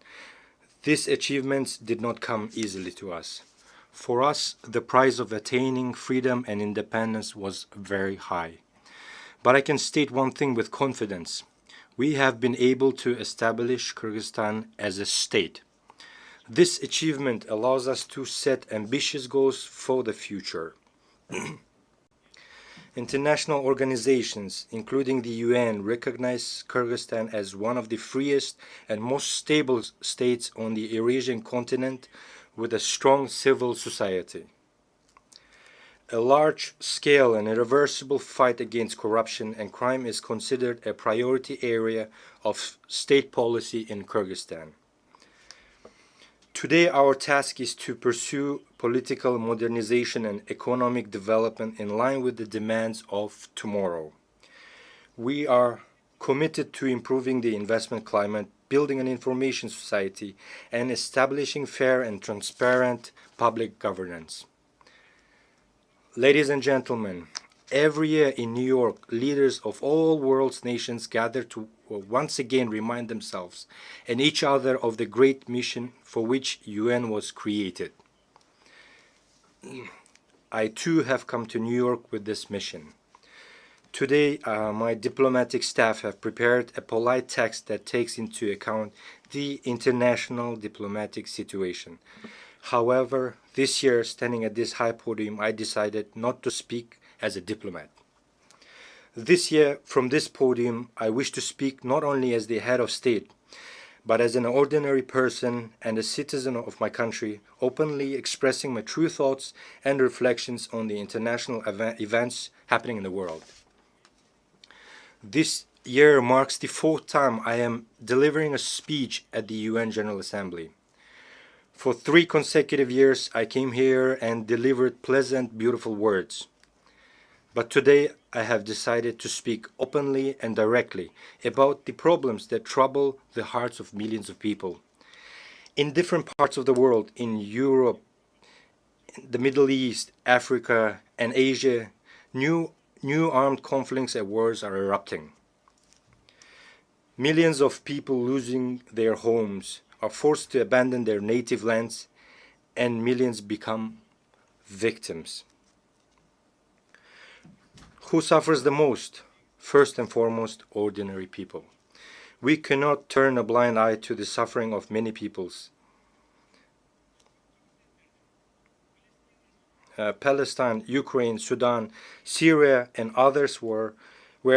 These achievements did not come easily to us. For us, the price of attaining freedom and independence was very high. But I can state one thing with confidence. We have been able to establish Kyrgyzstan as a state. This achievement allows us to set ambitious goals for the future. International organizations, including the UN, recognize Kyrgyzstan as one of the freest and most stable states on the Eurasian continent with a strong civil society. A large-scale and irreversible fight against corruption and crime is considered a priority area of state policy in Kyrgyzstan. Today, our task is to pursue political modernization and economic development in line with the demands of tomorrow. We are committed to improving the investment climate, building an information society, and establishing fair and transparent public governance. Ladies and gentlemen, every year in New York, leaders of all world's nations gather to once again remind themselves and each other of the great mission for which UN was created. I too have come to New York with this mission. Today, my diplomatic staff have prepared a polite text that takes into account the international diplomatic situation. However, this year, standing at this high podium, I decided not to speak as a diplomat. This year, from this podium, I wish to speak not only as the head of state, but as an ordinary person and a citizen of my country, openly expressing my true thoughts and reflections on the international events happening in the world. This year marks the 4th time I am delivering a speech at the UN General Assembly. For 3 consecutive years, I came here and delivered pleasant, beautiful words. But today, I have decided to speak openly and directly about the problems that trouble the hearts of millions of people. In different parts of the world, in Europe, the Middle East, Africa, and Asia, new armed conflicts and wars are erupting. Millions of people losing their homes are forced to abandon their native lands, and millions become victims. Who suffers the most? First and foremost, ordinary people. We cannot turn a blind eye to the suffering of many peoples. Palestine, Ukraine, Sudan, Syria, and others where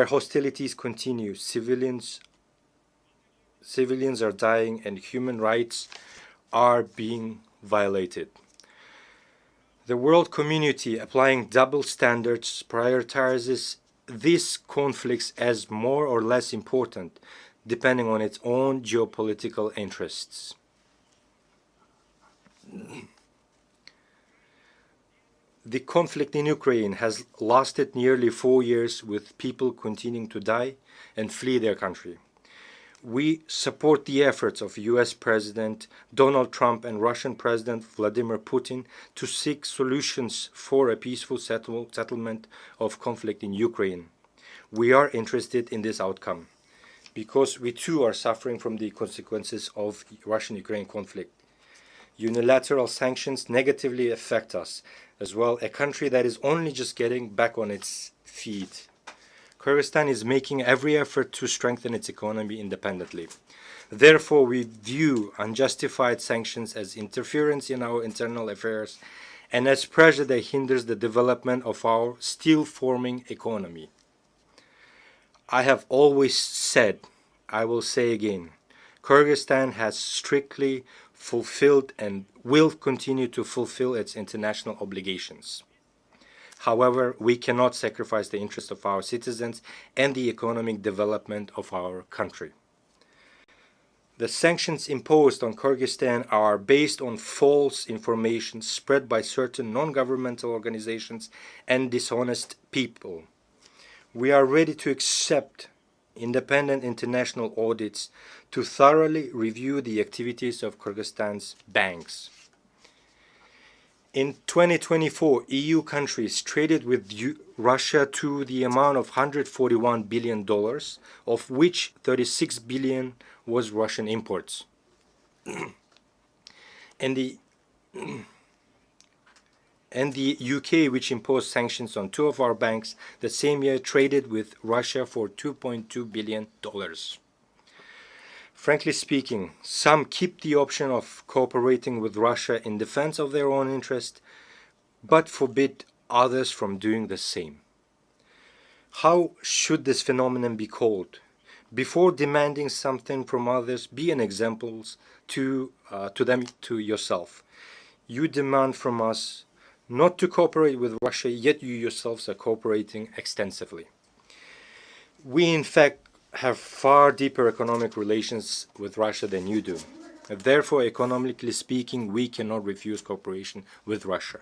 hostilities continue. Civilians are dying and human rights are being violated. The world community, applying double standards, prioritizes these conflicts as more or less important, depending on its own geopolitical interests. The conflict in Ukraine has lasted nearly 4 years, with people continuing to die and flee their country. We support the efforts of US President Donald Trump and Russian President Vladimir Putin to seek solutions for a peaceful settlement of conflict in Ukraine. We are interested in this outcome because we too are suffering from the consequences of Russian-Ukraine conflict. Unilateral sanctions negatively affect us as well, a country that is only just getting back on its feet. Kyrgyzstan is making every effort to strengthen its economy independently. Therefore, we view unjustified sanctions as interference in our internal affairs and as pressure that hinders the development of our still-forming economy. I have always said, I will say again, Kyrgyzstan has strictly fulfilled and will continue to fulfill its international obligations. However, we cannot sacrifice the interests of our citizens and the economic development of our country. The sanctions imposed on Kyrgyzstan are based on false information spread by certain non-governmental organizations and dishonest people. We are ready to accept independent international audits to thoroughly review the activities of Kyrgyzstan's banks. In 2024, EU countries traded with Russia to the amount of $141 billion, of which $36 billion was Russian imports. and the UK, which imposed sanctions on 2 of our banks the same year, traded with Russia for $2.2 billion. Frankly speaking, some keep the option of cooperating with Russia in defense of their own interest, but forbid others from doing the same. How should this phenomenon be called? Before demanding something from others, be an example to yourself. You demand from us not to cooperate with Russia, yet you yourselves are cooperating extensively. We, in fact, have far deeper economic relations with Russia than you do. Therefore, economically speaking, we cannot refuse cooperation with Russia.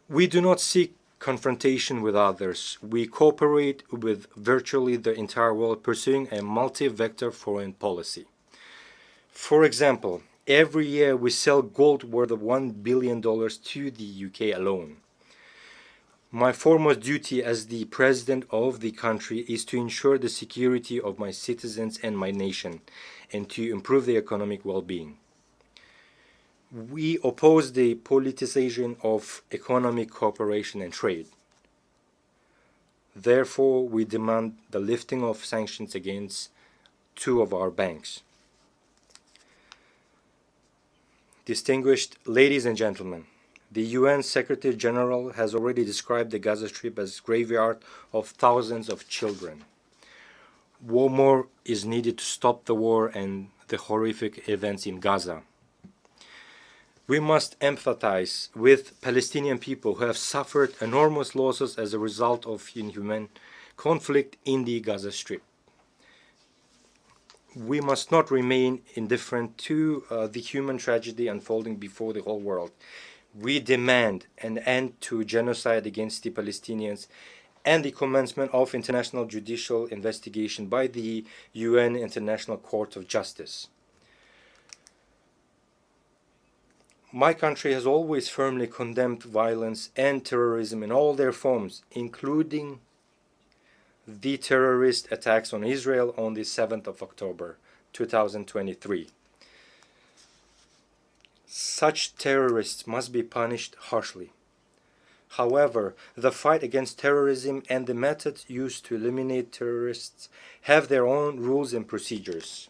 We do not seek confrontation with others. We cooperate with virtually the entire world, pursuing a multi-vector foreign policy. For example, every year we sell gold worth of $1 billion to the UK alone. My foremost duty as the president of the country is to ensure the security of my citizens and my nation, and to improve their economic well-being. We oppose the politicization of economic cooperation and trade. Therefore, we demand the lifting of sanctions against 2 of our banks. Distinguished ladies and gentlemen, the UN Secretary General has already described the Gaza Strip as a graveyard of thousands of children. More is needed to stop the war and the horrific events in Gaza. We must empathize with Palestinian people who have suffered enormous losses as a result of inhuman conflict in the Gaza Strip. We must not remain indifferent to the human tragedy unfolding before the whole world. We demand an end to genocide against the Palestinians and the commencement of international judicial investigation by the UN International Court of Justice. My country has always firmly condemned violence and terrorism in all their forms, including the terrorist attacks on Israel on the 7th of October, 2023. Such terrorists must be punished harshly. However, the fight against terrorism and the methods used to eliminate terrorists have their own rules and procedures.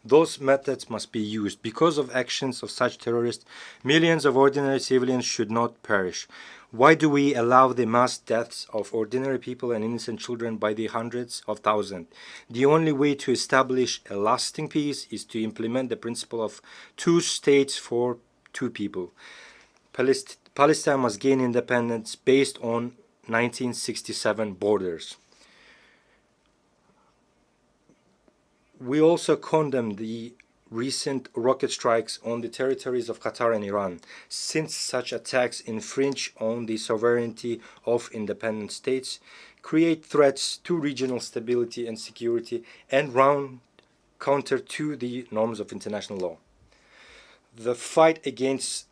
Those methods must be used. Because of actions of such terrorists, millions of ordinary civilians should not perish. Why do we allow the mass deaths of ordinary people and innocent children by the hundreds of thousands? The only way to establish a lasting peace is to implement the principle of two states for two people. Palestine must gain independence based on 1967 borders. We also condemn the recent rocket strikes on the territories of Qatar and Iran, since such attacks infringe on the sovereignty of independent states, create threats to regional stability and security, and run counter to the norms of international law. The fight against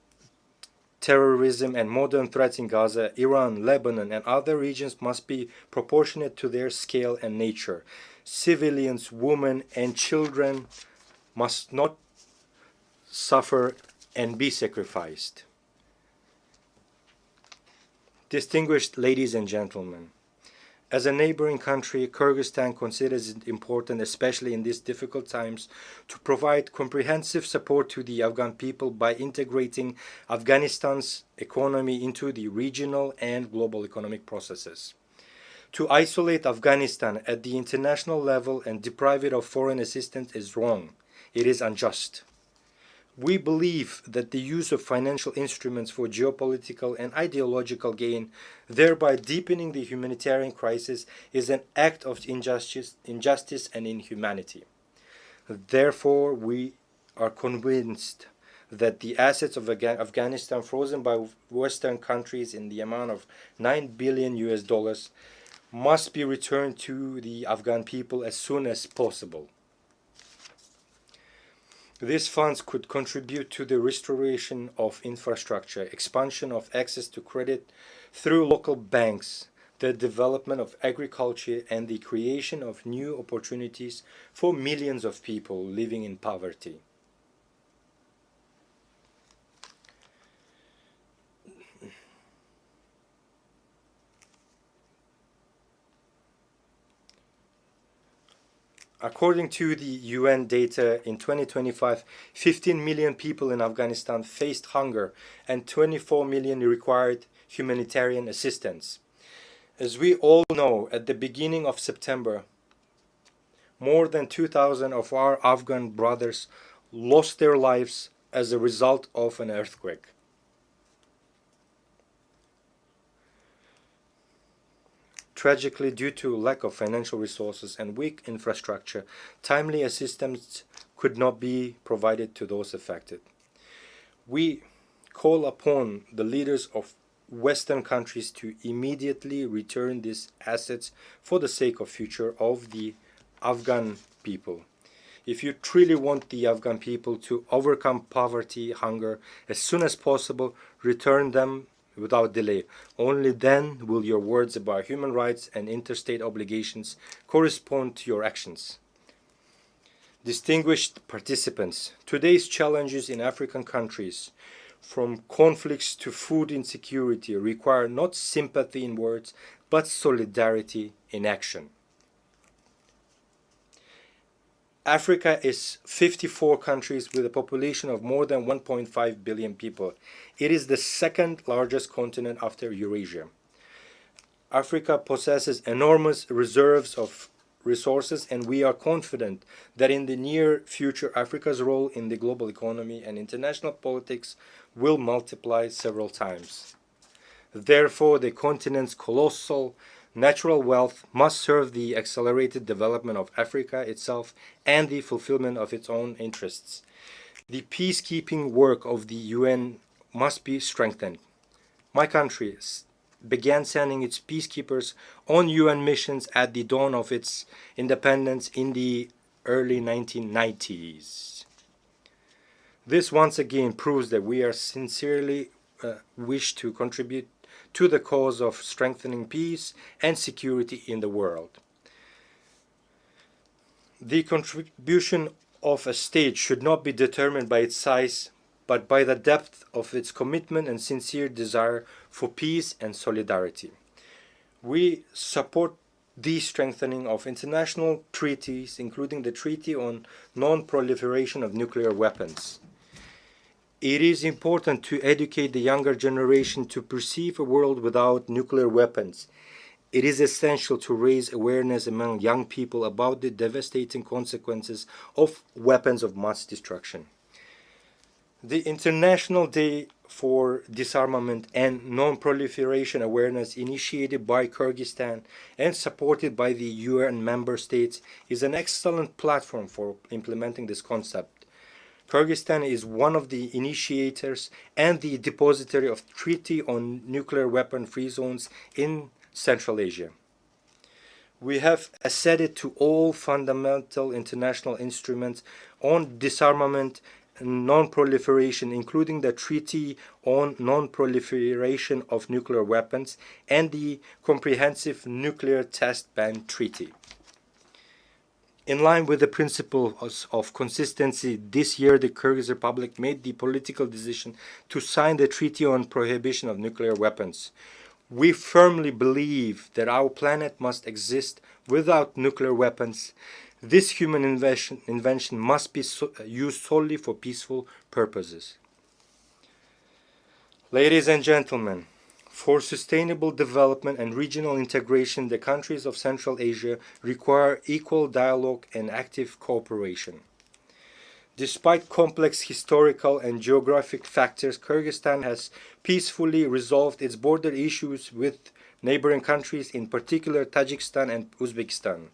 terrorism and modern threats in Gaza, Iran, Lebanon, and other regions must be proportionate to their scale and nature. Civilians, women, and children must not suffer and be sacrificed. Distinguished ladies and gentlemen, as a neighboring country, Kyrgyzstan considers it important, especially in these difficult times, to provide comprehensive support to the Afghan people by integrating Afghanistan's economy into the regional and global economic processes. To isolate Afghanistan at the international level and deprive it of foreign assistance is wrong. It is unjust. We believe that the use of financial instruments for geopolitical and ideological gain, thereby deepening the humanitarian crisis, is an act of injustice and inhumanity. Therefore, we are convinced that the assets of Afghanistan frozen by Western countries in the amount of $9 billion must be returned to the Afghan people as soon as possible. These funds could contribute to the restoration of infrastructure, expansion of access to credit through local banks, the development of agriculture, and the creation of new opportunities for millions of people living in poverty. According to the UN data, in 2025, 15 million people in Afghanistan faced hunger and 24 million required humanitarian assistance. As we all know, at the beginning of September, more than 2,000 of our Afghan brothers lost their lives as a result of an earthquake. Tragically, due to lack of financial resources and weak infrastructure, timely assistance could not be provided to those affected. We call upon the leaders of Western countries to immediately return these assets for the sake of future of the Afghan people. If you truly want the Afghan people to overcome poverty, hunger, as soon as possible, return them without delay. Only then will your words about human rights and interstate obligations correspond to your actions. Distinguished participants, today's challenges in African countries, from conflicts to food insecurity, require not sympathy in words, but solidarity in action. Africa is 54 countries with a population of more than 1.5 billion people. It is the second largest continent after Eurasia. Africa possesses enormous reserves of resources, and we are confident that in the near future, Africa's role in the global economy and international politics will multiply several times. Therefore, the continent's colossal natural wealth must serve the accelerated development of Africa itself and the fulfillment of its own interests. The peacekeeping work of the UN must be strengthened. My country began sending its peacekeepers on UN missions at the dawn of its independence in the early 1990s. This once again proves that we are sincerely wish to contribute to the cause of strengthening peace and security in the world. The contribution of a state should not be determined by its size, but by the depth of its commitment and sincere desire for peace and solidarity. We support the strengthening of international treaties, including the Treaty on Non-Proliferation of Nuclear Weapons. It is important to educate the younger generation to perceive a world without nuclear weapons. It is essential to raise awareness among young people about the devastating consequences of weapons of mass destruction. The International Day for Disarmament and Non-Proliferation Awareness, initiated by Kyrgyzstan and supported by the UN member states, is an excellent platform for implementing this concept. Kyrgyzstan is one of the initiators and the depository of Treaty on Nuclear Weapon-Free Zones in Central Asia. We have acceded to all fundamental international instruments on disarmament and non-proliferation, including the Treaty on Non-Proliferation of Nuclear Weapons and the Comprehensive Nuclear Test Ban Treaty. In line with the principles of consistency, this year the Kyrgyz Republic made the political decision to sign the Treaty on Prohibition of Nuclear Weapons. We firmly believe that our planet must exist without nuclear weapons. This human invention must be used solely for peaceful purposes. Ladies and gentlemen, for sustainable development and regional integration, the countries of Central Asia require equal dialogue and active cooperation. Despite complex historical and geographic factors, Kyrgyzstan has peacefully resolved its border issues with neighboring countries, in particular Tajikistan and Uzbekistan.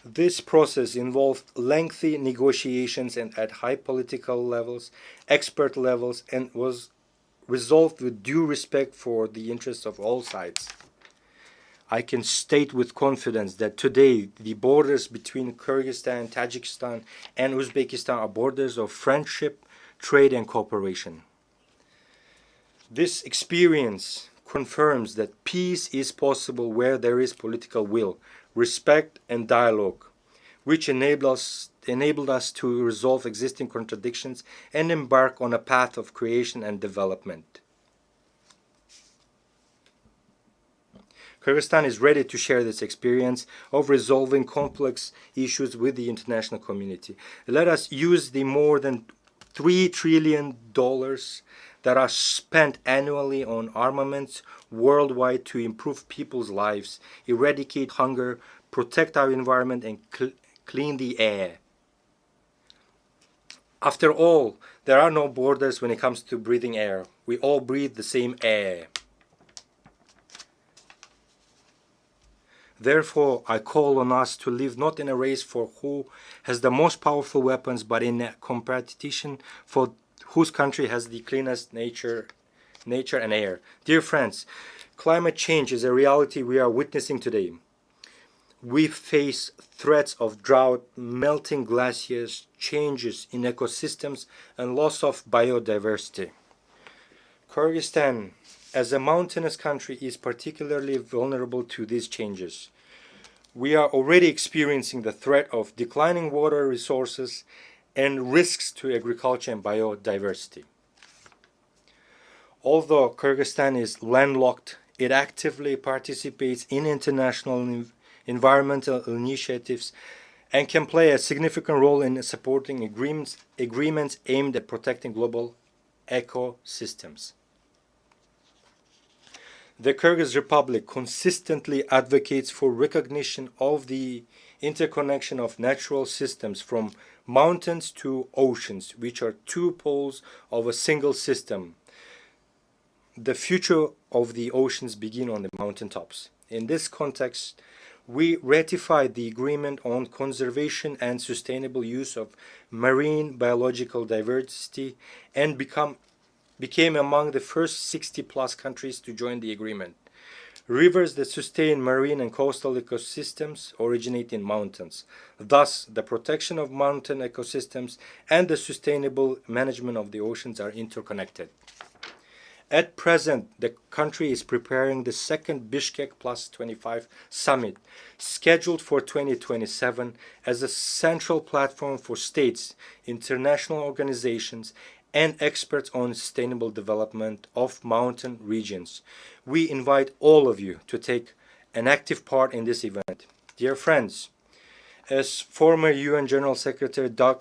This process involved lengthy negotiations and at high political levels, expert levels, and was resolved with due respect for the interests of all sides. I can state with confidence that today the borders between Kyrgyzstan, Tajikistan, and Uzbekistan are borders of friendship, trade, and cooperation. This experience confirms that peace is possible where there is political will, respect, and dialogue, which enabled us to resolve existing contradictions and embark on a path of creation and development. Kyrgyzstan is ready to share this experience of resolving complex issues with the international community. Let us use the more than $3 trillion that are spent annually on armaments worldwide to improve people's lives, eradicate hunger, protect our environment, and clean the air. After all, there are no borders when it comes to breathing air. We all breathe the same air. Therefore, I call on us to live not in a race for who has the most powerful weapons, but in a competition for whose country has the cleanest nature and air. Dear friends, climate change is a reality we are witnessing today. We face threats of drought, melting glaciers, changes in ecosystems, and loss of biodiversity. Kyrgyzstan, as a mountainous country, is particularly vulnerable to these changes. We are already experiencing the threat of declining water resources and risks to agriculture and biodiversity. Although Kyrgyzstan is landlocked, it actively participates in international environmental initiatives and can play a significant role in supporting agreements aimed at protecting global ecosystems. The Kyrgyz Republic consistently advocates for recognition of the interconnection of natural systems from mountains to oceans, which are two poles of a single system. The future of the oceans begin on the mountaintops. In this context, we ratified the agreement on conservation and sustainable use of marine biological diversity and became among the first 60+ countries to join the agreement. Rivers that sustain marine and coastal ecosystems originate in mountains. Thus, the protection of mountain ecosystems and the sustainable management of the oceans are interconnected. At present, the country is preparing the second Bishkek Plus 25 summit, scheduled for 2027, as a central platform for states, international organizations, and experts on sustainable development of mountain regions. We invite all of you to take an active part in this event. Dear friends, as former UN General Secretary Dag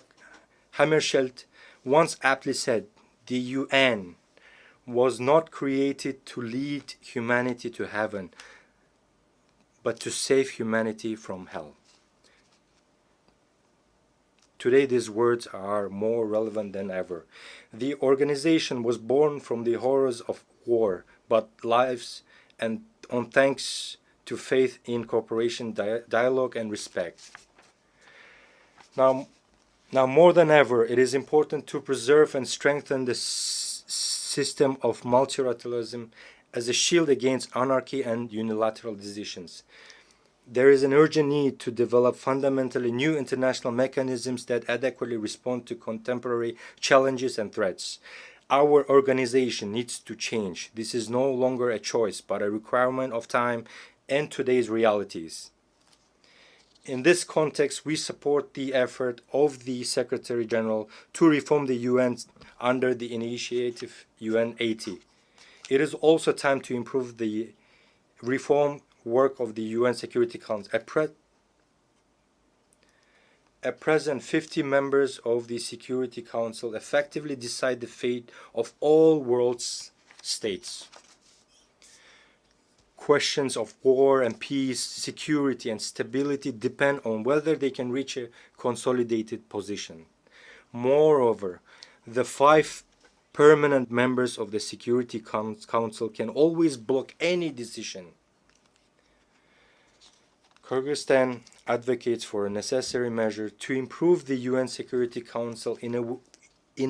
Hammarskjöld once aptly said, the UN was not created to lead humanity to heaven, but to save humanity from hell. Today these words are more relevant than ever. The organization was born from the horrors of war, but lives and on thanks to faith in cooperation, dialogue and respect. Now more than ever, it is important to preserve and strengthen the system of multilateralism as a shield against anarchy and unilateral decisions. There is an urgent need to develop fundamentally new international mechanisms that adequately respond to contemporary challenges and threats. Our organization needs to change. This is no longer a choice, but a requirement of time and today's realities. In this context, we support the effort of the Secretary General to reform the UN under the initiative UN 80. It is also time to improve the reform work of the UN Security Council. At present, 50 members of the Security Council effectively decide the fate of all world's states. Questions of war and peace, security and stability depend on whether they can reach a consolidated position. Moreover, the 5 permanent members of the Security Council can always block any decision. Kyrgyzstan advocates for a necessary measure to improve the UN Security Council in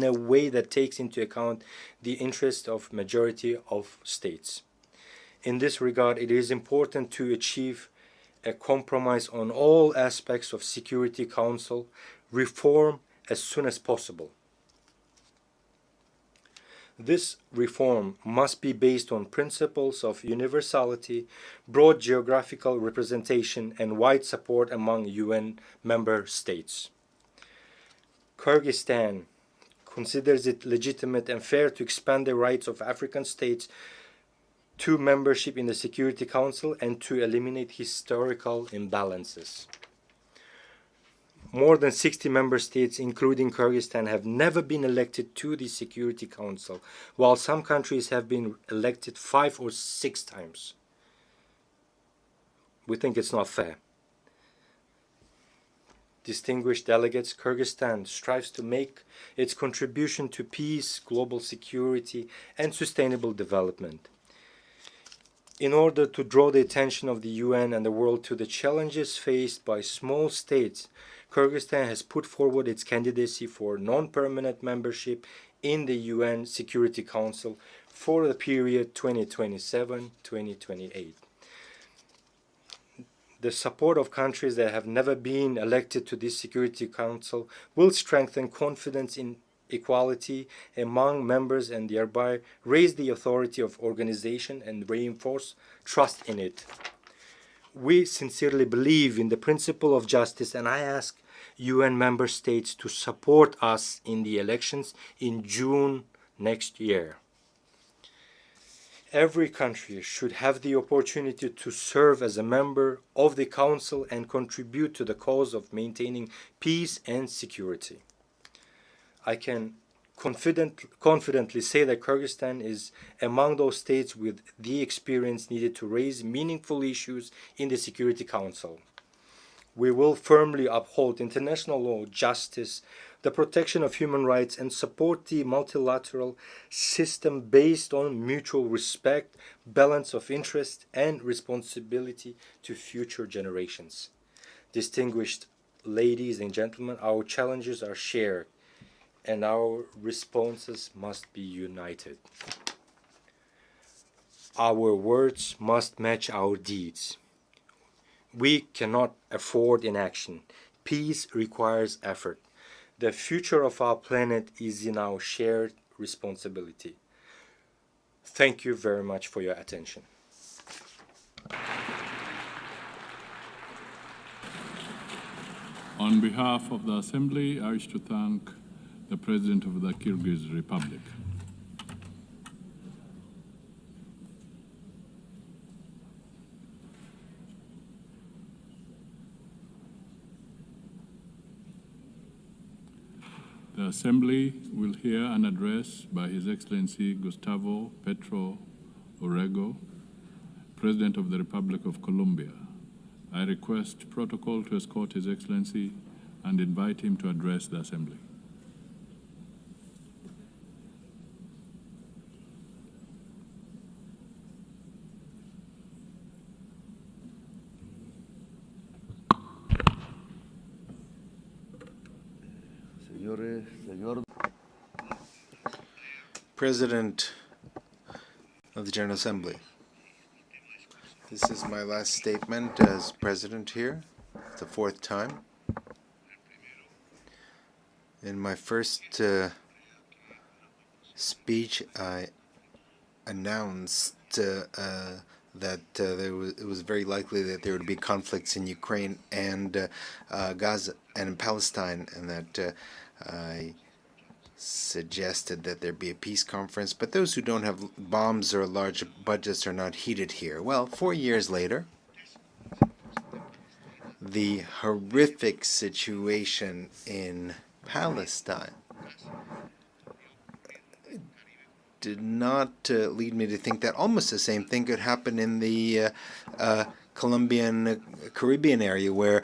a way that takes into account the interests of majority of states. In this regard, it is important to achieve a compromise on all aspects of Security Council reform as soon as possible. This reform must be based on principles of universality, broad geographical representation, and wide support among UN member states. Kyrgyzstan considers it legitimate and fair to expand the rights of African states to membership in the Security Council and to eliminate historical imbalances. More than 60 member states, including Kyrgyzstan, have never been elected to the Security Council, while some countries have been elected 5 or 6 times. We think it's not fair. Distinguished delegates, Kyrgyzstan strives to make its contribution to peace, global security, and sustainable development. In order to draw the attention of the UN and the world to the challenges faced by small states, Kyrgyzstan has put forward its candidacy for non-permanent membership in the UN Security Council for the period 2027-2028. The support of countries that have never been elected to this Security Council will strengthen confidence in equality among members and thereby raise the authority of organization and reinforce trust in it. We sincerely believe in the principle of justice, and I ask UN member states to support us in the elections in June next year. Every country should have the opportunity to serve as a member of the Council and contribute to the cause of maintaining peace and security. I can confidently say that Kyrgyzstan is among those states with the experience needed to raise meaningful issues in the Security Council. We will firmly uphold international law, justice, the protection of human rights, and support the multilateral system based on mutual respect, balance of interest, and responsibility to future generations. Distinguished ladies and gentlemen, our challenges are shared, and our responses must be united. Our words must match our deeds. We cannot afford inaction. Peace requires effort. The future of our planet is in our shared responsibility. Thank you very much for your attention. On behalf of the Assembly, I wish to thank the President of the Kyrgyz Republic. The Assembly will hear an address by His Excellency Gustavo Petro Urrego, President of the Republic of Colombia. I request protocol to escort His Excellency and invite him to address the Assembly. President of the General Assembly, this is my last statement as President here. It's the fourth time. In my first speech, I announced that it was very likely that there would be conflicts in Ukraine and Gaza and in Palestine, and that I suggested that there be a peace conference, but those who don't have bombs or large budgets are not heeded here. Well, 4 years later, the horrific situation in Palestine did not lead me to think that almost the same thing could happen in the Colombian Caribbean area, where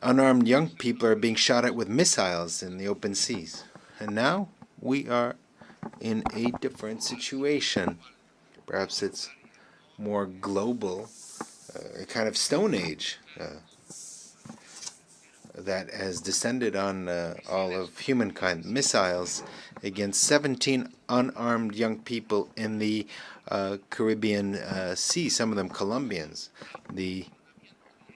unarmed young people are being shot at with missiles in the open seas. And now we are in a different situation. Perhaps it's more global, a kind of Stone Age that has descended on all of humankind. Missiles against 17 unarmed young people in the Caribbean Sea, some of them Colombians. The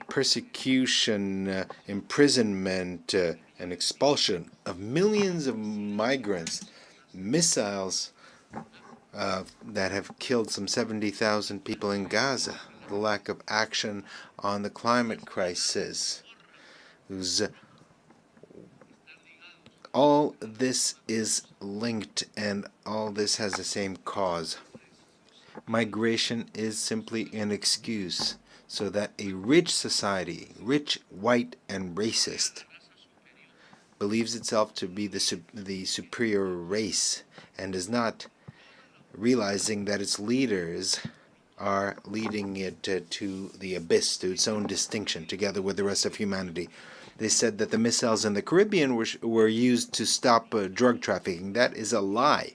persecution, imprisonment, and expulsion of millions of migrants, missiles that have killed some 70,000 people in Gaza, the lack of action on the climate crisis. All this is linked, and all this has the same cause. Migration is simply an excuse so that a rich society, rich, white, and racist, believes itself to be the superior race and is not realizing that its leaders are leading it to the abyss, to its own distinction, together with the rest of humanity. They said that the missiles in the Caribbean were used to stop drug trafficking. That is a lie.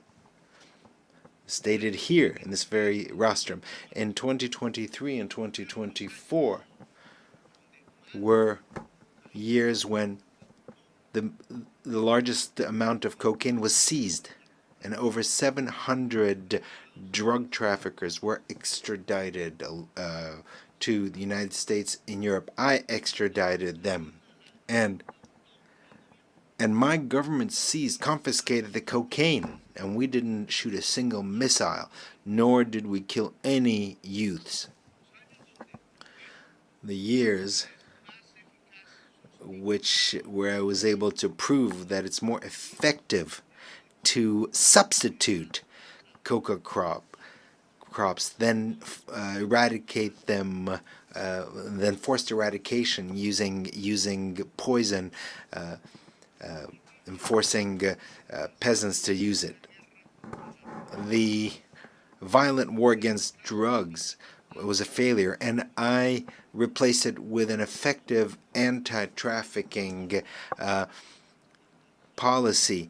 Stated here in this very rostrum. In 2023 and 2024 were years when the largest amount of cocaine was seized, and over 700 drug traffickers were extradited to the United States in Europe. I extradited them, and my government seized, confiscated the cocaine, and we didn't shoot a single missile, nor did we kill any youths. The years where I was able to prove that it's more effective to substitute coca crops than eradicate them, than forced eradication using poison, and forcing peasants to use it. The violent war against drugs was a failure, and I replaced it with an effective anti-trafficking policy,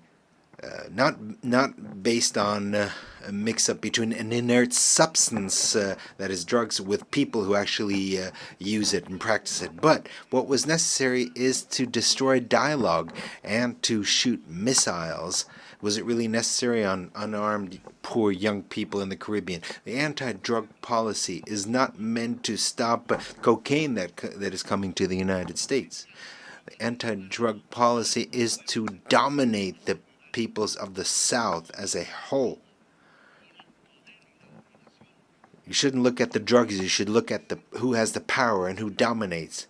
not based on a mix-up between an inert substance, that is drugs, with people who actually use it and practice it. But what was necessary is to destroy dialogue and to shoot missiles. Was it really necessary on unarmed, poor young people in the Caribbean? The anti-drug policy is not meant to stop cocaine that is coming to the United States. The anti-drug policy is to dominate the peoples of the South as a whole. You shouldn't look at the drugs, you should look at who has the power and who dominates.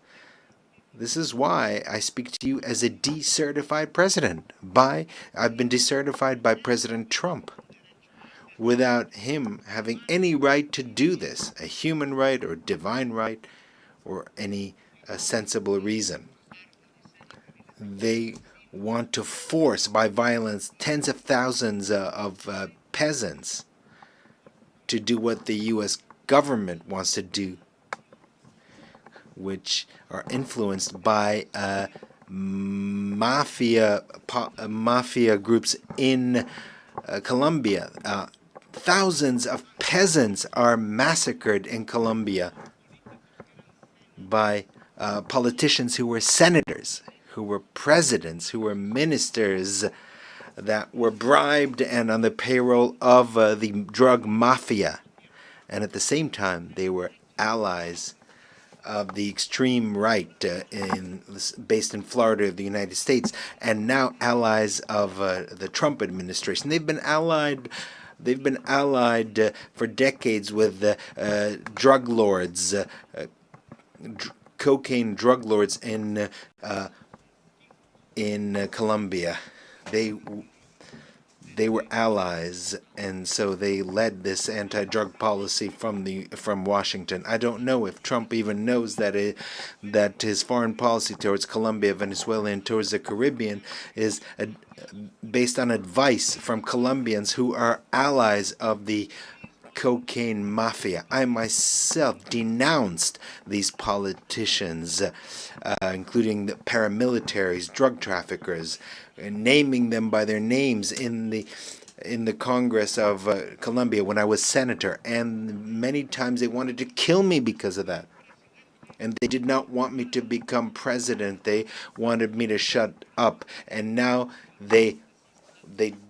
This is why I speak to you as a decertified president. I've been decertified by President Trump, without him having any right to do this, a human right or divine right or any sensible reason. They want to force by violence tens of thousands of peasants to do what the U.S. government wants to do, which are influenced by mafia groups in Colombia. Thousands of peasants are massacred in Colombia by politicians who were senators, who were presidents, who were ministers that were bribed and on the payroll of the drug mafia. And at the same time, they were allies of the extreme right based in Florida of the United States, and now allies of the Trump administration. They've been allied for decades with drug lords, cocaine drug lords in Colombia. They were allies, and so they led this anti-drug policy from Washington. I don't know if Trump even knows that his foreign policy towards Colombia, Venezuela, and towards the Caribbean is based on advice from Colombians who are allies of the cocaine mafia. I myself denounced these politicians, including the paramilitaries, drug traffickers, naming them by their names in the Congress of Colombia when I was senator, and many times they wanted to kill me because of that. And they did not want me to become president. They wanted me to shut up. And now they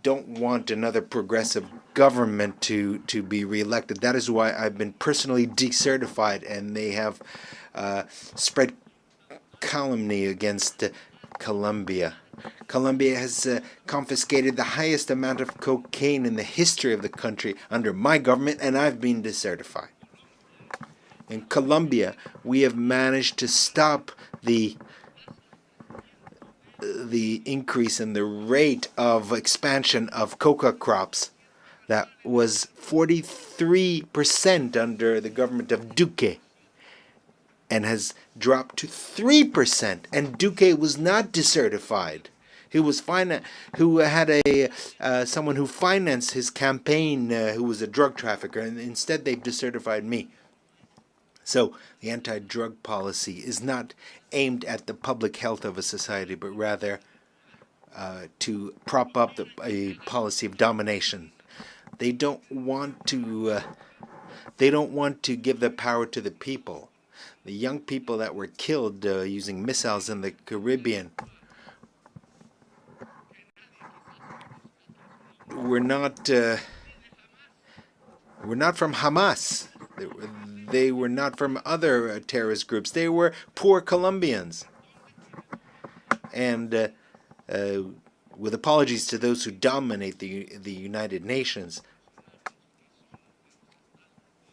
don't want another progressive government to be reelected. That is why I've been personally decertified, and they have spread calumny against Colombia. Colombia has confiscated the highest amount of cocaine in the history of the country under my government, and I've been decertified. In Colombia, we have managed to stop the increase in the rate of expansion of coca crops that was 43% under the government of Duque and has dropped to 3%. And Duque was not decertified. He was who had someone who financed his campaign who was a drug trafficker, and instead they've decertified me. So the anti-drug policy is not aimed at the public health of a society, but rather to prop up a policy of domination. They don't want to give the power to the people. The young people that were killed using missiles in the Caribbean were not from Hamas. They were not from other terrorist groups. They were poor Colombians. And with apologies to those who dominate the United Nations,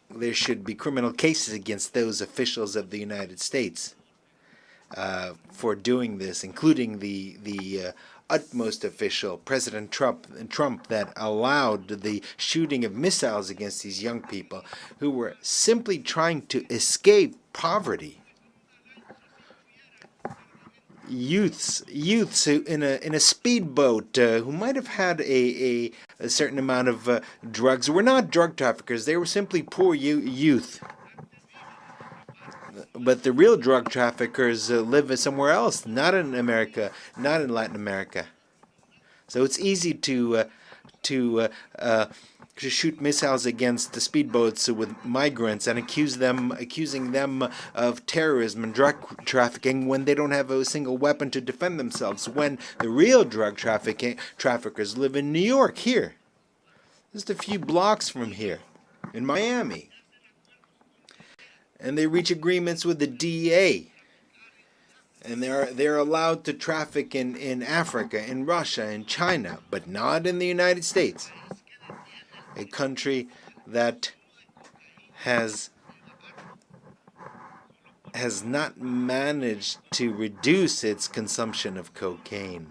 there should be criminal cases against those officials of the United States for doing this, including the utmost official, President Trump, that allowed the shooting of missiles against these young people who were simply trying to escape poverty. Youths who in a speedboat who might have had a certain amount of drugs were not drug traffickers. They were simply poor youth. But the real drug traffickers live somewhere else, not in America, not in Latin America. So it's easy to shoot missiles against the speedboats with migrants and accusing them of terrorism and drug trafficking when they don't have a single weapon to defend themselves. When the real drug traffickers live in New York, here, just a few blocks from here, in Miami. And they reach agreements with the DEA, and they're allowed to traffic in Africa, in Russia, in China, but not in the United States, a country that has not managed to reduce its consumption of cocaine.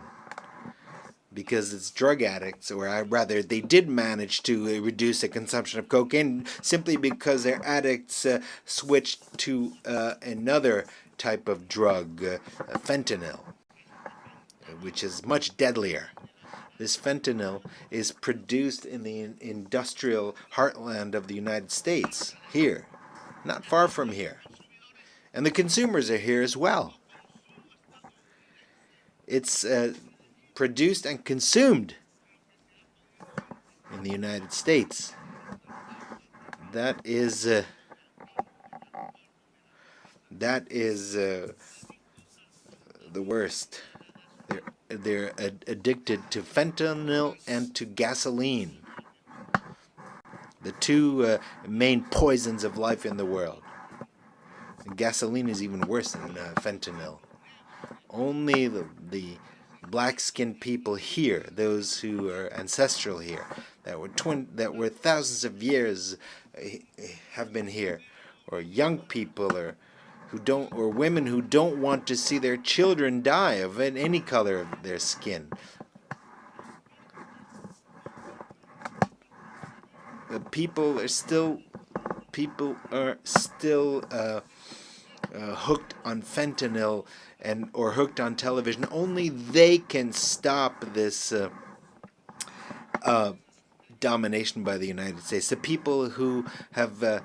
Because it's drug addicts, or rather, they did manage to reduce the consumption of cocaine simply because their addicts switched to another type of drug, fentanyl, which is much deadlier. This fentanyl is produced in the industrial heartland of the United States, here, not far from here. And the consumers are here as well. It's produced and consumed in the United States. That is the worst. They're addicted to fentanyl and to gasoline, the two main poisons of life in the world. And gasoline is even worse than fentanyl. Only the black-skinned people here, those who are ancestral here, that were thousands of years have been here, or young people, or women who don't want to see their children die of any color of their skin. People are still hooked on fentanyl or hooked on television. Only they can stop this domination by the United States. The people who have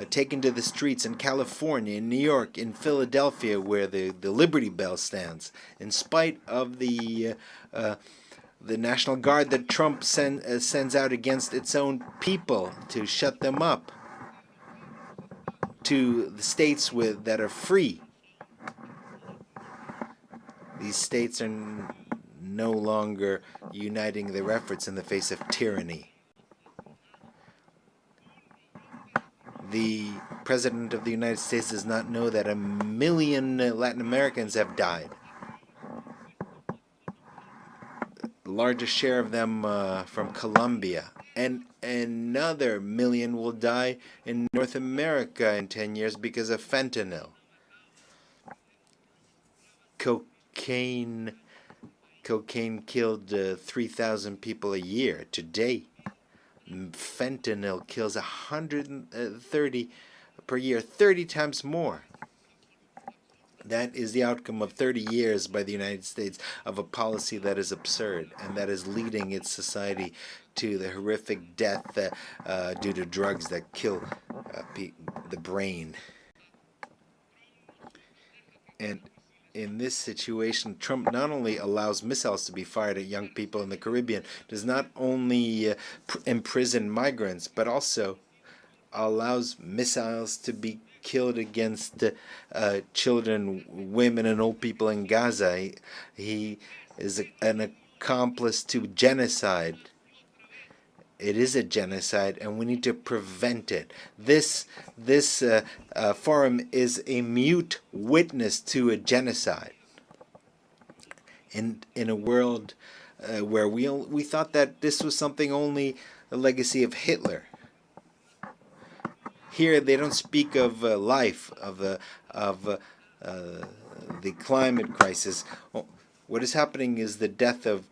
taken to the streets in California, in New York, in Philadelphia, where the Liberty Bell stands, in spite of the National Guard that Trump sends out against its own people to shut them up, to the states that are free. These states are no longer uniting their efforts in the face of tyranny. The President of the United States does not know that 1 million Latin Americans have died. The largest share of them from Colombia. And another 1 million will die in North America in 10 years because of fentanyl. Cocaine killed 3,000 people a year today. Fentanyl kills 130 per year, 30 times more. That is the outcome of 30 years by the United States of a policy that is absurd and that is leading its society to the horrific death due to drugs that kill the brain. And in this situation, Trump not only allows missiles to be fired at young people in the Caribbean, does not only imprison migrants, but also allows missiles to be killed against children, women, and old people in Gaza. He is an accomplice to genocide. It is a genocide, and we need to prevent it. This forum is a mute witness to a genocide. In a world where we thought that this was something only a legacy of Hitler. Here they don't speak of life, of the climate crisis. What is happening is the death of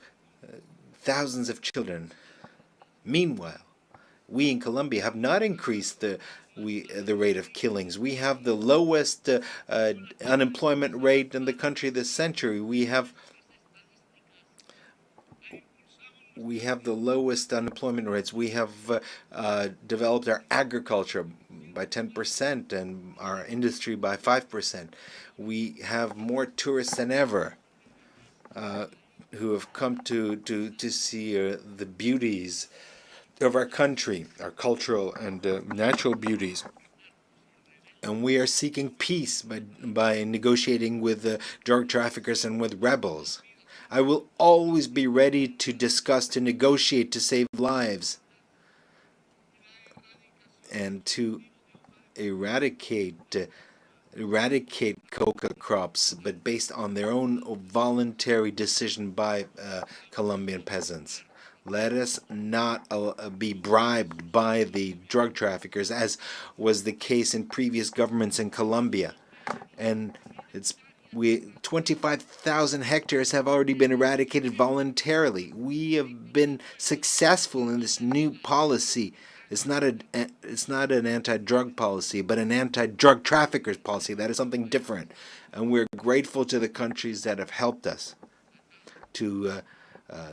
thousands of children. Meanwhile, we in Colombia have not increased the rate of killings. We have the lowest unemployment rate in the country this century. We have the lowest unemployment rates. We have developed our agriculture by 10% and our industry by 5%. We have more tourists than ever who have come to see the beauties of our country, our cultural and natural beauties. And we are seeking peace by negotiating with drug traffickers and with rebels. I will always be ready to discuss, to negotiate, to save lives, and to eradicate coca crops, but based on their own voluntary decision by Colombian peasants. Let us not be bribed by the drug traffickers, as was the case in previous governments in Colombia. And 25,000 hectares have already been eradicated voluntarily. We have been successful in this new policy. It's not an anti-drug policy, but an anti-drug traffickers policy. That is something different. And we're grateful to the countries that have helped us.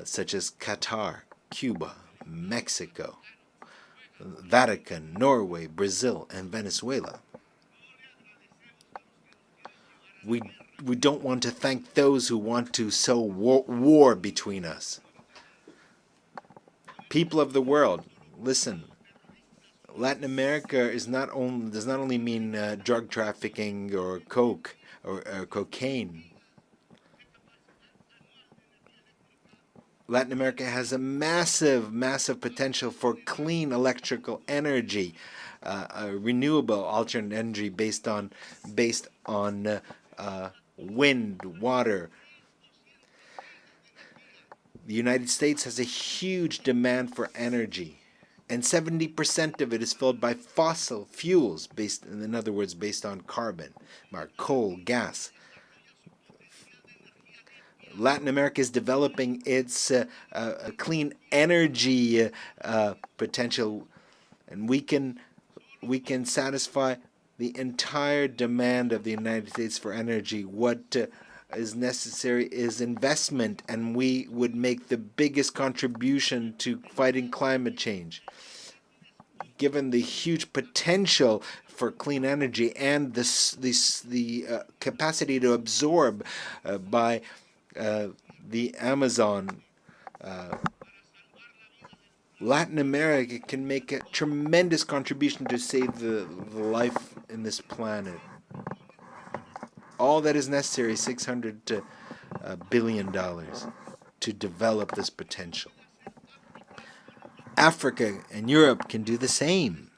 such as Qatar, Cuba, Mexico, Vatican, Norway, Brazil, and Venezuela. We don't want to thank those who want to sow war between us. People of the world, listen. Latin America does not only mean drug trafficking or coke or cocaine. Latin America has a massive, massive potential for clean electrical energy, renewable alternate energy based on wind, water. The United States has a huge demand for energy, and 70% of it is filled by fossil fuels, in other words, based on carbon, coal, gas. Latin America is developing its clean energy potential, and we can satisfy the entire demand of the United States for energy. What is necessary is investment, and we would make the biggest contribution to fighting climate change. Given the huge potential for clean energy and the capacity to absorb by the Amazon, Latin America can make a tremendous contribution to save the life in this planet. All that is necessary is $600 billion to develop this potential. Africa and Europe can do the same.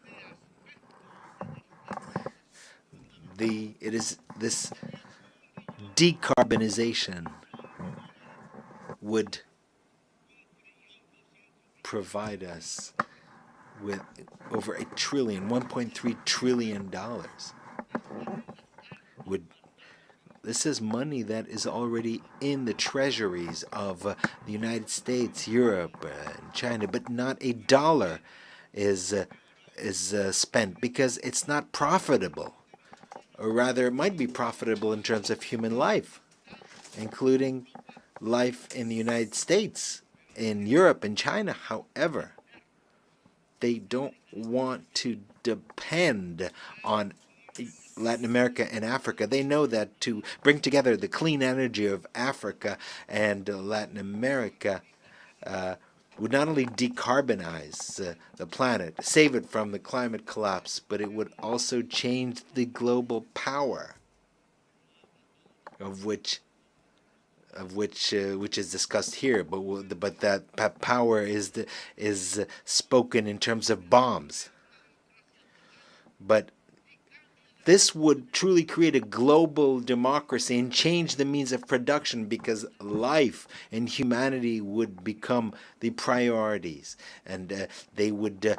It is this decarbonization would provide us with over $1.3 trillion. This is money that is already in the treasuries of the United States, Europe, and China, but not a dollar is spent because it's not profitable. Or rather, it might be profitable in terms of human life, including life in the United States, in Europe, and China. However, they don't want to depend on Latin America and Africa. They know that to bring together the clean energy of Africa and Latin America would not only decarbonize the planet, save it from the climate collapse, but it would also change the global power of which is discussed here. But that power is spoken in terms of bombs. But this would truly create a global democracy and change the means of production, because life and humanity would become the priorities, and they would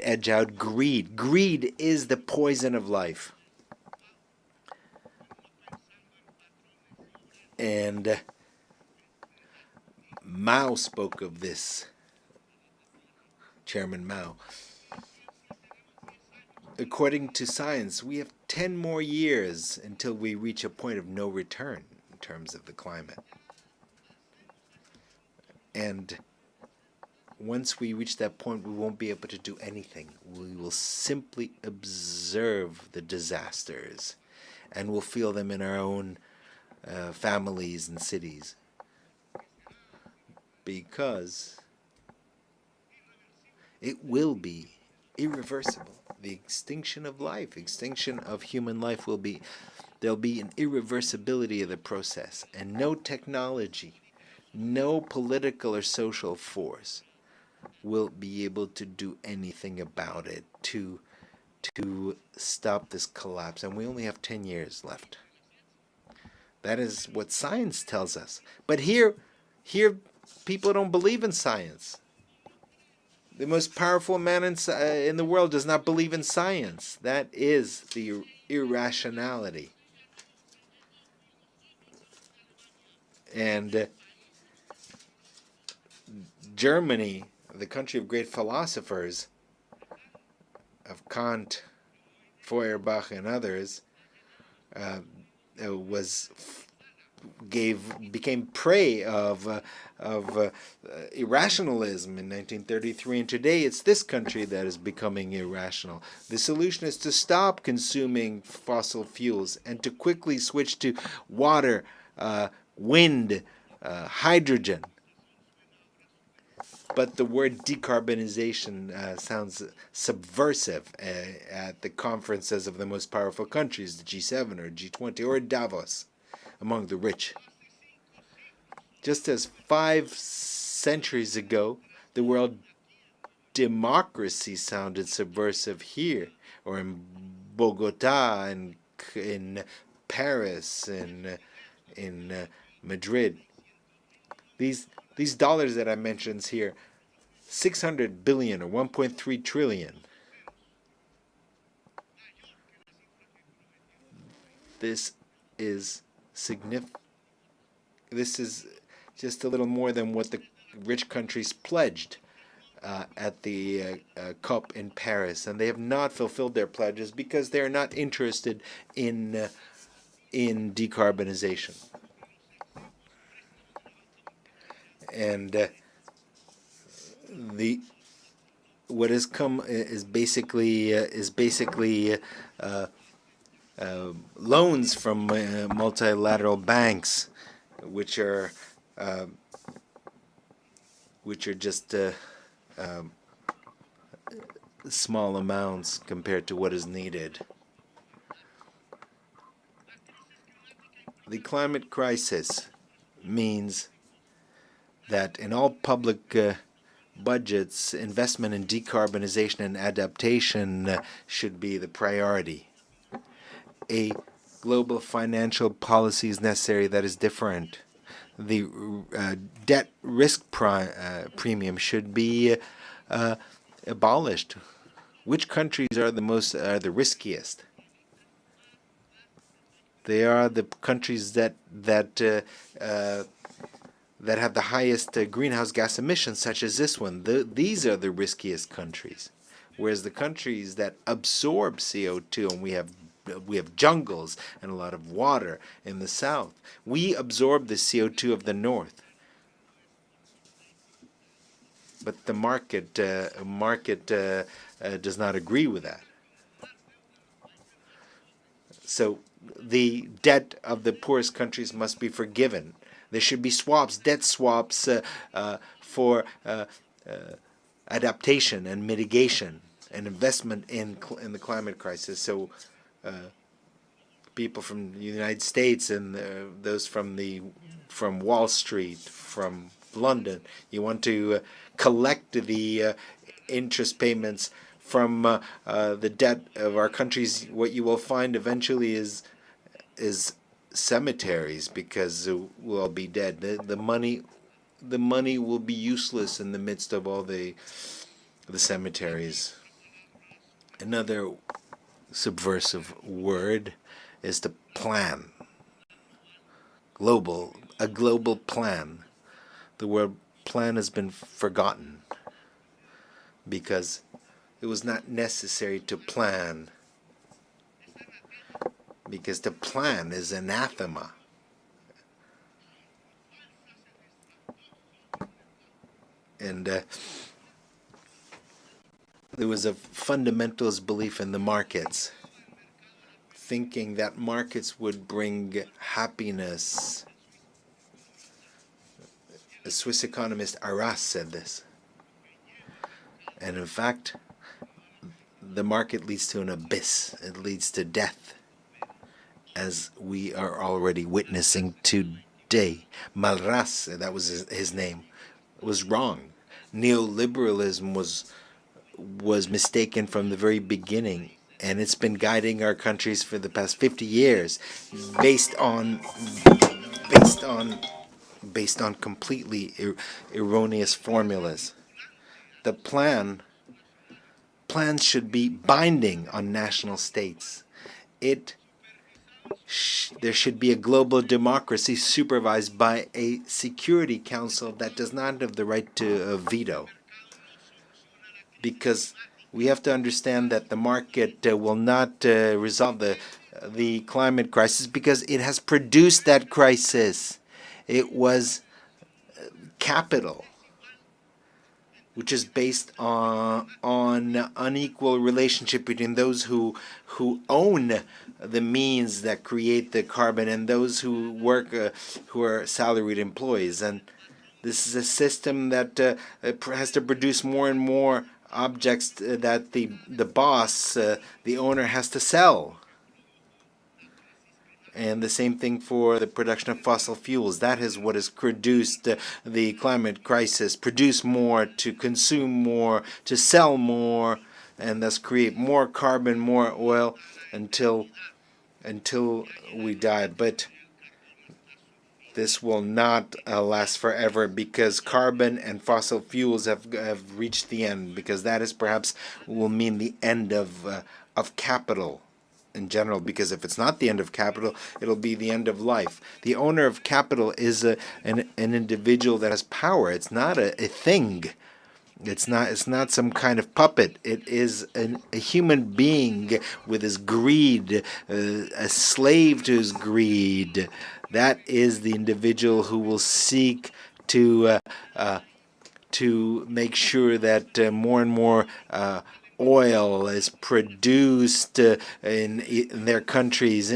edge out greed. Greed is the poison of life, and Mao spoke of this. Chairman Mao. According to science, we have 10 more years until we reach a point of no return in terms of the climate. And once we reach that point, we won't be able to do anything. We will simply observe the disasters, and we'll feel them in our own families and cities. Because it will be irreversible. The extinction of life, extinction of human life there'll be an irreversibility of the process, and no technology, no political or social force will be able to do anything about it to stop this collapse. And we only have 10 years left. That is what science tells us. But here people don't believe in science. The most powerful man in the world does not believe in science. That is the irrationality. And Germany, the country of great philosophers, of Kant, Feuerbach, and others, was became prey of irrationalism in 1933, and today it's this country that is becoming irrational. The solution is to stop consuming fossil fuels and to quickly switch to water, wind, hydrogen. But the word decarbonization sounds subversive at the conferences of the most powerful countries, the G7 or G20 or Davos, among the rich. Just as 5 centuries ago, the word democracy sounded subversive here, or in Bogota, and in Paris, in Madrid. These dollars that I mentioned here, 600 billion or 1.3 trillion. This is significant. This is just a little more than what the rich countries pledged at the COP in Paris, and they have not fulfilled their pledges because they are not interested in decarbonization. And what has come is basically loans from multilateral banks, which are just small amounts compared to what is needed. The climate crisis means that in all public budgets, investment in decarbonization and adaptation should be the priority. A global financial policy is necessary that is different. The debt risk premium should be abolished. Which countries are the riskiest? They are the countries that have the highest greenhouse gas emissions, such as this one. These are the riskiest countries, whereas the countries that absorb CO2, and we have jungles and a lot of water in the south. We absorb the CO2 of the north, but the market does not agree with that. So the debt of the poorest countries must be forgiven. There should be swaps, debt swaps for adaptation and mitigation and investment in the climate crisis. So people from the United States and those from Wall Street, from London, you want to collect the interest payments from the debt of our countries. What you will find eventually is cemeteries, because we'll all be dead. The money will be useless in the midst of all the cemeteries. Another subversive word is to plan. A global plan. The word plan has been forgotten because it was not necessary to plan. Because to plan is anathema. And there was a fundamentalist belief in the markets, thinking that markets would bring happiness. The Swiss economist Arras said this. And in fact, the market leads to an abyss. It leads to death, as we are already witnessing today. Malras, that was his name, was wrong. Neoliberalism was mistaken from the very beginning, and it's been guiding our countries for the past 50 years, based on completely erroneous formulas. The plans should be binding on national states. There should be a global democracy supervised by a Security Council that does not have the right to veto. Because we have to understand that the market will not resolve the the climate crisis because it has produced that crisis. It was capital, which is based on unequal relationship between those who own the means that create the carbon and those who work, who are salaried employees. And this is a system that has to produce more and more objects that the boss, the owner, has to sell. And the same thing for the production of fossil fuels. That is what has produced the climate crisis. Produce more, to consume more, to sell more, and thus create more carbon, more oil until we die. But this will not last forever because carbon and fossil fuels have reached the end, because that is perhaps will mean the end of capital in general, because if it's not the end of capital, it'll be the end of life. The owner of capital is an individual that has power. It's not a thing. It's not some kind of puppet. It is a human being with his greed, a slave to his greed. That is the individual who will seek to make sure that more and more oil is produced in their countries,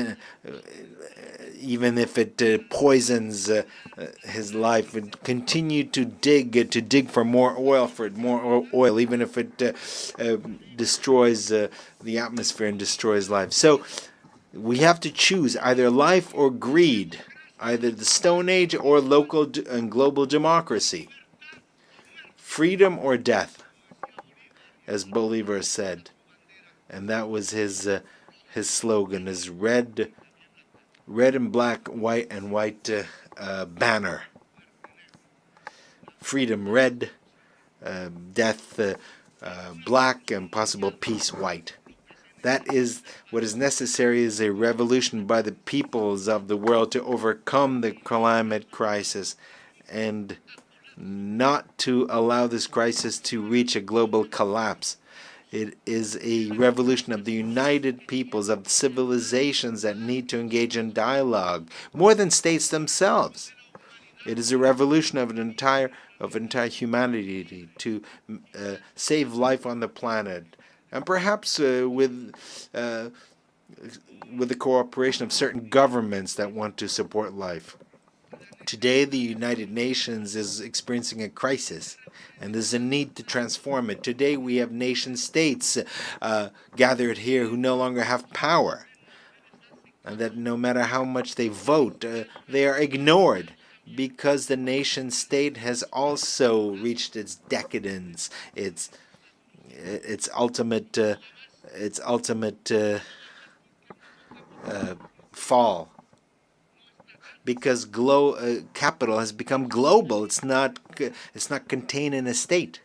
even if it poisons his life, and continue to dig for more oil, even if it destroys the atmosphere and destroys life. So we have to choose either life or greed, either the Stone Age or local and global democracy, freedom or death, as Bolivar said. And that was his slogan, his red and black, white and white banner. Freedom red, death black, and possible peace white. That is what is necessary, is a revolution by the peoples of the world to overcome the climate crisis and not to allow this crisis to reach a global collapse. It is a revolution of the united peoples, of civilizations that need to engage in dialogue, more than states themselves. It is a revolution of entire humanity to save life on the planet, and perhaps with the cooperation of certain governments that want to support life. Today, the United Nations is experiencing a crisis, and there's a need to transform it. Today, we have nation states gathered here who no longer have power, and that no matter how much they vote, they are ignored, because the nation state has also reached its decadence, its ultimate fall. Because capital has become global. It's not contained in a state.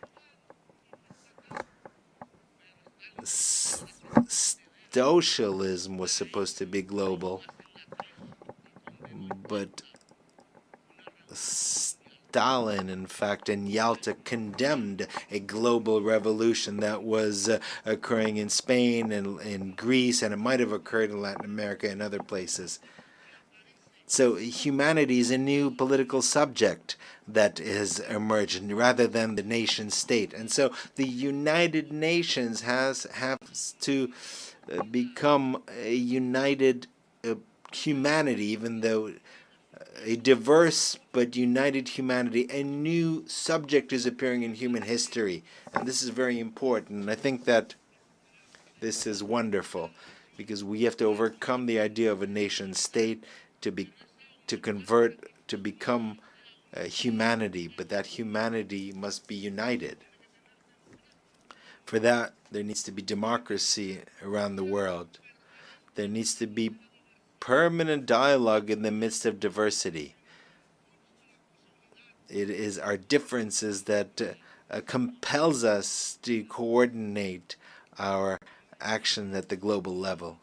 Socialism was supposed to be global, but Stalin, in fact, in Yalta, condemned a global revolution that was occurring in Spain and in Greece, and it might have occurred in Latin America and other places. So humanity is a new political subject that has emerged rather than the nation state. And so the United Nations has to become a united humanity, even though a diverse but united humanity. A new subject is appearing in human history. And this is very important. And I think that this is wonderful, because we have to overcome the idea of a nation state to become humanity, but that humanity must be united. For that, there needs to be democracy around the world. There needs to be permanent dialogue in the midst of diversity. It is our differences that compels us to coordinate our action at the global level.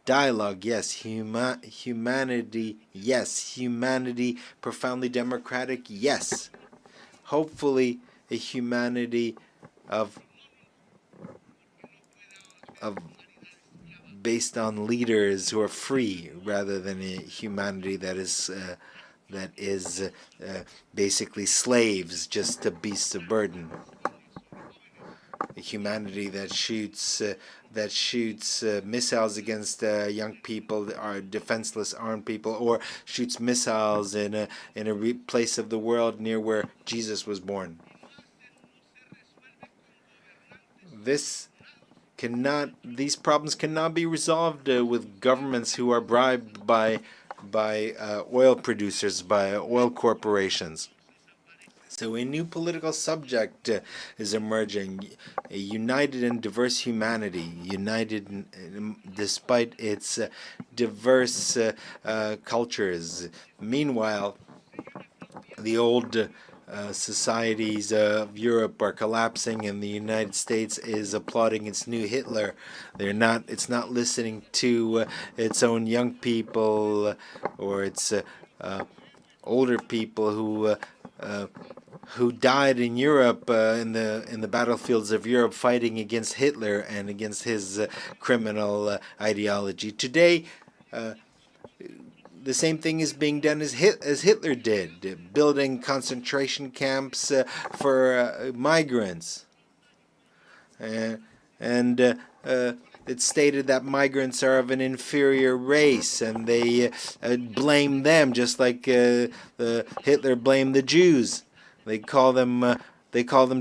Dialogue, yes. Humanity, yes. Humanity profoundly democratic, yes. Hopefully, a humanity of based on leaders who are free rather than a humanity that is basically slaves, just to beasts of burden. A humanity that shoots missiles against young people that are defenseless armed people, or shoots missiles in a place of the world near where Jesus was born. These problems cannot be resolved with governments who are bribed by oil producers, by oil corporations. So a new political subject is emerging, a united and diverse humanity, united despite its diverse cultures. Meanwhile, the old societies of Europe are collapsing, and the United States is applauding its new Hitler. It's not listening to its own young people or its older people who died in Europe in the battlefields of Europe fighting against Hitler and against his criminal ideology. Today, the same thing is being done as Hitler did, building concentration camps for migrants. It's stated that migrants are of an inferior race, and they blame them just like Hitler blamed the Jews. They call them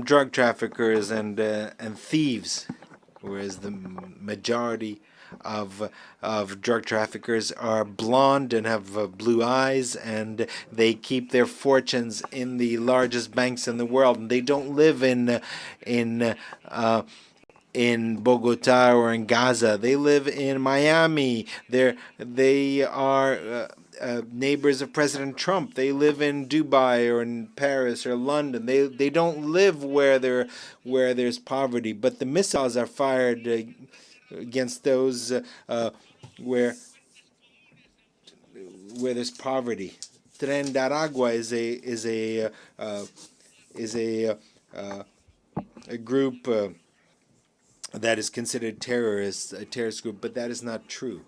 drug traffickers and thieves, whereas the majority of drug traffickers are blonde and have blue eyes, and they keep their fortunes in the largest banks in the world, and they don't live in Bogota or in Gaza. They live in Miami. They are neighbors of President Trump. They live in Dubai or in Paris or London. They don't live where there's poverty. But the missiles are fired against those where there's poverty. Tren de Aragua is a group that is considered a terrorist group, but that is not true.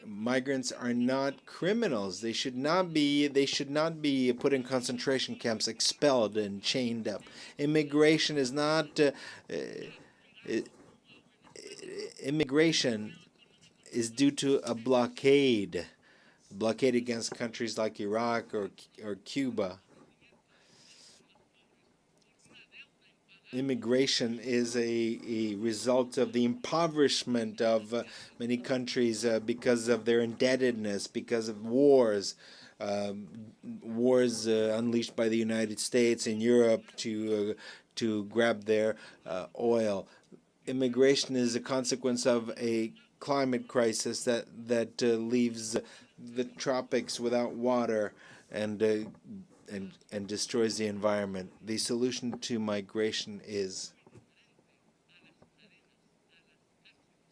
Migrants are not criminals. They should not be put in concentration camps, expelled and chained up. Immigration is not immigration is due to a blockade against countries like Iraq or Cuba. Immigration is a result of the impoverishment of many countries because of their indebtedness, because of wars unleashed by the United States and Europe to grab their oil. Immigration is a consequence of a climate crisis that leaves the tropics without water and destroys the environment. The solution to migration is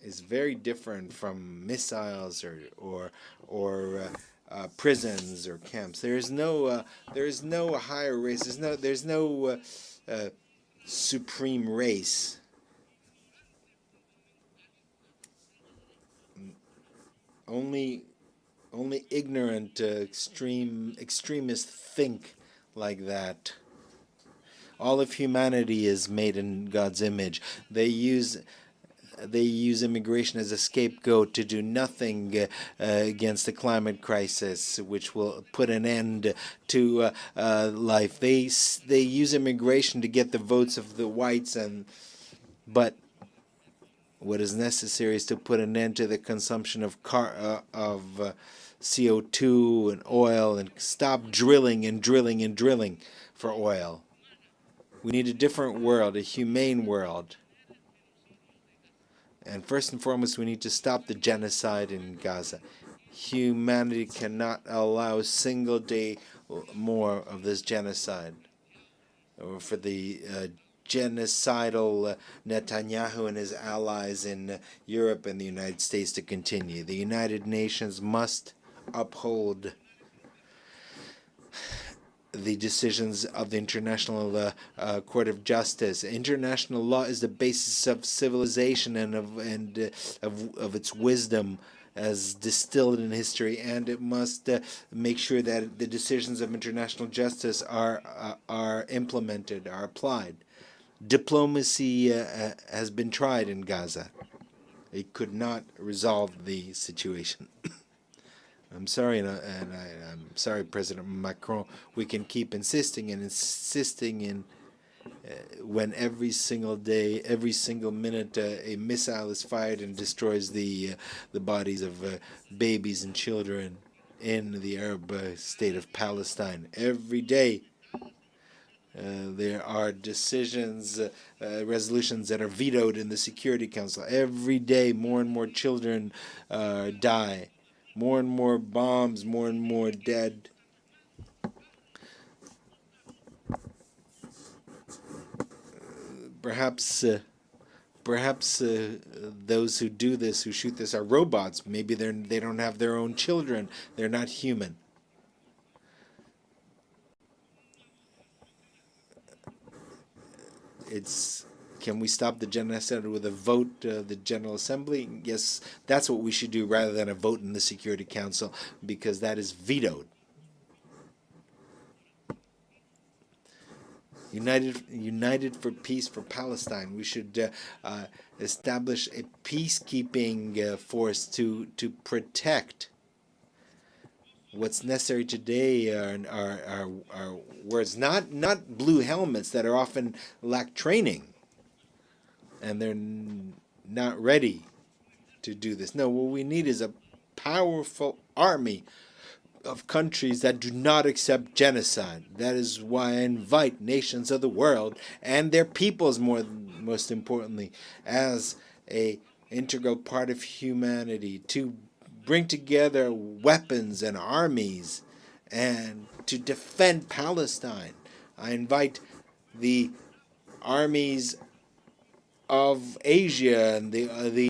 very different from missiles or prisons or camps. There is no higher race. There's no supreme race. Only ignorant extremists think like that. All of humanity is made in God's image. They use immigration as a scapegoat to do nothing against the climate crisis, which will put an end to life. They use immigration to get the votes of the whites, but what is necessary is to put an end to the consumption of CO2 and oil, and stop drilling for oil. We need a different world, a humane world. And first and foremost, we need to stop the genocide in Gaza. Humanity cannot allow a single day more of this genocide, or for the genocidal Netanyahu and his allies in Europe and the United States to continue. The United Nations must uphold the decisions of the International Court of Justice. International law is the basis of civilization and of its wisdom as distilled in history, and it must make sure that the decisions of international justice are implemented, are applied. Diplomacy has been tried in Gaza. It could not resolve the situation. I'm sorry, and I'm sorry, President Macron. We can keep insisting and insisting in when every single day, every single minute, a missile is fired and destroys the bodies of babies and children in the Arab state of Palestine. Every day, there are decisions, resolutions that are vetoed in the Security Council. Every day, more and more children die. More and more bombs, more and more dead. Perhaps those who do this, who shoot this, are robots. Maybe they don't have their own children. They're not human. Can we stop the genocide with a vote, the General Assembly? Yes, that's what we should do rather than a vote in the Security Council, because that is vetoed. United for peace for Palestine. We should establish a peacekeeping force to protect. What's necessary today are words, not blue helmets that are often lack training, and they're not ready to do this. No, what we need is a powerful army of countries that do not accept genocide. That is why I invite nations of the world and their peoples, most importantly, as an integral part of humanity, to bring together weapons and armies and to defend Palestine. I invite the armies of Asia and the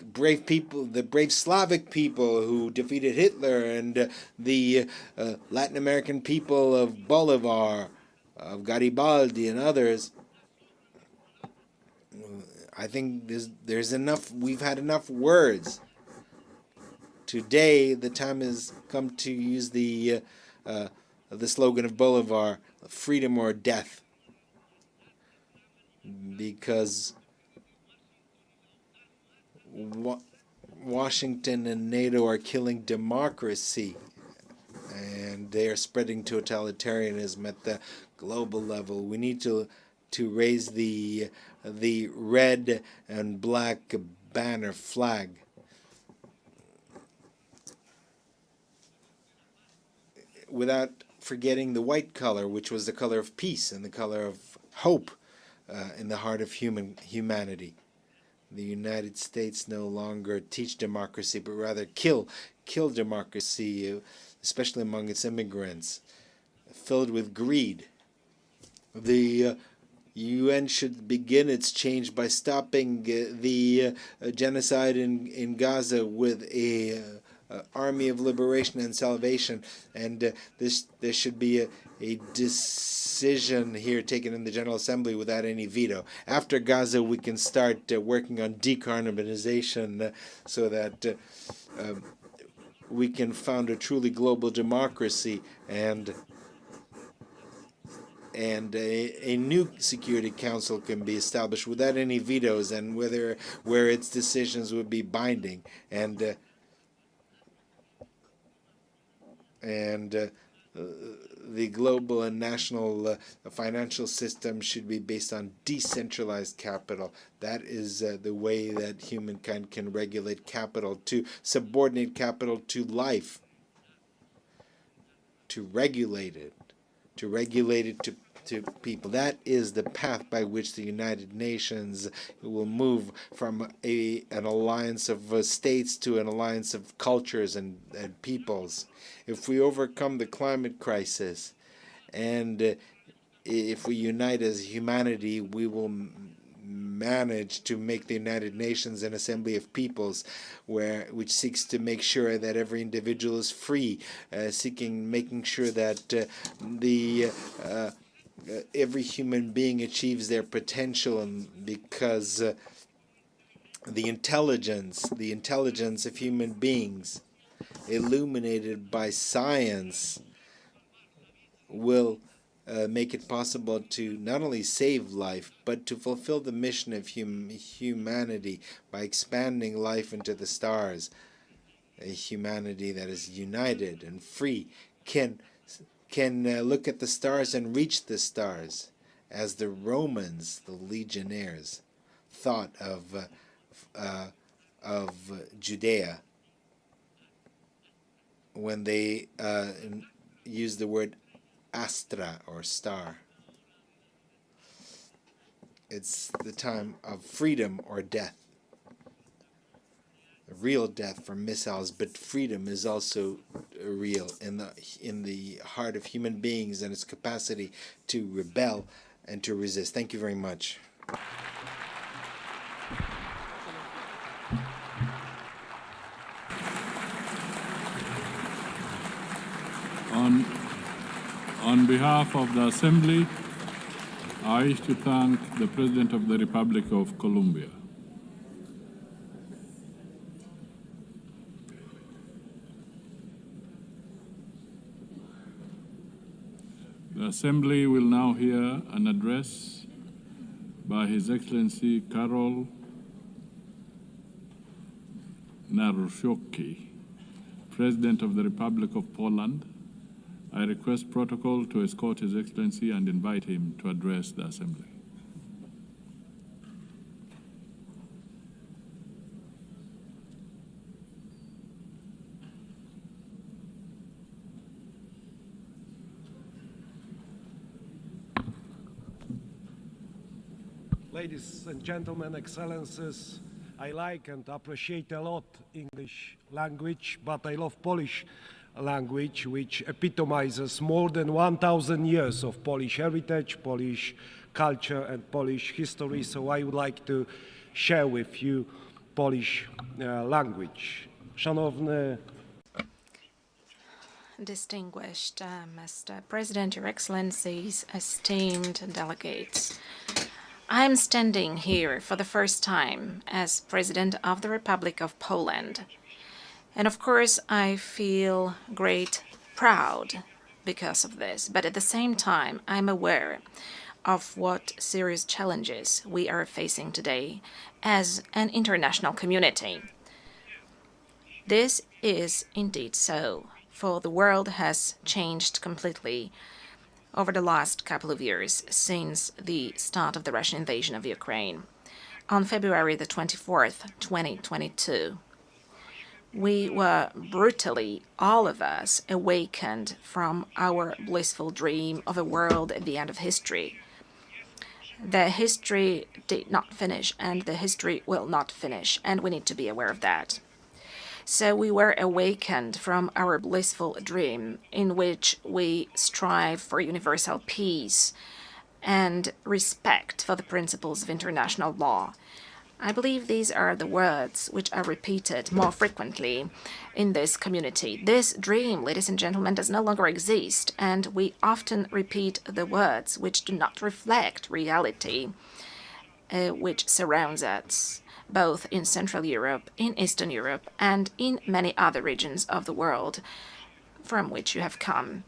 brave people, the brave Slavic people who defeated Hitler, and the Latin American people of Bolivar, of Garibaldi and others. I think there's enough. We've had enough words. Today, the time has come to use the slogan of Bolivar, freedom or death, because Washington and NATO are killing democracy, and they are spreading totalitarianism at the global level. We need to raise the red and black banner flag. Without forgetting the white color, which was the color of peace and the color of hope in the heart of humanity. The United States no longer teach democracy, but rather kill democracy, especially among its immigrants, filled with greed. The UN should begin its change by stopping the genocide in Gaza with a army of liberation and salvation, and there should be a decision here taken in the General Assembly without any veto. After Gaza, we can start working on decarbonization so that we can found a truly global democracy and a new Security Council can be established without any vetoes, and where its decisions would be binding, and the global and national financial system should be based on decentralized capital. That is the way that humankind can regulate capital, to subordinate capital to life, to regulate it to people. That is the path by which the United Nations will move from an alliance of states to an alliance of cultures and peoples. If we overcome the climate crisis and if we unite as humanity, we will managed to make the United Nations an assembly of peoples which seeks to make sure that every individual is free, making sure that every human being achieves their potential, and because the intelligence of human beings, illuminated by science, will make it possible to not only save life, but to fulfill the mission of humanity by expanding life into the stars. A humanity that is united and free can look at the stars and reach the stars, as the Romans, the legionnaires, thought of Judea when they used the word astra, or star. It's the time of freedom or death. A real death from missiles, but freedom is also real in the heart of human beings and its capacity to rebel and to resist. Thank you very much. On behalf of the Assembly, I wish to thank the President of the Republic of Colombia. The Assembly will now hear an address by His Excellency Karol Nawrocki, President of the Republic of Poland. I request protocol to escort His Excellency and invite him to address the Assembly. Ladies and gentlemen, Excellencies, I like and appreciate a lot English language, but I love Polish language, which epitomizes more than 1,000 years of Polish heritage, Polish culture, and Polish history. So I would like to share with you Polish language. Szanowny Distinguished Mr. President, Your Excellencies, esteemed delegates, I am standing here for the first time as President of the Republic of Poland. And of course, I feel great proud because of this. But at the same time, I'm aware of what serious challenges we are facing today as an international community. This is indeed so, for the world has changed completely over the last couple of years since the start of the Russian invasion of Ukraine. On February the 24th, 2022, we were brutally, all of us, awakened from our blissful dream of a world at the end of history. The history did not finish, and the history will not finish, and we need to be aware of that. So we were awakened from our blissful dream in which we strive for universal peace and respect for the principles of international law. I believe these are the words which are repeated more frequently in this community. This dream, ladies and gentlemen, does no longer exist, and we often repeat the words which do not reflect reality which surrounds us, both in Central Europe, in Eastern Europe, and in many other regions of the world from which you have come.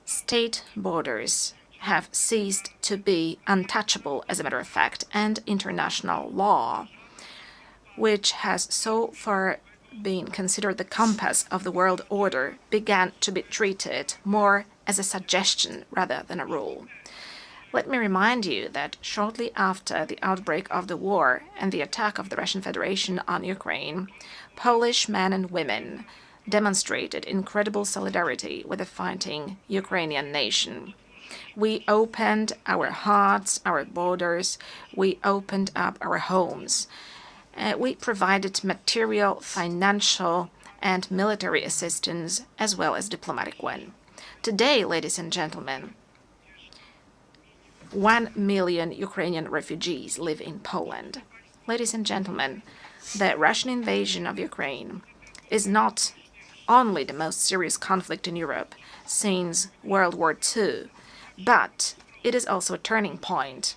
State borders have ceased to be untouchable, as a matter of fact, and international law, which has so far been considered the compass of the world order, began to be treated more as a suggestion rather than a rule. Let me remind you that shortly after the outbreak of the war and the attack of the Russian Federation on Ukraine, Polish men and women demonstrated incredible solidarity with the fighting Ukrainian nation. We opened our hearts, our borders, we opened up our homes. We provided material, financial, and military assistance, as well as diplomatic one. Today, ladies and gentlemen, 1 million Ukrainian refugees live in Poland. Ladies and gentlemen, the Russian invasion of Ukraine is not only the most serious conflict in Europe since World War II, but it is also a turning point.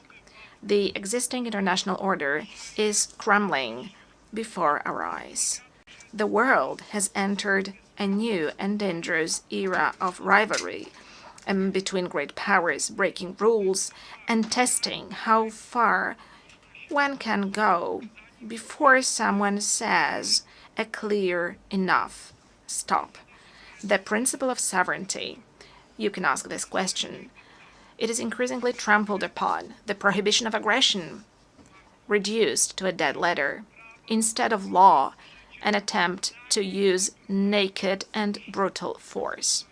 The existing international order is crumbling before our eyes. The world has entered a new and dangerous era of rivalry between great powers, breaking rules and testing how far one can go before someone says a clear enough stop. The principle of sovereignty, you can ask this question. It is increasingly trampled upon, the prohibition of aggression reduced to a dead letter. Instead of law, an attempt to use naked and brutal force.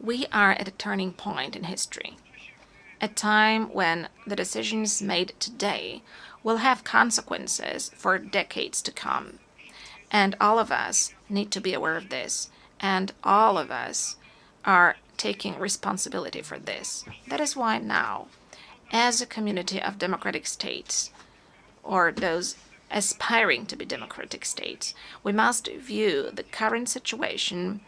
We are at a turning point in history, a time when the decisions made today will have consequences for decades to come. And all of us need to be aware of this, and all of us are taking responsibility for this. That is why now, as a community of democratic states, or those aspiring to be democratic states, we must view the current situation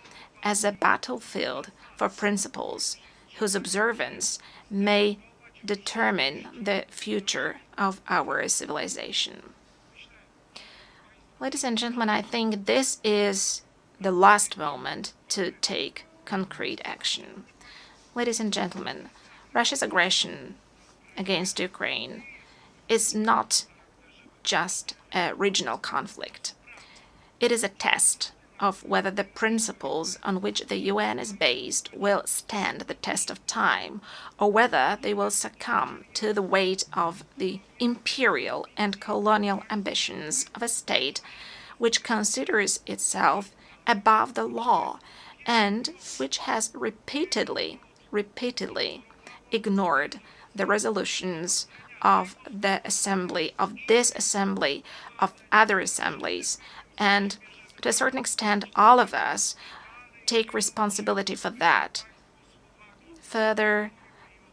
as a battlefield for principles whose observance may determine the future of our civilization. Ladies and gentlemen, I think this is the last moment to take concrete action. Ladies and gentlemen, Russia's aggression against Ukraine is not just a regional conflict. It is a test of whether the principles on which the UN is based will stand the test of time, or whether they will succumb to the weight of the imperial and colonial ambitions of a state which considers itself above the law and which has repeatedly ignored the resolutions of the assembly, of this assembly, of other assemblies, and to a certain extent, all of us take responsibility for that. Further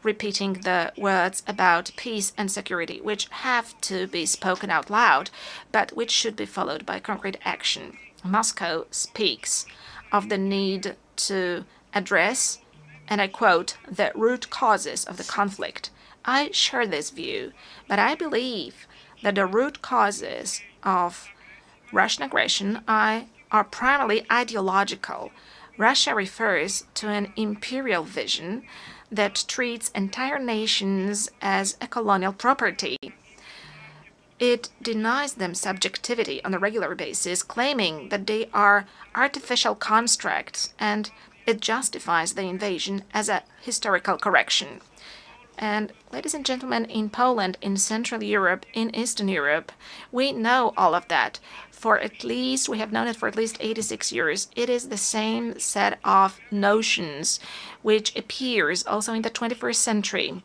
repeating the words about peace and security, which have to be spoken out loud, but which should be followed by concrete action. Moscow speaks of the need to address, and I quote, the root causes of the conflict. I share this view, but I believe that the root causes of Russian aggression are primarily ideological. Russia refers to an imperial vision that treats entire nations as a colonial property. It denies them subjectivity on a regular basis, claiming that they are artificial constructs, and it justifies the invasion as a historical correction. And ladies and gentlemen, in Poland, in Central Europe, in Eastern Europe, we know all of that. We have known it for at least 86 years. It is the same set of notions which appears also in the 21st century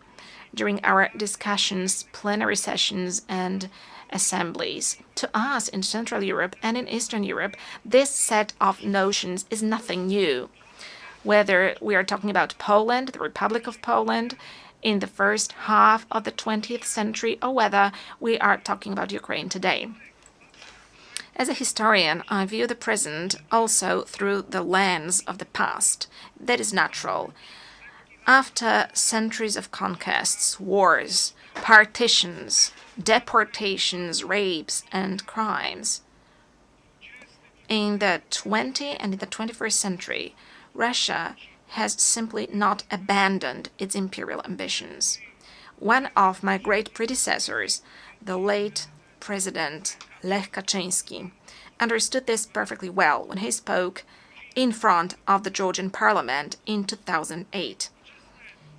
during our discussions, plenary sessions, and assemblies. To us in Central Europe and in Eastern Europe, this set of notions is nothing new. Whether we are talking about Poland, the Republic of Poland, in the first half of the 20th century, or whether we are talking about Ukraine today. As a historian, I view the present also through the lens of the past. That is natural. After centuries of conquests, wars, partitions, deportations, rapes, and crimes, in the 20th and in the 21st century, Russia has simply not abandoned its imperial ambitions. One of my great predecessors, the late President Lech Kaczynski, understood this perfectly well when he spoke in front of the Georgian parliament in 2008.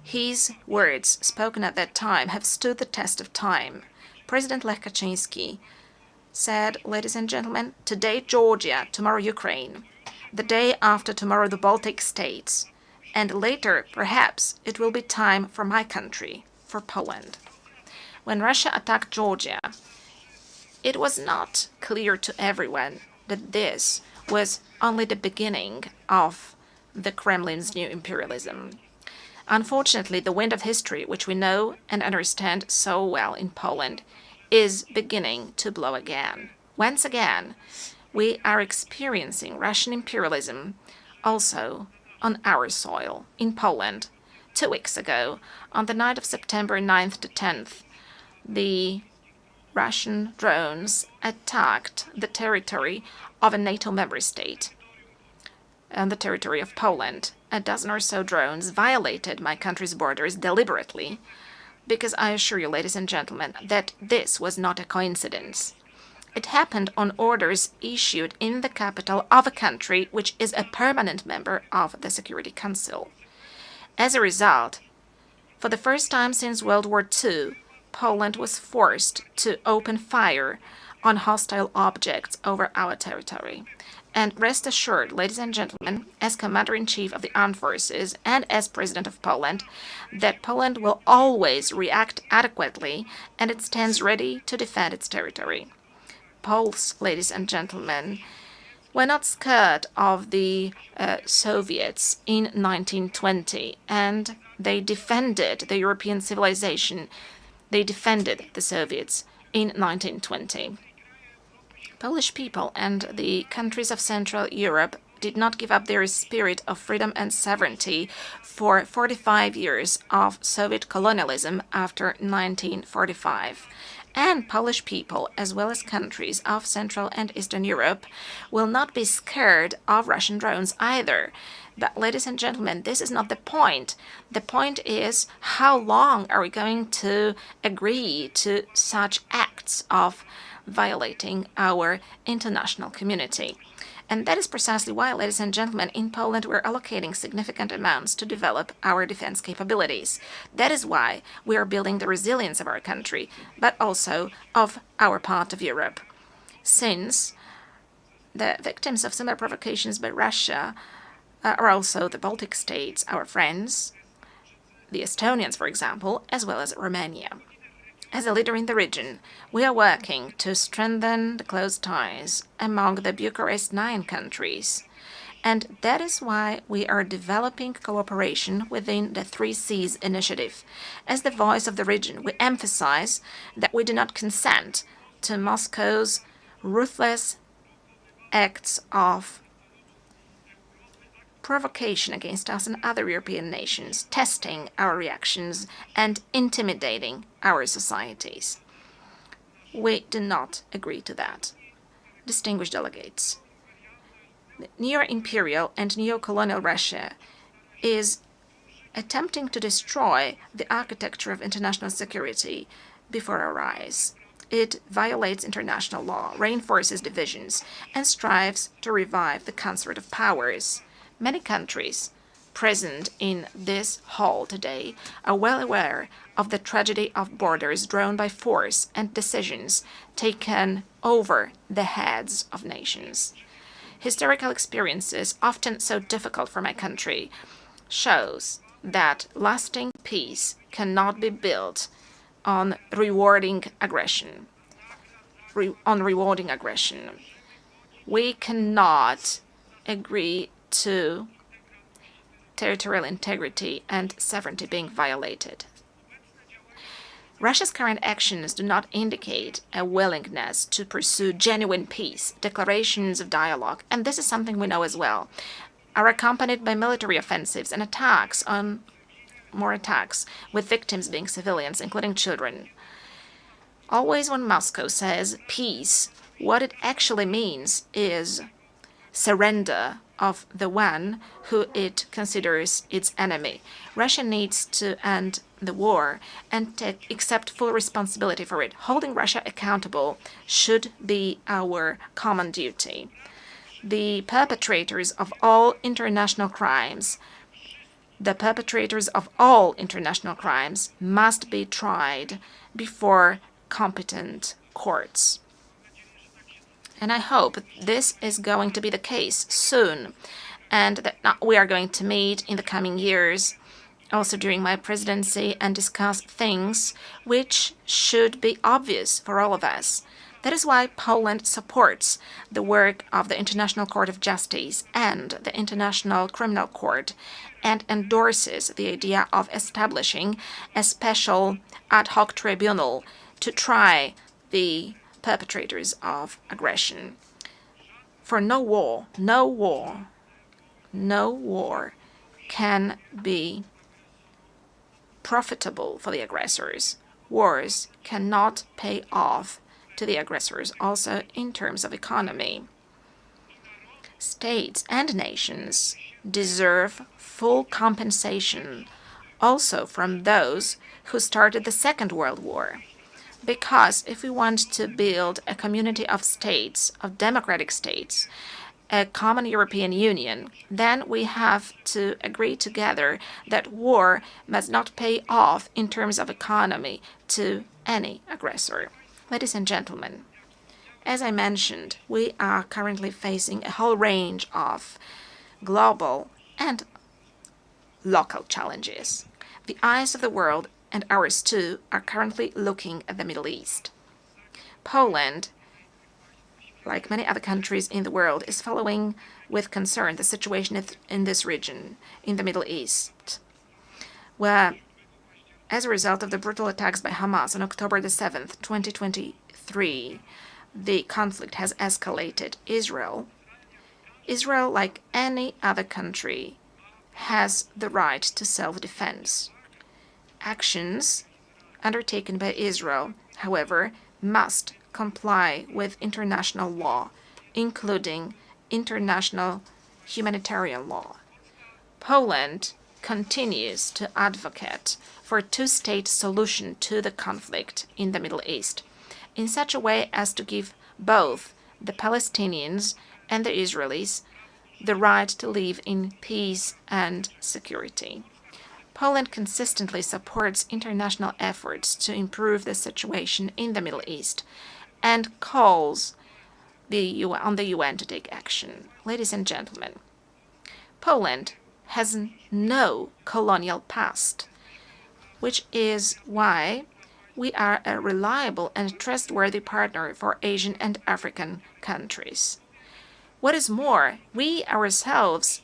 His words, spoken at that time, have stood the test of time. President Lech Kaczynski said, ladies and gentlemen, today Georgia, tomorrow Ukraine, the day after tomorrow the Baltic states, and later, perhaps, it will be time for my country, for Poland. When Russia attacked Georgia, it was not clear to everyone that this was only the beginning of the Kremlin's new imperialism. Unfortunately, the wind of history, which we know and understand so well in Poland, is beginning to blow again. Once again, we are experiencing Russian imperialism also on our soil in Poland. 2 weeks ago, on the night of September 9th to 10th, the Russian drones attacked the territory of a NATO member state and the territory of Poland. A dozen or so drones violated my country's borders deliberately, because I assure you, ladies and gentlemen, that this was not a coincidence. It happened on orders issued in the capital of a country which is a permanent member of the Security Council. As a result, for the first time since World War II, Poland was forced to open fire on hostile objects over our territory. And rest assured, ladies and gentlemen, as Commander-in-Chief of the Armed Forces and as President of Poland, that Poland will always react adequately and it stands ready to defend its territory. Poles, ladies and gentlemen, were not scared of the Soviets in 1920, and they defended the European civilization. They defended the Soviets in 1920. Polish people and the countries of Central Europe did not give up their spirit of freedom and sovereignty for 45 years of Soviet colonialism after 1945. And Polish people, as well as countries of Central and Eastern Europe, will not be scared of Russian drones either. But, ladies and gentlemen, this is not the point. The point is, how long are we going to agree to such acts of violating our international community? And that is precisely why, ladies and gentlemen, in Poland we're allocating significant amounts to develop our defense capabilities. That is why we are building the resilience of our country, but also of our part of Europe. Since the victims of similar provocations by Russia are also the Baltic states, our friends, the Estonians, for example, as well as Romania. As a leader in the region, we are working to strengthen the close ties among the Bucharest 9 countries. And that is why we are developing cooperation within the 3 Seas initiative. As the voice of the region, we emphasize that we do not consent to Moscow's ruthless acts of provocation against us and other European nations, testing our reactions and intimidating our societies. We do not agree to that. Distinguished delegates, neo-imperial and neo-colonial Russia is attempting to destroy the architecture of international security before our eyes. It violates international law, reinforces divisions, and strives to revive the concert of powers. Many countries present in this hall today are well aware of the tragedy of borders drawn by force and decisions taken over the heads of nations. Historical experiences, often so difficult for my country, shows that lasting peace cannot be built on rewarding aggression. We cannot agree to territorial integrity and sovereignty being violated. Russia's current actions do not indicate a willingness to pursue genuine peace, declarations of dialogue, and this is something we know as well, are accompanied by military offensives and more attacks, with victims being civilians, including children. Always when Moscow says peace, what it actually means is surrender of the one who it considers its enemy. Russia needs to end the war and accept full responsibility for it. Holding Russia accountable should be our common duty. The perpetrators of all international crimes must be tried before competent courts. And I hope this is going to be the case soon, and that we are going to meet in the coming years, also during my presidency, and discuss things which should be obvious for all of us. That is why Poland supports the work of the International Court of Justice and the International Criminal Court, and endorses the idea of establishing a special ad hoc tribunal to try the perpetrators of aggression. For no war can be profitable for the aggressors. Wars cannot pay off to the aggressors, also in terms of economy. States and nations deserve full compensation also from those who started the Second World War. Because if we want to build a community of states, of democratic states, a common European Union, then we have to agree together that war must not pay off in terms of economy to any aggressor. Ladies and gentlemen, as I mentioned, we are currently facing a whole range of global and local challenges. The eyes of the world, and ours too, are currently looking at the Middle East. Poland, like many other countries in the world, is following with concern the situation in this region, in the Middle East, where, as a result of the brutal attacks by Hamas on October the 7th, 2023, the conflict has escalated. Israel, like any other country, has the right to self-defense. Actions undertaken by Israel, however, must comply with international law, including international humanitarian law. Poland continues to advocate for a two-state solution to the conflict in the Middle East, in such a way as to give both the Palestinians and the Israelis the right to live in peace and security. Poland consistently supports international efforts to improve the situation in the Middle East and calls on the UN to take action. Ladies and gentlemen, Poland has no colonial past, which is why we are a reliable and trustworthy partner for Asian and African countries. What is more, we ourselves,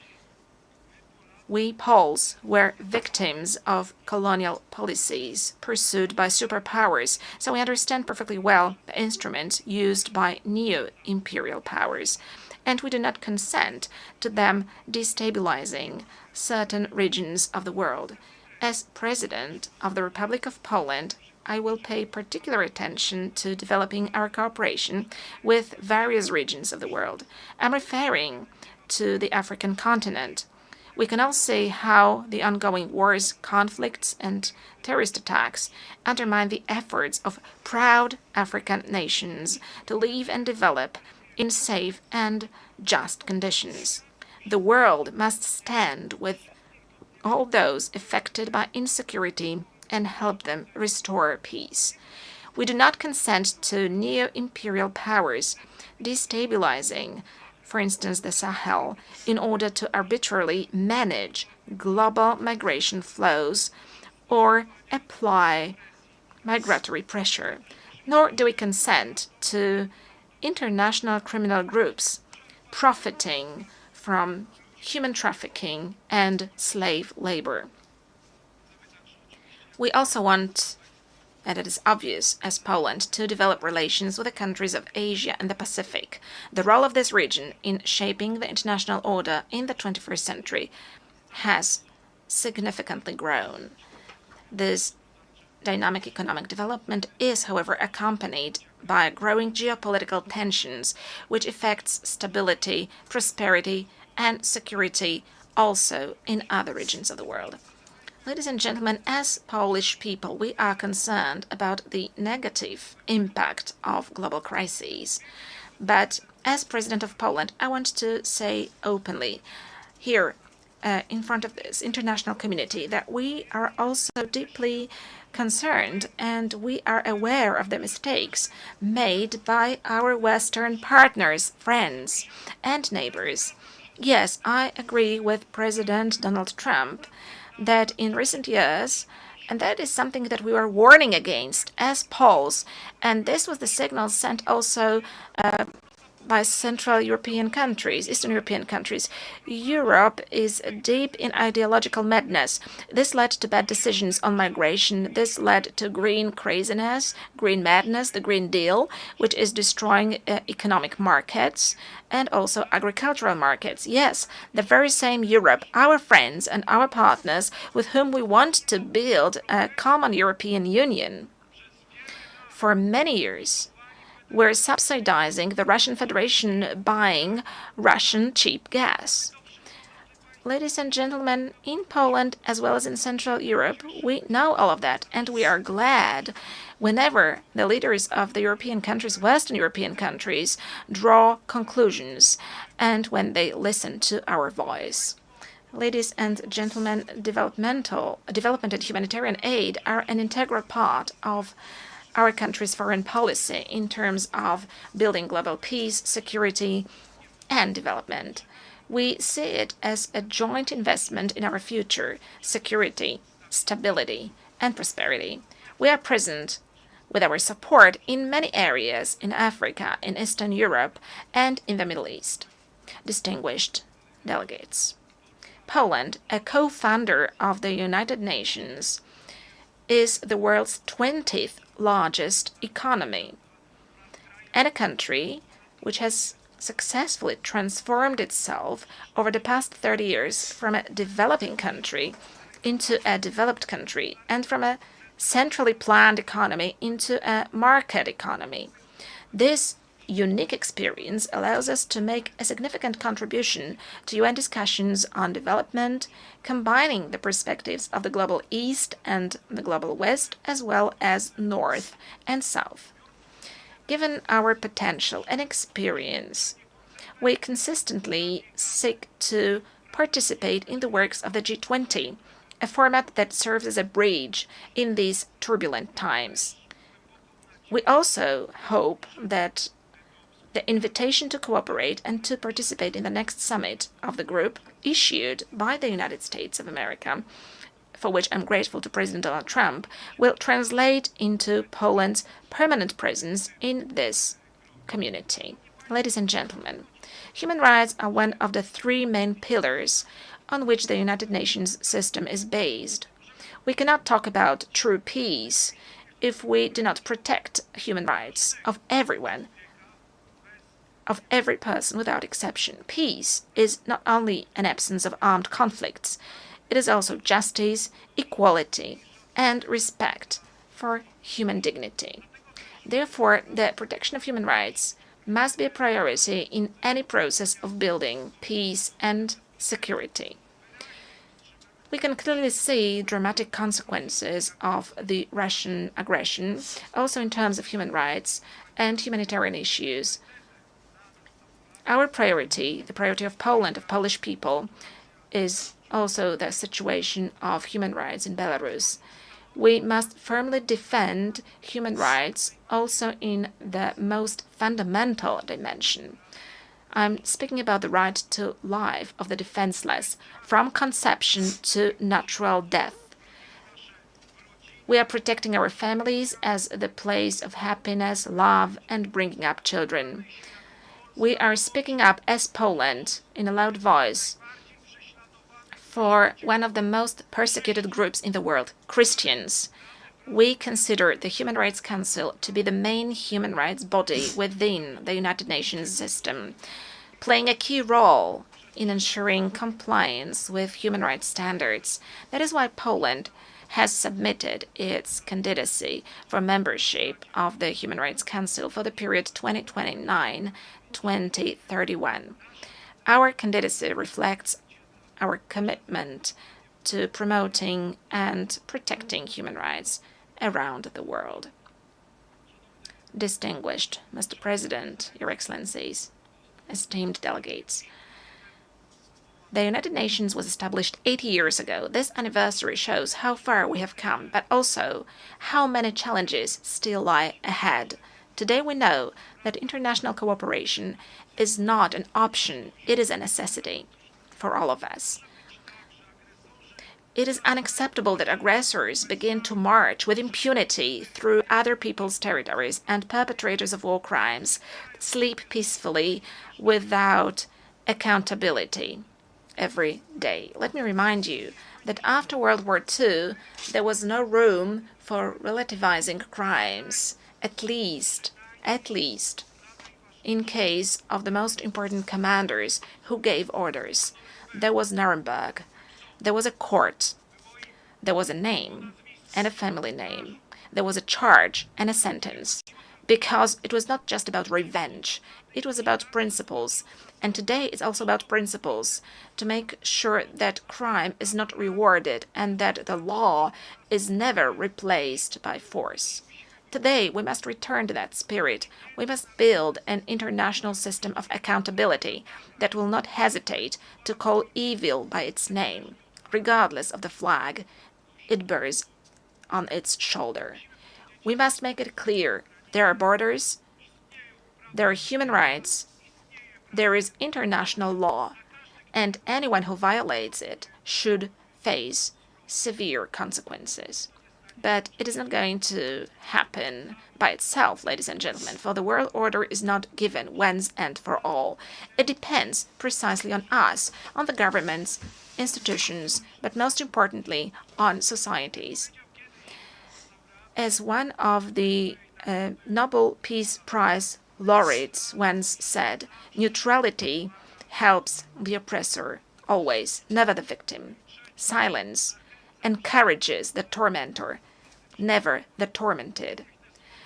we Poles, were victims of colonial policies pursued by superpowers, so we understand perfectly well the instruments used by neo-imperial powers, and we do not consent to them destabilizing certain regions of the world. As President of the Republic of Poland, I will pay particular attention to developing our cooperation with various regions of the world. I'm referring to the African continent. We can all see how the ongoing wars, conflicts, and terrorist attacks undermine the efforts of proud African nations to live and develop in safe and just conditions. The world must stand with all those affected by insecurity and help them restore peace. We do not consent to neo-imperial powers destabilizing, for instance, the Sahel, in order to arbitrarily manage global migration flows or apply migratory pressure. Nor do we consent to international criminal groups profiting from human trafficking and slave labor. We also want, and it is obvious as Poland, to develop relations with the countries of Asia and the Pacific. The role of this region in shaping the international order in the 21st century has significantly grown. This dynamic economic development is, however, accompanied by growing geopolitical tensions, which affects stability, prosperity, and security also in other regions of the world. Ladies and gentlemen, as Polish people, we are concerned about the negative impact of global crises. But as President of Poland, I want to say openly here in front of this international community that we are also deeply concerned and we are aware of the mistakes made by our Western partners, friends, and neighbors. Yes, I agree with President Donald Trump that in recent years, and that is something that we were warning against as Poles, and this was the signal sent also by Central European countries, Eastern European countries. Europe is deep in ideological madness. This led to bad decisions on migration. This led to green craziness, green madness, the Green Deal, which is destroying economic markets and also agricultural markets. Yes, the very same Europe, our friends and our partners with whom we want to build a common European Union. For many years, we're subsidizing the Russian Federation buying Russian cheap gas. Ladies and gentlemen, in Poland as well as in Central Europe, we know all of that, and we are glad whenever the leaders of the European countries, Western European countries, draw conclusions and when they listen to our voice. Ladies and gentlemen, development and humanitarian aid are an integral part of our country's foreign policy in terms of building global peace, security, and development. We see it as a joint investment in our future, security, stability, and prosperity. We are present with our support in many areas in Africa, in Eastern Europe, and in the Middle East. Distinguished delegates, Poland, a co-founder of the United Nations, is the world's 20th largest economy, and a country which has successfully transformed itself over the past 30 years from a developing country into a developed country and from a centrally planned economy into a market economy. This unique experience allows us to make a significant contribution to UN discussions on development, combining the perspectives of the global East and the global West, as well as North and South. Given our potential and experience, we consistently seek to participate in the works of the G20, a format that serves as a bridge in these turbulent times. We also hope that the invitation to cooperate and to participate in the next summit of the group issued by the United States of America, for which I'm grateful to President Donald Trump, will translate into Poland's permanent presence in this community. Ladies and gentlemen, human rights are one of the three main pillars on which the United Nations system is based. We cannot talk about true peace if we do not protect human rights of everyone, of every person without exception. Peace is not only an absence of armed conflicts, it is also justice, equality, and respect for human dignity. Therefore, the protection of human rights must be a priority in any process of building peace and security. We can clearly see dramatic consequences of the Russian aggression, also in terms of human rights and humanitarian issues. Our priority, the priority of Poland, of Polish people, is also the situation of human rights in Belarus. We must firmly defend human rights also in the most fundamental dimension. I'm speaking about the right to life of the defenseless, from conception to natural death. We are protecting our families as the place of happiness, love, and bringing up children. We are speaking up as Poland in a loud voice for one of the most persecuted groups in the world, Christians. We consider the Human Rights Council to be the main human rights body within the United Nations system, playing a key role in ensuring compliance with human rights standards. That is why Poland has submitted its candidacy for membership of the Human Rights Council for the period 2029-2031. Our candidacy reflects our commitment to promoting and protecting human rights around the world. Distinguished Mr. President, Your Excellencies, esteemed delegates, the United Nations was established 80 years ago. This anniversary shows how far we have come, but also how many challenges still lie ahead. Today we know that international cooperation is not an option, it is a necessity for all of us. It is unacceptable that aggressors begin to march with impunity through other people's territories and perpetrators of war crimes sleep peacefully without accountability every day. Let me remind you that after World War II, there was no room for relativizing crimes, at least in case of the most important commanders who gave orders. There was Nuremberg. There was a court, there was a name and a family name, there was a charge and a sentence, because it was not just about revenge, it was about principles. And today it's also about principles, to make sure that crime is not rewarded and that the law is never replaced by force. Today, we must return to that spirit. We must build an international system of accountability that will not hesitate to call evil by its name, regardless of the flag it bears on its shoulder. We must make it clear there are borders, there are human rights, there is international law, and anyone who violates it should face severe consequences. But it is not going to happen by itself, ladies and gentlemen, for the world order is not given once and for all. It depends precisely on us, on the governments, institutions, but most importantly, on societies. As one of the Nobel Peace Prize laureates once said, neutrality helps the oppressor always, never the victim. Silence encourages the tormentor, never the tormented.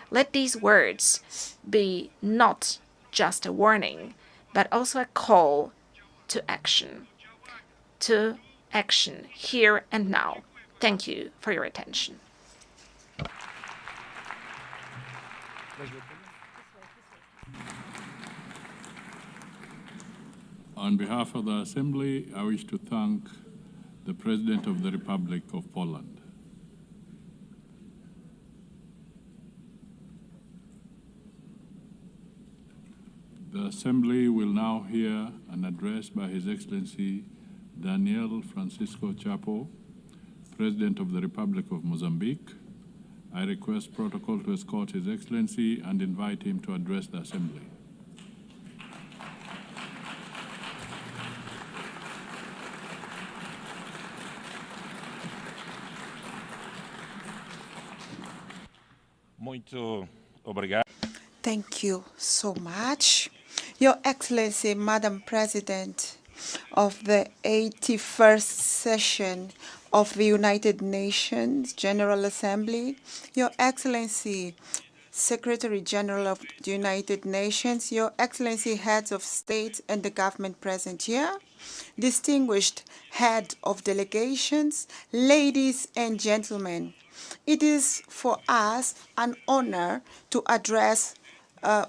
Let these words be not just a warning, but also a call to action. To action, here and now. Thank you for your attention. On behalf of the Assembly, I wish to thank the President of the Republic of Poland. The Assembly will now hear an address by His Excellency Daniel Francisco Chapo, President of the Republic of Mozambique. I request protocol to escort His Excellency and invite him to address the Assembly. Muito obrigado. Thank you so much. Your Excellency, Madam President of the 81st session of the United Nations General Assembly, Your Excellency, Secretary General of the United Nations, Your Excellency, heads of state and the government present here, distinguished head of delegations, ladies and gentlemen, it is for us an honor to address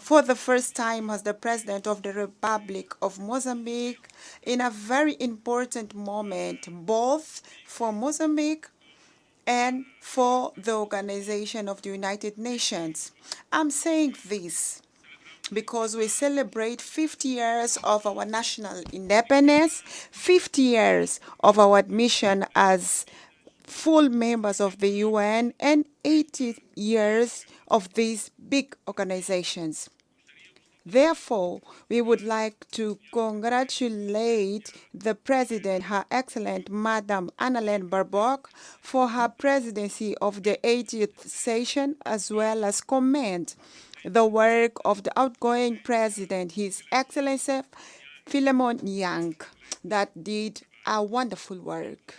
for the first time as the President of the Republic of Mozambique in a very important moment, both for Mozambique and for the Organization of the United Nations. I'm saying this because we celebrate 50 years of our national independence, 50 years of our admission as full members of the UN, and 80 years of these big organizations. Therefore, we would like to congratulate the President, Her Excellent Madam Annalena Baerbock, for her presidency of the 80th session, as well as commend the work of the outgoing President, His Excellency Philemon Yang, that did a wonderful work.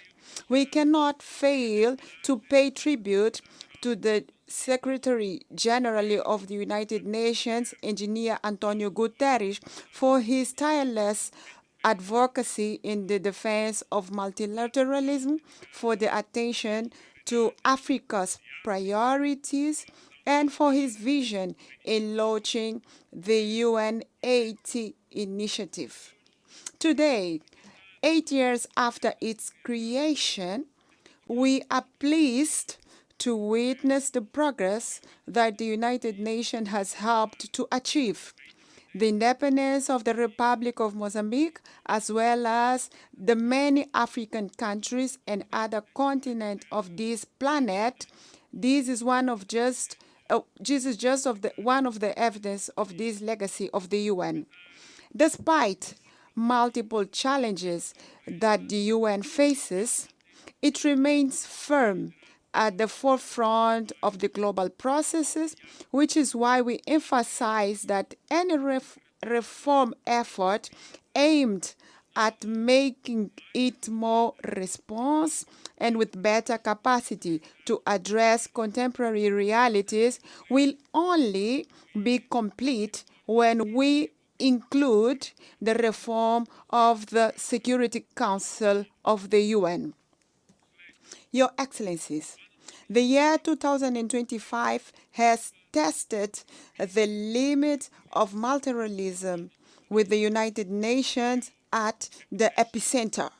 We cannot fail to pay tribute to the Secretary General of the United Nations, Engineer Antonio Guterres, for his tireless advocacy in the defense of multilateralism, for the attention to Africa's priorities, and for his vision in launching the UN 80 initiative. Today, 8 years after its creation, we are pleased to witness the progress that the United Nations has helped to achieve. the independence of the Republic of Mozambique, as well as the many African countries and other continents of this planet. This is one of just one of the evidence of this legacy of the UN. Despite multiple challenges that the UN faces, it remains firm at the forefront of the global processes, which is why we emphasize that any reform effort aimed at making it more responsive and with better capacity to address contemporary realities will only be complete when we include the reform of the Security Council of the UN. Your Excellencies, the year 2025 has tested the limits of multilateralism with the United Nations at the epicenter.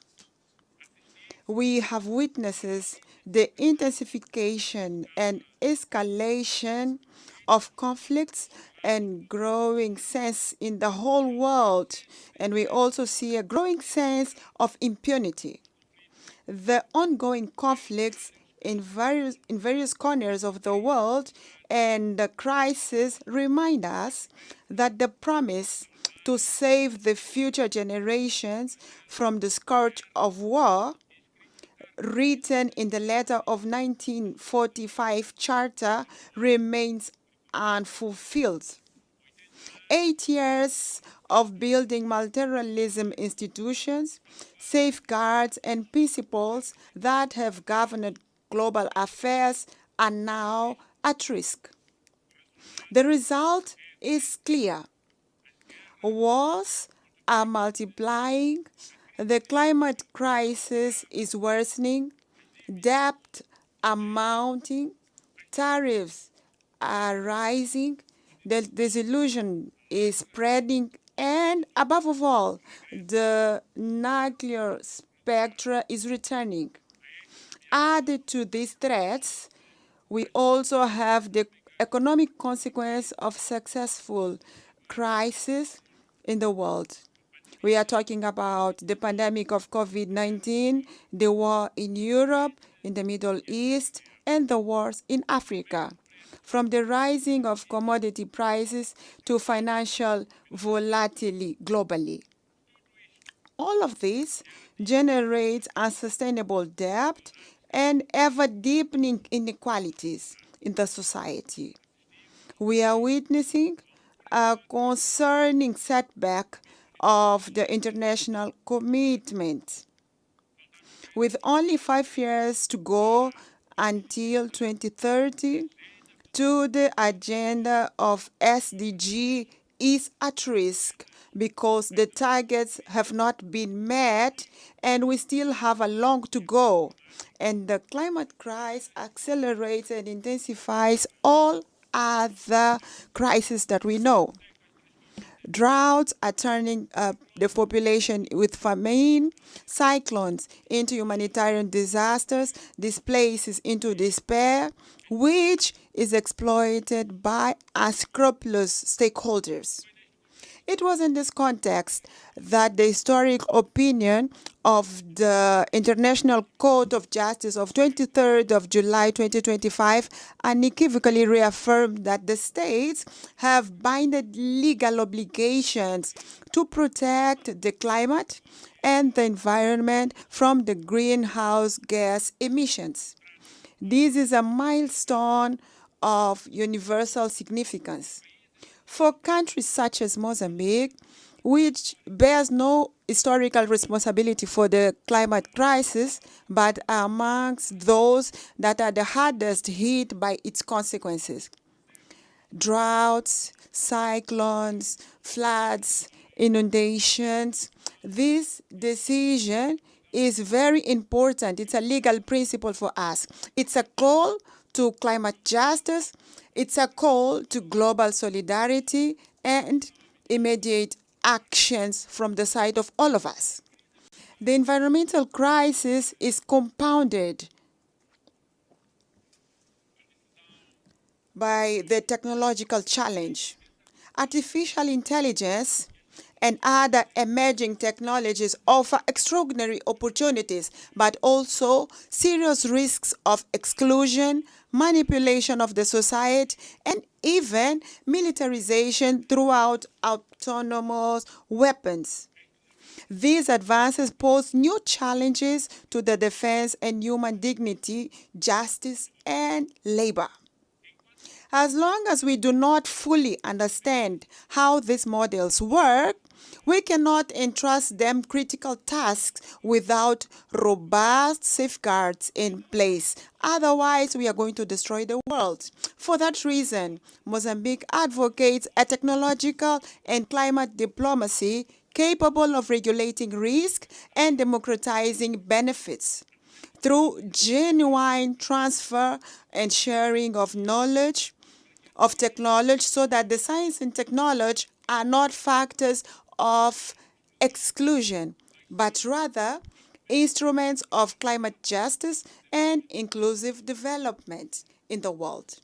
We have witnessed the intensification and escalation of conflicts and growing sense in the whole world, and we also see a growing sense of impunity. The ongoing conflicts in various corners of the world and the crisis remind us that the promise to save the future generations from the scourge of war, written in the letter of 1945 Charter, remains unfulfilled. 8 years of building multilateralism institutions, safeguards, and principles that have governed global affairs are now at risk. The result is clear. Wars are multiplying, the climate crisis is worsening, debt are mounting, tariffs are rising, the disillusion is spreading, and above all, the nuclear spectra is returning. Added to these threats, we also have the economic consequence of successful crisis in the world. We are talking about the pandemic of COVID-19, the war in Europe, in the Middle East, and the wars in Africa. From the rising of commodity prices to financial volatility globally. All of this generates unsustainable debt and ever-deepening inequalities in the society. We are witnessing a concerning setback of the international commitment. With only 5 years to go until 2030, the agenda of SDG is at risk because the targets have not been met and we still have a long to go. And the climate crisis accelerates and intensifies all other crises that we know. Droughts are turning up the population with famine, cyclones into humanitarian disasters, displaces into despair, which is exploited by unscrupulous stakeholders. It was in this context that the historic opinion of the International Court of Justice of 23rd of July 2025 unequivocally reaffirmed that the states have binding legal obligations to protect the climate and the environment from the greenhouse gas emissions. This is a milestone of universal significance. For countries such as Mozambique, which bears no historical responsibility for the climate crisis, but are amongst those that are the hardest hit by its consequences. Droughts, cyclones, floods, inundations. This decision is very important. It's a legal principle for us. It's a call to climate justice. It's a call to global solidarity and immediate actions from the side of all of us. The environmental crisis is compounded by the technological challenge. artificial intelligence and other emerging technologies offer extraordinary opportunities, but also serious risks of exclusion, manipulation of the society, and even militarization throughout autonomous weapons. These advances pose new challenges to the defense and human dignity, justice, and labor. As long as we do not fully understand how these models work, we cannot entrust them critical tasks without robust safeguards in place. Otherwise, we are going to destroy the world. For that reason, Mozambique advocates a technological and climate diplomacy capable of regulating risk and democratizing benefits through genuine transfer and sharing of knowledge, of technology, so that the science and technology are not factors of exclusion, but rather instruments of climate justice and inclusive development in the world.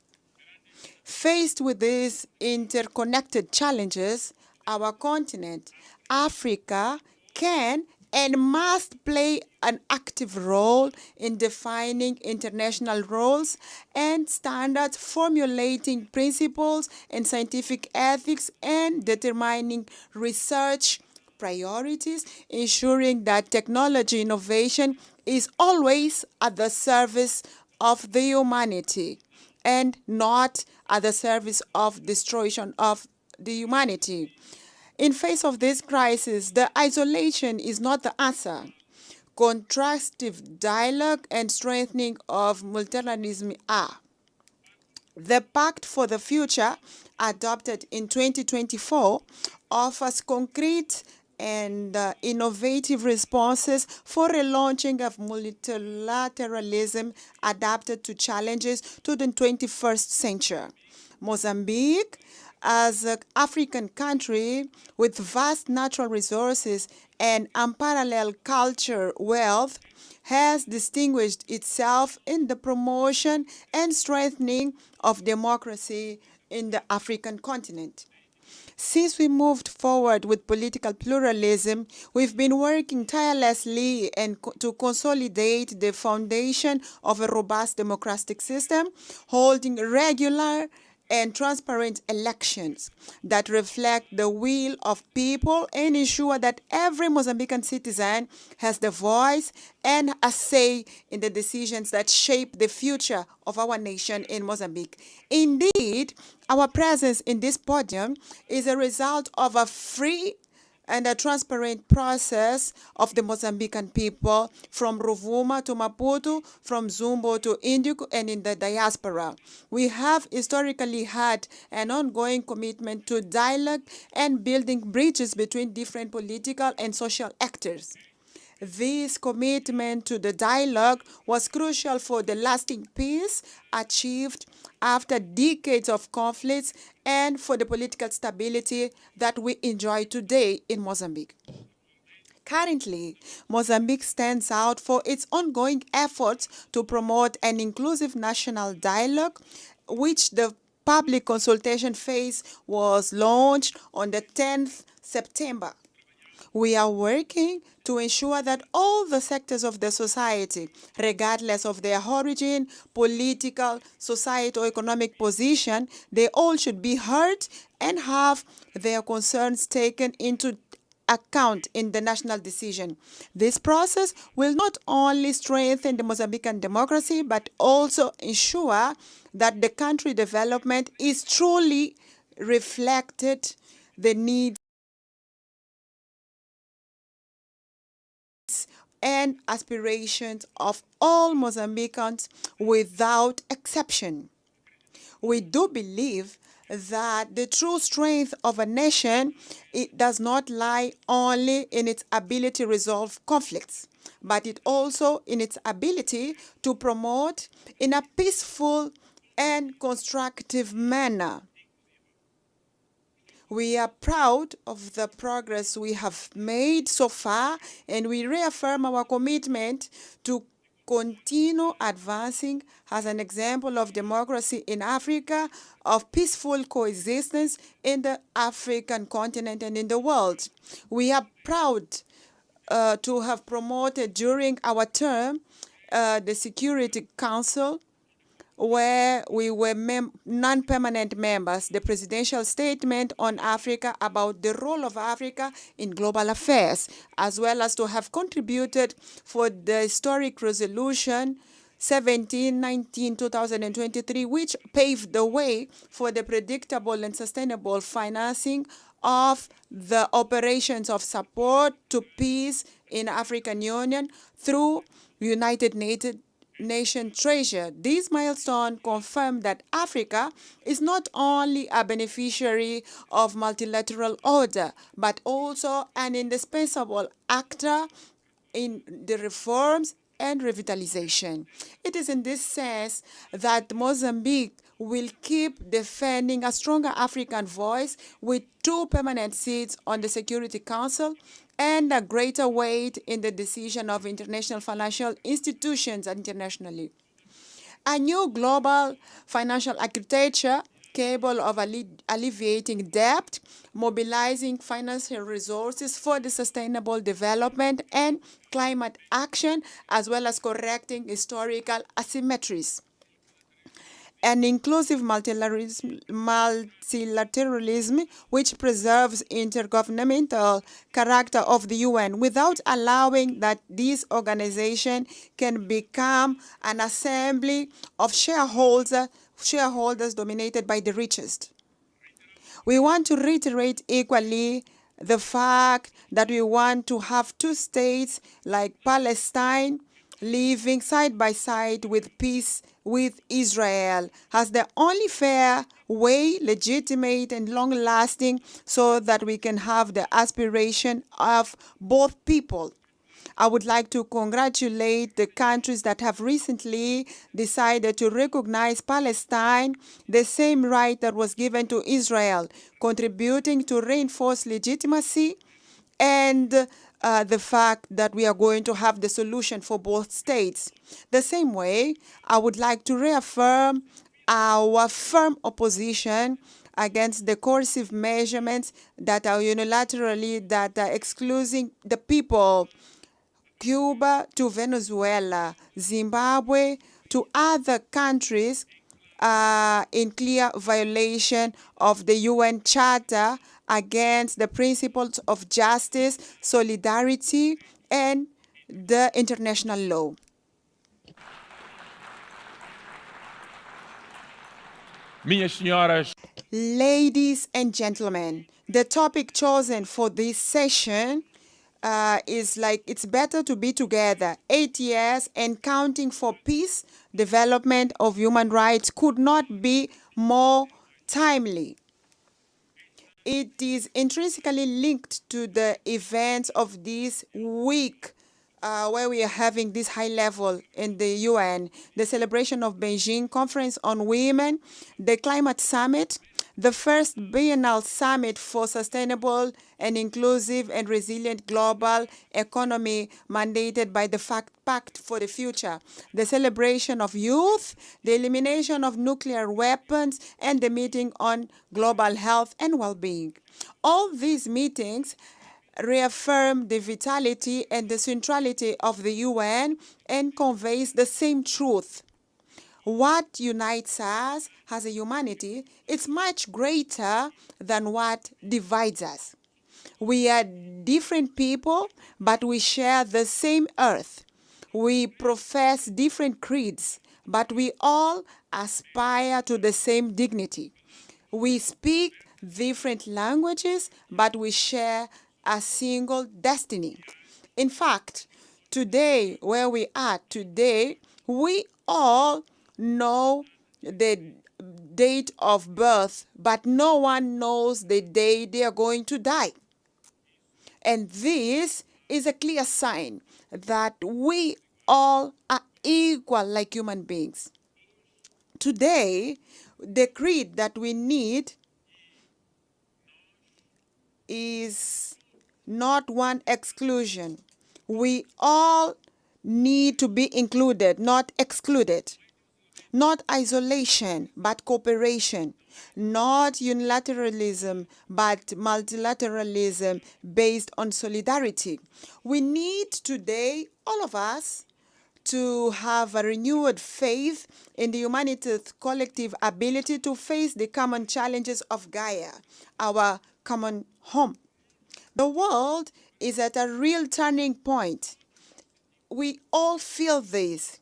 Faced with these interconnected challenges, our continent, Africa, can and must play an active role in defining international rules and standards, formulating principles and scientific ethics, and determining research priorities, ensuring that technology innovation is always at the service of the humanity and not at the service of destruction of the humanity. In face of this crisis, the isolation is not the answer. Constructive dialogue and strengthening of multilateralism are. The Pact for the Future, adopted in 2024, offers concrete and innovative responses for a launching of multilateralism adapted to challenges to the 21st century. Mozambique, as an African country with vast natural resources and unparalleled culture wealth, has distinguished itself in the promotion and strengthening of democracy in the African continent. Since we moved forward with political pluralism, we've been working tirelessly to consolidate the foundation of a robust democratic system, holding regular and transparent elections that reflect the will of people and ensure that every Mozambican citizen has the voice and a say in the decisions that shape the future of our nation in Mozambique. Indeed, our presence in this podium is a result of a free and a transparent process of the Mozambican people from Rovuma to Maputo, from Zumbo to Indico, and in the diaspora. We have historically had an ongoing commitment to dialogue and building bridges between different political and social actors. This commitment to the dialogue was crucial for the lasting peace achieved after decades of conflicts and for the political stability that we enjoy today in Mozambique. Currently, Mozambique stands out for its ongoing efforts to promote an inclusive national dialogue, which the public consultation phase was launched on the 10th September. We are working to ensure that all the sectors of the society, regardless of their origin, political, societal, economic position, they all should be heard and have their concerns taken into account in the national decision. This process will not only strengthen the Mozambican democracy, but also ensure that the country development is truly reflected the needs and aspirations of all Mozambicans without exception. We do believe that the true strength of a nation, it does not lie only in its ability to resolve conflicts, but it also in its ability to promote in a peaceful and constructive manner. We are proud of the progress we have made so far, and we reaffirm our commitment to continue advancing as an example of democracy in Africa, of peaceful coexistence in the African continent and in the world. We are proud to have promoted during our term the Security Council, where we were non-permanent members, the presidential statement on Africa about the role of Africa in global affairs, as well as to have contributed for the historic resolution 17/19/2023, which paved the way for the predictable and sustainable financing of the operations of support to peace in African Union through United Nation treasure. This milestone confirmed that Africa is not only a beneficiary of multilateral order, but also an indispensable actor in the reforms and revitalization. It is in this sense that Mozambique will keep defending a stronger African voice with 2 permanent seats on the Security Council and a greater weight in the decision of international financial institutions internationally. A new global financial architecture capable of alleviating debt, mobilizing financial resources for the sustainable development and climate action, as well as correcting historical asymmetries. An inclusive multilateralism which preserves intergovernmental character of the UN without allowing that this organization can become an assembly of shareholders dominated by the richest. We want to reiterate equally the fact that we want to have 2 states like Palestine living side by side with peace with Israel as the only fair way, legitimate and long-lasting, so that we can have the aspiration of both people. I would like to congratulate the countries that have recently decided to recognize Palestine, the same right that was given to Israel, contributing to reinforce legitimacy and the fact that we are going to have the solution for both states. The same way, I would like to reaffirm our firm opposition against the coercive measurements that are unilaterally excluding the people, Cuba to Venezuela, Zimbabwe to other countries in clear violation of the UN Charter against the principles of justice, solidarity, and the international law. Ladies and gentlemen, the topic chosen for this session is like it's better to be together. 8 years and counting for peace, development of human rights could not be more timely. It is intrinsically linked to the events of this week where we are having this high level in the UN, the celebration of Beijing Conference on Women, the Climate Summit, the first biennial summit for sustainable and inclusive and resilient global economy mandated by the Pact for the Future, the celebration of youth, the elimination of nuclear weapons, and the meeting on global health and well-being. All these meetings reaffirm the vitality and the centrality of the UN and conveys the same truth. What unites us as a humanity is much greater than what divides us. We are different people, but we share the same earth. We profess different creeds, but we all aspire to the same dignity. We speak different languages, but we share a single destiny. In fact, today, where we are today, we all know the date of birth, but no one knows the day they are going to die. And this is a clear sign that we all are equal like human beings. Today, the creed that we need is not one exclusion. We all need to be included, not excluded. Not isolation, but cooperation. Not unilateralism, but multilateralism based on solidarity. We need today, all of us, to have a renewed faith in the humanity's collective ability to face the common challenges of Gaia, our common home. The world is at a real turning point. We all feel this.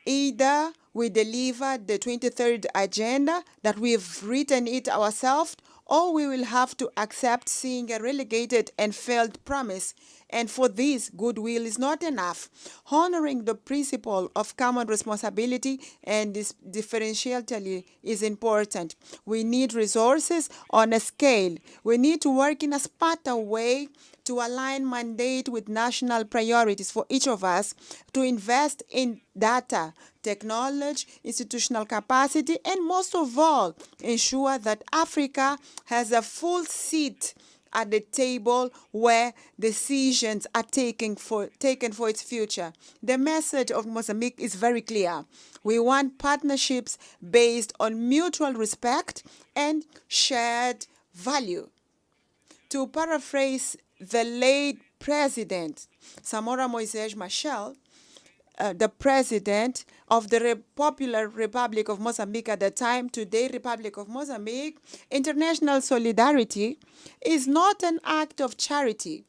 Either we deliver the 23rd agenda that we've written it ourselves, or we will have to accept seeing a relegated and failed promise. And for this, goodwill is not enough. Honoring the principle of common responsibility and this differentiality is important. We need resources on a scale. We need to work in a smarter way to align mandate with national priorities for each of us, to invest in data, technology, institutional capacity, and most of all, ensure that Africa has a full seat at the table where decisions are taken for its future. The message of Mozambique is very clear. We want partnerships based on mutual respect and shared value. To paraphrase the late President Samora Moises Machel, the president of the Popular Republic of Mozambique at the time, today Republic of Mozambique, international solidarity is not an act of charity.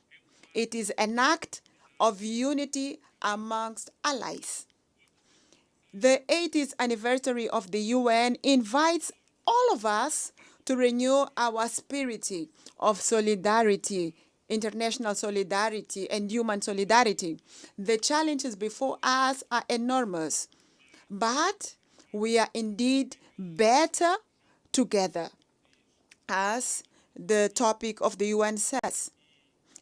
It is an act of unity amongst allies. The 80th anniversary of the UN invites all of us to renew our spirit of solidarity, international solidarity, and human solidarity. The challenges before us are enormous, but we are indeed better together, as the topic of the UN says.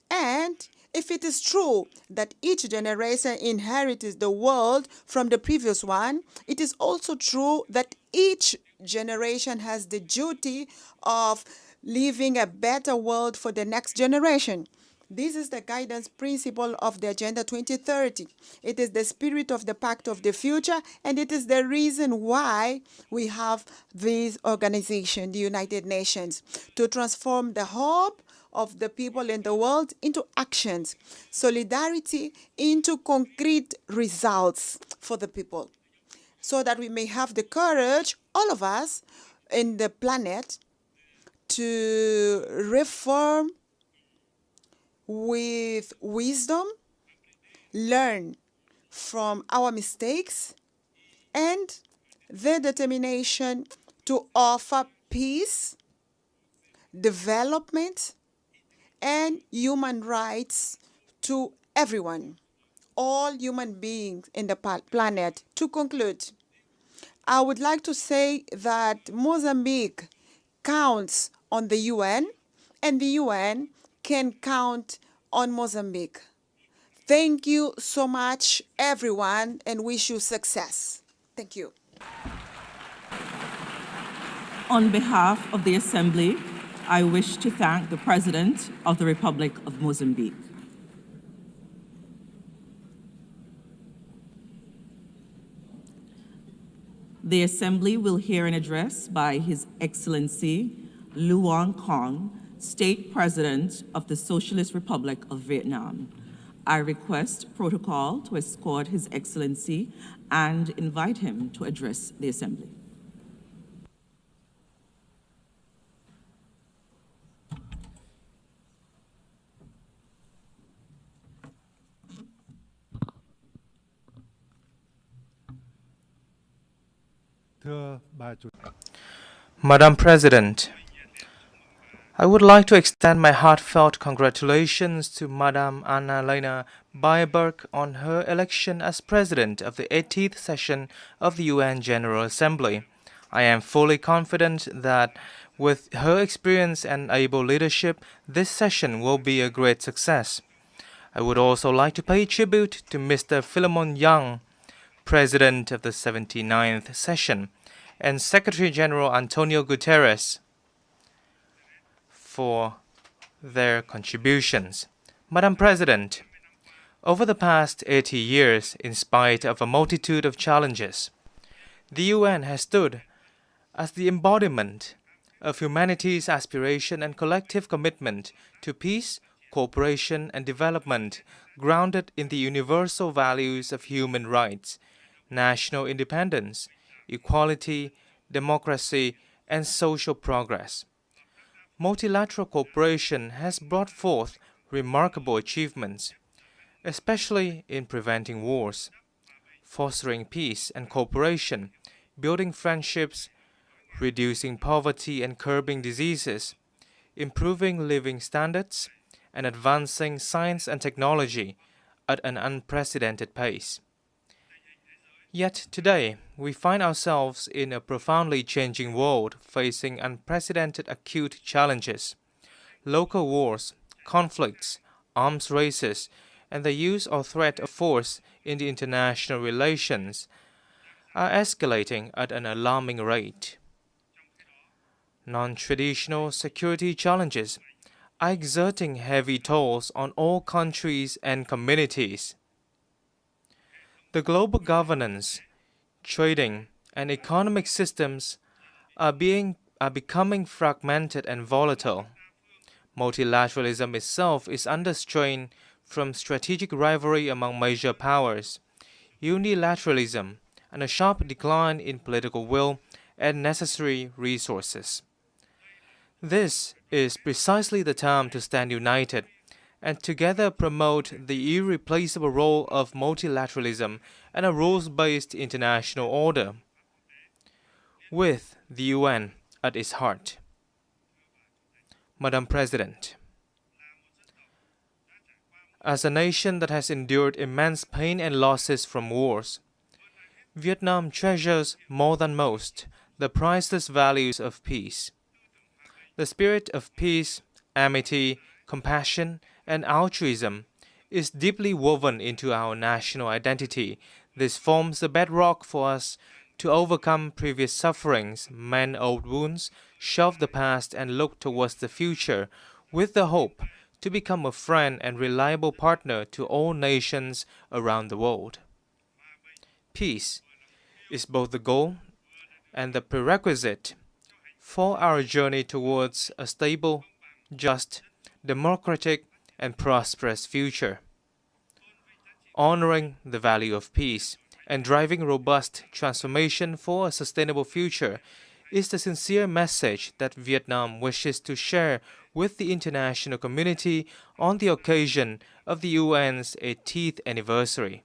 And if it is true that each generation inherits the world from the previous one, it is also true that each generation has the duty of leaving a better world for the next generation. This is the guidance principle of the Agenda 2030. It is the spirit of the Pact of the Future, and it is the reason why we have this organization, the United Nations, to transform the hope of the people in the world into actions, solidarity into concrete results for the people, so that we may have the courage, all of us in the planet, to reform with wisdom, learn from our mistakes, and the determination to offer peace, development, and human rights to everyone, all human beings in the planet. To conclude, I would like to say that Mozambique counts on the UN, and the UN can count on Mozambique. Thank you so much, everyone, and wish you success. Thank you. On behalf of the Assembly, I wish to thank the President of the Republic of Mozambique. The Assembly will hear an address by His Excellency Luong, State President of the Socialist Republic of Vietnam. I request protocol to escort His Excellency and invite him to address the Assembly. Madam President, I would like to extend my heartfelt congratulations to Madam Anna-Lena Baerbock on her election as President of the 80th session of the UN General Assembly. I am fully confident that with her experience and able leadership, this session will be a great success. I would also like to pay tribute to Mr. Philemon Young, President of the 79th session, and Secretary General Antonio Guterres for their contributions. Madam President, Over the past 80 years, in spite of a multitude of challenges, the UN has stood as the embodiment of humanity's aspiration and collective commitment to peace, cooperation, and development grounded in the universal values of human rights, national independence, equality, democracy, and social progress. Multilateral cooperation has brought forth remarkable achievements, especially in preventing wars, fostering peace and cooperation, building friendships, reducing poverty and curbing diseases, improving living standards, and advancing science and technology at an unprecedented pace. Yet today, we find ourselves in a profoundly changing world facing unprecedented acute challenges. Local wars, conflicts, arms races, and the use or threat of force in the international relations are escalating at an alarming rate. Non-traditional security challenges are exerting heavy tolls on all countries and communities. The global governance, trading, and economic systems are becoming fragmented and volatile. Multilateralism itself is under strain from strategic rivalry among major powers, unilateralism, and a sharp decline in political will and necessary resources. This is precisely the time to stand united and together promote the irreplaceable role of multilateralism and a rules-based international order, with the UN at its heart. Madam President, as a nation that has endured immense pain and losses from wars, Vietnam treasures more than most the priceless values of peace. The spirit of peace, amity, compassion, and altruism is deeply woven into our national identity. This forms the bedrock for us to overcome previous sufferings, mend old wounds, shelve the past, and look towards the future with the hope to become a friend and reliable partner to all nations around the world. Peace is both the goal and the prerequisite for our journey towards a stable, just, democratic, and prosperous future. Honoring the value of peace and driving robust transformation for a sustainable future is the sincere message that Vietnam wishes to share with the international community on the occasion of the UN's 80th anniversary.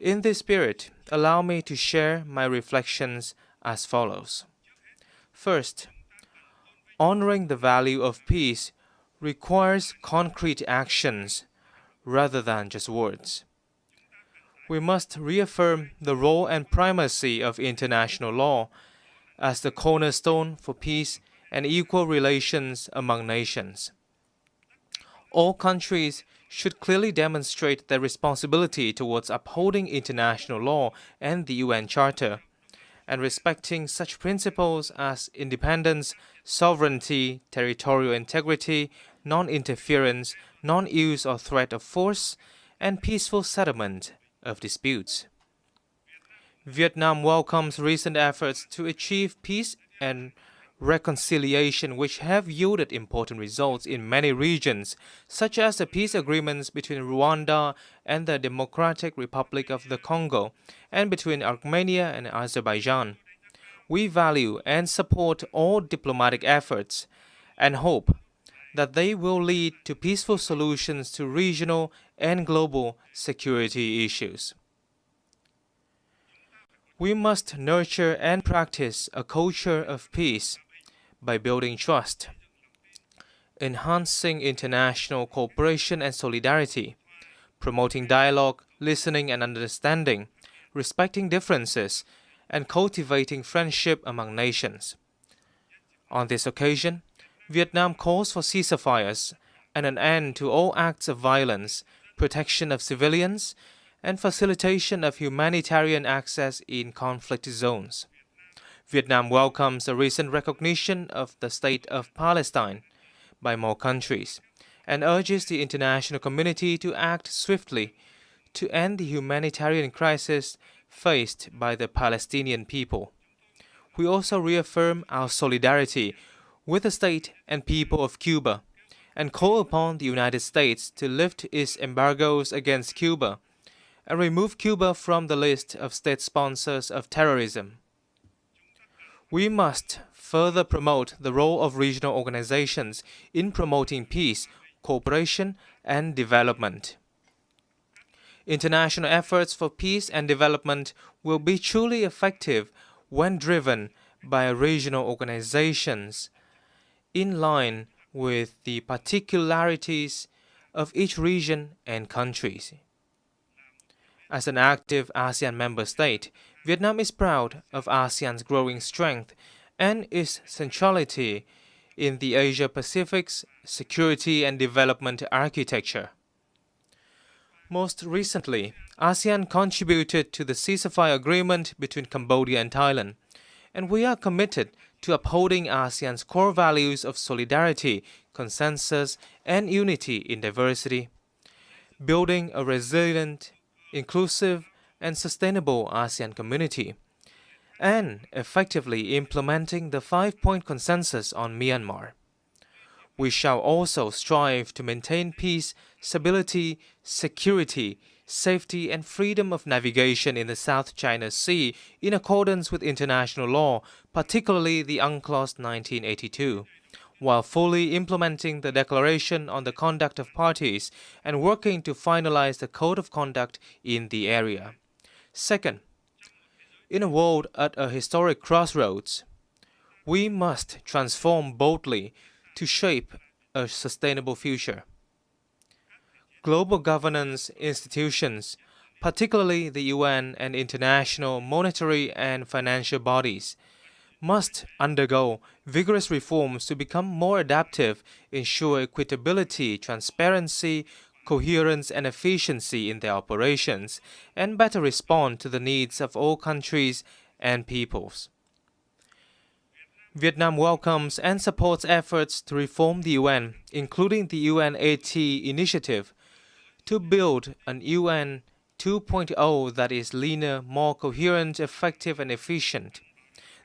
In this spirit, allow me to share my reflections as follows. First, honoring the value of peace requires concrete actions rather than just words. We must reaffirm the role and primacy of international law as the cornerstone for peace and equal relations among nations. All countries should clearly demonstrate their responsibility towards upholding international law and the UN Charter, and respecting such principles as independence, sovereignty, territorial integrity, non-interference, non-use or threat of force, and peaceful settlement of disputes. Vietnam welcomes recent efforts to achieve peace and reconciliation which have yielded important results in many regions, such as the peace agreements between Rwanda and the Democratic Republic of the Congo, and between Armenia and Azerbaijan. We value and support all diplomatic efforts and hope that they will lead to peaceful solutions to regional and global security issues. We must nurture and practice a culture of peace by building trust, enhancing international cooperation and solidarity, promoting dialogue, listening and understanding, respecting differences, and cultivating friendship among nations. On this occasion, Vietnam calls for ceasefires and an end to all acts of violence, protection of civilians, and facilitation of humanitarian access in conflict zones. Vietnam welcomes the recent recognition of the State of Palestine by more countries and urges the international community to act swiftly to end the humanitarian crisis faced by the Palestinian people. We also reaffirm our solidarity with the state and people of Cuba and call upon the United States to lift its embargoes against Cuba and remove Cuba from the list of state sponsors of terrorism. We must further promote the role of regional organizations in promoting peace, cooperation, and development. International efforts for peace and development will be truly effective when driven by regional organizations in line with the particularities of each region and countries. As an active ASEAN member state, Vietnam is proud of ASEAN's growing strength and its centrality in the Asia-Pacific's security and development architecture. Most recently, ASEAN contributed to the ceasefire agreement between Cambodia and Thailand, and we are committed to upholding ASEAN's core values of solidarity, consensus, and unity in diversity, building a resilient, inclusive, and sustainable ASEAN community, and effectively implementing the 5-point consensus on Myanmar. We shall also strive to maintain peace, stability, security, safety, and freedom of navigation in the South China Sea in accordance with international law, particularly the UNCLOS 1982, while fully implementing the Declaration on the Conduct of Parties and working to finalize the Code of Conduct in the area. Second, in a world at a historic crossroads, we must transform boldly to shape a sustainable future. Global governance institutions, particularly the UN and international monetary and financial bodies, must undergo vigorous reforms to become more adaptive, ensure equitability, transparency, coherence, and efficiency in their operations, and better respond to the needs of all countries and peoples. Vietnam welcomes and supports efforts to reform the UN, including the UNAT initiative, to build an UN 2.0 that is leaner, more coherent, effective, and efficient.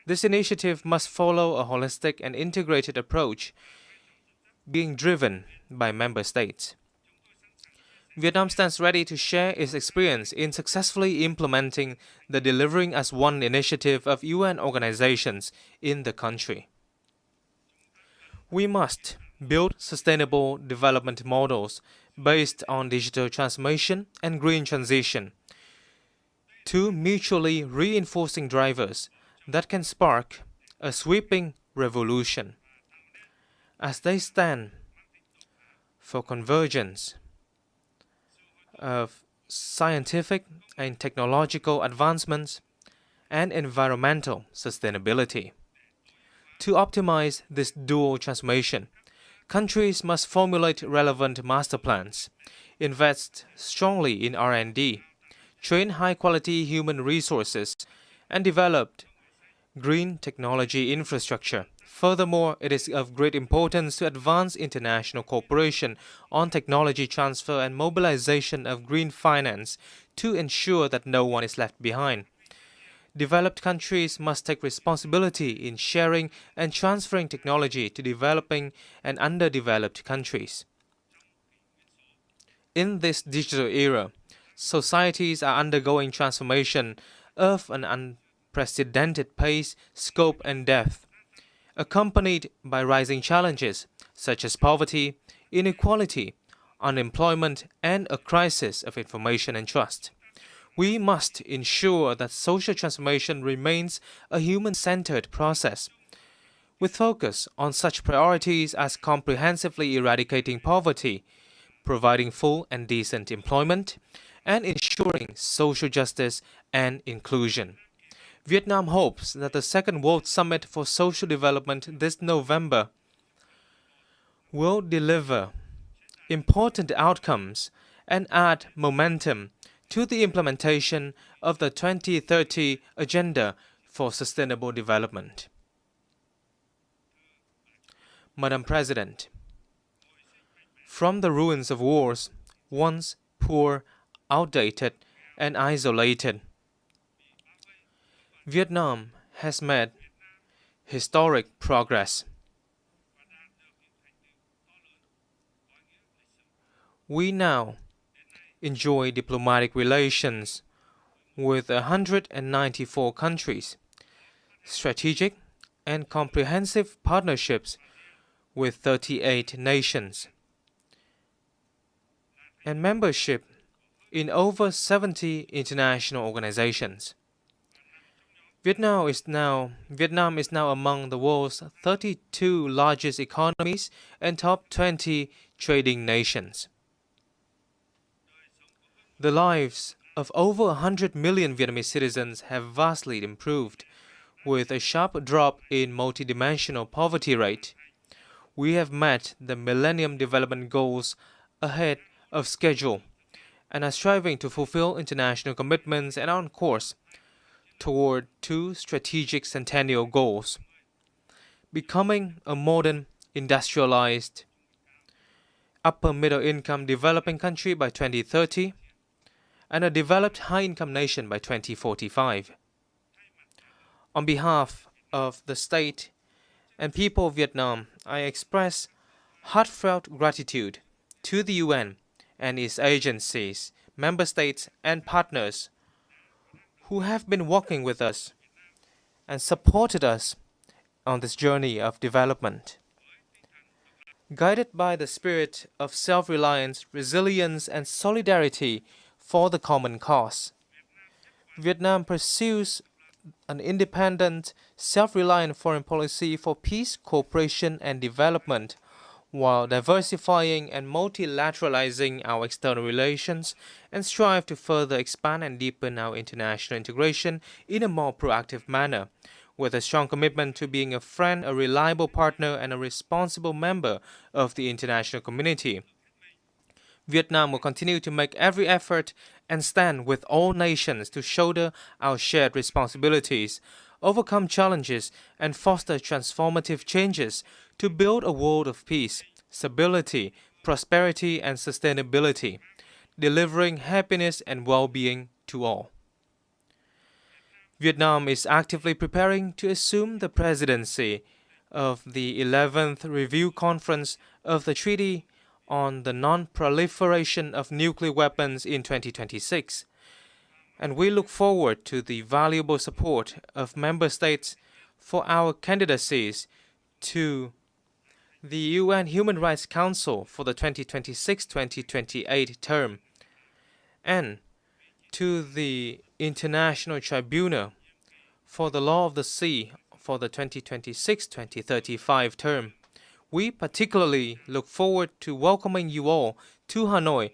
This initiative must follow a holistic and integrated approach, being driven by member states. Vietnam stands ready to share its experience in successfully implementing the Delivering as One initiative of UN organizations in the country. We must build sustainable development models based on digital transformation and green transition, two mutually reinforcing drivers that can spark a sweeping revolution. As they stand for convergence of scientific and technological advancements and environmental sustainability. To optimize this dual transformation, countries must formulate relevant master plans, invest strongly in R&D, train high-quality human resources, and develop green technology infrastructure. Furthermore, it is of great importance to advance international cooperation on technology transfer and mobilization of green finance to ensure that no one is left behind. Developed countries must take responsibility in sharing and transferring technology to developing and underdeveloped countries. In this digital era, societies are undergoing transformation of an unprecedented pace, scope, and depth, accompanied by rising challenges such as poverty, inequality, unemployment, and a crisis of information and trust. We must ensure that social transformation remains a human-centered process, with focus on such priorities as comprehensively eradicating poverty, providing full and decent employment, and ensuring social justice and inclusion. Vietnam hopes that the Second World Summit for Social Development this November will deliver important outcomes and add momentum to the implementation of the 2030 Agenda for Sustainable Development. Madam President, from the ruins of wars, once poor, outdated, and isolated. Vietnam has made historic progress. We now enjoy diplomatic relations with 194 countries, strategic and comprehensive partnerships with 38 nations, and membership in over 70 international organizations. Vietnam is now among the world's 32 largest economies and top 20 trading nations. The lives of over 100 million Vietnamese citizens have vastly improved, with a sharp drop in multidimensional poverty rate. We have met the Millennium Development Goals ahead of schedule and are striving to fulfill international commitments and are on course toward 2 strategic centennial goals: becoming a modern, industrialized, upper-middle income developing country by 2030 and a developed high-income nation by 2045. On behalf of the state and people of Vietnam, I express heartfelt gratitude to the UN and its agencies, member states, and partners who have been working with us and supported us on this journey of development. Guided by the spirit of self-reliance, resilience, and solidarity for the common cause, Vietnam pursues an independent, self-reliant foreign policy for peace, cooperation, and development, while diversifying and multilateralizing our external relations, and strive to further expand and deepen our international integration in a more proactive manner, with a strong commitment to being a friend, a reliable partner, and a responsible member of the international community. Vietnam will continue to make every effort and stand with all nations to shoulder our shared responsibilities, overcome challenges, and foster transformative changes to build a world of peace, stability, prosperity, and sustainability, delivering happiness and well-being to all. Vietnam is actively preparing to assume the presidency of the 11th Review Conference of the Treaty on the Non-Proliferation of Nuclear Weapons in 2026, and we look forward to the valuable support of member states for our candidacies to the UN Human Rights Council for the 2026-2028 term, and to the International Tribunal for the Law of the Sea for the 2026-2035 term. We particularly look forward to welcoming you all to Hanoi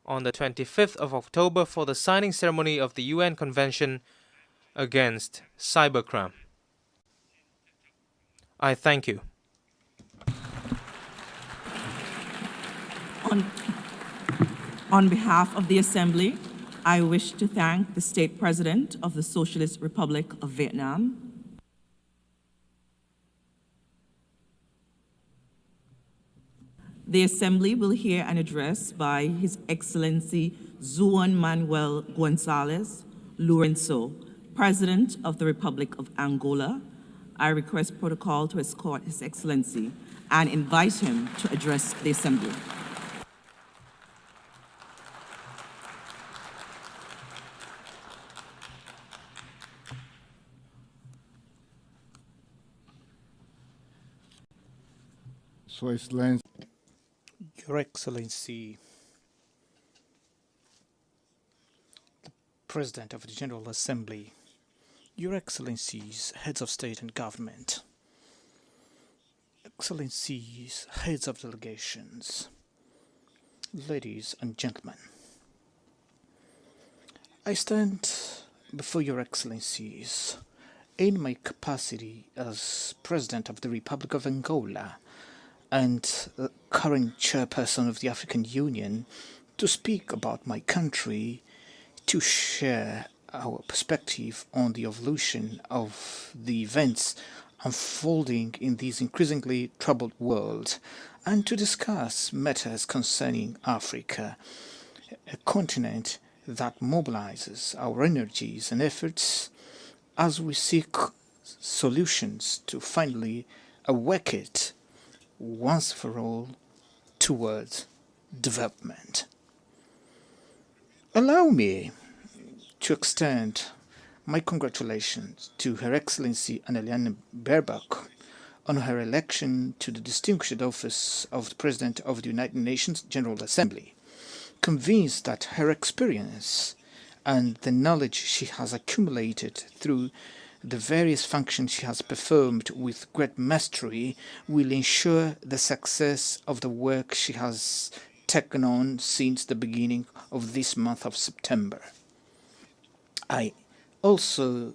on the 25th of October for the signing ceremony of the UN Convention against Cybercrime. I thank you. On behalf of the Assembly, I wish to thank the State President of the Socialist Republic of Vietnam, The Assembly will hear an address by His Excellency Juan Manuel Gonzalez Lourenço, President of the Republic of Angola. I request protocol to escort His Excellency and invite him to address the Assembly. So, Excellency. Your Excellency, the President of the General Assembly, Your Excellencies, Heads of State and Government, Excellencies, Heads of Delegations, ladies and gentlemen, I stand before Your Excellencies in my capacity as President of the Republic of Angola and current chairperson of the African Union to speak about my country, to share our perspective on the evolution of the events unfolding in this increasingly troubled world. and to discuss matters concerning Africa, a continent that mobilizes our energies and efforts as we seek solutions to finally awake it once for all towards development. Allow me to extend my congratulations to Her Excellency Annalena Baerbock on her election to the distinguished office of the President of the United Nations General Assembly, convinced that her experience and the knowledge she has accumulated through the various functions she has performed with great mastery will ensure the success of the work she has taken on since the beginning of this month of September. I also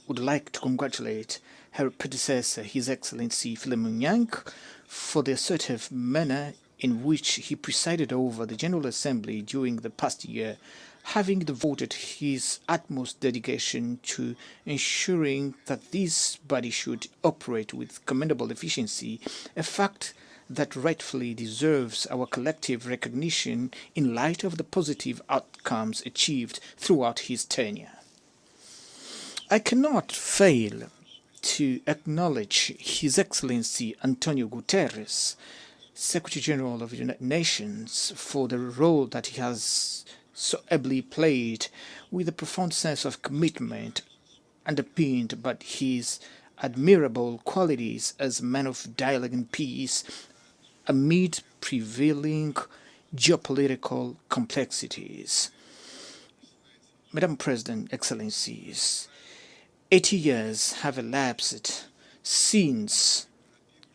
would like to congratulate her predecessor, His Excellency Philemon Yang, for the assertive manner in which he presided over the General Assembly during the past year, having devoted his utmost dedication to ensuring that this body should operate with commendable efficiency, a fact that rightfully deserves our collective recognition in light of the positive outcomes achieved throughout his tenure. I cannot fail to acknowledge His Excellency Antonio Guterres, Secretary General of the United Nations, for the role that he has so ably played with a profound sense of commitment underpinned by his admirable qualities as a man of dialogue and peace amid prevailing geopolitical complexities. Madam President, Excellencies, 80 years have elapsed since,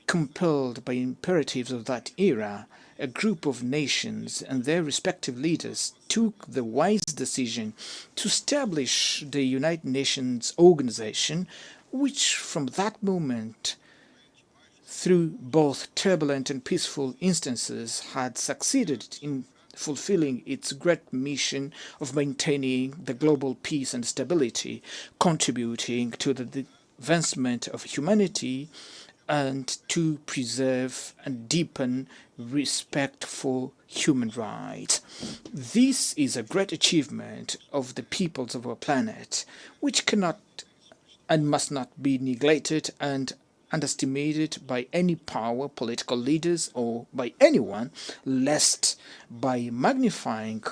compelled by imperatives of that era, a group of nations and their respective leaders took the wise decision to establish the United Nations organization, which from that moment, through both turbulent and peaceful instances, had succeeded in fulfilling its great mission of maintaining the global peace and stability, contributing to the advancement of humanity and to preserve and deepen respect for human rights. This is a great achievement of the peoples of our planet, which cannot and must not be neglected and underestimated by any power, political leaders, or by anyone, lest by magnifying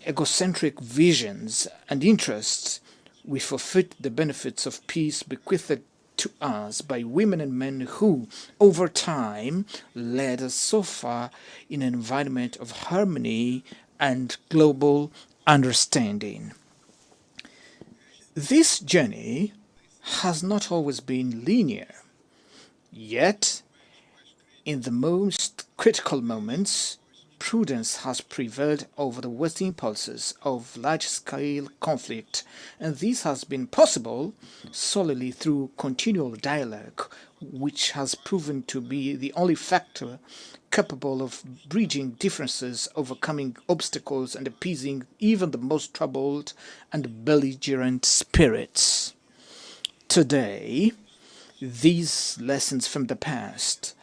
egocentric visions and interests we forfeit the benefits of peace bequeathed to us by women and men who, over time, led us so far in an environment of harmony and global understanding. This journey has not always been linear. Yet, in the most critical moments, prudence has prevailed over the Western impulses of large-scale conflict, and this has been possible solely through continual dialogue, which has proven to be the only factor capable of bridging differences, overcoming obstacles, and appeasing even the most troubled and belligerent spirits. Today, these lessons from the past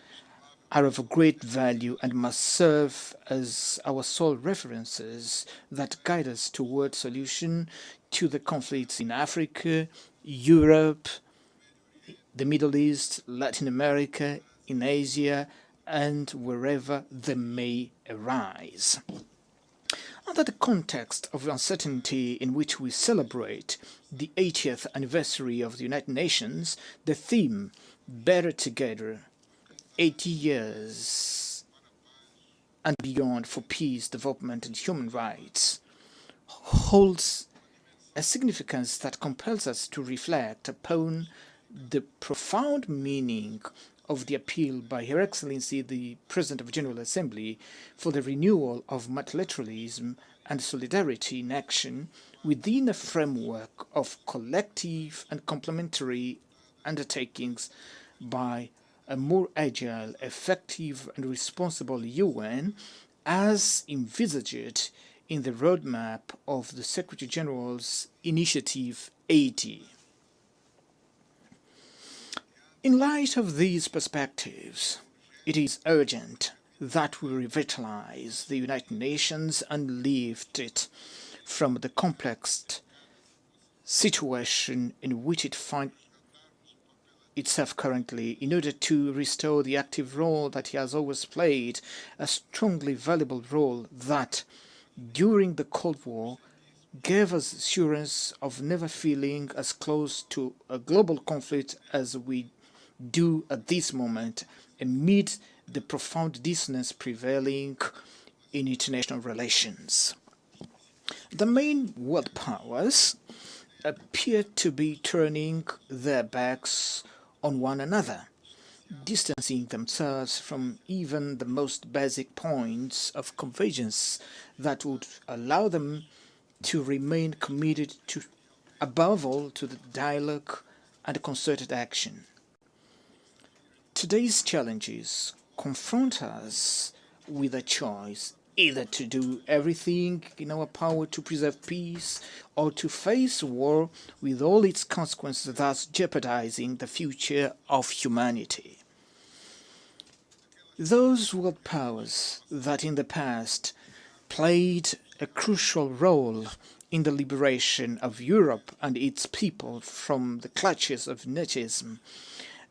are of great value and must serve as our sole references that guide us toward solution to the conflicts in Africa, Europe, the Middle East, Latin America, in Asia, and wherever they may arise. Under the context of uncertainty in which we celebrate the 80th anniversary of the United Nations, the theme, Better Together, 80 years and beyond for peace, development, and human rights, holds a significance that compels us to reflect upon the profound meaning of the appeal by Her Excellency the President of the General Assembly for the renewal of multilateralism and solidarity in action within a framework of collective and complementary undertakings by a more agile, effective, and responsible UN, as envisaged in the roadmap of the Secretary General's Initiative 80. In light of these perspectives, It is urgent that we revitalize the United Nations and lift it from the complex situation in which it finds itself currently, in order to restore the active role that he has always played, a strongly valuable role that, during the Cold War, gave us assurance of never feeling as close to a global conflict as we do at this moment, amid the profound dissonance prevailing in international relations. The main world powers appear to be turning their backs on one another, distancing themselves from even the most basic points of convergence that would allow them to remain committed to, above all, to the dialogue and concerted action. Today's challenges confront us with a choice, either to do everything in our power to preserve peace or to face war with all its consequences, thus jeopardizing the future of humanity. Those world powers that in the past played a crucial role in the liberation of Europe and its people from the clutches of Nazism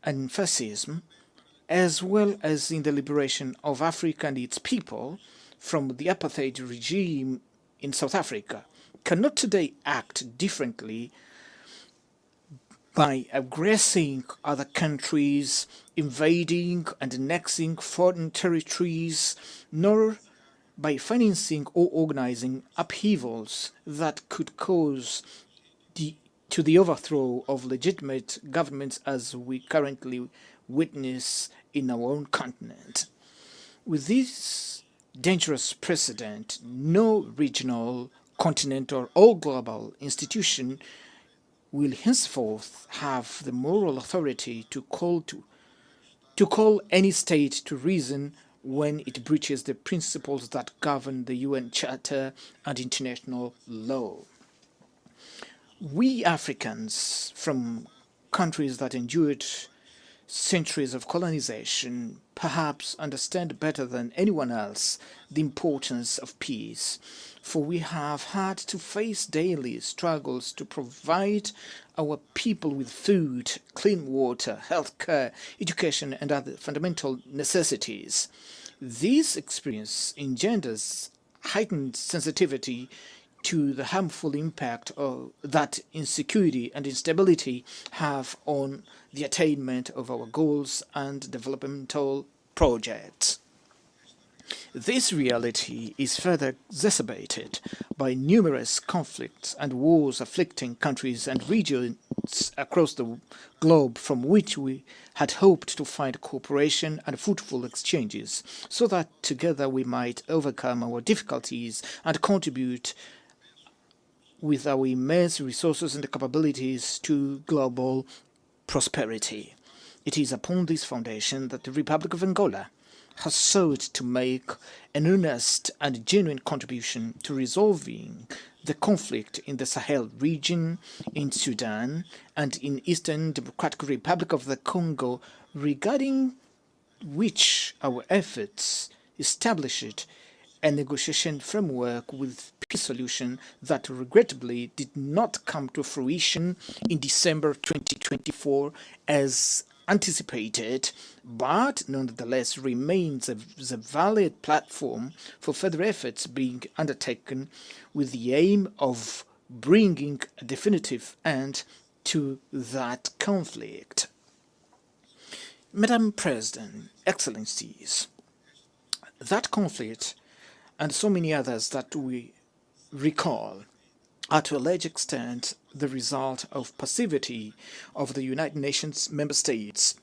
and fascism, as well as in the liberation of Africa and its people from the apartheid regime in South Africa, cannot today act differently by aggressing other countries, invading and annexing foreign territories, nor by financing or organizing upheavals that could cause the overthrow of legitimate governments as we currently witness in our own continent. With this dangerous precedent, no regional, continental or global institution will henceforth have the moral authority to call any state to reason when it breaches the principles that govern the UN Charter and international law. We Africans, from countries that endured centuries of colonization, perhaps understand better than anyone else the importance of peace, for we have had to face daily struggles to provide our people with food, clean water, health care, education, and other fundamental necessities. This experience engenders heightened sensitivity to the harmful impact that insecurity and instability have on the attainment of our goals and developmental projects. This reality is further exacerbated by numerous conflicts and wars afflicting countries and regions across the globe, from which we had hoped to find cooperation and fruitful exchanges, so that together we might overcome our difficulties and contribute with our immense resources and capabilities to global prosperity. It is upon this foundation that the Republic of Angola has sought to make an earnest and genuine contribution to resolving the conflict in the Sahel region, in Sudan, and in Eastern Democratic Republic of the Congo, regarding which our efforts established a negotiation framework with peace solution that regrettably did not come to fruition in December 2024 as anticipated, but nonetheless remains a valid platform for further efforts being undertaken with the aim of bringing a definitive end to that conflict. Madam President, Excellencies, that conflict and so many others that we recall are to a large extent the result of passivity of the United Nations member states,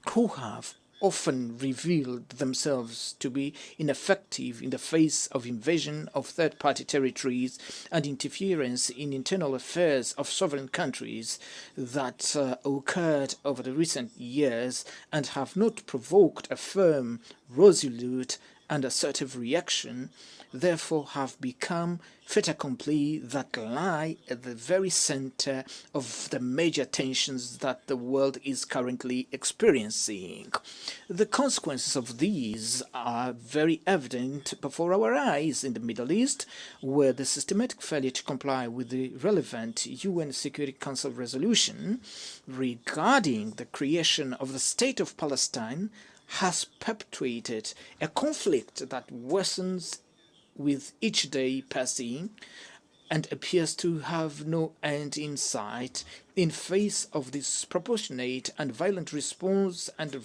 who have often revealed themselves to be ineffective in the face of invasion of third-party territories and interference in internal affairs of sovereign countries that occurred over the recent years, and have not provoked a firm, resolute, and assertive reaction therefore have become fait accompli that lie at the very center of the major tensions that the world is currently experiencing. The consequences of these are very evident before our eyes in the Middle East, where the systematic failure to comply with the relevant UN Security Council resolution regarding the creation of the State of Palestine has perpetuated a conflict that worsens with each day passing and appears to have no end in sight in face of this disproportionate and violent response and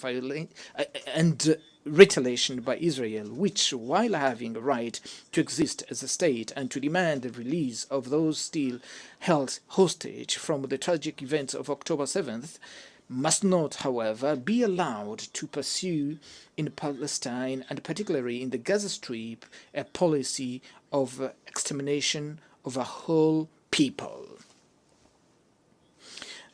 retaliation by Israel, which, while having a right to exist as a state and to demand the release of those still held hostage from the tragic events of October 7th, must not, however, be allowed to pursue in Palestine, and particularly in the Gaza Strip, a policy of extermination of a whole people.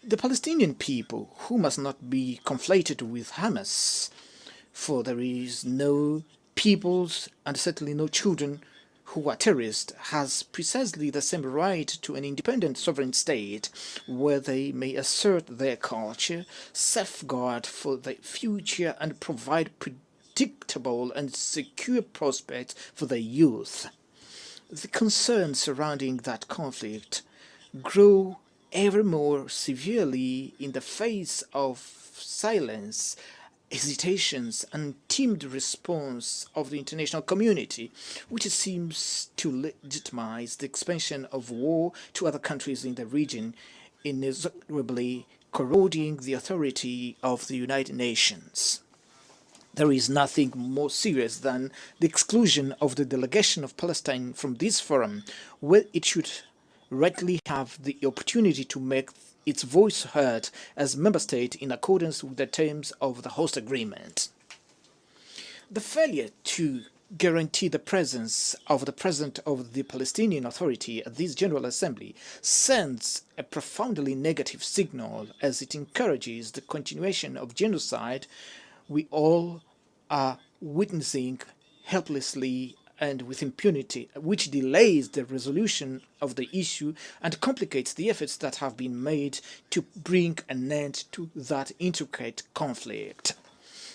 The Palestinian people, who must not be conflated with Hamas, for there is no peoples and certainly no children who are terrorists, has precisely the same right to an independent sovereign state where they may assert their culture, safeguard for the future, and provide predictable and secure prospects for their youth. The concerns surrounding that conflict grow ever more severely in the face of silence, hesitations, and timid response of the international community, which seems to legitimize the expansion of war to other countries in the region, inexorably corroding the authority of the United Nations. There is nothing more serious than the exclusion of the delegation of Palestine from this forum, where it should rightly have the opportunity to make its voice heard as member state in accordance with the terms of the host agreement. The failure to guarantee the presence of the President of the Palestinian Authority at this General Assembly sends a profoundly negative signal as it encourages the continuation of genocide we all are witnessing helplessly and with impunity, which delays the resolution of the issue and complicates the efforts that have been made to bring an end to that intricate conflict.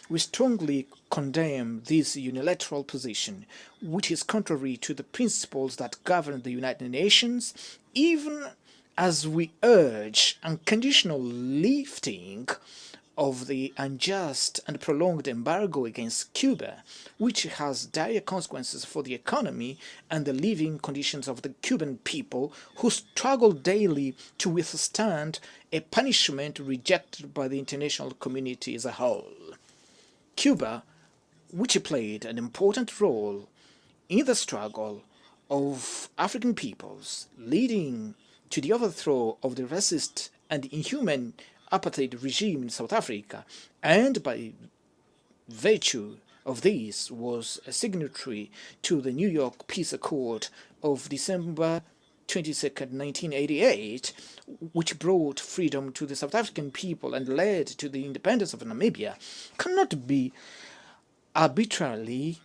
We strongly condemn this unilateral position, which is contrary to the principles that govern the United Nations, even as we urge unconditional lifting of the unjust and prolonged embargo against Cuba, which has dire consequences for the economy and the living conditions of the Cuban people, who struggle daily to withstand a punishment rejected by the international community as a whole. Cuba, which played an important role in the struggle of African peoples, leading to the overthrow of the racist and inhuman apartheid regime in South Africa, and by virtue of this was a signatory to the New York Peace Accord of December 22nd, 1988, which brought freedom to the South African people and led to the independence of Namibia, cannot be arbitrarily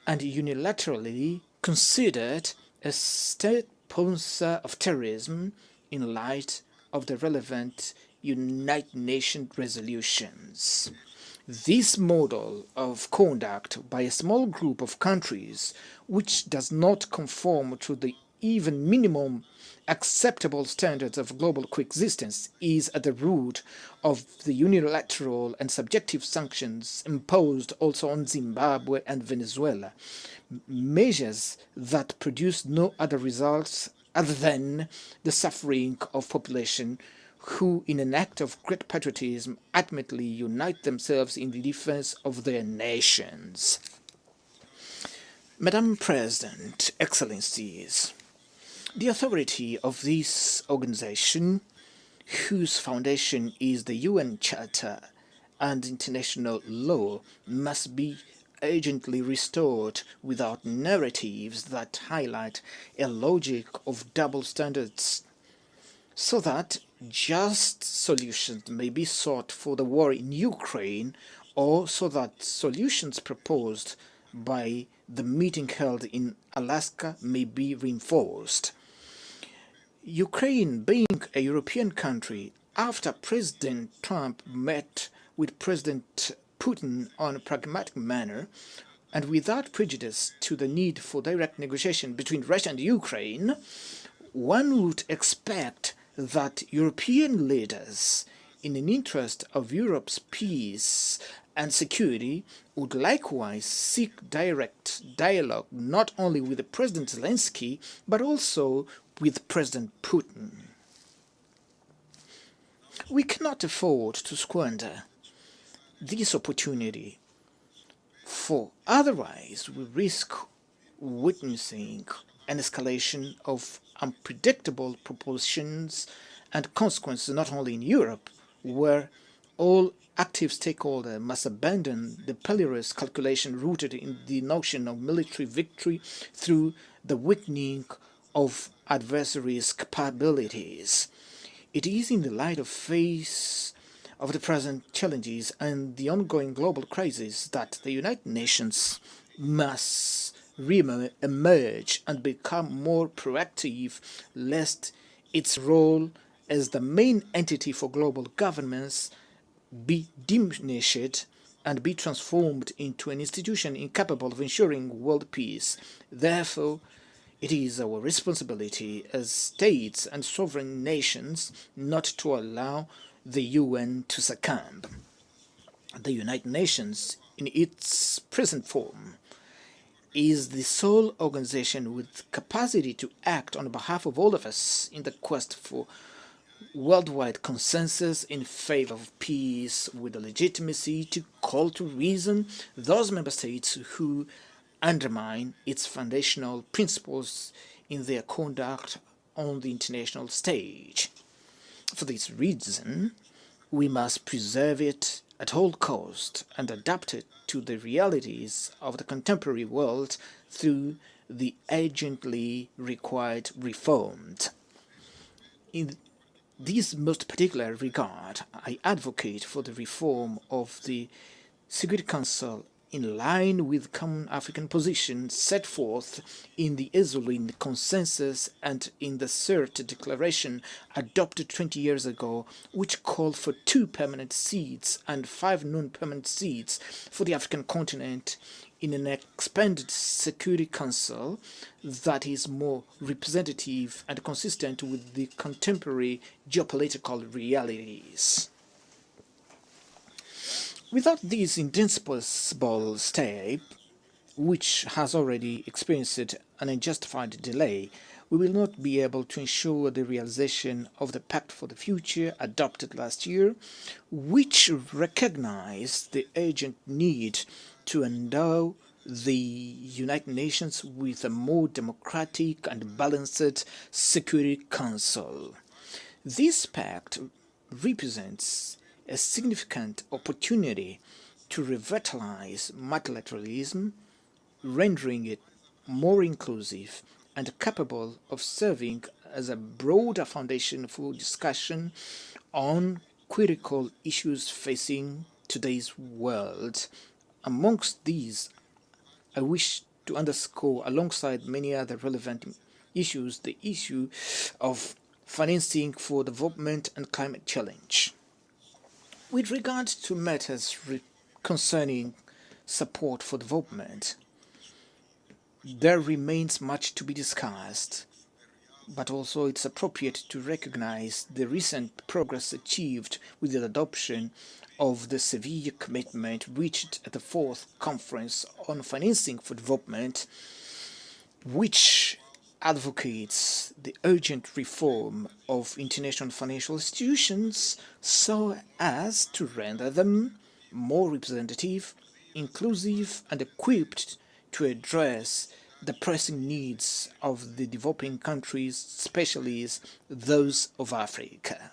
and unilaterally considered a state sponsor of terrorism in light of the relevant United Nations resolutions. This model of conduct by a small group of countries, which does not conform to the even minimum acceptable standards of global coexistence, is at the root of the unilateral and subjective sanctions imposed also on Zimbabwe and Venezuela, measures that produce no other results other than the suffering of population who, in an act of great patriotism, ultimately unite themselves in the defense of their nations. Madam President, Excellencies, the authority of this organization, whose foundation is the UN Charter and international law, must be urgently restored without narratives that highlight a logic of double standards, so that just solutions may be sought for the war in Ukraine, or so that solutions proposed by the meeting held in Alaska may be reinforced. Ukraine, being a European country, after President Trump met with President Putin on a pragmatic manner, and without prejudice to the need for direct negotiation between Russia and Ukraine, one would expect that European leaders, in the interest of Europe's peace and security, would likewise seek direct dialogue not only with President Zelensky, but also with President Putin. We cannot afford to squander this opportunity, for otherwise we risk witnessing an escalation of unpredictable proportions and consequences not only in Europe, where all active stakeholders must abandon the perilous calculation rooted in the notion of military victory through the weakening of adversaries' capabilities. It is in the light of face of the present challenges and the ongoing global crisis that the United Nations must re-emerge and become more proactive, lest its role as the main entity for global governance be diminished and be transformed into an institution incapable of ensuring world peace. Therefore, it is our responsibility as states and sovereign nations not to allow the UN to succumb. The United Nations, in its present form, is the sole organization with capacity to act on behalf of all of us in the quest for worldwide consensus in favor of peace, with the legitimacy to call to reason those member states who undermine its foundational principles in their conduct on the international stage. For this reason, we must preserve it at all cost and adapt it to the realities of the contemporary world through the urgently required reforms. In this most particular regard, I advocate for the reform of the Security Council in line with common African positions set forth in the Ezoline Consensus and in the CERT Declaration adopted 20 years ago, which called for 2 permanent seats and 5 non-permanent seats for the African continent in an expanded Security Council that is more representative and consistent with the contemporary geopolitical realities. Without this indispensable step, which has already experienced an unjustified delay, we will not be able to ensure the realization of the Pact for the Future adopted last year, which recognized the urgent need to endow the United Nations with a more democratic and balanced Security Council. This pact represents a significant opportunity to revitalize multilateralism, rendering it more inclusive and capable of serving as a broader foundation for discussion on critical issues facing today's world. Amongst these, I wish to underscore, alongside many other relevant issues, the issue of financing for development and climate challenge. With regard to matters concerning support for development, there remains much to be discussed, but also it's appropriate to recognize the recent progress achieved with the adoption of the Seville commitment reached at the 4th Conference on Financing for Development, which advocates the urgent reform of international financial institutions so as to render them more representative, inclusive, and equipped to address the pressing needs of the developing countries, especially those of Africa.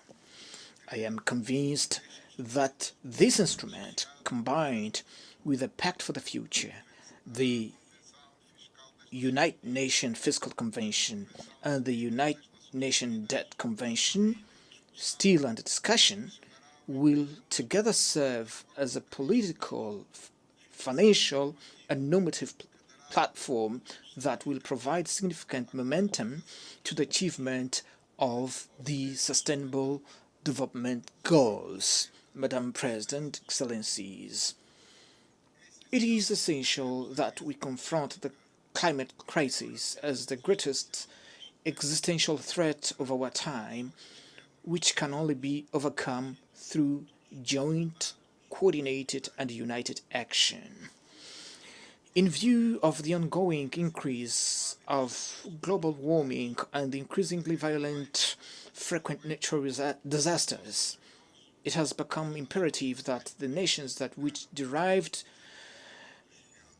I am convinced that this instrument, combined with the Pact for the Future, the United Nations Fiscal Convention and the United Nations Debt Convention, still under discussion, will together serve as a political, financial, and normative platform that will provide significant momentum to the achievement of the Sustainable Development Goals. Madam President, Excellencies, it is essential that we confront the climate crisis as the greatest existential threat of our time, which can only be overcome through joint, coordinated and united action. In view of the ongoing increase of global warming and the increasingly violent, frequent natural disasters, it has become imperative that the nations which derived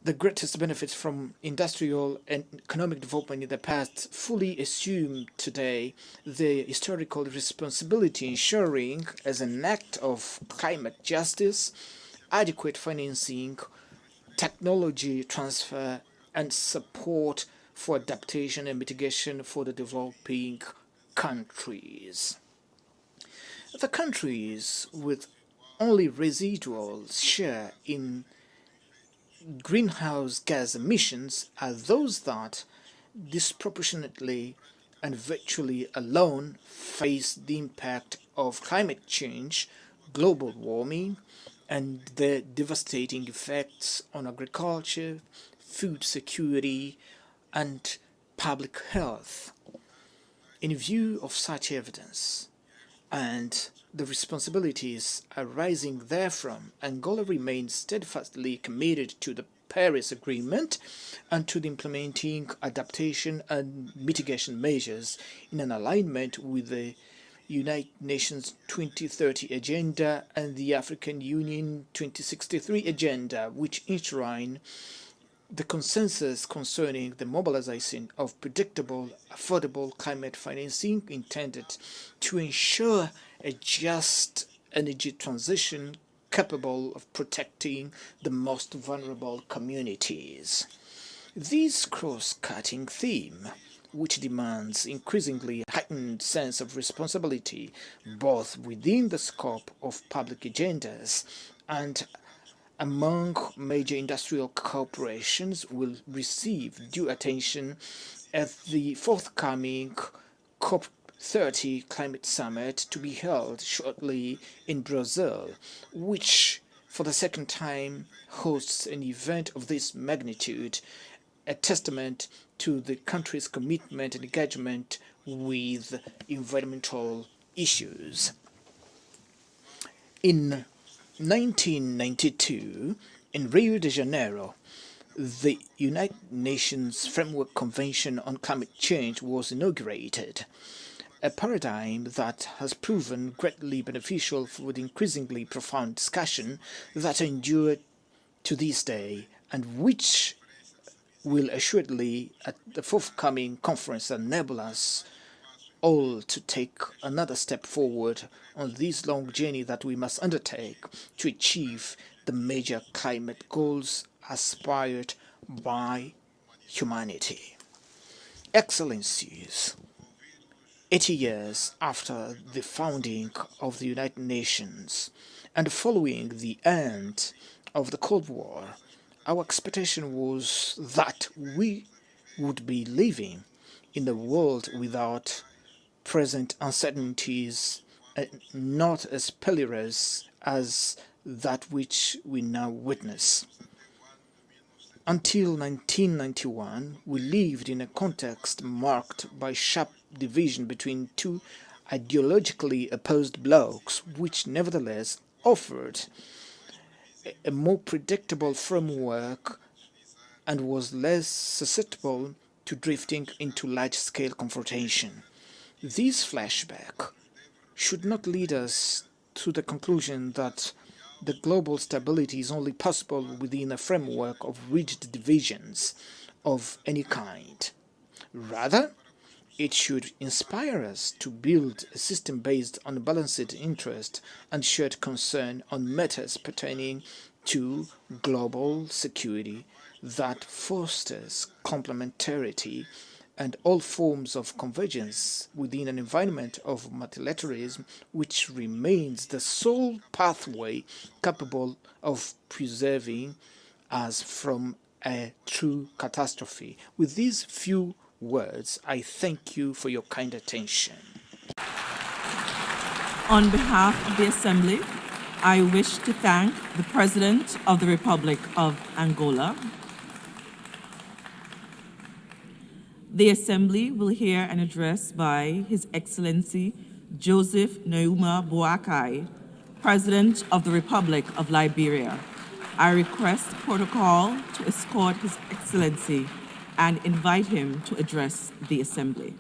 the greatest benefits from industrial and economic development in the past fully assume today the historical responsibility, ensuring, as an act of climate justice, adequate financing, technology transfer, and support for adaptation and mitigation for the developing countries. The countries with only residual share in greenhouse gas emissions are those that disproportionately and virtually alone face the impact of climate change, global warming, and their devastating effects on agriculture, food security, and public health. In view of such evidence and the responsibilities arising therefrom, Angola remains steadfastly committed to the Paris Agreement and to the implementing adaptation and mitigation measures in an alignment with the United Nations 2030 Agenda and the African Union 2063 Agenda, which enshrine the consensus concerning the mobilization of predictable, affordable climate financing intended to ensure a just energy transition capable of protecting the most vulnerable communities. This cross-cutting theme, which demands increasingly heightened sense of responsibility both within the scope of public agendas and among major industrial corporations, will receive due attention at the forthcoming COP30 climate summit to be held shortly in Brazil, which for the second time hosts an event of this magnitude, a testament to the country's commitment and engagement with environmental issues. In 1992, in Rio de Janeiro, the United Nations Framework Convention on Climate Change was inaugurated, a paradigm that has proven greatly beneficial for the increasingly profound discussion that endured to this day and which will assuredly, at the forthcoming conference, enable us all to take another step forward on this long journey that we must undertake to achieve the major climate goals aspired by humanity. Excellencies, 80 years after the founding of the United Nations and following the end of the Cold War, our expectation was that we would be living in a world without present uncertainties, not as perilous as that which we now witness. Until 1991, we lived in a context marked by sharp division between two ideologically opposed blocs, which nevertheless offered a more predictable framework and was less susceptible to drifting into large-scale confrontation. This flashback should not lead us to the conclusion that the global stability is only possible within a framework of rigid divisions of any kind. Rather, it should inspire us to build a system based on balanced interest and shared concern on matters pertaining to global security that fosters complementarity and all forms of convergence within an environment of multilateralism which remains the sole pathway capable of preserving us from a true catastrophe. With these few words, I thank you for your kind attention. On behalf of the Assembly, I wish to thank the President of the Republic of Angola. The Assembly will hear an address by His Excellency Joseph Nouma Boakai, President of the Republic of Liberia. I request protocol to escort His Excellency and invite him to address the Assembly.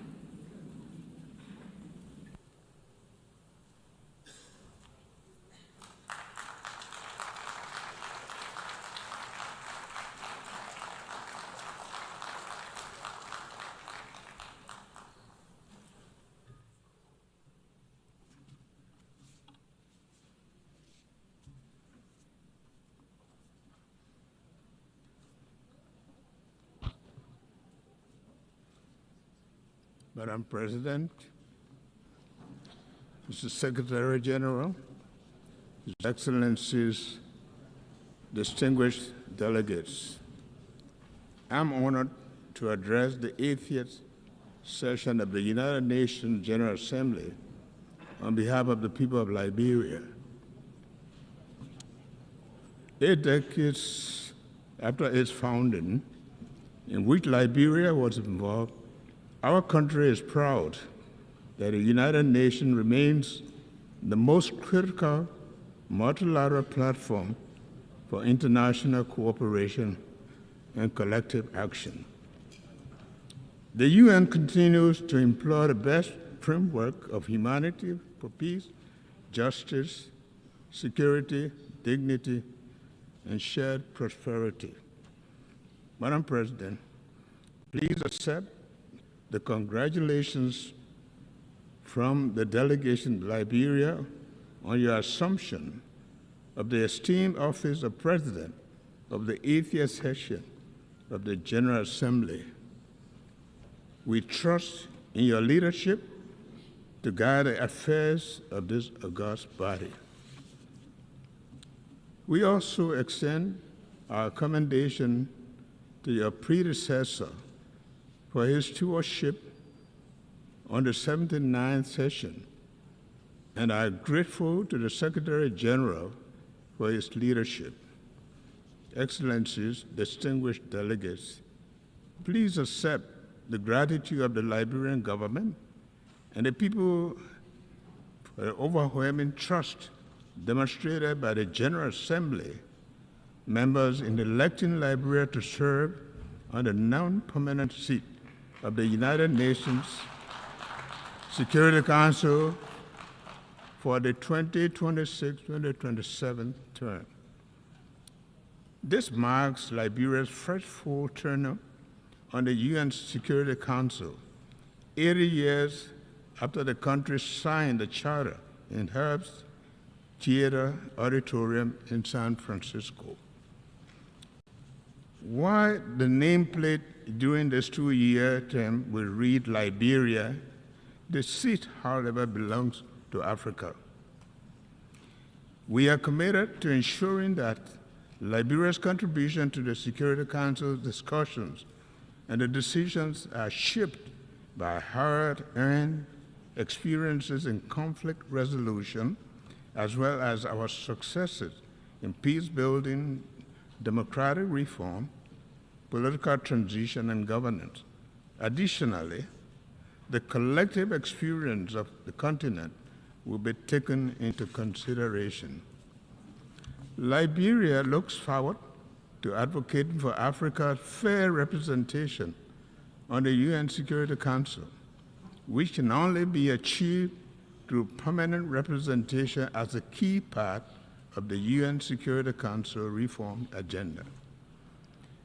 Madam President, Mr. Secretary General, His Excellencies, distinguished delegates, I'm honored to address the 80th session of the United Nations General Assembly on behalf of the people of Liberia. 8 decades after its founding, in which Liberia was involved, our country is proud that the United Nations remains the most critical multilateral platform for international cooperation and collective action. The UN continues to employ the best framework of humanity for peace, justice, security, dignity, and shared prosperity. Madam President, please accept the congratulations from the delegation to Liberia on your assumption of the esteemed office of President of the 80th session of the General Assembly. We trust in your leadership to guide the affairs of this august body. We also extend our commendation to your predecessor for his stewardship on the 79th session, and are grateful to the Secretary General for his leadership. Excellencies, distinguished delegates, please accept the gratitude of the Liberian government and the people for the overwhelming trust demonstrated by the General Assembly members in electing Liberia to serve on the non-permanent seat of the United Nations Security Council for the 2026-2027 term. This marks Liberia's first full term on the UN Security Council, 80 years after the country signed the charter in Herbst Theater Auditorium in San Francisco. While the nameplate during this 2-year term will read Liberia, the seat, however, belongs to Africa. We are committed to ensuring that Liberia's contribution to the Security Council's discussions and the decisions are shaped by hard-earned experiences in conflict resolution, as well as our successes in peace-building, democratic reform, political transition, and governance. Additionally, the collective experience of the continent will be taken into consideration. Liberia looks forward to advocating for Africa's fair representation on the UN Security Council, which can only be achieved through permanent representation as a key part of the UN Security Council reform agenda.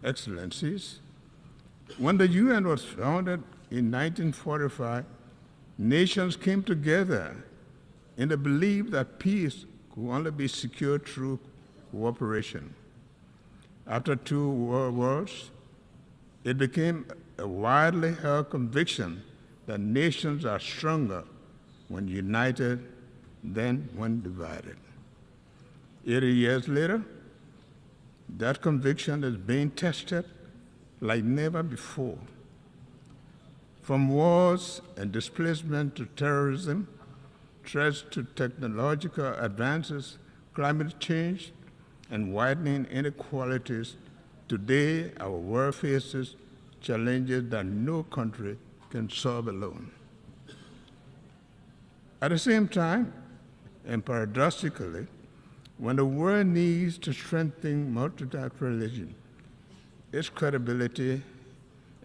Excellencies, when the UN was founded in 1945, nations came together in the belief that peace could only be secured through cooperation. After 2 world wars, it became a widely held conviction that nations are stronger when united than when divided. 80 years later, That conviction is being tested like never before. From wars and displacement to terrorism, threats to technological advances, climate change, and widening inequalities, today our world faces challenges that no country can solve alone. At the same time, and paradoxically, when the world needs to strengthen multilateralism, its credibility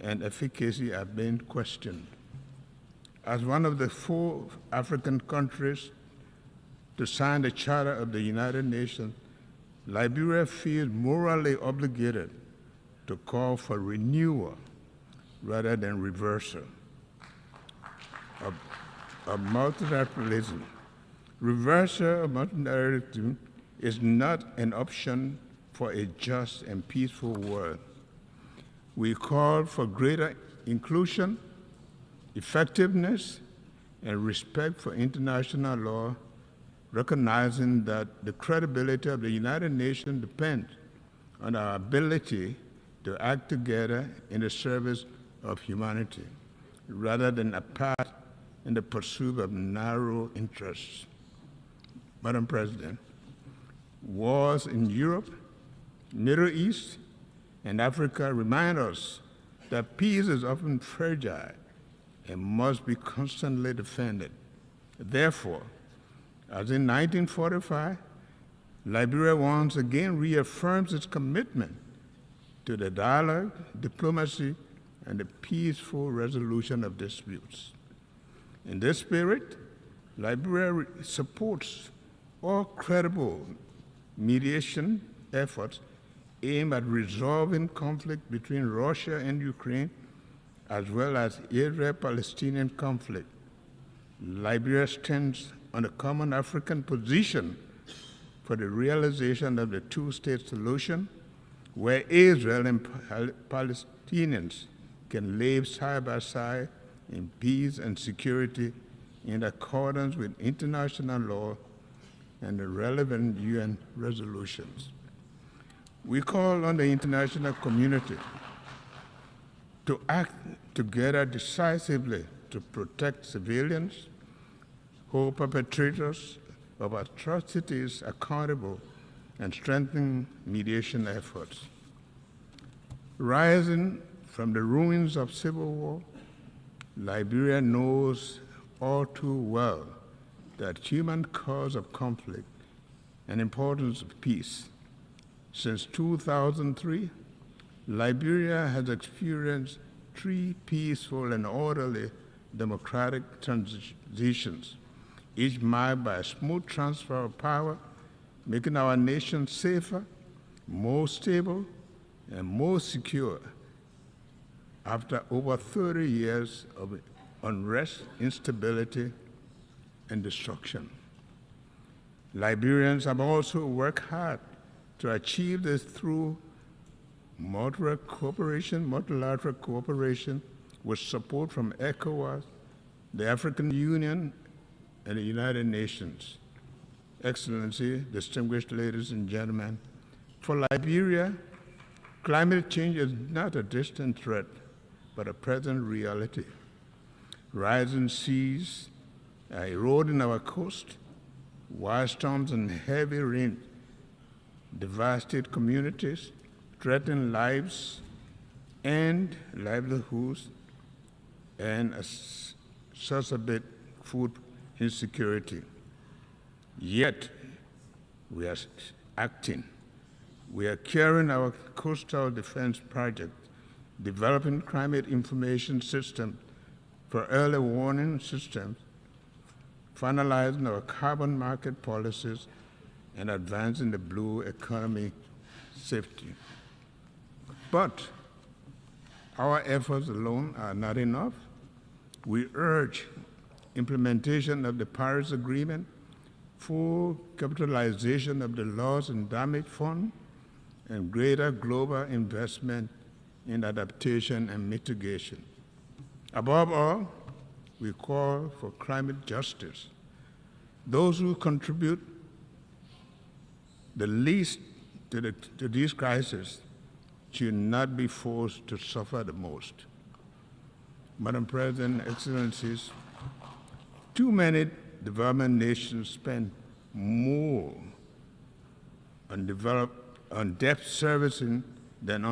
and efficacy are being questioned. As one of the 4 African countries to sign the Charter of the United Nations, Liberia feels morally obligated to call for renewal rather than reversal of multilateralism. Reversal of multilateralism is not an option for a just and peaceful world. We call for greater inclusion, effectiveness, and respect for international law, recognizing that the credibility of the United Nations depends on our ability to act together in the service of humanity, rather than apart in the pursuit of narrow interests. Madam President, wars in Europe, Middle East, and Africa remind us that peace is often fragile and must be constantly defended. Therefore, as in 1945, Liberia once again reaffirms its commitment to the dialogue, diplomacy, and the peaceful resolution of disputes. In this spirit, Liberia supports all credible mediation efforts aimed at resolving conflict between Russia and Ukraine, as well as Israel-Palestinian conflict. Liberia stands on a common African position for the realization of the two-state solution, where Israel and Palestinians can live side by side in peace and security in accordance with international law and the relevant UN resolutions. We call on the international community to act together decisively to protect civilians, hold perpetrators of atrocities accountable, and strengthen mediation efforts. Rising from the ruins of civil war, Liberia knows all too well that human cause of conflict and importance of peace. Since 2003, Liberia has experienced 3 peaceful and orderly democratic transitions, each marked by a smooth transfer of power, making our nation safer, more stable, and more secure after over 30 years of unrest, instability, and destruction. Liberians have also worked hard to achieve this through multilateral cooperation with support from ECOWAS, the African Union, and the United Nations. Excellency, distinguished ladies and gentlemen, for Liberia, climate change is not a distant threat, but a present reality. Rising seas are eroding our coast, wildstorms and heavy rain devastate communities, threaten lives and livelihoods, and exacerbate food insecurity. Yet, we are acting. We are carrying our coastal defense project, developing climate information systems for early warning systems, finalizing our carbon market policies, and advancing the blue economy safety. But our efforts alone are not enough. We urge implementation of the Paris Agreement, full capitalization of the loss and damage fund, and greater global investment in adaptation and mitigation. Above all, we call for climate justice. Those who contribute the least to these crises should not be forced to suffer the most. Madam President, Excellencies, too many development nations spend more on debt servicing than on